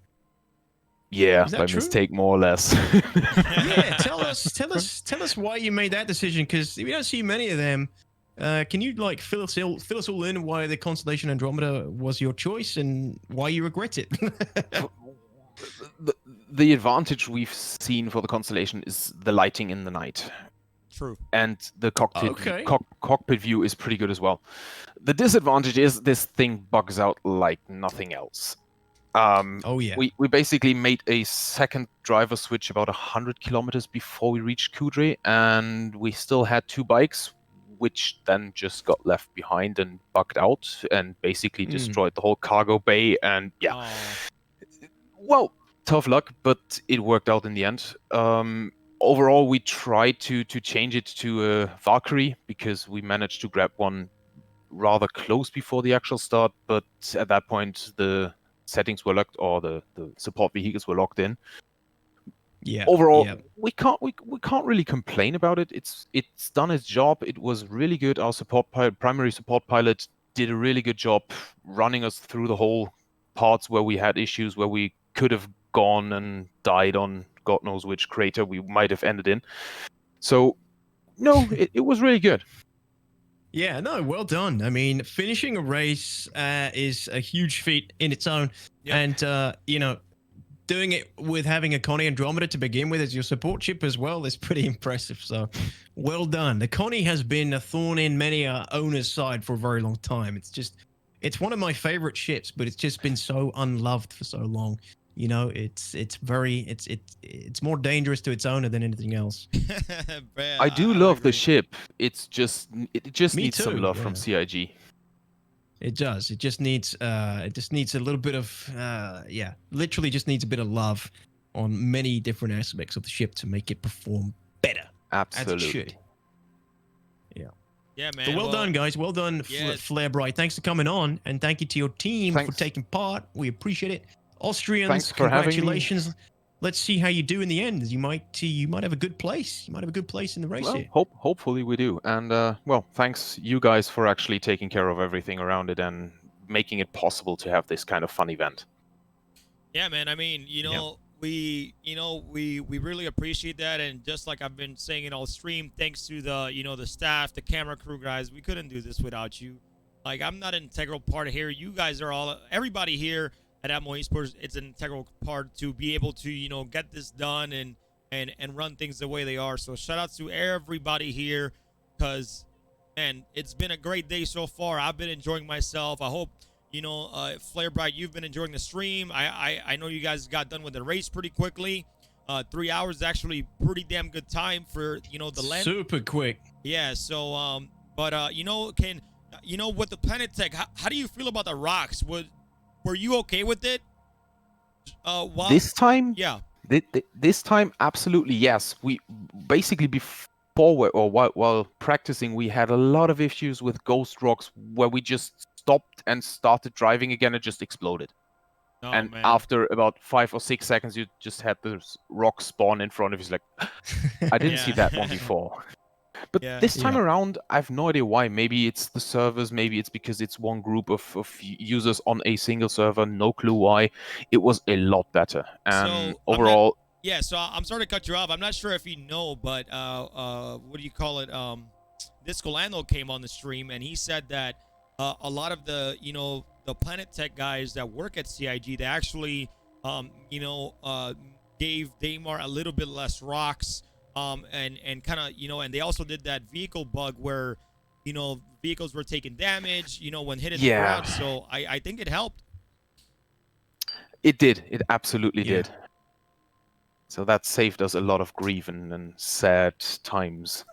Yeah, Is that by true? mistake, more or less. Yeah, tell us why you made that decision, because we don't see many of them. Can you fill us all in why the Constellation Andromeda was your choice and why you regret it? The advantage we've seen for the Constellation is the lighting in the night. True. And the cockpit view is pretty good as well. The disadvantage is this thing bugs out like nothing else. Oh yeah. We basically made a second driver switch about 100 kilometers before we reached Kudry, and we still had 2 bikes, which then just got left behind and bugged out and basically destroyed the whole cargo bay. And yeah, well, tough luck, but it worked out in the end. Overall, we tried to change it to a Valkyrie because we managed to grab one rather close before the actual start, but at that point the settings were locked, or the support vehicles were locked in. Yeah. Overall, yeah. we can't really complain about it. It's done its job. It was really good. Our primary support pilot did a really good job running us through the whole parts where we had issues, where we could have gone and died on God knows which crater we might have ended in. So no, it was really good. Yeah, no, well done. I mean, finishing a race is a huge feat in its own. Yep. And, you know, doing it with having a Connie Andromeda to begin with as your support ship as well is pretty impressive. So, well done. The Connie has been a thorn in many owners' side for a very long time. It's one of my favorite ships, but it's just been so unloved for so long. You know, it's more dangerous to its owner than anything else. I do love the ship. It just needs too, some love yeah. from CIG. It does. It just needs a little bit of literally just needs a bit of love on many different aspects of the ship to make it perform better. Absolutely. As it should. Yeah. Yeah, man. So well done, guys. Well done, Flare Bright. Thanks for coming on, and thank you to your team for taking part. We appreciate it. Austrians, Thanks for congratulations. having me. Let's see how you do in the end. You might have a good place. You might have a good place in the race here. Hopefully we do. And well, thanks you guys for actually taking care of everything around it and making it possible to have this kind of fun event. Yeah, man. I mean, we really appreciate that, and just like I've been saying in all stream, thanks to the staff, the camera crew guys, we couldn't do this without you. Like, I'm not an integral part here. You guys are everybody here at Atmo Esports. It's an integral part to be able to get this done and run things the way they are. So shout out to everybody here, because man, it's been a great day so far. I've been enjoying myself. I hope Flare Bright, you've been enjoying the stream. I know you guys got done with the race pretty quickly. 3 hours is actually pretty damn good time for the land. Super quick. Yeah. So with the Planet Tech, how do you feel about the rocks? Were you okay with it? This time? Yeah. This time, absolutely yes. We basically while practicing, we had a lot of issues with ghost rocks where we just stopped and started driving again and just exploded. Oh, and man. After about 5 or 6 seconds, you just had this rock spawn in front of you. It's like, I didn't see that one before. But this time around, I have no idea why. Maybe it's the servers. Maybe it's because it's one group of users on a single server. No clue why. It was a lot better. And overall... So I'm sorry to cut you off. I'm not sure if you know, but what do you call it? Discolando came on the stream, and he said that a lot of the Planet Tech guys that work at CIG, they actually gave Daymar a little bit less rocks. And kind of, and they also did that vehicle bug where, vehicles were taking damage, when hitting the ground. So I think it helped. It did. It absolutely did. So that saved us a lot of grief and sad times.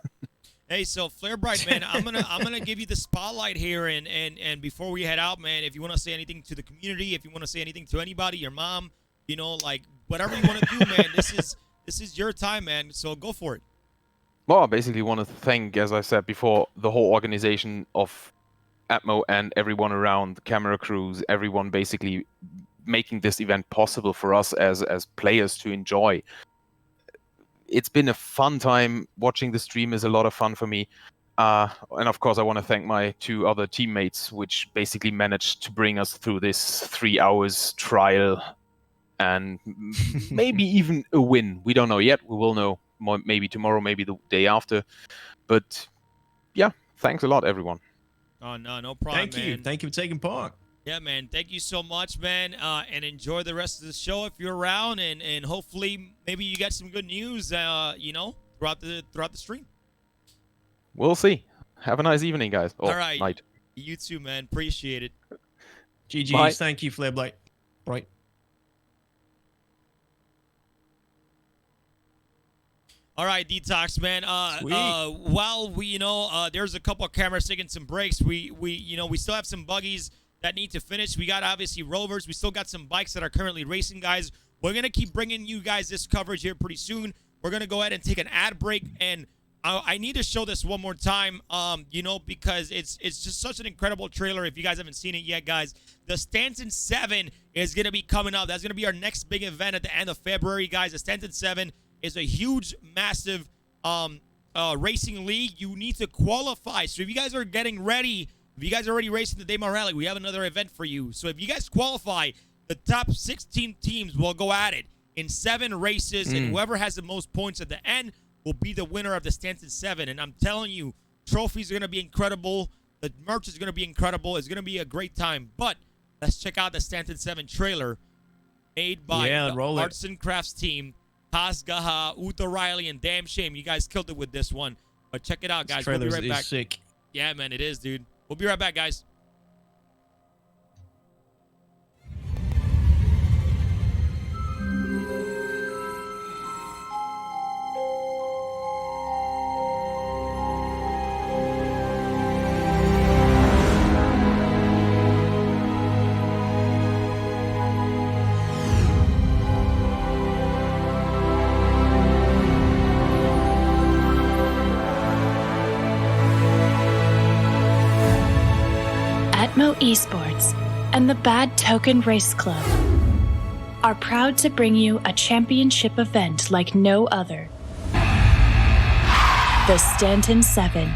Hey, so Flare Bright, man, I'm gonna give you the spotlight here, and before we head out, man, if you want to say anything to the community, if you want to say anything to anybody, your mom, like whatever you want to do, man, this is your time, man, so go for it. Well, I basically want to thank, as I said before, the whole organization of Atmo and everyone around, the camera crews, everyone basically making this event possible for us as players to enjoy. It's been a fun time. Watching the stream is a lot of fun for me. And of course, I want to thank my 2 other teammates, which basically managed to bring us through this 3 hours trial and maybe even a win. We don't know yet. We will know maybe tomorrow, maybe the day after. But yeah, thanks a lot, everyone. Oh, no problem, Thank you. Thank you for taking part. Yeah, man. Thank you so much, man. And enjoy the rest of the show if you're around, and hopefully maybe you get some good news, throughout the stream. We'll see. Have a nice evening, guys. All right. Night. You too, man. Appreciate it. GG's. Bye. Thank you, Flare Bright. All right, DTOX, man. While we, there's a couple of cameras taking some breaks. We still have some buggies that need to finish. We got obviously rovers. We still got some bikes that are currently racing, guys. We're gonna keep bringing you guys this coverage here pretty soon. We're gonna go ahead and take an ad break, and I need to show this one more time, because it's just such an incredible trailer. If you guys haven't seen it yet, guys, the Stanton 7 is gonna be coming up. That's gonna be our next big event at the end of February, guys. The Stanton 7 is a huge, massive racing league. You need to qualify. So if you guys are getting ready, if you guys are already racing the Daymar Rally, we have another event for you. So if you guys qualify, the top 16 teams will go at it in 7 races, and whoever has the most points at the end will be the winner of the Stanton 7. And I'm telling you, trophies are going to be incredible. The merch is going to be incredible. It's going to be a great time. But let's check out the Stanton 7 trailer made by the Arts and Crafts team. Hasgaha, Uta Riley, and Damn Shame. You guys killed it with this one. But check it out, guys. We'll be right back. Sick. Yeah, man, it is, dude. We'll be right back, guys. Esports and the Bad Token Race Club are proud to bring you a championship event like no other. The Stanton 7.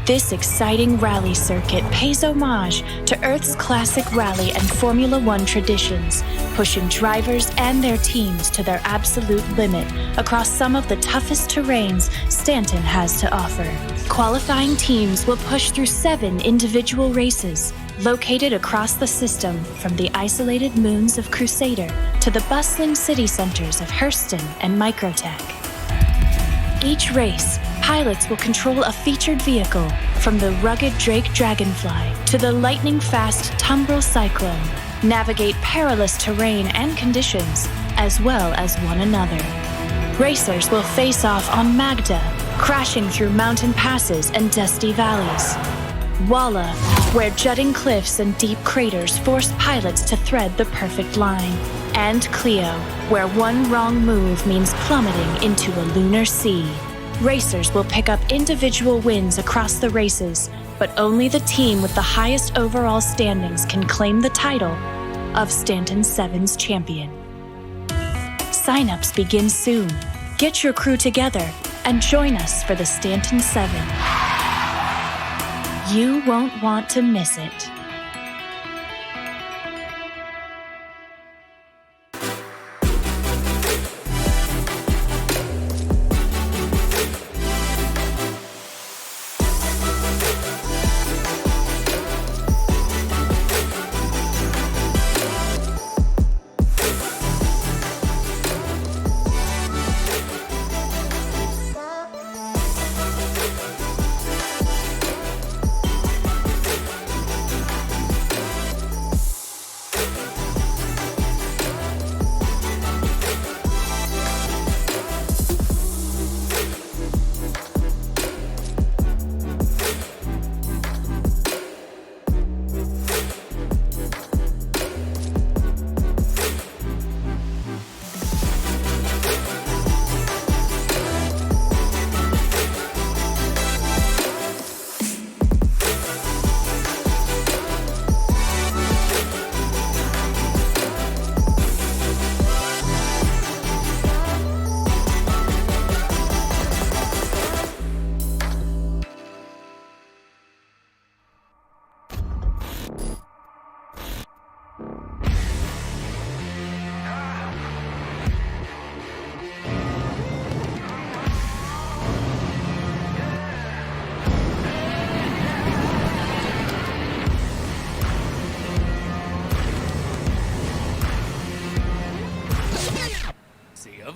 This exciting rally circuit pays homage to Earth's classic rally and Formula One traditions, pushing drivers and their teams to their absolute limit across some of the toughest terrains Stanton has to offer. Qualifying teams will push through 7 individual races, located across the system from the isolated moons of Crusader to the bustling city centers of Hurston and Microtech. Each race, pilots will control a featured vehicle, from the rugged Drake Dragonfly to the lightning-fast Tumbril Cyclone, navigate perilous terrain and conditions, as well as one another. Racers will face off on Magda, crashing through mountain passes and dusty valleys. Walla, where jutting cliffs and deep craters force pilots to thread the perfect line. And Cleo, where one wrong move means plummeting into a lunar sea. Racers will pick up individual wins across the races, but only the team with the highest overall standings can claim the title of Stanton 7's champion. Sign-ups begin soon. Get your crew together and join us for the Stanton 7. You won't want to miss it.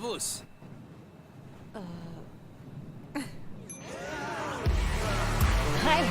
Servus. Hi.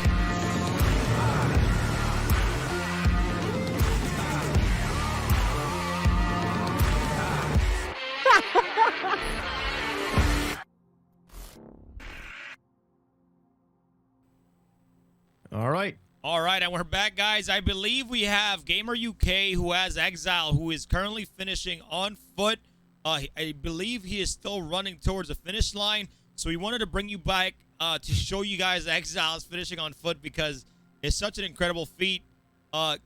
back, guys. I believe we have GamerUK, who has Exile, who is currently finishing on foot. I believe he is still running towards the finish line. So we wanted to bring you back to show you guys Exile is finishing on foot because it's such an incredible feat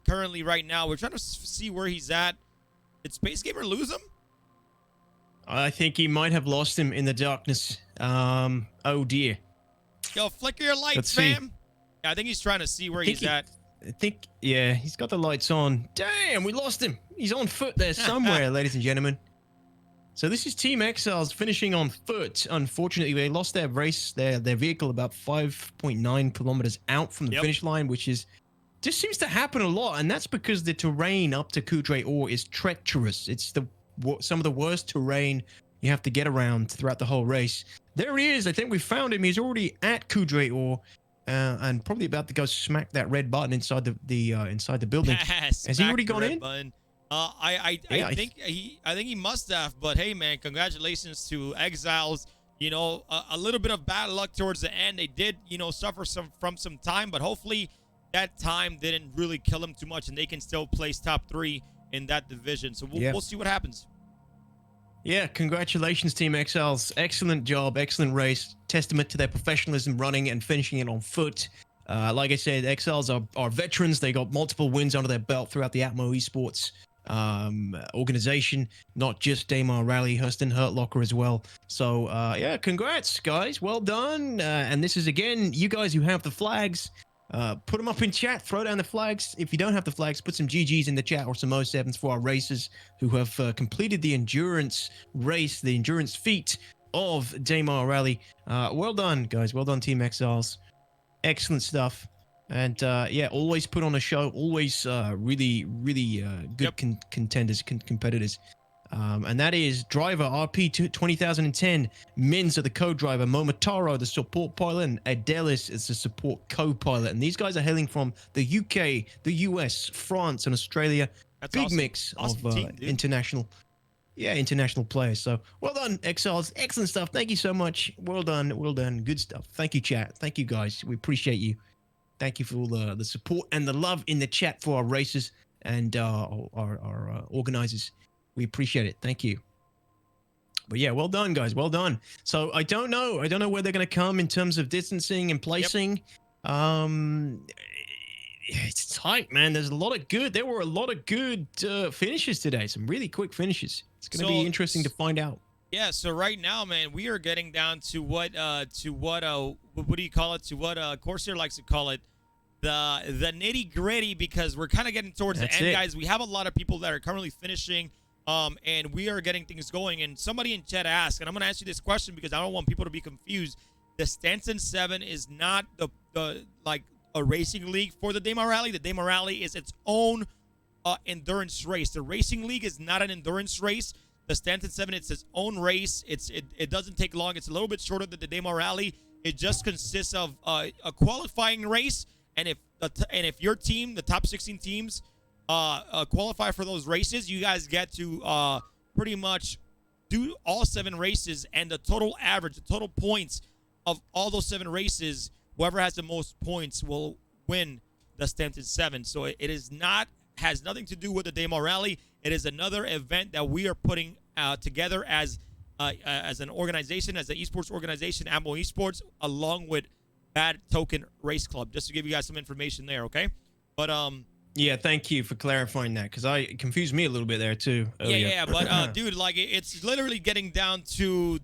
currently right now. We're trying to see where he's at. Did Space Gamer lose him? I think he might have lost him in the darkness. Oh, dear. Yo, flicker your lights, Let's see. fam. Yeah, I think he's trying to see where he's at. I think, yeah, he's got the lights on. Damn, we lost him. He's on foot there somewhere, ladies and gentlemen. So this is Team Exiles finishing on foot. Unfortunately, they lost their race, their vehicle about 5.9 kilometers out from the finish line, which is just seems to happen a lot. And that's because the terrain up to Coudray Ore is treacherous. It's some of the worst terrain you have to get around throughout the whole race. There he is. I think we found him. He's already at Coudray Ore. And probably about to go smack that red button inside the building. Has he already gone in? Button. I think he must have. But hey, man, congratulations to Exiles. You know, a little bit of bad luck towards the end. They did, you know, suffer from some time, but hopefully that time didn't really kill them too much, and they can still place top 3 in that division. So we'll see what happens. Yeah, congratulations, Team Exiles. Excellent job, excellent race. Testament to their professionalism running and finishing it on foot. Like I said, Exiles are veterans. They got multiple wins under their belt throughout the Atmo Esports organization, not just Daymar Rally, Hurston Hurt Locker as well. So, yeah, congrats, guys. Well done. And this is, again, you guys who have the flags, put them up in chat, throw down the flags. If you don't have the flags, put some GGs in the chat or some 07s for our racers who have completed the endurance race, the endurance feat of Daymar Rally. Well done, guys. Well done, Team Exiles. Excellent stuff. And yeah, always put on a show. Always really good contenders, competitors. And that is driver RP 2010, Mins are the co-driver, Momotaro the support pilot, and Daedalus is the support co-pilot. And these guys are hailing from the UK, the US, France, and Australia. That's big awesome. mix Awesome of team, dude. international players. So well done, Exiles. Excellent stuff. Thank you so much. Well done. Good stuff. Thank you, chat. Thank you, guys. We appreciate you. Thank you for all the support and the love in the chat for our racers and our organizers. We appreciate it. Thank you. But yeah, well done, guys. Well done. So I don't know where they're going to come in terms of distancing and placing. It's tight, man. There were a lot of good finishes today. Some really quick finishes. It's going to be interesting to find out. Yeah, so right now, man, we are getting down to what do you call it? To what Corsair likes to call it, the nitty-gritty, because we're kind of getting towards the end, guys. We have a lot of people that are currently finishing, and we are getting things going. And somebody in chat asked, and I'm going to ask you this question because I don't want people to be confused. The Stanton 7 is not the like a racing league for the Daymar Rally. The Daymar Rally is its own endurance race. The racing league is not an endurance race. The Stanton 7, it's its own race. It doesn't take long. It's a little bit shorter than the Daymar Rally. It just consists of a qualifying race, and if your team, the top 16 teams, qualify for those races, you guys get to pretty much do all 7 races, and the total average, the total points of all those 7 races, whoever has the most points will win the Stanton 7. So it has nothing to do with the Daymar Rally. It is another event that we are putting together as an organization, as an esports organization, Atmo Esports, along with Bad Token Race Club, just to give you guys some information there, okay? But yeah, thank you for clarifying that, because it confused me a little bit there too. Yeah, but dude, like it's literally getting down to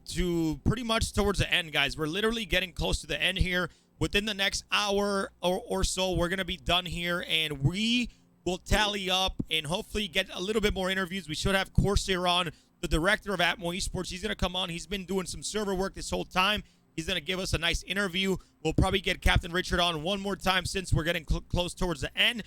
pretty much towards the end, guys. We're literally getting close to the end here. Within the next hour or so, we're gonna be done here, and we will tally up and hopefully get a little bit more interviews. We should have Corsair on, the director of Atmo Esports. He's going to come on. He's been doing some server work this whole time. He's going to give us a nice interview. We'll probably get Captain Richard on one more time since we're getting close towards the end.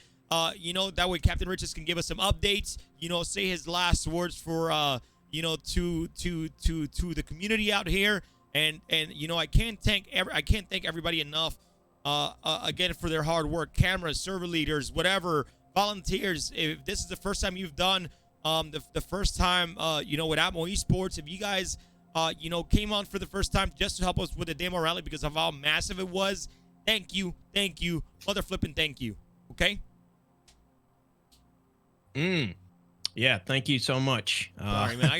You know, that way Captain Richards can give us some updates, you know, say his last words for, you know, to the community out here. And you know, I can't thank everybody enough, again, for their hard work. Cameras, server leaders, whatever, volunteers. If this is the first time you've done the first time you know, with Atmo Esports, if you guys you know, came on for the first time just to help us with the Daymar Rally because of how massive it was, thank you, mother flipping thank you. Okay, Yeah, thank you so much. Sorry, man. I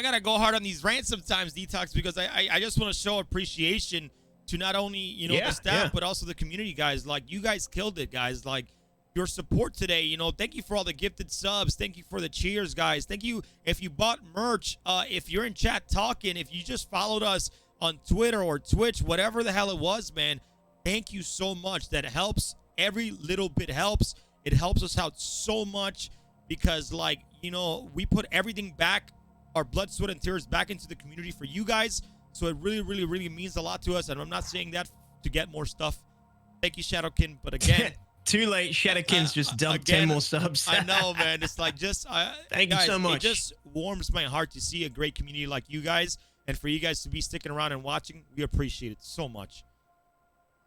gotta go hard on these rants sometimes, DTOX, because I just want to show appreciation to not only the staff but also the community, guys. Like, you guys killed it, guys. Like, your support today. Thank you for all the gifted subs. Thank you for the cheers, guys. Thank you if you bought merch. If you're in chat talking, if you just followed us on Twitter or Twitch, whatever the hell it was, man. Thank you so much. That helps. Every little bit helps. It helps us out so much because, like, we put everything back, our blood, sweat, and tears back into the community for you guys. So it really, really, really means a lot to us. And I'm not saying that to get more stuff. Thank you, Shadowkin. But again, too late. Shadowkin's just dumped 10 more subs. I know, man. It's like thank you so much. It just warms my heart to see a great community like you guys, and for you guys to be sticking around and watching. We appreciate it so much.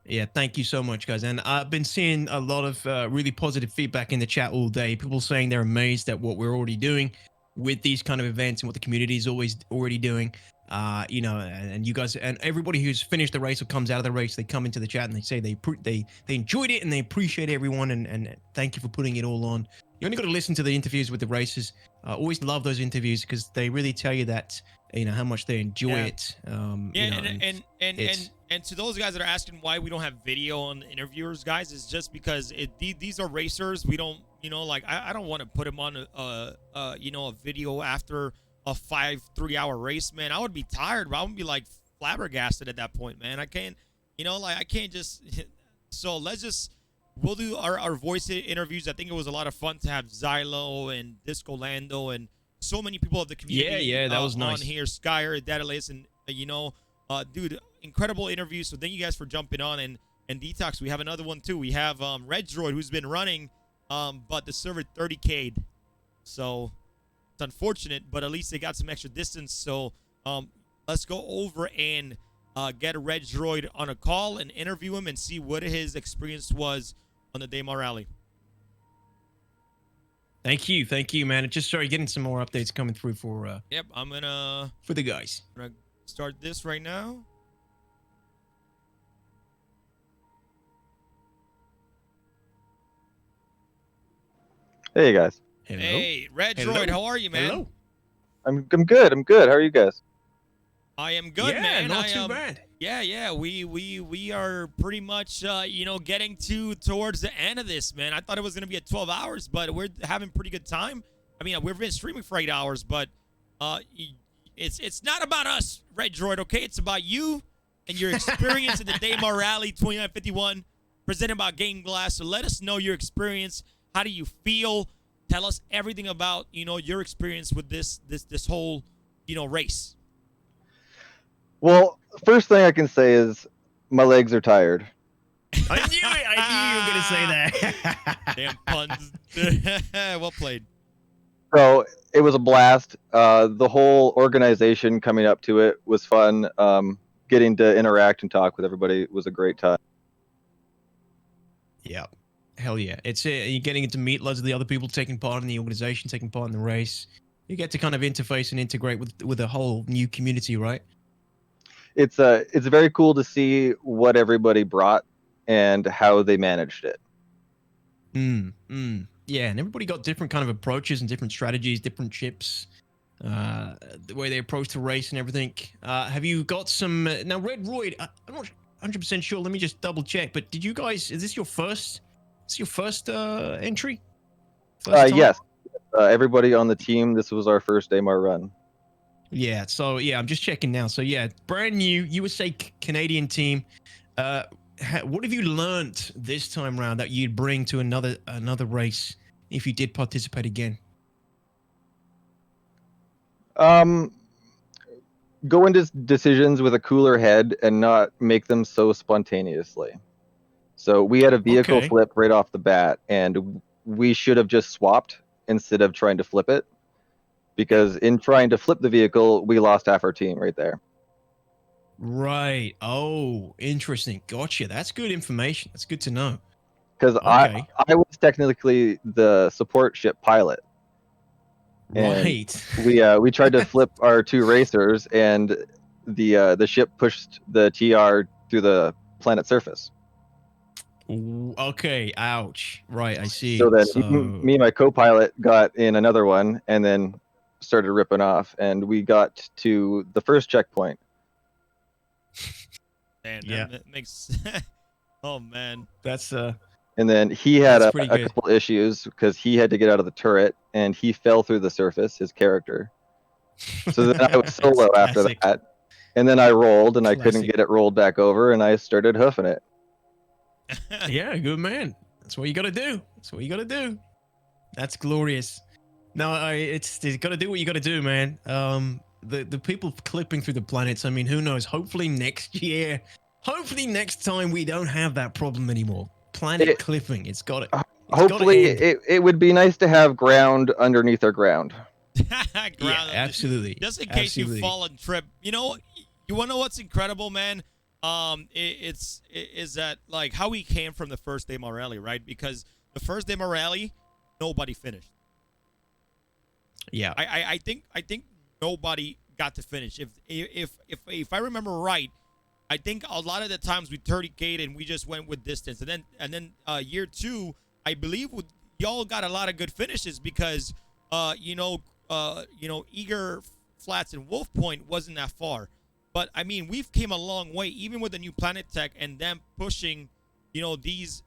Yeah, thank you so much, guys. And I've been seeing a lot of really positive feedback in the chat all day. People saying they're amazed at what we're already doing with these kind of events and what the community is already doing. And you guys and everybody who's finished the race or comes out of the race, they come into the chat and they say they enjoyed it and they appreciate everyone and thank you for putting it all on. You only got to listen to the interviews with the racers. Always love those interviews because they really tell you that how much they enjoy it. And to those guys that are asking why we don't have video on the interviewers, guys, it's just because these are racers. We don't I don't want to put them on a video after a 3-hour race, man. I would be tired, but I would be like flabbergasted at that point, man. I can't, I can't just. So we'll do our voice interviews. I think it was a lot of fun to have Xylo and Disco Lando and so many people of the community. Yeah, that was nice. On here, Skyer, Daedalus, and dude, incredible interviews. So thank you guys for jumping on and DTOX. We have another one too. We have Red Droid, who's been running, but the server 30K'd. So it's unfortunate, but at least they got some extra distance. So let's go over and get a Red Droid on a call and interview him and see what his experience was on the Daymar Rally. Thank you, man. Just started getting some more updates coming through for Yep, I'm gonna for the guys. I'm gonna start this right now. Hey guys. Hello. Hey, Red Droid, how are you, man? Hello. I'm good. I'm good. How are you guys? I am good, man. Not too bad. Yeah. We are pretty much getting towards the end of this, man. I thought it was gonna be at 12 hours, but we're having pretty good time. I mean, we've been streaming for 8 hours, but it's not about us, Red Droid. Okay, it's about you and your experience in the Daymar Rally 2951, presented by GameGlass. So let us know your experience. How do you feel? Tell us everything about your experience with this whole race. Well, first thing I can say is my legs are tired. I knew you were gonna say that. Damn puns. Well played. So it was a blast. The whole organization coming up to it was fun. Getting to interact and talk with everybody was a great time. Yeah. Hell yeah. It's you're getting to meet loads of the other people taking part in the organization, taking part in the race. You get to kind of interface and integrate with a whole new community, right? It's very cool to see what everybody brought and how they managed it. Yeah, and everybody got different kind of approaches and different strategies, different chips, the way they approach the race and everything. Have you got some now, Red Droid? I'm not 100% sure. Let me just double check. But did you guys? Is this your first? Is your first entry? Yes. Everybody on the team. This was our first Daymar run. Yeah. So yeah, I'm just checking now. So yeah, brand new USA Canadian team. What have you learned this time around that you'd bring to another race if you did participate again? Go into decisions with a cooler head and not make them so spontaneously. So we had a vehicle flip right off the bat, and we should have just swapped instead of trying to flip it, because in trying to flip the vehicle, we lost half our team right there. Right. Oh, interesting. Gotcha. That's good information. That's good to know. Because I was technically the support ship pilot. Right. And we tried to flip our two racers, and the ship pushed the TR through the planet surface. Ooh, okay, ouch. Right, I see. So then me and my co-pilot got in another one and then started ripping off, and we got to the first checkpoint. Man, Yeah. that makes. Oh man. That's And then he had That's a pretty good. couple issues because he had to get out of the turret and he fell through the surface, his character. So then I was solo after classic. that. And then I rolled and I couldn't Classic. get it rolled back over and I started hoofing it. Yeah, good man. That's what you gotta do. That's what you gotta do. That's glorious. No, it's you gotta do what you gotta do, man. The people clipping through the planets. I mean, who knows? Hopefully next year. Hopefully next time we don't have that problem anymore. Planet clipping. It's got it. Hopefully it would be nice to have ground underneath our ground. Yeah, absolutely. Just in case Absolutely. you fall and trip. You know what know what's incredible, man? Is that like how we came from the first Daymar Rally, right? Because the first Daymar Rally, nobody finished. Yeah. I think nobody got to finish. If I remember right, I think a lot of the times we 30K'd and we just went with distance. And then year 2, I believe y'all got a lot of good finishes because Eager Flats and Wolf Point wasn't that far. But I mean, we've came a long way, even with the new planet tech and them pushing, these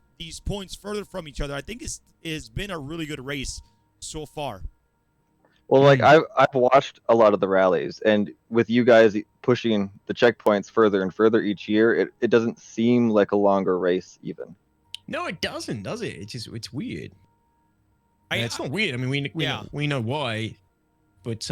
points further from each other. I think it's been a really good race so far. Well, like I've watched a lot of the rallies, and with you guys pushing the checkpoints further and further each year, it doesn't seem like a longer race even. No, it doesn't, does it? It's weird. It's not weird. I mean, we know why, but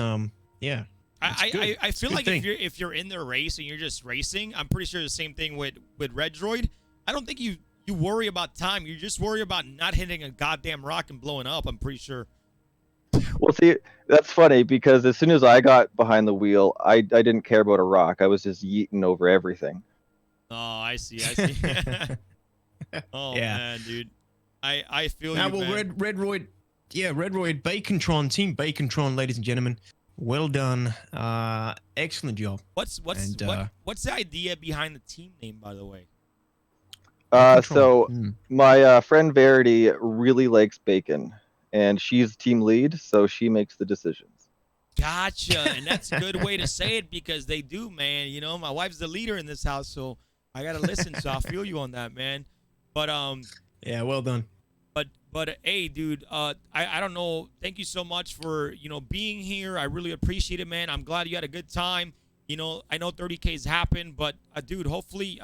yeah. I feel like if you're in the race and you're just racing, I'm pretty sure the same thing with Red Droid. I don't think you worry about time. You just worry about not hitting a goddamn rock and blowing up. I'm pretty sure. Well, see, that's funny because as soon as I got behind the wheel, I didn't care about a rock. I was just yeeting over everything. Oh, I see. Oh Yeah. man, dude, I feel Now, you, well, man. Red Royd, Bacontron, Team Bacontron, ladies and gentlemen, well done, excellent job. What's the idea behind the team name, by the way? So my friend Verity really likes bacon, and she's team lead, so she makes the decisions. Gotcha, and that's a good way to say it because they do, man. My wife's the leader in this house, so I gotta listen. So I feel you on that, man. But yeah, well done. But hey, dude, I don't know. Thank you so much for being here. I really appreciate it, man. I'm glad you had a good time. I know 30Ks happen, but dude, hopefully,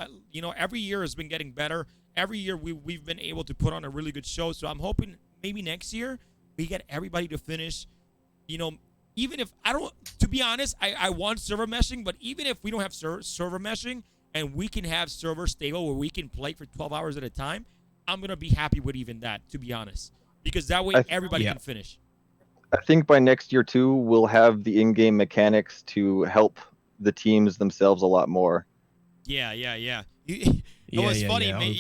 every year has been getting better. Every year we've been able to put on a really good show. So I'm hoping maybe next year we get everybody to finish. Even if I don't, to be honest, I want server meshing, but even if we don't have server meshing and we can have server stable where we can play for 12 hours at a time, I'm going to be happy with even that, to be honest, because that way everybody can finish. I think by next year too, we'll have the in-game mechanics to help the teams themselves a lot more. Yeah. It's funny, man.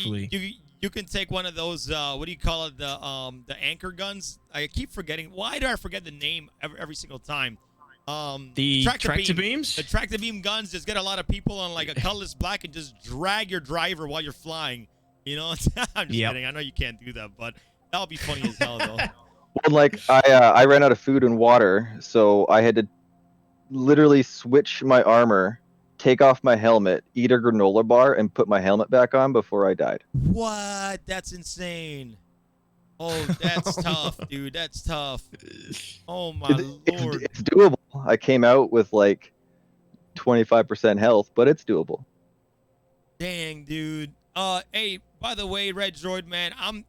You can take one of those, what do you call it, the anchor guns? I keep forgetting. Why do I forget the name every single time? The tractor beams? The tractor beam guns just get a lot of people on like a colorless black and just drag your driver while you're flying. I'm just kidding. I know you can't do that, but that'll be funny as hell, though. Well, like I ran out of food and water, so I had to literally switch my armor, take off my helmet, eat a granola bar, and put my helmet back on before I died. What? That's insane. Oh, that's tough, dude. That's tough. Oh my lord. It's doable. I came out with like 25% health, but it's doable. Dang, dude. Hey, by the way, Red Droid, man, I'm,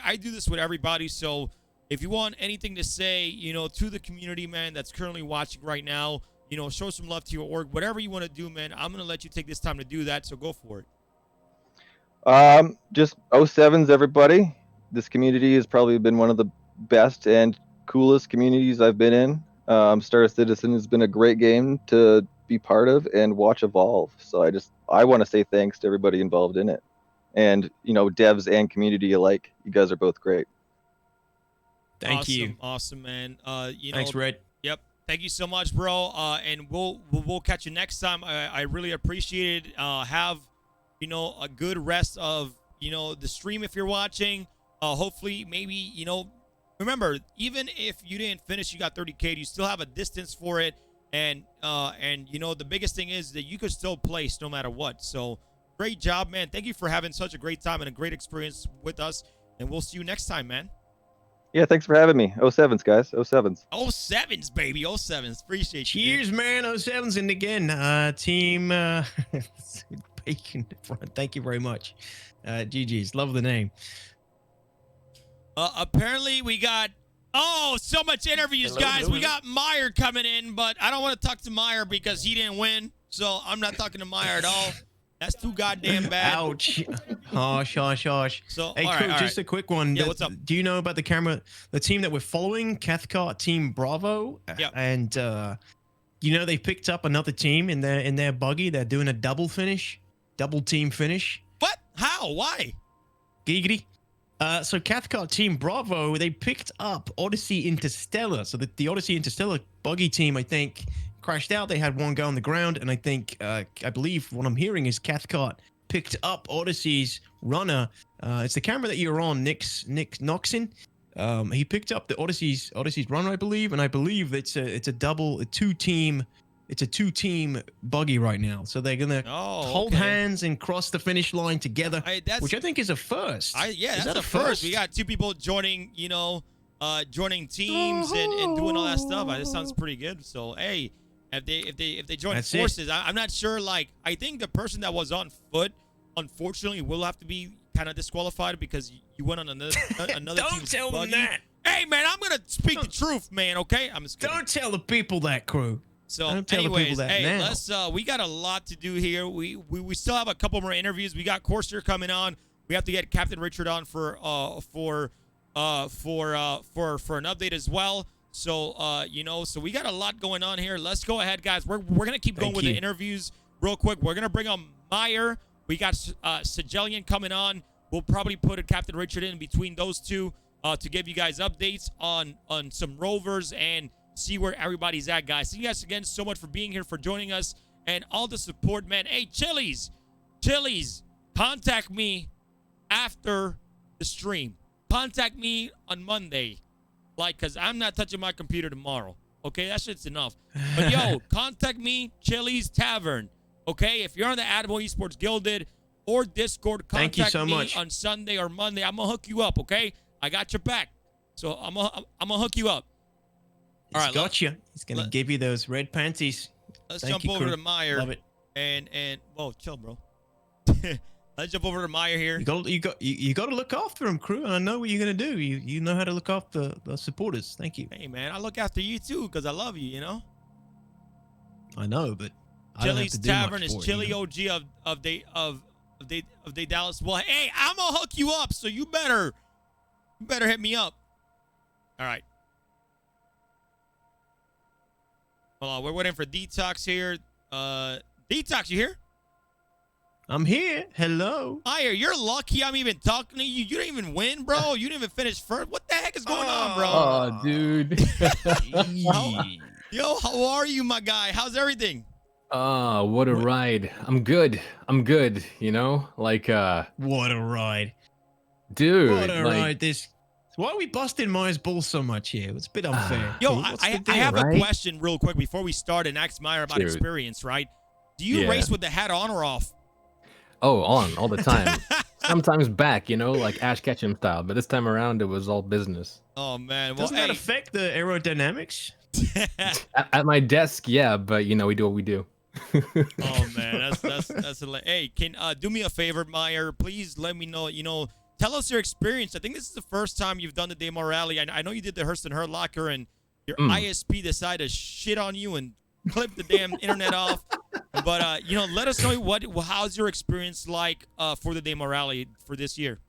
I do this with everybody, so if you want anything to say, to the community, man, that's currently watching right now, show some love to your org, whatever you want to do, man, I'm going to let you take this time to do that, so go for it. Just 07s, everybody. This community has probably been one of the best and coolest communities I've been in. Star Citizen has been a great game to be part of and watch evolve. So I want to say thanks to everybody involved in it. And, devs and community alike. You guys are both great. Thank you. Awesome, man. Thanks, Red. Yep. Thank you so much, bro. And we'll catch you next time. I really appreciate it. Have, a good rest of, you know, the stream if you're watching. Hopefully, maybe, you know, remember, even if you didn't finish, you got 30K, you still have a distance for it. And you know, the biggest thing is that you could still place no matter what. So great job, man. Thank you for having such a great time and a great experience with us. And we'll see you next time, man. Yeah, thanks for having me. 07s, guys. 07s. 07s, baby. 07s. Appreciate you. Cheers, man. 07s. And again, team Bacon Front. Thank you very much. GG's. Love the name. Apparently we got so much interviews, guys. We got Meyer coming in, but I don't want to talk to Meyer because he didn't win. So I'm not talking to Meyer at all. That's too goddamn bad. Ouch. Harsh. So, hey, all Crew, right. just a quick one. Yeah, what's up? Do you know about the team that we're following? Cathcart Team Bravo. Yeah. And you know, they picked up another team in their buggy. They're doing a double team finish. What? How? Why? Giggity. So Cathcart Team Bravo, they picked up Odyssey Interstellar. So the Odyssey Interstellar buggy team, I think, crashed out. They had one guy on the ground, and I think, I believe what I'm hearing is Cathcart picked up Odyssey's runner. It's the camera that you're on, Nick Noxon. He picked up the Odyssey's runner, I believe, and I believe it's a two-team buggy right now. So they're gonna hold hands and cross the finish line together, which I think is a first. Yeah, that's a first. We got two people joining, you know, joining teams and doing all that stuff. This sounds pretty good. So hey, if they join forces, I'm not sure. Like, I think the person that was on foot, unfortunately, will have to be kind of disqualified because you went on another Don't team's tell buggy. them that. Hey man, I'm gonna speak the truth, man. Okay, I'm just kidding. Don't tell the people that, Crew. So Don't tell the anyways, people that hey, now. let's we got a lot to do here. We still have a couple more interviews. We got Corsair coming on. We have to get Captain Richard on for an update as well. So you know, so we got a lot going on here. Let's go ahead, guys. We're gonna keep going with the interviews real quick. We're gonna bring on Meyer. We got Sigelian coming on. We'll probably put a Captain Richard in between those two to give you guys updates on some rovers and see where everybody's at, guys. Thank you guys again so much for being here, for joining us, and all the support, man. Hey, Chili's, contact me after the stream. Contact me on Monday, like, because I'm not touching my computer tomorrow. Okay, that shit's enough. But yo, contact me, Chili's Tavern. Okay, if you're on the Adamo Esports Gilded or Discord, contact me on Sunday or Monday. I'm gonna hook you up. Okay, I got your back. So I'm gonna hook you up. All right, gotcha. He's gonna give you those red panties. Let's jump over to Meyer. Love it. And whoa, chill, bro. Let's jump over to Meyer here. You got to look after him, Crew. And I know what you're gonna do. You know how to look after the supporters. Thank you. Hey man, I look after you too because I love you. You know. I know, but Chili's Tavern is Chili OG of Daedalus. Well, hey, I'm gonna hook you up, so you better hit me up. All right. Hold on, we're waiting for DTOX here. DTOX, you here? I'm here. Hello. Meyer, you're lucky I'm even talking to you. You didn't even win, bro. You didn't even finish first. What the heck is going on, bro? Oh, dude. Yo, how are you, my guy? How's everything? What a ride. I'm good. You know, like what a ride, dude. What a ride. Why are we busting Meyer's balls so much here? It's a bit unfair. Yo, I have a question real quick before we start and ask Meyer about experience, right? Do you race with the hat on or off? Oh, on all the time. Sometimes back, you know, like Ash Ketchum style. But this time around, it was all business. Oh man, well, doesn't that affect the aerodynamics? At my desk, yeah, but you know, we do what we do. Oh man, that's hey, can do me a favor, Meyer? Please let me know. You know, tell us your experience. I think this is the first time you've done the Daymar Rally. I know you did the Hurst and Hurt Locker, and your ISP decided to shit on you and clip the damn internet off. But you know, let us know how's your experience like for the Daymar Rally for this year.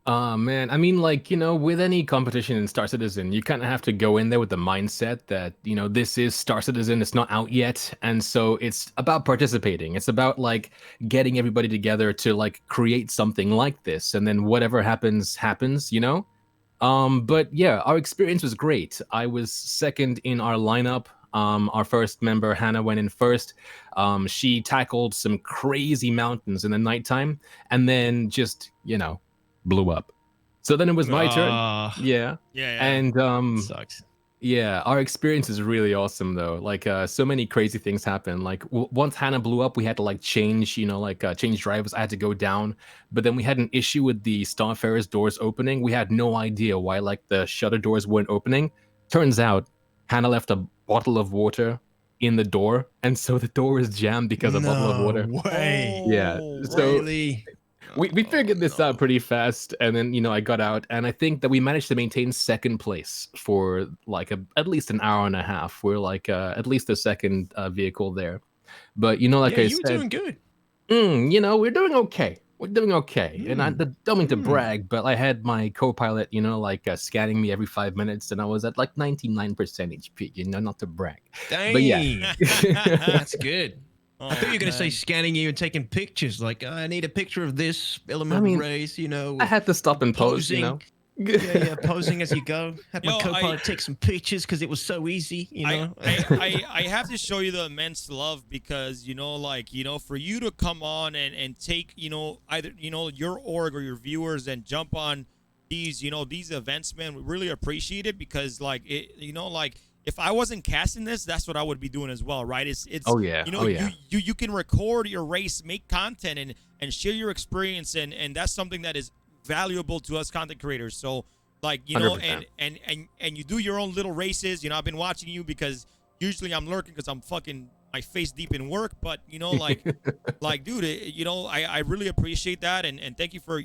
Man, I mean, like, you know, with any competition in Star Citizen, you kind of have to go in there with the mindset that, you know, this is Star Citizen, it's not out yet. And so it's about participating. It's about like getting everybody together to like create something like this. And then whatever happens, happens, you know? But yeah, our experience was great. I was second in our lineup. Our first member, Hannah, went in first. She tackled some crazy mountains in the nighttime and then just, blew up. So then it was my turn. Yeah. And sucks. yeah, our experience is really awesome though. Like so many crazy things happen. Like once Hannah blew up, we had to like change, change drivers. I had to go down, but then we had an issue with the Starfarer's doors opening. We had no idea why like the shutter doors weren't opening. Turns out Hannah left a bottle of water in the door, and so the door is jammed because a bottle of water. Way. Yeah. So Really? we figured this out pretty fast, and then I got out, and I think that we managed to maintain second place for like at least an hour and a half. We're like at least the second vehicle there, but like I you said, were doing good. We're doing okay. We're doing okay, and I don't mean to brag, but I had my co-pilot, scanning me every 5 minutes, and I was at like 99% HP. Not to brag, Dang. but yeah, that's good. I thought you were going to say scanning you and taking pictures. Like, I need a picture of this element of race, I had to stop and pose, posing as you go. Had my co-pilot take some pictures because it was so easy, I have to show you the immense love because, for you to come on and take, either, your org or your viewers and jump on these, these events, man, we really appreciate it because, if I wasn't casting this, that's what I would be doing as well, right? It's oh yeah, you can record your race, make content, and share your experience, and that's something that is valuable to us content creators. So and you do your own little races. I've been watching you because usually I'm lurking because I'm fucking my face deep in work, but dude, I really appreciate that, and thank you for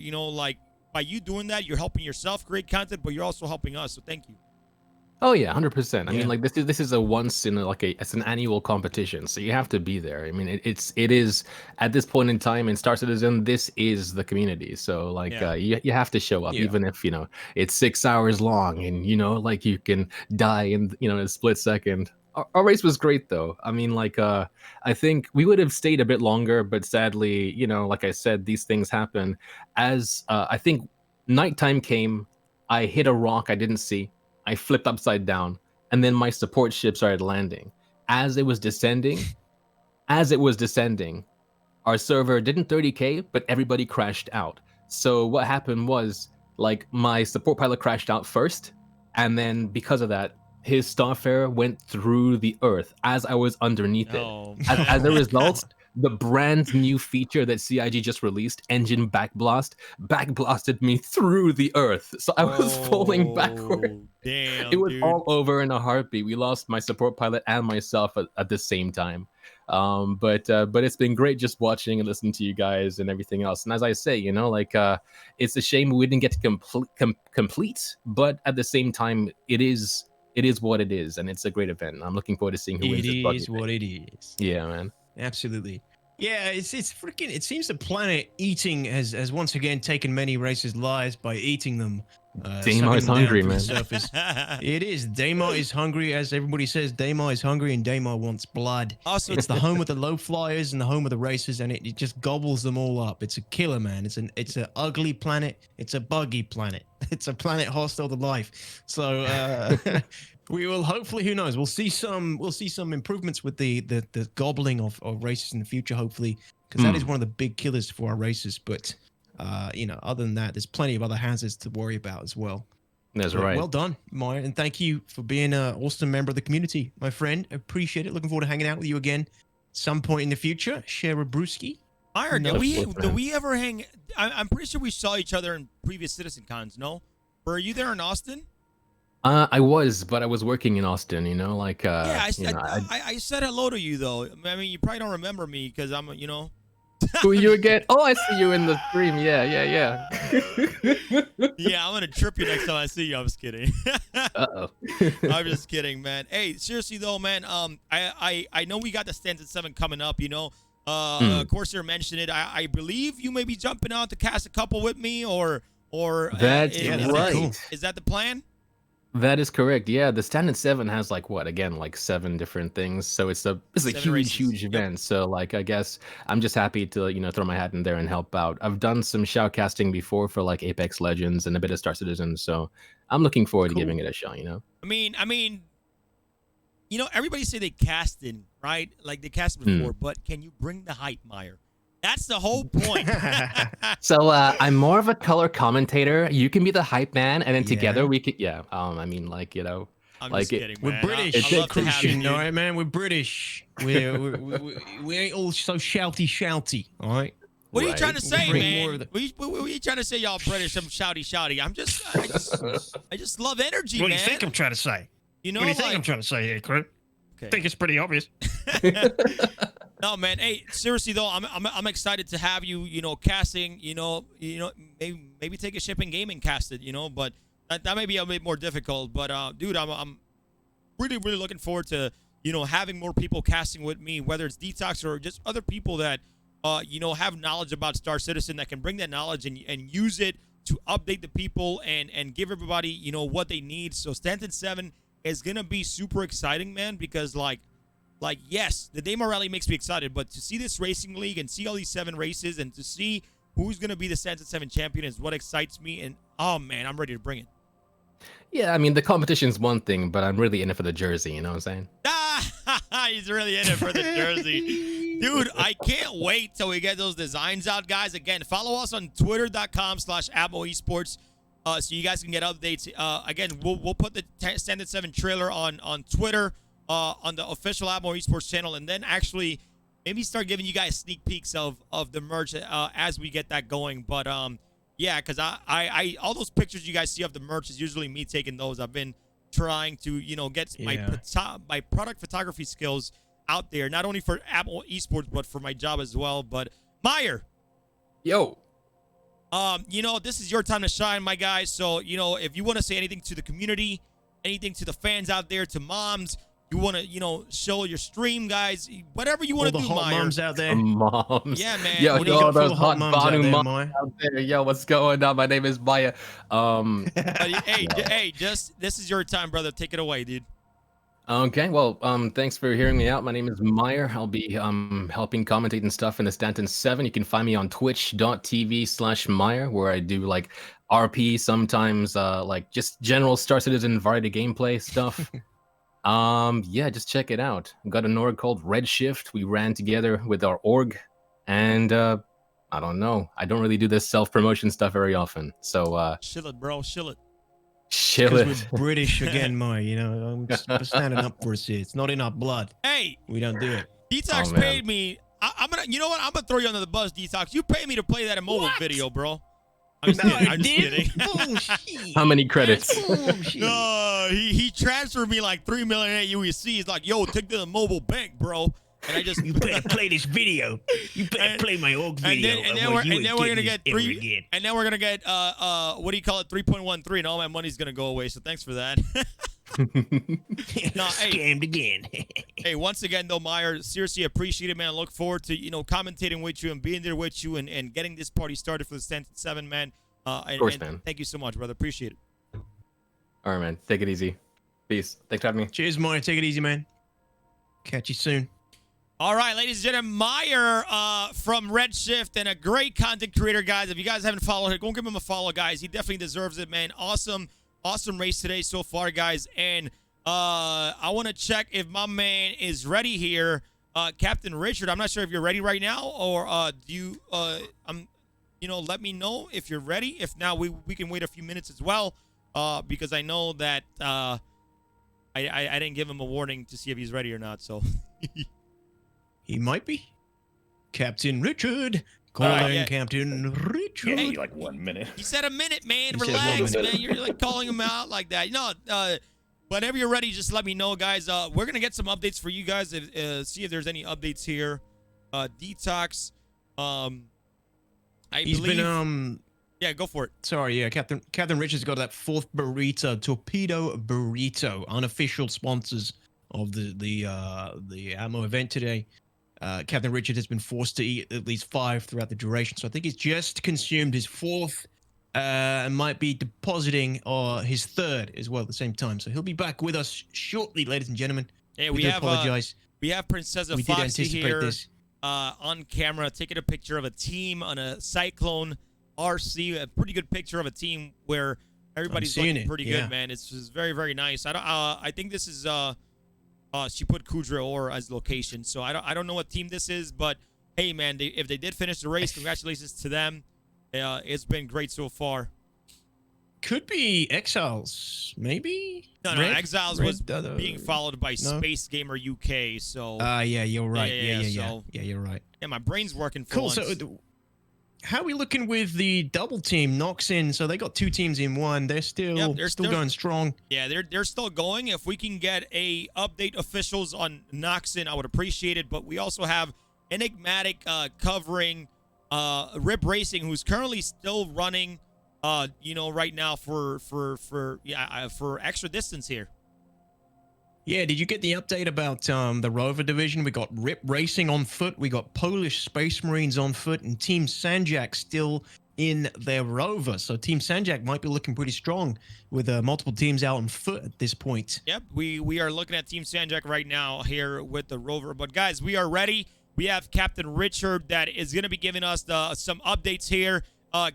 by you doing that, you're helping yourself create content, but you're also helping us. So thank you. Oh yeah, 100%. I mean, like this is a once in it's an annual competition, so you have to be there. I mean, it is at this point in time in Star Citizen, this is the community. So you have to show up, even if it's 6 hours long, and you can die in a split second. Our race was great though. I mean, I think we would have stayed a bit longer, but sadly, like I said, these things happen. As I think nighttime came, I hit a rock I didn't see. I flipped upside down, and then my support ship started landing. As it was descending, our server didn't 30K, but everybody crashed out. So what happened was, my support pilot crashed out first, and then because of that, his Starfarer went through the Earth as I was underneath it. As a result, the brand new feature that CIG just released, Engine Backblast, backblasted me through the Earth. So I was falling backward. Damn, it was all over in a heartbeat. We lost my support pilot and myself at the same time. But it's been great just watching and listening to you guys and everything else. And as I say, it's a shame we didn't get to complete, but at the same time, it is what it is, and it's a great event. I'm looking forward to seeing who wins. It is what it is. Yeah, man. Absolutely. Yeah, it's freaking. It seems the planet eating has once again taken many races' lives by eating them. Daymar is hungry, man. It is. Daymar is hungry, as everybody says. Daymar is hungry, and Daymar wants blood. Also, it's the home of the low flyers and the home of the racers, and it just gobbles them all up. It's a killer, man. It's an ugly planet. It's a buggy planet. It's a planet hostile to life. So we will hopefully, who knows? We'll see some improvements with the gobbling of races in the future, hopefully, because that is one of the big killers for our races. But other than that, there's plenty of other hazards to worry about as well. That's right. Well done, Maya, and thank you for being an awesome member of the community, my friend. I appreciate it. Looking forward to hanging out with you again some point in the future. Share a brewski. Meyer, did we ever hang? I'm pretty sure we saw each other in previous Citizen Cons. No, were you there in Austin? I was, but I was working in Austin. I said hello to you though. I mean, you probably don't remember me because I'm, Who you again? Oh, I see you in the stream. Yeah. Yeah, I'm gonna trip you next time I see you. I'm just kidding. Uh-oh. I'm just kidding, man. Hey, seriously though, man. I know we got the Stands at 7 coming up. Corsair mentioned it. I believe you may be jumping out to cast a couple with me, or that's right. Is that the plan? That is correct. Yeah, the Stand at 7 has like 7 different things. So it's a huge event. Yep. So I guess I'm just happy to throw my hat in there and help out. I've done some shoutcasting before for Apex Legends and a bit of Star Citizen, so I'm looking forward to giving it a shot. I mean, you know, everybody say they casted, right? Like they casted before, but can you bring the hype, Meyer? That's the whole point. So I'm more of a color commentator. You can be the hype man, and then together we could. Yeah. I mean, like, you know, I'm like just kidding, We're man. British, I love to have you, Crucian, dude. all right, man. We're British. We ain't all so shouty, all right? What are you trying to say, Bring more man? of What are you trying to say, y'all British? I'm shouty. I just love energy, What man. do you think I'm trying to say? You know, what do you think like- I'm trying to say here, Crew? I think it's pretty obvious. No, man. Hey, seriously though, I'm excited to have you. You know, casting. You know, maybe take a shipping gaming casted. You know, but that may be a bit more difficult. But dude, I'm really looking forward to having more people casting with me, whether it's DTOX or just other people that have knowledge about Star Citizen that can bring that knowledge and use it to update the people and give everybody what they need. So Stanton 7 is gonna be super exciting, man, because like yes, the Daymar Rally makes me excited, but to see this racing league and see all these 7 races and to see who's gonna be the Stanton 7 champion is what excites me. And oh man, I'm ready to bring it. Yeah, I mean, the competition's one thing, but I'm really in it for the jersey, you know what I'm saying? He's really in it for the jersey. Dude, I can't wait till we get those designs out, guys. Again, follow us on twitter.com/AboEsports so you guys can get updates. Again, we'll put the Standard 7 trailer on Twitter, on the official Abo Esports channel, and then actually maybe start giving you guys sneak peeks of the merch as we get that going. But yeah, because I all those pictures you guys see of the merch is usually me taking those. I've been trying to get my product photography skills out there, not only for Apple Esports but for my job as well. But Meyer, yo, this is your time to shine, my guys. So if you want to say anything to the community, anything to the fans out there, to moms, you want to show your stream, guys, whatever you want to do, hot Meyer. moms out there. Moms. Yeah, man. Yo, What do you got those for hot moms out Banu there, moms Meyer? out there. Yo, what's going on? My name is Maya. Hey, just this is your time, brother. Take it away, dude. Okay, well, thanks for hearing me out. My name is Meyer. I'll be helping commentate and stuff in the Stanton 7. You can find me on twitch.tv/Meyer, where I do like RP sometimes, like just general Star Citizen variety gameplay stuff. Yeah, just check it out. We've got an org called Redshift. We ran together with our org, and I don't know. I don't really do this self-promotion stuff very often. So chill it, bro. Chill it. Chill it. Because we're British again, Meyer. I'm standing up for us here. It's not in our blood. Hey, we don't do it. DTOX paid me. I'm gonna. You know what? I'm gonna throw you under the bus, DTOX. You paid me to play that mobile video, bro. I'm just kidding. How many credits? No, he transferred me like 3 million at UEC. He's like, yo, take to the mobile bank, bro. And I just you better play this video. You better play my org video. And then we're gonna get and then we're gonna get what do you call it, 3.13, and all my money's gonna go away. So thanks for that. Scammed again. Hey, once again though, Meyer, seriously appreciate it, man. Look forward to commentating with you and being there with you and getting this party started for the Stanton 7, man. Of course, man. Thank you so much, brother. Appreciate it. All right, man. Take it easy. Peace. Thanks for having me. Cheers, Meyer. Take it easy, man. Catch you soon. All right, ladies and gentlemen, Meyer from Redshift and a great content creator, guys. If you guys haven't followed him, go give him a follow, guys. He definitely deserves it, man. Awesome race today so far, guys. And I want to check if my man is ready here, Captain Richard. I'm not sure if you're ready right now, or do you let me know if you're ready. If not, we can wait a few minutes as well, because I know that I didn't give him a warning to see if he's ready or not. So. He might be. Captain Richard. Calling yeah. Captain Richard. Hey, like 1 minute. He said a minute, man. He said Relax, 1 minute. man. You're like calling him out like that. Whenever you're ready, just let me know, guys. We're going to get some updates for you guys. See if there's any updates here. DTOX. He's been, yeah, go for it. Sorry, yeah. Captain Richard's got that 4th burrito, Torpedo Burrito, unofficial sponsors of the ammo event today. Captain Richard has been forced to eat at least 5 throughout the duration, so I think he's just consumed his 4th and might be depositing his 3rd as well at the same time. So he'll be back with us shortly, ladies and gentlemen. Hey, we do apologize. We have PrinceznaFoxxy here on camera taking a picture of a team on a Cyclone RC, a pretty good picture of a team where everybody's looking pretty good, man. It's very, very nice. I think this is she put Kudra or as location. So I don't know what team this is, but hey, man, if they did finish the race, congratulations to them. It's been great so far. Could be Exiles, maybe. No, Exiles was being followed by SpaceGamerUK. So. Yeah, you're right. So, yeah, you're right. Yeah, my brain's working for cool. once. So, how are we looking with the double team Noxin? So they got 2 teams in one. They're still going strong. Yeah, they're still going. If we can get a update officials on Noxin, I would appreciate it. But we also have Enigmatic covering Rip Racing, who's currently still running. Right now for extra distance here. Yeah, did you get the update about the Rover division? We got Rip Racing on foot, we got Polish Space Marines on foot, and Team SashMiram still in their Rover. So Team SashMiram might be looking pretty strong with multiple teams out on foot at this point. Yep, we are looking at Team SashMiram right now here with the Rover. But guys, we are ready. We have Captain Richard that is going to be giving us some updates here.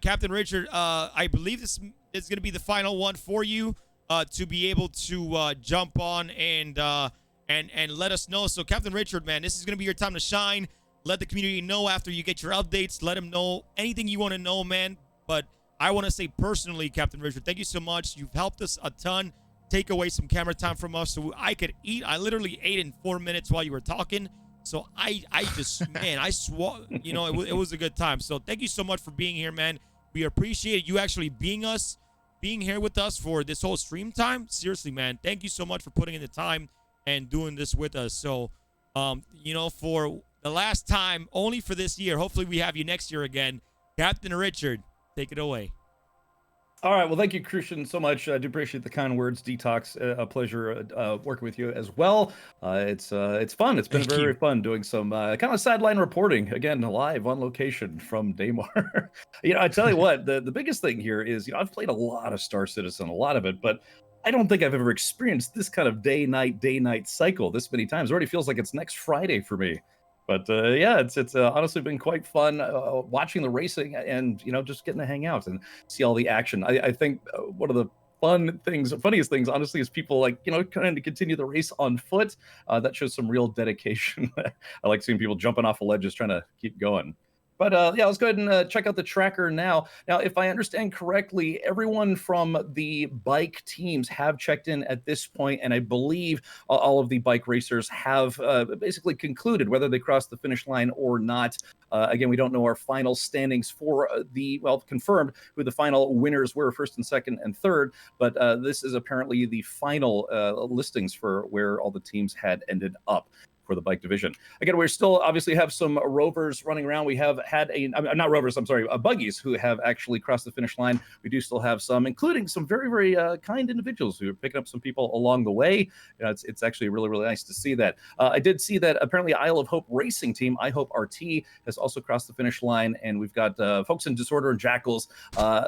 Captain Richard, I believe this is going to be the final one for you to be able to jump on and let us know. So, Captain Richard, man, this is going to be your time to shine. Let the community know after you get your updates. Let them know anything you want to know, man. But I want to say personally, Captain Richard, thank you so much. You've helped us a ton. Take away some camera time from us so I could eat. I literally ate in 4 minutes while you were talking. So I just, man, I swore, it was a good time. So thank you so much for being here, man. We appreciate you actually being here with us for this whole stream time. Seriously, man, thank you so much for putting in the time and doing this with us. So, for the last time, only for this year, hopefully we have you next year again. Captain Richard, take it away. All right. Well, thank you, Crucian, so much. I do appreciate the kind words. DTOX, a pleasure working with you as well. It's fun. It's been very fun doing some kind of sideline reporting, again, live on location from Daymar. I tell you what, the biggest thing here is, I've played a lot of Star Citizen, a lot of it, but I don't think I've ever experienced this kind of day-night cycle this many times. It already feels like it's next Friday for me. But yeah, it's honestly been quite fun watching the racing and just getting to hang out and see all the action. I think one of the funniest things, honestly, is people trying to continue the race on foot. That shows some real dedication. I like seeing people jumping off of ledges trying to keep going. But yeah, let's go ahead and check out the tracker now. Now, if I understand correctly, everyone from the bike teams have checked in at this point, and I believe all of the bike racers have basically concluded whether they crossed the finish line or not. Again, we don't know our final standings for confirmed who the final winners were, first and second and third, but this is apparently the final listings for where all the teams had ended up for the bike division. Again, we're still obviously have some rovers running around. We have had not rovers, I'm sorry, buggies who have actually crossed the finish line. We do still have some, including some very, very kind individuals who are picking up some people along the way. It's actually really, really nice to see that. I did see that apparently Isle of Hope racing team, I Hope RT, has also crossed the finish line, and we've got folks in Disorder and Jackals,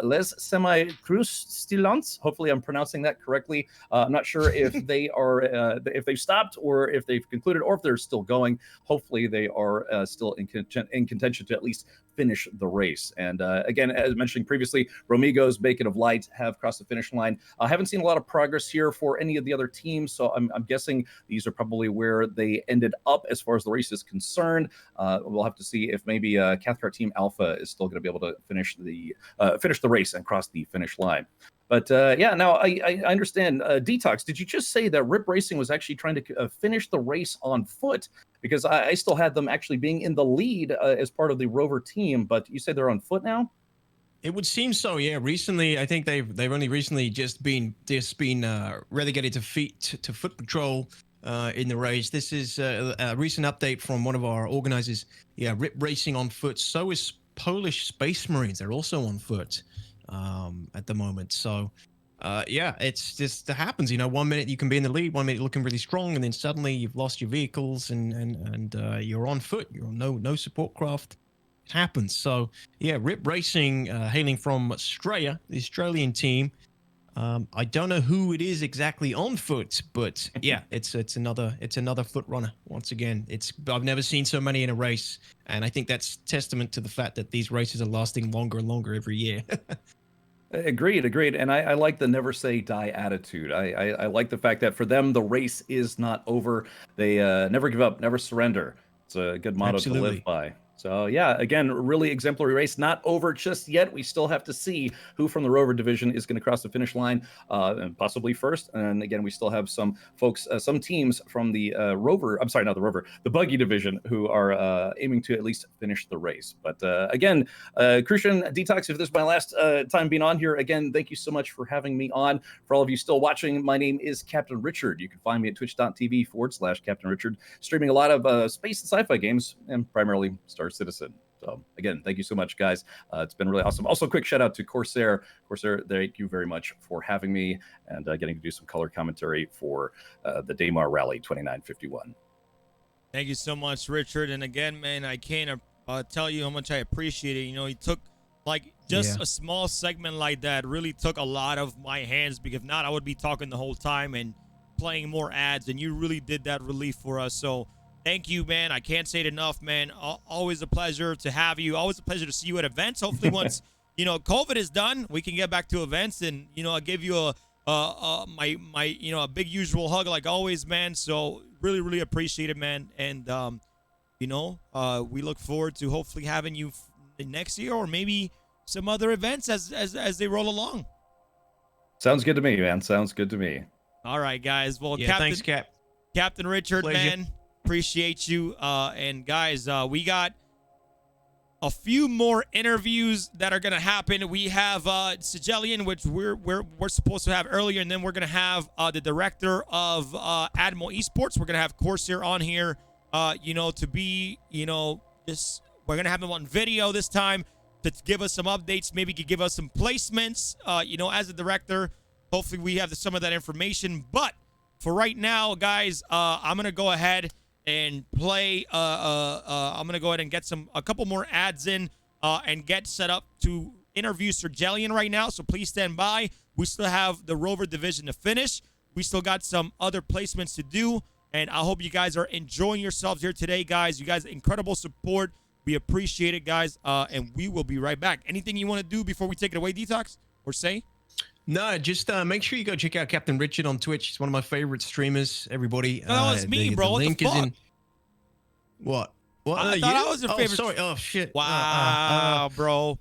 Les Semi-Crustilants. Hopefully I'm pronouncing that correctly. I'm not sure if they are, if they've stopped or if they've concluded or if they're still going. Hopefully they are still in contention to at least finish the race. And again, as mentioned previously, Romigos, Bacon of Light have crossed the finish line. I haven't seen a lot of progress here for any of the other teams, so I'm guessing these are probably where they ended up as far as the race is concerned. We'll have to see if maybe Cathcart Team Alpha is still going to be able to finish the race and cross the finish line. But yeah, now I understand. DTOX, did you just say that Rip Racing was actually trying to finish the race on foot? Because I still had them actually being in the lead as part of the Rover team, but you said they're on foot now? It would seem so, yeah. Recently, I think they've only recently just been relegated to foot patrol in the race. This is a recent update from one of our organizers. Yeah, Rip Racing on foot. So is Polish Space Marines. They're also on foot at the moment. So yeah, it's just that happens. 1 minute you can be in the lead, 1 minute looking really strong, and then suddenly you've lost your vehicles and you're on foot. You're on no support craft. It happens. So yeah, Rip Racing, hailing from Australia, the Australian team. I don't know who it is exactly on foot, but yeah, it's another foot runner. Once again, I've never seen so many in a race, and I think that's testament to the fact that these races are lasting longer and longer every year. Agreed, and I like the never say die attitude. I like the fact that for them the race is not over. They never give up, never surrender. It's a good motto to Absolutely. live by. So yeah, again, really exemplary race. Not over just yet. We still have to see who from the Rover division is going to cross the finish line, and possibly first. And again, we still have some folks, some teams from the Rover. I'm sorry, not the Rover, the Buggy division, who are aiming to at least finish the race. But again, Crucian Detox, if this is my last time being on here, again, thank you so much for having me on. For all of you still watching, my name is Captain Richard. You can find me at twitch.tv/Captain Richard, streaming a lot of space and sci-fi games, and primarily Star Citizen. So again, thank you so much, guys. It's been really awesome. Also, quick shout out to Corsair. Corsair, thank you very much for having me and getting to do some color commentary for the Daymar Rally 2951. Thank you so much, Richard. And again, man, I can't tell you how much I appreciate it. You know, he took like just a small segment like that really took a lot of my hands, because if not, I would be talking the whole time and playing more ads, and you really did that relief for us. So thank you, man. I can't say it enough, man. Always a pleasure to have you. Always a pleasure to see you at events. Hopefully once, you know, COVID is done, we can get back to events, and, you know, I'll give you my you know, a big usual hug like always, man. So really, really appreciate it, man. And, you know, we look forward to hopefully having you next year, or maybe some other events as they roll along. Sounds good to me, man. Sounds good to me. All right, guys. Well, Yeah, thanks, Cap. Captain Richard, Pleasure. man. Appreciate you. And guys, we got a few more interviews that are gonna happen. We have Sigelian, which we're supposed to have earlier, and then we're gonna have the director of Admiral Esports. We're gonna have Corsair on here, you know, to be, you know, just we're gonna have him on video this time to give us some updates. Maybe he could give us some placements, you know, as a director. Hopefully we have some of that information. But for right now, guys, I'm gonna go ahead and play. I'm gonna go ahead and get a couple more ads in and get set up to interview Sigelian right now. So please stand by. We still have the Rover division to finish. We still got some other placements to do, and I hope you guys are enjoying yourselves here today, guys. You guys, incredible support. We appreciate it, guys. And we will be right back. Anything you want to do before we take it away, Detox, or say? No, just make sure you go check out Captain Richard on Twitch. He's one of my favorite streamers. Everybody. No, that was me, bro. The What link the is fuck? in. What? What? I thought I was your favorite. Sorry. Oh shit. Wow, bro.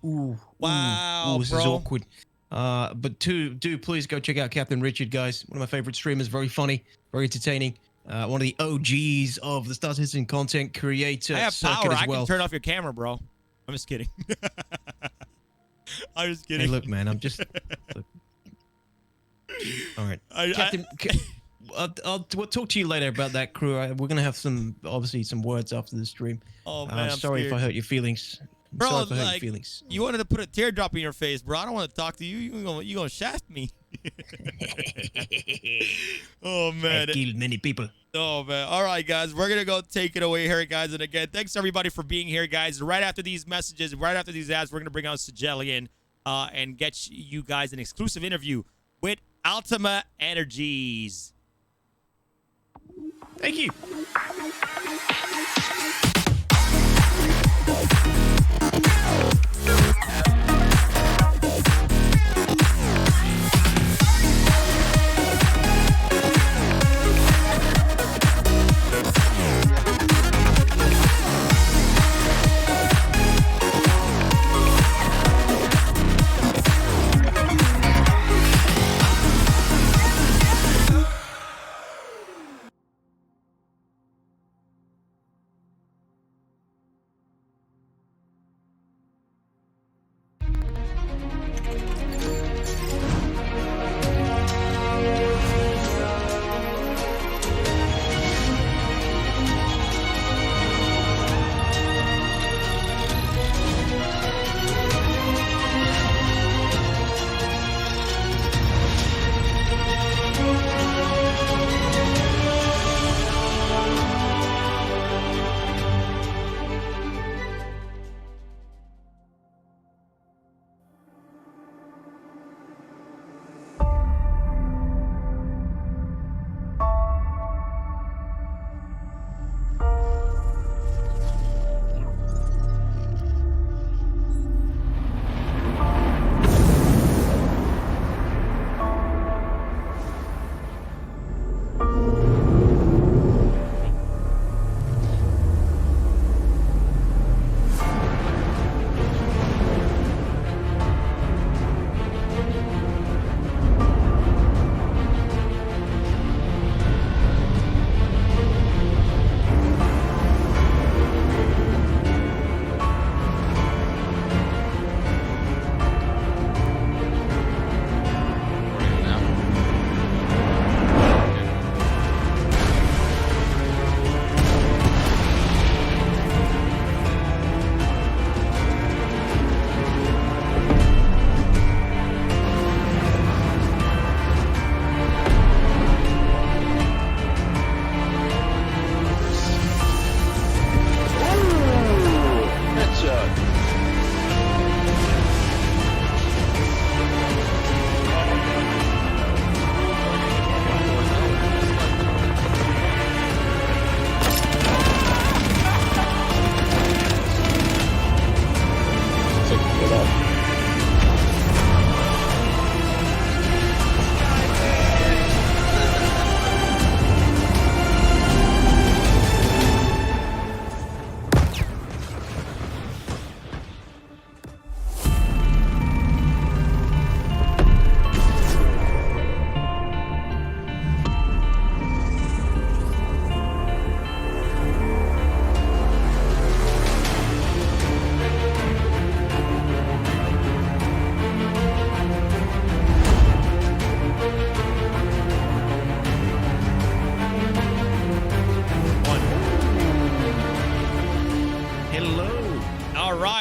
Wow, this bro. is awkward. But do please go check out Captain Richard, guys. One of my favorite streamers. Very funny, very entertaining. One of the OGs of the Star Citizen content creator I have circuit power. as I well. can turn off your camera, bro. I'm just kidding. I'm just kidding. Hey, look, man. I'm just. Look. All right, Captain. We'll talk to you later about that crew. We're gonna have obviously some words after the stream. Oh man, I'm sorry if I scared. hurt your feelings. I'm Bro, sorry if I hurt like, your feelings. you wanted to put a teardrop in your face, bro. I don't want to talk to you. You gonna shaft me. Oh man, I've killed many people. Oh man. All right, guys, we're gonna go take it away here, guys. And again, thanks everybody for being here, guys. Right after these messages, right after these ads, we're gonna bring on Sigelian and get you guys an exclusive interview with Altama Energies. Thank you.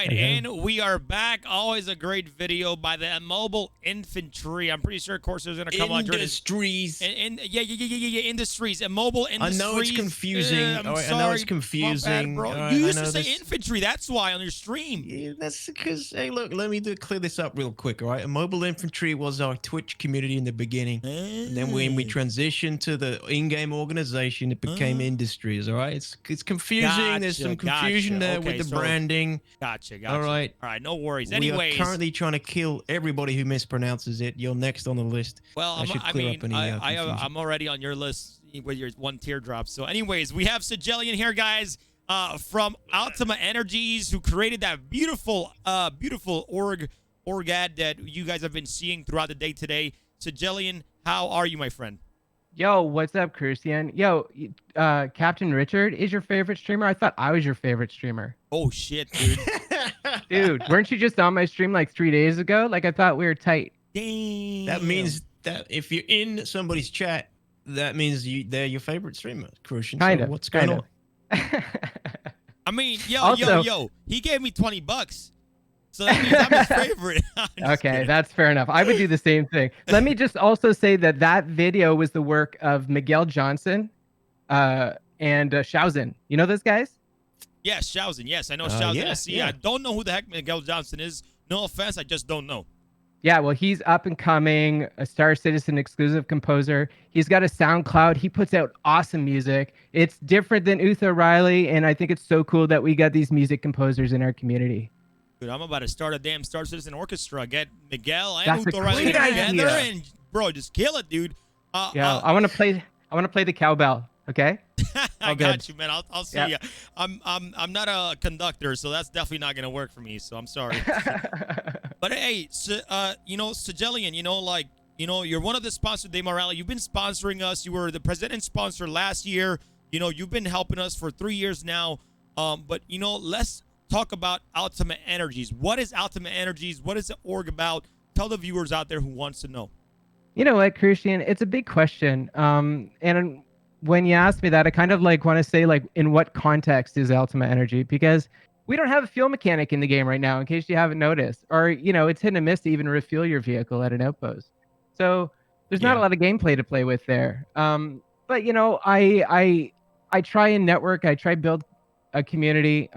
right, and we are back. Always a great video by the Mobile Infantry. I'm pretty sure Corsair's going to come on. Industries. Yeah, Industries. Mobile Industries. I know it's confusing. I'm sorry. I know it's confusing. Bro. Right, you used to say infantry. That's why on your stream. Yeah, that's because, hey, look, let me clear this up real quick, all right? A Mobile Infantry was our Twitch community in the beginning. And then when we transitioned to the in-game organization, it became Industries, all right? It's confusing. Gotcha, There's some confusion there with the branding. Gotcha. All right. All right, no worries. We are currently trying to kill everybody who mispronounces it. You're next on the list. Well, I'm already on your list with your one teardrop. So anyways, we have Sajelian here, guys, from Altama Energies, who created that beautiful org ad that you guys have been seeing throughout the day today. Sajelian, how are you, my friend? Yo, what's up, Crucian? Yo, Captain Richard is your favorite streamer? I thought I was your favorite streamer. Oh, shit, dude. Dude, weren't you just on my stream like 3 days ago? Like, I thought we were tight. Damn. That means that if you're in somebody's chat, that means they're your favorite streamer, Crucian. Kind so of. What's going on? I mean, Also- yo, he gave me $20. So that means I'm his favorite. Okay, that's fair enough. I would do the same thing. Let me just also say that video was the work of Miguel Johnson and Shauzen. You know those guys? Yes, Shauzen. Yes, I know Shauzen. yeah. I don't know who the heck Miguel Johnson is. No offense, I just don't know. Yeah, well, he's up and coming, a Star Citizen exclusive composer. He's got a SoundCloud. He puts out awesome music. It's different than Uther Riley, and I think it's so cool that we got these music composers in our community. Dude, I'm about to start a damn Star Citizen orchestra. Get Miguel and That's a Uther Riley great together, idea. and bro, just kill it, dude. Yeah, I want to play the cowbell. Okay. I got you, man. I'll see Yeah. you. I'm not a conductor, so that's definitely not gonna work for me. So I'm sorry. But hey, Sajelian, you're one of the sponsors, Daymar Rally. You've been sponsoring us. You were the president sponsor last year. You've been helping us for 3 years now. But let's talk about Altama Energies. What is Altama Energies? What is the org about? Tell the viewers out there who wants to know. You know what, Crucian? It's a big question. And when you ask me that, I kind of want to say in what context is Altama Energy? Because we don't have a fuel mechanic in the game right now, in case you haven't noticed. Or, it's hit and miss to even refuel your vehicle at an outpost. So there's not a lot of gameplay to play with there. But I try and network. I try build a community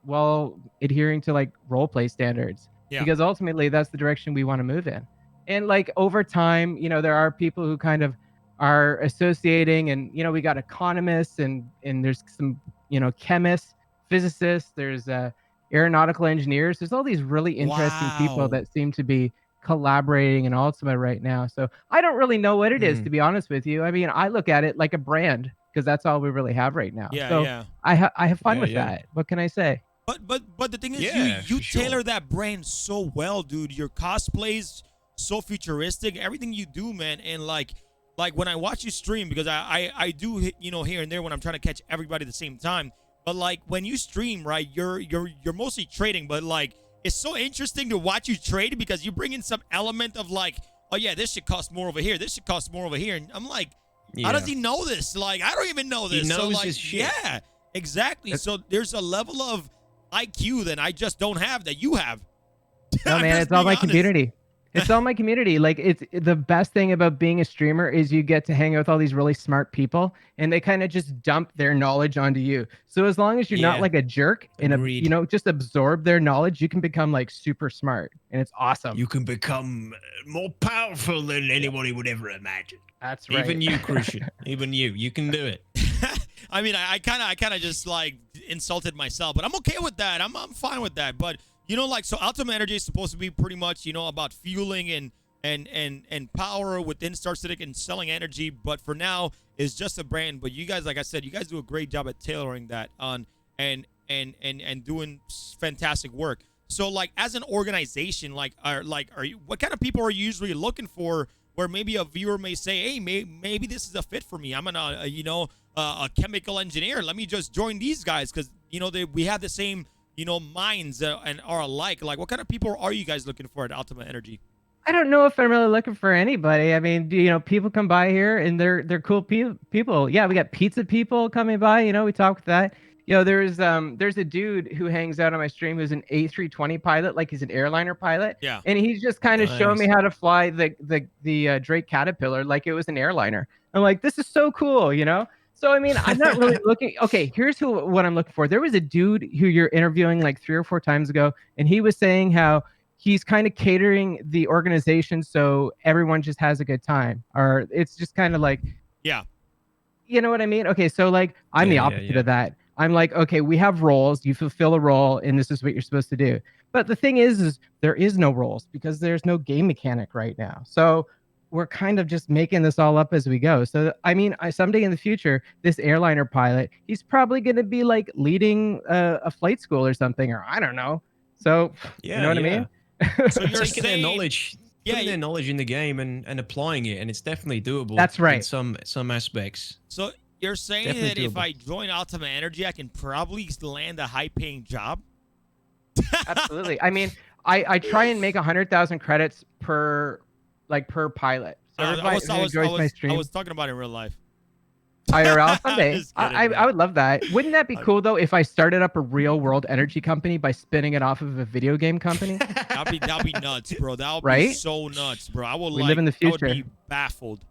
while adhering to role play standards. Yeah. Because ultimately that's the direction we want to move in. And over time, there are people who kind of are associating, and we got economists and there's some chemists, physicists, there's aeronautical engineers. There's all these really interesting people that seem to be collaborating in Ultima right now. So I don't really know what it is, to be honest with you. I mean, I look at it like a brand, because that's all we really have right now. Yeah, so yeah. I have fun with that. What can I say? But the thing is, you tailor that brand so well, dude. Your cosplays so futuristic, everything you do, man. And like when I watch you stream, because I do hit, here and there when I'm trying to catch everybody at the same time. But when you stream, right, you're mostly trading, but it's so interesting to watch you trade, because you bring in some element of oh yeah, this should cost more over here. This should cost more over here. And I'm like, how does he know this? I don't even know this. He knows his shit. Yeah, exactly. So there's a level of IQ that I just don't have that you have. No, man, it's all my community. It's all my community. It's the best thing about being a streamer is you get to hang out with all these really smart people, and they kind of just dump their knowledge onto you. So as long as you're not a jerk and just absorb their knowledge, you can become super smart, and it's awesome. You can become more powerful than anybody would ever imagine. That's right. Even you, Crucian. Even you can do it. I mean, I kind of just insulted myself, but I'm okay with that. I'm fine with that. But so Altama Energy is supposed to be pretty much about fueling and power within Star Citizen and selling energy. But for now, it's just a brand. But you guys, like I said, you guys do a great job at tailoring that on and doing fantastic work. So as an organization, are you, what kind of people are you usually looking for? Where maybe a viewer may say, hey, maybe this is a fit for me. I'm a chemical engineer. Let me just join these guys, because we have the same minds and are alike. What kind of people are you guys looking for at Altama Energy? I don't know if I'm really looking for anybody. I mean, people come by here and they're cool people. Yeah, we got pizza people coming by. We talk with that. Yo, there's a dude who hangs out on my stream who's an A320 pilot, like he's an airliner pilot. Yeah. And he's just kind of showing me Nice. how to fly the Drake Caterpillar like it was an airliner. I'm like, this is so cool, you know? So I mean, I'm not really looking. Okay, here's what I'm looking for. There was a dude who you're interviewing like 3 or 4 times ago, and he was saying how he's kind of catering the organization so everyone just has a good time, or it's just kind of like, yeah, you know what I mean? Okay, so like I'm the opposite of that. I'm like, okay, we have roles. You fulfill a role, and this is what you're supposed to do. But the thing is there is no roles because there's no game mechanic right now. So we're kind of just making this all up as we go. So I mean, someday in the future, this airliner pilot, he's probably going to be like leading a flight school or something, or I don't know. So you know what I mean? So you're taking their knowledge, putting their knowledge in the game and applying it, and it's definitely doable. That's right. In some aspects. So you're saying Definitely that if doable. I join Altama Energy, I can probably land a high-paying job? Absolutely. I mean, I try and make 100,000 credits per pilot. So I stream, was talking about it in real life. IRL someday. Just kidding, I would love that. Wouldn't that be cool though if I started up a real world energy company by spinning it off of a video game company? That'd be nuts, bro. That would be Right? so nuts, bro. I would We live in the I would future. be baffled.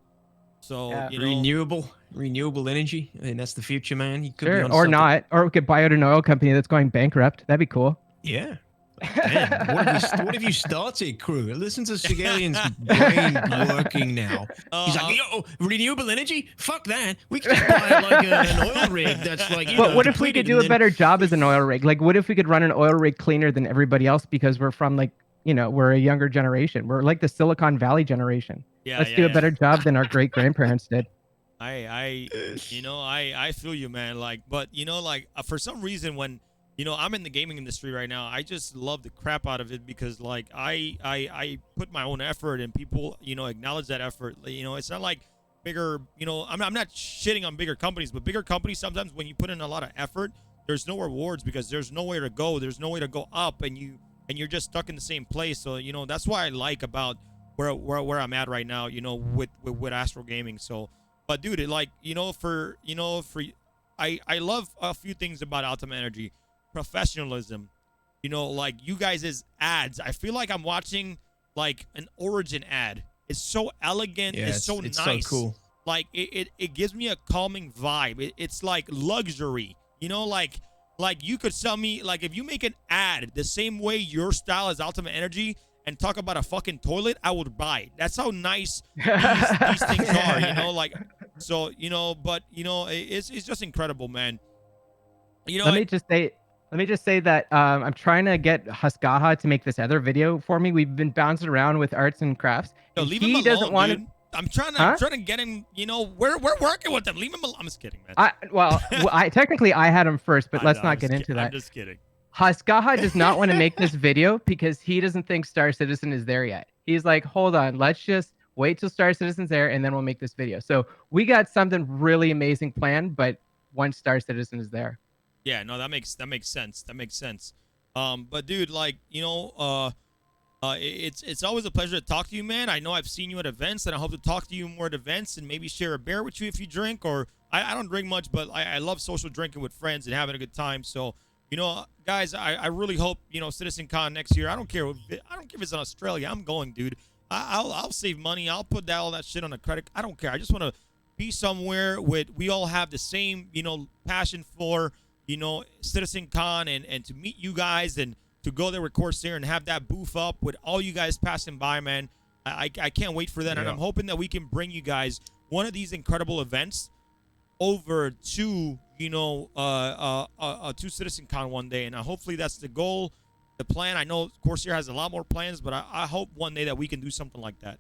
So you know, renewable energy. I mean, that's the future, man. You could be Sure, on or something. not, or we could buy out an oil company that's going bankrupt. That'd be cool. Yeah. Damn, what have you started, crew? Listen to Sigalian's brain working now. He's like, yo, renewable energy? Fuck that. We can just buy like an oil rig that's like, you But know, what if we could depleted do a and better job as an oil rig? Like, what if we could run an oil rig cleaner than everybody else because we're from like, you know, we're a younger generation. We're like the Silicon Valley generation. Yeah, Let's yeah, do a yeah. better job than our great grandparents did. I feel you, man. Like, but you know, like for some reason when you know I'm in the gaming industry right now, I just love the crap out of it because like I put my own effort and people you know acknowledge that effort. You know, it's not like bigger. You know, I'm not shitting on bigger companies, but bigger companies sometimes when you put in a lot of effort, there's no rewards because there's nowhere to go. There's no way to go up, and you're just stuck in the same place. So you know that's why I like about where I'm at right now. You know, with AstroGaming. So. But dude, I love a few things about Altama Energy. Professionalism. You know, like you guys' ads. I feel like I'm watching like an Origin ad. It's so elegant. Yeah, it's so it's nice. so cool. Like it gives me a calming vibe. It's like luxury. You know, like you could sell me like if you make an ad the same way your style is Altama Energy and talk about a fucking toilet, I would buy it. That's how nice these things are, you know, like, so, you know, but, you know, it's just incredible, man. You know, Let me just say that I'm trying to get Haskaha to make this other video for me. We've been bouncing around with arts and crafts. Yo, and leave he him alone, doesn't want dude. to. I'm trying to get him, you know, we're working with him. Leave him alone. I'm just kidding, man. I technically I had him first, but let's not get into that. I'm just kidding. Haskaha does not want to make this video because he doesn't think Star Citizen is there yet. He's like, hold on, let's just wait till Star Citizen's there and then we'll make this video. So we got something really amazing planned, but once Star Citizen is there. Yeah, no, that makes sense. That makes sense. But dude, like, you know, it's always a pleasure to talk to you, man. I know I've seen you at events, and I hope to talk to you more at events and maybe share a beer with you if you drink. Or I don't drink much, but I love social drinking with friends and having a good time. So, you know, guys, I really hope, you know, CitizenCon next year. I don't care if it's in Australia. I'm going, dude. I'll save money. I'll put all that shit on a credit. I don't care. I just want to be somewhere with we all have the same, you know, passion for, you know, CitizenCon and to meet you guys and to go there with Corsair and have that booth up with all you guys passing by, man. I can't wait for that. Yeah. And I'm hoping that we can bring you guys one of these incredible events over to, you know, to CitizenCon one day. And hopefully that's the goal, the plan. I know Corsair has a lot more plans, but I hope one day that we can do something like that.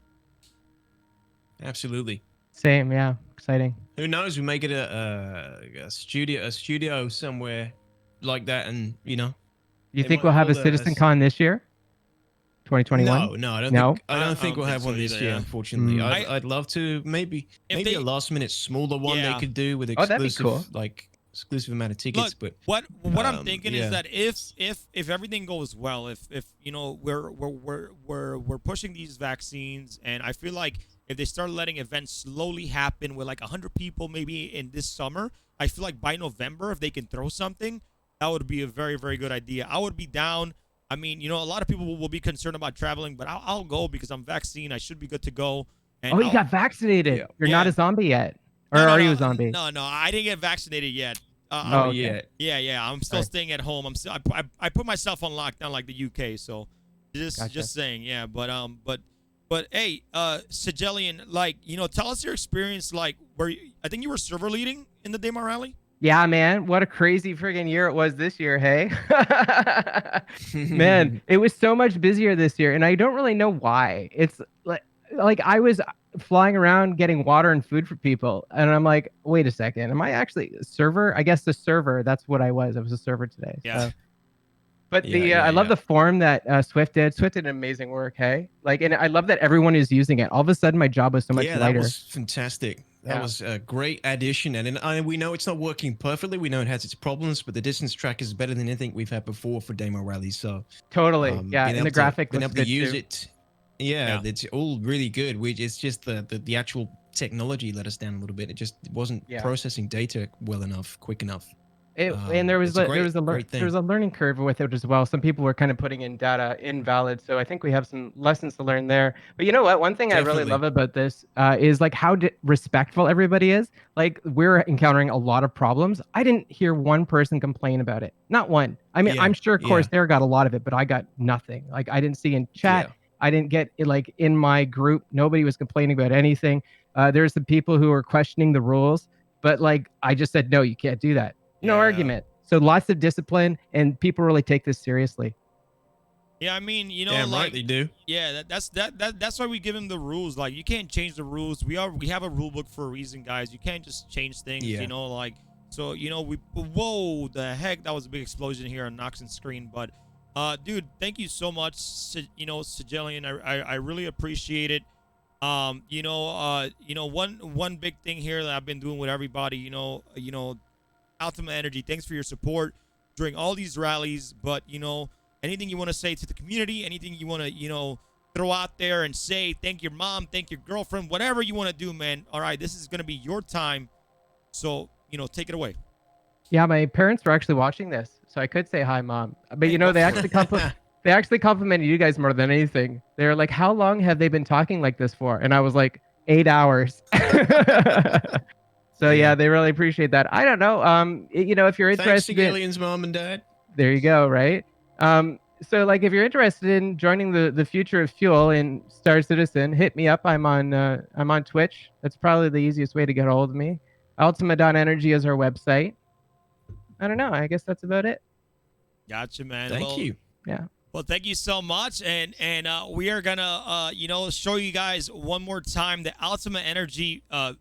Absolutely. Same, yeah. Exciting. Who knows? We may get a studio somewhere like that, and you know. You think we'll have a CitizenCon this year? 2021? No, I don't think we'll have one this year, unfortunately. I'd love to maybe a last minute smaller one they could do with exclusive exclusive amount of tickets. Look, but what I'm thinking is that if everything goes well, if you know we're pushing these vaccines, and I feel like if they start letting events slowly happen with like 100 people maybe in this summer, I feel like by November, if they can throw something, that would be a very, very good idea. I would be down. I mean, you know, a lot of people will be concerned about traveling, but I'll go because I'm vaccinated. I should be good to go. And Oh, you got vaccinated. You're not Yeah. a zombie yet. Or No, are no, you a zombie? No, I didn't get vaccinated yet. Oh, okay. Yeah. I'm still staying at home. I'm still. I put myself on lockdown like the UK. So, just saying. Yeah, but hey, Sigelian, like, you know, tell us your experience. Like, I think you were server leading in the Daymar Rally. Yeah, man. What a crazy friggin' year it was this year, hey? Man, it was so much busier this year, and I don't really know why. It's like I was flying around getting water and food for people, and I'm like, wait a second, am I actually a server? I guess the server, that's what I was. I was a server today. Yeah. So. But I love the form that Swift did. Swift did amazing work, hey? Like, and I love that everyone is using it. All of a sudden, my job was so much lighter. That was fantastic. That was a great addition, and we know it's not working perfectly. We know it has its problems, but the distance track is better than anything we've had before for Daymar Rally. So totally, and the graphic being looks able to good use too. it, it's all really good. It's just the actual technology let us down a little bit. It just wasn't processing data well enough, quick enough. And there was a learning curve with it as well. Some people were kind of putting in data invalid, so I think we have some lessons to learn there. But you know what? One thing I really love about this is like how respectful everybody is. Like, we're encountering a lot of problems. I didn't hear one person complain about it. Not one. I mean, I'm sure Corsair got a lot of it, but I got nothing. Like, I didn't see in chat. I didn't get like in my group. Nobody was complaining about anything. There's some people who were questioning the rules, but like I just said, no, you can't do that. No argument. So lots of discipline, and people really take this seriously. Yeah, I mean, you know, Damn like, right they do. Yeah, that's why we give him the rules. Like, you can't change the rules. We have a rule book for a reason, guys. You can't just change things. You know, like, so, you know, whoa, the heck, that was a big explosion here on Noxon's screen. But dude, thank you so much, you know, Sigelian. I really appreciate it. You know, one big thing here that I've been doing with everybody, you know, Altama Energy, thanks for your support during all these rallies. But, you know, anything you want to say to the community, anything you want to, you know, throw out there and say, thank your mom, thank your girlfriend, whatever you want to do, man. All right, this is going to be your time. So, you know, take it away. Yeah, my parents were actually watching this, so I could say hi, Mom. But, you know, they actually complimented you guys more than anything. They're like, how long have they been talking like this for? And I was like, 8 hours. So yeah, they really appreciate that. I don't know. You know, if you're interested, thanks, Sigelian's mom and dad. There you go. Right. So like, if you're interested in joining the future of Fuel in Star Citizen, hit me up. I'm on Twitch. That's probably the easiest way to get a hold of me. Ultima.energy is our website. I don't know. I guess that's about it. Gotcha, man. Thank you. Yeah. Well, thank you so much, and we are gonna you know, show you guys one more time the Altama Energy org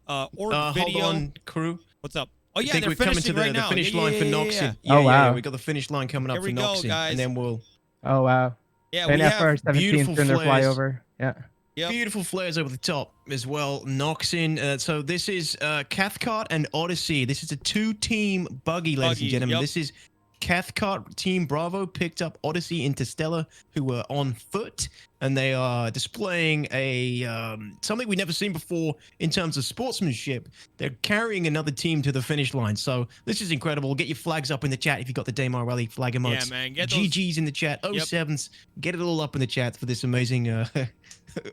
video. Hold on, crew. What's up? Oh yeah, I think they're we're coming finishing to right the now. finish Yeah, line yeah, for yeah, Noxon. yeah. Oh, wow. We got the finish line coming up Here for we go, Noxon, guys. and then we'll. Oh wow. Yeah, we and have FR17 beautiful doing their flares. flyover. Yeah. Yep. Beautiful flares over the top as well. Noxon. So this is Cathcart and Odyssey. This is a 2-team buggy, ladies and gentlemen. Yep. This is Cathcart Team Bravo picked up Odyssey Interstellar, who were on foot, and they are displaying a something we've never seen before in terms of sportsmanship. They're carrying another team to the finish line. So this is incredible. Get your flags up in the chat if you got the Daymar Rally flag emotes. Yeah, man. Get those... GG's in the chat. 07s. Get it all up in the chat for this amazing,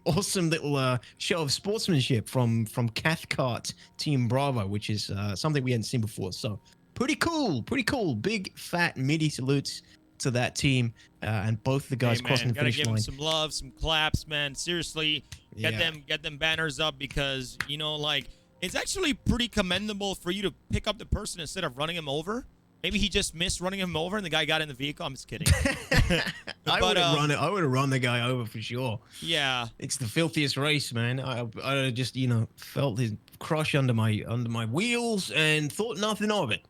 awesome little show of sportsmanship from Cathcart Team Bravo, which is something we hadn't seen before. So pretty cool. Big fat midi salutes to that team and both the guys crossing the finish line. Gotta give them some love, some claps, man. Seriously, get them banners up, because, you know, like, it's actually pretty commendable for you to pick up the person instead of running him over. Maybe he just missed running him over and the guy got in the vehicle. I'm just kidding. I would have run the guy over for sure. Yeah. It's the filthiest race, man. I just, you know, felt his crush under my wheels and thought nothing of it.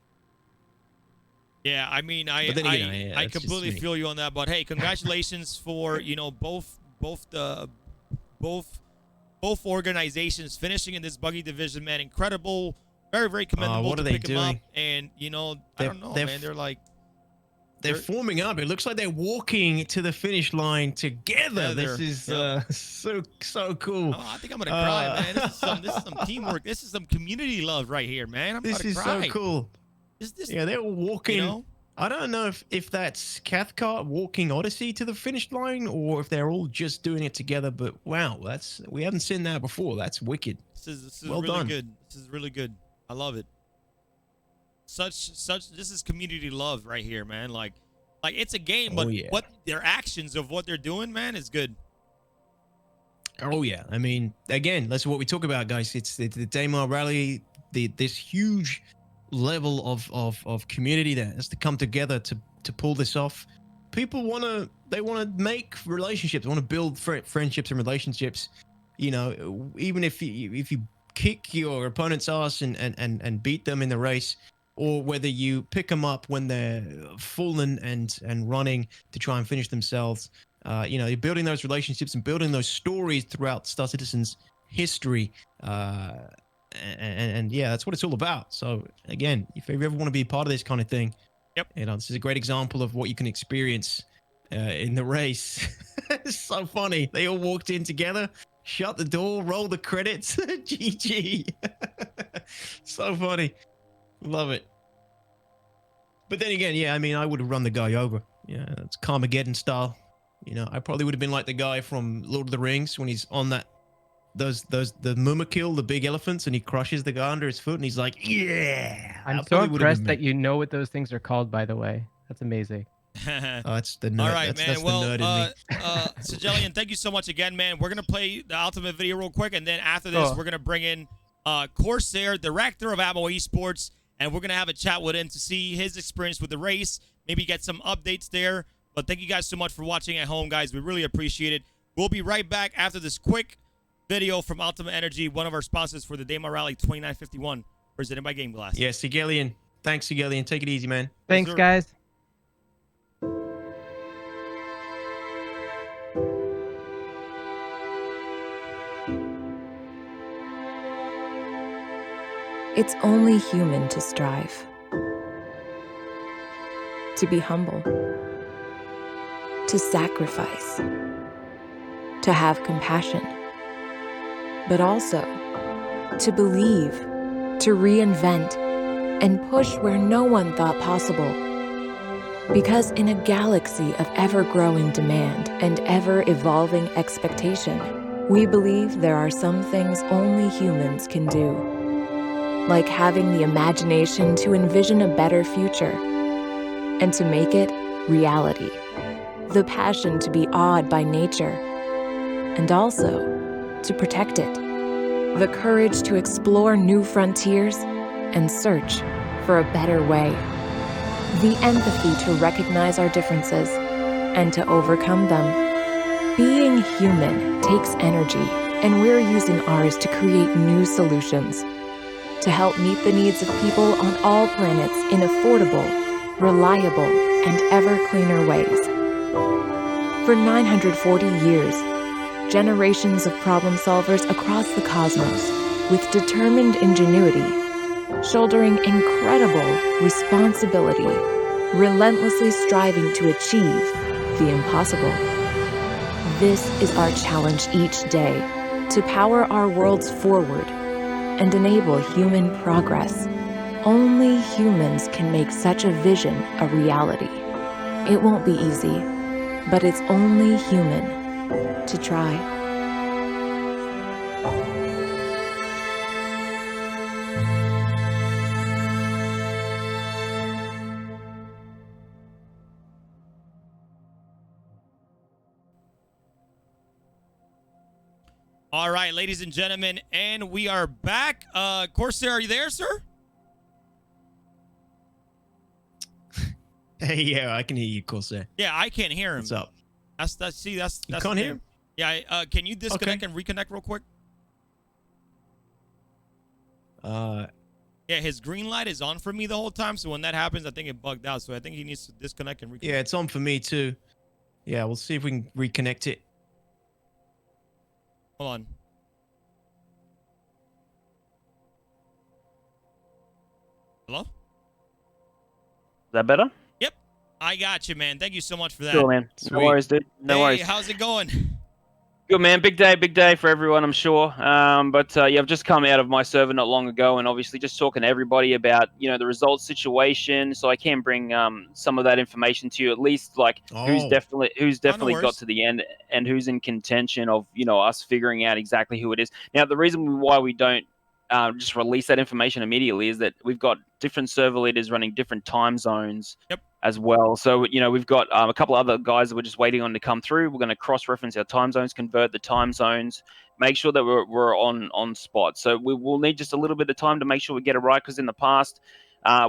Yeah, I mean, I completely feel you on that. But hey, congratulations for, you know, both organizations finishing in this buggy division, man. Incredible, very, very commendable what to are they pick them up. doing? And, you know, I don't know, man. They're like, they're forming up. It looks like they're walking to the finish line together. This is so cool. Oh, I think I'm gonna cry, man. This is some teamwork. This is some community love right here, man. I'm This gonna is cry. so cool. Yeah, they're walking. You know? I don't know if that's Cathcart walking Odyssey to the finish line or if they're all just doing it together. But wow, we haven't seen that before. That's wicked. This is well really done. good. This is really good. I love it. This is community love right here, man. Like it's a game, but what their actions of what they're doing, man, is good. Oh yeah, I mean, again, that's what we talk about, guys. It's the Daymar Rally, this huge level of community that has to come together to pull this off. People want to make relationships, want to build friendships and relationships. You know, even if you kick your opponent's ass and beat them in the race, or whether you pick them up when they're fallen and running to try and finish themselves. You know, you're building those relationships and building those stories throughout Star Citizen's history. And yeah, that's what it's all about. So again, if you ever want to be part of this kind of thing, you know, this is a great example of what you can experience in the race. It's so funny. They all walked in together, shut the door, roll the credits. GG. So funny. Love it. But then again, yeah, I mean, I would have run the guy over. Yeah, it's Carmageddon style. You know, I probably would have been like the guy from Lord of the Rings when he's on the Mumakil, the big elephants, and he crushes the guy under his foot, and he's like, yeah. I'm so impressed that you know what those things are called, by the way. That's amazing. Oh, it's the nerd. All right, that's man. the Well, nerd in me. Sajelian, thank you so much again, man. We're gonna play the ultimate video real quick, and then after this, we're gonna bring in Corsair, director of Ammo Esports, and we're gonna have a chat with him to see his experience with the race, maybe get some updates there. But thank you guys so much for watching at home, guys. We really appreciate it. We'll be right back after this quick video from Ultimate Energy, one of our sponsors for the Daymar Rally 2951, presented by Game Glass. Yeah, Sigelian. Thanks, Sigelian. Take it easy, man. Thanks, guys. It's only human to strive, to be humble, to sacrifice, to have compassion, but also to believe, to reinvent, and push where no one thought possible. Because in a galaxy of ever-growing demand and ever-evolving expectation, we believe there are some things only humans can do. Like having the imagination to envision a better future and to make it reality. The passion to be awed by nature and also to protect it. The courage to explore new frontiers and search for a better way. The empathy to recognize our differences and to overcome them. Being human takes energy, and we're using ours to create new solutions to help meet the needs of people on all planets in affordable, reliable, and ever cleaner ways. For 940 years, generations of problem solvers across the cosmos, with determined ingenuity, shouldering incredible responsibility, relentlessly striving to achieve the impossible. This is our challenge each day, to power our worlds forward and enable human progress. Only humans can make such a vision a reality. It won't be easy, but it's only human to try. All right, ladies and gentlemen, and we are back. Corsair, are you there, sir? Hey, yeah, I can hear you, Corsair. Yeah, I can't hear him. What's up? That's You can't the hear thing. him? Yeah, can you disconnect and reconnect real quick? Yeah, his green light is on for me the whole time, so when that happens, I think it bugged out. So I think he needs to disconnect and reconnect. Yeah, it's on for me too. Yeah, we'll see if we can reconnect it. Hold on. Hello? Is that better? Yep. I got you, man. Thank you so much for that. Cool, man. Sweet. No worries, dude. No hey, worries. how's it going? Good, man. Big day for everyone, I'm sure. But yeah, I've just come out of my server not long ago, and obviously just talking to everybody about the results situation, so I can bring some of that information to you, at least like who's definitely got to the end and who's in contention of us figuring out exactly who it is. Now, the reason why we don't just release that information immediately is that we've got different server leaders running different time zones as well. So, we've got a couple other guys that we're just waiting on to come through. We're going to cross-reference our time zones, convert the time zones, make sure that we're on spot. So we will need just a little bit of time to make sure we get it right, because in the past,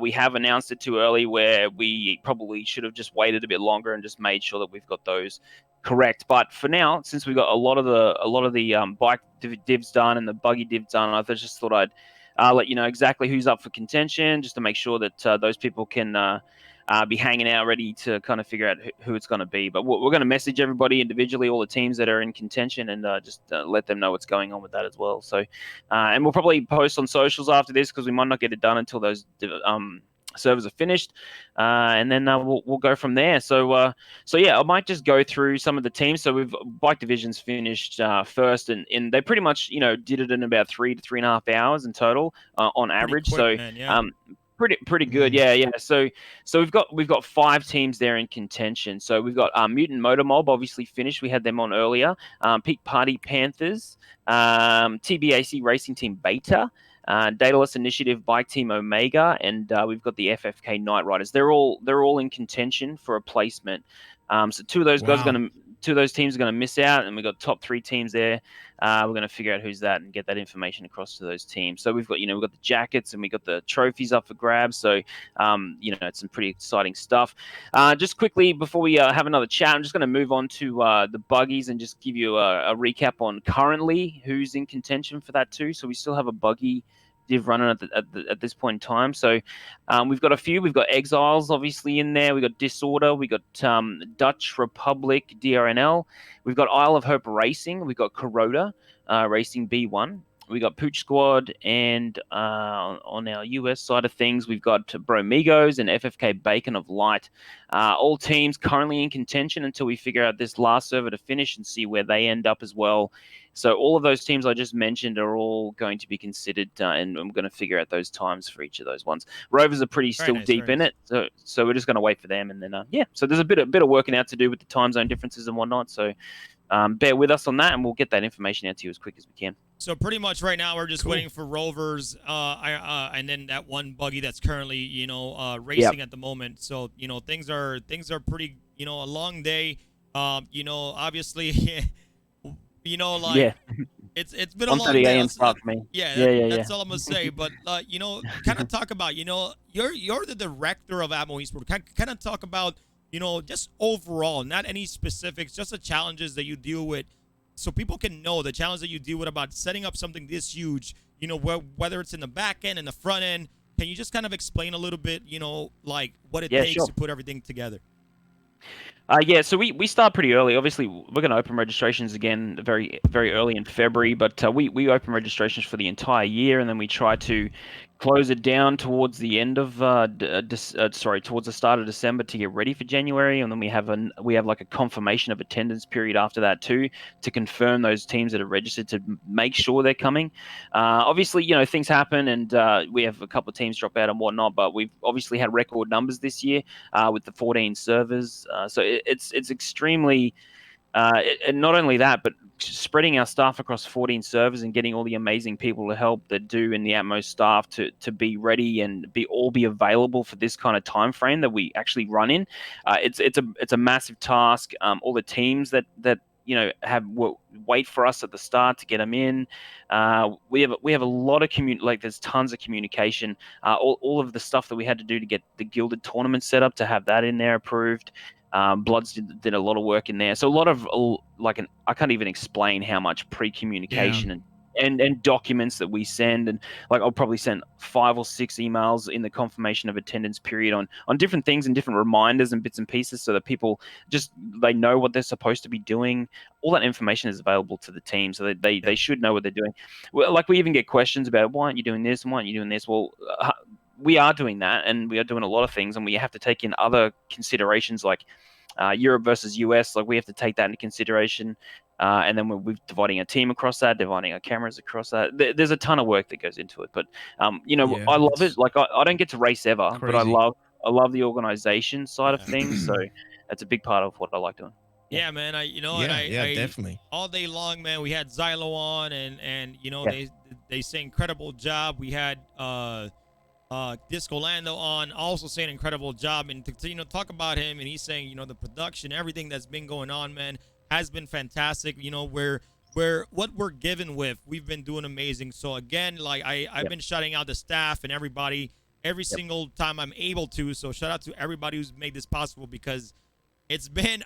we have announced it too early, where we probably should have just waited a bit longer and just made sure that we've got those correct. But for now, since we got a lot of the bike divs done and the buggy div done, I just thought I'd let you know exactly who's up for contention, just to make sure that those people can be hanging out ready to kind of figure out who it's going to be. But we're going to message everybody individually, all the teams that are in contention, and just let them know what's going on with that as well. So, and we'll probably post on socials after this, because we might not get it done until those servers are finished, and then we'll go from there. So yeah, I might just go through some of the teams. So we've bike divisions finished first, and they pretty much did it in about 3 to 3.5 hours in total on average. Quick, so man, yeah. Pretty good, yeah. So we've got 5 teams there in contention. So we've got Mutant Motor Mob, obviously finished. We had them on earlier. Peak Party Panthers, TBAC Racing Team Beta, Daedalus Initiative Bike Team Omega, and we've got the FFK Night Riders. They're all in contention for a placement. So two of those teams are going to miss out, and we've got top 3 teams there. We're going to figure out who's that and get that information across to those teams. So we've got we've got the jackets and we've got the trophies up for grabs. So it's some pretty exciting stuff. Just quickly before we have another chat, I'm just going to move on to the buggies and just give you a recap on currently who's in contention for that too. So we still have a buggy div running at this point in time. So we've got a few. We've got Exiles obviously in there. We've got Disorder. We've got Dutch Republic DRNL. We've got Isle of Hope Racing. We've got Kuroda Racing B1. We got Pooch Squad, and on our US side of things, we've got Bromigos and FFK Bacon of Light. All teams currently in contention until we figure out this last server to finish and see where they end up as well. So all of those teams I just mentioned are all going to be considered, and I'm going to figure out those times for each of those ones. Rovers are pretty still deep in it, so we're just going to wait for them, and then yeah. So there's a bit of working out to do with the time zone differences and whatnot. So bear with us on that, and we'll get that information out to you as quick as we can. So pretty much right now we're just waiting for Rovers, and then that one buggy that's currently racing at the moment. So things are pretty a long day. Obviously. It's been a long day. That's all I'm gonna say. But kind of talk about you're the director of Atmo Esports. Kind of talk about just overall, not any specifics, just the challenges that you deal with, so people can know the challenge that you deal with about setting up something this huge. Whether it's in the back end and the front end. Can you just kind of explain a little bit, like what it takes to put everything together? Yeah, so we start pretty early. Obviously, we're going to open registrations again very, very early in February, but we open registrations for the entire year, and then we try to close it down towards the end of towards the start of December to get ready for January, and then we have like a confirmation of attendance period after that too, to confirm those teams that are registered, to make sure they're coming. Obviously, things happen, and we have a couple of teams drop out and whatnot, but we've obviously had record numbers this year with the 14 servers, so it's extremely and not only that, but spreading our staff across 14 servers and getting all the amazing people to help that do in the Atmos staff to be ready and be available for this kind of time frame that we actually run in. It's a massive task. All the teams that wait for us at the start to get them in. We have a lot of there's tons of communication. All of the stuff that we had to do to get the Gilded tournament set up, to have that in there approved. Bloods did a lot of work in there. So a lot of I can't even explain how much pre-communication and documents that we send, and I'll probably send 5 or 6 emails in the confirmation of attendance period on different things and different reminders and bits and pieces, so that people they know what they're supposed to be doing. All that information is available to the team, so that they should know what they're doing. We even get questions about, why aren't you doing this and why aren't you doing this? Well, we are doing that, and we are doing a lot of things, and we have to take in other considerations like Europe versus US. Like we have to take that into consideration, and then we're dividing a team across that, dividing our cameras across that. There's a ton of work that goes into it, but you know, I love it. Like I don't get to race ever, but I love the organization side of things. So that's a big part of what I like doing. Yeah, man. I definitely. All day long, man. We had Xylo on, and you know they say incredible job. We had Disco Lando on, also saying incredible job, and to talk about him, and he's saying the production, everything that's been going on, man, has been fantastic. Where what we're given with, we've been doing amazing. So again, like I've been shouting out the staff and everybody every single time I'm able to. So shout out to everybody who's made this possible, because it's been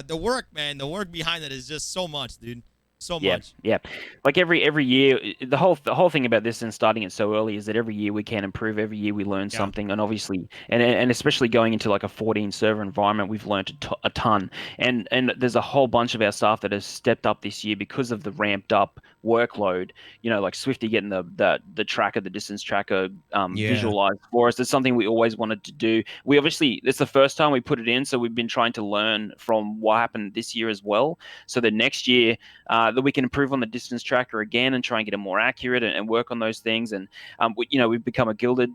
the work, man. The work behind it is just so much, dude. So much. Yeah. Like every year, the whole thing about this and starting it so early is that every year we can improve. Every year we learn something, and obviously, and especially going into like a 14 server environment, we've learned a ton. And there's a whole bunch of our staff that has stepped up this year because of the ramped up workload. Like Swifty getting the tracker, the distance tracker visualized for us. It's something we always wanted to do. We obviously, it's the first time we put it in, so we've been trying to learn from what happened this year as well, so that next year that we can improve on the distance tracker again and try and get it more accurate and work on those things. And we've become a gilded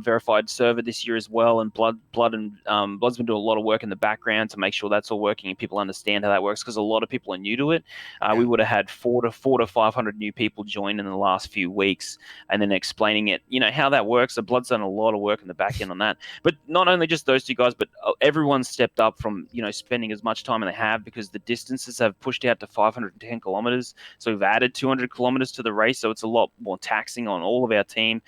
verified server this year as well, and Blood's been doing a lot of work in the background to make sure that's all working and people understand how that works, because a lot of people are new to it. We would have had 400 to 500 new people join in the last few weeks, and then explaining it, how that works. So Blood's done a lot of work in the back end on that. But not only just those two guys, but everyone stepped up from spending as much time as they have, because the distances have pushed out to 510 kilometers. So we've added 200 kilometers to the race, so it's a lot more taxing on all of our team.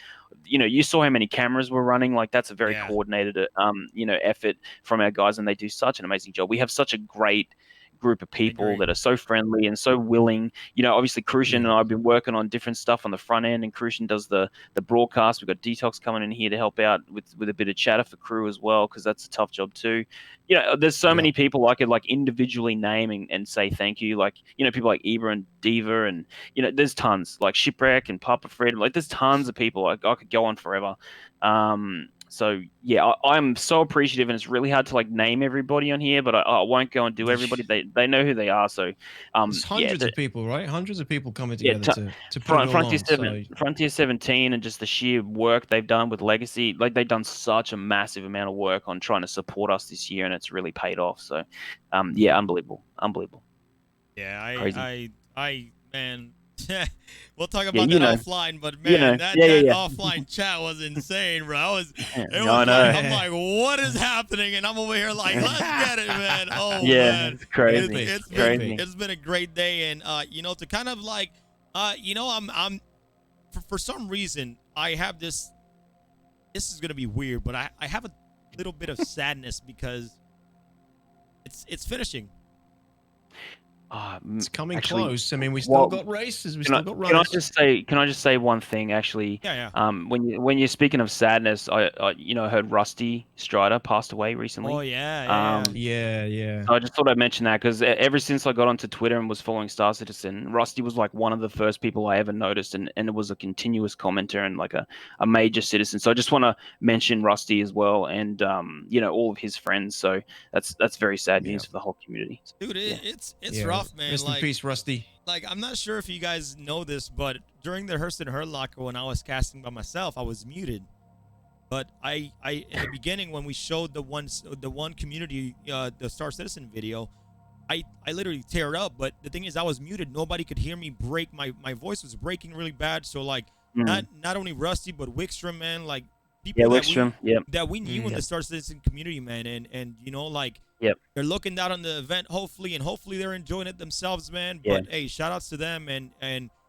You saw how many cameras we're running. Like that's a very coordinated effort from our guys, and they do such an amazing job. We have such a great group of people that are so friendly and so willing. Obviously Crucian and I have been working on different stuff on the front end, and Crucian does the broadcast. We've got DTOX coming in here to help out with a bit of chatter for crew as well, because that's a tough job too. There's so many people I could like individually name and say thank you. Like, people like Ibra and Diva, and there's tons, like Shipwreck and Papa Fred. Like there's tons of people. I could go on forever. So yeah, I'm so appreciative, and it's really hard to like name everybody on here, but I won't go and do everybody. They know who they are. So there's hundreds of people, right? Hundreds of people coming together to put Frontier 17, and just the sheer work they've done with Legacy. Like they've done such a massive amount of work on trying to support us this year, and it's really paid off. So unbelievable. Yeah, I man. We'll talk about that offline, but man, that offline chat was insane, bro. I'm like, what is happening? And I'm over here like, let's get it, man. Oh, man. It's crazy. It's been a great day, and to kind of like, I'm for some reason I have this. This is gonna be weird, but I have a little bit of sadness because it's finishing. It's coming close. I mean, we still got races. We still got runners. Can I just say one thing? Actually, when you're speaking of sadness, I heard Rusty Strider passed away recently. Oh yeah. I just thought I'd mention that, because ever since I got onto Twitter and was following Star Citizen, Rusty was like one of the first people I ever noticed, and it was a continuous commenter and like a major citizen. So I just want to mention Rusty as well, and all of his friends. So that's very sad news for the whole community. Dude, it's rough, man. Rest in peace, Rusty. Like, I'm not sure if you guys know this, but during the Hearst and Herlocker, when I was casting by myself, I was muted. But I in the beginning, when we showed the one community, the Star Citizen video, I literally teared up. But the thing is, I was muted. Nobody could hear me break. My voice was breaking really bad. So like, not only Rusty, but Wickstrom, man. Like people that we knew in the Star Citizen community, man. And like. They're looking down on the event, hopefully they're enjoying it themselves, man. But hey, shout outs to them, and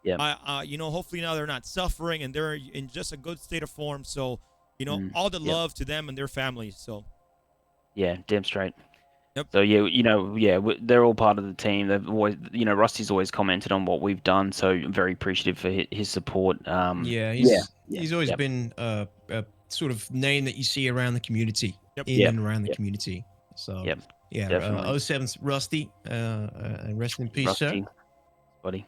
hopefully now they're not suffering, and they're in just a good state of form. So all the love to them and their families. So damn straight. So they're all part of the team. They've always, Rusty's always commented on what we've done, so I'm very appreciative for his support. He's always been a sort of name that you see around the community, and around the community. So 07's Rusty, and rest in peace, Rusty, sir. buddy.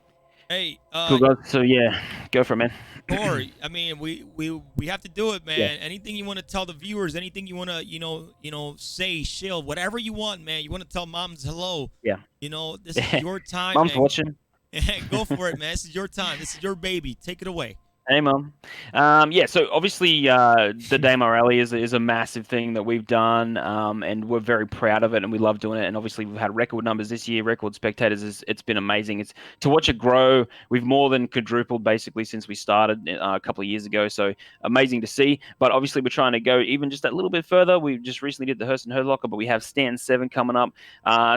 Hey, Cool guys. So yeah, go for it, man. Corey, I mean, we have to do it, man. Yeah. Anything you want to tell the viewers, anything you want to, say, shield, whatever you want, man. You want to tell moms hello. Yeah. This is your time, Mom's man. watching. Go for it, man. This is your time. This is your baby. Take it away. Hey, Mum. Yeah, so obviously the Daymar Rally is a massive thing that we've done, and we're very proud of it, and we love doing it. And obviously we've had record numbers this year, record spectators. It's been amazing. It's to watch it grow. We've more than quadrupled basically since we started a couple of years ago. So amazing to see. But obviously we're trying to go even just that little bit further. We just recently did the Hearst and Locker, but we have Stand 7 coming up.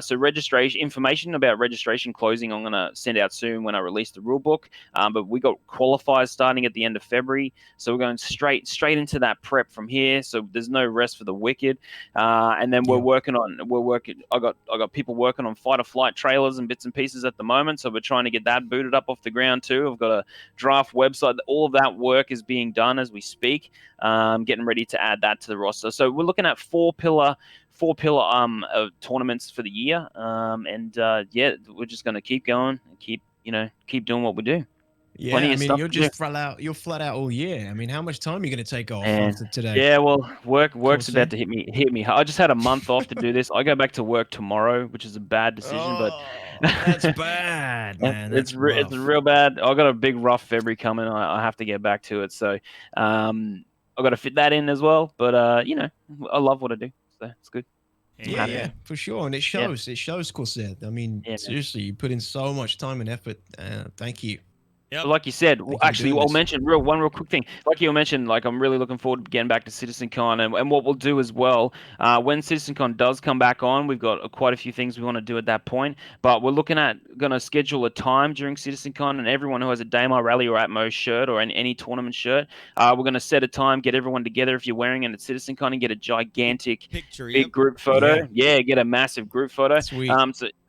So information about registration closing I'm going to send out soon when I release the rule book. But we got qualifiers starting at the end of February, so we're going straight into that prep from here. So there's no rest for the wicked, and then I got people working on fighter flight trailers and bits and pieces at the moment. So we're trying to get that booted up off the ground too. I've got a draft website. All of that work is being done as we speak. Getting ready to add that to the roster. So we're looking at four pillar tournaments for the year, and we're just going to keep going and keep doing what we do. Yeah, I mean, you're just flat out all year. I mean, how much time are you going to take off after today? Yeah, well, work's about to hit me hard. I just had a month off to do this. I go back to work tomorrow, which is a bad decision, but that's bad, man. It's real bad. I got a big rough February coming. I have to get back to it, so I got to fit that in as well. But I love what I do, so it's good. Yeah, for sure, and it shows. It shows, Corsair. I mean, seriously, you put in so much time and effort. Thank you. Yep. Like you said, actually, I'll mention one real quick thing. Like you mentioned, I'm really looking forward to getting back to CitizenCon, and what we'll do as well, when CitizenCon does come back on, we've got quite a few things we want to do at that point, but we're going to schedule a time during CitizenCon, and everyone who has a Daymar Rally or Atmos shirt or any tournament shirt, we're going to set a time, get everyone together if you're wearing it at CitizenCon, and get a gigantic big group photo. Yeah, get a massive group photo. Sweet.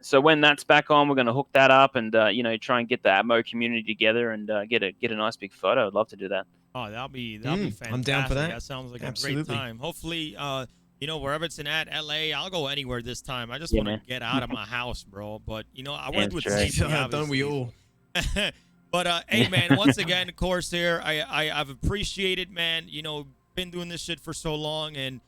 So when that's back on, we're going to hook that up and try and get the Atmo community together and get a nice big photo. I'd love to do that. Oh, that'll be fantastic. I'm down for that. That sounds like Absolutely. a great time. Hopefully, wherever it's at LA, I'll go anywhere this time. I just want to get out of my house, bro. But I want to do it safely. Don't we all? But hey, man, once again, of course, here I've appreciated, man. Been doing this shit for so long, and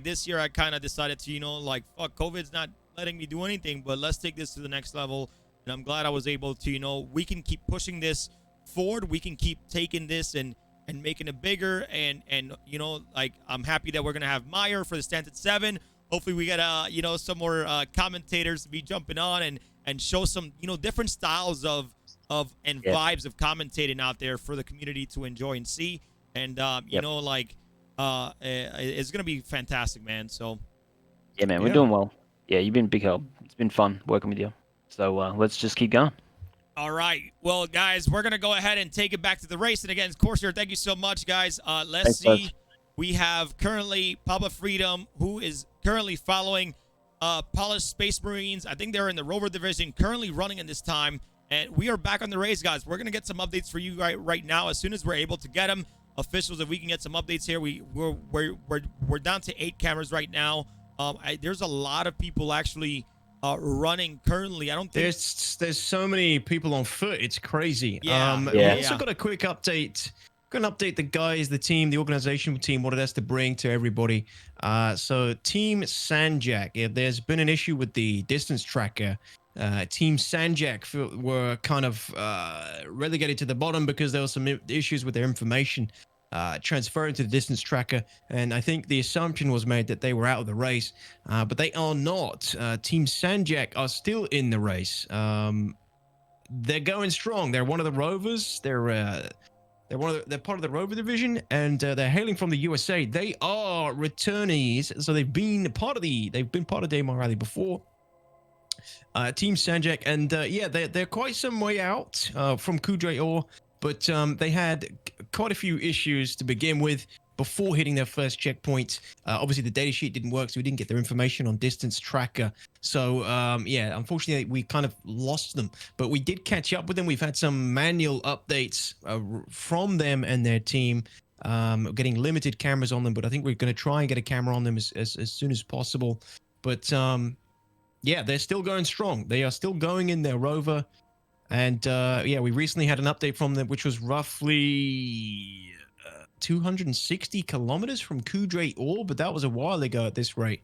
this year I kind of decided to fuck, COVID's not letting me do anything, but let's take this to the next level. And I'm glad I was able to, we can keep pushing this forward. We can keep taking this and making it bigger. And I'm happy that we're going to have Meyer for the Stand at 7. Hopefully we get, some more commentators to be jumping on and show some, different styles of vibes of commentating out there for the community to enjoy and see. And, it's going to be fantastic, man. So. Yeah, man, we're doing well. Yeah, you've been a big help. It's been fun working with you. So let's just keep going. All right. Well, guys, we're going to go ahead and take it back to the race. And again, Corsair, thank you so much, guys. Let's see. Guys. We have currently Papa Freedom, who is currently following Polished Space Marines. I think they're in the Rover Division, currently running in this time. And we are back on the race, guys. We're going to get some updates for you right now as soon as we're able to get them. Officials, if we can get some updates here. We're down to 8 cameras right now. There's a lot of people actually running currently. I don't think there's so many people on foot. It's crazy. Yeah. We also got a quick update. Gonna update the guys, the team, the organizational team, what it has to bring to everybody. So Team SashMiram, there's been an issue with the distance tracker. Team SashMiram were kind of relegated to the bottom because there were some issues with their information transferring to the distance tracker, and I think the assumption was made that they were out of the race, but they are not. Team SashMiram are still in the race. They're going strong. They're one of the rovers. They're part of the Rover division, and they're hailing from the USA. They are returnees, so they've been part of Daymar Rally before. Team SashMiram, and they're quite some way out from Kudre, but they had quite a few issues to begin with before hitting their first checkpoint. Obviously, the data sheet didn't work, so we didn't get their information on distance tracker. So, unfortunately, we kind of lost them. But we did catch up with them. We've had some manual updates from them and their team, getting limited cameras on them. But I think we're going to try and get a camera on them as soon as possible. But, they're still going strong. They are still going in their rover. And yeah, we recently had an update from them, which was roughly 260 kilometers from Kudre Orb, but that was a while ago at this rate.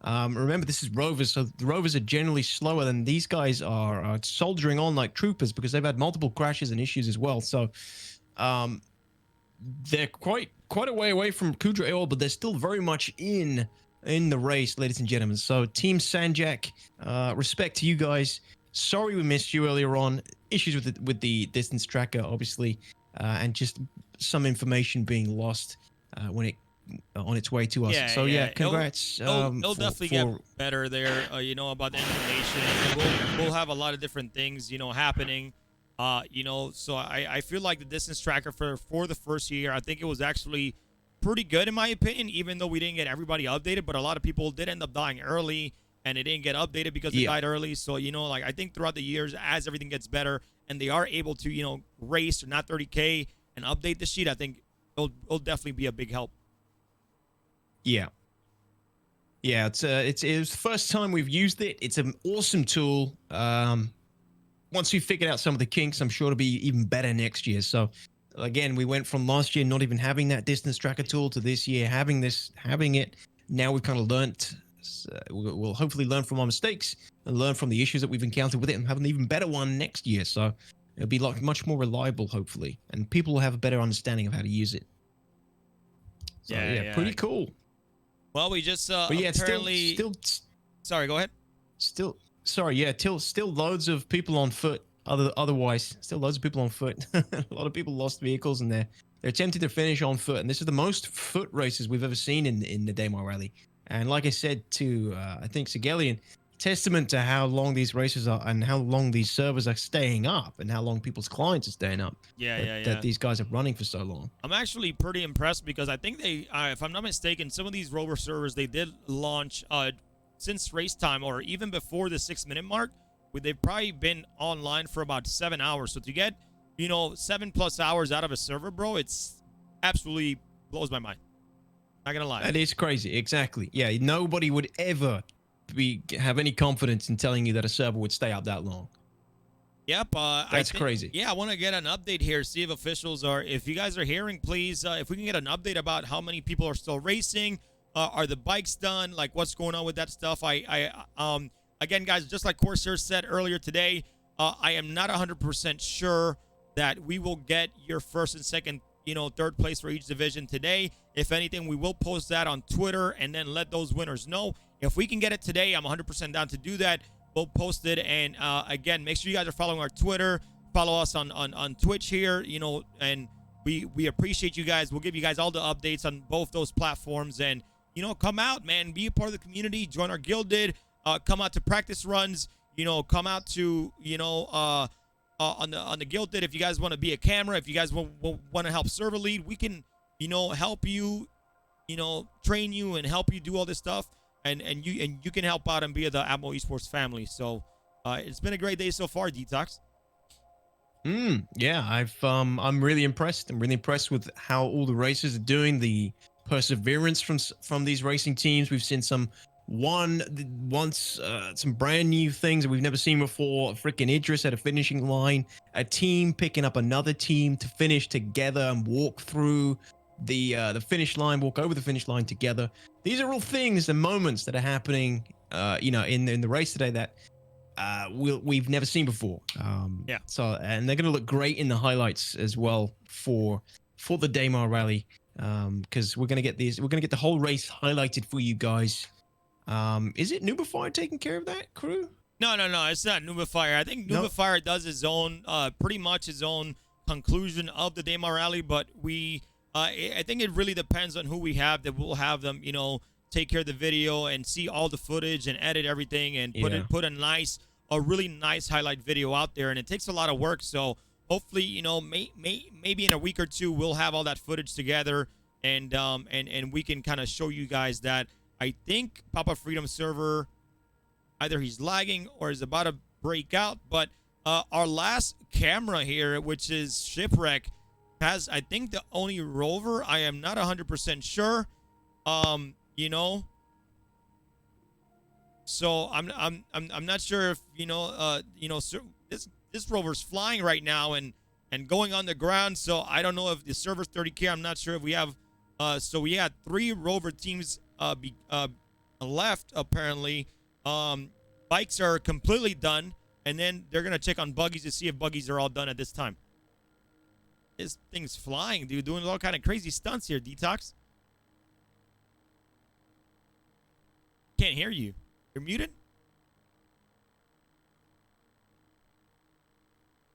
Remember, this is rovers, so the rovers are generally slower than these guys are soldiering on like troopers because they've had multiple crashes and issues as well. So they're quite a way away from Kudre Orb, but they're still very much in the race, ladies and gentlemen. So Team SashMiram, respect to you guys. Sorry we missed you earlier on. Issues with the distance tracker, obviously, and just some information being lost when it on its way to us. Yeah, so yeah, congrats. It'll definitely get better there. You know, about the information. We'll have a lot of different things, you know, happening. You know, so I feel like the distance tracker for the first year, I think it was actually pretty good in my opinion, even though we didn't get everybody updated, but a lot of people did end up dying early and it didn't get updated because they died early. So, you know, like I think throughout the years, as everything gets better and they are able to, you know, race or not 30K and update the sheet, I think it'll definitely be a big help. Yeah. Yeah, it was the first time we've used it. It's an awesome tool. Once we figured out some of the kinks, I'm sure it'll be even better next year. So again, we went from last year not even having that distance tracker tool to this year having it. Now we've kind of learnt. We'll hopefully learn from our mistakes and learn from the issues that we've encountered with it and have an even better one next year. So it'll be like much more reliable, hopefully, and people will have a better understanding of how to use it. So, yeah, pretty cool. Well, we just but yeah, apparently still sorry, go ahead. Still loads of people on foot. Otherwise, still loads of people on foot. A lot of people lost vehicles, and they're attempting to finish on foot. And this is the most foot races we've ever seen in the Daymar Rally. And like I said to I think Sigelian, testament to how long these races are and how long these servers are staying up and how long people's clients are staying up. That these guys are running for so long. I'm actually pretty impressed because I think they, if I'm not mistaken, some of these rover servers they did launch since race time or even before the 6-minute mark. They've probably been online for about 7 hours. So to get, you know, 7+ hours out of a server, bro, it's absolutely blows my mind. Not gonna lie. That is crazy. Exactly. Yeah, nobody would ever have any confidence in telling you that a server would stay up that long. Yep. That's crazy. Yeah, I want to get an update here. See if officials are, if you guys are hearing, please, if we can get an update about how many people are still racing. Are the bikes done? Like, what's going on with that stuff? Again, guys, just like Corsair said earlier today, I am not 100% sure that we will get your first and second, you know, third place for each division today. If anything, we will post that on Twitter and then let those winners know. If we can get it today, I'm 100% down to do that. We'll post it. And again, make sure you guys are following our Twitter. Follow us on Twitch here, you know, and we appreciate you guys. We'll give you guys all the updates on both those platforms. And, you know, come out, man. Be a part of the community. Join our Gilded. Come out to practice runs. You know, come out to, you know, on the Gilded. If you guys want to be a camera, if you guys want to help server lead, we can, you know, help you, you know, train you and help you do all this stuff. And you can help out and be the Atmo Esports family. So it's been a great day so far, DTOX. Yeah, I'm really impressed. I'm really impressed with how all the racers are doing, the perseverance from these racing teams. We've seen some brand new things that we've never seen before. A freaking Idris at a finishing line, a team picking up another team to finish together and walk through the finish line, walk over the finish line together. These are all things and moments that are happening, you know, in the race today that we've never seen before. Yeah. So, and they're going to look great in the highlights as well for the Daymar Rally, because we're going to get the whole race highlighted for you guys. Is it Nubifire taking care of that, crew? No, it's not Nubifire. I think Nubifire does his own, pretty much his own conclusion of the Daymar Rally, but I think it really depends on who we have. That we'll have them, you know, take care of the video and see all the footage and edit everything and put a really nice highlight video out there. And it takes a lot of work. So hopefully, you know, maybe in a week or two we'll have all that footage together and we can kind of show you guys that. I think Papa Freedom server, either he's lagging or is about to break out. But our last camera here, which is Shipwreck, has, I think, the only rover. I am not 100% sure. You know. So I'm not sure if, you know, this this rover's flying right now and going on the ground. So I don't know if the server's 30K. I'm not sure if we have. So we had 3 rover teams left apparently. Bikes are completely done, and then they're gonna check on buggies to see if buggies are all done at this time. This thing's flying, dude, doing all kind of crazy stunts here. DTOX. Can't hear you. You're muted.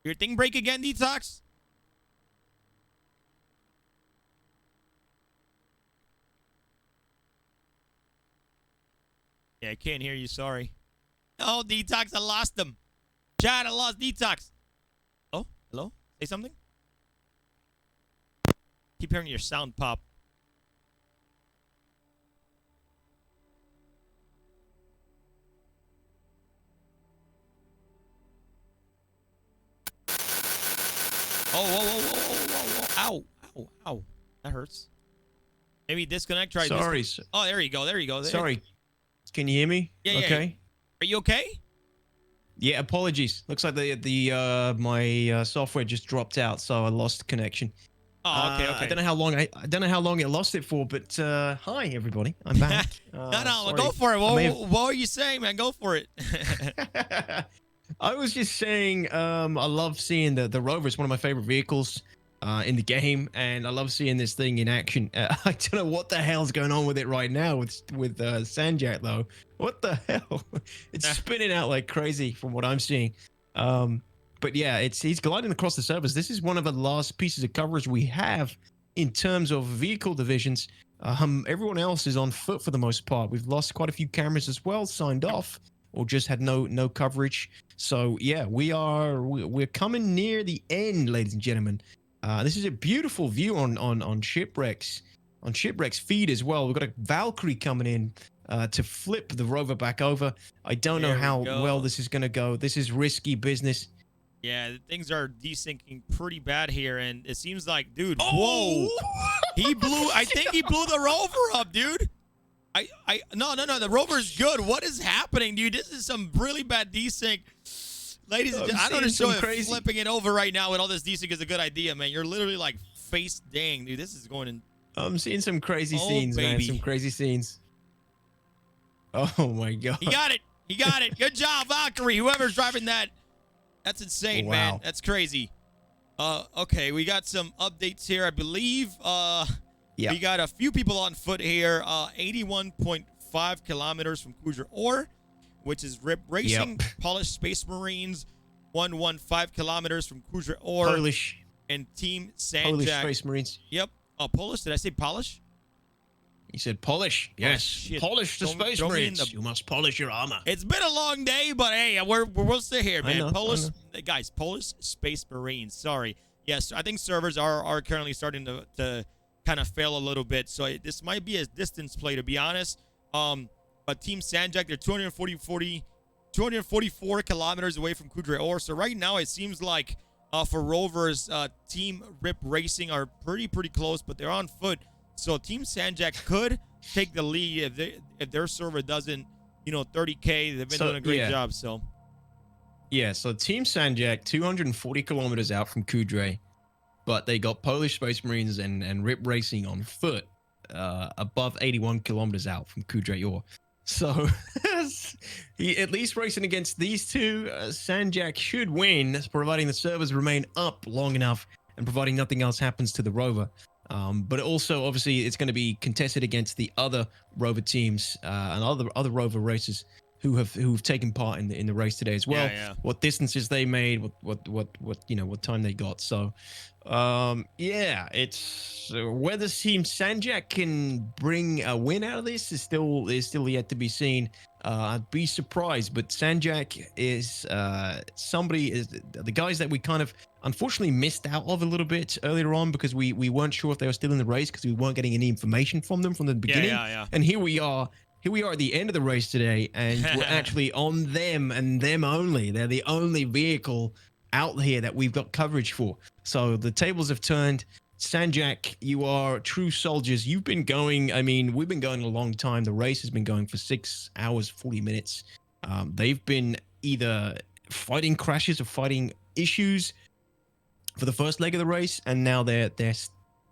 Your thing break again, DTOX? Yeah, I can't hear you. Sorry. Oh, DTOX, I lost them. Chat, I lost DTOX. Oh, hello? Say something? Keep hearing your sound pop. Oh, whoa, whoa, whoa, whoa, whoa. Ow, ow, ow. That hurts. Maybe disconnect. Try Sorry. Oh, there you go. There you go. Sorry. Can you hear me? Yeah, yeah. Okay. Are you okay? Yeah, apologies. Looks like my software just dropped out, so I lost connection. Oh, okay, okay. I don't know how long I don't know how long it lost it for, but hi everybody, I'm back. No, sorry. go for it. What were you saying, man? Go for it. I was just saying, I love seeing the rover. It's one of my favorite vehicles in the game, and I love seeing this thing in action. I don't know what the hell's going on with it right now with SashMiram though. What the hell? It's spinning out like crazy from what I'm seeing. But yeah, he's gliding across the surface. This is one of the last pieces of coverage we have in terms of vehicle divisions. Everyone else is on foot for the most part. We've lost quite a few cameras as well, signed off, or just had no coverage. So yeah, we're coming near the end, ladies and gentlemen. This is a beautiful view on Shipwreck's feed as well. We've got a Valkyrie coming in to flip the rover back over. I don't know how well this is going to go. This is risky business. Yeah, things are desyncing pretty bad here, and it seems like, dude, whoa, I think he blew the rover up, dude. No, the rover's good. What is happening, dude? This is some really bad desync. Ladies and gentlemen, I don't understand if flipping it over right now with all this desync is a good idea, man. You're literally like face dang, dude. This is going in. I'm seeing some crazy scenes, man. Some crazy scenes. Oh my god. He got it. He got it. Good job, Valkyrie. Whoever's driving that. That's insane, man. That's crazy. Okay, we got some updates here. I believe we got a few people on foot here. 81.5 kilometers from Q.I.S.S, which is RIP Racing. Polish Space Marines, 115 kilometers from Q.I.S.S. Polish. And Team SashMiram. Polish Space Marines. Yep. Polish? Did I say Polish? You said Polish. Yes. Polish the Space Marines. You must polish your armor. It's been a long day, but hey, we'll stay here, man. Polish Space Marines. Sorry. Yes, I think servers are currently starting to kind of fail a little bit. So this might be a distance play, to be honest. But Team SashMiram, they're 244 kilometers away from Q.I.S.S. So right now, it seems like for rovers, Team RIP Racing are pretty close, but they're on foot. So Team SashMiram could take the lead if their server doesn't, 30K. They've been doing a great job. So yeah, so Team SashMiram 240 kilometers out from Q.I.S.S, but they got Polish Space Marines and RIP Racing on foot above 81 kilometers out from Q.I.S.S. So at least racing against these two, SashMiram should win, providing the servers remain up long enough and providing nothing else happens to the rover. But also, obviously, it's going to be contested against the other rover teams and other rover racers who've taken part in the race today as well. Yeah. What distances they made, what time they got. So, it's whether Team SashMiram can bring a win out of this is still yet to be seen. I'd be surprised, but SashMiram is the guys that we kind of unfortunately missed out of a little bit earlier on because we weren't sure if they were still in the race because we weren't getting any information from them from the beginning. Yeah. And here we are at the end of the race today, and we're actually on them and them only. They're the only vehicle out here that we've got coverage for. So the tables have turned. SashMiram, you are true soldiers. You've been going, we've been going a long time. The race has been going for 6 hours, 40 minutes. They've been either fighting crashes or fighting issues for the first leg of the race, and now they're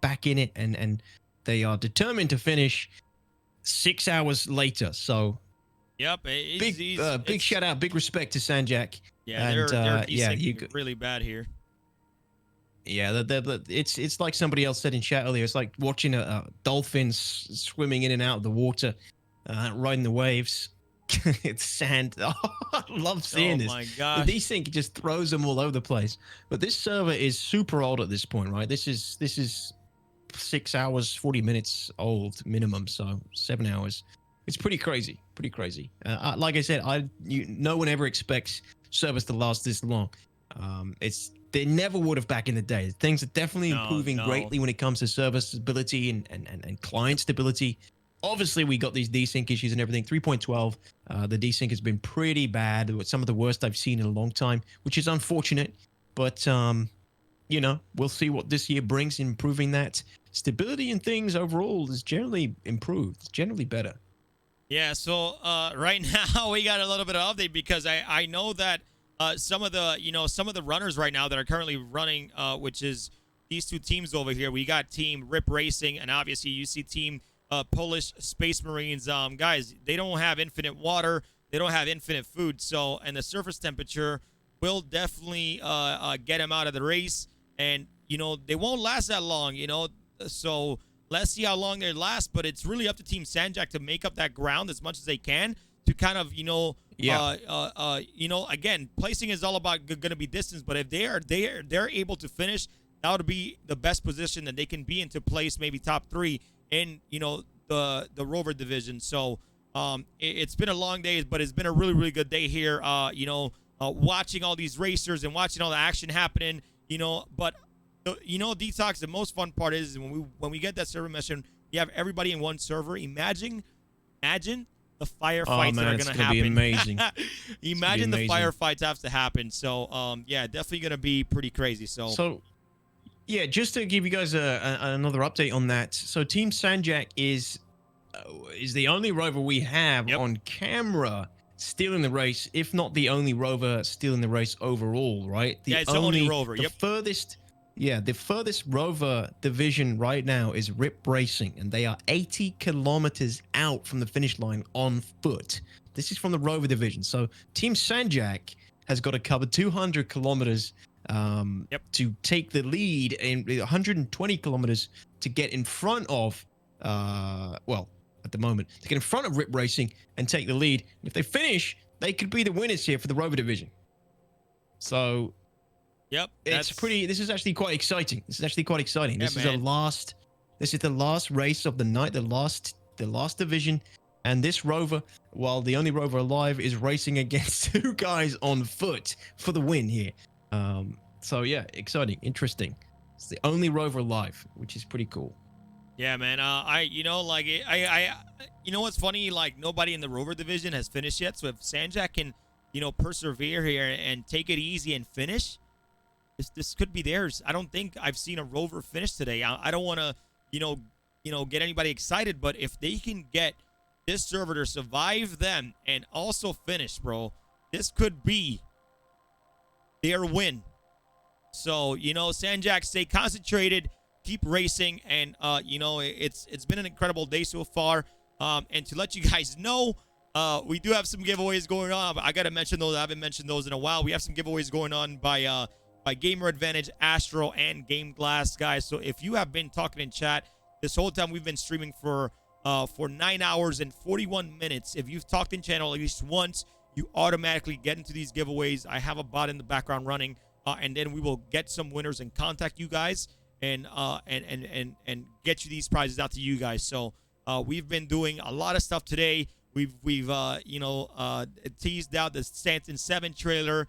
back in it, and they are determined to finish 6 hours later. So yep, big shout out, big respect to SashMiram. Yeah, and they're you really bad here. Yeah, it's like somebody else said in chat earlier. It's like watching a dolphins swimming in and out of the water, riding the waves. It's sand. Oh, I love seeing this. Oh my gosh. These things just throws them all over the place. But this server is super old at this point, right? This is 6 hours 40 minutes old minimum, so 7 hours. It's pretty crazy, pretty crazy. Like I said, no one ever expects servers to last this long. They never would have back in the day. Things are definitely improving greatly when it comes to server stability and client stability. Obviously, we got these desync issues and everything. 3.12, the desync has been pretty bad. Some of the worst I've seen in a long time, which is unfortunate. But, you know, we'll see what this year brings in improving that. Stability and things overall is generally improved. It's generally better. Yeah, so right now we got a little bit of update because I know that some of the runners right now that are currently running, which is these two teams over here. We got Team Rip Racing, and obviously you see Team Polish Space Marines. Guys, they don't have infinite water. They don't have infinite food. So, and the surface temperature will definitely get them out of the race. And, you know, they won't last that long, you know. So let's see how long they last. But it's really up to Team SashMiram to make up that ground as much as they can to kind of, you know, again, placing is all about going to be distance. But if they're able to finish, that would be the best position that they can be in to place maybe top 3 in, you know, the rover division. So it's been a long day, but it's been a really, really good day here. You know, watching all these racers and watching all the action happening, you know. But you know, DTOX, the most fun part is when we get that server mission, we have everybody in one server. Imagine the firefights that are gonna happen. Be amazing. Imagine the firefights have to happen. So yeah, definitely gonna be pretty crazy. So yeah, just to give you guys another update on that. So Team SashMiram is the only rover we have on camera still in the race, if not the only rover still in the race overall, right? It's the only rover. The furthest rover division right now is Rip Racing, and they are 80 kilometers out from the finish line on foot. This is from the rover division. So Team SashMiram has got to cover 200 kilometers to take the lead, in 120 kilometers to get in front of, well, at the moment, to get in front of Rip Racing and take the lead. And if they finish, they could be the winners here for the rover division. So, this is actually quite exciting. This is the last race of the night, the last division. And this rover, while the only rover alive, is racing against 2 guys on foot for the win here. So yeah, exciting, interesting. It's the only rover alive, which is pretty cool. Yeah, man. You know what's funny? Like, nobody in the rover division has finished yet. So if SashMiram can, you know, persevere here and take it easy and finish, this could be theirs. I don't think I've seen a rover finish today. I don't want to, you know, get anybody excited, but if they can get this server to survive them and also finish, bro, this could be their win. So, you know, SashMiram, stay concentrated, keep racing, and you know, it's been an incredible day so far. And to let you guys know, we do have some giveaways going on. I gotta mention those. I haven't mentioned those in a while. We have some giveaways going on by Gamer Advantage, Astro, and Game Glass, guys. So if you have been talking in chat this whole time, we've been streaming for 9 hours and 41 minutes. If you've talked in channel at least once, you automatically get into these giveaways. I have a bot in the background running, and then we will get some winners and contact you guys and get you these prizes out to you guys. So we've been doing a lot of stuff today. We've teased out the Stanton 7 trailer.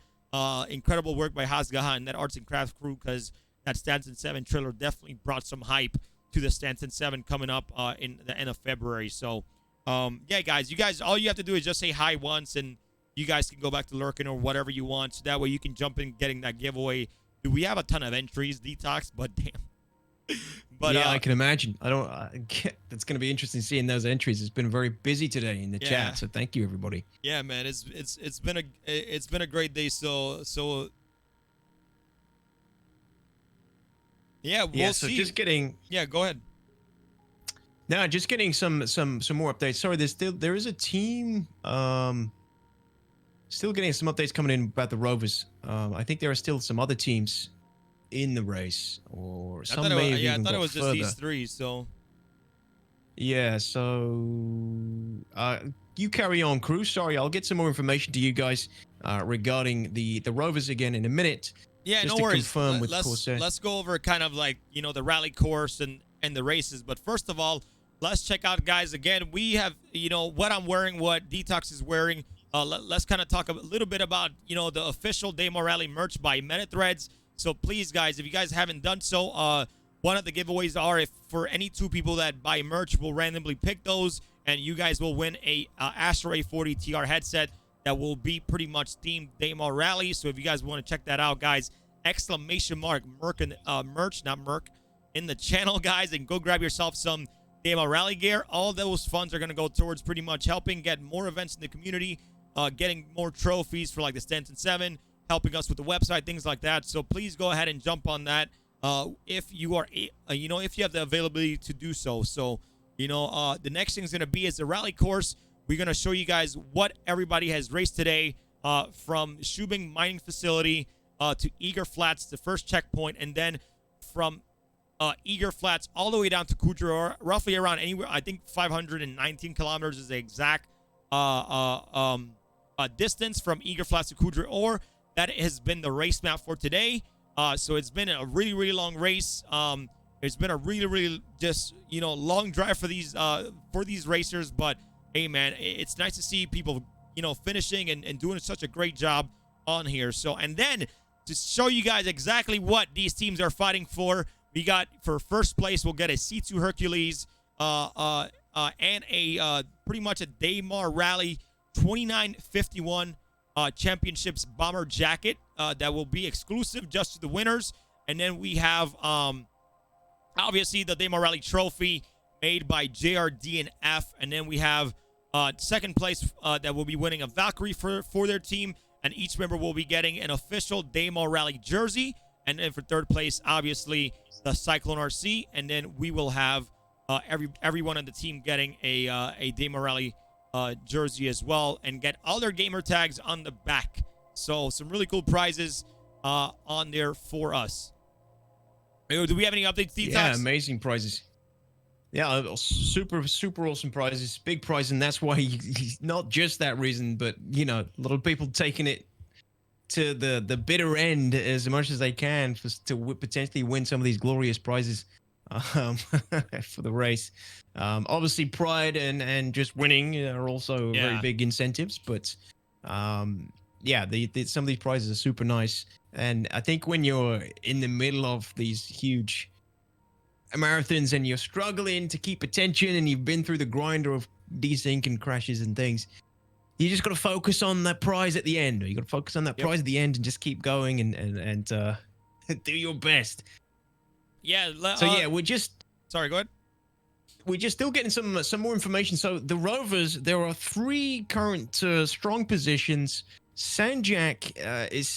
Incredible work by Hasgaha and that arts and crafts crew, because that Stanton 7 trailer definitely brought some hype to the Stanton 7 coming up in the end of February. So yeah, guys, all you have to do is just say hi once, and you guys can go back to lurking or whatever you want. So that way you can jump in getting that giveaway. Dude, we have a ton of entries, DTOX, but damn. But yeah, I can imagine. It's going to be interesting seeing those entries. It's been very busy today in the chat, so thank you, everybody. Yeah, man, it's been a great day. So Yeah, we'll yeah. So see. just getting. Yeah, go ahead. No, just getting some more updates. Sorry, there is a team. Still getting some updates coming in about the Rovers. I think there are still some other teams in the race, or some may have even I thought got it was further. just these three. So yeah, so you carry on, crew. Sorry, I'll get some more information to you guys regarding the Rovers again in a minute. yeah, just no to worries. confirm with let's Corsair. let's go over kind of like the rally course and the races. But first of all, let's check out, guys. Again, we have what I'm wearing, what DTOX is wearing. Let's kind of talk a little bit about the official Daymar Rally merch by MetaThreads. So please, guys, if you guys haven't done so, one of the giveaways are, if for any 2 people that buy merch, we'll randomly pick those, and you guys will win a Astro A40 TR headset that will be pretty much themed Daymar Rally. So if you guys want to check that out, guys, exclamation mark merch, not Merc, in the channel, guys, and go grab yourself some Daymar Rally gear. All those funds are going to go towards pretty much helping get more events in the community, getting more trophies for like the Stanton 7, helping us with the website, things like that. So please go ahead and jump on that if you are, if you have the availability to do so. So, the next thing is going to be is the rally course. We're going to show you guys what everybody has raced today, from Shubing Mining Facility to Eager Flats, the first checkpoint, and then from Eager Flats all the way down to Kudra, roughly around anywhere. I think 519 kilometers is the exact distance from Eager Flats to Kudra, or that has been the race map for today. So it's been a really, really long race. It's been a really, really just long drive for these racers. But hey, man, it's nice to see people finishing and doing such a great job on here. So, and then to show you guys exactly what these teams are fighting for, we got, for first place, we'll get a C2 Hercules and a pretty much a Daymar Rally 2951 championships bomber jacket that will be exclusive just to the winners. And then we have obviously the Daymar Rally trophy made by JRD+F, and then we have second place that will be winning a Valkyrie for their team, and each member will be getting an official Daymar Rally jersey. And then for third place, obviously the Cyclone RC, and then we will have everyone on the team getting a Daymar Rally jersey as well, and get all their gamer tags on the back. So some really cool prizes on there for us. Do we have any updates, DTOX? Yeah, amazing prizes. Yeah, super awesome prizes, big prize, and that's why not just that reason, but a lot of people taking it to the bitter end as much as they can to potentially win some of these glorious prizes for the race. Obviously, pride and just winning are also very big incentives, but yeah, some of these prizes are super nice. And I think when you're in the middle of these huge marathons and you're struggling to keep attention and you've been through the grinder of desync and crashes and things, you just got to focus on that prize at the end. You got to focus on that prize at the end and just keep going and do your best. Yeah. So yeah, we're just. Sorry, go ahead. We're just still getting some more information. So the Rovers, there are 3 current strong positions. SashMiram is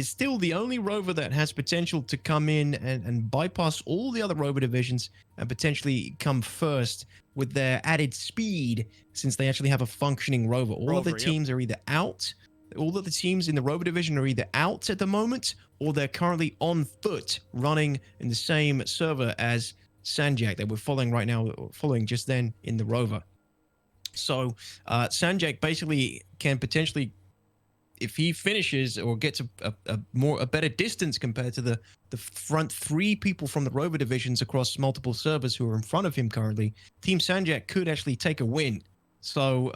still the only rover that has potential to come in and bypass all the other rover divisions and potentially come first with their added speed, since they actually have a functioning rover. All of the teams are either out. All of the teams in the rover division are either out at the moment, or they're currently on foot running in the same server as SashMiram that we're following right now, following just then in the rover. So SashMiram basically can potentially, if he finishes or gets a better distance compared to the front 3 people from the rover divisions across multiple servers who are in front of him currently, Team SashMiram could actually take a win. So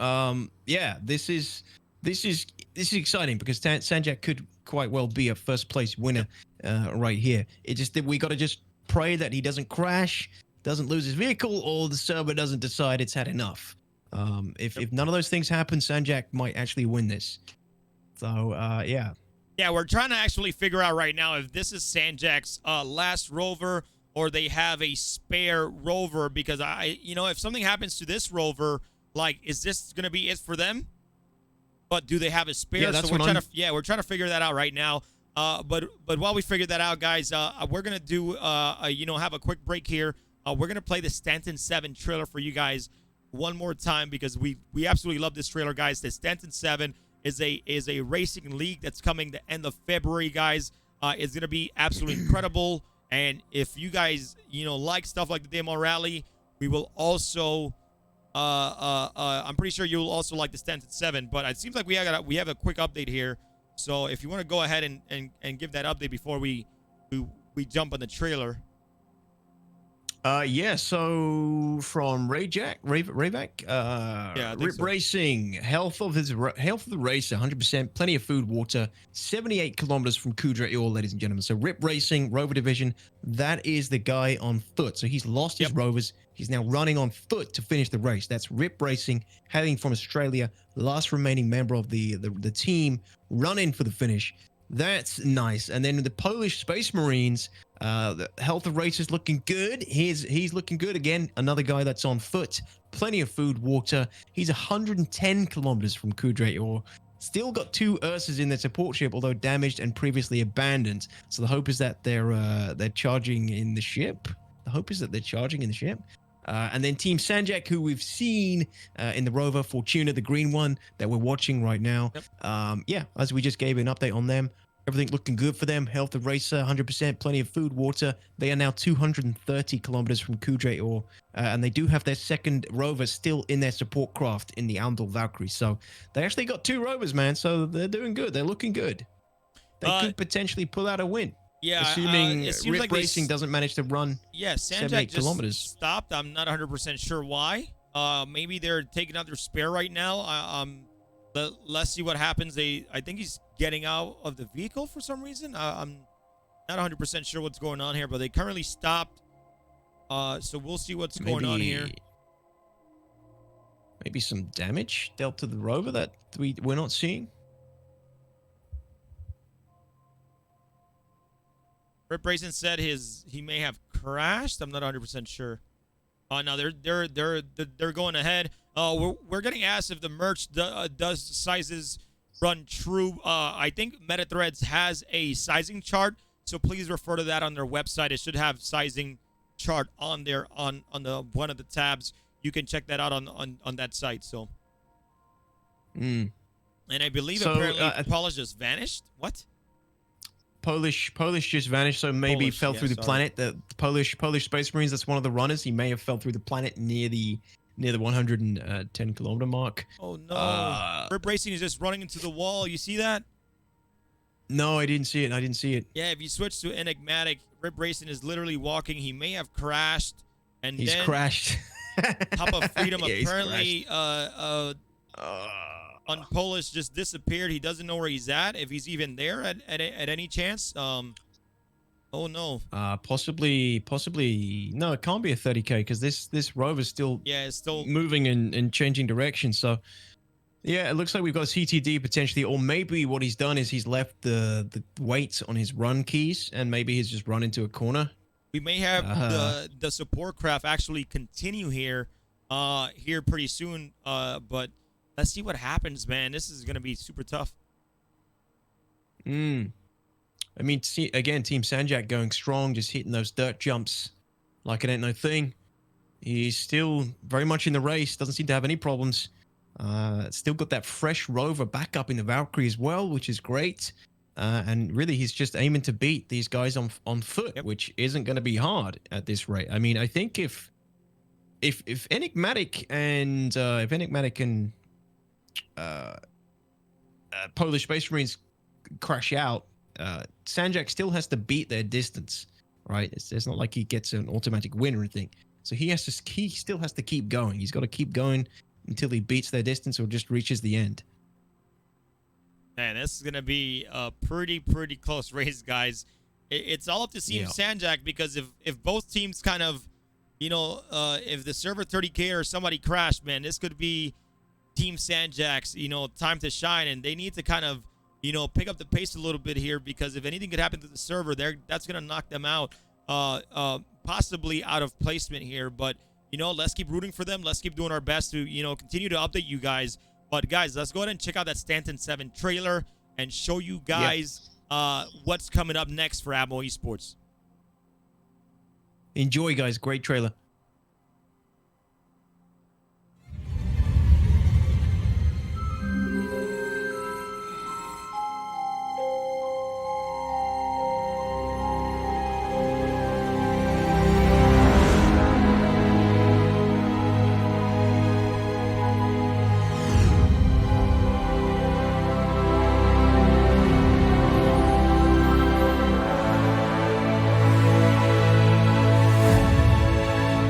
yeah, this is exciting because SashMiram could quite well be a first place winner right here. It just that we got to just pray that he doesn't crash, doesn't lose his vehicle, or the server doesn't decide it's had enough. If none of those things happen, SashMiram might actually win this. So yeah. Yeah, we're trying to actually figure out right now if this is SashMiram's last rover, or they have a spare rover, because if something happens to this rover, like, is this gonna be it for them? But do they have a spare? Yeah, that's so we're trying to figure that out right now. But while we figure that out, guys, we're gonna do have a quick break here. We're gonna play the Stanton 7 trailer for you guys one more time because we absolutely love this trailer, guys. The Stanton 7 is a racing league that's coming the end of February, guys. It's gonna be absolutely incredible. And if you guys like stuff like the Daymar Rally, we will also I'm pretty sure you'll also like the Stanton 7. But it seems like we have a quick update here. So if you want to go ahead and give that update before we jump on the trailer. Yeah, so from Rayback, Rip so. Racing, health of the race, 100%, plenty of food, water, 78 kilometers from Kudra'il, ladies and gentlemen. So Rip Racing, Rover Division, that is the guy on foot. So he's lost his rovers. He's now running on foot to finish the race. That's Rip Racing, heading from Australia, last remaining member of the team, running for the finish. That's nice. And then the Polish Space Marines, the health of race is looking good. He's looking good again. Another guy that's on foot, plenty of food, water. He's 110 kilometers from Kudra'il. Still got 2 Ursas in their support ship, although damaged and previously abandoned. So the hope is that they're charging in the ship. The hope is that they're charging in the ship. And then Team SashMiram, who we've seen in the rover, Fortuna, the green one that we're watching right now. Yeah, as we just gave an update on them, everything looking good for them. Health of racer, 100%, plenty of food, water. They are now 230 kilometers from Kudra'il, and they do have their second rover still in their support craft in the Andal Valkyrie. So they actually got 2 rovers, man. So they're doing good. They're looking good. They could potentially pull out a win. Yeah, assuming Rip like Racing doesn't manage to run. Yeah, 78 kilometers. Stopped. I'm not 100% sure why. Maybe they're taking out their spare right now. Let's see what happens. I think he's getting out of the vehicle for some reason. I'm not 100% sure what's going on here, but they currently stopped. So we'll see what's going on here. Maybe some damage dealt to the rover that we're not seeing. Rip Racing said he may have crashed. I'm not 100% sure. No, they're going ahead. We're getting asked if the merch does sizes run true. I think MetaThreads has a sizing chart, so please refer to that on their website. It should have sizing chart on there on the one of the tabs. You can check that out on that site. So. And I believe apparently Polish just vanished. What? Polish just vanished, so maybe fell through the planet. The Polish Space Marines, that's one of the runners. He may have fell through the planet near the 110 kilometer mark. Oh no! Rip Racing is just running into the wall. You see that? No, I didn't see it. Yeah, if you switch to Enigmatic, Rip Racing is literally walking. He may have crashed, and he's crashed. Top of Freedom apparently on Polish just disappeared. He doesn't know where he's at, if he's even there at any chance. Oh no. Possibly no, it can't be a 30K because this rover's still it's still moving and changing direction. So yeah, it looks like we've got a CTD potentially, or maybe what he's done is he's left the weights on his run keys and maybe he's just run into a corner. We may have the support craft actually continue here pretty soon, but let's see what happens, man. This is going to be super tough. I mean, see, again, Team SashMiram going strong, just hitting those dirt jumps like it ain't no thing. He's still very much in the race. Doesn't seem to have any problems. Still got that fresh rover back up in the Valkyrie as well, which is great. And really, he's just aiming to beat these guys on foot, which isn't going to be hard at this rate. I mean, I think if Enigmatic and Polish Space Marines crash out, SashMiram still has to beat their distance, right? It's not like he gets an automatic win or anything. So he still has to keep going. He's got to keep going until he beats their distance or just reaches the end. Man, this is gonna be a pretty close race, guys. It's all up to Team SashMiram because if both teams kind of, if the server 30K or somebody crashed, man, this could be Team SashMiram's, time to shine, and they need to kind of, pick up the pace a little bit here because if anything could happen to the server, that's gonna knock them out, possibly out of placement here. But let's keep rooting for them. Let's keep doing our best to continue to update you guys. But guys, let's go ahead and check out that Stanton 7 trailer and show you guys what's coming up next for Admiral Esports. Enjoy, guys. Great trailer.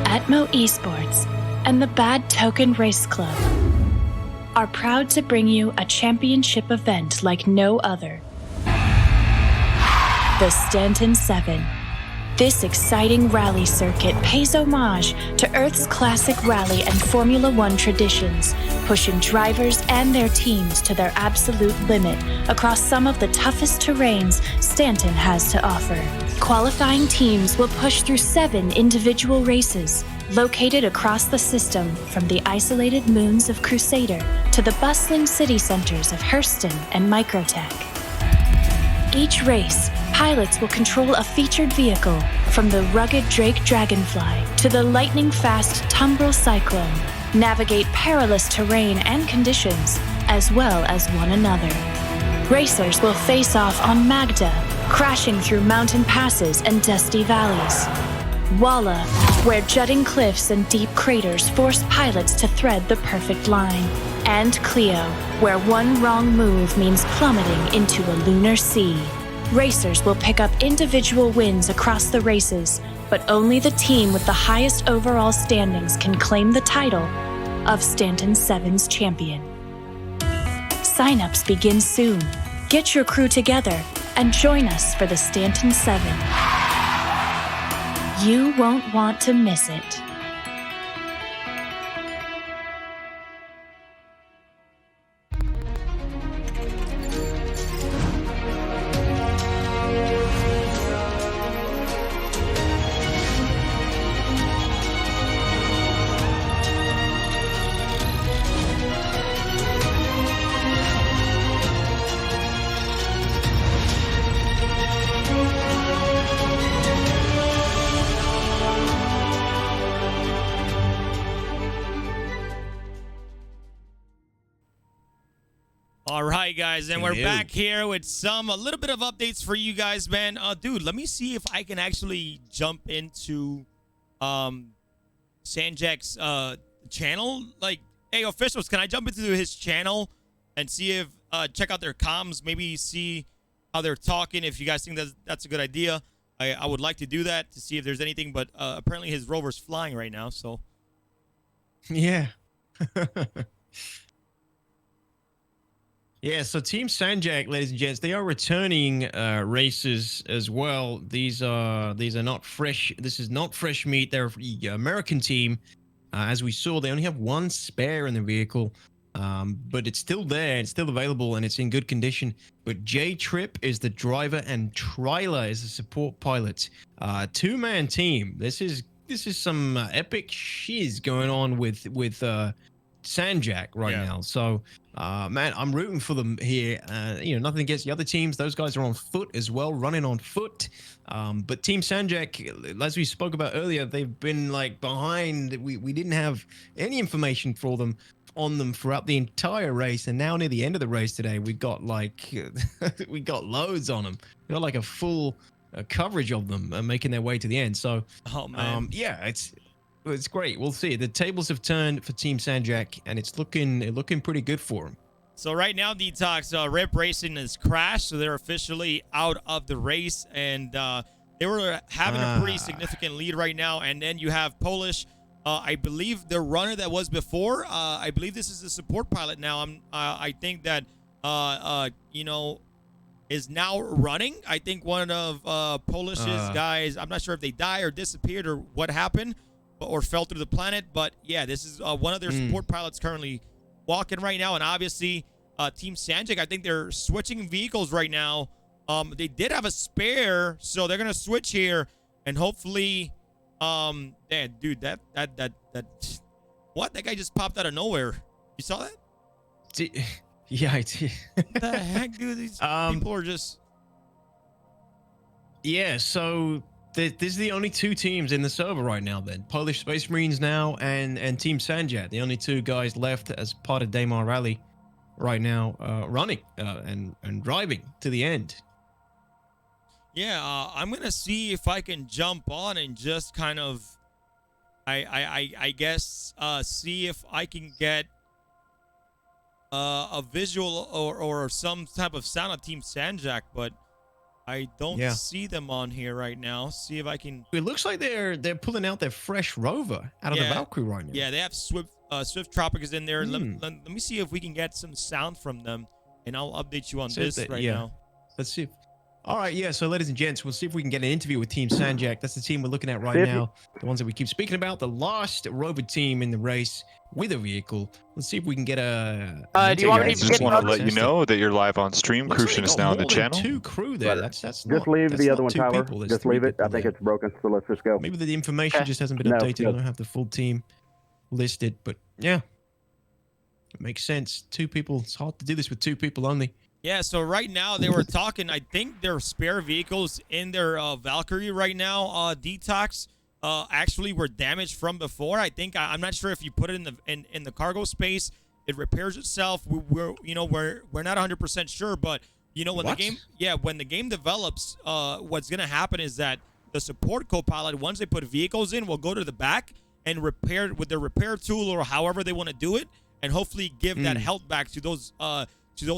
Atmo Esports and the Bad Token Race Club are proud to bring you a championship event like no other. The Stanton 7. This exciting rally circuit pays homage to Earth's classic rally and Formula One traditions, pushing drivers and their teams to their absolute limit across some of the toughest terrains Stanton has to offer. Qualifying teams will push through 7 individual races, located across the system from the isolated moons of Crusader to the bustling city centers of Hurston and Microtech. Each race, pilots will control a featured vehicle, from the rugged Drake Dragonfly to the lightning-fast Tumbril Cyclone, navigate perilous terrain and conditions, as well as one another. Racers will face off on Magda, crashing through mountain passes and dusty valleys. Walla, where jutting cliffs and deep craters force pilots to thread the perfect line. And Cleo, where one wrong move means plummeting into a lunar sea. Racers will pick up individual wins across the races, but only the team with the highest overall standings can claim the title of Stanton 7's champion. Sign-ups begin soon. Get your crew together and join us for the Stanton 7. You won't want to miss it. All right, guys, and we're back here with a little bit of updates for you guys, man. Dude, let me see if I can actually jump into SashMiram's channel. Like, hey, officials, can I jump into his channel and see if check out their comms, maybe see how they're talking? If you guys think that's a good idea, I would like to do that to see if there's anything. But apparently his rover's flying right now, so yeah. Yeah, so Team SashMiram, ladies and gents, they are returning races as well. These are not fresh. This is not fresh meat. They're the American team. As we saw, they only have one spare in the vehicle, but it's still there. It's still available, and it's in good condition. But J-Trip is the driver, and Tryla is the support pilot. Two-man team. This is some epic shiz going on with SashMiram right now. So, man, I'm rooting for them here. Nothing against the other teams. Those guys are on foot as well, running on foot. But Team SashMiram, as we spoke about earlier, they've been like behind. We didn't have any information on them throughout the entire race, and now near the end of the race today, we got like we got loads on them. We got like a full coverage of them making their way to the end. So, yeah, it's great. We'll see. The tables have turned for Team SashMiram, and it's looking pretty good for them. So right now, DTOX, Rip Racing has crashed, so they're officially out of the race, and they were having a pretty significant lead right now. And then you have Polish, I believe the runner that was before. I believe this is the support pilot now. I think that is now running. I think one of Polish's guys. I'm not sure if they died or disappeared or what happened, or fell through the planet. But yeah, this is one of their support pilots currently walking right now. And obviously Team SashMiram, I think they're switching vehicles right now. They did have a spare, so they're gonna switch here, and hopefully man, dude, that what, that guy just popped out of nowhere. You saw that? Yeah, I did. What the heck, dude? These people are just Yeah, so there's the only two teams in the server right now then. Polish Space Marines now and Team Sanjak. The only two guys left as part of Daymar Rally right now, running and driving to the end. Yeah, I'm gonna see if I can jump on and just kind of, I guess, see if I can get a visual or some type of sound of Team Sanjak, but I don't see them on here right now. See if I can. It looks like they're pulling out their fresh rover out of the Valkyrie right now. Yeah, they have SwiftTropix in there. Let me see if we can get some sound from them, and I'll update you on this right now. Let's see. All right, yeah. So, ladies and gents, we'll see if we can get an interview with Team Sanjak. That's the team we're looking at right now. The ones that we keep speaking about. The last rover team in the race with a vehicle. Let's see if we can get a. Do you want me to just want to let you know that you're live on stream? Crucian is now on the channel. Two crew there. That's just leave the other one, Tyler. Just leave it. I think it's broken. So let's just go. Maybe the information just hasn't been updated. I don't have the full team listed, but yeah, it makes sense. Two people. It's hard to do this with two people only. Yeah, so right now they were talking, I think their spare vehicles in their Valkyrie right now, DTOX, actually were damaged from before. I think, I'm not sure if you put it in the cargo space, it repairs itself. We're not 100% sure, but you know, when the game develops, what's going to happen is that the support co-pilot, once they put vehicles in, will go to the back and repair with their repair tool or however they want to do it, and hopefully give that health back to those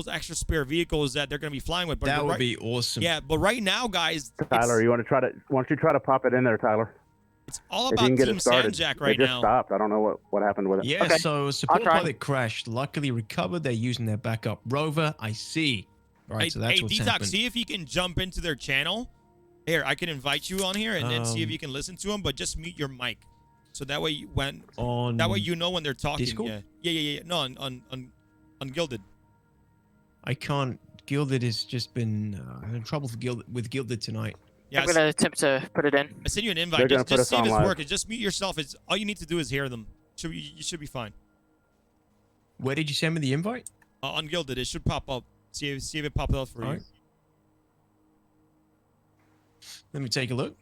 extra spare vehicles that they're going to be flying with. But that would be awesome. Yeah, but right now, guys, Tyler, why don't you try to pop it in there, Tyler? It's all about Team Sanjak right now. It just stopped. I don't know what happened with it. Yeah, so support pilot crashed. Luckily recovered. They're using their backup rover. I see. All right, so that's what's DTOX, happened. see if you can jump into their channel. Here, I can invite you on here and then see if you can listen to them, but just mute your mic. So that way you know when they're talking. Discord? Yeah. No, on Gilded. I can't. Gilded has just been in trouble with Gilded tonight. Yeah, I'm gonna attempt to put it in. I sent you an invite. Just see if it's working. Just mute yourself. It's all you need to do is hear them. You should be fine. Where did you send me the invite? On Gilded, it should pop up. See if it popped up for you. Right. Let me take a look.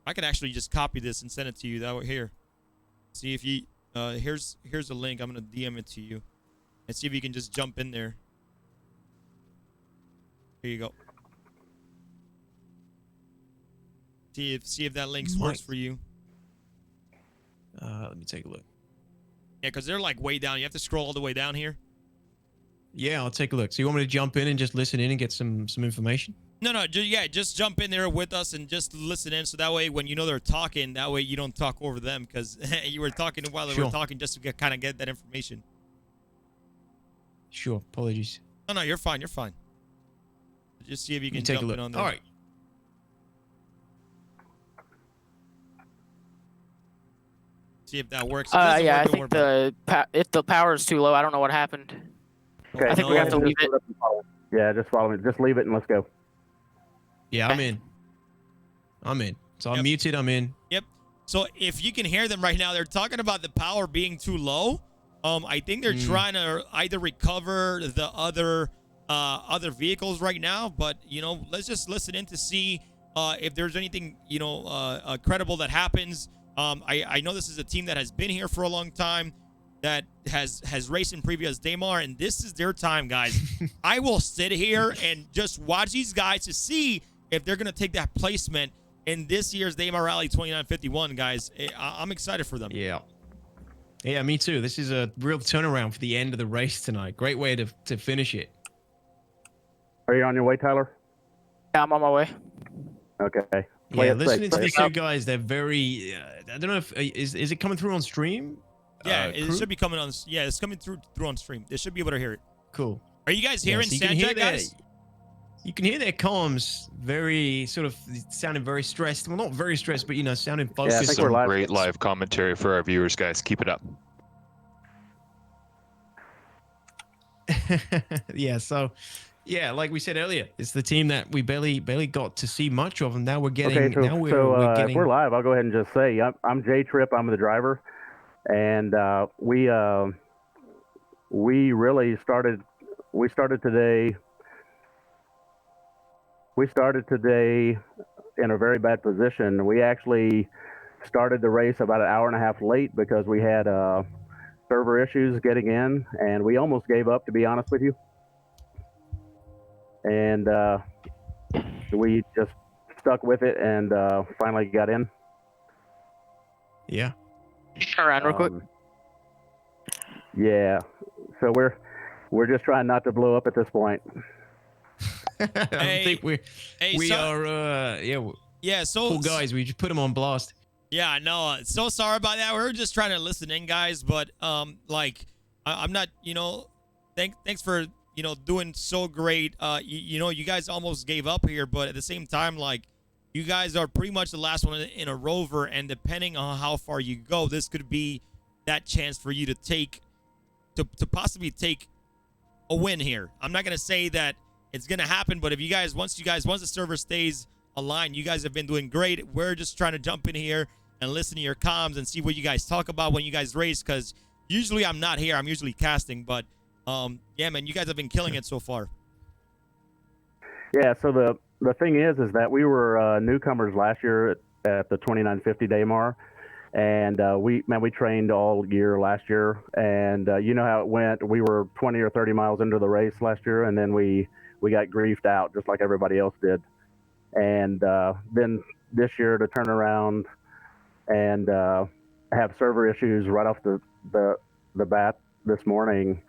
I could actually just copy this and send it to you. That way here. See if you here's a link. I'm gonna DM it to you, and see if you can just jump in there. Here you go. See if that link works for you. Let me take a look. Yeah, because they're like way down. You have to scroll all the way down here. Yeah, I'll take a look. So you want me to jump in and just listen in and get some information? No. Just jump in there with us and just listen in. So that way, when you know they're talking, that way you don't talk over them because you were talking while they were talking just to kind of get that information. Sure. Apologies. No, you're fine. You're fine. Just see if you can take jump a look. in on there. All right. See if that works. Yeah, I think the power is too low. I don't know what happened. Okay, I think we have to leave it. Yeah, just follow me. Just leave it and let's go. Yeah, I'm in. So I'm muted. I'm in. Yep. So if you can hear them right now, they're talking about the power being too low. I think they're trying to either recover the other vehicles right now, but you know, let's just listen in to see if there's anything credible that happens. I know this is a team that has been here for a long time, that has raced in previous Daymar, and this is their time, guys. I will sit here and just watch these guys to see if they're gonna take that placement in this year's Daymar Rally 2951, guys. I'm excited for them. Yeah, me too. This is a real turnaround for the end of the race tonight. Great way to finish it. Are you on your way, Tyler? Yeah, I'm on my way. Okay. Listening to these two guys, they're very. I don't know if is it coming through on stream? Yeah, it should be coming on. Yeah, it's coming through on stream. They should be able to hear it. Cool. Are you guys hearing Sanjak, guys? You can hear their comms very sort of sounding very stressed. Well, not very stressed, but sounding focused. Yeah, some great live commentary for our viewers, guys. Keep it up. Yeah, like we said earlier, it's the team that we barely got to see much of, and now we're getting. Okay, now we're getting. If we're live, I'll go ahead and just say I'm J-Trip. I'm the driver, and we really started. We started today in a very bad position. We actually started the race about an hour and a half late because we had server issues getting in, and we almost gave up, to be honest with you. And we just stuck with it and finally got in. Yeah. Turn around real quick. Yeah. So we're just trying not to blow up at this point. I think we are. Yeah. So cool guys. We just put them on blast. Yeah, I know. So sorry about that. We were just trying to listen in, guys. But like, I'm not. You know, thanks for doing so great. You guys almost gave up here, but at the same time, like, you guys are pretty much the last one in a rover, and depending on how far you go, this could be that chance for you to possibly take a win here. I'm not gonna say that it's gonna happen, but if you guys once the server stays aligned, you guys have been doing great. We're just trying to jump in here and listen to your comms and see what you guys talk about when you guys race, because usually I'm not here. I'm usually casting, but yeah, man, you guys have been killing it so far. Yeah, so the thing is that we were newcomers last year at the 2950 Daymar, and we trained all year last year, and you know how it went. We were 20 or 30 miles into the race last year, and then we got griefed out just like everybody else did. And then this year to turn around and have server issues right off the bat this morning,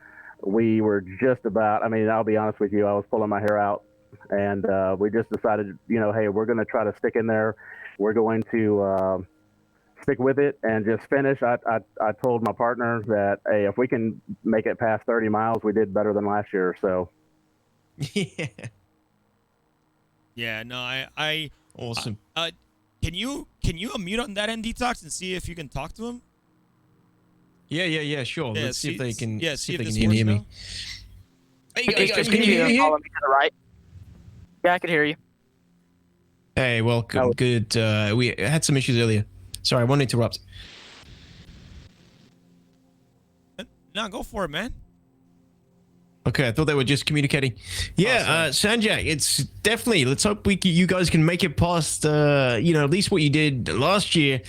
we were just about, I mean, I'll be honest with you, I was pulling my hair out, and we just decided, hey, we're going to try to stick in there. We're going to stick with it and just finish. I told my partner that, hey, if we can make it past 30 miles, we did better than last year. So yeah. Yeah, no, I awesome. Can you unmute on that end, DTOX, and see if you can talk to him? Yeah, sure. Yeah, Let's see if they can. Yeah, see if they this can hear works me. now. Hey guys, can you hear me? Follow me to the right. Yeah, I can hear you. Hey, welcome. Good. We had some issues earlier. Sorry, I won't interrupt. No, go for it, man. Okay, I thought they were just communicating. Yeah, SashMiram, it's definitely. Let's hope you guys can make it past. At least what you did last year.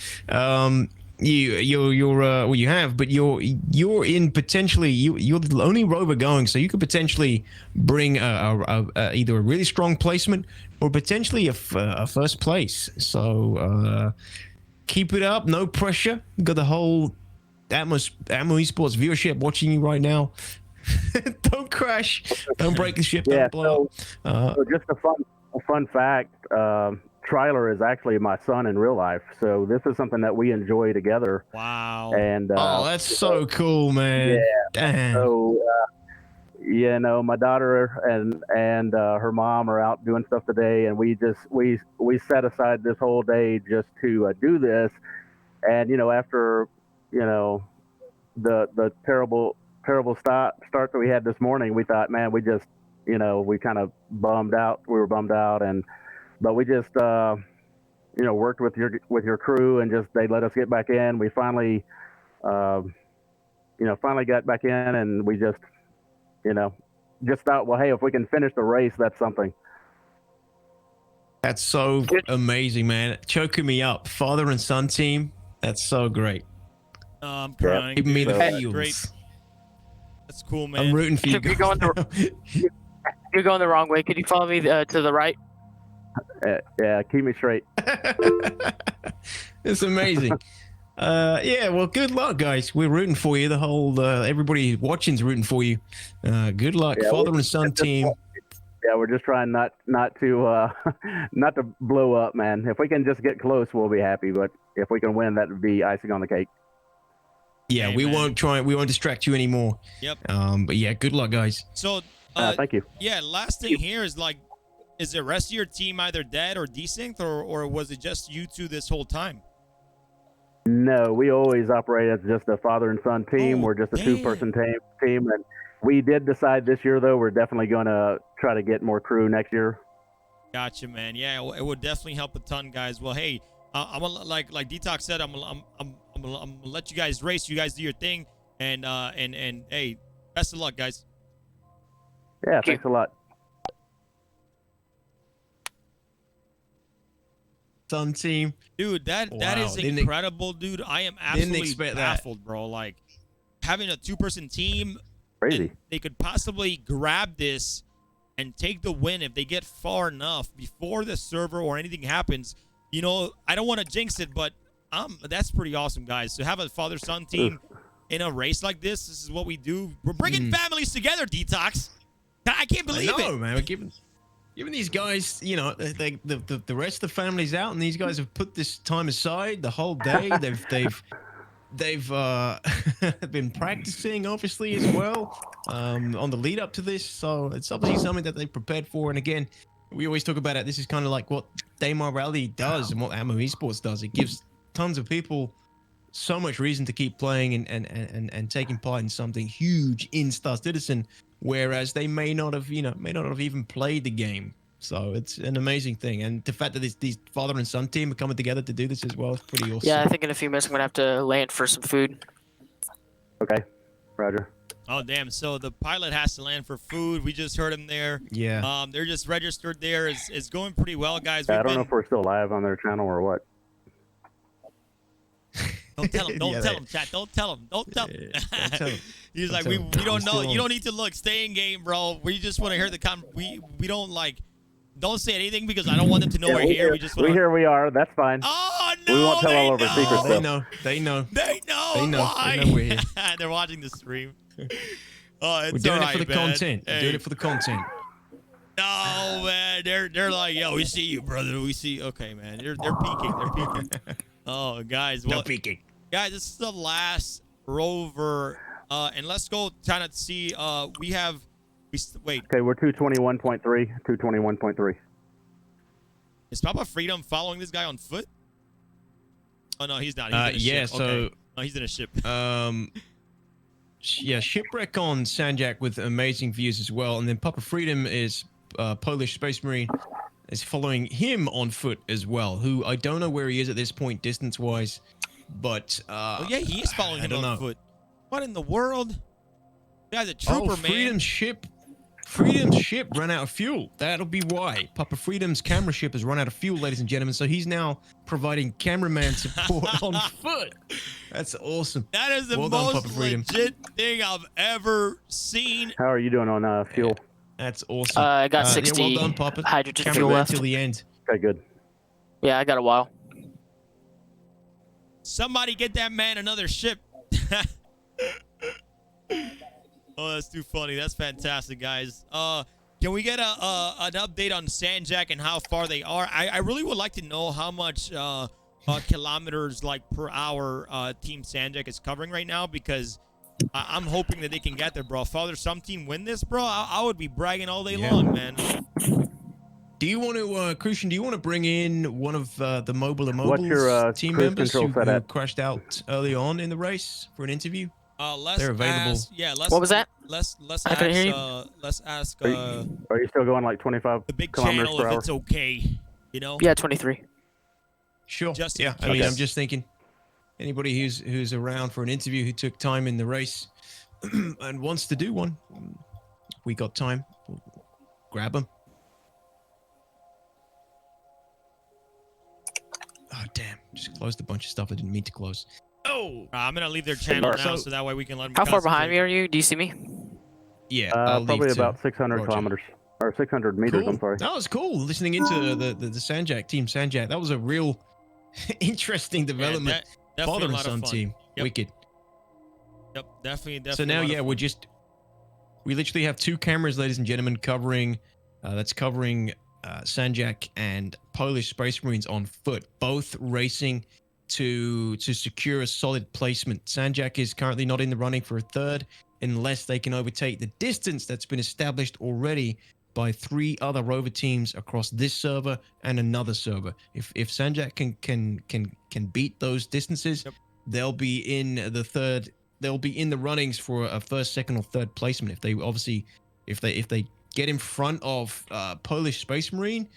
You have, but you're in potentially. You're the only rover going, so you could potentially bring either a really strong placement or potentially a first place. So keep it up. No pressure. Got the whole Ammo Esports viewership watching you right now. Don't crash. Don't break the ship. Yeah, don't blow up. so just a fun fact. Tryler is actually my son in real life, so this is something that we enjoy together. Wow. And oh, that's so cool, man. Yeah. Damn. So my daughter and her mom are out doing stuff today, and we set aside this whole day just to do this. And after the terrible start that we had this morning, we thought, man, we just we kind of bummed out. We were bummed out, but we just worked with your crew, and just they let us get back in. We finally got back in, and we just thought, well, hey, if we can finish the race, that's something. That's so amazing, man. Choking me up. Father and son team. That's so great. I'm crying. Giving me the That's feels. great. That's cool, man. I'm rooting for you. You're going the wrong way. Could you follow me to the right? Yeah, keep me straight. It's amazing. Yeah, well, good luck, guys. We're rooting for you. The whole everybody watching's rooting for you. Good luck, father and son team. Yeah, we're just trying not to not to blow up, man. If we can just get close, we'll be happy. But if we can win, that would be icing on the cake. Yeah, we won't distract you anymore. Yep. But yeah, good luck, guys. So thank you. Yeah, last thing here is like, is the rest of your team either dead or desynced, or was it just you two this whole time? No, we always operate as just a father and son team. We're just a two-person team, and we did decide this year, though, we're definitely going to try to get more crew next year. Gotcha, man. Yeah, it would definitely help a ton, guys. Well, hey, I'm gonna like DTOX said, I'm gonna let you guys race. You guys do your thing, and hey, best of luck, guys. Yeah, thanks a lot. Sun Team. Dude, that is incredible, dude. I am absolutely baffled, bro. Like having a 2-person team, crazy. They could possibly grab this and take the win if they get far enough before the server or anything happens. You know, I don't want to jinx it, but that's pretty awesome, guys. To have a father-son team in a race like this is what we do. We're bringing families together, DTOX. I can't believe it. Man. We're giving these guys, you know, the rest of the family's out, and these guys have put this time aside the whole day. They've been practicing, obviously, as well, on the lead up to this. So it's obviously something that they prepared for. And again, we always talk about it. This is kind of like what Daymar Rally does and what Ammo Esports does. It gives tons of people so much reason to keep playing and taking part in something huge in Star Citizen, whereas they may not have even played the game. So it's an amazing thing, and the fact that these father and son team are coming together to do this as well is pretty awesome. Yeah, I think in a few minutes I'm gonna have to land for some food. Okay, Roger. Oh damn! So the pilot has to land for food. We just heard him there. Yeah. They're just registered there. It's going pretty well, guys. I don't know if we're still live on their channel or what. Don't tell him. Don't tell him, chat. Don't tell him. Don't tell him. Don't tell him. He's like, we don't know. You don't need to look. Stay in game, bro. We just want to hear the we don't like. Don't say anything because I don't want them to know we're here. We just want. Here we are. That's fine. Oh no! We won't tell all of our secrets. They know. They know. They know. They know. Why? They know we're here. They're watching the stream. Oh, it's We're doing all it for right, the man. content. We're doing it for the content. No, man. They're like, yo, we see you, brother. We see. Okay, man. They're peeking. They're peeking. Oh, guys. Well, no peeking. Guys, this is the last rover, and let's go kind of see. Wait. Okay, we're 221.3. 221.3. Is Papa Freedom following this guy on foot? Oh no, he's not. He's in a yeah. ship. So. Okay. Oh, he's in a ship. Yeah, Shipwreck on SashJak with amazing views as well, and then Papa Freedom is Polish Space Marine is following him on foot as well. Who I don't know where he is at this point distance-wise, but oh yeah, he is following him on foot. What in the world? The guy's a trooper, man. Freedom's ship ran out of fuel. That'll be why. Papa Freedom's camera ship has run out of fuel, ladies and gentlemen. So he's now providing cameraman support on foot. That's awesome. That is the most legit thing I've ever seen. How are you doing on fuel? That's awesome. I got 60 well done, Papa. hydrogen fuel left. Till the end. Okay, good. Yeah, I got a while. Somebody get that man another ship. Oh, that's too funny. That's fantastic, guys. Can we get an update on SashJak and how far they are? I really would like to know how much kilometers per hour Team SashJak is covering right now, because I'm hoping that they can get there, bro. Father, some team win this, bro. I would be bragging all day long, man. Do you want to, Crucian? Do you want to bring in one of the Mobile What's your team cruise members control who crashed out early on in the race for an interview? They're available. What was that? Let's I couldn't hear you. ask. Are you still going like 25 the big kilometers channel per if hour? it's okay, you know? Yeah, 23. Sure. Just yeah. I mean, I'm just thinking, anybody who's around for an interview who took time in the race and wants to do one, we got time. We'll grab them. Oh damn! Just closed a bunch of stuff I didn't mean to close. Oh! I'm gonna leave their channel now, so that way we can let them. How far behind me are you? Do you see me? Yeah, probably about 600 kilometers or 600 meters. Cool. I'm sorry. That was cool. Listening into the SashJak team, SashJak. That was a real interesting development. Yeah, Father and a lot of son fun. team. Yep. Wicked. Yep, definitely. So now, yeah, we literally have two cameras, ladies and gentlemen, covering. That's covering SashJak and Polish Space Marines on foot, both racing to secure a solid placement. SashJak is currently not in the running for a third unless they can overtake the distance that's been established already by 3 other rover teams across this server and another server. If SashJak can beat those distances, they'll be in the third. They'll be in the runnings for a first, second, or third placement. If they get in front of Polish Space Marine,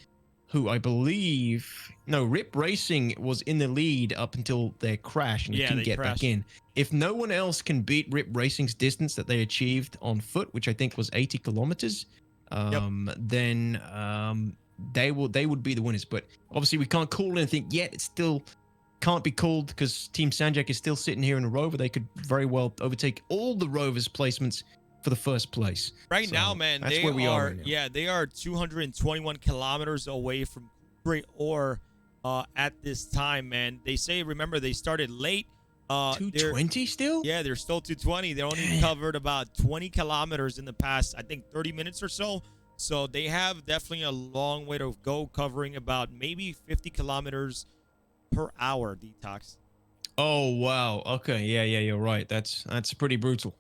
who I believe, Rip Racing was in the lead up until their crash, and they couldn't get back in. If no one else can beat Rip Racing's distance that they achieved on foot, which I think was 80 kilometers, then they would be the winners. But obviously we can't call anything yet. It still can't be called because Team SashMiram is still sitting here in a rover. They could very well overtake all the rovers' placements for the first place. Right now, man, that's they where we are right now. Yeah, they are 221 kilometers away from Great Ore at this time, man. They say, remember, they started late. 220 still? Yeah, they're still 220. They only covered about 20 kilometers in the past, I think, 30 minutes or so. So they have definitely a long way to go, covering about maybe 50 kilometers per hour, DTOX. Oh, wow. Okay, yeah, you're right. That's pretty brutal.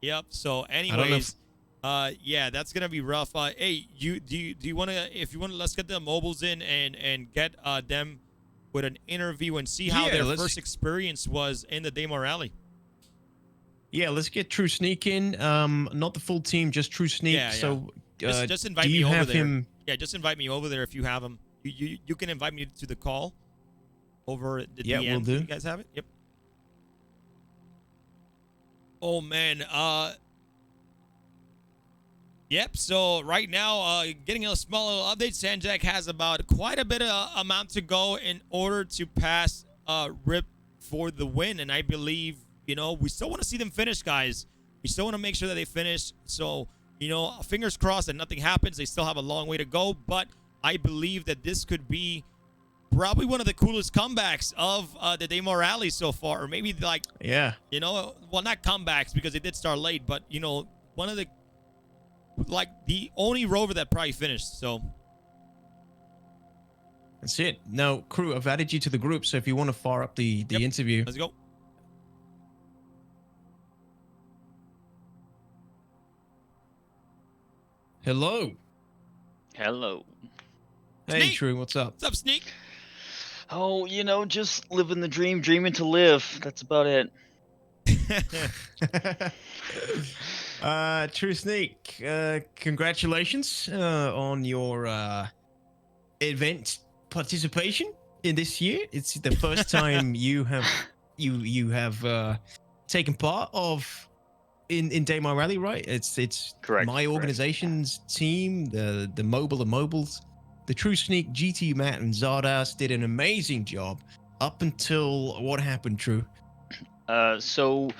Yep. So anyways, yeah, that's gonna be rough. Hey, do you want to, if you want to, let's get the mobiles in and get them with an interview and see how their first experience was in the Daymar Rally. Yeah, let's get True Sneak in. Not the full team, just True Sneak. Yeah. So just invite me over there. Yeah, just invite me over there if you have him. You can invite me to the call over the DM. Yeah, we'll do. You guys have it? Yep. Oh man, yep. So right now, getting a small little update. SashMiram has about quite a bit of amount to go in order to pass Rip for the win, and I believe, you know, we still want to see them finish, guys. We still want to make sure that they finish. So, you know, fingers crossed that nothing happens. They still have a long way to go, but I believe that this could be probably one of the coolest comebacks of the Daymar Rally so far, or maybe like, you know, well, not comebacks because they did start late, but you know, one of the, like, the only rover that probably finished. So that's it. Now, crew, I've added you to the group, so if you want to fire up the interview, let's go. Hello. Hello. Hey, Sneak. True, what's up? What's up, Sneak? Oh, you know, just living the dream, dreaming to live. That's about it. True Sneak, congratulations on your event participation in this year. It's the first time you have taken part of in Daymar Rally, right? It's correct. My organization's team, the mobiles. The True Sneak, GT Matt, and Zardas did an amazing job up until what happened, True? So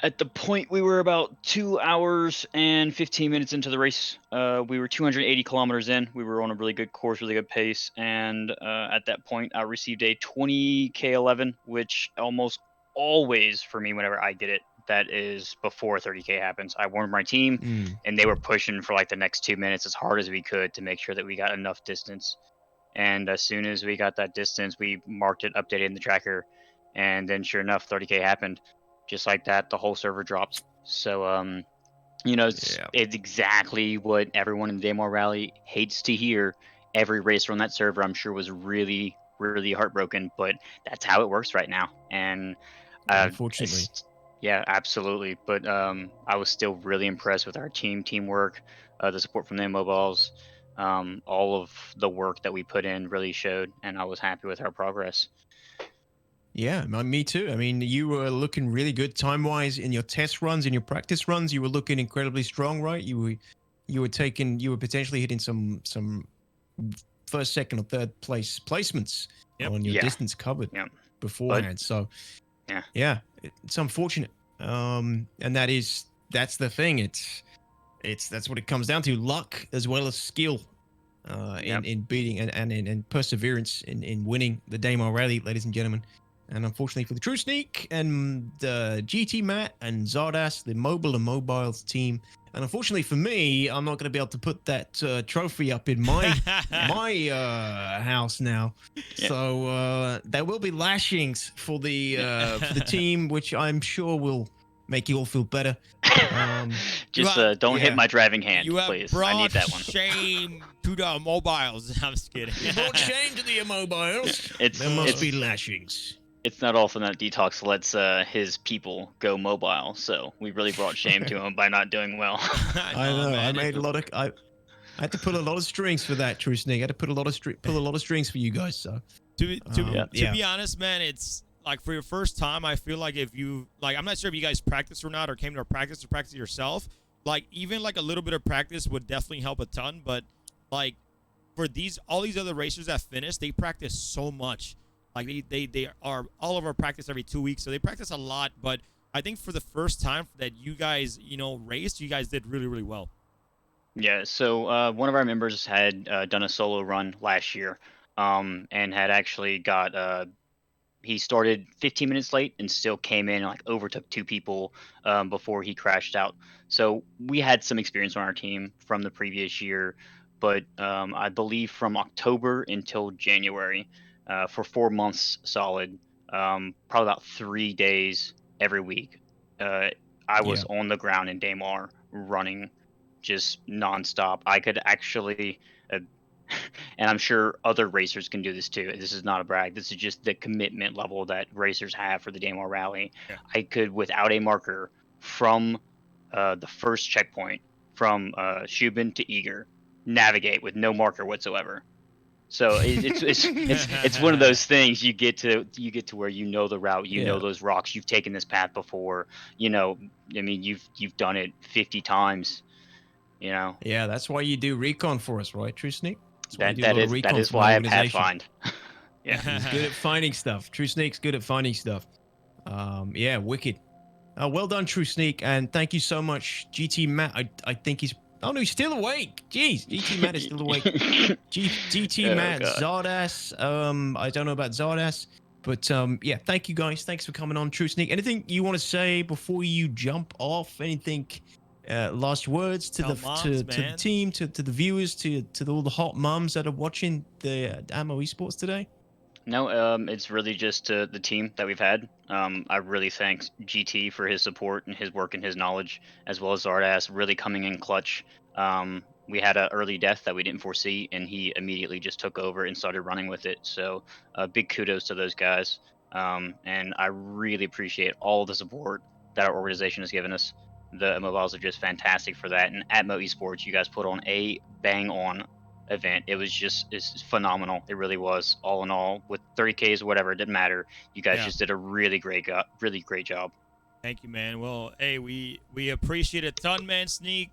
at the point we were about 2 hours and 15 minutes into the race, we were 280 kilometers in. We were on a really good course, really good pace. And at that point, I received a 20K11, which almost always for me, whenever I did it, that is before 30K happens. I warned my team, and they were pushing for like the next 2 minutes as hard as we could to make sure that we got enough distance. And as soon as we got that distance, we marked it, updated in the tracker, and then sure enough, 30K happened. Just like that, the whole server dropped. So, you know, it's exactly what everyone in the Daymar Rally hates to hear. Every racer on that server, I'm sure, was really, really heartbroken, but that's how it works right now. And unfortunately. Yeah, absolutely. But I was still really impressed with our teamwork, the support from the mobiles. All of the work that we put in really showed, and I was happy with our progress. Yeah, me too. I mean, you were looking really good time-wise in your test runs, in your practice runs. You were looking incredibly strong, right? You were potentially hitting some first, second, or third place placements on your distance covered beforehand. So yeah, it's unfortunate. And that's the thing. That's what it comes down to: luck as well as skill in beating and perseverance in winning the Daymar Rally, ladies and gentlemen. And unfortunately for the True Sneak and GT Matt and Zardas, the mobile and mobiles team, and unfortunately for me, I'm not going to be able to put that trophy up in my house now. Yeah. So there will be lashings for the team, which I'm sure will make you all feel better. Just don't hit my driving hand, you please. Brought I need that one. Shame to the mobiles. I'm just kidding. You brought shame to the mobiles. There must be lashings. It's not often that DTOX lets his people go mobile, so we really brought shame to him by not doing well. I know. I made a lot of. I had to pull a lot of strings for that, True Sneak. I had to pull a lot of strings for you guys. So to be honest, man, it's like for your first time. I feel like if you I'm not sure if you guys practice or not, or came to a practice yourself. Like even like a little bit of practice would definitely help a ton. But like for all these other racers that finished, they practice so much. Like they are all over practice every 2 weeks, so they practice a lot. But I think for the first time that you guys, raced, you guys did really, really well. Yeah, so one of our members had done a solo run last year, and had actually got he started 15 minutes late and still came in and like overtook 2 people before he crashed out. So we had some experience on our team from the previous year, but I believe from October until January, for 4 months solid, probably about 3 days every week, I was on the ground in Daymar running just nonstop. I could actually, and I'm sure other racers can do this too. This is not a brag. This is just the commitment level that racers have for the Daymar Rally. Yeah. I could, without a marker, from the first checkpoint, from Shubin to Eager, navigate with no marker whatsoever. So it's one of those things. You get to where you know the route, you know those rocks. You've taken this path before. I mean, you've done it 50 times. Yeah, that's why you do recon for us, right, True Sneak? That is why I pathfind. Yeah, he's good at finding stuff. True Sneak's good at finding stuff. Yeah, wicked. Well done, True Sneak, and thank you so much, GT Matt. I think he's. Oh no, he's still awake. Jeez, GT Matt is still awake. GT Matt, Zardas. I don't know about Zardas, but yeah, thank you guys. Thanks for coming on, True Sneak. Anything you want to say before you jump off? Anything? Last words to the team, to the viewers, to all the hot mums that are watching the Ammo Esports today? No, it's really just the team that we've had. I really thank GT for his support and his work and his knowledge, as well as Zardas really coming in clutch. We had an early death that we didn't foresee, and he immediately just took over and started running with it. So big kudos to those guys. And I really appreciate all the support that our organization has given us. The mobiles are just fantastic for that. And at Mo Esports, you guys put on a bang-on event. It's phenomenal. It really was. All in all, with 30Ks or whatever, it didn't matter. You guys just did a really great job. Thank you, man. Well, hey, we appreciate it a ton, man. Sneak,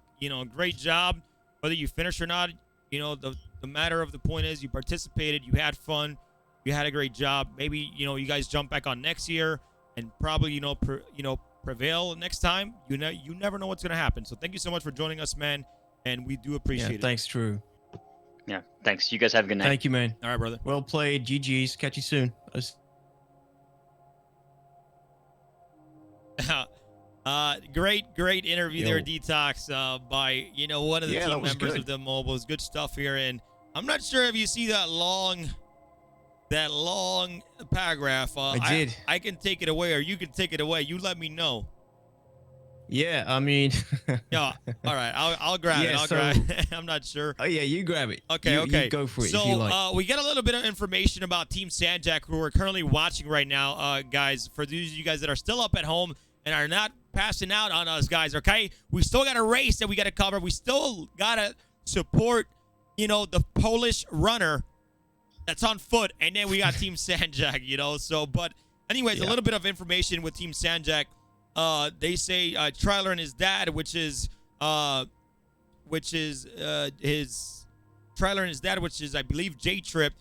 great job. Whether you finish or not, the matter of the point is you participated, you had fun, you had a great job. Maybe you guys jump back on next year and probably prevail next time. You never know what's gonna happen. So thank you so much for joining us, man, and we do appreciate it. Thanks, True. Yeah, thanks. You guys have a good night. Thank you, man. All right, brother. Well played. GG's. Catch you soon. Great interview there, DTOX, by one of the team members of the mobiles. Good stuff here, and I'm not sure if you see that long paragraph. I did. I can take it away, or you can take it away. You let me know. Yeah, I mean. Yeah. All right. I'll grab it. I'll grab it. I'm not sure. Oh yeah, you grab it. Okay. You go for it. So if you like. we get a little bit of information about Team SashMiram, who we're currently watching right now, guys. For those of you guys that are still up at home and are not passing out on us, guys. Okay, we still got a race that we got to cover. We still gotta support, the Polish runner that's on foot, and then we got Team SashMiram, So, but anyways, a little bit of information with Team SashMiram. They say Triler and his dad, which is I believe J-Trip,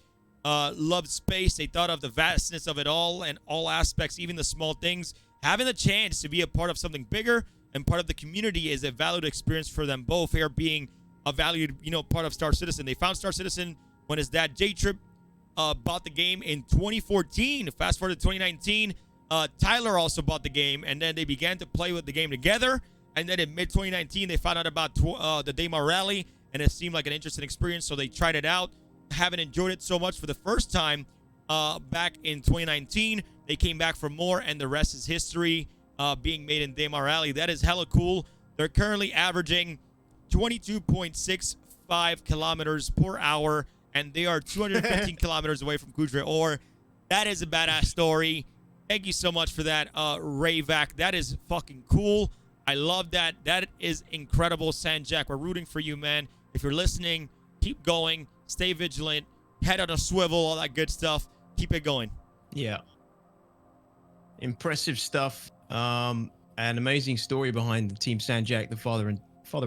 loved space. They thought of the vastness of it all and all aspects, even the small things. Having the chance to be a part of something bigger and part of the community is a valued experience for them both. Here being a valued, part of Star Citizen. They found Star Citizen when his dad J-Trip bought the game in 2014. Fast forward to 2019. Tyler also bought the game, and then they began to play with the game together. And then in mid-2019, they found out about the Daymar Rally, and it seemed like an interesting experience, so they tried it out. Haven't enjoyed it so much for the first time back in 2019. They came back for more, and the rest is history, being made in Daymar Rally. That is hella cool. They're currently averaging 22.65 kilometers per hour, and they are 215 kilometers away from Kudra Or. That is a badass story. Thank you so much for that, Rayvac. That is fucking cool. I love that. That is incredible, SashMiram. We're rooting for you, man. If you're listening, keep going. Stay vigilant. Head on a swivel, all that good stuff. Keep it going. Yeah. Impressive stuff. An amazing story behind the Team SashMiram, the father and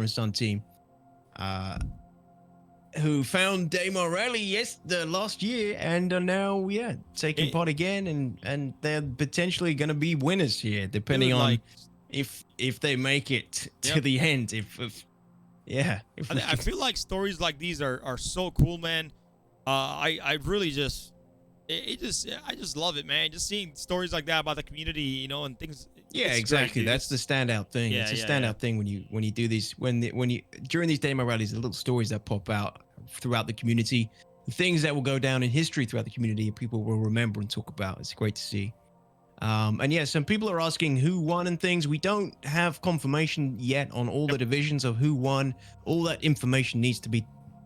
son team. who found Daymar Rally last year and are now taking part again, and they're potentially going to be winners here, depending on if they make it to the end. I feel like stories like these are so cool, man. I really just I just love it, man. Just seeing stories like that about the community, you know, and things. Yeah, exactly. That's the standout thing. It's a standout thing when you do these when you during these Daymar rallies, the little stories that pop out throughout the community, things that will go down in history throughout the community, and people will remember and talk about. It's great to see. And yeah, some people are asking who won and things. We don't have confirmation yet on all the divisions of who won. All that information needs to be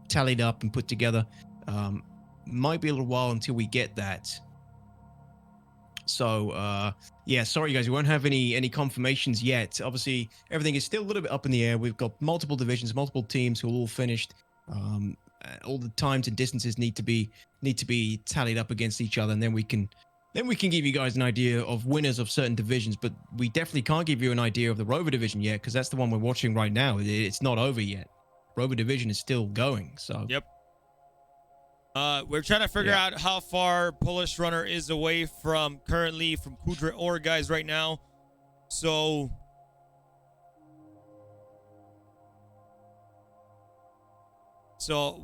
tallied up and put together. Might be a little while until we get that. So yeah, sorry guys, we won't have any confirmations yet. Obviously, everything is still a little bit up in the air. We've got multiple divisions, multiple teams who are all finished. All the times and distances need to be tallied up against each other, and then we can give you guys an idea of winners of certain divisions. But we definitely can't give you an idea of the Rover division yet, because that's the one we're watching right now. It's not over yet. Rover division is still going. So yep. We're trying to figure out how far Polish Runner is away from currently from Kudra Or guys right now. So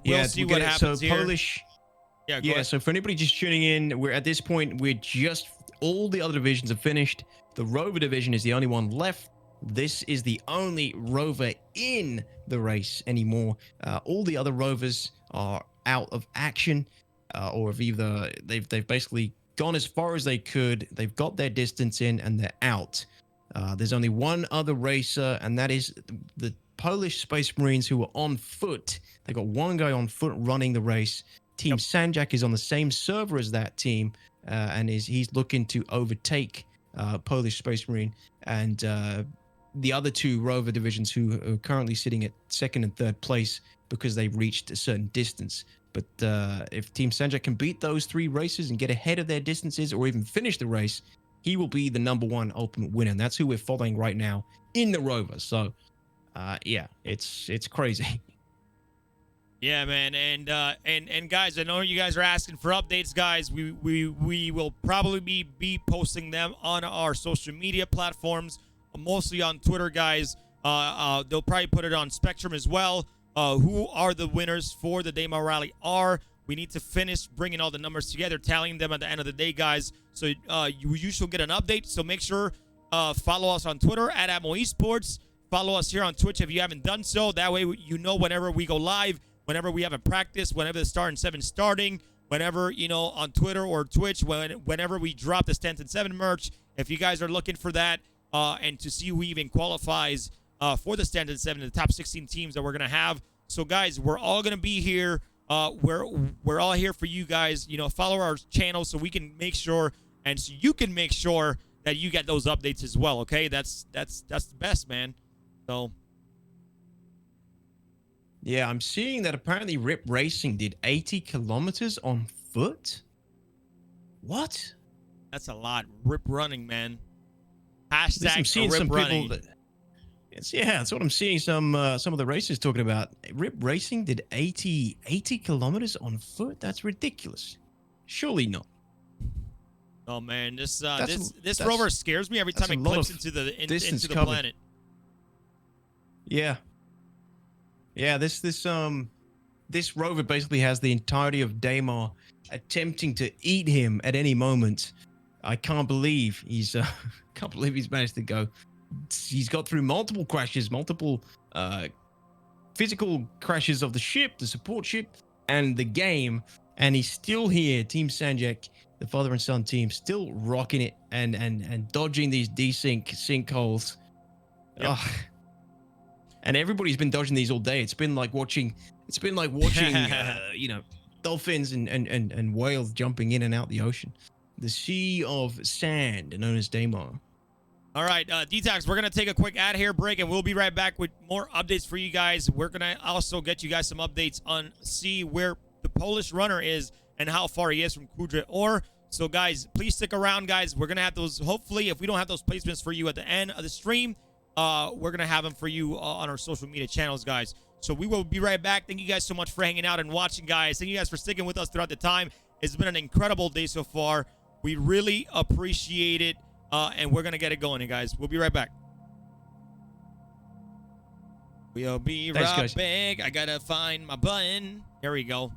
we'll see what happens here. Polish. Yeah. So for anybody just tuning in, we're at this point, all the other divisions are finished. The Rover division is the only one left. This is the only Rover in the race anymore. All the other Rovers are out of action, or have either they've basically gone as far as they could. They've got their distance in and they're out. There's only one other racer, and that is the Polish Space Marines who are on foot. They got one guy on foot running the race. Team SashMiram is on the same server as that team, and he's looking to overtake Polish Space Marine and the other two Rover divisions who are currently sitting at second and third place because they've reached a certain distance. But if Team SashMiram can beat those three races and get ahead of their distances, or even finish the race, he will be the #1 ultimate winner. And that's who we're following right now in the Rover. So yeah, it's crazy. Yeah, man, and guys, I know you guys are asking for updates, guys. We will probably be posting them on our social media platforms, mostly on Twitter, guys. They'll probably put it on Spectrum as well. Who are the winners for the Daymar Rally are. We need to finish bringing all the numbers together, tallying them at the end of the day, guys. So you should get an update. So make sure follow us on Twitter at Esports. Follow us here on Twitch if you haven't done so. That way you know whenever we go live, whenever we have a practice, whenever the Star and 7 starting, whenever, you know, on Twitter or Twitch, whenever we drop the Stanton 7 merch. If you guys are looking for that and to see who even qualifies for the Stanton 7, the top 16 teams that we're going to have. So, guys, we're all going to be here. We're all here for you guys. You know, follow our channel so we can make sure, and so you can make sure that you get those updates as well, okay? That's the best, man. So... yeah, I'm seeing that apparently Rip Racing did 80 kilometers on foot. What? That's a lot. Rip running, man. Hashtag I'm seeing Rip some running. people that's what I'm seeing some of the racers talking about. Rip Racing did 80 kilometers on foot. That's ridiculous. Surely not. Oh man, this rover scares me every time it clips into the planet. Yeah. Yeah, this rover basically has the entirety of Daymar attempting to eat him at any moment. I can't believe he's managed to go. He's got through multiple crashes, multiple physical crashes of the ship, the support ship, and the game, and he's still here. Team SashMiram, the father and son team, still rocking it and dodging these desync sinkholes. Yep. And everybody's been dodging these all day. It's been like watching you know, dolphins and whales jumping in and out the ocean. The sea of sand, known as Daymar. All right, DTOX, we're going to take a quick ad here break, and we'll be right back with more updates for you guys. We're going to also get you guys some updates on see where the Polish runner is and how far he is from Kudra Or. So, guys, please stick around, guys. We're going to have those, hopefully, if we don't have those placements for you at the end of the stream, we're gonna have them for you on our social media channels, guys. So we will be right back. Thank you guys so much for hanging out and watching, guys. Thank you guys for sticking with us throughout the time. It's been an incredible day so far. We really appreciate it, and we're gonna get it going, guys. We'll be right back. We'll be right back. I gotta find my button. There we go.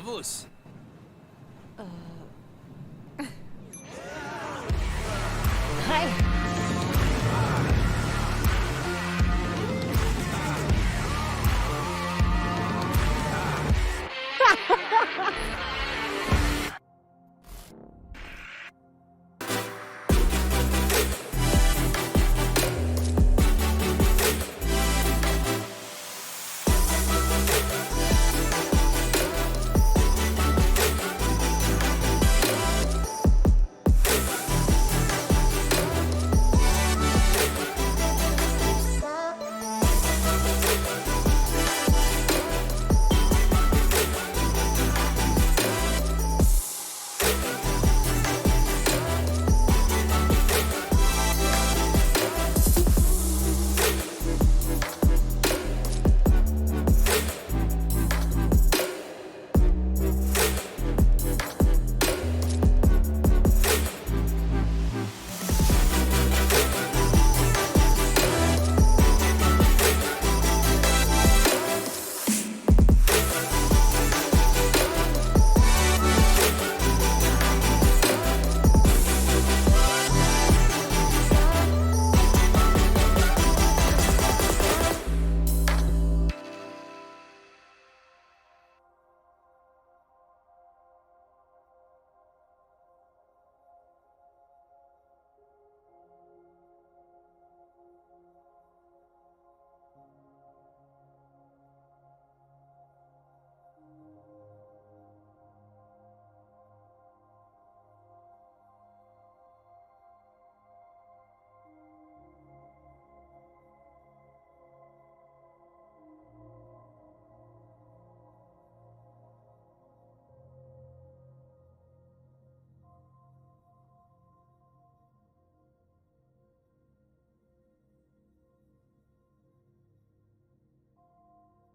Servus. Hi.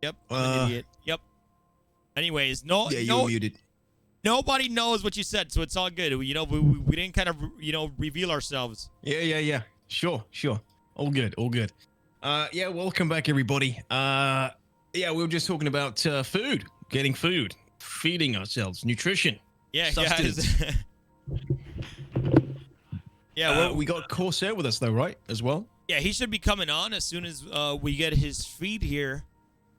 Yep. I'm an idiot. Yep. Anyways, no. Yeah, no, you're muted. Nobody knows what you said, so it's all good. You know, we didn't kind of, you know, reveal ourselves. Yeah. Sure. All good. Yeah, welcome back, everybody. Yeah, we were just talking about food, getting food, feeding ourselves, nutrition. Yeah, sustenance. Yeah, well, we got Corsair with us though, right? As well. Yeah, he should be coming on as soon as we get his feed here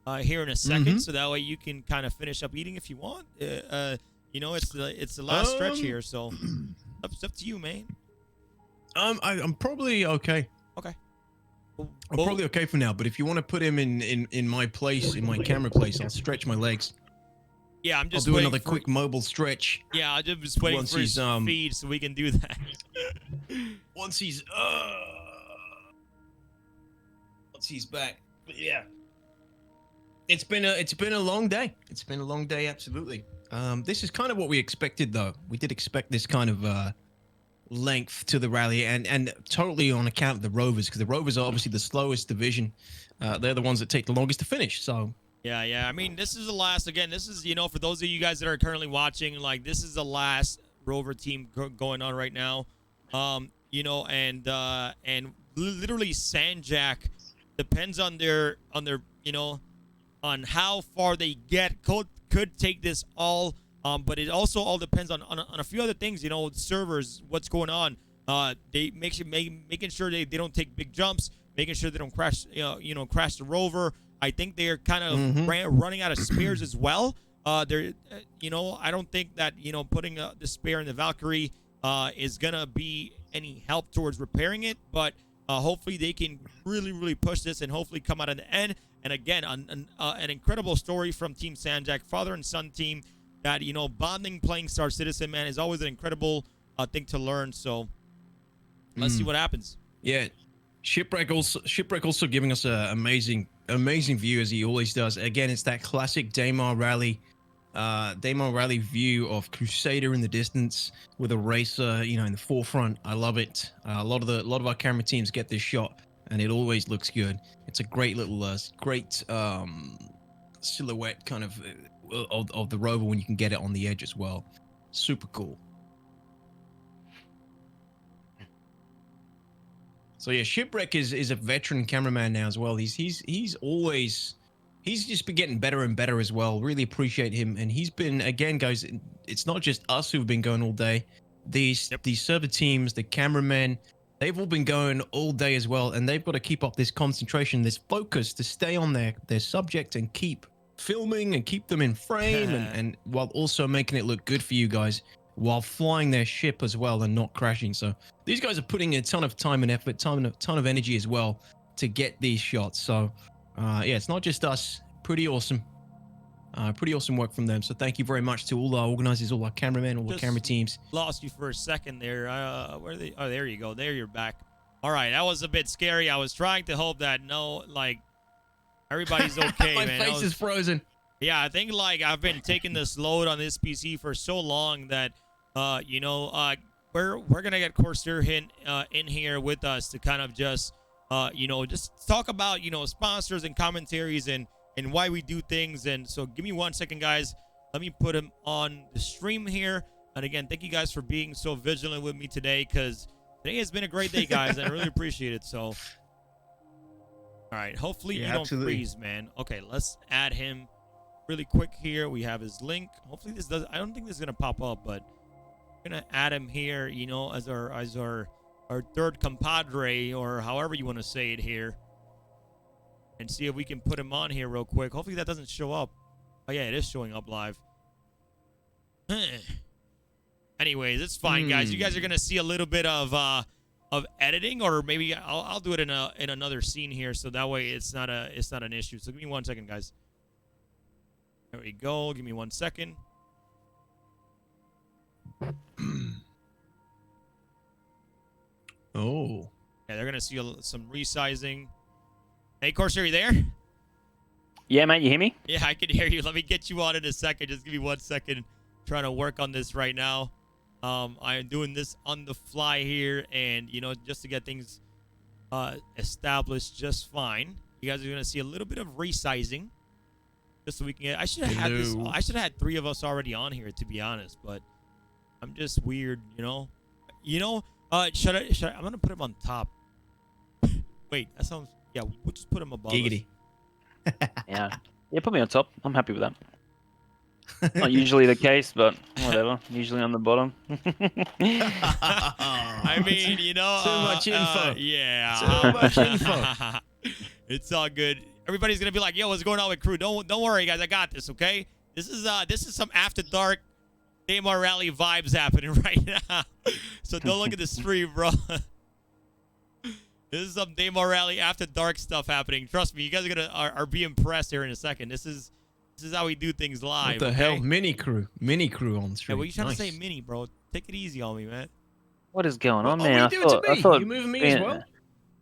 in a second, so that way you can kind of finish up eating if you want. You know, it's the last stretch here, so it's up to you, man. I'm probably okay. Okay. I'm probably okay for now, but if you want to put him in my place, in my camera place, I'll stretch my legs. Yeah, I'm just I'll do waiting another quick mobile stretch. Yeah, I'm just waiting once for his he's, feed so we can do that. Once he's back. But yeah. It's been a long day. It's been a long day, absolutely. This is kind of what we expected though. We did expect this kind of length to the rally and totally on account of the Rovers, because the Rovers are obviously the slowest division. They're the ones that take the longest to finish, so Yeah. I mean, this is the last. Again, this is, you know, for those of you guys that are currently watching, like, this is the last Rover team going on right now. You know, and literally SashMiram depends on their, you know, on how far they get. Could take this all. But it also all depends on a few other things. You know, servers, what's going on. They making sure they don't take big jumps, making sure they don't crash. You know, crash the rover. I think they're kind of running out of spares as well. They're, you know, I don't think that, you know, putting the spare in the Valkyrie is gonna be any help towards repairing it. But hopefully they can really push this and hopefully come out at the end. And again, an incredible story from Team SashMiram, father and son team. That, you know, bonding playing Star Citizen, man, is always an incredible thing to learn. So let's see what happens. Yeah, Shipwreck also giving us an amazing view as he always does. Again, it's that classic Daymar Rally view of Crusader in the distance with a racer, you know, in the forefront. I love it. A lot of our camera teams get this shot, and it always looks good. It's a great little silhouette kind of the rover when you can get it on the edge as well. Super cool. So yeah, Shipwreck is a veteran cameraman now as well. He's just been getting better and better as well. Really appreciate him. And he's been, again, guys, it's not just us who've been going all day. These server teams, the cameramen, they've all been going all day as well. And they've got to keep up this concentration, this focus to stay on their subject and keep filming and keep them in frame and while also making it look good for you guys while flying their ship as well and not crashing. So these guys are putting a ton of time and effort, ton of energy as well to get these shots. So yeah, it's not just us. Pretty awesome work from them. So thank you very much to all our organizers, all our cameramen, all the camera teams. Lost you for a second there. Where are they? Oh, there you go. There, you're back. All right, that was a bit scary. I was trying to hope that everybody's okay. My man. face is frozen. Yeah, I think like I've been taking this load on this PC for so long that you know, we're gonna get Corsair in here with us to kind of just you know, just talk about, you know, sponsors and commentaries and why we do things. And so give me 1 second, guys. Let me put him on the stream here. And again, thank you guys for being so vigilant with me today, because today has been a great day, guys. And I really appreciate it. So all right, hopefully you don't freeze, man. Okay, let's add him really quick here. We have his link. Hopefully this does. I don't think this is gonna pop up, but we're gonna add him here, you know, as our third compadre, or however you want to say it here, and see if we can put him on here real quick. Hopefully that doesn't show up. Oh yeah, it is showing up live. Anyways, it's fine, guys. You guys are gonna see a little bit of editing, or maybe I'll do it in another scene here, so that way it's not an issue. So give me 1 second, guys. There we go. Give me 1 second. Oh. Yeah, they're gonna see some resizing. Hey, Corsair, are you there? Yeah, man, you hear me? Yeah, I can hear you. Let me get you on in a second. Just give me 1 second. I'm trying to work on this right now. I am doing this on the fly here, and you know, just to get things established just fine. You guys are gonna see a little bit of resizing. just so we can get. I should have had this. I should have had 3 of us already on here, to be honest. But I'm just weird, you know. Should I? I'm gonna put him on top. Wait, that sounds. Yeah, we'll just put him above. Giggity. Yeah, put me on top. I'm happy with that. Not usually the case, but whatever. Usually on the bottom. I mean, you know, too much info. Yeah, too much info. It's all good. Everybody's gonna be like, "Yo, what's going on with crew?" Don't worry, guys. I got this. Okay. This is some after dark Daymar Rally vibes happening right now. So don't look at the stream, bro. This is some Daymar Rally after dark stuff happening. Trust me, you guys are be impressed here in a second. This is how we do things live. What the hell? Mini crew on stream. Hey, what are you trying to say, mini, bro? Take it easy on me, man. What is going on, Oh, man? what are you doing to me? You moving me as well?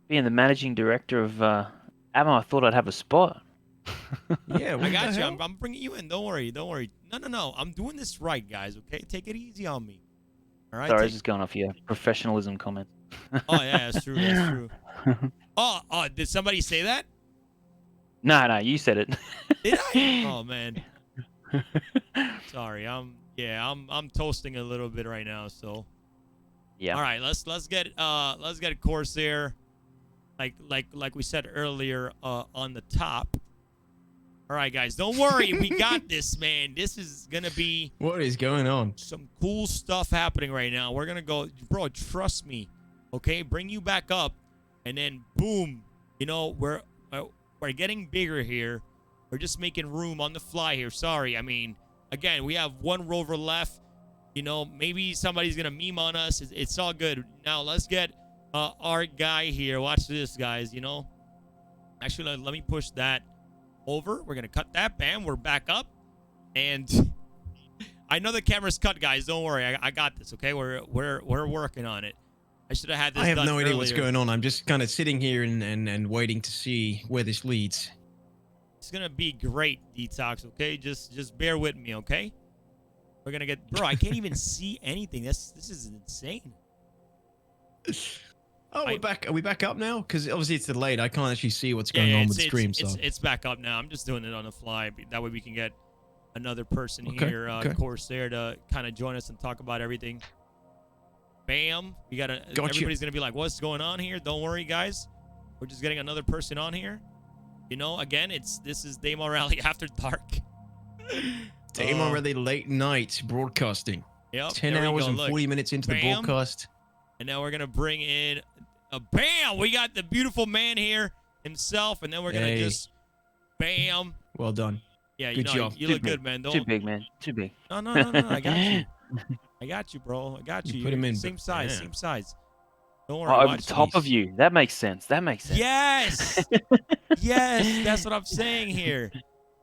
Being the managing director of Ammo, I thought I'd have a spot. Yeah, I got you. I'm bringing you in. Don't worry. No. I'm doing this right, guys. Okay, take it easy on me. All right. Sorry, I was just going off your professionalism comment. Oh yeah, that's true. That's true. Oh, did somebody say that? No, you said it. Did I? Oh man. Sorry. I'm toasting a little bit right now. So. Yeah. All right. Let's get Corsair, like we said earlier, on the top. All right, guys. Don't worry. We got this, man. This is gonna be. What is going on? Some cool stuff happening right now. We're gonna go, bro. Trust me. Okay, bring you back up, and then boom. You know we're getting bigger here. We're just making room on the fly here. Sorry. I mean, again, we have 1 rover left. You know, maybe somebody's gonna meme on us. It's all good. Now let's get our guy here. Watch this, guys. You know, actually, let me push that over. We're gonna cut that. Bam. We're back up, and I know the camera's cut, guys. Don't worry. I got this. Okay, we're working on it. I should have had this. I have done no idea what's earlier. going on. I'm just kind of sitting here and waiting to see where this leads. It's gonna be great, DTOX. Okay, just bear with me. Okay. We're gonna get, bro. I can't even see anything. This is insane. Oh, we're back. Are we back up now? Because obviously it's delayed. I can't actually see what's going on with the stream. It's back up now. I'm just doing it on the fly. That way we can get another person Okay, here, okay. Corsair, to kind of join us and talk about everything. Bam. We gotta. Everybody's gonna be like, "What's going on here?" Don't worry, guys. We're just getting another person on here. You know, again, this is Daymar Rally After Dark. Daymar Rally late night broadcasting. Yep, 10 there we hours go. and Look, 40 minutes into the bam. broadcast. And now we're gonna bring in a bam. We got the beautiful man here himself, and then we're gonna just bam. Well done. Yeah, you Good know, job. you look good, man. Don't. Too big, man. Too big. No. I got you. I got you, bro. I got you. You put him in, same size. yeah. Same size. Don't worry. Oh, over watch the top these. of you. That makes sense. Yes. Yes, that's what I'm saying here.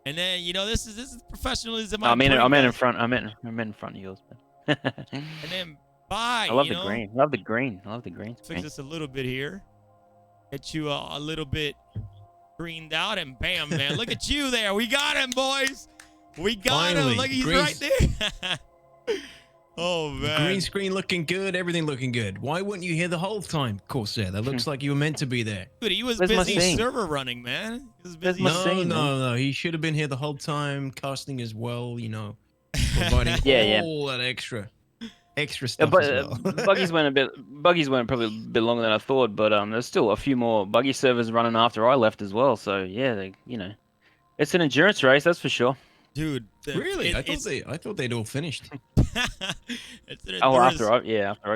And then this is professionalism. I'm in front. I'm in front of yours, man. And then bye. I love the green. Love the green. Fix screen. this a little bit here. Get you a little bit greened out, and bam, man. Look at you there. We got him, boys. We got him. Look, he's right there. Oh, man. Green screen looking good. Everything looking good. Why weren't you here the whole time, Corsair? That looks like you were meant to be there. Dude, he was busy server running, man. He was busy. No. He should have been here the whole time, casting as well, providing all that extra stuff as well. Buggy's went probably a bit longer than I thought, but there's still a few more Buggy servers running after I left as well. So yeah, it's an endurance race, that's for sure. Dude, really? I thought they'd all finished. It's an after I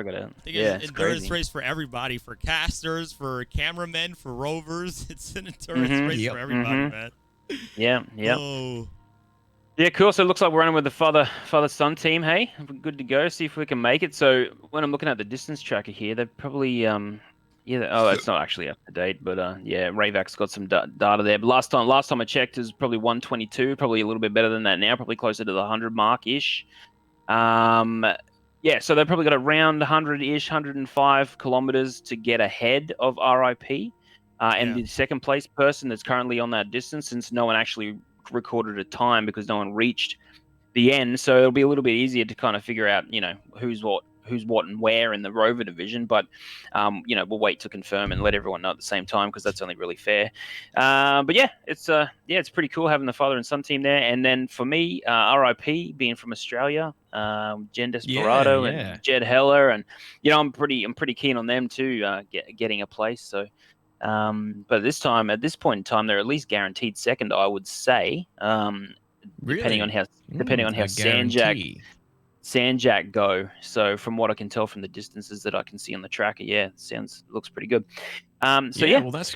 got out. Yeah, it's endurance race for everybody, for casters, for cameramen, for rovers. It's an endurance race for everybody, man. Yeah. Oh. Yeah, cool. So it looks like we're running with the father-son team. Hey, we're good to go. See if we can make it. So when I'm looking at the distance tracker here, they're probably it's not actually up to date, but Ravak's got some data there. But last time I checked, it was probably 122, probably a little bit better than that now, probably closer to the 100 mark ish. So they've probably got around 100-ish, 105 kilometers to get ahead of RIP. And the second place person that's currently on that distance, since no one actually recorded a time because no one reached the end, so it'll be a little bit easier to kind of figure out, who's who's what and where in the rover division, but we'll wait to confirm and let everyone know at the same time because that's only really fair. But yeah, it's pretty cool having the father and son team there. And then for me, RIP being from Australia, Jen Desperado and Jed Heller, and I'm pretty keen on them too, getting a place. So. But at this point in time, they're at least guaranteed second, I would say. Depending on how SashJak go. So from what I can tell from the distances that I can see on the tracker, looks pretty good. Well, that's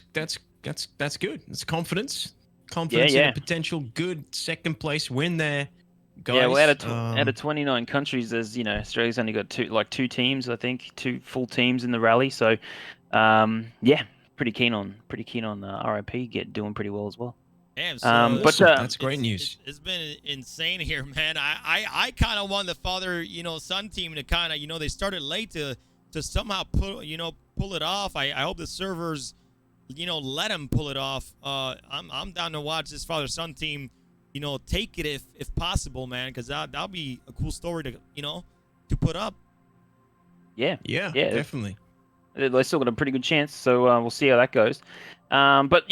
good. It's confidence in a potential good second place win there, guys. Yeah, well, out of 29 countries, there's Australia's only got two teams, I think, 2 full teams in the rally. So pretty keen on RIP doing pretty well as well. Damn, so that's great news. It's been insane here, man. I kind of want the father, son team to kind of, they started late to somehow pull it off. I hope the servers, let them pull it off. I'm down to watch this father son team, take it if possible, man, because that'll be a cool story to put up. Yeah, definitely. They still got a pretty good chance, so we'll see how that goes. But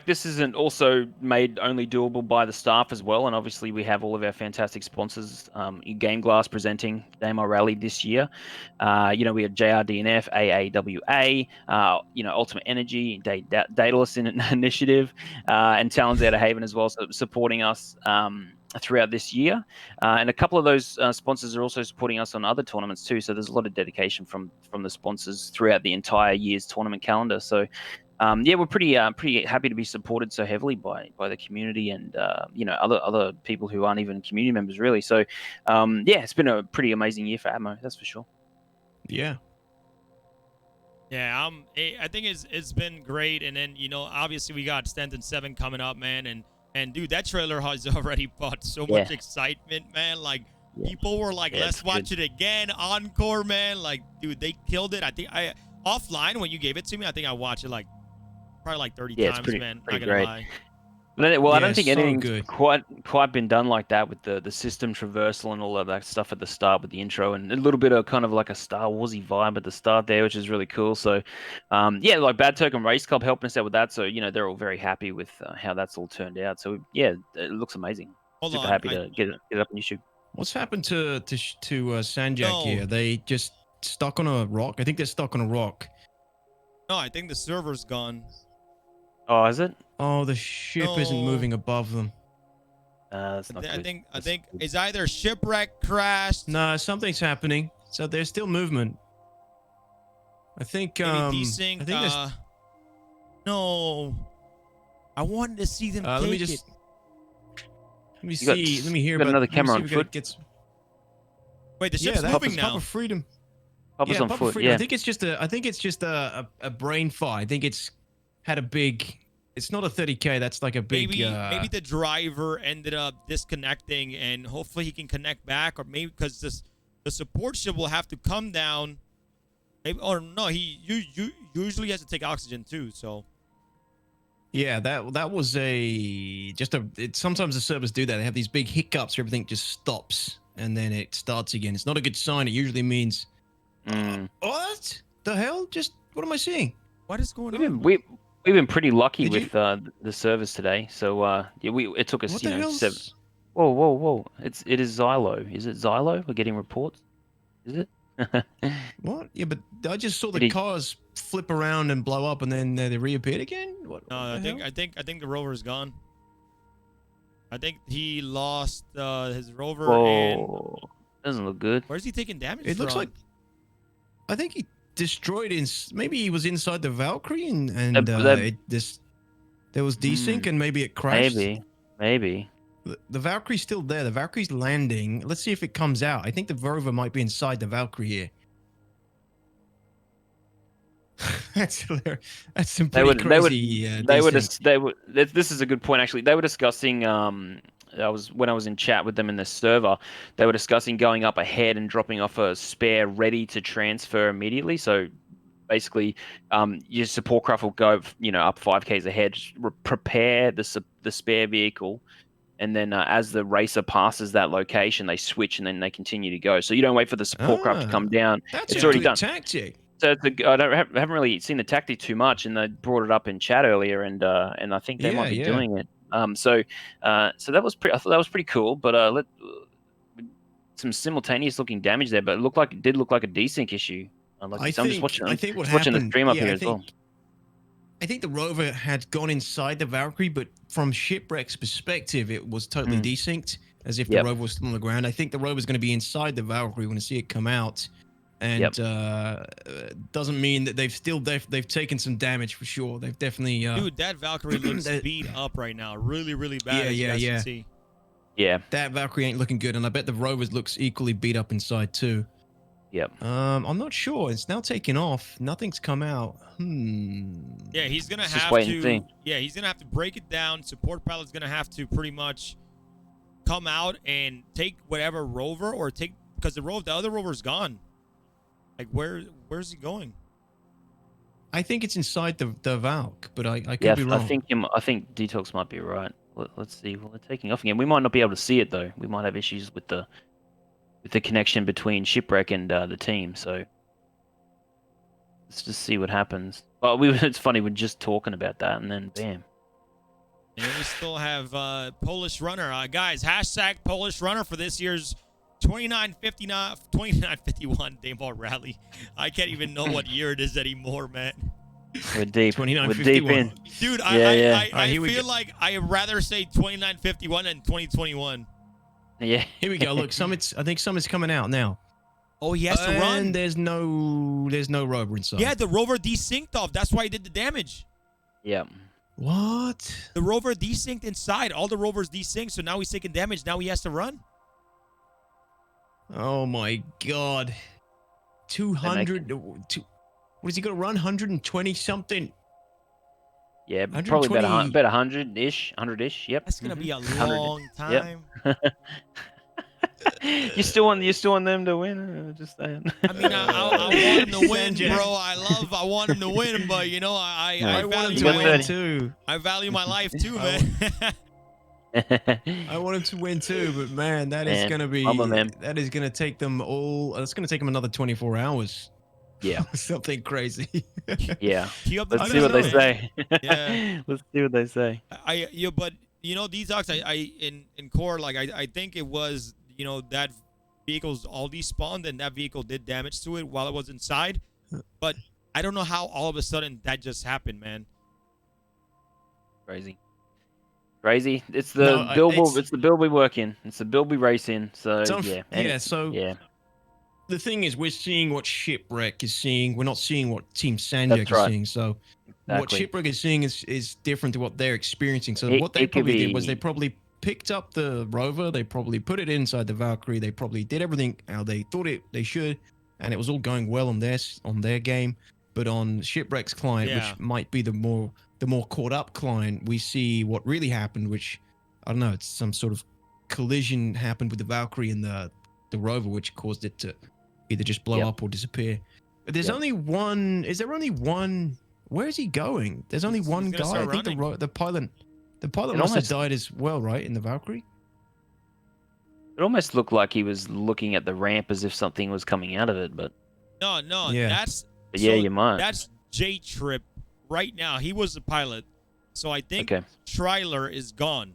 this isn't also made only doable by the staff as well, and obviously we have all of our fantastic sponsors. Game Glass presenting Daymar Rally this year. We had JRD+F, AAWA, Ultimate Energy, Daedalus Initiative, and Talons Out of Haven as well, so supporting us throughout this year, and a couple of those sponsors are also supporting us on other tournaments too. So there's a lot of dedication from the sponsors throughout the entire year's tournament calendar. So we're pretty happy to be supported so heavily by the community and other people who aren't even community members really. So it's been a pretty amazing year for Atmo, that's for sure. Yeah, I think it's been great. And then obviously we got Stanton 7 coming up, man, and dude, that trailer has already brought so much excitement, man. Like people were like, let's watch it again, encore, man. Like, dude, they killed it. I think offline when you gave it to me, I think I watched it probably like 30 times, man. Not gonna lie. Well, I don't think anything's quite been done like that with the system traversal and all of that stuff at the start with the intro, and a little bit of kind of like a Star Warsy vibe at the start there, which is really cool. So, like Bad Token Race Club helping us out with that. So, they're all very happy with how that's all turned out. So, it looks amazing. Super happy to get it up on YouTube. What's happened to SashJak here? Are they just stuck on a rock? I think they're stuck on a rock. No, I think the server's gone. Oh, is it? Oh, the ship isn't moving above them. That's not good. I think it's either shipwreck, crashed. No, something's happening. So there's still movement. I think desync. No, I wanted to see them take it. Let me see. Let me hear about another camera on foot. Wait, the ship's moving now. Papa Freedom. Papa's on foot. Freedom. I think it's just a brain fart. I think it's had a big. It's not a 30K. That's like a big. Maybe the driver ended up disconnecting, and hopefully he can connect back, or maybe because the support ship will have to come down. Maybe, or no, he usually has to take oxygen too. So. Yeah, that was sometimes the servers do that. They have these big hiccups where everything just stops and then it starts again. It's not a good sign. It usually means what the hell? What am I seeing? What is going on? We've been pretty lucky with the servers today. So it took us 7. Whoa! It is Xylo. Is it Xylo? We're getting reports. Is it? What? Yeah, but I just saw the cars flip around and blow up, and then they reappeared again. What? No, I think the rover's gone. I think he lost his rover. Whoa. Doesn't look good. Where's he taking damage It looks like. I think he destroyed maybe he was inside the Valkyrie and there was desync and maybe it crashed. Maybe. The Valkyrie's still there. The Valkyrie's landing. Let's see if it comes out. I think the rover might be inside the Valkyrie here. That's hilarious. That's some pretty crazy. This is a good point actually. They were discussing. When I was in chat with them in the server, they were discussing going up ahead and dropping off a spare ready to transfer immediately. So basically, your support craft will go, up 5Ks ahead, prepare the spare vehicle. and then as the racer passes that location, they switch and then they continue to go. So you don't wait for the support craft to come down. That's It's a already good done. tactic. So I haven't really seen the tactic too much, and they brought it up in chat earlier, and I think they might be doing it. So that was pretty. I thought that was pretty cool. But some simultaneous looking damage there, but it did look like a desync issue. I'm just watching the stream up here as well. I think the rover had gone inside the Valkyrie, but from Shipwreck's perspective, it was totally desynced, as if the rover was still on the ground. I think the rover's going to be inside the Valkyrie when you see it come out. And doesn't mean that they've taken some damage for sure. They've definitely dude, that Valkyrie looks beat up right now, really, really bad. Yeah. That Valkyrie ain't looking good, and I bet the rovers looks equally beat up inside too. Yep. I'm not sure. It's now taking off. Nothing's come out. Yeah, he's gonna Let's have just wait and to. see. Yeah, he's gonna have to break it down. Support pilot's gonna have to pretty much come out and take whatever rover or take because the other rover's gone. Like where's he going? I think it's inside the Valk, but I could be wrong. I think DTOX might be right. Let's see. Well, they're taking off again. We might not be able to see it though. We might have issues with the connection between Shipwreck and the team. So let's just see what happens. Well, it's funny. We're just talking about that, and then bam. And we still have Polish runner, guys. Hashtag Polish runner for this year's 2951 Daymar Rally. I can't even know what year it is anymore, man. We're deep. We're deep in. Dude, I feel like I'd rather say 2951 than 2021. Yeah. Here we go. Look, I think Summit's coming out now. Oh, he has to run. And there's no rover inside. Yeah, the rover desynced off. That's why he did the damage. Yeah. What? The rover desynced inside. All the rovers desynced, so now he's taking damage. Now he has to run. Oh my God. 200. What is he going to run? 120 something? Yeah, probably about 100-ish. 100-ish. Yep. That's going to be a long time. Yep. You still want them to win? Just saying. I mean, I want him to win, bro. I want him to win, but you know, I want him value to win too. I value my life too, man. I want him to win too, but man, that is gonna take them all. It's gonna take them another 24 hours. Yeah, something crazy. Yeah, let's see what they say. Yeah, let's see what they say. But you know, DTOX, in core, like I think it was, you know, that vehicle's all despawned and that vehicle did damage to it while it was inside, but I don't know how all of a sudden that just happened, man. Crazy. It's the build. It's the build we work in. It's the build we race in. So yeah. Yeah. The thing is, we're seeing what Shipwreck is seeing. We're not seeing what Team SashMiram is seeing. So what Shipwreck is seeing is different to what they're experiencing. So what they probably did was they probably picked up the rover. They probably put it inside the Valkyrie. They probably did everything how they thought they should, and it was all going well on their game. But on Shipwreck's client, which might be the more caught up client, we see what really happened, which I don't know. It's some sort of collision happened with the Valkyrie and the rover, which caused it to either just blow up or disappear. But there's only one. Is there only one? Where is he going? There's only one guy. I think the pilot must have died as well, right? In the Valkyrie. It almost looked like he was looking at the ramp as if something was coming out of it, but no, you might. That's J-Trip right now. He was the pilot, so I think Trailer is gone.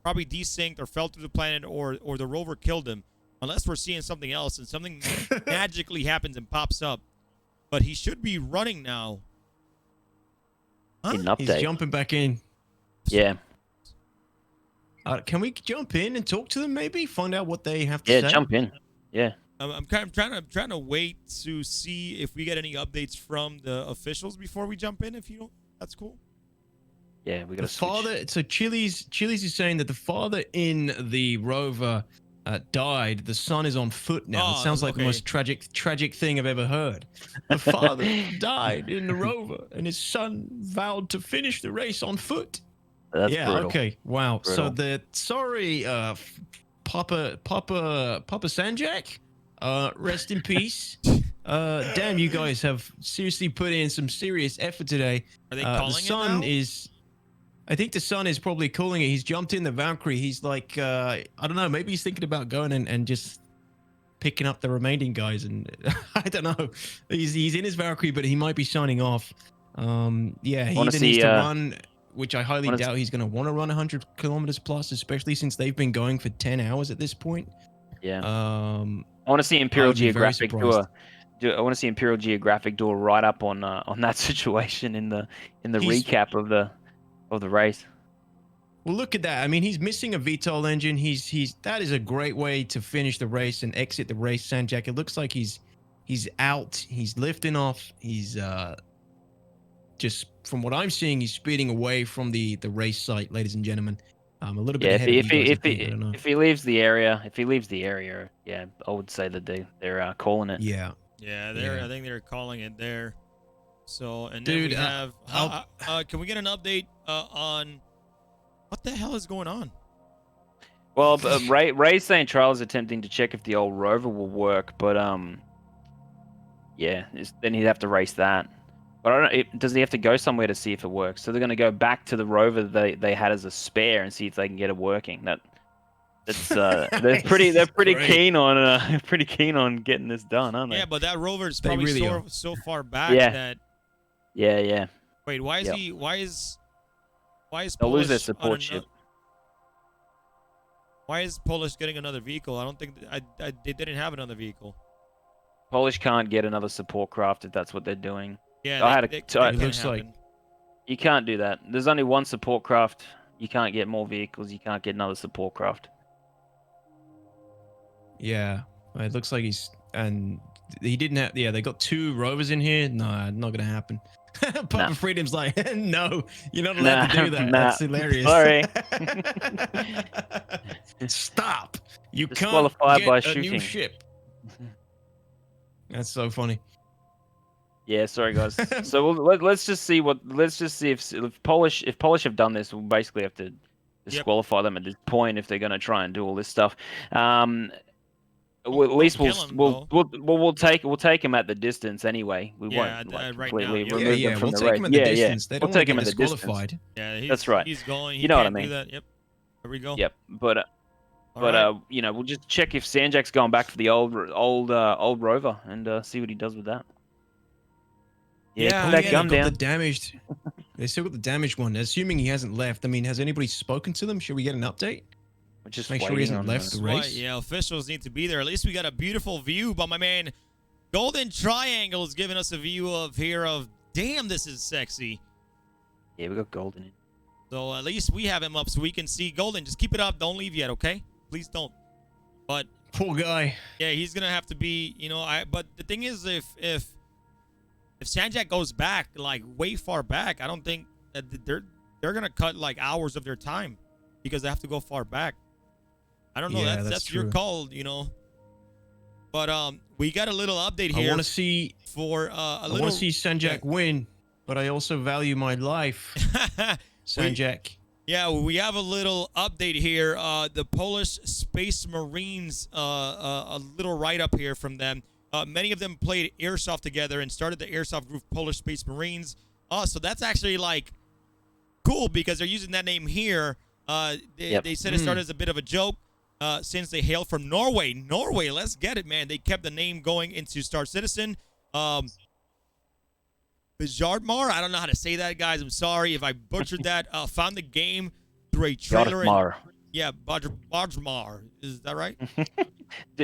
Probably desynced or fell through the planet, or the rover killed him. Unless we're seeing something else and something magically happens and pops up. But he should be running now. An update. He's jumping back in. Yeah. Can we jump in and talk to them? Maybe find out what they have to say. Yeah, jump in. Yeah. I'm trying to wait to see if we get any updates from the officials before we jump in. If you don't, that's cool. Yeah, we got to father. So Chili's is saying that the father in the rover died. The son is on foot now. It sounds like the most tragic thing I've ever heard. The father died in the rover, and his son vowed to finish the race on foot. That's brutal. Okay. Wow. Brutal. So Papa SashMiram, rest in peace. Damn, you guys have seriously put in some serious effort today. Are they calling the son it now? is I think the son is probably calling it. He's jumped in the Valkyrie. He's like, I don't know. Maybe he's thinking about going and just picking up the remaining guys. And I don't know. He's in his Valkyrie, but he might be signing off. Yeah, he either needs to run, which I highly doubt he's going to want to run 100 kilometers plus, especially since they've been going for 10 hours at this point. Yeah. I want to see Imperial Geographic I want to see Imperial Geographic do a write up on that situation in the recap of the race. Well, look at that. I mean, he's missing a VTOL engine. That is a great way to finish the race and exit the race, SashMiram. It looks like he's out. He's lifting off. He's just from what I'm seeing, he's speeding away from the race site, ladies and gentlemen. A little bit ahead of you guys, if he leaves the area, yeah, I would say that they're calling it. Yeah. Yeah, I think they're calling it there. So, and then we have, can we get an update on what the hell is going on? Well, Ray's saying Trials attempting to check if the old rover will work, but yeah, then he'd have to race that. But I don't know, does he have to go somewhere to see if it works? So they're going to go back to the rover they had as a spare and see if they can get it working. They're pretty keen on getting this done, aren't they? Yeah, but that rover is probably so far back that. Yeah. Wait, why is he? Why is they'll lose their Polish support ship? Why is Polish getting another vehicle? I don't think they didn't have another vehicle. Polish can't get another support craft if that's what they're doing. Yeah, it looks like you can't do that. There's only one support craft. You can't get more vehicles. You can't get another support craft. Yeah, it looks like he didn't have. Yeah, they got 2 rovers in here. No, not gonna happen. Papa Freedom's like, no, you're not allowed to do that. That's hilarious. Sorry. Stop. You can't Disqualified by get a new shooting. ship. That's so funny. Yeah, sorry guys. So let's just see if Polish have done this, we'll basically have to disqualify them at this point if they're going to try and do all this stuff. Well, at least we'll take him at the distance anyway. We won't completely remove them from the race. We'll take him at the distance. Yeah, that's right. He's going. You know what I mean? Yep. There we go. Yep. But you know, we'll just check if SashMiram's going back for the old rover and see what he does with that. Put that gun down. The damaged. They still got the damaged one. Assuming he hasn't left. I mean, has anybody spoken to them? Should we get an update? Just make sure he hasn't left the race. Yeah, officials need to be there. At least we got a beautiful view. But my man, GoldneTriangles giving us a view of damn, this is sexy. Yeah, we got Golden in. So at least we have him up so we can see Golden. Just keep it up. Don't leave yet, okay? Please don't. But poor guy. Yeah, he's gonna have to be. But the thing is, if SashMiram goes back like way far back, I don't think that they're gonna cut like hours of their time because they have to go far back. I don't know. Yeah, that's your call, But we got a little update here. I want to see I want to see SashMiram win, but I also value my life. SashMiram. Yeah, we have a little update here. The Polish Space Marines, a little write-up here from them. Many of them played Airsoft together and started the Airsoft group Polish Space Marines. So that's actually like cool because they're using that name here. They said it started as a bit of a joke since they hail from Norway. Norway, let's get it, man. They kept the name going into Star Citizen. Bajardmar, I don't know how to say that, guys. I'm sorry if I butchered that. Found the game through a trailer. Yeah, Bajardmar. Is that right?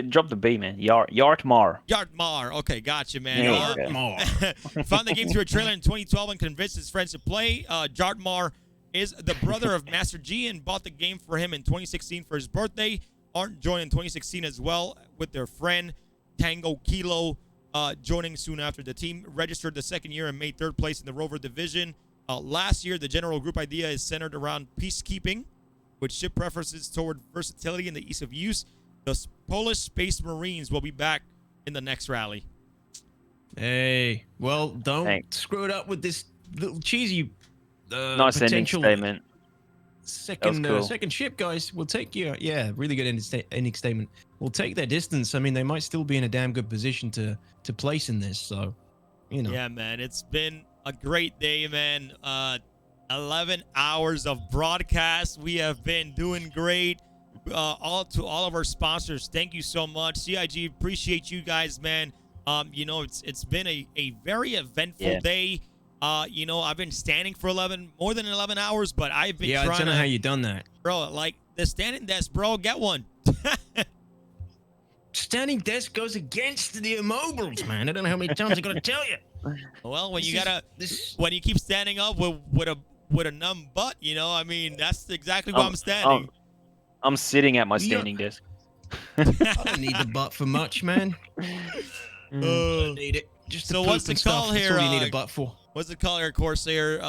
Drop the B, man. Yartmar. Yartmar. Okay, gotcha, man. Yartmar. Found the game through a trailer in 2012 and convinced his friends to play. Yartmar is the brother of Master G and bought the game for him in 2016 for his birthday. Arndt joined in 2016 as well with their friend Tango Kilo, joining soon after. The team registered the second year and made 3rd place in the Rover division. Last year, the general group idea is centered around peacekeeping, with ship preferences toward versatility and the ease of use. The Polish Space Marines will be back in the next rally. Hey, well, don't screw it up with this little cheesy nice ending statement. Second ship, guys. We'll take you. Yeah, really good ending statement. We'll take their distance. I mean, they might still be in a damn good position to place in this. So, Yeah, man. It's been a great day, man. 11 hours of broadcast. We have been doing great. All of our sponsors, thank you so much. CIG, appreciate you guys, man. You know, it's been a very eventful day. You know, I've been standing for more than 11 hours, but I've been trying I don't know how you done that. Bro, like the standing desk, bro, get one. Standing desk goes against the immobiles, man. I don't know how many times I gotta tell you. Well, when when you keep standing up with a numb butt, you know, I mean, that's exactly why I'm standing. I'm sitting at my standing desk. I don't need the butt for much, man. I don't need it. Just So what's the call here? That's all you need a butt for. What's the call here, Corsair?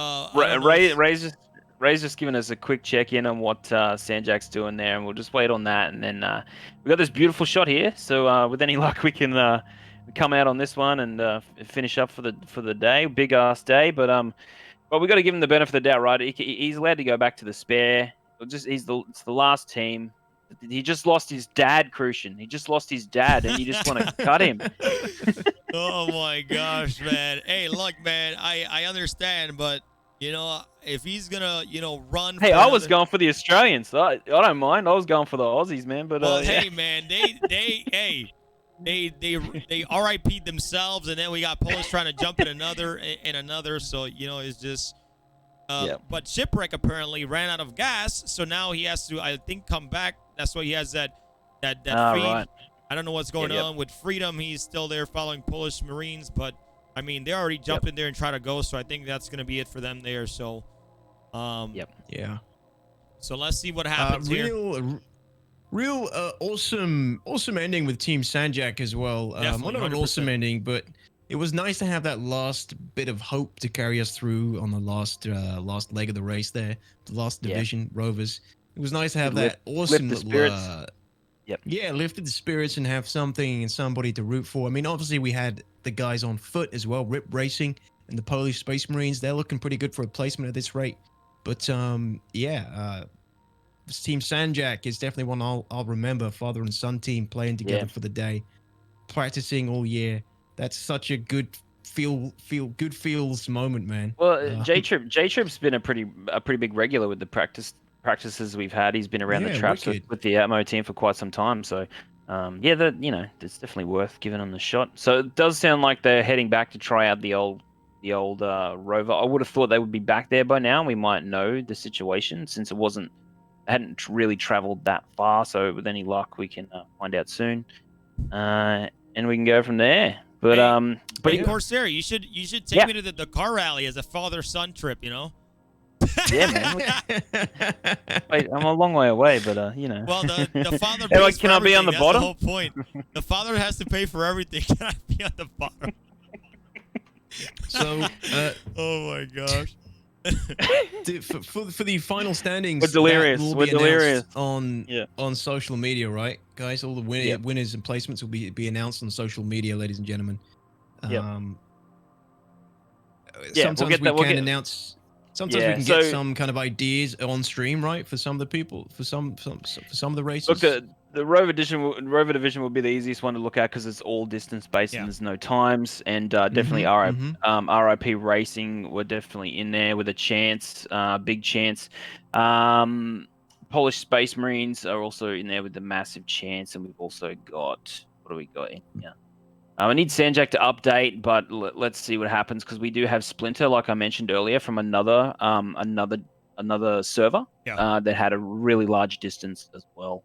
Ray's just giving us a quick check-in on what SandJak's doing there, and we'll just wait on that. And then we got this beautiful shot here. So with any luck, we can come out on this one and finish up for the day. Big ass day, but we got to give him the benefit of the doubt, right? He's allowed to go back to the spare. It's the last team. He just lost his dad, Crucian. He just lost his dad, and you just want to cut him. Oh my gosh, man. Hey, look, man, I understand, but you know, if he's gonna, you know, run. Hey, I was going for the Australians. I don't mind. I was going for the Aussies, man. But well, hey, man, they RIP'd themselves, and then we got Polish trying to jump in another. So you know, it's just. But Shipwreck apparently ran out of gas, so now he has to, I think, come back. That's why he has that feed. Right. I don't know what's going on with Freedom. He's still there following Polish Marines, but I mean, they already jumped in there and try to go, so I think that's going to be it for them there. So, yeah. So let's see what happens here. Real awesome ending with Team SandJak as well. Definitely, not an 100%. awesome ending, but it was nice to have that last bit of hope to carry us through on the last leg of the race there, the last division, Rovers. It was nice to have that awesome lift the little, spirits. Yeah, lifted the spirits and have something and somebody to root for. I mean, obviously we had the guys on foot as well, Rip Racing and the Polish Space Marines. They're looking pretty good for a placement at this rate. But this Team SandJak is definitely one I'll remember. Father and son team playing together for the day, practicing all year. That's such a good good feels moment, man. Well, J-Trip's been a pretty big regular with the practices we've had. He's been around the traps with the Atmo team for quite some time. So, it's definitely worth giving them the shot. So it does sound like they're heading back to try out the old rover. I would have thought they would be back there by now. We might know the situation since it hadn't really traveled that far. So with any luck, we can find out soon, and we can go from there. But hey, Corsair, you should take me to the car rally as a father-son trip. You know. Yeah, man. Wait, I'm a long way away, but you know. Well, the father. Hey, pays can for I be on the everything. bottom? That's the whole point. The father has to pay for everything. Can I be on the bottom? So, oh my gosh. for the final standings, We're delirious. that will We're be delirious. announced on social media, right, guys? All the winners and placements will be announced on social media, ladies and gentlemen. Sometimes we can announce. Sometimes we can get some kind of ideas on stream, right? For some of the people, for some of the races. Look, the Rover division will be the easiest one to look at because it's all distance based and there's no times, and definitely RIP Racing were definitely in there with a chance, big chance. Polish Space Marines are also in there with the massive chance, and we've also got what do we got in here? I need SandJak to update, but let's see what happens because we do have Splinter, like I mentioned earlier, from another server that had a really large distance as well,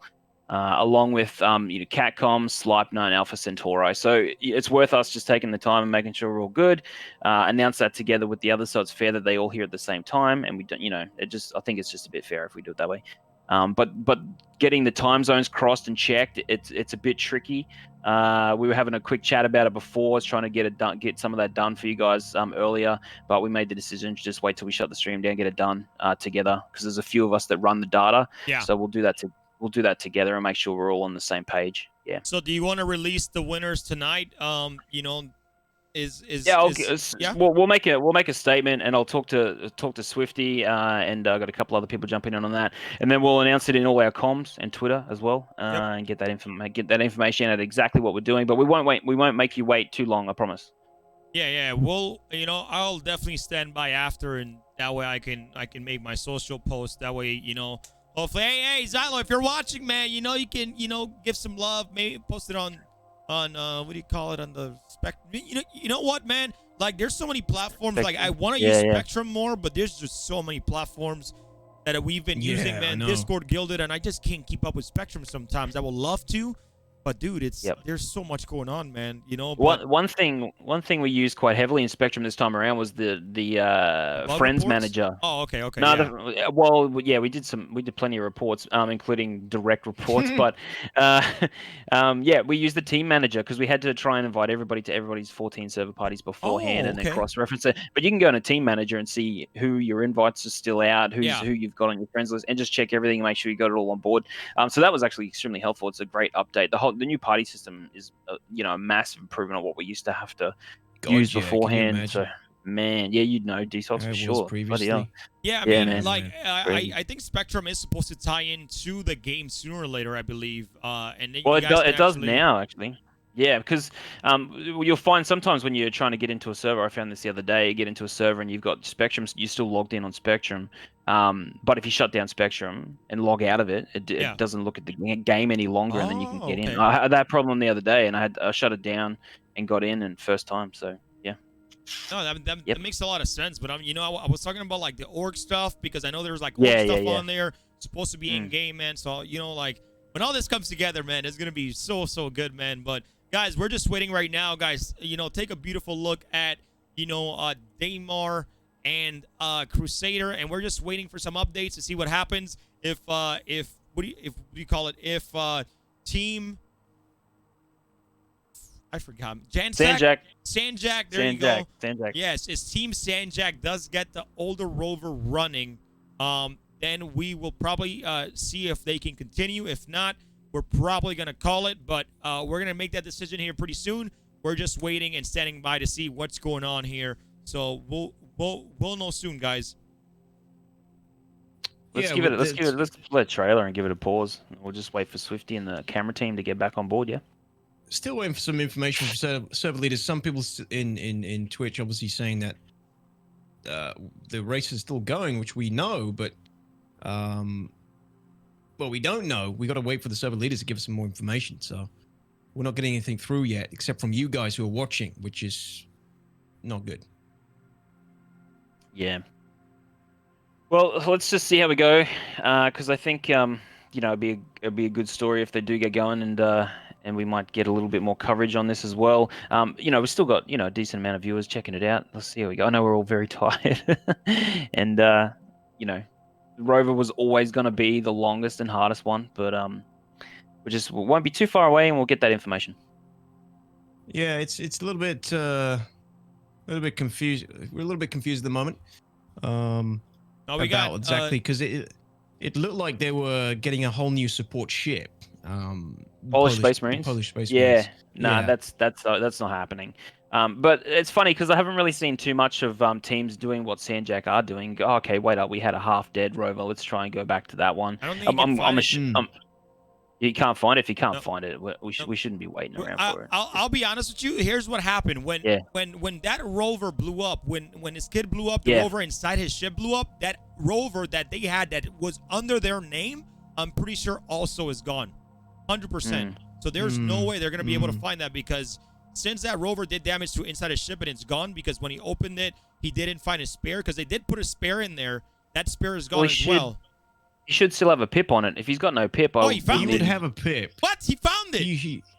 along with Catcom, Sleipner, and Alpha Centauri. So it's worth us just taking the time and making sure we're all good. Announce that together with the others, so it's fair that they all hear at the same time, and we don't, I think it's just a bit fair if we do it that way. But getting the time zones crossed and checked, it's a bit tricky. We were having a quick chat about it before. I was trying to get some of that done for you guys earlier, but we made the decision to just wait till we shut the stream down, get it done together, because there's a few of us that run the data. Yeah. So we'll do that together and make sure we're all on the same page. Yeah. So do you want to release the winners tonight? We'll make a statement, and I'll talk to Swifty, and I got a couple other people jumping in on that, and then we'll announce it in all our comms and Twitter as well, and get that information out exactly what we're doing. But we won't make you wait too long, I promise. Yeah. We'll, I'll definitely stand by after, and that way I can make my social post. That way, hopefully, hey, Xylo, if you're watching, man, you can, give some love. Maybe post it on what do you call it, on the Spectrum. You know what, man? Like, there's so many platforms. Like, I want to use Spectrum more, but there's just so many platforms that we've been using, man. Discord, Gilded, and I just can't keep up with Spectrum sometimes. I would love to. But dude, there's so much going on, man. But One thing we used quite heavily in Spectrum this time around was the Friends reports? Manager. Oh, okay. No, we did plenty of reports, including direct reports. But we used the Team Manager because we had to try and invite everybody to everybody's 14 server parties beforehand, and then cross-reference it. But you can go in a Team Manager and see who your invites are still out, who you've got on your friends list, and just check everything and make sure you got it all on board. So that was actually extremely helpful. It's a great update. The new party system is a massive improvement on what we used to have to use beforehand. So man, you'd know DTOX for sure. Previously. Yeah, I mean, I think Spectrum is supposed to tie into the game sooner or later, I believe. And then it does now, actually. Yeah, because you'll find sometimes when you're trying to get into a server, I found this the other day, you get into a server and you've got Spectrum, you're still logged in on Spectrum. But if you shut down Spectrum and log out of it, it doesn't look at the game any longer, and then you can get in. I had that problem the other day, and I shut it down and got in and first time, so yeah. No, that makes a lot of sense, but I was talking about like the org stuff, because I know there's like org stuff on there, supposed to be in game, man. So like when all this comes together, man, it's gonna be so good, man. But guys, we're just waiting right now, guys. Take a beautiful look at Daymar and Crusader, and we're just waiting for some updates to see what happens if team, I forgot, SashJak, there you go. SashJak. Yes, if Team SashJak does get the older rover running, then we will probably see if they can continue. If not, we're probably gonna call it, but we're gonna make that decision here pretty soon. We're just waiting and standing by to see what's going on here. So we'll know soon, guys. Let's let trailer and give it a pause. We'll just wait for Swifty and the camera team to get back on board. Yeah. Still waiting for some information from server leaders. Some people in Twitch obviously saying that the race is still going, which we know, but we don't know. We got to wait for the server leaders to give us some more information. So we're not getting anything through yet, except from you guys who are watching, which is not good. Yeah. Well, let's just see how we go, because I think it'd be a good story if they do get going, and we might get a little bit more coverage on this as well. We've still got a decent amount of viewers checking it out. Let's see how we go. I know we're all very tired, and Rover was always going to be the longest and hardest one, but we won't be too far away, and we'll get that information. Yeah, it's a little bit confused. We're a little bit confused at the moment. Exactly, because it looked like they were getting a whole new support ship. Polish Space Marines. Polish Space Marines. Yeah, that's not happening. But it's funny because I haven't really seen too much of teams doing what SashJak are doing. Oh, okay, wait up, we had a half-dead rover. Let's try and go back to that one. I don't think you can't find it. If you can't find it, we shouldn't be waiting around for it. I'll be honest with you. Here's what happened when that rover blew up. When his kid blew up, the rover inside his ship blew up. That rover that they had that was under their name, I'm pretty sure also is gone, 100%. So there's no way they're gonna be able to find that, because since that rover did damage to inside his ship and it's gone, because when he opened it, he didn't find a spare, because they did put a spare in there. That spare is gone as well. He should still have a pip on it. If he's got no pip, he would have a pip. What? He found it.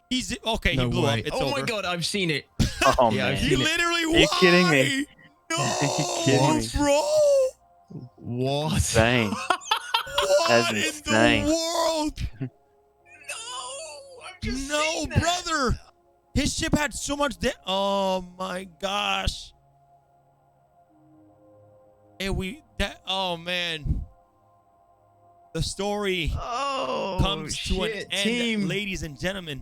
He's okay. No he blew way. up. It's oh over. my god, I've seen it. Oh man, he literally. Are you kidding me? No, Are you kidding me? bro. What? Insane. What in insane. the world? No, brother. His ship had so much. Oh my gosh. Oh man. The story comes to an end, ladies and gentlemen.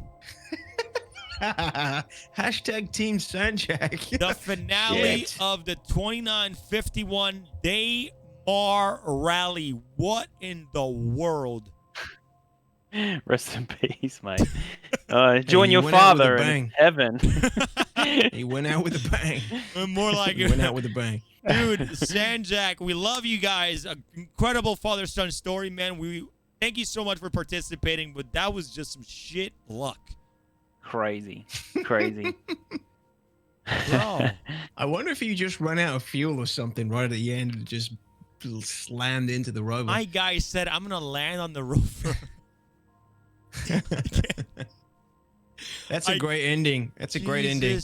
Hashtag Team SashJak. The finale of the 2951 Daymar Rally. What in the world? Rest in peace, mate. Join your father in heaven. He went out with a bang. More like he went out with a bang. Dude, SashMiram, we love you guys. An incredible father-son story, man. We thank you so much for participating, but that was just some shit luck. Crazy. Bro, I wonder if you just ran out of fuel or something right at the end and just slammed into the rover. My guy said, I'm going to land on the rover. That's a great ending. That's a great ending.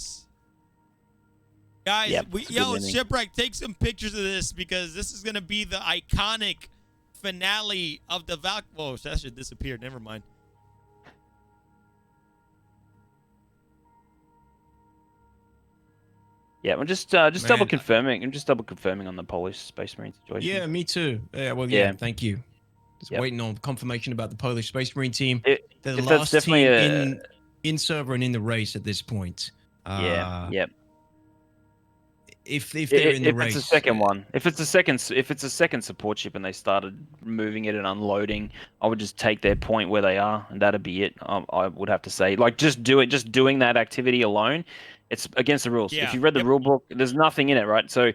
Guys, Yep, yo, Shipwreck, take some pictures of this because this is going to be the iconic finale of the Valk. Whoa, that should disappear. Never mind. Yeah, I'm just double confirming. I'm just double confirming on the Polish Space Marine situation. Yeah, me too. Yeah, well, thank you. Just waiting on confirmation about the Polish Space Marine team. They're the last team in server and in the race at this point. Yep. If they're in the race, it's a second one. If it's a second support ship and they started moving it and unloading, I would just take their point where they are, and that'd be it. I would have to say, like, just doing that activity alone, it's against the rules. If you read the rule book, there's nothing in it, right? So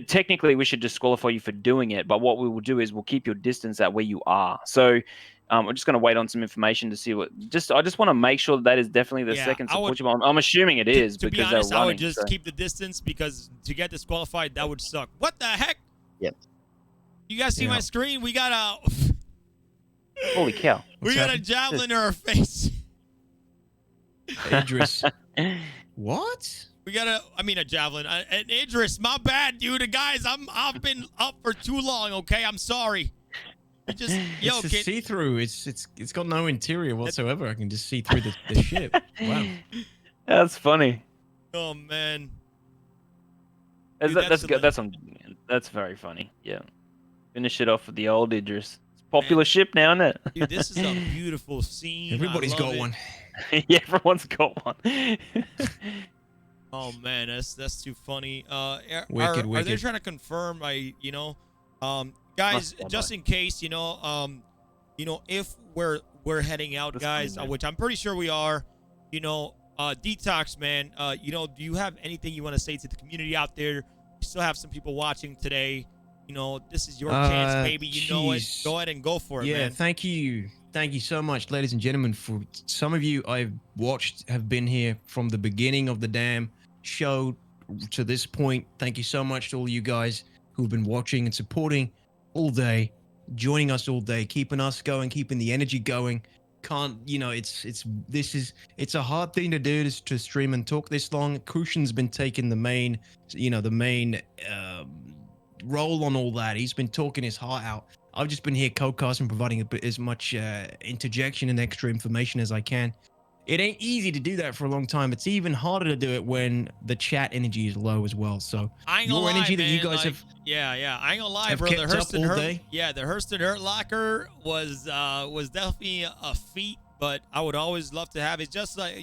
technically, we should disqualify you for doing it. But what we will do is we'll keep your distance at where you are. So I'm just going to wait on some information to see what. I just want to make sure that is definitely the second support ship. I'm assuming it is to because be honest, they're running. I would just keep the distance because to get disqualified, that would suck. What the heck? Yep. You guys see my screen? We got a. Holy cow! We got a javelin in our face. Idris. What? We got a javelin. An Idris, my bad, dude. Guys, I've been up for too long. Okay, I'm sorry. It's see-through. It's got no interior whatsoever. I can just see through the ship. Wow. That's funny. Oh man. Dude, that's very funny. Yeah. Finish it off with the old Idris. It's a popular ship now, isn't it? Dude, this is a beautiful scene. Everybody's got one. Yeah, everyone's got one. Oh man, that's too funny. Are wicked. they trying to confirm? Guys, just in case, if we're heading out, guys, which I'm pretty sure we are, DTOX, man, do you have anything you want to say to the community out there? You still have some people watching today. This is your chance, baby. You know it. Go ahead and go for it, man. Yeah, thank you. Thank you so much, ladies and gentlemen. For some of you I've watched have been here from the beginning of the damn show to this point. Thank you so much to all you guys who've been watching and supporting all day, joining us all day, keeping us going, keeping the energy going. It's a hard thing to do to stream and talk this long. Crucian's been taking the main role on all that. He's been talking his heart out. I've just been here co-casting, providing as much interjection and extra information as I can. It ain't easy to do that for a long time. It's even harder to do it when the chat energy is low as well. So your energy that you guys have, I ain't gonna lie, bro. The Hurston Hurt Locker was definitely a feat, but I would always love to have it. Just like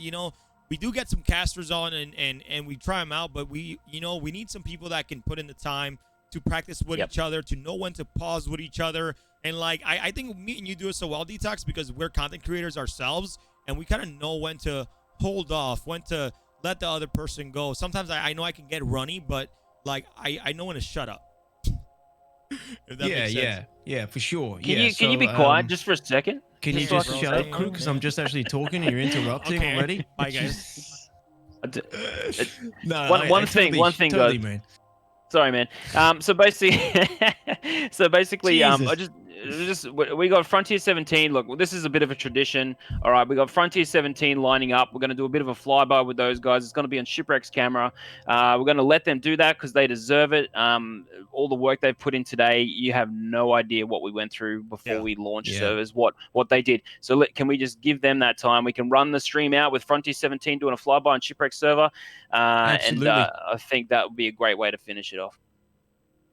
we do get some casters on and we try them out, but we need some people that can put in the time to practice with each other, to know when to pause with each other. And I think me and you do it so well, DTOX, because we're content creators ourselves, and we kind of know when to hold off, when to let the other person go. Sometimes I know I can get runny, but I know when to shut up. If that makes sense. Yeah, for sure. Can you be quiet just for a second? Can you just shut up, crew? Because I'm just actually talking and you're interrupting already. Bye, guys. One thing, totally, guys. man. Sorry, man. So basically, we got Frontier 17. Look, this is a bit of a tradition. All right, we got Frontier 17 lining up. We're going to do a bit of a flyby with those guys. It's going to be on Shipwreck's camera. We're going to let them do that because they deserve it. All the work they've put in today, you have no idea what we went through before we launched servers, what they did. So can we just give them that time? We can run the stream out with Frontier 17 doing a flyby on Shipwreck server. And I think that would be a great way to finish it off.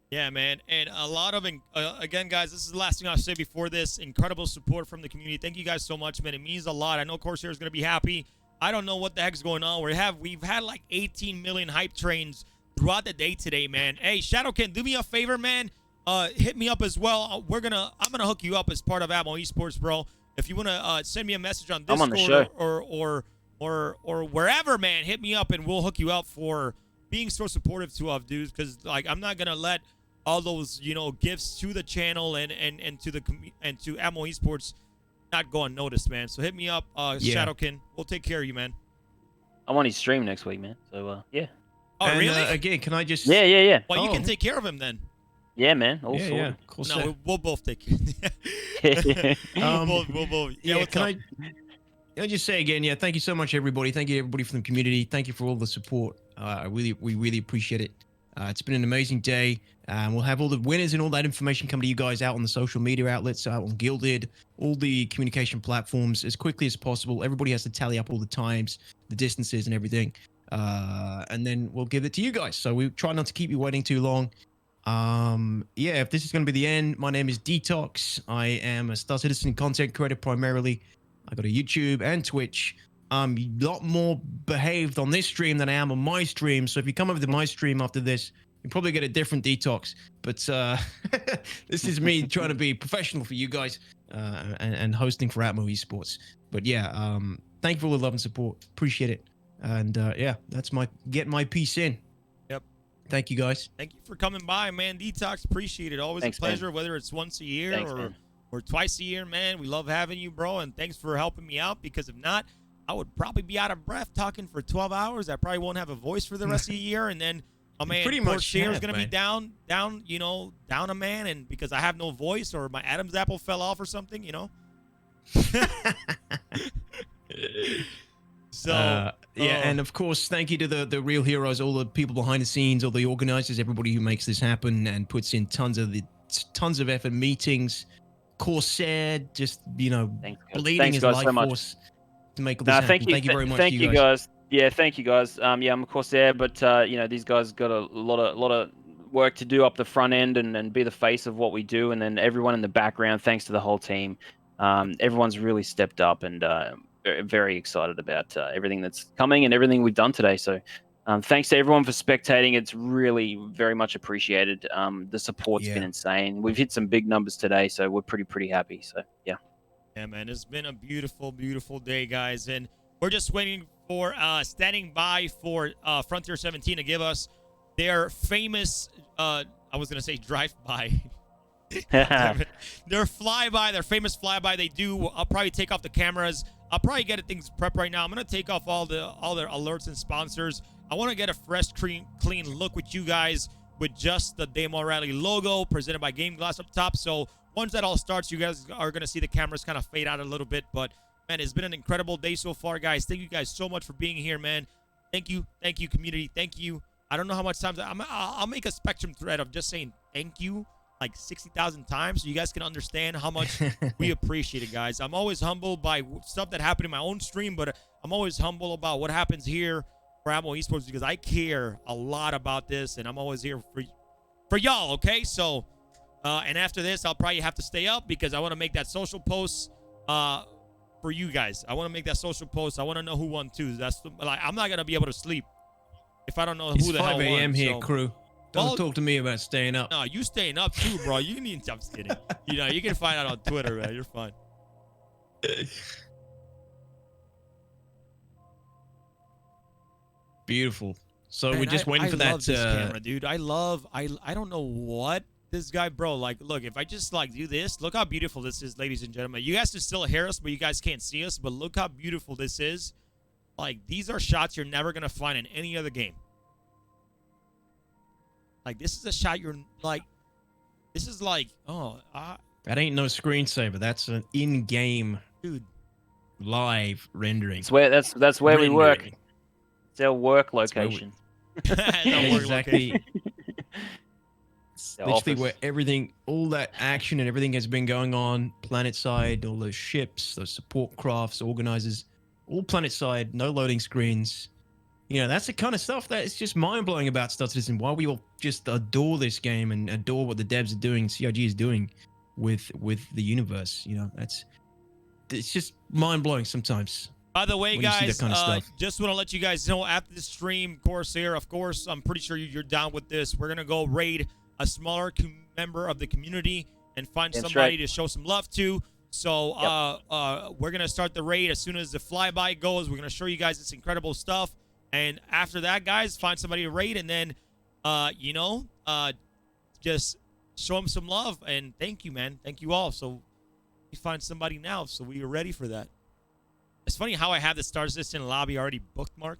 Yeah, man. And a lot of, again, guys, this is the last thing I'll say before this. Incredible support from the community. Thank you guys so much, man. It means a lot. I know Corsair is going to be happy. I don't know what the heck's going on. We've had like 18 million hype trains throughout the day today, man. Hey, Shadowkin, do me a favor, man. Hit me up as well. I'm going to hook you up as part of Amo Esports, bro. If you want to send me a message on Discord I'm on the show. or wherever, man, hit me up and we'll hook you up for being so supportive to us, dudes. Because like I'm not gonna let all those gifts to the channel and to the and to Ammo Esports not go unnoticed, man. So hit me up, Shadowkin. We'll take care of you, man. I'm on his stream next week, man. So yeah. Oh, and, really? Again, can I just? Yeah. Well, you can take care of him then. Yeah, man. All Yeah, sorted. cool. No, we'll both take care. We'll both. Yeah, can I just say again, thank you so much, everybody. Thank you, everybody from the community. Thank you for all the support. We really appreciate it. It's been an amazing day. We'll have all the winners and all that information come to you guys out on the social media outlets, out on Guilded, all the communication platforms as quickly as possible. Everybody has to tally up all the times, the distances, and everything. And then we'll give it to you guys. So we try not to keep you waiting too long. If this is going to be the end, my name is DTOX. I am a Star Citizen content creator primarily. I got a YouTube and Twitch. I'm a lot more behaved on this stream than I am on my stream. So if you come over to my stream after this, you probably get a different DTOX. But this is me trying to be professional for you guys and hosting for Atmo Esports. But thank you for all the love and support. Appreciate it. And that's get my piece in. Yep. Thank you, guys. Thank you for coming by, man. DTOX, appreciate it. Always a pleasure, whether it's once a year or twice a year, man. We love having you, bro. And thanks for helping me out, because if not, I would probably be out of breath talking for 12 hours. I probably won't have a voice for the rest of the year. And then my man pretty much Corsair is going to be down a man. And because I have no voice or my Adam's apple fell off or something, So and of course, thank you to the real heroes, all the people behind the scenes, all the organizers, everybody who makes this happen and puts in tons of effort, meetings. Corsair, just bleeding his life force to make all this happen. Thank you very much. Thank you guys. Yeah, thank you guys. I'm of Corsair, but these guys got a lot of work to do up the front end and be the face of what we do, and then everyone in the background. Thanks to the whole team. Everyone's really stepped up and very excited about everything that's coming and everything we've done today. So thanks to everyone for spectating. It's really very much appreciated. The support's been insane. We've hit some big numbers today, so we're pretty happy. So yeah. Yeah, man, it's been a beautiful day, guys, and we're just waiting for standing by for Frontier 17 to give us their famous I was gonna say drive-by. Their flyby, their famous flyby they do. I'll probably take off the cameras. I'll probably get things prepped right now. I'm gonna take off all their alerts and sponsors. I want to get a fresh, clean look with you guys with just the Daymar Rally logo presented by Game Glass up top. So once that all starts, you guys are gonna see the cameras kind of fade out a little bit. But man, it's been an incredible day so far, guys. Thank you guys so much for being here, man. Thank you, community. Thank you. I don't know how much times I'll make a Spectrum thread of just saying thank you like 60,000 times so you guys can understand how much we appreciate it, guys. I'm always humbled by stuff that happened in my own stream, but I'm always humble about what happens here for Ammo Esports because I care a lot about this, and I'm always here for y'all, okay? So, and after this, I'll probably have to stay up because I want to make that social post for you guys. I want to make that social post. I want to know who won too. That's like I'm not gonna be able to sleep if I don't know who the hell won. It's 5 a.m. here, so. crew. Don't talk to me about staying up. No, you staying up too, bro. You need. I'm just kidding. You can find out on Twitter, man. You're fine. Beautiful. So Man, we're just waiting for that. Love this camera, dude. I don't know what this guy, bro. Like, look, if I just like do this, look how beautiful this is, ladies and gentlemen. You guys can still hear us, but you guys can't see us. But look how beautiful this is. Like, these are shots you're never gonna find in any other game. Like, this is a shot you're like. This is like, that ain't no screensaver. That's an in-game, dude, live rendering. That's where we work. It's our work location. Exactly. Literally where everything, all that action and everything has been going on, planet side, all those ships, those support crafts, organizers, all planet side, no loading screens. You know, that's the kind of stuff that is just mind-blowing about Star Citizen. Why we all just adore this game and adore what the devs are doing, CIG is doing with the universe. You know, it's just mind-blowing sometimes. By the way, guys, just want to let you guys know after the stream, Corsair, of course, I'm pretty sure you're down with this. We're going to go raid a smaller member of the community and find somebody to show some love to. So we're gonna start the raid as soon as the flyby goes. We're gonna show you guys this incredible stuff, and after that, guys, find somebody to raid, and then just show them some love and thank you, man. Thank you all. So we find somebody now, so we are ready for that. It's funny how I have the Star Citizen lobby already bookmarked.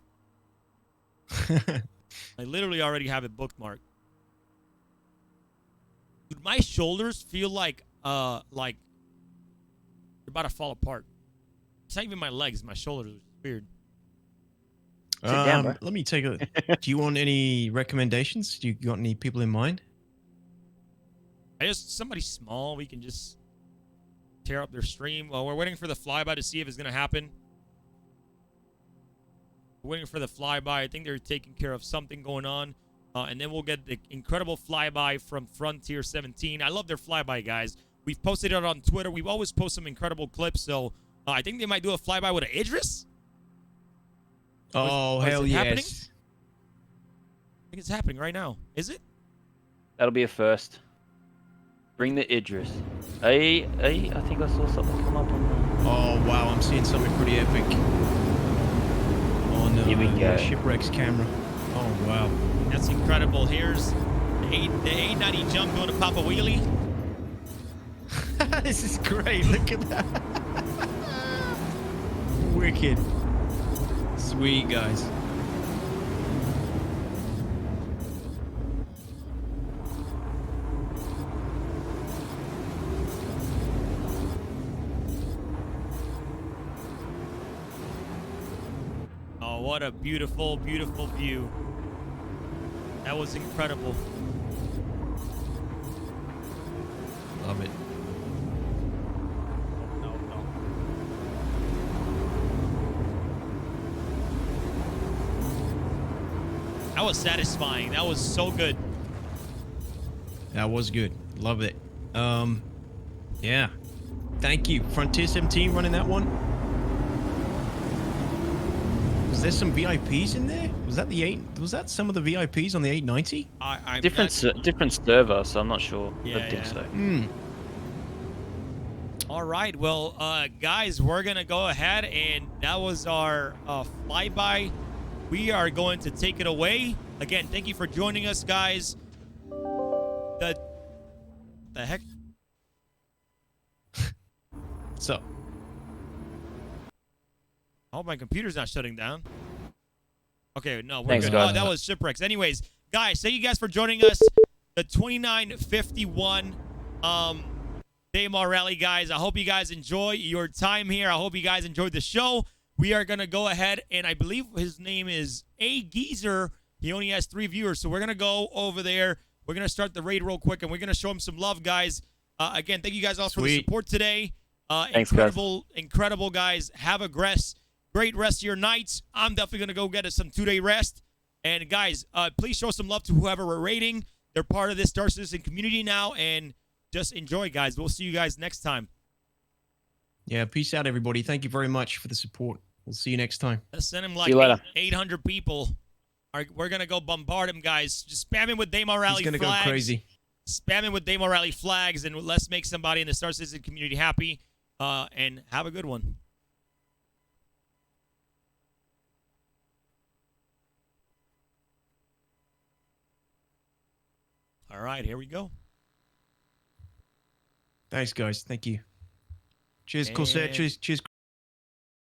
I literally already have it bookmarked. Dude, my shoulders feel like they're about to fall apart. It's not even my legs, my shoulders. It's weird. Let me take a. Do you want any recommendations? Do you got any people in mind? Somebody small. We can just tear up their stream. Well, we're waiting for the flyby to see if it's gonna happen. We're waiting for the flyby. I think they're taking care of something going on. And then we'll get the incredible flyby from Frontier 17. I love their flyby, guys. We've posted it on Twitter. We've always posted some incredible clips. So I think they might do a flyby with an Idris. Oh, hell yes. Happening? I think it's happening right now. Is it? That'll be a first. Bring the Idris. I think I saw something come up on the... Oh, wow. I'm seeing something pretty epic. Oh, no. Here we go. Shipwreck's camera. Oh, wow. That's incredible. Here's the 890 jump going to pop a wheelie. This is great. Look at that. Wicked. Sweet, guys. Oh, what a beautiful, beautiful view. That was incredible. Love it. That was satisfying. That was so good. That was good. Love it. Yeah. Thank you. Frontier 17 running that one. Was there some VIPs in there? Was that some of the VIPs on the 890? Different server, so I'm not sure. Yeah, I think so. All right, well, guys, we're gonna go ahead, and that was our flyby. We are going to take it away. Again, thank you for joining us, guys. The heck? So. I hope my computer's not shutting down. Okay, no, we're Thanks, good. guys. Oh, that was Shipwrecks. Anyways, guys, thank you guys for joining us. The 2951 Daymar Rally, guys. I hope you guys enjoy your time here. I hope you guys enjoyed the show. We are going to go ahead, and I believe his name is A Geezer. He only has 3 viewers, so we're going to go over there. We're going to start the raid real quick, and we're going to show him some love, guys. Again, thank you guys all for the support today. Thanks, incredible, guys. Have a great rest of your nights. I'm definitely going to go get us some 2-day rest. And, guys, please show some love to whoever we're raiding. They're part of this Star Citizen community now, and just enjoy, guys. We'll see you guys next time. Yeah, peace out, everybody. Thank you very much for the support. We'll see you next time. Let's send him like 800 people. We're going to go bombard him, guys. Just spam him with Daymar Rally flags. He's going to go crazy. Spam him with Daymar Rally flags, and let's make somebody in the Star Citizen community happy. And have a good one. All right, here we go. Thanks, guys. Thank you. Cheers, Corsair. Cheers.